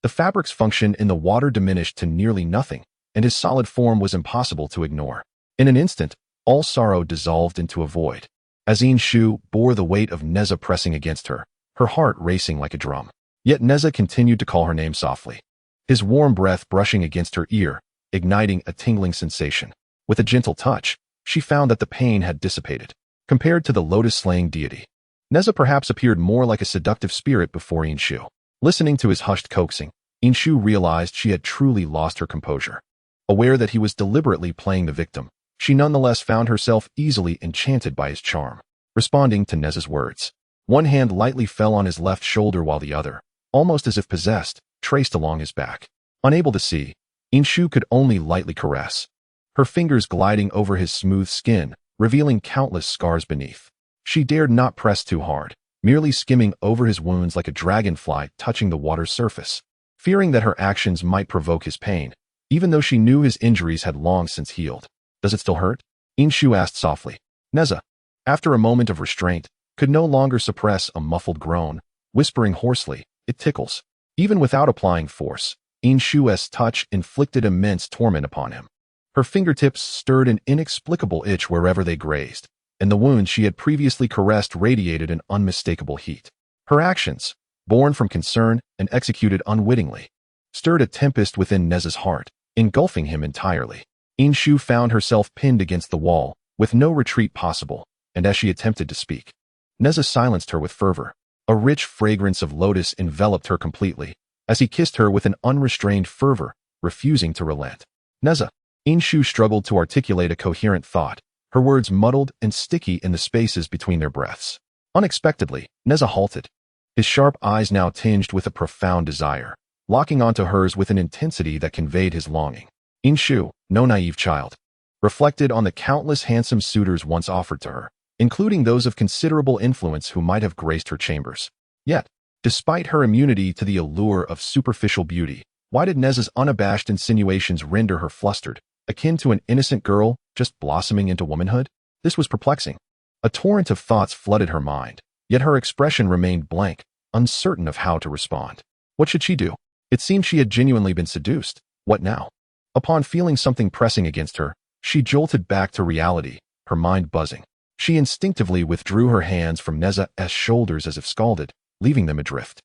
The fabric's function in the water diminished to nearly nothing, and his solid form was impossible to ignore. In an instant, all sorrow dissolved into a void. As In Shu bore the weight of Nezha pressing against her, her heart racing like a drum. Yet Nezha continued to call her name softly, his warm breath brushing against her ear, igniting a tingling sensation. With a gentle touch, she found that the pain had dissipated. Compared to the lotus-slaying deity, Nezha perhaps appeared more like a seductive spirit before In Shu. Listening to his hushed coaxing, In Shu realized she had truly lost her composure. Aware that he was deliberately playing the victim, she nonetheless found herself easily enchanted by his charm. Responding to Nezha's words, one hand lightly fell on his left shoulder while the other, almost as if possessed, traced along his back. Unable to see, In Shu could only lightly caress, her fingers gliding over his smooth skin, revealing countless scars beneath. She dared not press too hard, merely skimming over his wounds like a dragonfly touching the water's surface, fearing that her actions might provoke his pain, even though she knew his injuries had long since healed. Does it still hurt? In Shu asked softly. Nezha, after a moment of restraint, could no longer suppress a muffled groan, whispering hoarsely, It tickles. Even without applying force, In Shu's touch inflicted immense torment upon him. Her fingertips stirred an inexplicable itch wherever they grazed, and the wound she had previously caressed radiated an unmistakable heat. Her actions, born from concern and executed unwittingly, stirred a tempest within Nezha's heart, engulfing him entirely. In Shu found herself pinned against the wall, with no retreat possible, and as she attempted to speak, Nezha silenced her with fervor. A rich fragrance of lotus enveloped her completely, as he kissed her with an unrestrained fervor, refusing to relent. Nezha. In Shu struggled to articulate a coherent thought, her words muddled and sticky in the spaces between their breaths. Unexpectedly, Nezha halted, his sharp eyes now tinged with a profound desire, locking onto hers with an intensity that conveyed his longing. In Shu, no naive child. reflected on the countless handsome suitors once offered to her, including those of considerable influence who might have graced her chambers. Yet, despite her immunity to the allure of superficial beauty, why did Nezha's unabashed insinuations render her flustered, akin to an innocent girl just blossoming into womanhood? This was perplexing. A torrent of thoughts flooded her mind, yet her expression remained blank, uncertain of how to respond. What should she do? It seemed she had genuinely been seduced. What now? Upon feeling something pressing against her, she jolted back to reality, her mind buzzing. She instinctively withdrew her hands from Nezha's shoulders as if scalded, leaving them adrift.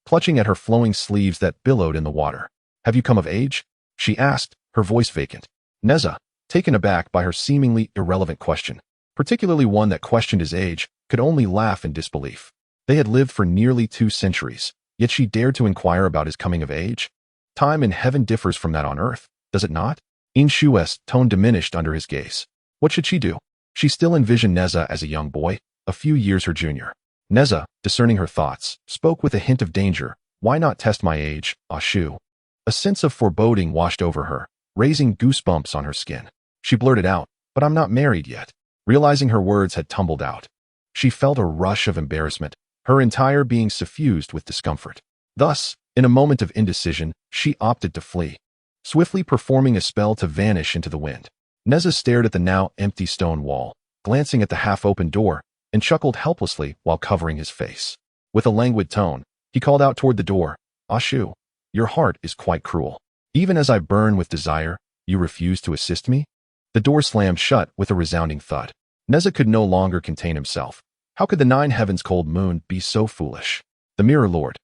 Clutching at her flowing sleeves that billowed in the water. "Have you come of age?" she asked, her voice vacant. Nezha, taken aback by her seemingly irrelevant question, particularly one that questioned his age, could only laugh in disbelief. They had lived for nearly 2 centuries, yet she dared to inquire about his coming of age? Time in heaven differs from that on earth, does it not? Inshu's tone diminished under his gaze. What should she do? She still envisioned Nezha as a young boy, a few years her junior. Nezha, discerning her thoughts, spoke with a hint of danger. "Why not test my age, Ashu?" A sense of foreboding washed over her, raising goosebumps on her skin. She blurted out, "But I'm not married yet." Realizing her words had tumbled out, she felt a rush of embarrassment, her entire being suffused with discomfort. Thus, in a moment of indecision, she opted to flee, swiftly performing a spell to vanish into the wind. Nezha stared at the now empty stone wall, glancing at the half-open door, and chuckled helplessly while covering his face. With a languid tone, he called out toward the door, "Ashu, your heart is quite cruel. Even as I burn with desire, you refuse to assist me?" The door slammed shut with a resounding thud. Nezha could no longer contain himself. How could the 9 heavens cold moon be so foolish? The Mirror Lord,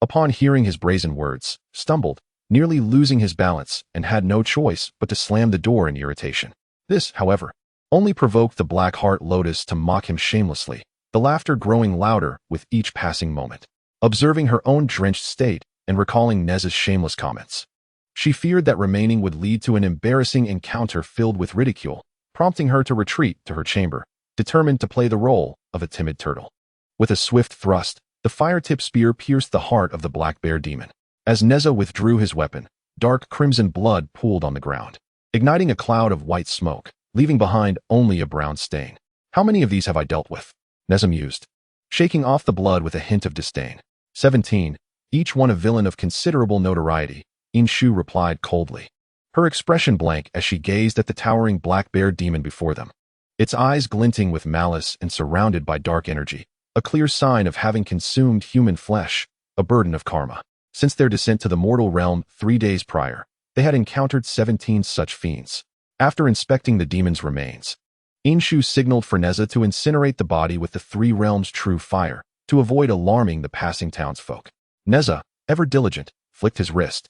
upon hearing his brazen words, stumbled, nearly losing his balance, and had no choice but to slam the door in irritation. This, however, only provoked the black heart Lotus to mock him shamelessly, the laughter growing louder with each passing moment. Observing her own drenched state and recalling Nezha's shameless comments, she feared that remaining would lead to an embarrassing encounter filled with ridicule, prompting her to retreat to her chamber, determined to play the role of a timid turtle. With a swift thrust, the fire-tipped spear pierced the heart of the black bear demon. As Nezha withdrew his weapon, dark crimson blood pooled on the ground, igniting a cloud of white smoke, leaving behind only a brown stain. "How many of these have I dealt with?" Nezha mused, shaking off the blood with a hint of disdain. 17, each one a villain of considerable notoriety, Inshu replied coldly, her expression blank as she gazed at the towering black bear demon before them, its eyes glinting with malice and surrounded by dark energy, a clear sign of having consumed human flesh, a burden of karma. Since their descent to the mortal realm 3 days prior, they had encountered 17 such fiends. After inspecting the demon's remains, Inshu signaled for Nezha to incinerate the body with the 3 realms' true fire, to avoid alarming the passing townsfolk. Nezha, ever diligent, flicked his wrist,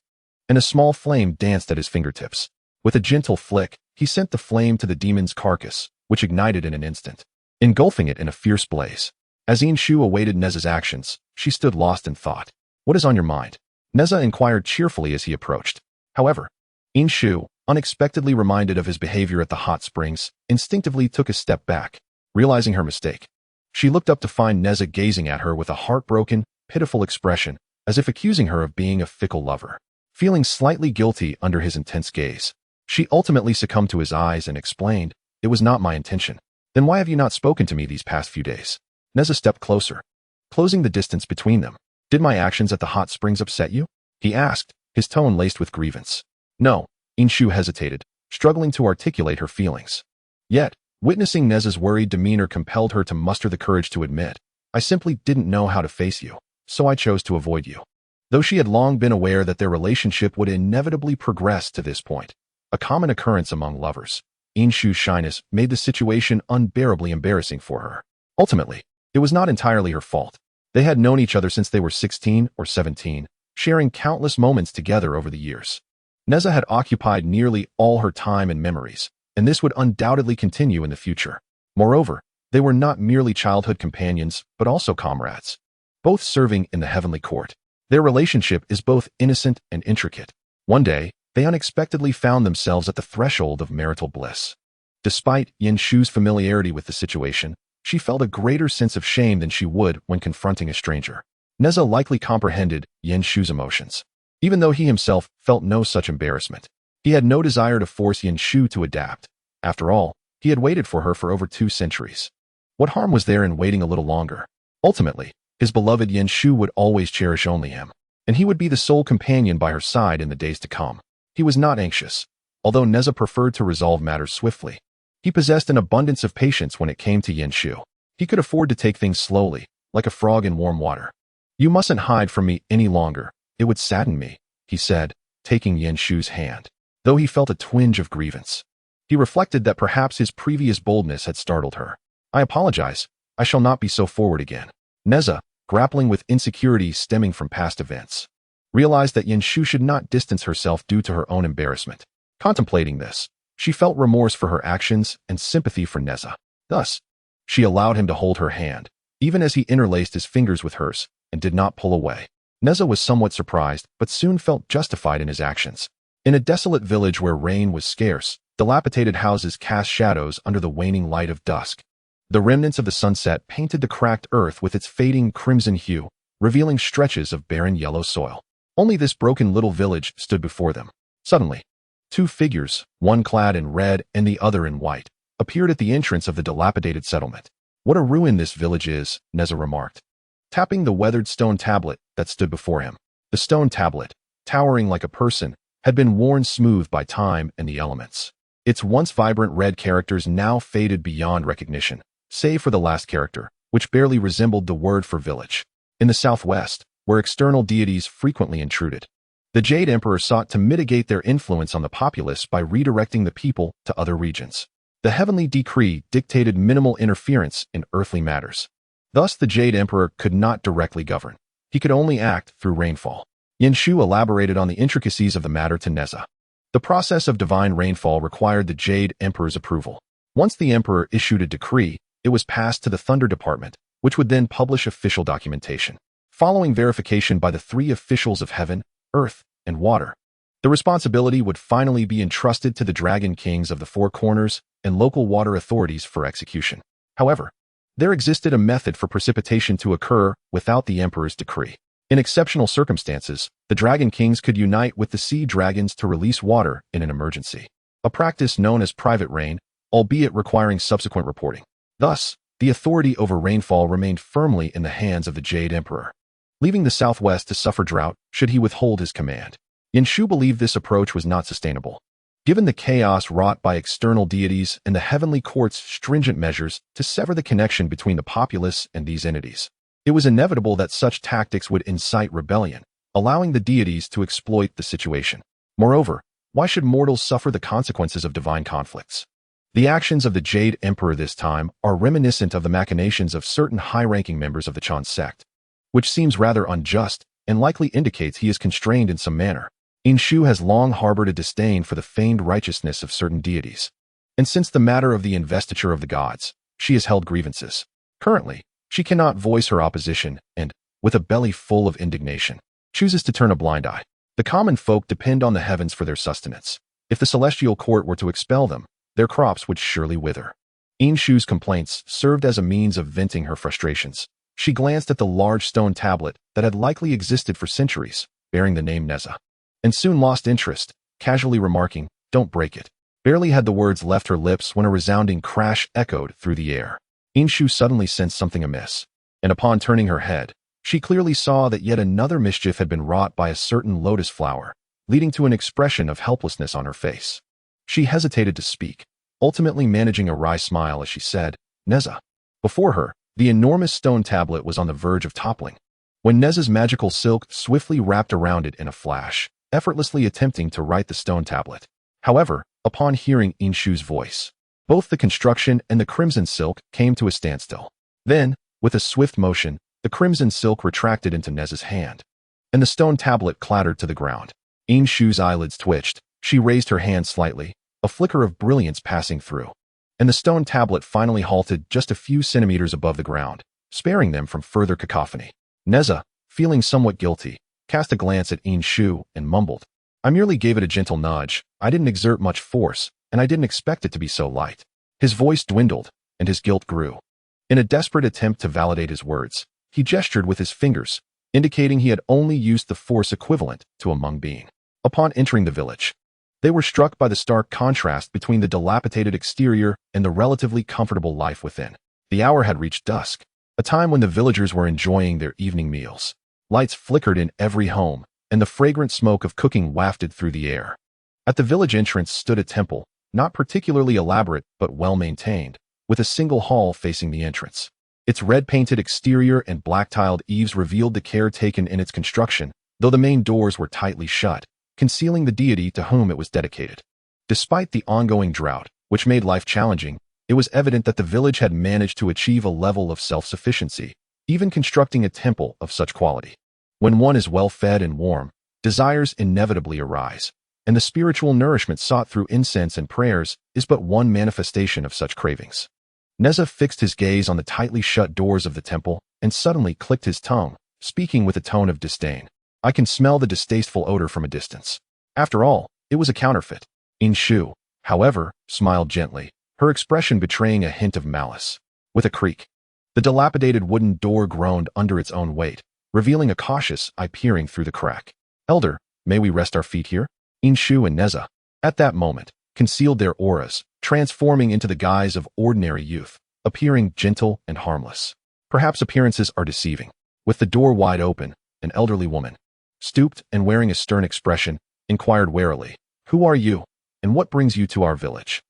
and a small flame danced at his fingertips. With a gentle flick, he sent the flame to the demon's carcass, which ignited in an instant, engulfing it in a fierce blaze. As Inshu awaited Nezha's actions, she stood lost in thought. "What is on your mind?" Nezha inquired cheerfully as he approached. However, Inshu, unexpectedly reminded of his behavior at the hot springs, instinctively took a step back, realizing her mistake. She looked up to find Nezha gazing at her with a heartbroken, pitiful expression, as if accusing her of being a fickle lover. Feeling slightly guilty under his intense gaze, she ultimately succumbed to his eyes and explained, "It was not my intention." "Then why have you not spoken to me these past few days?" Nezha stepped closer, closing the distance between them. "Did my actions at the hot springs upset you?" he asked, his tone laced with grievance. "No," Inshu hesitated, struggling to articulate her feelings. Yet, witnessing Nezha's worried demeanor compelled her to muster the courage to admit, "I simply didn't know how to face you, so I chose to avoid you." Though she had long been aware that their relationship would inevitably progress to this point, a common occurrence among lovers, Inshu's shyness made the situation unbearably embarrassing for her. Ultimately, it was not entirely her fault. They had known each other since they were 16 or 17, sharing countless moments together over the years. Nezha had occupied nearly all her time and memories, and this would undoubtedly continue in the future. Moreover, they were not merely childhood companions, but also comrades, both serving in the heavenly court. Their relationship is both innocent and intricate. One day, they unexpectedly found themselves at the threshold of marital bliss. Despite Inshu's familiarity with the situation, she felt a greater sense of shame than she would when confronting a stranger. Nezha likely comprehended Inshu's emotions, even though he himself felt no such embarrassment. He had no desire to force Inshu to adapt, After all, he had waited for her for over 2 centuries. What harm was there in waiting a little longer? Ultimately, his beloved Yen Shu would always cherish only him, and he would be the sole companion by her side in the days to come. He was not anxious, although Nezha preferred to resolve matters swiftly. He possessed an abundance of patience when it came to Yen Shu. He could afford to take things slowly, like a frog in warm water. "You mustn't hide from me any longer. It would sadden me," he said, taking Yen Shu's hand, though he felt a twinge of grievance. He reflected that perhaps his previous boldness had startled her. "I apologize. I shall not be so forward again." Nezha, grappling with insecurities stemming from past events, realized that Yen Shu should not distance herself due to her own embarrassment. Contemplating this, she felt remorse for her actions and sympathy for Nezha. Thus, she allowed him to hold her hand, even as he interlaced his fingers with hers, and did not pull away. Nezha was somewhat surprised, but soon felt justified in his actions. In a desolate village where rain was scarce, dilapidated houses cast shadows under the waning light of dusk. The remnants of the sunset painted the cracked earth with its fading crimson hue, revealing stretches of barren yellow soil. Only this broken little village stood before them. Suddenly, 2 figures, one clad in red and the other in white, appeared at the entrance of the dilapidated settlement. "What a ruin this village is," Nezha remarked, tapping the weathered stone tablet that stood before him. The stone tablet, towering like a person, had been worn smooth by time and the elements. Its once vibrant red characters now faded beyond recognition, save for the last character, which barely resembled the word for village. In the southwest, where external deities frequently intruded, the Jade Emperor sought to mitigate their influence on the populace by redirecting the people to other regions. The heavenly decree dictated minimal interference in earthly matters. Thus, the Jade Emperor could not directly govern. He could only act through rainfall. Yen Shu elaborated on the intricacies of the matter to Nezha. The process of divine rainfall required the Jade Emperor's approval. Once the Emperor issued a decree, it was passed to the Thunder Department, which would then publish official documentation. Following verification by the 3 officials of heaven, earth, and water, the responsibility would finally be entrusted to the Dragon Kings of the 4 corners and local water authorities for execution. However, there existed a method for precipitation to occur without the Emperor's decree. In exceptional circumstances, the Dragon Kings could unite with the sea dragons to release water in an emergency, a practice known as private rain, albeit requiring subsequent reporting. Thus, the authority over rainfall remained firmly in the hands of the Jade Emperor, leaving the southwest to suffer drought should he withhold his command. Yen Shu believed this approach was not sustainable. Given the chaos wrought by external deities and the heavenly court's stringent measures to sever the connection between the populace and these entities, it was inevitable that such tactics would incite rebellion, allowing the deities to exploit the situation. Moreover, why should mortals suffer the consequences of divine conflicts? The actions of the Jade Emperor this time are reminiscent of the machinations of certain high-ranking members of the Chan sect, which seems rather unjust and likely indicates he is constrained in some manner. Yen Shu has long harbored a disdain for the feigned righteousness of certain deities, and since the matter of the investiture of the gods, she has held grievances. Currently, she cannot voice her opposition and, with a belly full of indignation, chooses to turn a blind eye. The common folk depend on the heavens for their sustenance. If the celestial court were to expel them, their crops would surely wither. Yen Shu's complaints served as a means of venting her frustrations. She glanced at the large stone tablet that had likely existed for centuries, bearing the name Nezha, and soon lost interest, casually remarking, "Don't break it." Barely had the words left her lips when a resounding crash echoed through the air. Yen Shu suddenly sensed something amiss, and upon turning her head, she clearly saw that yet another mischief had been wrought by a certain lotus flower, leading to an expression of helplessness on her face. She hesitated to speak, ultimately managing a wry smile as she said, "Nezha." Before her, the enormous stone tablet was on the verge of toppling, when Nezha's magical silk swiftly wrapped around it in a flash, effortlessly attempting to right the stone tablet. However, upon hearing Yen Shu's voice, both the construction and the crimson silk came to a standstill. Then, with a swift motion, the crimson silk retracted into Nezha's hand, and the stone tablet clattered to the ground. Yen Shu's eyelids twitched. She raised her hand slightly, a flicker of brilliance passing through, and the stone tablet finally halted just a few centimeters above the ground, sparing them from further cacophony. Nezha, feeling somewhat guilty, cast a glance at Yen Shu and mumbled, "I merely gave it a gentle nudge. I didn't exert much force, and I didn't expect it to be so light." His voice dwindled, and his guilt grew. In a desperate attempt to validate his words, he gestured with his fingers, indicating he had only used the force equivalent to a Hmong being. Upon entering the village, They were struck by the stark contrast between the dilapidated exterior and the relatively comfortable life within. The hour had reached dusk, a time when the villagers were enjoying their evening meals. Lights flickered in every home, and the fragrant smoke of cooking wafted through the air. At the village entrance stood a temple, not particularly elaborate but well-maintained, with a single hall facing the entrance. Its red-painted exterior and black-tiled eaves revealed the care taken in its construction, though the main doors were tightly shut, concealing the deity to whom it was dedicated. Despite the ongoing drought, which made life challenging, it was evident that the village had managed to achieve a level of self-sufficiency, even constructing a temple of such quality. When one is well-fed and warm, desires inevitably arise, and the spiritual nourishment sought through incense and prayers is but one manifestation of such cravings. Nezha fixed his gaze on the tightly shut doors of the temple and suddenly clicked his tongue, speaking with a tone of disdain. I can smell the distasteful odor from a distance. After all, it was a counterfeit. Inshu, however, smiled gently, her expression betraying a hint of malice. With a creak, the dilapidated wooden door groaned under its own weight, revealing a cautious eye peering through the crack. Elder, may we rest our feet here? Inshu and Nezha, at that moment, concealed their auras, transforming into the guise of ordinary youth, appearing gentle and harmless. Perhaps appearances are deceiving. With the door wide open, an elderly woman, stooped and wearing a stern expression, inquired warily, "Who are you, and what brings you to our village?"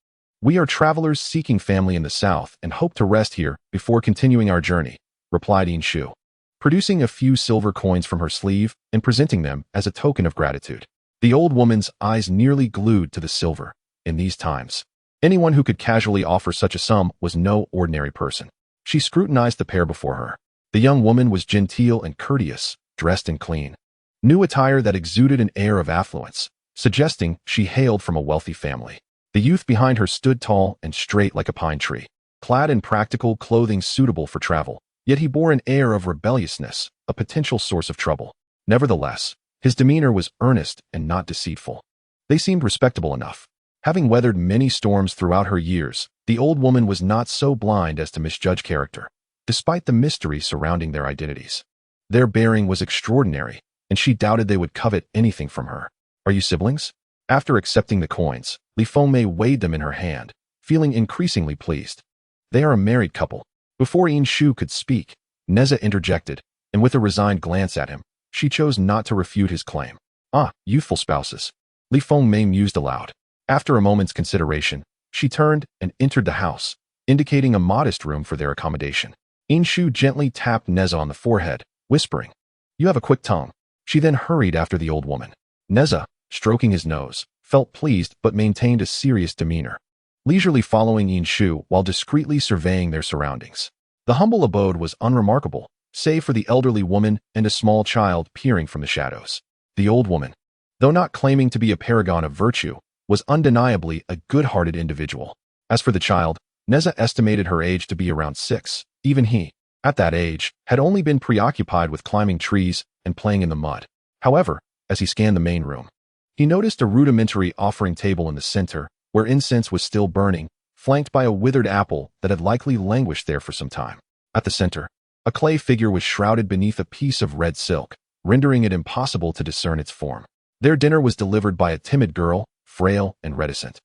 "We are travelers seeking family in the south and hope to rest here before continuing our journey," replied Inshu, producing a few silver coins from her sleeve and presenting them as a token of gratitude. The old woman's eyes nearly glued to the silver. In these times, anyone who could casually offer such a sum was no ordinary person. She scrutinized the pair before her. The young woman was genteel and courteous, dressed in clean, new attire that exuded an air of affluence, suggesting she hailed from a wealthy family. The youth behind her stood tall and straight like a pine tree, clad in practical clothing suitable for travel, yet he bore an air of rebelliousness, a potential source of trouble. Nevertheless, his demeanor was earnest and not deceitful. They seemed respectable enough. Having weathered many storms throughout her years, the old woman was not so blind as to misjudge character, despite the mystery surrounding their identities. Their bearing was extraordinary, and she doubted they would covet anything from her. "Are you siblings?" After accepting the coins, Li Fengmei weighed them in her hand, feeling increasingly pleased. "They are a married couple." Before Inshu could speak, Nezha interjected, and with a resigned glance at him, she chose not to refute his claim. "Ah, youthful spouses," Li Fengmei mused aloud. After a moment's consideration, she turned and entered the house, indicating a modest room for their accommodation. Inshu gently tapped Nezha on the forehead, whispering, "You have a quick tongue." She then hurried after the old woman. Nezha, stroking his nose, felt pleased but maintained a serious demeanor, leisurely following Inshu while discreetly surveying their surroundings. The humble abode was unremarkable, save for the elderly woman and a small child peering from the shadows. The old woman, though not claiming to be a paragon of virtue, was undeniably a good-hearted individual. As for the child, Nezha estimated her age to be around 6. Even he, at that age, had only been preoccupied with climbing trees and playing in the mud. However, as he scanned the main room, he noticed a rudimentary offering table in the center, where incense was still burning, flanked by a withered apple that had likely languished there for some time. At the center, a clay figure was shrouded beneath a piece of red silk, rendering it impossible to discern its form. Their dinner was delivered by a timid girl, frail and reticent,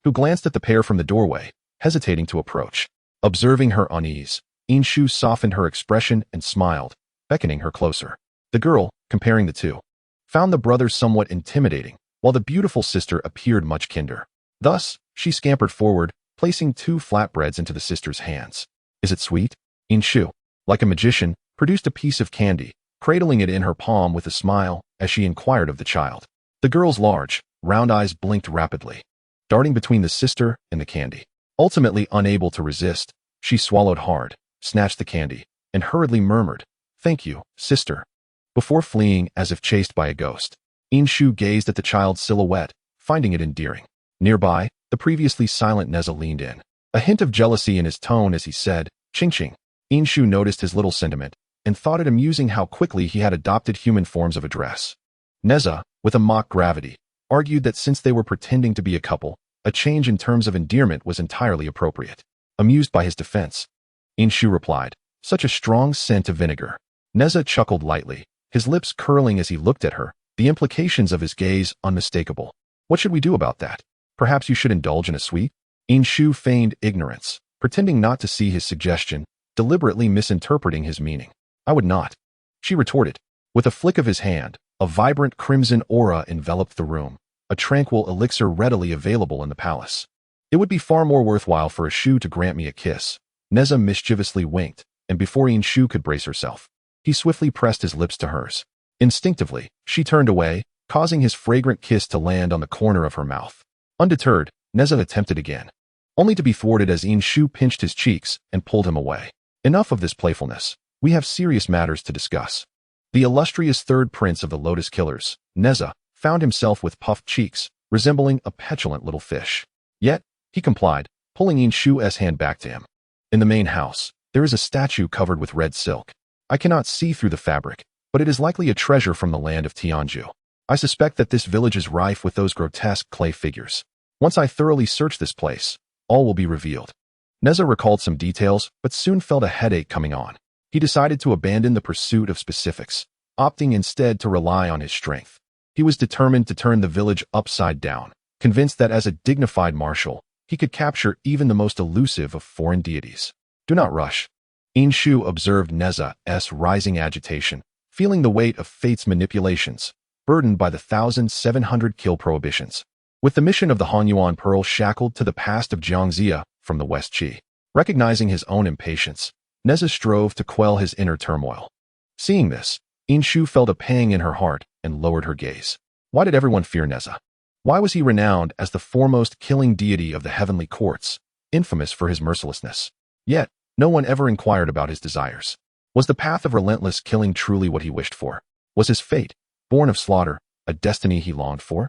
who glanced at the pair from the doorway, hesitating to approach. Observing her unease, Inshu softened her expression and smiled, beckoning her closer. The girl, comparing the two, found the brothers somewhat intimidating, while the beautiful sister appeared much kinder. Thus, she scampered forward, placing 2 flatbreads into the sister's hands. "Is it sweet?" Inshu, like a magician, produced a piece of candy, cradling it in her palm with a smile as she inquired of the child. The girl's large, round eyes blinked rapidly, darting between the sister and the candy. Ultimately unable to resist, she swallowed hard, snatched the candy, and hurriedly murmured, "Thank you, sister," before fleeing as if chased by a ghost. Inshu gazed at the child's silhouette, finding it endearing. Nearby, the previously silent Nezha leaned in, a hint of jealousy in his tone as he said, "Ching ching." Inshu noticed his little sentiment and thought it amusing how quickly he had adopted human forms of address. Nezha, with a mock gravity, argued that since they were pretending to be a couple, a change in terms of endearment was entirely appropriate. Amused by his defense, Inshu replied, "Such a strong scent of vinegar." Nezha chuckled lightly, his lips curling as he looked at her, the implications of his gaze unmistakable. What should we do about that? Perhaps you should indulge in a sweet? Inshu feigned ignorance, pretending not to see his suggestion, deliberately misinterpreting his meaning. I would not. She retorted. With a flick of his hand, a vibrant crimson aura enveloped the room, a tranquil elixir readily available in the palace. It would be far more worthwhile for a Shu to grant me a kiss. Nezha mischievously winked, and before Inshu could brace herself, he swiftly pressed his lips to hers. Instinctively, she turned away, causing his fragrant kiss to land on the corner of her mouth. Undeterred, Nezha attempted again, only to be thwarted as Inshu pinched his cheeks and pulled him away. Enough of this playfulness. We have serious matters to discuss. The illustrious third prince of the Lotus killers, Nezha, found himself with puffed cheeks, resembling a petulant little fish. Yet, he complied, pulling Inshu's hand back to him. In the main house, there is a statue covered with red silk. I cannot see through the fabric, but it is likely a treasure from the land of Tianju. I suspect that this village is rife with those grotesque clay figures. Once I thoroughly search this place, all will be revealed. Nezha recalled some details, but soon felt a headache coming on. He decided to abandon the pursuit of specifics, opting instead to rely on his strength. He was determined to turn the village upside down, convinced that as a dignified marshal, he could capture even the most elusive of foreign deities. Do not rush. Inshu observed Nezha's rising agitation, feeling the weight of fate's manipulations, burdened by the 1,700 kill prohibitions. With the mission of the Hanyuan Pearl shackled to the past of Jiangxia from the West Qi, recognizing his own impatience, Nezha strove to quell his inner turmoil. Seeing this, Inshu felt a pang in her heart and lowered her gaze. Why did everyone fear Nezha? Why was he renowned as the foremost killing deity of the heavenly courts, infamous for his mercilessness? Yet, no one ever inquired about his desires. Was the path of relentless killing truly what he wished for? Was his fate, born of slaughter, a destiny he longed for?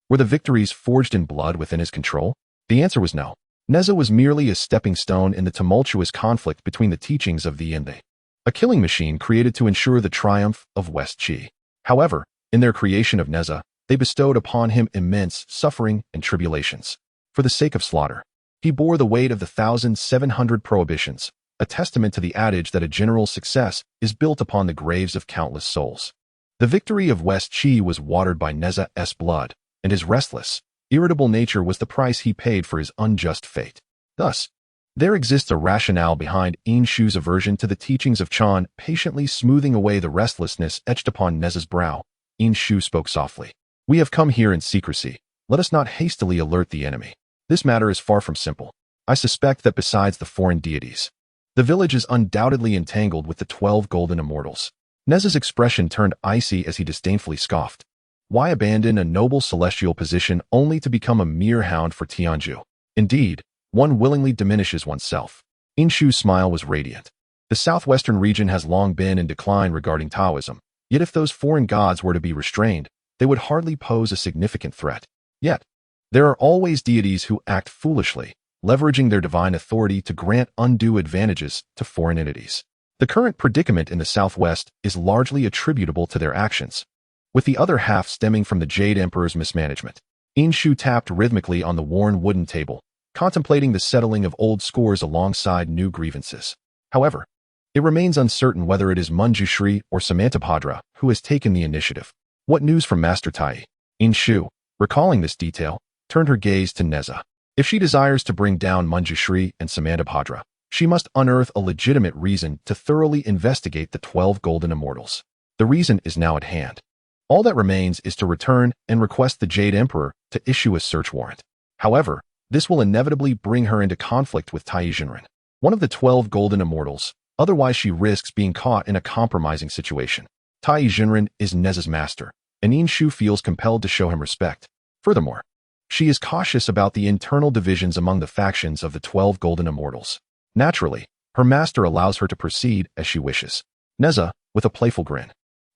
Were the victories forged in blood within his control? The answer was no. Nezha was merely a stepping stone in the tumultuous conflict between the teachings of the and they, a killing machine created to ensure the triumph of West Qi. However, in their creation of Nezha, they bestowed upon him immense suffering and tribulations. For the sake of slaughter, he bore the weight of the 1,700 prohibitions, a testament to the adage that a general's success is built upon the graves of countless souls. The victory of West Qi was watered by Nezha's blood, and his restless, irritable nature was the price he paid for his unjust fate. Thus, there exists a rationale behind Inshu's aversion to the teachings of Chan, patiently smoothing away the restlessness etched upon Nezha's brow. Inshu spoke softly. We have come here in secrecy. Let us not hastily alert the enemy. This matter is far from simple. I suspect that besides the foreign deities, the village is undoubtedly entangled with the 12 golden immortals. Nezha's expression turned icy as he disdainfully scoffed. Why abandon a noble celestial position only to become a mere hound for Tianju? Indeed, one willingly diminishes oneself. Inshu's smile was radiant. The southwestern region has long been in decline regarding Taoism, yet if those foreign gods were to be restrained, they would hardly pose a significant threat. Yet, there are always deities who act foolishly, leveraging their divine authority to grant undue advantages to foreign entities. The current predicament in the southwest is largely attributable to their actions, with the other half stemming from the Jade Emperor's mismanagement. Inshu tapped rhythmically on the worn wooden table, contemplating the settling of old scores alongside new grievances. However, it remains uncertain whether it is Manjushri or Samantabhadra who has taken the initiative. What news from Master Tai? Inshu, recalling this detail, turned her gaze to Nezha. If she desires to bring down Manjushri and Samantabhadra, she must unearth a legitimate reason to thoroughly investigate the 12 golden immortals. The reason is now at hand. All that remains is to return and request the Jade Emperor to issue a search warrant. However, this will inevitably bring her into conflict with Tai Jinren, one of the 12 golden immortals. Otherwise, she risks being caught in a compromising situation. Tai Jinren is Nezha's master, and Inshu feels compelled to show him respect. Furthermore, she is cautious about the internal divisions among the factions of the 12 golden immortals. Naturally, her master allows her to proceed as she wishes. Nezha, with a playful grin,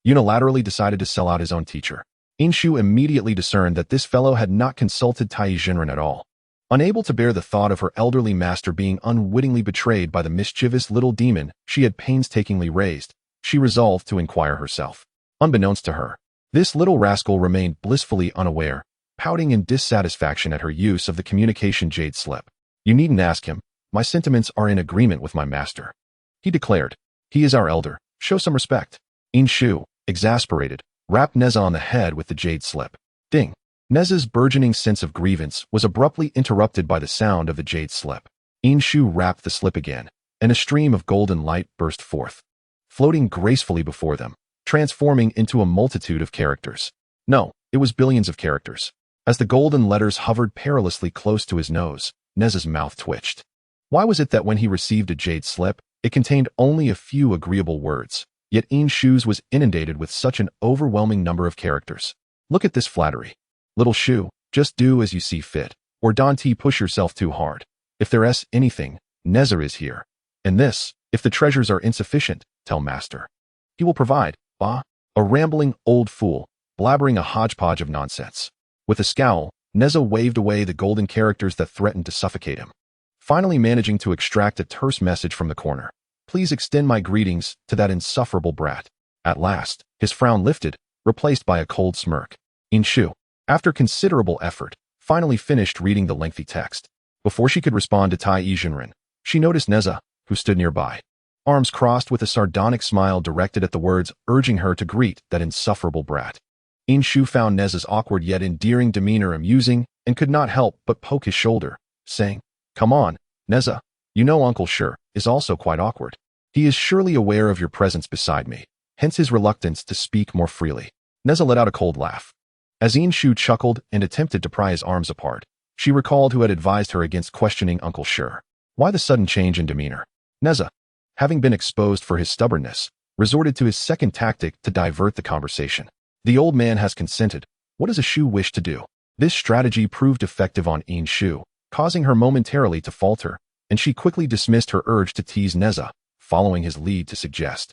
unilaterally decided to sell out his own teacher. Inshu immediately discerned that this fellow had not consulted Tai Jinren at all. Unable to bear the thought of her elderly master being unwittingly betrayed by the mischievous little demon she had painstakingly raised, she resolved to inquire herself. Unbeknownst to her, this little rascal remained blissfully unaware, pouting in dissatisfaction at her use of the communication jade slip. You needn't ask him. My sentiments are in agreement with my master, he declared. He is our elder. Show some respect. Inshu, exasperated, rapped Nezha on the head with the jade slip. Ding. Nezha's burgeoning sense of grievance was abruptly interrupted by the sound of the jade slip. Inshu wrapped the slip again, and a stream of golden light burst forth, floating gracefully before them, transforming into a multitude of characters. No, it was billions of characters. As the golden letters hovered perilously close to his nose, Nezha's mouth twitched. Why was it that when he received a jade slip, it contained only a few agreeable words, yet Inshu's was inundated with such an overwhelming number of characters? Look at this flattery. Little Shu, just do as you see fit, or don't push yourself too hard. If there's anything, Nezha is here. And this, if the treasures are insufficient, tell master. He will provide. A rambling old fool, blabbering a hodgepodge of nonsense. With a scowl, Nezha waved away the golden characters that threatened to suffocate him, finally managing to extract a terse message from the corner. Please extend my greetings to that insufferable brat. At last, his frown lifted, replaced by a cold smirk. Inshu, after considerable effort, finally finished reading the lengthy text. Before she could respond to Tai Yizhenren, she noticed Nezha, who stood nearby, arms crossed with a sardonic smile directed at the words urging her to greet that insufferable brat. Inshu found Nezha's awkward yet endearing demeanor amusing and could not help but poke his shoulder, saying, "Come on, Nezha, you know Uncle Sure is also quite awkward. He is surely aware of your presence beside me, hence his reluctance to speak more freely." Nezha let out a cold laugh. As Inshu chuckled and attempted to pry his arms apart, she recalled who had advised her against questioning Uncle Sure. Why the sudden change in demeanor? Nezha, having been exposed for his stubbornness, resorted to his second tactic to divert the conversation. The old man has consented. What does a Shu wish to do? This strategy proved effective on Inshu, causing her momentarily to falter, and she quickly dismissed her urge to tease Nezha, following his lead to suggest,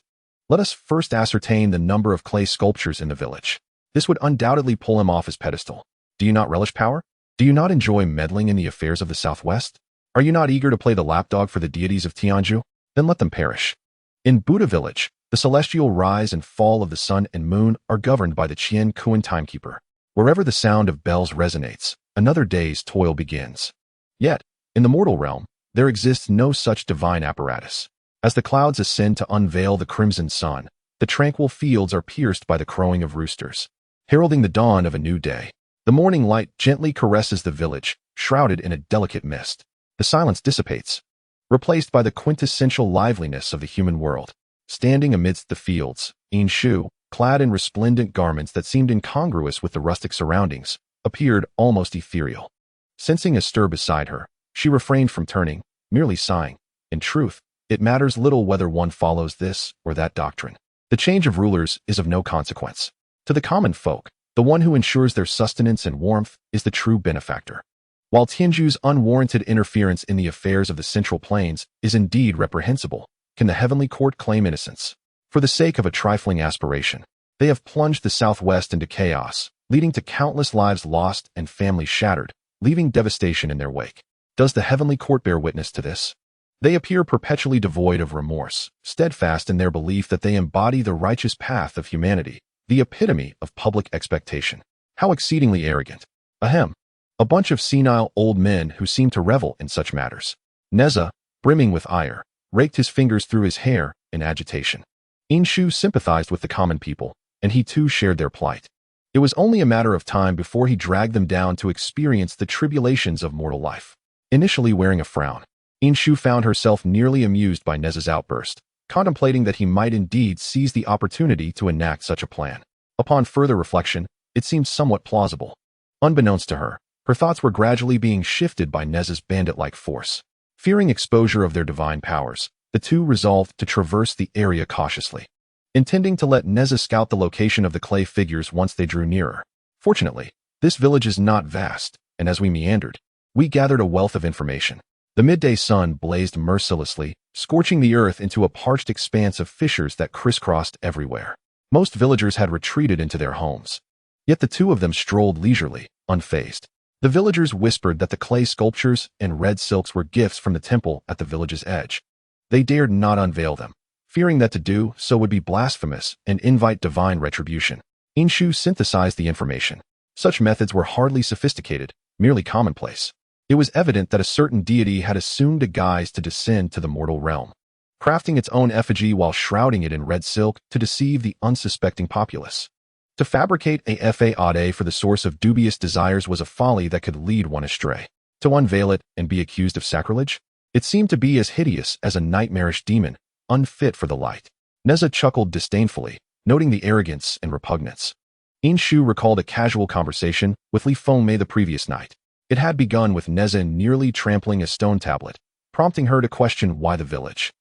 "Let us first ascertain the number of clay sculptures in the village. This would undoubtedly pull him off his pedestal. Do you not relish power? Do you not enjoy meddling in the affairs of the Southwest? Are you not eager to play the lapdog for the deities of Tianzhu? Then let them perish." In Buddha village, the celestial rise and fall of the sun and moon are governed by the Qian Kuan timekeeper. Wherever the sound of bells resonates, another day's toil begins. Yet, in the mortal realm, there exists no such divine apparatus. As the clouds ascend to unveil the crimson sun, the tranquil fields are pierced by the crowing of roosters, heralding the dawn of a new day. The morning light gently caresses the village, shrouded in a delicate mist. The silence dissipates, replaced by the quintessential liveliness of the human world. Standing amidst the fields, Inshu, clad in resplendent garments that seemed incongruous with the rustic surroundings, appeared almost ethereal. Sensing a stir beside her, she refrained from turning, merely sighing. In truth, it matters little whether one follows this or that doctrine. The change of rulers is of no consequence. To the common folk, the one who ensures their sustenance and warmth is the true benefactor. While Tianzhu's unwarranted interference in the affairs of the Central Plains is indeed reprehensible, can the heavenly court claim innocence? For the sake of a trifling aspiration, they have plunged the Southwest into chaos, leading to countless lives lost and families shattered, leaving devastation in their wake. Does the heavenly court bear witness to this? They appear perpetually devoid of remorse, steadfast in their belief that they embody the righteous path of humanity, the epitome of public expectation. How exceedingly arrogant. Ahem. A bunch of senile old men who seem to revel in such matters. Nezha, brimming with ire, raked his fingers through his hair in agitation. Inshu sympathized with the common people, and he too shared their plight. It was only a matter of time before he dragged them down to experience the tribulations of mortal life. Initially wearing a frown, Inshu found herself nearly amused by Nezha's outburst, contemplating that he might indeed seize the opportunity to enact such a plan. Upon further reflection, it seemed somewhat plausible. Unbeknownst to her, her thoughts were gradually being shifted by Nezha's bandit-like force. Fearing exposure of their divine powers, the two resolved to traverse the area cautiously, intending to let Nezha scout the location of the clay figures once they drew nearer. Fortunately, this village is not vast, and as we meandered, we gathered a wealth of information. The midday sun blazed mercilessly, scorching the earth into a parched expanse of fissures that crisscrossed everywhere. Most villagers had retreated into their homes, yet the two of them strolled leisurely, unfazed. The villagers whispered that the clay sculptures and red silks were gifts from the temple at the village's edge. They dared not unveil them, fearing that to do so would be blasphemous and invite divine retribution. Inshu synthesized the information. Such methods were hardly sophisticated, merely commonplace. It was evident that a certain deity had assumed a guise to descend to the mortal realm, crafting its own effigy while shrouding it in red silk to deceive the unsuspecting populace. To fabricate a faade for the source of dubious desires was a folly that could lead one astray. To unveil it and be accused of sacrilege? It seemed to be as hideous as a nightmarish demon, unfit for the light. Nezha chuckled disdainfully, noting the arrogance and repugnance. Inshu recalled a casual conversation with Li Fengmei the previous night. It had begun with Nezha nearly trampling a stone tablet, prompting her to question why the village,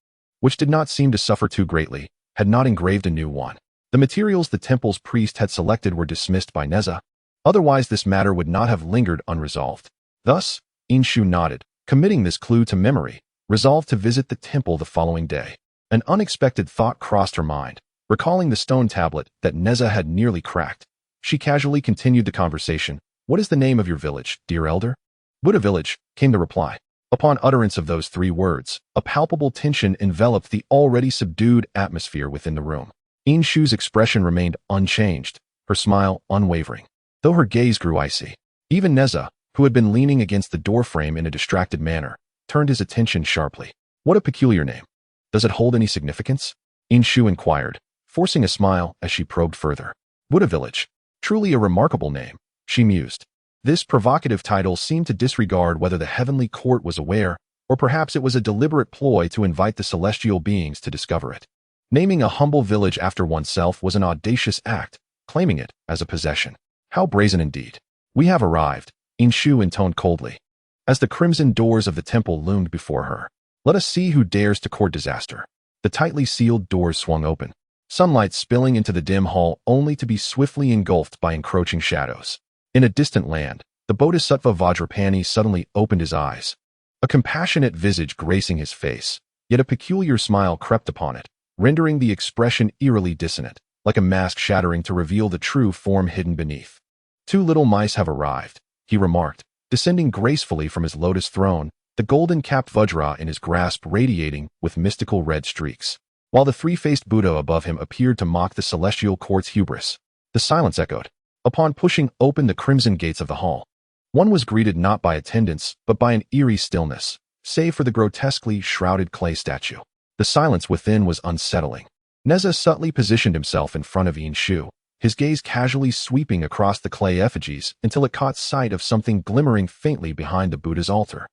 which did not seem to suffer too greatly, had not engraved a new one. The materials the temple's priest had selected were dismissed by Nezha. Otherwise this matter would not have lingered unresolved. Thus, Inshu nodded, committing this clue to memory, resolved to visit the temple the following day. An unexpected thought crossed her mind, recalling the stone tablet that Nezha had nearly cracked. She casually continued the conversation. "What is the name of your village, dear elder?" "Buddha village," came the reply. Upon utterance of those three words, a palpable tension enveloped the already subdued atmosphere within the room. Inshu's expression remained unchanged, her smile unwavering, though her gaze grew icy. Even Nezha, who had been leaning against the doorframe in a distracted manner, turned his attention sharply. "What a peculiar name. Does it hold any significance?" Inshu inquired, forcing a smile as she probed further. "Buddha village. Truly a remarkable name," she mused. This provocative title seemed to disregard whether the heavenly court was aware, or perhaps it was a deliberate ploy to invite the celestial beings to discover it. Naming a humble village after oneself was an audacious act, claiming it as a possession. How brazen indeed. "We have arrived," Inshu intoned coldly, as the crimson doors of the temple loomed before her. "Let us see who dares to court disaster." The tightly sealed doors swung open, sunlight spilling into the dim hall only to be swiftly engulfed by encroaching shadows. In a distant land, the Bodhisattva Vajrapani suddenly opened his eyes, a compassionate visage gracing his face, yet a peculiar smile crept upon it, rendering the expression eerily dissonant, like a mask shattering to reveal the true form hidden beneath. "Two little mice have arrived," he remarked, descending gracefully from his lotus throne, the golden-capped Vajra in his grasp radiating with mystical red streaks. While the three-faced Buddha above him appeared to mock the celestial court's hubris, the silence echoed. Upon pushing open the crimson gates of the hall, one was greeted not by attendants but by an eerie stillness, save for the grotesquely shrouded clay statue. The silence within was unsettling. Nezha subtly positioned himself in front of Inshu, his gaze casually sweeping across the clay effigies until it caught sight of something glimmering faintly behind the Buddha's altar.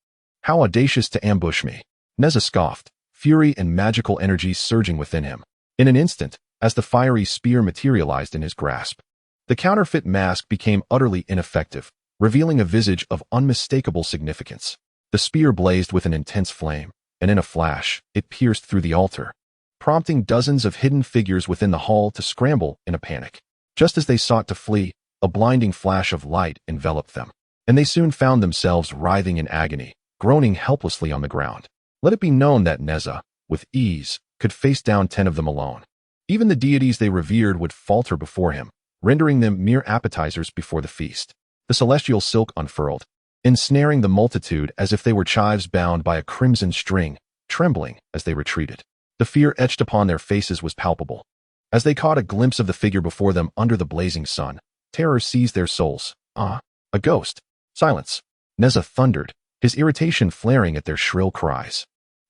"How audacious to ambush me!" Nezha scoffed, fury and magical energy surging within him. In an instant, as the fiery spear materialized in his grasp, the counterfeit mask became utterly ineffective, revealing a visage of unmistakable significance. The spear blazed with an intense flame, and in a flash, it pierced through the altar, prompting dozens of hidden figures within the hall to scramble in a panic. Just as they sought to flee, a blinding flash of light enveloped them, and they soon found themselves writhing in agony, groaning helplessly on the ground. Let it be known that Nezha, with ease, could face down 10 of them alone. Even the deities they revered would falter before him, rendering them mere appetizers before the feast. The celestial silk unfurled, ensnaring the multitude as if they were chives bound by a crimson string, trembling as they retreated. The fear etched upon their faces was palpable. As they caught a glimpse of the figure before them under the blazing sun, terror seized their souls. "Ah, a ghost!" "Silence!" Nezha thundered, his irritation flaring at their shrill cries.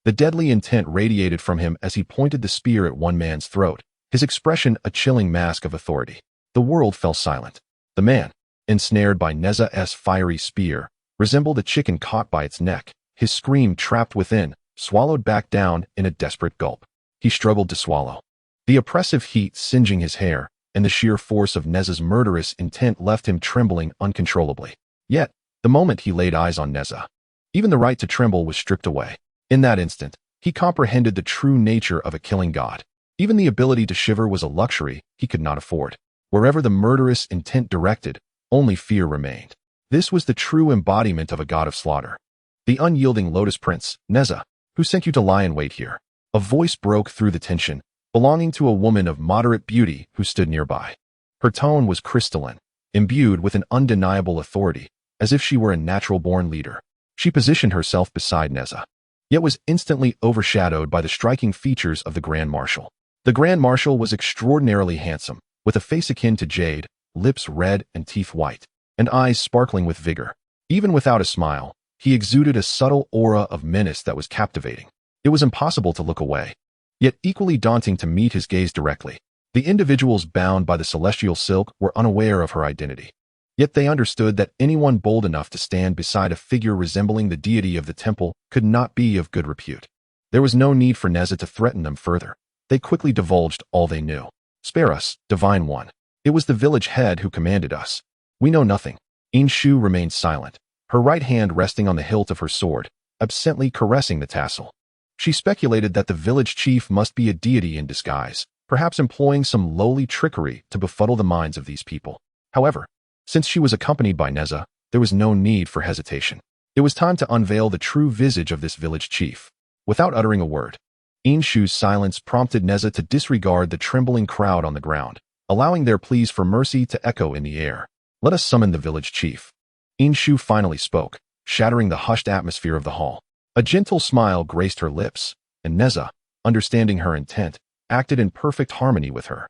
The deadly intent radiated from him as he pointed the spear at one man's throat, his expression a chilling mask of authority. The world fell silent. The man, ensnared by Nezha's fiery spear, resembled a chicken caught by its neck, his scream trapped within, swallowed back down in a desperate gulp. He struggled to swallow. The oppressive heat singeing his hair, and the sheer force of Nezha's murderous intent left him trembling uncontrollably. Yet, the moment he laid eyes on Nezha, even the right to tremble was stripped away. In that instant, he comprehended the true nature of a killing god. Even the ability to shiver was a luxury he could not afford. Wherever the murderous intent directed, only fear remained. This was the true embodiment of a god of slaughter. "The unyielding Lotus Prince, Nezha, who sent you to lie in wait here?" A voice broke through the tension, belonging to a woman of moderate beauty who stood nearby. Her tone was crystalline, imbued with an undeniable authority, as if she were a natural-born leader. She positioned herself beside Nezha, yet was instantly overshadowed by the striking features of the Grand Marshal. The Grand Marshal was extraordinarily handsome, with a face akin to jade, lips red and teeth white, and eyes sparkling with vigor. Even without a smile, he exuded a subtle aura of menace that was captivating. It was impossible to look away, yet equally daunting to meet his gaze directly. The individuals bound by the celestial silk were unaware of her identity. Yet they understood that anyone bold enough to stand beside a figure resembling the deity of the temple could not be of good repute. There was no need for Nezha to threaten them further. They quickly divulged all they knew. "Spare us, Divine One. It was the village head who commanded us. We know nothing." Inshu remained silent, her right hand resting on the hilt of her sword, absently caressing the tassel. She speculated that the village chief must be a deity in disguise, perhaps employing some lowly trickery to befuddle the minds of these people. However, since she was accompanied by Nezha, there was no need for hesitation. It was time to unveil the true visage of this village chief. Without uttering a word, Inshu's silence prompted Nezha to disregard the trembling crowd on the ground, allowing their pleas for mercy to echo in the air. "Let us summon the village chief." Inshu finally spoke, shattering the hushed atmosphere of the hall. A gentle smile graced her lips, and Nezha, understanding her intent, acted in perfect harmony with her.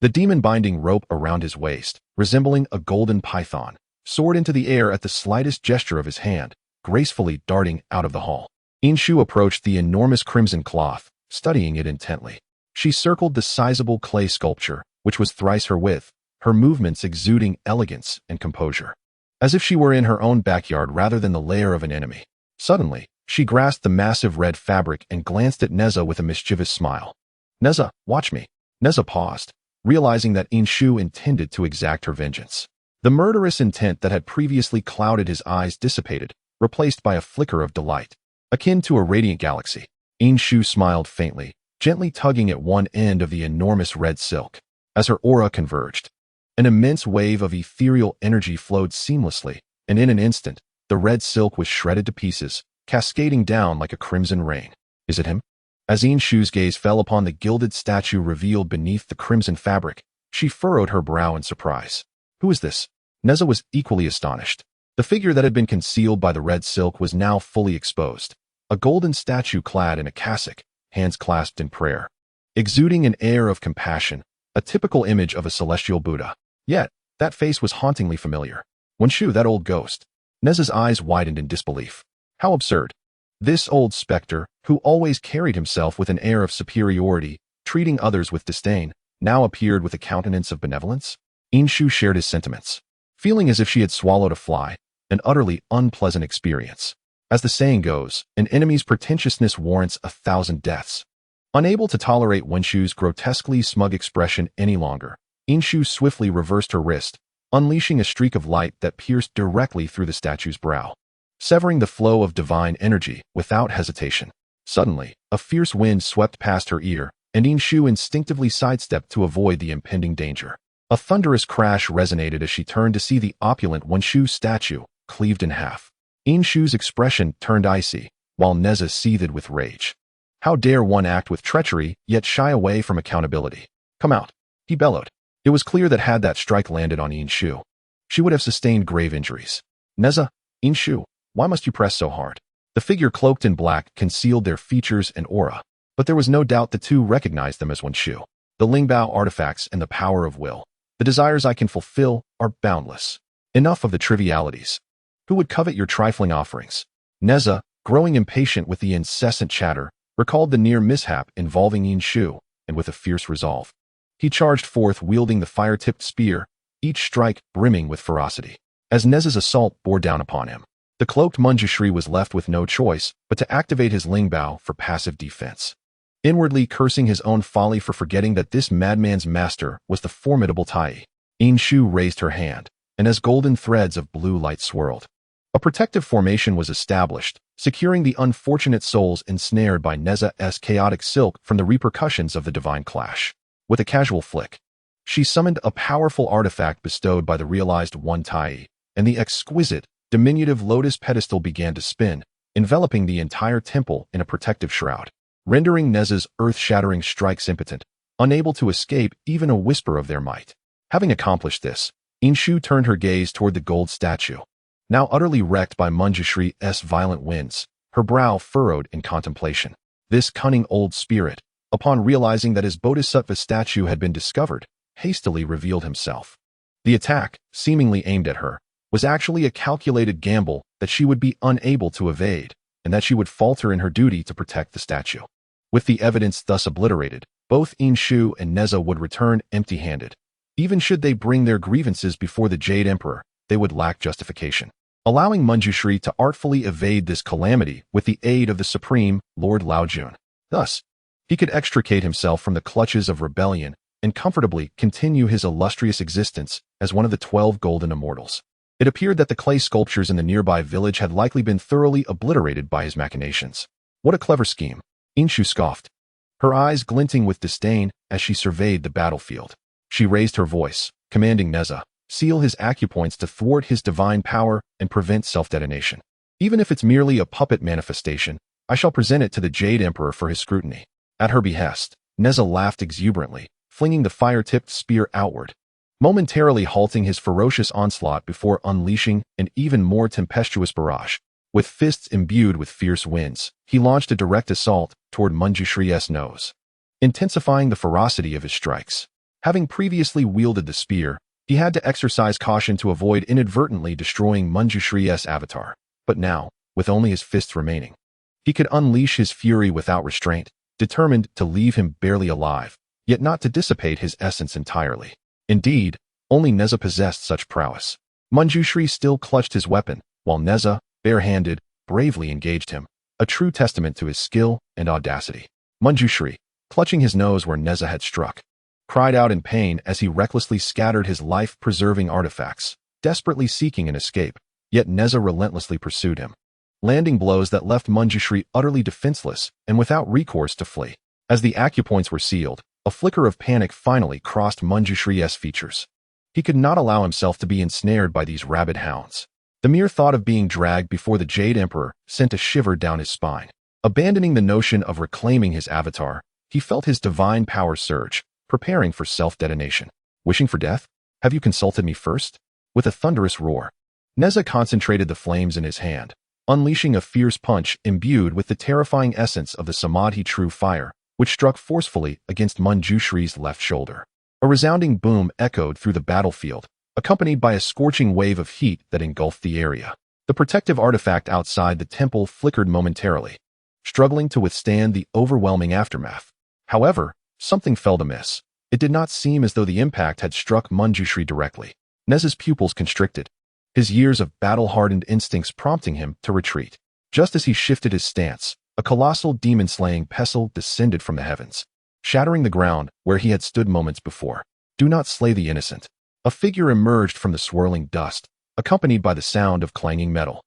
The demon binding rope around his waist, resembling a golden python, soared into the air at the slightest gesture of his hand, gracefully darting out of the hall. Inshu approached the enormous crimson cloth, studying it intently. She circled the sizable clay sculpture, which was thrice her width, her movements exuding elegance and composure, as if she were in her own backyard rather than the lair of an enemy. Suddenly, she grasped the massive red fabric and glanced at Nezha with a mischievous smile. "Nezha, watch me." Nezha paused, realizing that Inshu intended to exact her vengeance. The murderous intent that had previously clouded his eyes dissipated, replaced by a flicker of delight, akin to a radiant galaxy. Inshu smiled faintly, gently tugging at one end of the enormous red silk. As her aura converged, an immense wave of ethereal energy flowed seamlessly, and in an instant, the red silk was shredded to pieces, cascading down like a crimson rain. "Is it him?" As Inshu's gaze fell upon the gilded statue revealed beneath the crimson fabric, she furrowed her brow in surprise. "Who is this?" Nezha was equally astonished. The figure that had been concealed by the red silk was now fully exposed, a golden statue clad in a cassock, hands clasped in prayer, exuding an air of compassion, a typical image of a celestial Buddha. Yet, that face was hauntingly familiar. Wenshu, that old ghost. Nezha's eyes widened in disbelief. How absurd. This old specter, who always carried himself with an air of superiority, treating others with disdain, now appeared with a countenance of benevolence? Inshu shared his sentiments, feeling as if she had swallowed a fly, an utterly unpleasant experience. As the saying goes, an enemy's pretentiousness warrants 1,000 deaths. Unable to tolerate Wenshu's grotesquely smug expression any longer, Inshu swiftly reversed her wrist, unleashing a streak of light that pierced directly through the statue's brow, severing the flow of divine energy without hesitation. Suddenly, a fierce wind swept past her ear, and Inshu instinctively sidestepped to avoid the impending danger. A thunderous crash resonated as she turned to see the opulent Wenshu statue cleaved in half. Inshu's expression turned icy, while Nezha seethed with rage. How dare one act with treachery, yet shy away from accountability? "Come out," he bellowed. It was clear that had that strike landed on Inshu, she would have sustained grave injuries. "Nezha, Inshu, why must you press so hard?" The figure cloaked in black concealed their features and aura, but there was no doubt the two recognized them as Wenshu. "The Lingbao artifacts and the power of will. The desires I can fulfill are boundless. Enough of the trivialities. Who would covet your trifling offerings?" Nezha, growing impatient with the incessant chatter, recalled the near mishap involving Inshu, and with a fierce resolve, he charged forth wielding the fire-tipped spear, each strike brimming with ferocity. As Nezha's assault bore down upon him, the cloaked Manjushri was left with no choice but to activate his Lingbao for passive defense. Inwardly cursing his own folly for forgetting that this madman's master was the formidable Tai, Inshu raised her hand, and as golden threads of blue light swirled, a protective formation was established, securing the unfortunate souls ensnared by Nezha's chaotic silk from the repercussions of the divine clash. With a casual flick, she summoned a powerful artifact bestowed by the realized One Tai, and the exquisite, diminutive lotus pedestal began to spin, enveloping the entire temple in a protective shroud, rendering Nezha's earth-shattering strikes impotent, unable to escape even a whisper of their might. Having accomplished this, Inshu turned her gaze toward the gold statue, now utterly wrecked by Manjushri's violent winds, her brow furrowed in contemplation. This cunning old spirit, upon realizing that his bodhisattva statue had been discovered, hastily revealed himself. The attack, seemingly aimed at her, was actually a calculated gamble that she would be unable to evade, and that she would falter in her duty to protect the statue. With the evidence thus obliterated, Both Inshu and Nezha would return empty-handed. Even should they bring their grievances before the Jade Emperor, they would lack justification, allowing Manjushri to artfully evade this calamity with the aid of the supreme Lord Laojun. Thus, he could extricate himself from the clutches of rebellion and comfortably continue his illustrious existence as one of the 12 golden immortals. It appeared that the clay sculptures in the nearby village had likely been thoroughly obliterated by his machinations. What a clever scheme, Inshu scoffed, her eyes glinting with disdain as she surveyed the battlefield. She raised her voice, commanding Nezha, seal his acupoints to thwart his divine power and prevent self-detonation. Even if it's merely a puppet manifestation, I shall present it to the Jade Emperor for his scrutiny. At her behest, Nezha laughed exuberantly, flinging the fire-tipped spear outward, momentarily halting his ferocious onslaught before unleashing an even more tempestuous barrage. With fists imbued with fierce winds, he launched a direct assault toward Manjushri's nose, intensifying the ferocity of his strikes. Having previously wielded the spear, he had to exercise caution to avoid inadvertently destroying Manjushri's avatar. But now, with only his fists remaining, he could unleash his fury without restraint, determined to leave him barely alive, yet not to dissipate his essence entirely. Indeed, only Nezha possessed such prowess. Manjushri still clutched his weapon, while Nezha, bare-handed, bravely engaged him, a true testament to his skill and audacity. Manjushri, clutching his nose where Nezha had struck, cried out in pain as he recklessly scattered his life-preserving artifacts, desperately seeking an escape, yet Nezha relentlessly pursued him, landing blows that left Manjushri utterly defenseless and without recourse to flee. As the acupoints were sealed, a flicker of panic finally crossed Manjushri's features. He could not allow himself to be ensnared by these rabid hounds. The mere thought of being dragged before the Jade Emperor sent a shiver down his spine. Abandoning the notion of reclaiming his avatar, he felt his divine power surge, preparing for self-detonation. Wishing for death? Have you consulted me first? With a thunderous roar, Nezha concentrated the flames in his hand, unleashing a fierce punch imbued with the terrifying essence of the Samadhi true fire, which struck forcefully against Manjushri's left shoulder. A resounding boom echoed through the battlefield, accompanied by a scorching wave of heat that engulfed the area. The protective artifact outside the temple flickered momentarily, struggling to withstand the overwhelming aftermath. However, something felt amiss. It did not seem as though the impact had struck Manjushri directly. Nezha's pupils constricted, his years of battle-hardened instincts prompting him to retreat. Just as he shifted his stance, a colossal demon-slaying pestle descended from the heavens, shattering the ground where he had stood moments before. Do not slay the innocent. A figure emerged from the swirling dust, accompanied by the sound of clanging metal.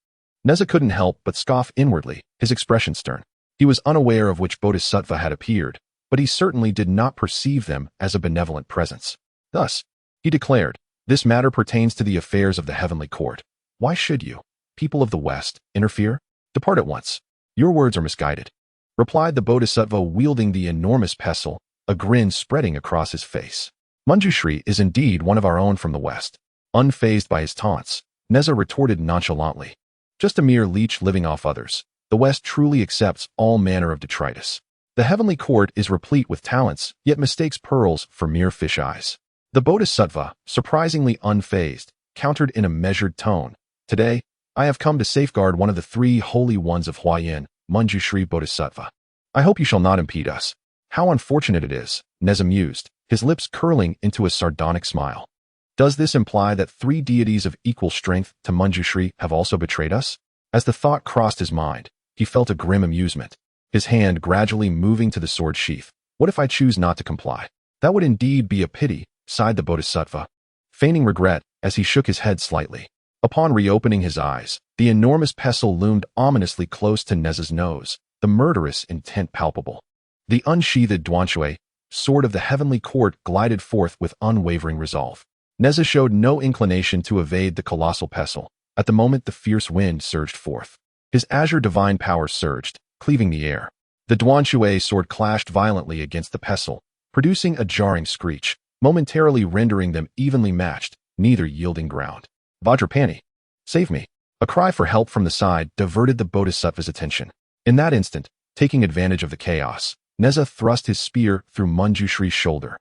Nezha couldn't help but scoff inwardly, his expression stern. He was unaware of which bodhisattva had appeared, but he certainly did not perceive them as a benevolent presence. Thus, he declared, "This matter pertains to the affairs of the heavenly court. Why should you, people of the West, interfere? Depart at once. Your words are misguided," replied the bodhisattva wielding the enormous pestle, a grin spreading across his face. Manjushri is indeed one of our own from the West. Unfazed by his taunts, Nezha retorted nonchalantly. Just a mere leech living off others. The West truly accepts all manner of detritus. The heavenly court is replete with talents, yet mistakes pearls for mere fish eyes. The bodhisattva, surprisingly unfazed, countered in a measured tone. Today, I have come to safeguard one of the 3 holy ones of Huayan, Manjushri Bodhisattva. I hope you shall not impede us. How unfortunate it is, Nezha mused, his lips curling into a sardonic smile. Does this imply that 3 deities of equal strength to Manjushri have also betrayed us? As the thought crossed his mind, he felt a grim amusement, his hand gradually moving to the sword sheath. What if I choose not to comply? That would indeed be a pity, sighed the bodhisattva, feigning regret as he shook his head slightly. Upon reopening his eyes, the enormous pestle loomed ominously close to Nezha's nose, the murderous intent palpable. The unsheathed duanshui, sword of the heavenly court, glided forth with unwavering resolve. Nezha showed no inclination to evade the colossal pestle. At the moment the fierce wind surged forth, his azure divine power surged, cleaving the air. The duanshui sword clashed violently against the pestle, producing a jarring screech, momentarily rendering them evenly matched, neither yielding ground. Vajrapani, save me. A cry for help from the side diverted the bodhisattva's attention. In that instant, taking advantage of the chaos, Nezha thrust his spear through Manjushri's shoulder,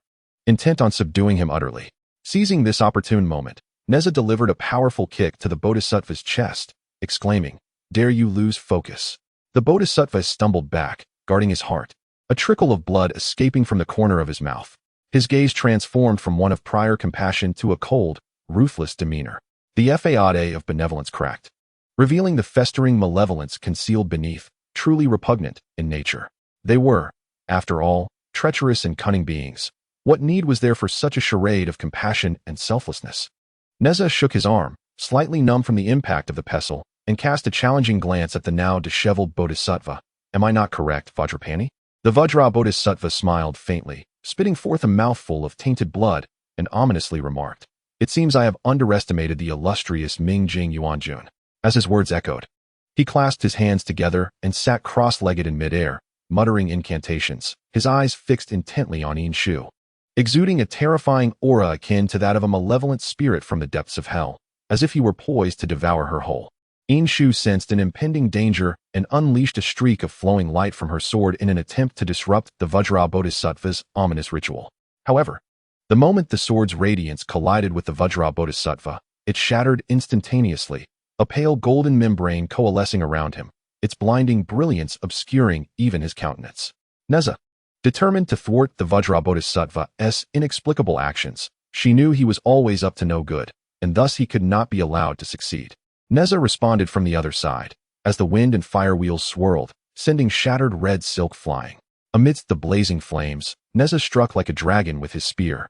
intent on subduing him utterly. Seizing this opportune moment, Nezha delivered a powerful kick to the bodhisattva's chest, exclaiming, "Dare you lose focus?" The bodhisattva stumbled back, guarding his heart, a trickle of blood escaping from the corner of his mouth. His gaze transformed from one of prior compassion to a cold, ruthless demeanor. The facade of benevolence cracked, revealing the festering malevolence concealed beneath, truly repugnant in nature. They were, after all, treacherous and cunning beings. What need was there for such a charade of compassion and selflessness? Nezha shook his arm, slightly numb from the impact of the pestle, and cast a challenging glance at the now disheveled bodhisattva. Am I not correct, Vajrapani? The Vajra bodhisattva smiled faintly, spitting forth a mouthful of tainted blood, and ominously remarked, "It seems I have underestimated the illustrious Ming Jing Yuanjun." As his words echoed, he clasped his hands together and sat cross-legged in midair, muttering incantations, his eyes fixed intently on Yin Shu, exuding a terrifying aura akin to that of a malevolent spirit from the depths of hell, as if he were poised to devour her whole. Yin Shu sensed an impending danger and unleashed a streak of flowing light from her sword in an attempt to disrupt the Vajra Bodhisattva's ominous ritual. However, the moment the sword's radiance collided with the Vajra Bodhisattva, it shattered instantaneously, a pale golden membrane coalescing around him, its blinding brilliance obscuring even his countenance. Nezha, determined to thwart the Vajra Bodhisattva's inexplicable actions, she knew he was always up to no good, and thus he could not be allowed to succeed. Nezha responded from the other side, as the wind and fire wheels swirled, sending shattered red silk flying. Amidst the blazing flames, Nezha struck like a dragon with his spear,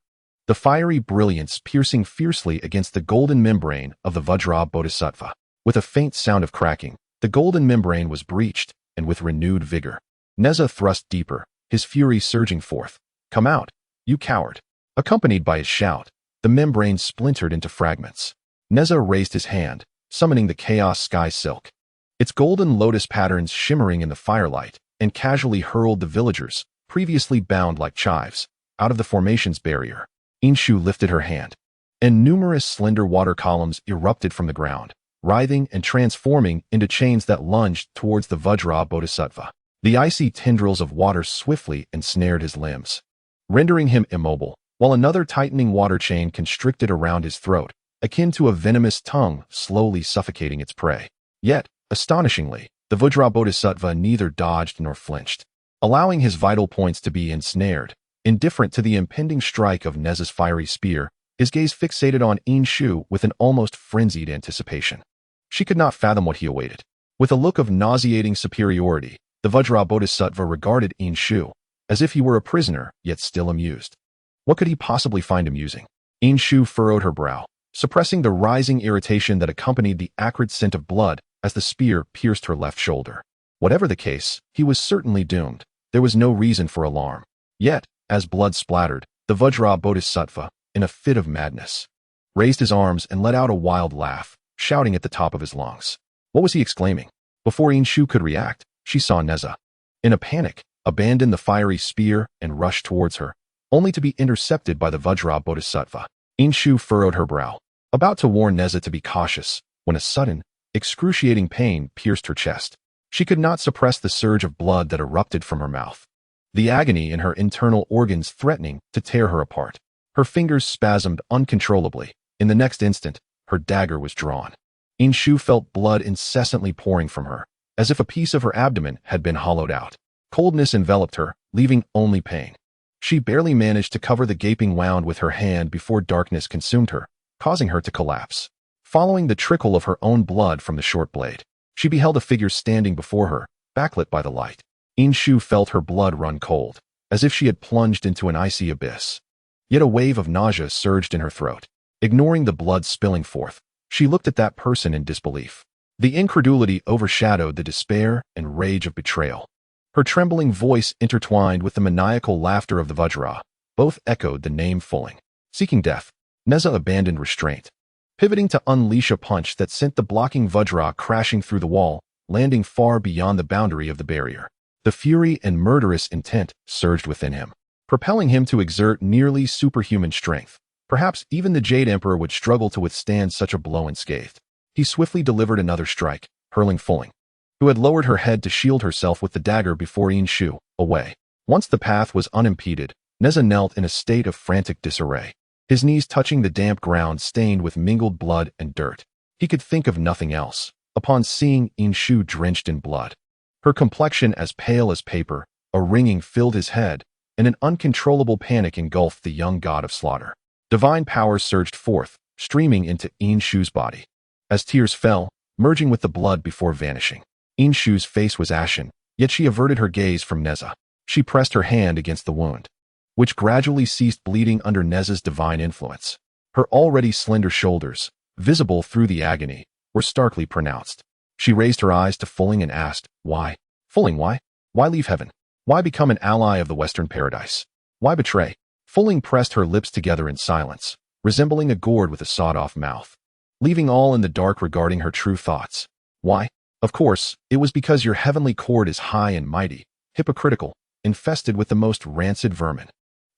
the fiery brilliance piercing fiercely against the golden membrane of the Vajra Bodhisattva. With a faint sound of cracking, the golden membrane was breached, and with renewed vigor, Nezha thrust deeper, his fury surging forth. "Come out, you coward!" Accompanied by his shout, the membrane splintered into fragments. Nezha raised his hand, summoning the chaos sky silk, its golden lotus patterns shimmering in the firelight, and casually hurled the villagers, previously bound like chives, out of the formation's barrier. Yin Shu lifted her hand, and numerous slender water columns erupted from the ground, writhing and transforming into chains that lunged towards the Vajra Bodhisattva. The icy tendrils of water swiftly ensnared his limbs, rendering him immobile, while another tightening water chain constricted around his throat, akin to a venomous tongue slowly suffocating its prey. Yet, astonishingly, the Vajra Bodhisattva neither dodged nor flinched, allowing his vital points to be ensnared. Indifferent to the impending strike of Nezha's fiery spear, his gaze fixated on Yin Shu with an almost frenzied anticipation. She could not fathom what he awaited. With a look of nauseating superiority, the Vajra Bodhisattva regarded Yin Shu, as if he were a prisoner, yet still amused. What could he possibly find amusing? Yin Shu furrowed her brow, suppressing the rising irritation that accompanied the acrid scent of blood as the spear pierced her left shoulder. Whatever the case, he was certainly doomed. There was no reason for alarm. Yet, as blood splattered, the Vajra Bodhisattva, in a fit of madness, raised his arms and let out a wild laugh, shouting at the top of his lungs. What was he exclaiming? Before Yin Shu could react, she saw Nezha, in a panic, abandon the fiery spear and rush towards her, only to be intercepted by the Vajra Bodhisattva. Yin Shu furrowed her brow, about to warn Nezha to be cautious, when a sudden, excruciating pain pierced her chest. She could not suppress the surge of blood that erupted from her mouth, the agony in her internal organs threatening to tear her apart. Her fingers spasmed uncontrollably. In the next instant, her dagger was drawn. Yin Shu felt blood incessantly pouring from her, as if a piece of her abdomen had been hollowed out. Coldness enveloped her, leaving only pain. She barely managed to cover the gaping wound with her hand before darkness consumed her, causing her to collapse. Following the trickle of her own blood from the short blade, she beheld a figure standing before her, backlit by the light. Yin Shu felt her blood run cold, as if she had plunged into an icy abyss. Yet a wave of nausea surged in her throat. Ignoring the blood spilling forth, she looked at that person in disbelief. The incredulity overshadowed the despair and rage of betrayal. Her trembling voice intertwined with the maniacal laughter of the Vajra. Both echoed the name Fulling. Seeking death, Nezha abandoned restraint, pivoting to unleash a punch that sent the blocking Vajra crashing through the wall, landing far beyond the boundary of the barrier. The fury and murderous intent surged within him, propelling him to exert nearly superhuman strength. Perhaps even the Jade Emperor would struggle to withstand such a blow unscathed. He swiftly delivered another strike, hurling Fulling, who had lowered her head to shield herself with the dagger before Yin Shu, away. Once the path was unimpeded, Nezha knelt in a state of frantic disarray, his knees touching the damp ground stained with mingled blood and dirt. He could think of nothing else, upon seeing Yin Shu drenched in blood, her complexion as pale as paper, A ringing filled his head, and an uncontrollable panic engulfed the young god of slaughter. Divine power surged forth, streaming into Inshu's body. As tears fell, merging with the blood before vanishing. Inshu's face was ashen, yet she averted her gaze from Nezha. She pressed her hand against the wound, which gradually ceased bleeding under Nezha's divine influence. Her already slender shoulders, visible through the agony, were starkly pronounced. She raised her eyes to Fulling and asked, "Why? Fulling, why? Why leave heaven? Why become an ally of the Western paradise? Why betray?" Fulling pressed her lips together in silence, resembling a gourd with a sawed-off mouth, leaving all in the dark regarding her true thoughts. "Why? Of course, it was because your heavenly court is high and mighty, hypocritical, infested with the most rancid vermin."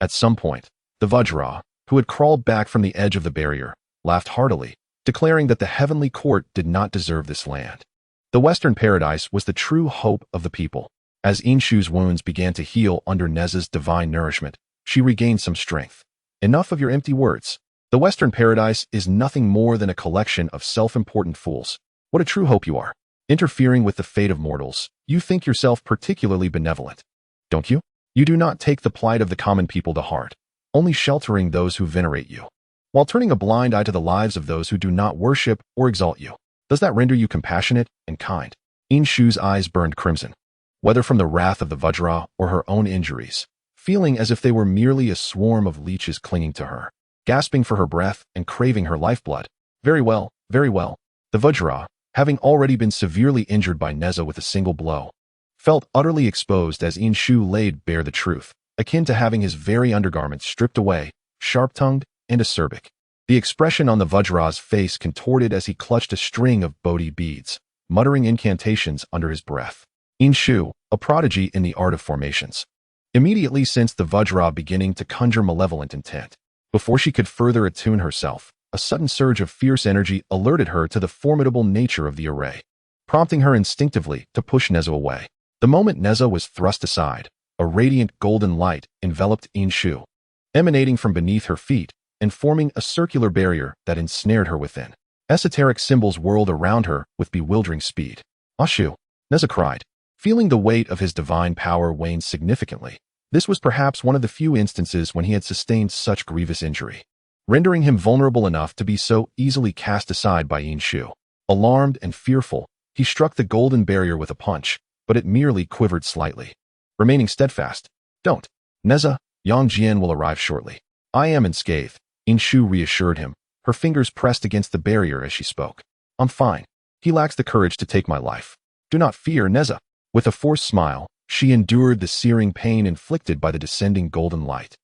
At some point, the Vajra, who had crawled back from the edge of the barrier, laughed heartily, declaring that the heavenly court did not deserve this land. The Western paradise was the true hope of the people. As Inshu's wounds began to heal under Nezha's divine nourishment, she regained some strength. "Enough of your empty words. The Western paradise is nothing more than a collection of self-important fools. What a true hope you are. Interfering with the fate of mortals, you think yourself particularly benevolent, don't you? You do not take the plight of the common people to heart, only sheltering those who venerate you, while turning a blind eye to the lives of those who do not worship or exalt you. Does that render you compassionate and kind?" Inshu's eyes burned crimson, whether from the wrath of the Vajra or her own injuries, feeling as if they were merely a swarm of leeches clinging to her, gasping for her breath and craving her lifeblood. Very well, very well. The Vajra, having already been severely injured by Nezha with a single blow, felt utterly exposed as Inshu laid bare the truth, akin to having his very undergarments stripped away, sharp-tongued and acerbic. The expression on the Vajra's face contorted as he clutched a string of Bodhi beads, muttering incantations under his breath. Inshu, a prodigy in the art of formations, immediately sensed the Vajra beginning to conjure malevolent intent. Before she could further attune herself, a sudden surge of fierce energy alerted her to the formidable nature of the array, prompting her instinctively to push Nezha away. The moment Nezha was thrust aside, a radiant golden light enveloped Inshu, emanating from beneath her feet and forming a circular barrier that ensnared her within. Esoteric symbols whirled around her with bewildering speed. "Ashu!" Nezha cried, feeling the weight of his divine power wane significantly. This was perhaps one of the few instances when he had sustained such grievous injury, rendering him vulnerable enough to be so easily cast aside by Inshu. Alarmed and fearful, he struck the golden barrier with a punch, but it merely quivered slightly. Remaining steadfast, "Don't. Nezha, Yang Jian will arrive shortly." "I am unscathed," Inshu reassured him, her fingers pressed against the barrier as she spoke. "I'm fine. He lacks the courage to take my life. Do not fear, Nezha." With a forced smile, she endured the searing pain inflicted by the descending golden light,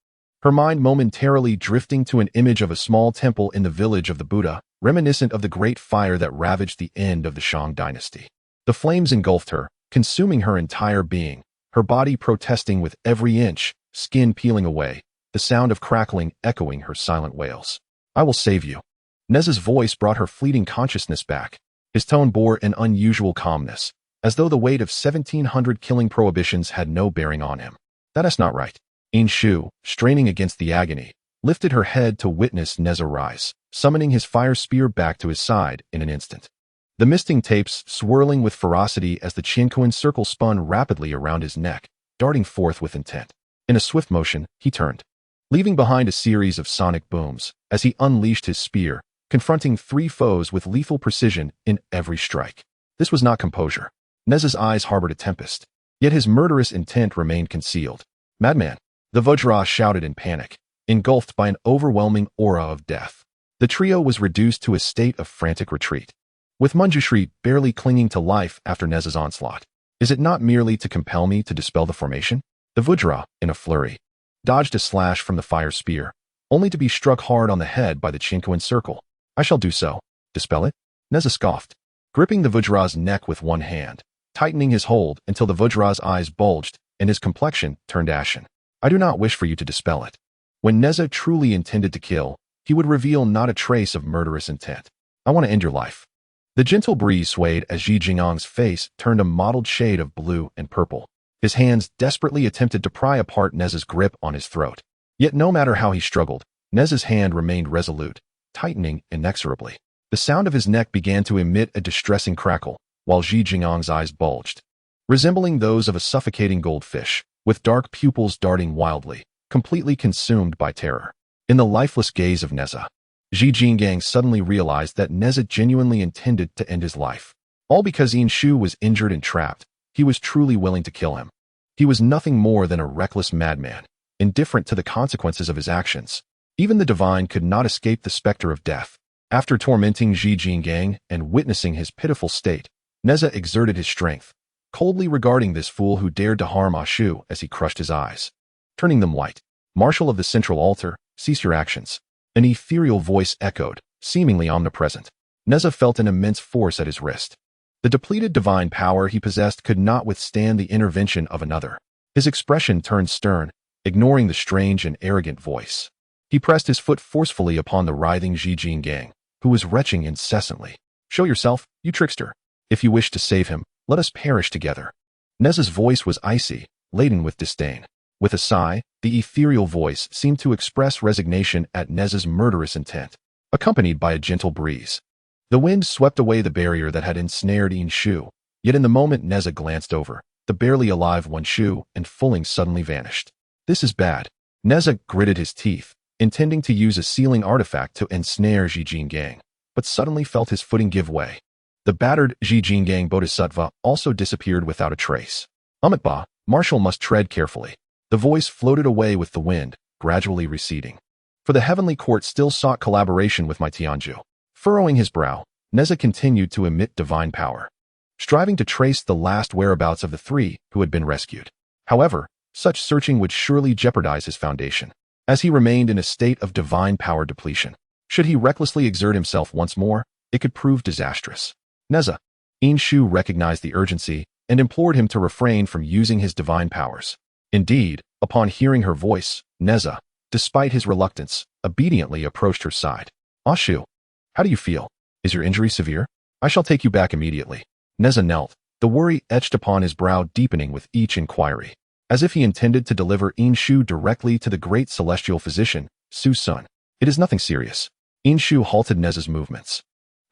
her mind momentarily drifting to an image of a small temple in the village of the Buddha, reminiscent of the great fire that ravaged the end of the Shang dynasty. The flames engulfed her, consuming her entire being, her body protesting with every inch, skin peeling away, the sound of crackling echoing her silent wails. "I will save you." Nezha's voice brought her fleeting consciousness back. His tone bore an unusual calmness, as though the weight of 1,700 killing prohibitions had no bearing on him. "That is not right." Inshu, straining against the agony, lifted her head to witness Nezha rise, summoning his fire spear back to his side in an instant. The misting tapes swirling with ferocity as the Qianquan circle spun rapidly around his neck, darting forth with intent. In a swift motion, he turned, leaving behind a series of sonic booms as he unleashed his spear, confronting 3 foes with lethal precision in every strike. This was not composure. Nezha's eyes harbored a tempest, yet his murderous intent remained concealed. "Madman!" the Vajra shouted in panic, engulfed by an overwhelming aura of death. The trio was reduced to a state of frantic retreat, with Manjushri barely clinging to life after Nezha's onslaught. "Is it not merely to compel me to dispel the formation?" The Vajra, in a flurry, dodged a slash from the fire spear, only to be struck hard on the head by the Qianquan circle. "I shall do so." "Dispel it?" Nezha scoffed, gripping the Vajra's neck with one hand, tightening his hold until the Vajra's eyes bulged and his complexion turned ashen. "I do not wish for you to dispel it." When Nezha truly intended to kill, he would reveal not a trace of murderous intent. "I want to end your life." The gentle breeze swayed as Ji Jingang's face turned a mottled shade of blue and purple. His hands desperately attempted to pry apart Nezha's grip on his throat. Yet no matter how he struggled, Nezha's hand remained resolute, tightening inexorably. The sound of his neck began to emit a distressing crackle, while Ji Jingang's eyes bulged, resembling those of a suffocating goldfish. with dark pupils darting wildly, completely consumed by terror. In the lifeless gaze of Nezha, Ji Jingang suddenly realized that Nezha genuinely intended to end his life. All because Shu was injured and trapped, he was truly willing to kill him. He was nothing more than a reckless madman, indifferent to the consequences of his actions. Even the divine could not escape the specter of death. After tormenting Ji Jingang and witnessing his pitiful state, Nezha exerted his strength, coldly regarding this fool who dared to harm Shu as he crushed his eyes, turning them white. "Marshal of the central altar, cease your actions." An ethereal voice echoed, seemingly omnipresent. Nezha felt an immense force at his wrist. The depleted divine power he possessed could not withstand the intervention of another. His expression turned stern, ignoring the strange and arrogant voice. He pressed his foot forcefully upon the writhing Ji Jingang, who was retching incessantly. "Show yourself, you trickster. If you wish to save him, let us perish together." Nezha's voice was icy, laden with disdain. With a sigh, the ethereal voice seemed to express resignation at Nezha's murderous intent, accompanied by a gentle breeze. The wind swept away the barrier that had ensnared Shu, yet in the moment Nezha glanced over, the barely alive Shu and Fulling suddenly vanished. "This is bad." Nezha gritted his teeth, intending to use a sealing artifact to ensnare Ji Jingang, but suddenly felt his footing give way. The battered Ji Jingang Bodhisattva also disappeared without a trace. "Amidst, Marshal must tread carefully." The voice floated away with the wind, gradually receding. For the heavenly court still sought collaboration with my Tianju. Furrowing his brow, Nezha continued to emit divine power, striving to trace the last whereabouts of the three who had been rescued. However, such searching would surely jeopardize his foundation, as he remained in a state of divine power depletion. Should he recklessly exert himself once more, it could prove disastrous. "Nezha." Shu recognized the urgency and implored him to refrain from using his divine powers. Indeed, upon hearing her voice, Nezha, despite his reluctance, obediently approached her side. "Shu, how do you feel? Is your injury severe? I shall take you back immediately." Nezha knelt, the worry etched upon his brow deepening with each inquiry, as if he intended to deliver Shu directly to the great celestial physician, Su Sun. "It is nothing serious." Shu halted Nezha's movements.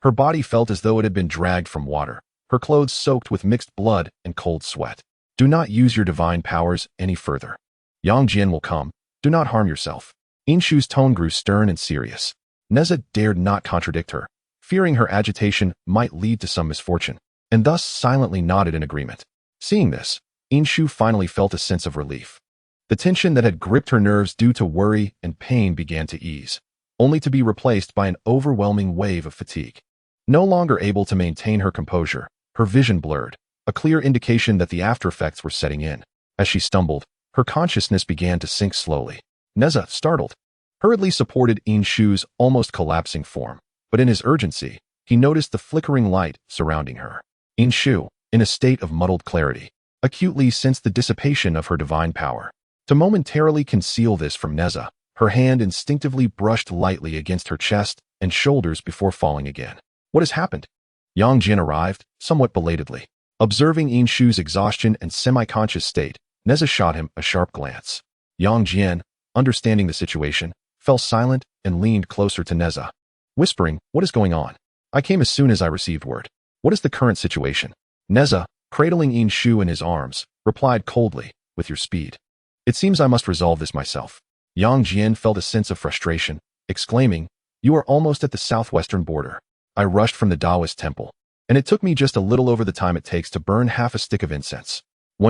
Her body felt as though it had been dragged from water, her clothes soaked with mixed blood and cold sweat. "Do not use your divine powers any further. Yang Jian will come. Do not harm yourself." Shu's tone grew stern and serious. Nezha dared not contradict her, fearing her agitation might lead to some misfortune, and thus silently nodded in agreement. Seeing this, Shu finally felt a sense of relief. The tension that had gripped her nerves due to worry and pain began to ease, only to be replaced by an overwhelming wave of fatigue. No longer able to maintain her composure, her vision blurred, a clear indication that the aftereffects were setting in. As she stumbled, her consciousness began to sink slowly. Nezha, startled, hurriedly supported Shu's almost collapsing form, but in his urgency, he noticed the flickering light surrounding her. Shu, in a state of muddled clarity, acutely sensed the dissipation of her divine power. To momentarily conceal this from Nezha, her hand instinctively brushed lightly against her chest and shoulders before falling again. "What has happened?" Yang Jian arrived, somewhat belatedly. Observing Shu's exhaustion and semi-conscious state, Nezha shot him a sharp glance. Yang Jian, understanding the situation, fell silent and leaned closer to Nezha, whispering, "What is going on? I came as soon as I received word. What is the current situation?" Nezha, cradling Shu in his arms, replied coldly, "With your speed. It seems I must resolve this myself." Yang Jian felt a sense of frustration, exclaiming, "You are almost at the southwestern border. I rushed from the Taoist temple, and it took me just a little over the time it takes to burn half a stick of incense.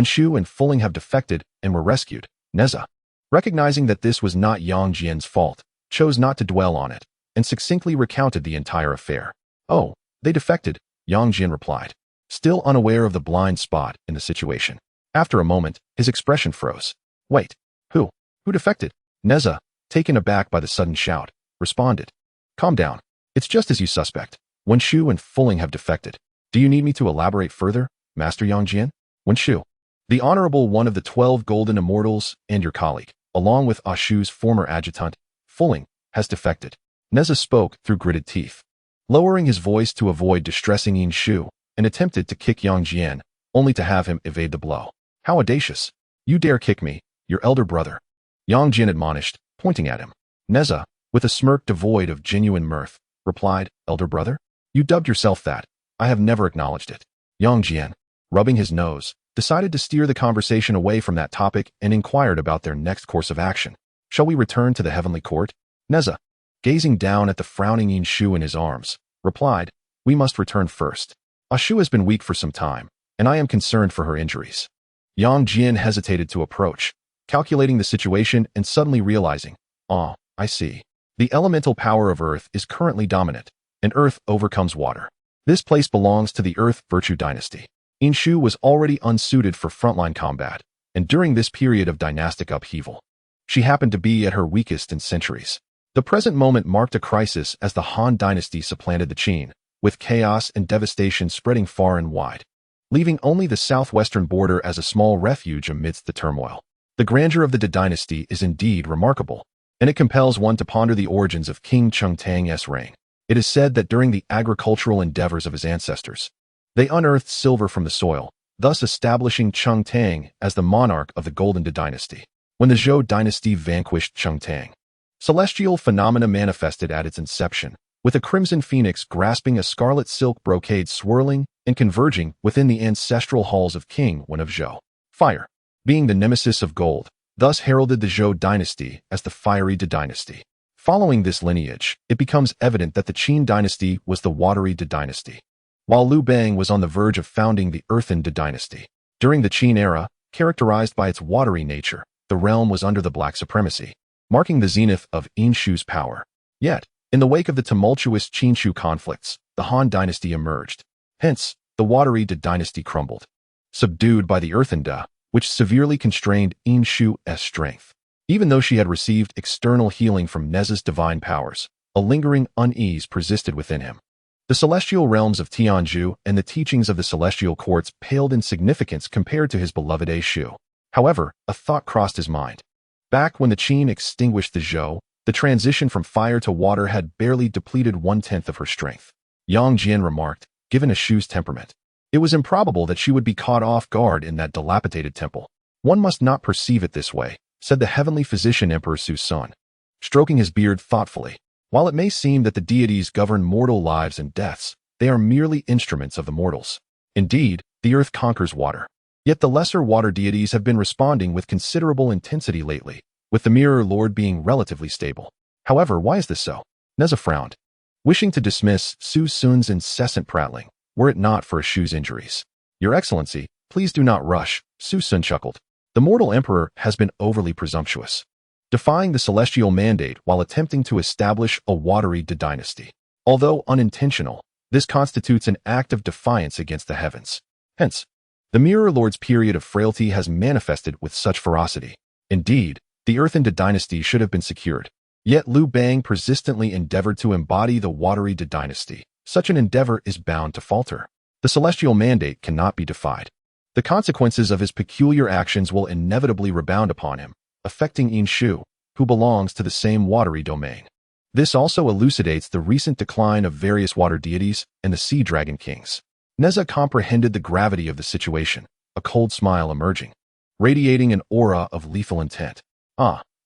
Shu and Fulling have defected and were rescued." Nezha, recognizing that this was not Yang Jian's fault, chose not to dwell on it, and succinctly recounted the entire affair. "Oh, they defected," Yang Jian replied, still unaware of the blind spot in the situation. After a moment, his expression froze. "Wait, who? Who defected?" Nezha, taken aback by the sudden shout, responded, "Calm down. It's just as you suspect. Shu and Fulling have defected. Do you need me to elaborate further, Master Yang Jian?" "Shu, the honorable one of the 12 golden immortals and your colleague, along with Shu's former adjutant, Fulling, has defected." Nezha spoke through gritted teeth, lowering his voice to avoid distressing Shu, and attempted to kick Yang Jian, only to have him evade the blow. "How audacious! You dare kick me, your elder brother!" Yang Jian admonished, pointing at him. Nezha, with a smirk devoid of genuine mirth, replied, "Elder brother? You dubbed yourself that. I have never acknowledged it." Yang Jian, rubbing his nose, decided to steer the conversation away from that topic and inquired about their next course of action. Shall we return to the heavenly court? Nezha, gazing down at the frowning Yin Shu in his arms, replied, we must return first. Shu has been weak for some time, and I am concerned for her injuries. Yang Jian hesitated to approach, calculating the situation and suddenly realizing, I see. The elemental power of earth is currently dominant, and earth overcomes water. This place belongs to the Earth Virtue Dynasty. Yin Shu was already unsuited for frontline combat, and during this period of dynastic upheaval, she happened to be at her weakest in centuries. The present moment marked a crisis as the Han Dynasty supplanted the Qin, with chaos and devastation spreading far and wide, leaving only the southwestern border as a small refuge amidst the turmoil. The grandeur of the De Dynasty is indeed remarkable, and it compels one to ponder the origins of King Chengtang's reign. It is said that during the agricultural endeavors of his ancestors, they unearthed silver from the soil, thus establishing Chengtang as the monarch of the Golden De Dynasty. When the Zhou Dynasty vanquished Chengtang, celestial phenomena manifested at its inception, with a crimson phoenix grasping a scarlet silk brocade swirling and converging within the ancestral halls of King Wen of Zhou. Fire, being the nemesis of gold, thus heralded the Zhou Dynasty as the fiery De Dynasty. Following this lineage, it becomes evident that the Qin Dynasty was the watery De Dynasty, while Liu Bang was on the verge of founding the earthen De Dynasty. During the Qin era, characterized by its watery nature, the realm was under the black supremacy, marking the zenith of Yin Shu's power. Yet, in the wake of the tumultuous Qin-Shu conflicts, the Han Dynasty emerged. Hence, the watery De Dynasty crumbled, subdued by the earthen De, which severely constrained Yin Shu's strength. Even though she had received external healing from Nezha's divine powers, a lingering unease persisted within him. The celestial realms of Tianzhu and the teachings of the celestial courts paled in significance compared to his beloved Shu. However, a thought crossed his mind. Back when the Qin extinguished the Zhou, the transition from fire to water had barely depleted 1/10 of her strength. Yang Jian remarked, given Shu's temperament, it was improbable that she would be caught off guard in that dilapidated temple. One must not perceive it this way, said the heavenly physician Emperor Su Sun, stroking his beard thoughtfully. While it may seem that the deities govern mortal lives and deaths, they are merely instruments of the mortals. Indeed, the earth conquers water. Yet the lesser water deities have been responding with considerable intensity lately, with the Mirror Lord being relatively stable. However, why is this so? Nezha frowned, wishing to dismiss Su Sun's incessant prattling, were it not for Shu's injuries. Your Excellency, please do not rush, Su Sun chuckled. The mortal emperor has been overly presumptuous, defying the celestial mandate while attempting to establish a watery De Dynasty. Although unintentional, this constitutes an act of defiance against the heavens. Hence, the Mirror Lord's period of frailty has manifested with such ferocity. Indeed, the earthen De Dynasty should have been secured. Yet Liu Bang persistently endeavored to embody the watery De Dynasty. Such an endeavor is bound to falter. The celestial mandate cannot be defied. The consequences of his peculiar actions will inevitably rebound upon him, affecting Yin Shu, who belongs to the same watery domain. This also elucidates the recent decline of various water deities and the sea dragon kings. Nezha comprehended the gravity of the situation, a cold smile emerging, radiating an aura of lethal intent.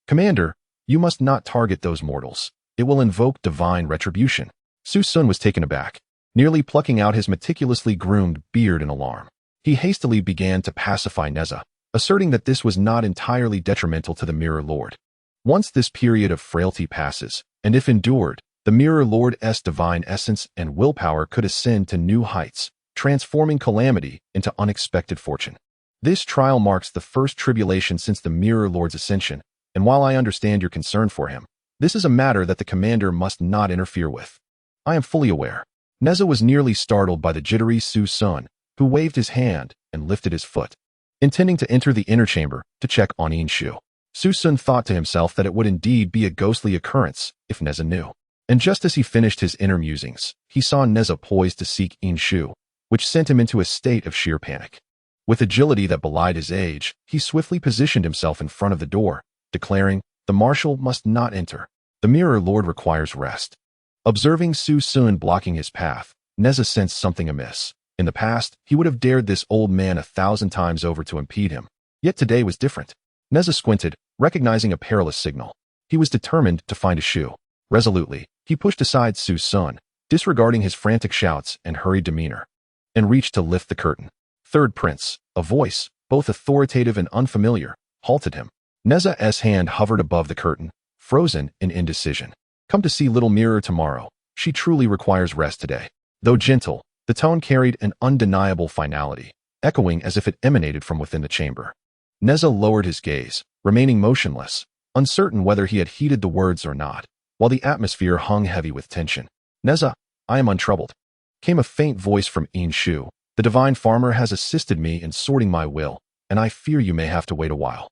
Commander, you must not target those mortals. It will invoke divine retribution. Su Sun was taken aback, nearly plucking out his meticulously groomed beard in alarm. He hastily began to pacify Nezha, asserting that this was not entirely detrimental to the Mirror Lord. Once this period of frailty passes, and if endured, the Mirror Lord's divine essence and willpower could ascend to new heights, transforming calamity into unexpected fortune. This trial marks the first tribulation since the Mirror Lord's ascension, and while I understand your concern for him, this is a matter that the commander must not interfere with. I am fully aware. Nezha was nearly startled by the jittery Su Sun, who waved his hand and lifted his foot, intending to enter the inner chamber to check on Yin Shu. Su Sun thought to himself that it would indeed be a ghostly occurrence if Nezha knew. And just as he finished his inner musings, he saw Nezha poised to seek Yin Shu, which sent him into a state of sheer panic. With agility that belied his age, he swiftly positioned himself in front of the door, declaring, "The marshal must not enter. The Mirror Lord requires rest." Observing Su Sun blocking his path, Nezha sensed something amiss. In the past, he would have dared this old man 1,000 times over to impede him. Yet today was different. Nezha squinted, recognizing a perilous signal. He was determined to find Shu. Resolutely, he pushed aside Su Sun, disregarding his frantic shouts and hurried demeanor, and reached to lift the curtain. Third prince, a voice, both authoritative and unfamiliar, halted him. Nezha's hand hovered above the curtain, frozen in indecision. Come to see little mirror tomorrow. She truly requires rest today. Though gentle, the tone carried an undeniable finality, echoing as if it emanated from within the chamber. Nezha lowered his gaze, remaining motionless, uncertain whether he had heeded the words or not, while the atmosphere hung heavy with tension. Nezha, I am untroubled. Came a faint voice from Shu. The divine farmer has assisted me in sorting my will, and I fear you may have to wait a while.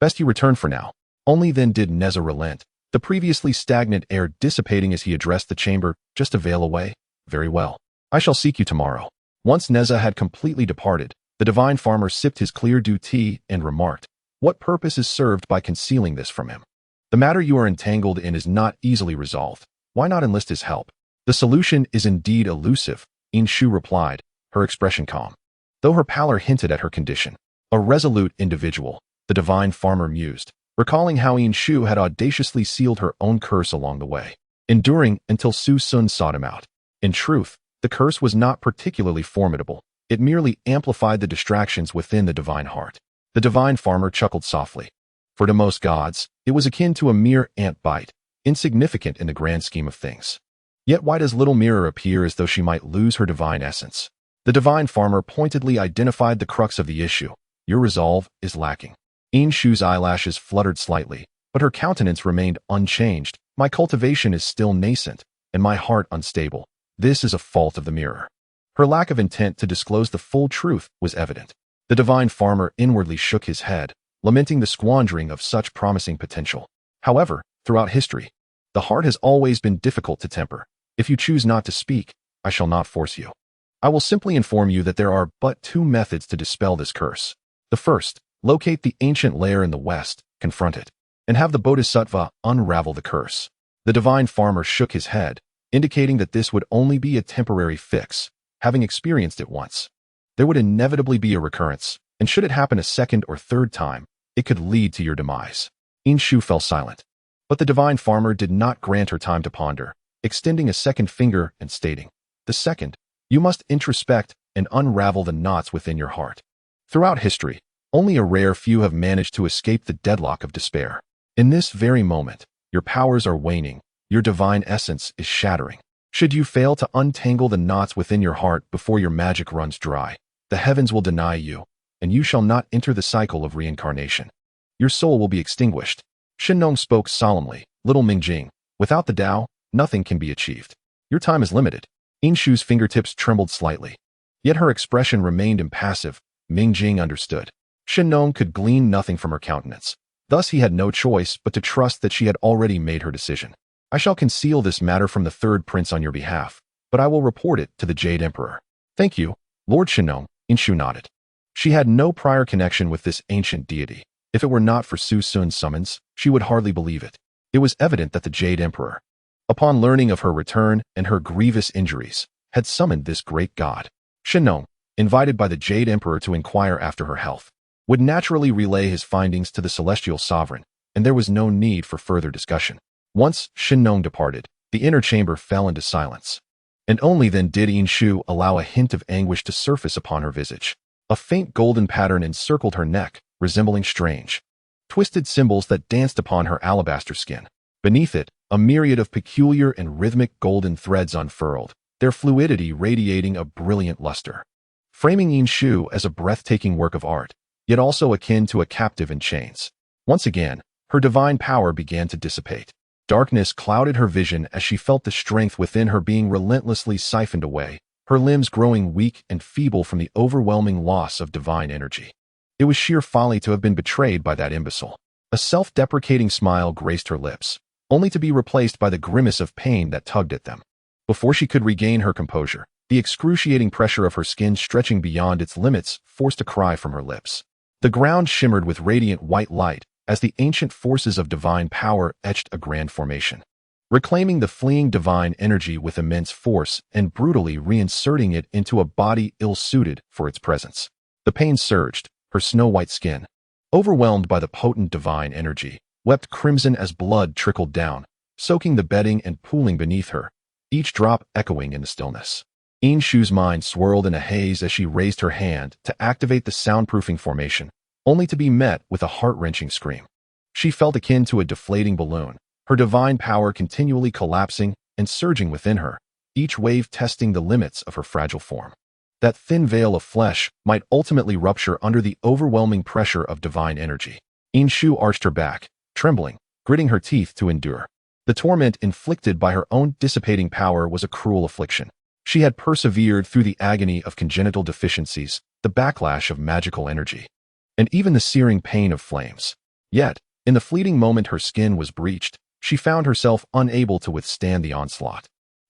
Best you return for now. Only then did Nezha relent, the previously stagnant air dissipating as he addressed the chamber. Just a veil away? Very well. I shall seek you tomorrow. Once Nezha had completely departed, the divine farmer sipped his clear-dew tea and remarked, What purpose is served by concealing this from him? The matter you are entangled in is not easily resolved. Why not enlist his help? The solution is indeed elusive, Shu replied, her expression calm, though her pallor hinted at her condition. A resolute individual, the divine farmer mused, recalling how Shu had audaciously sealed her own curse along the way, enduring until Su Sun sought him out. In truth, the curse was not particularly formidable. It merely amplified the distractions within the divine heart. The divine farmer chuckled softly. For to most gods, it was akin to a mere ant bite, insignificant in the grand scheme of things. Yet why does little mirror appear as though she might lose her divine essence? The divine farmer pointedly identified the crux of the issue. Your resolve is lacking. Shu's eyelashes fluttered slightly, but her countenance remained unchanged. My cultivation is still nascent, and my heart unstable. This is a fault of the mirror. Her lack of intent to disclose the full truth was evident. The divine farmer inwardly shook his head, lamenting the squandering of such promising potential. However, throughout history, the heart has always been difficult to temper. If you choose not to speak, I shall not force you. I will simply inform you that there are but two methods to dispel this curse. The first, locate the ancient lair in the west, confront it, and have the bodhisattva unravel the curse. The divine farmer shook his head, indicating that this would only be a temporary fix, having experienced it once. There would inevitably be a recurrence, and should it happen a second or third time, it could lead to your demise. Shu fell silent. But the divine farmer did not grant her time to ponder, extending a second finger and stating, The second, you must introspect and unravel the knots within your heart. Throughout history, only a rare few have managed to escape the deadlock of despair. In this very moment, your powers are waning, your divine essence is shattering. Should you fail to untangle the knots within your heart before your magic runs dry, the heavens will deny you, and you shall not enter the cycle of reincarnation. Your soul will be extinguished. Xinnong spoke solemnly, Little Mingjing, without the Tao, nothing can be achieved. Your time is limited. Shu's fingertips trembled slightly. Yet her expression remained impassive. Mingjing understood. Xinnong could glean nothing from her countenance. Thus he had no choice but to trust that she had already made her decision. I shall conceal this matter from the third prince on your behalf, but I will report it to the Jade Emperor. Thank you, Lord Xinnong, Shu nodded. She had no prior connection with this ancient deity. If it were not for Su Sun's summons, she would hardly believe it. It was evident that the Jade Emperor, upon learning of her return and her grievous injuries, had summoned this great god. Xinnong, invited by the Jade Emperor to inquire after her health, would naturally relay his findings to the celestial sovereign, and there was no need for further discussion. Once Xinnong departed, the inner chamber fell into silence. And only then did Shu allow a hint of anguish to surface upon her visage. A faint golden pattern encircled her neck, resembling strange, twisted symbols that danced upon her alabaster skin. Beneath it, a myriad of peculiar and rhythmic golden threads unfurled, their fluidity radiating a brilliant luster, framing Shu as a breathtaking work of art, yet also akin to a captive in chains. Once again, her divine power began to dissipate. Darkness clouded her vision as she felt the strength within her being relentlessly siphoned away, her limbs growing weak and feeble from the overwhelming loss of divine energy. It was sheer folly to have been betrayed by that imbecile. A self-deprecating smile graced her lips, only to be replaced by the grimace of pain that tugged at them. Before she could regain her composure, the excruciating pressure of her skin stretching beyond its limits forced a cry from her lips. The ground shimmered with radiant white light as the ancient forces of divine power etched a grand formation, reclaiming the fleeing divine energy with immense force and brutally reinserting it into a body ill-suited for its presence. The pain surged, her snow-white skin, overwhelmed by the potent divine energy, wept crimson as blood trickled down, soaking the bedding and pooling beneath her, each drop echoing in the stillness. Shu's mind swirled in a haze as she raised her hand to activate the soundproofing formation, only to be met with a heart-wrenching scream. She felt akin to a deflating balloon, her divine power continually collapsing and surging within her, each wave testing the limits of her fragile form. That thin veil of flesh might ultimately rupture under the overwhelming pressure of divine energy. Shu arched her back, trembling, gritting her teeth to endure. The torment inflicted by her own dissipating power was a cruel affliction. She had persevered through the agony of congenital deficiencies, the backlash of magical energy, and even the searing pain of flames. Yet, in the fleeting moment her skin was breached, she found herself unable to withstand the onslaught.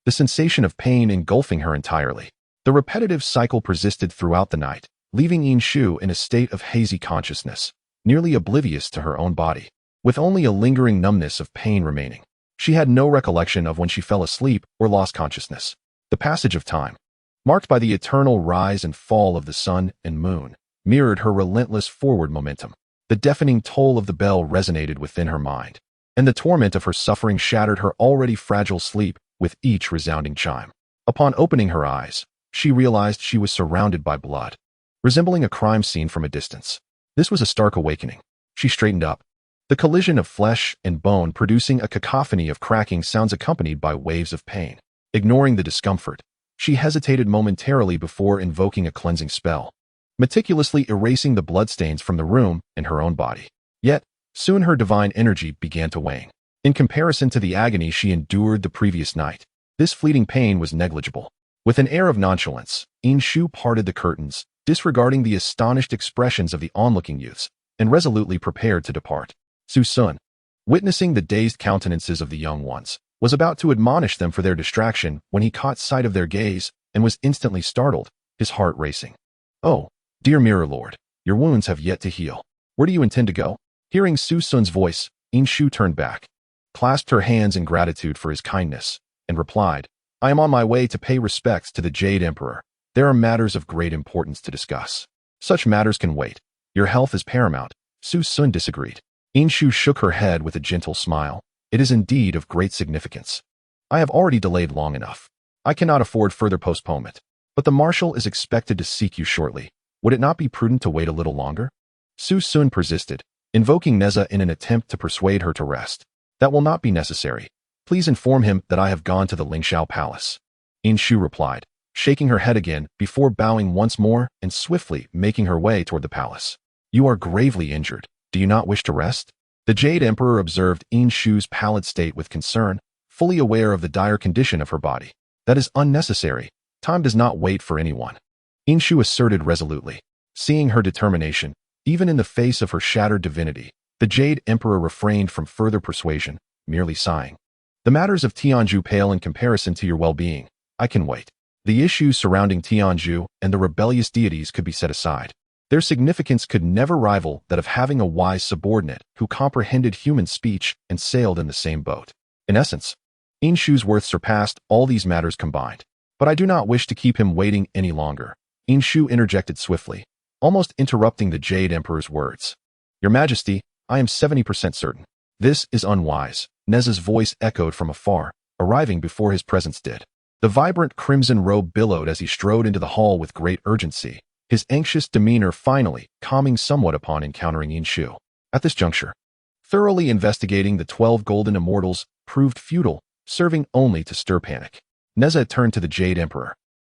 The sensation of pain engulfing her entirely. The repetitive cycle persisted throughout the night, leaving Shu in a state of hazy consciousness, nearly oblivious to her own body, with only a lingering numbness of pain remaining. She had no recollection of when she fell asleep or lost consciousness. The passage of time, marked by the eternal rise and fall of the sun and moon, mirrored her relentless forward momentum. The deafening toll of the bell resonated within her mind, and the torment of her suffering shattered her already fragile sleep with each resounding chime. Upon opening her eyes, she realized she was surrounded by blood, resembling a crime scene from a distance. This was a stark awakening. She straightened up, the collision of flesh and bone producing a cacophony of cracking sounds accompanied by waves of pain. Ignoring the discomfort, she hesitated momentarily before invoking a cleansing spell, meticulously erasing the bloodstains from the room and her own body. Yet, soon her divine energy began to wane. In comparison to the agony she endured the previous night, this fleeting pain was negligible. With an air of nonchalance, Shu parted the curtains, disregarding the astonished expressions of the onlooking youths, and resolutely prepared to depart. Su-sun, witnessing the dazed countenances of the young ones, was about to admonish them for their distraction when he caught sight of their gaze and was instantly startled, his heart racing. "Oh, dear Mirror Lord, your wounds have yet to heal. Where do you intend to go?" Hearing Su-sun's voice, Shu turned back, clasped her hands in gratitude for his kindness, and replied, "I am on my way to pay respects to the Jade Emperor. There are matters of great importance to discuss." "Such matters can wait. Your health is paramount," Su-sun disagreed. Shu shook her head with a gentle smile. "It is indeed of great significance. I have already delayed long enough. I cannot afford further postponement. But the Marshal is expected to seek you shortly. Would it not be prudent to wait a little longer?" Su-sun persisted, invoking Nezha in an attempt to persuade her to rest. "That will not be necessary. Please inform him that I have gone to the Lingxiao Palace." Shu replied, shaking her head again before bowing once more and swiftly making her way toward the palace. "You are gravely injured. Do you not wish to rest?" The Jade Emperor observed Shu's pallid state with concern, fully aware of the dire condition of her body. "That is unnecessary. Time does not wait for anyone," Shu asserted resolutely. Seeing her determination, even in the face of her shattered divinity, the Jade Emperor refrained from further persuasion, merely sighing. "The matters of Tianju pale in comparison to your well-being. I can wait." The issues surrounding Tianju and the rebellious deities could be set aside. Their significance could never rival that of having a wise subordinate who comprehended human speech and sailed in the same boat. In essence, Shu's worth surpassed all these matters combined. "But I do not wish to keep him waiting any longer," Shu interjected swiftly, almost interrupting the Jade Emperor's words. "Your Majesty, I am 70% certain." "This is unwise," Nezha's voice echoed from afar, arriving before his presence did. The vibrant crimson robe billowed as he strode into the hall with great urgency, his anxious demeanor finally calming somewhat upon encountering Shu. At this juncture, thoroughly investigating the 12 golden immortals proved futile, serving only to stir panic. Nezha turned to the Jade Emperor,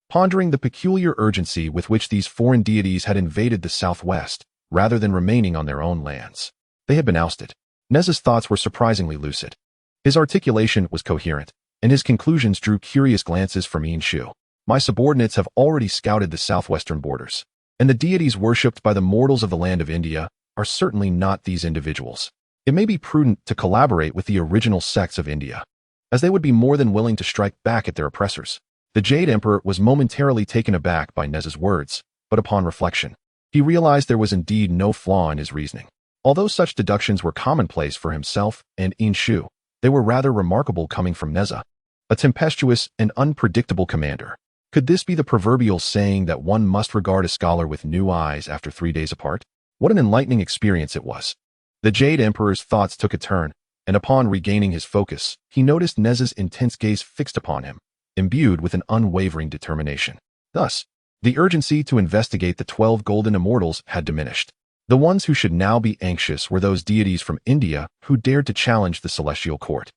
pondering the peculiar urgency with which these foreign deities had invaded the southwest, rather than remaining on their own lands. They had been ousted. Nezha's thoughts were surprisingly lucid. His articulation was coherent, and his conclusions drew curious glances from Shu. "My subordinates have already scouted the southwestern borders, and the deities worshipped by the mortals of the land of India are certainly not these individuals. It may be prudent to collaborate with the original sects of India, as they would be more than willing to strike back at their oppressors." The Jade Emperor was momentarily taken aback by Nezha's words, but upon reflection, he realized there was indeed no flaw in his reasoning. Although such deductions were commonplace for himself and Shu, they were rather remarkable coming from Nezha, a tempestuous and unpredictable commander. Could this be the proverbial saying that one must regard a scholar with new eyes after 3 days apart? What an enlightening experience it was. The Jade Emperor's thoughts took a turn, and upon regaining his focus, he noticed Nezha's intense gaze fixed upon him, imbued with an unwavering determination. Thus, the urgency to investigate the 12 golden immortals had diminished. The ones who should now be anxious were those deities from India who dared to challenge the celestial court.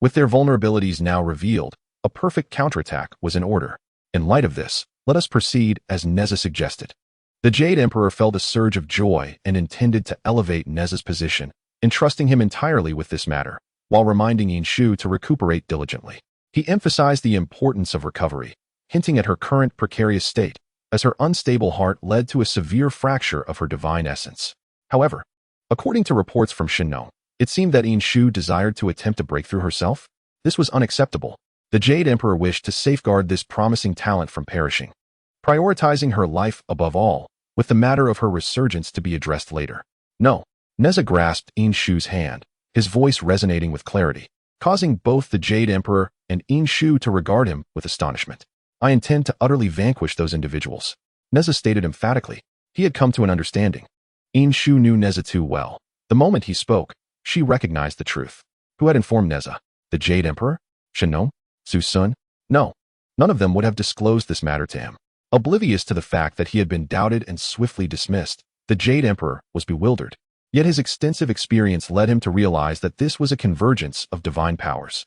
With their vulnerabilities now revealed, a perfect counterattack was in order. In light of this, let us proceed as Nezha suggested. The Jade Emperor felt a surge of joy and intended to elevate Nezha's position, entrusting him entirely with this matter, while reminding Inshu to recuperate diligently. He emphasized the importance of recovery, hinting at her current precarious state, as her unstable heart led to a severe fracture of her divine essence. However, according to reports from Shinnong, it seemed that Inshu desired to attempt a breakthrough herself. This was unacceptable. The Jade Emperor wished to safeguard this promising talent from perishing, prioritizing her life above all, with the matter of her resurgence to be addressed later. No, Nezha grasped Inshu's hand, his voice resonating with clarity, causing both the Jade Emperor and Inshu to regard him with astonishment. I intend to utterly vanquish those individuals, Nezha stated emphatically. He had come to an understanding. Inshu knew Nezha too well. The moment he spoke, she recognized the truth. Who had informed Nezha? The Jade Emperor? Shinnong? Su Sun? No, none of them would have disclosed this matter to him. Oblivious to the fact that he had been doubted and swiftly dismissed, the Jade Emperor was bewildered. Yet his extensive experience led him to realize that this was a convergence of divine powers.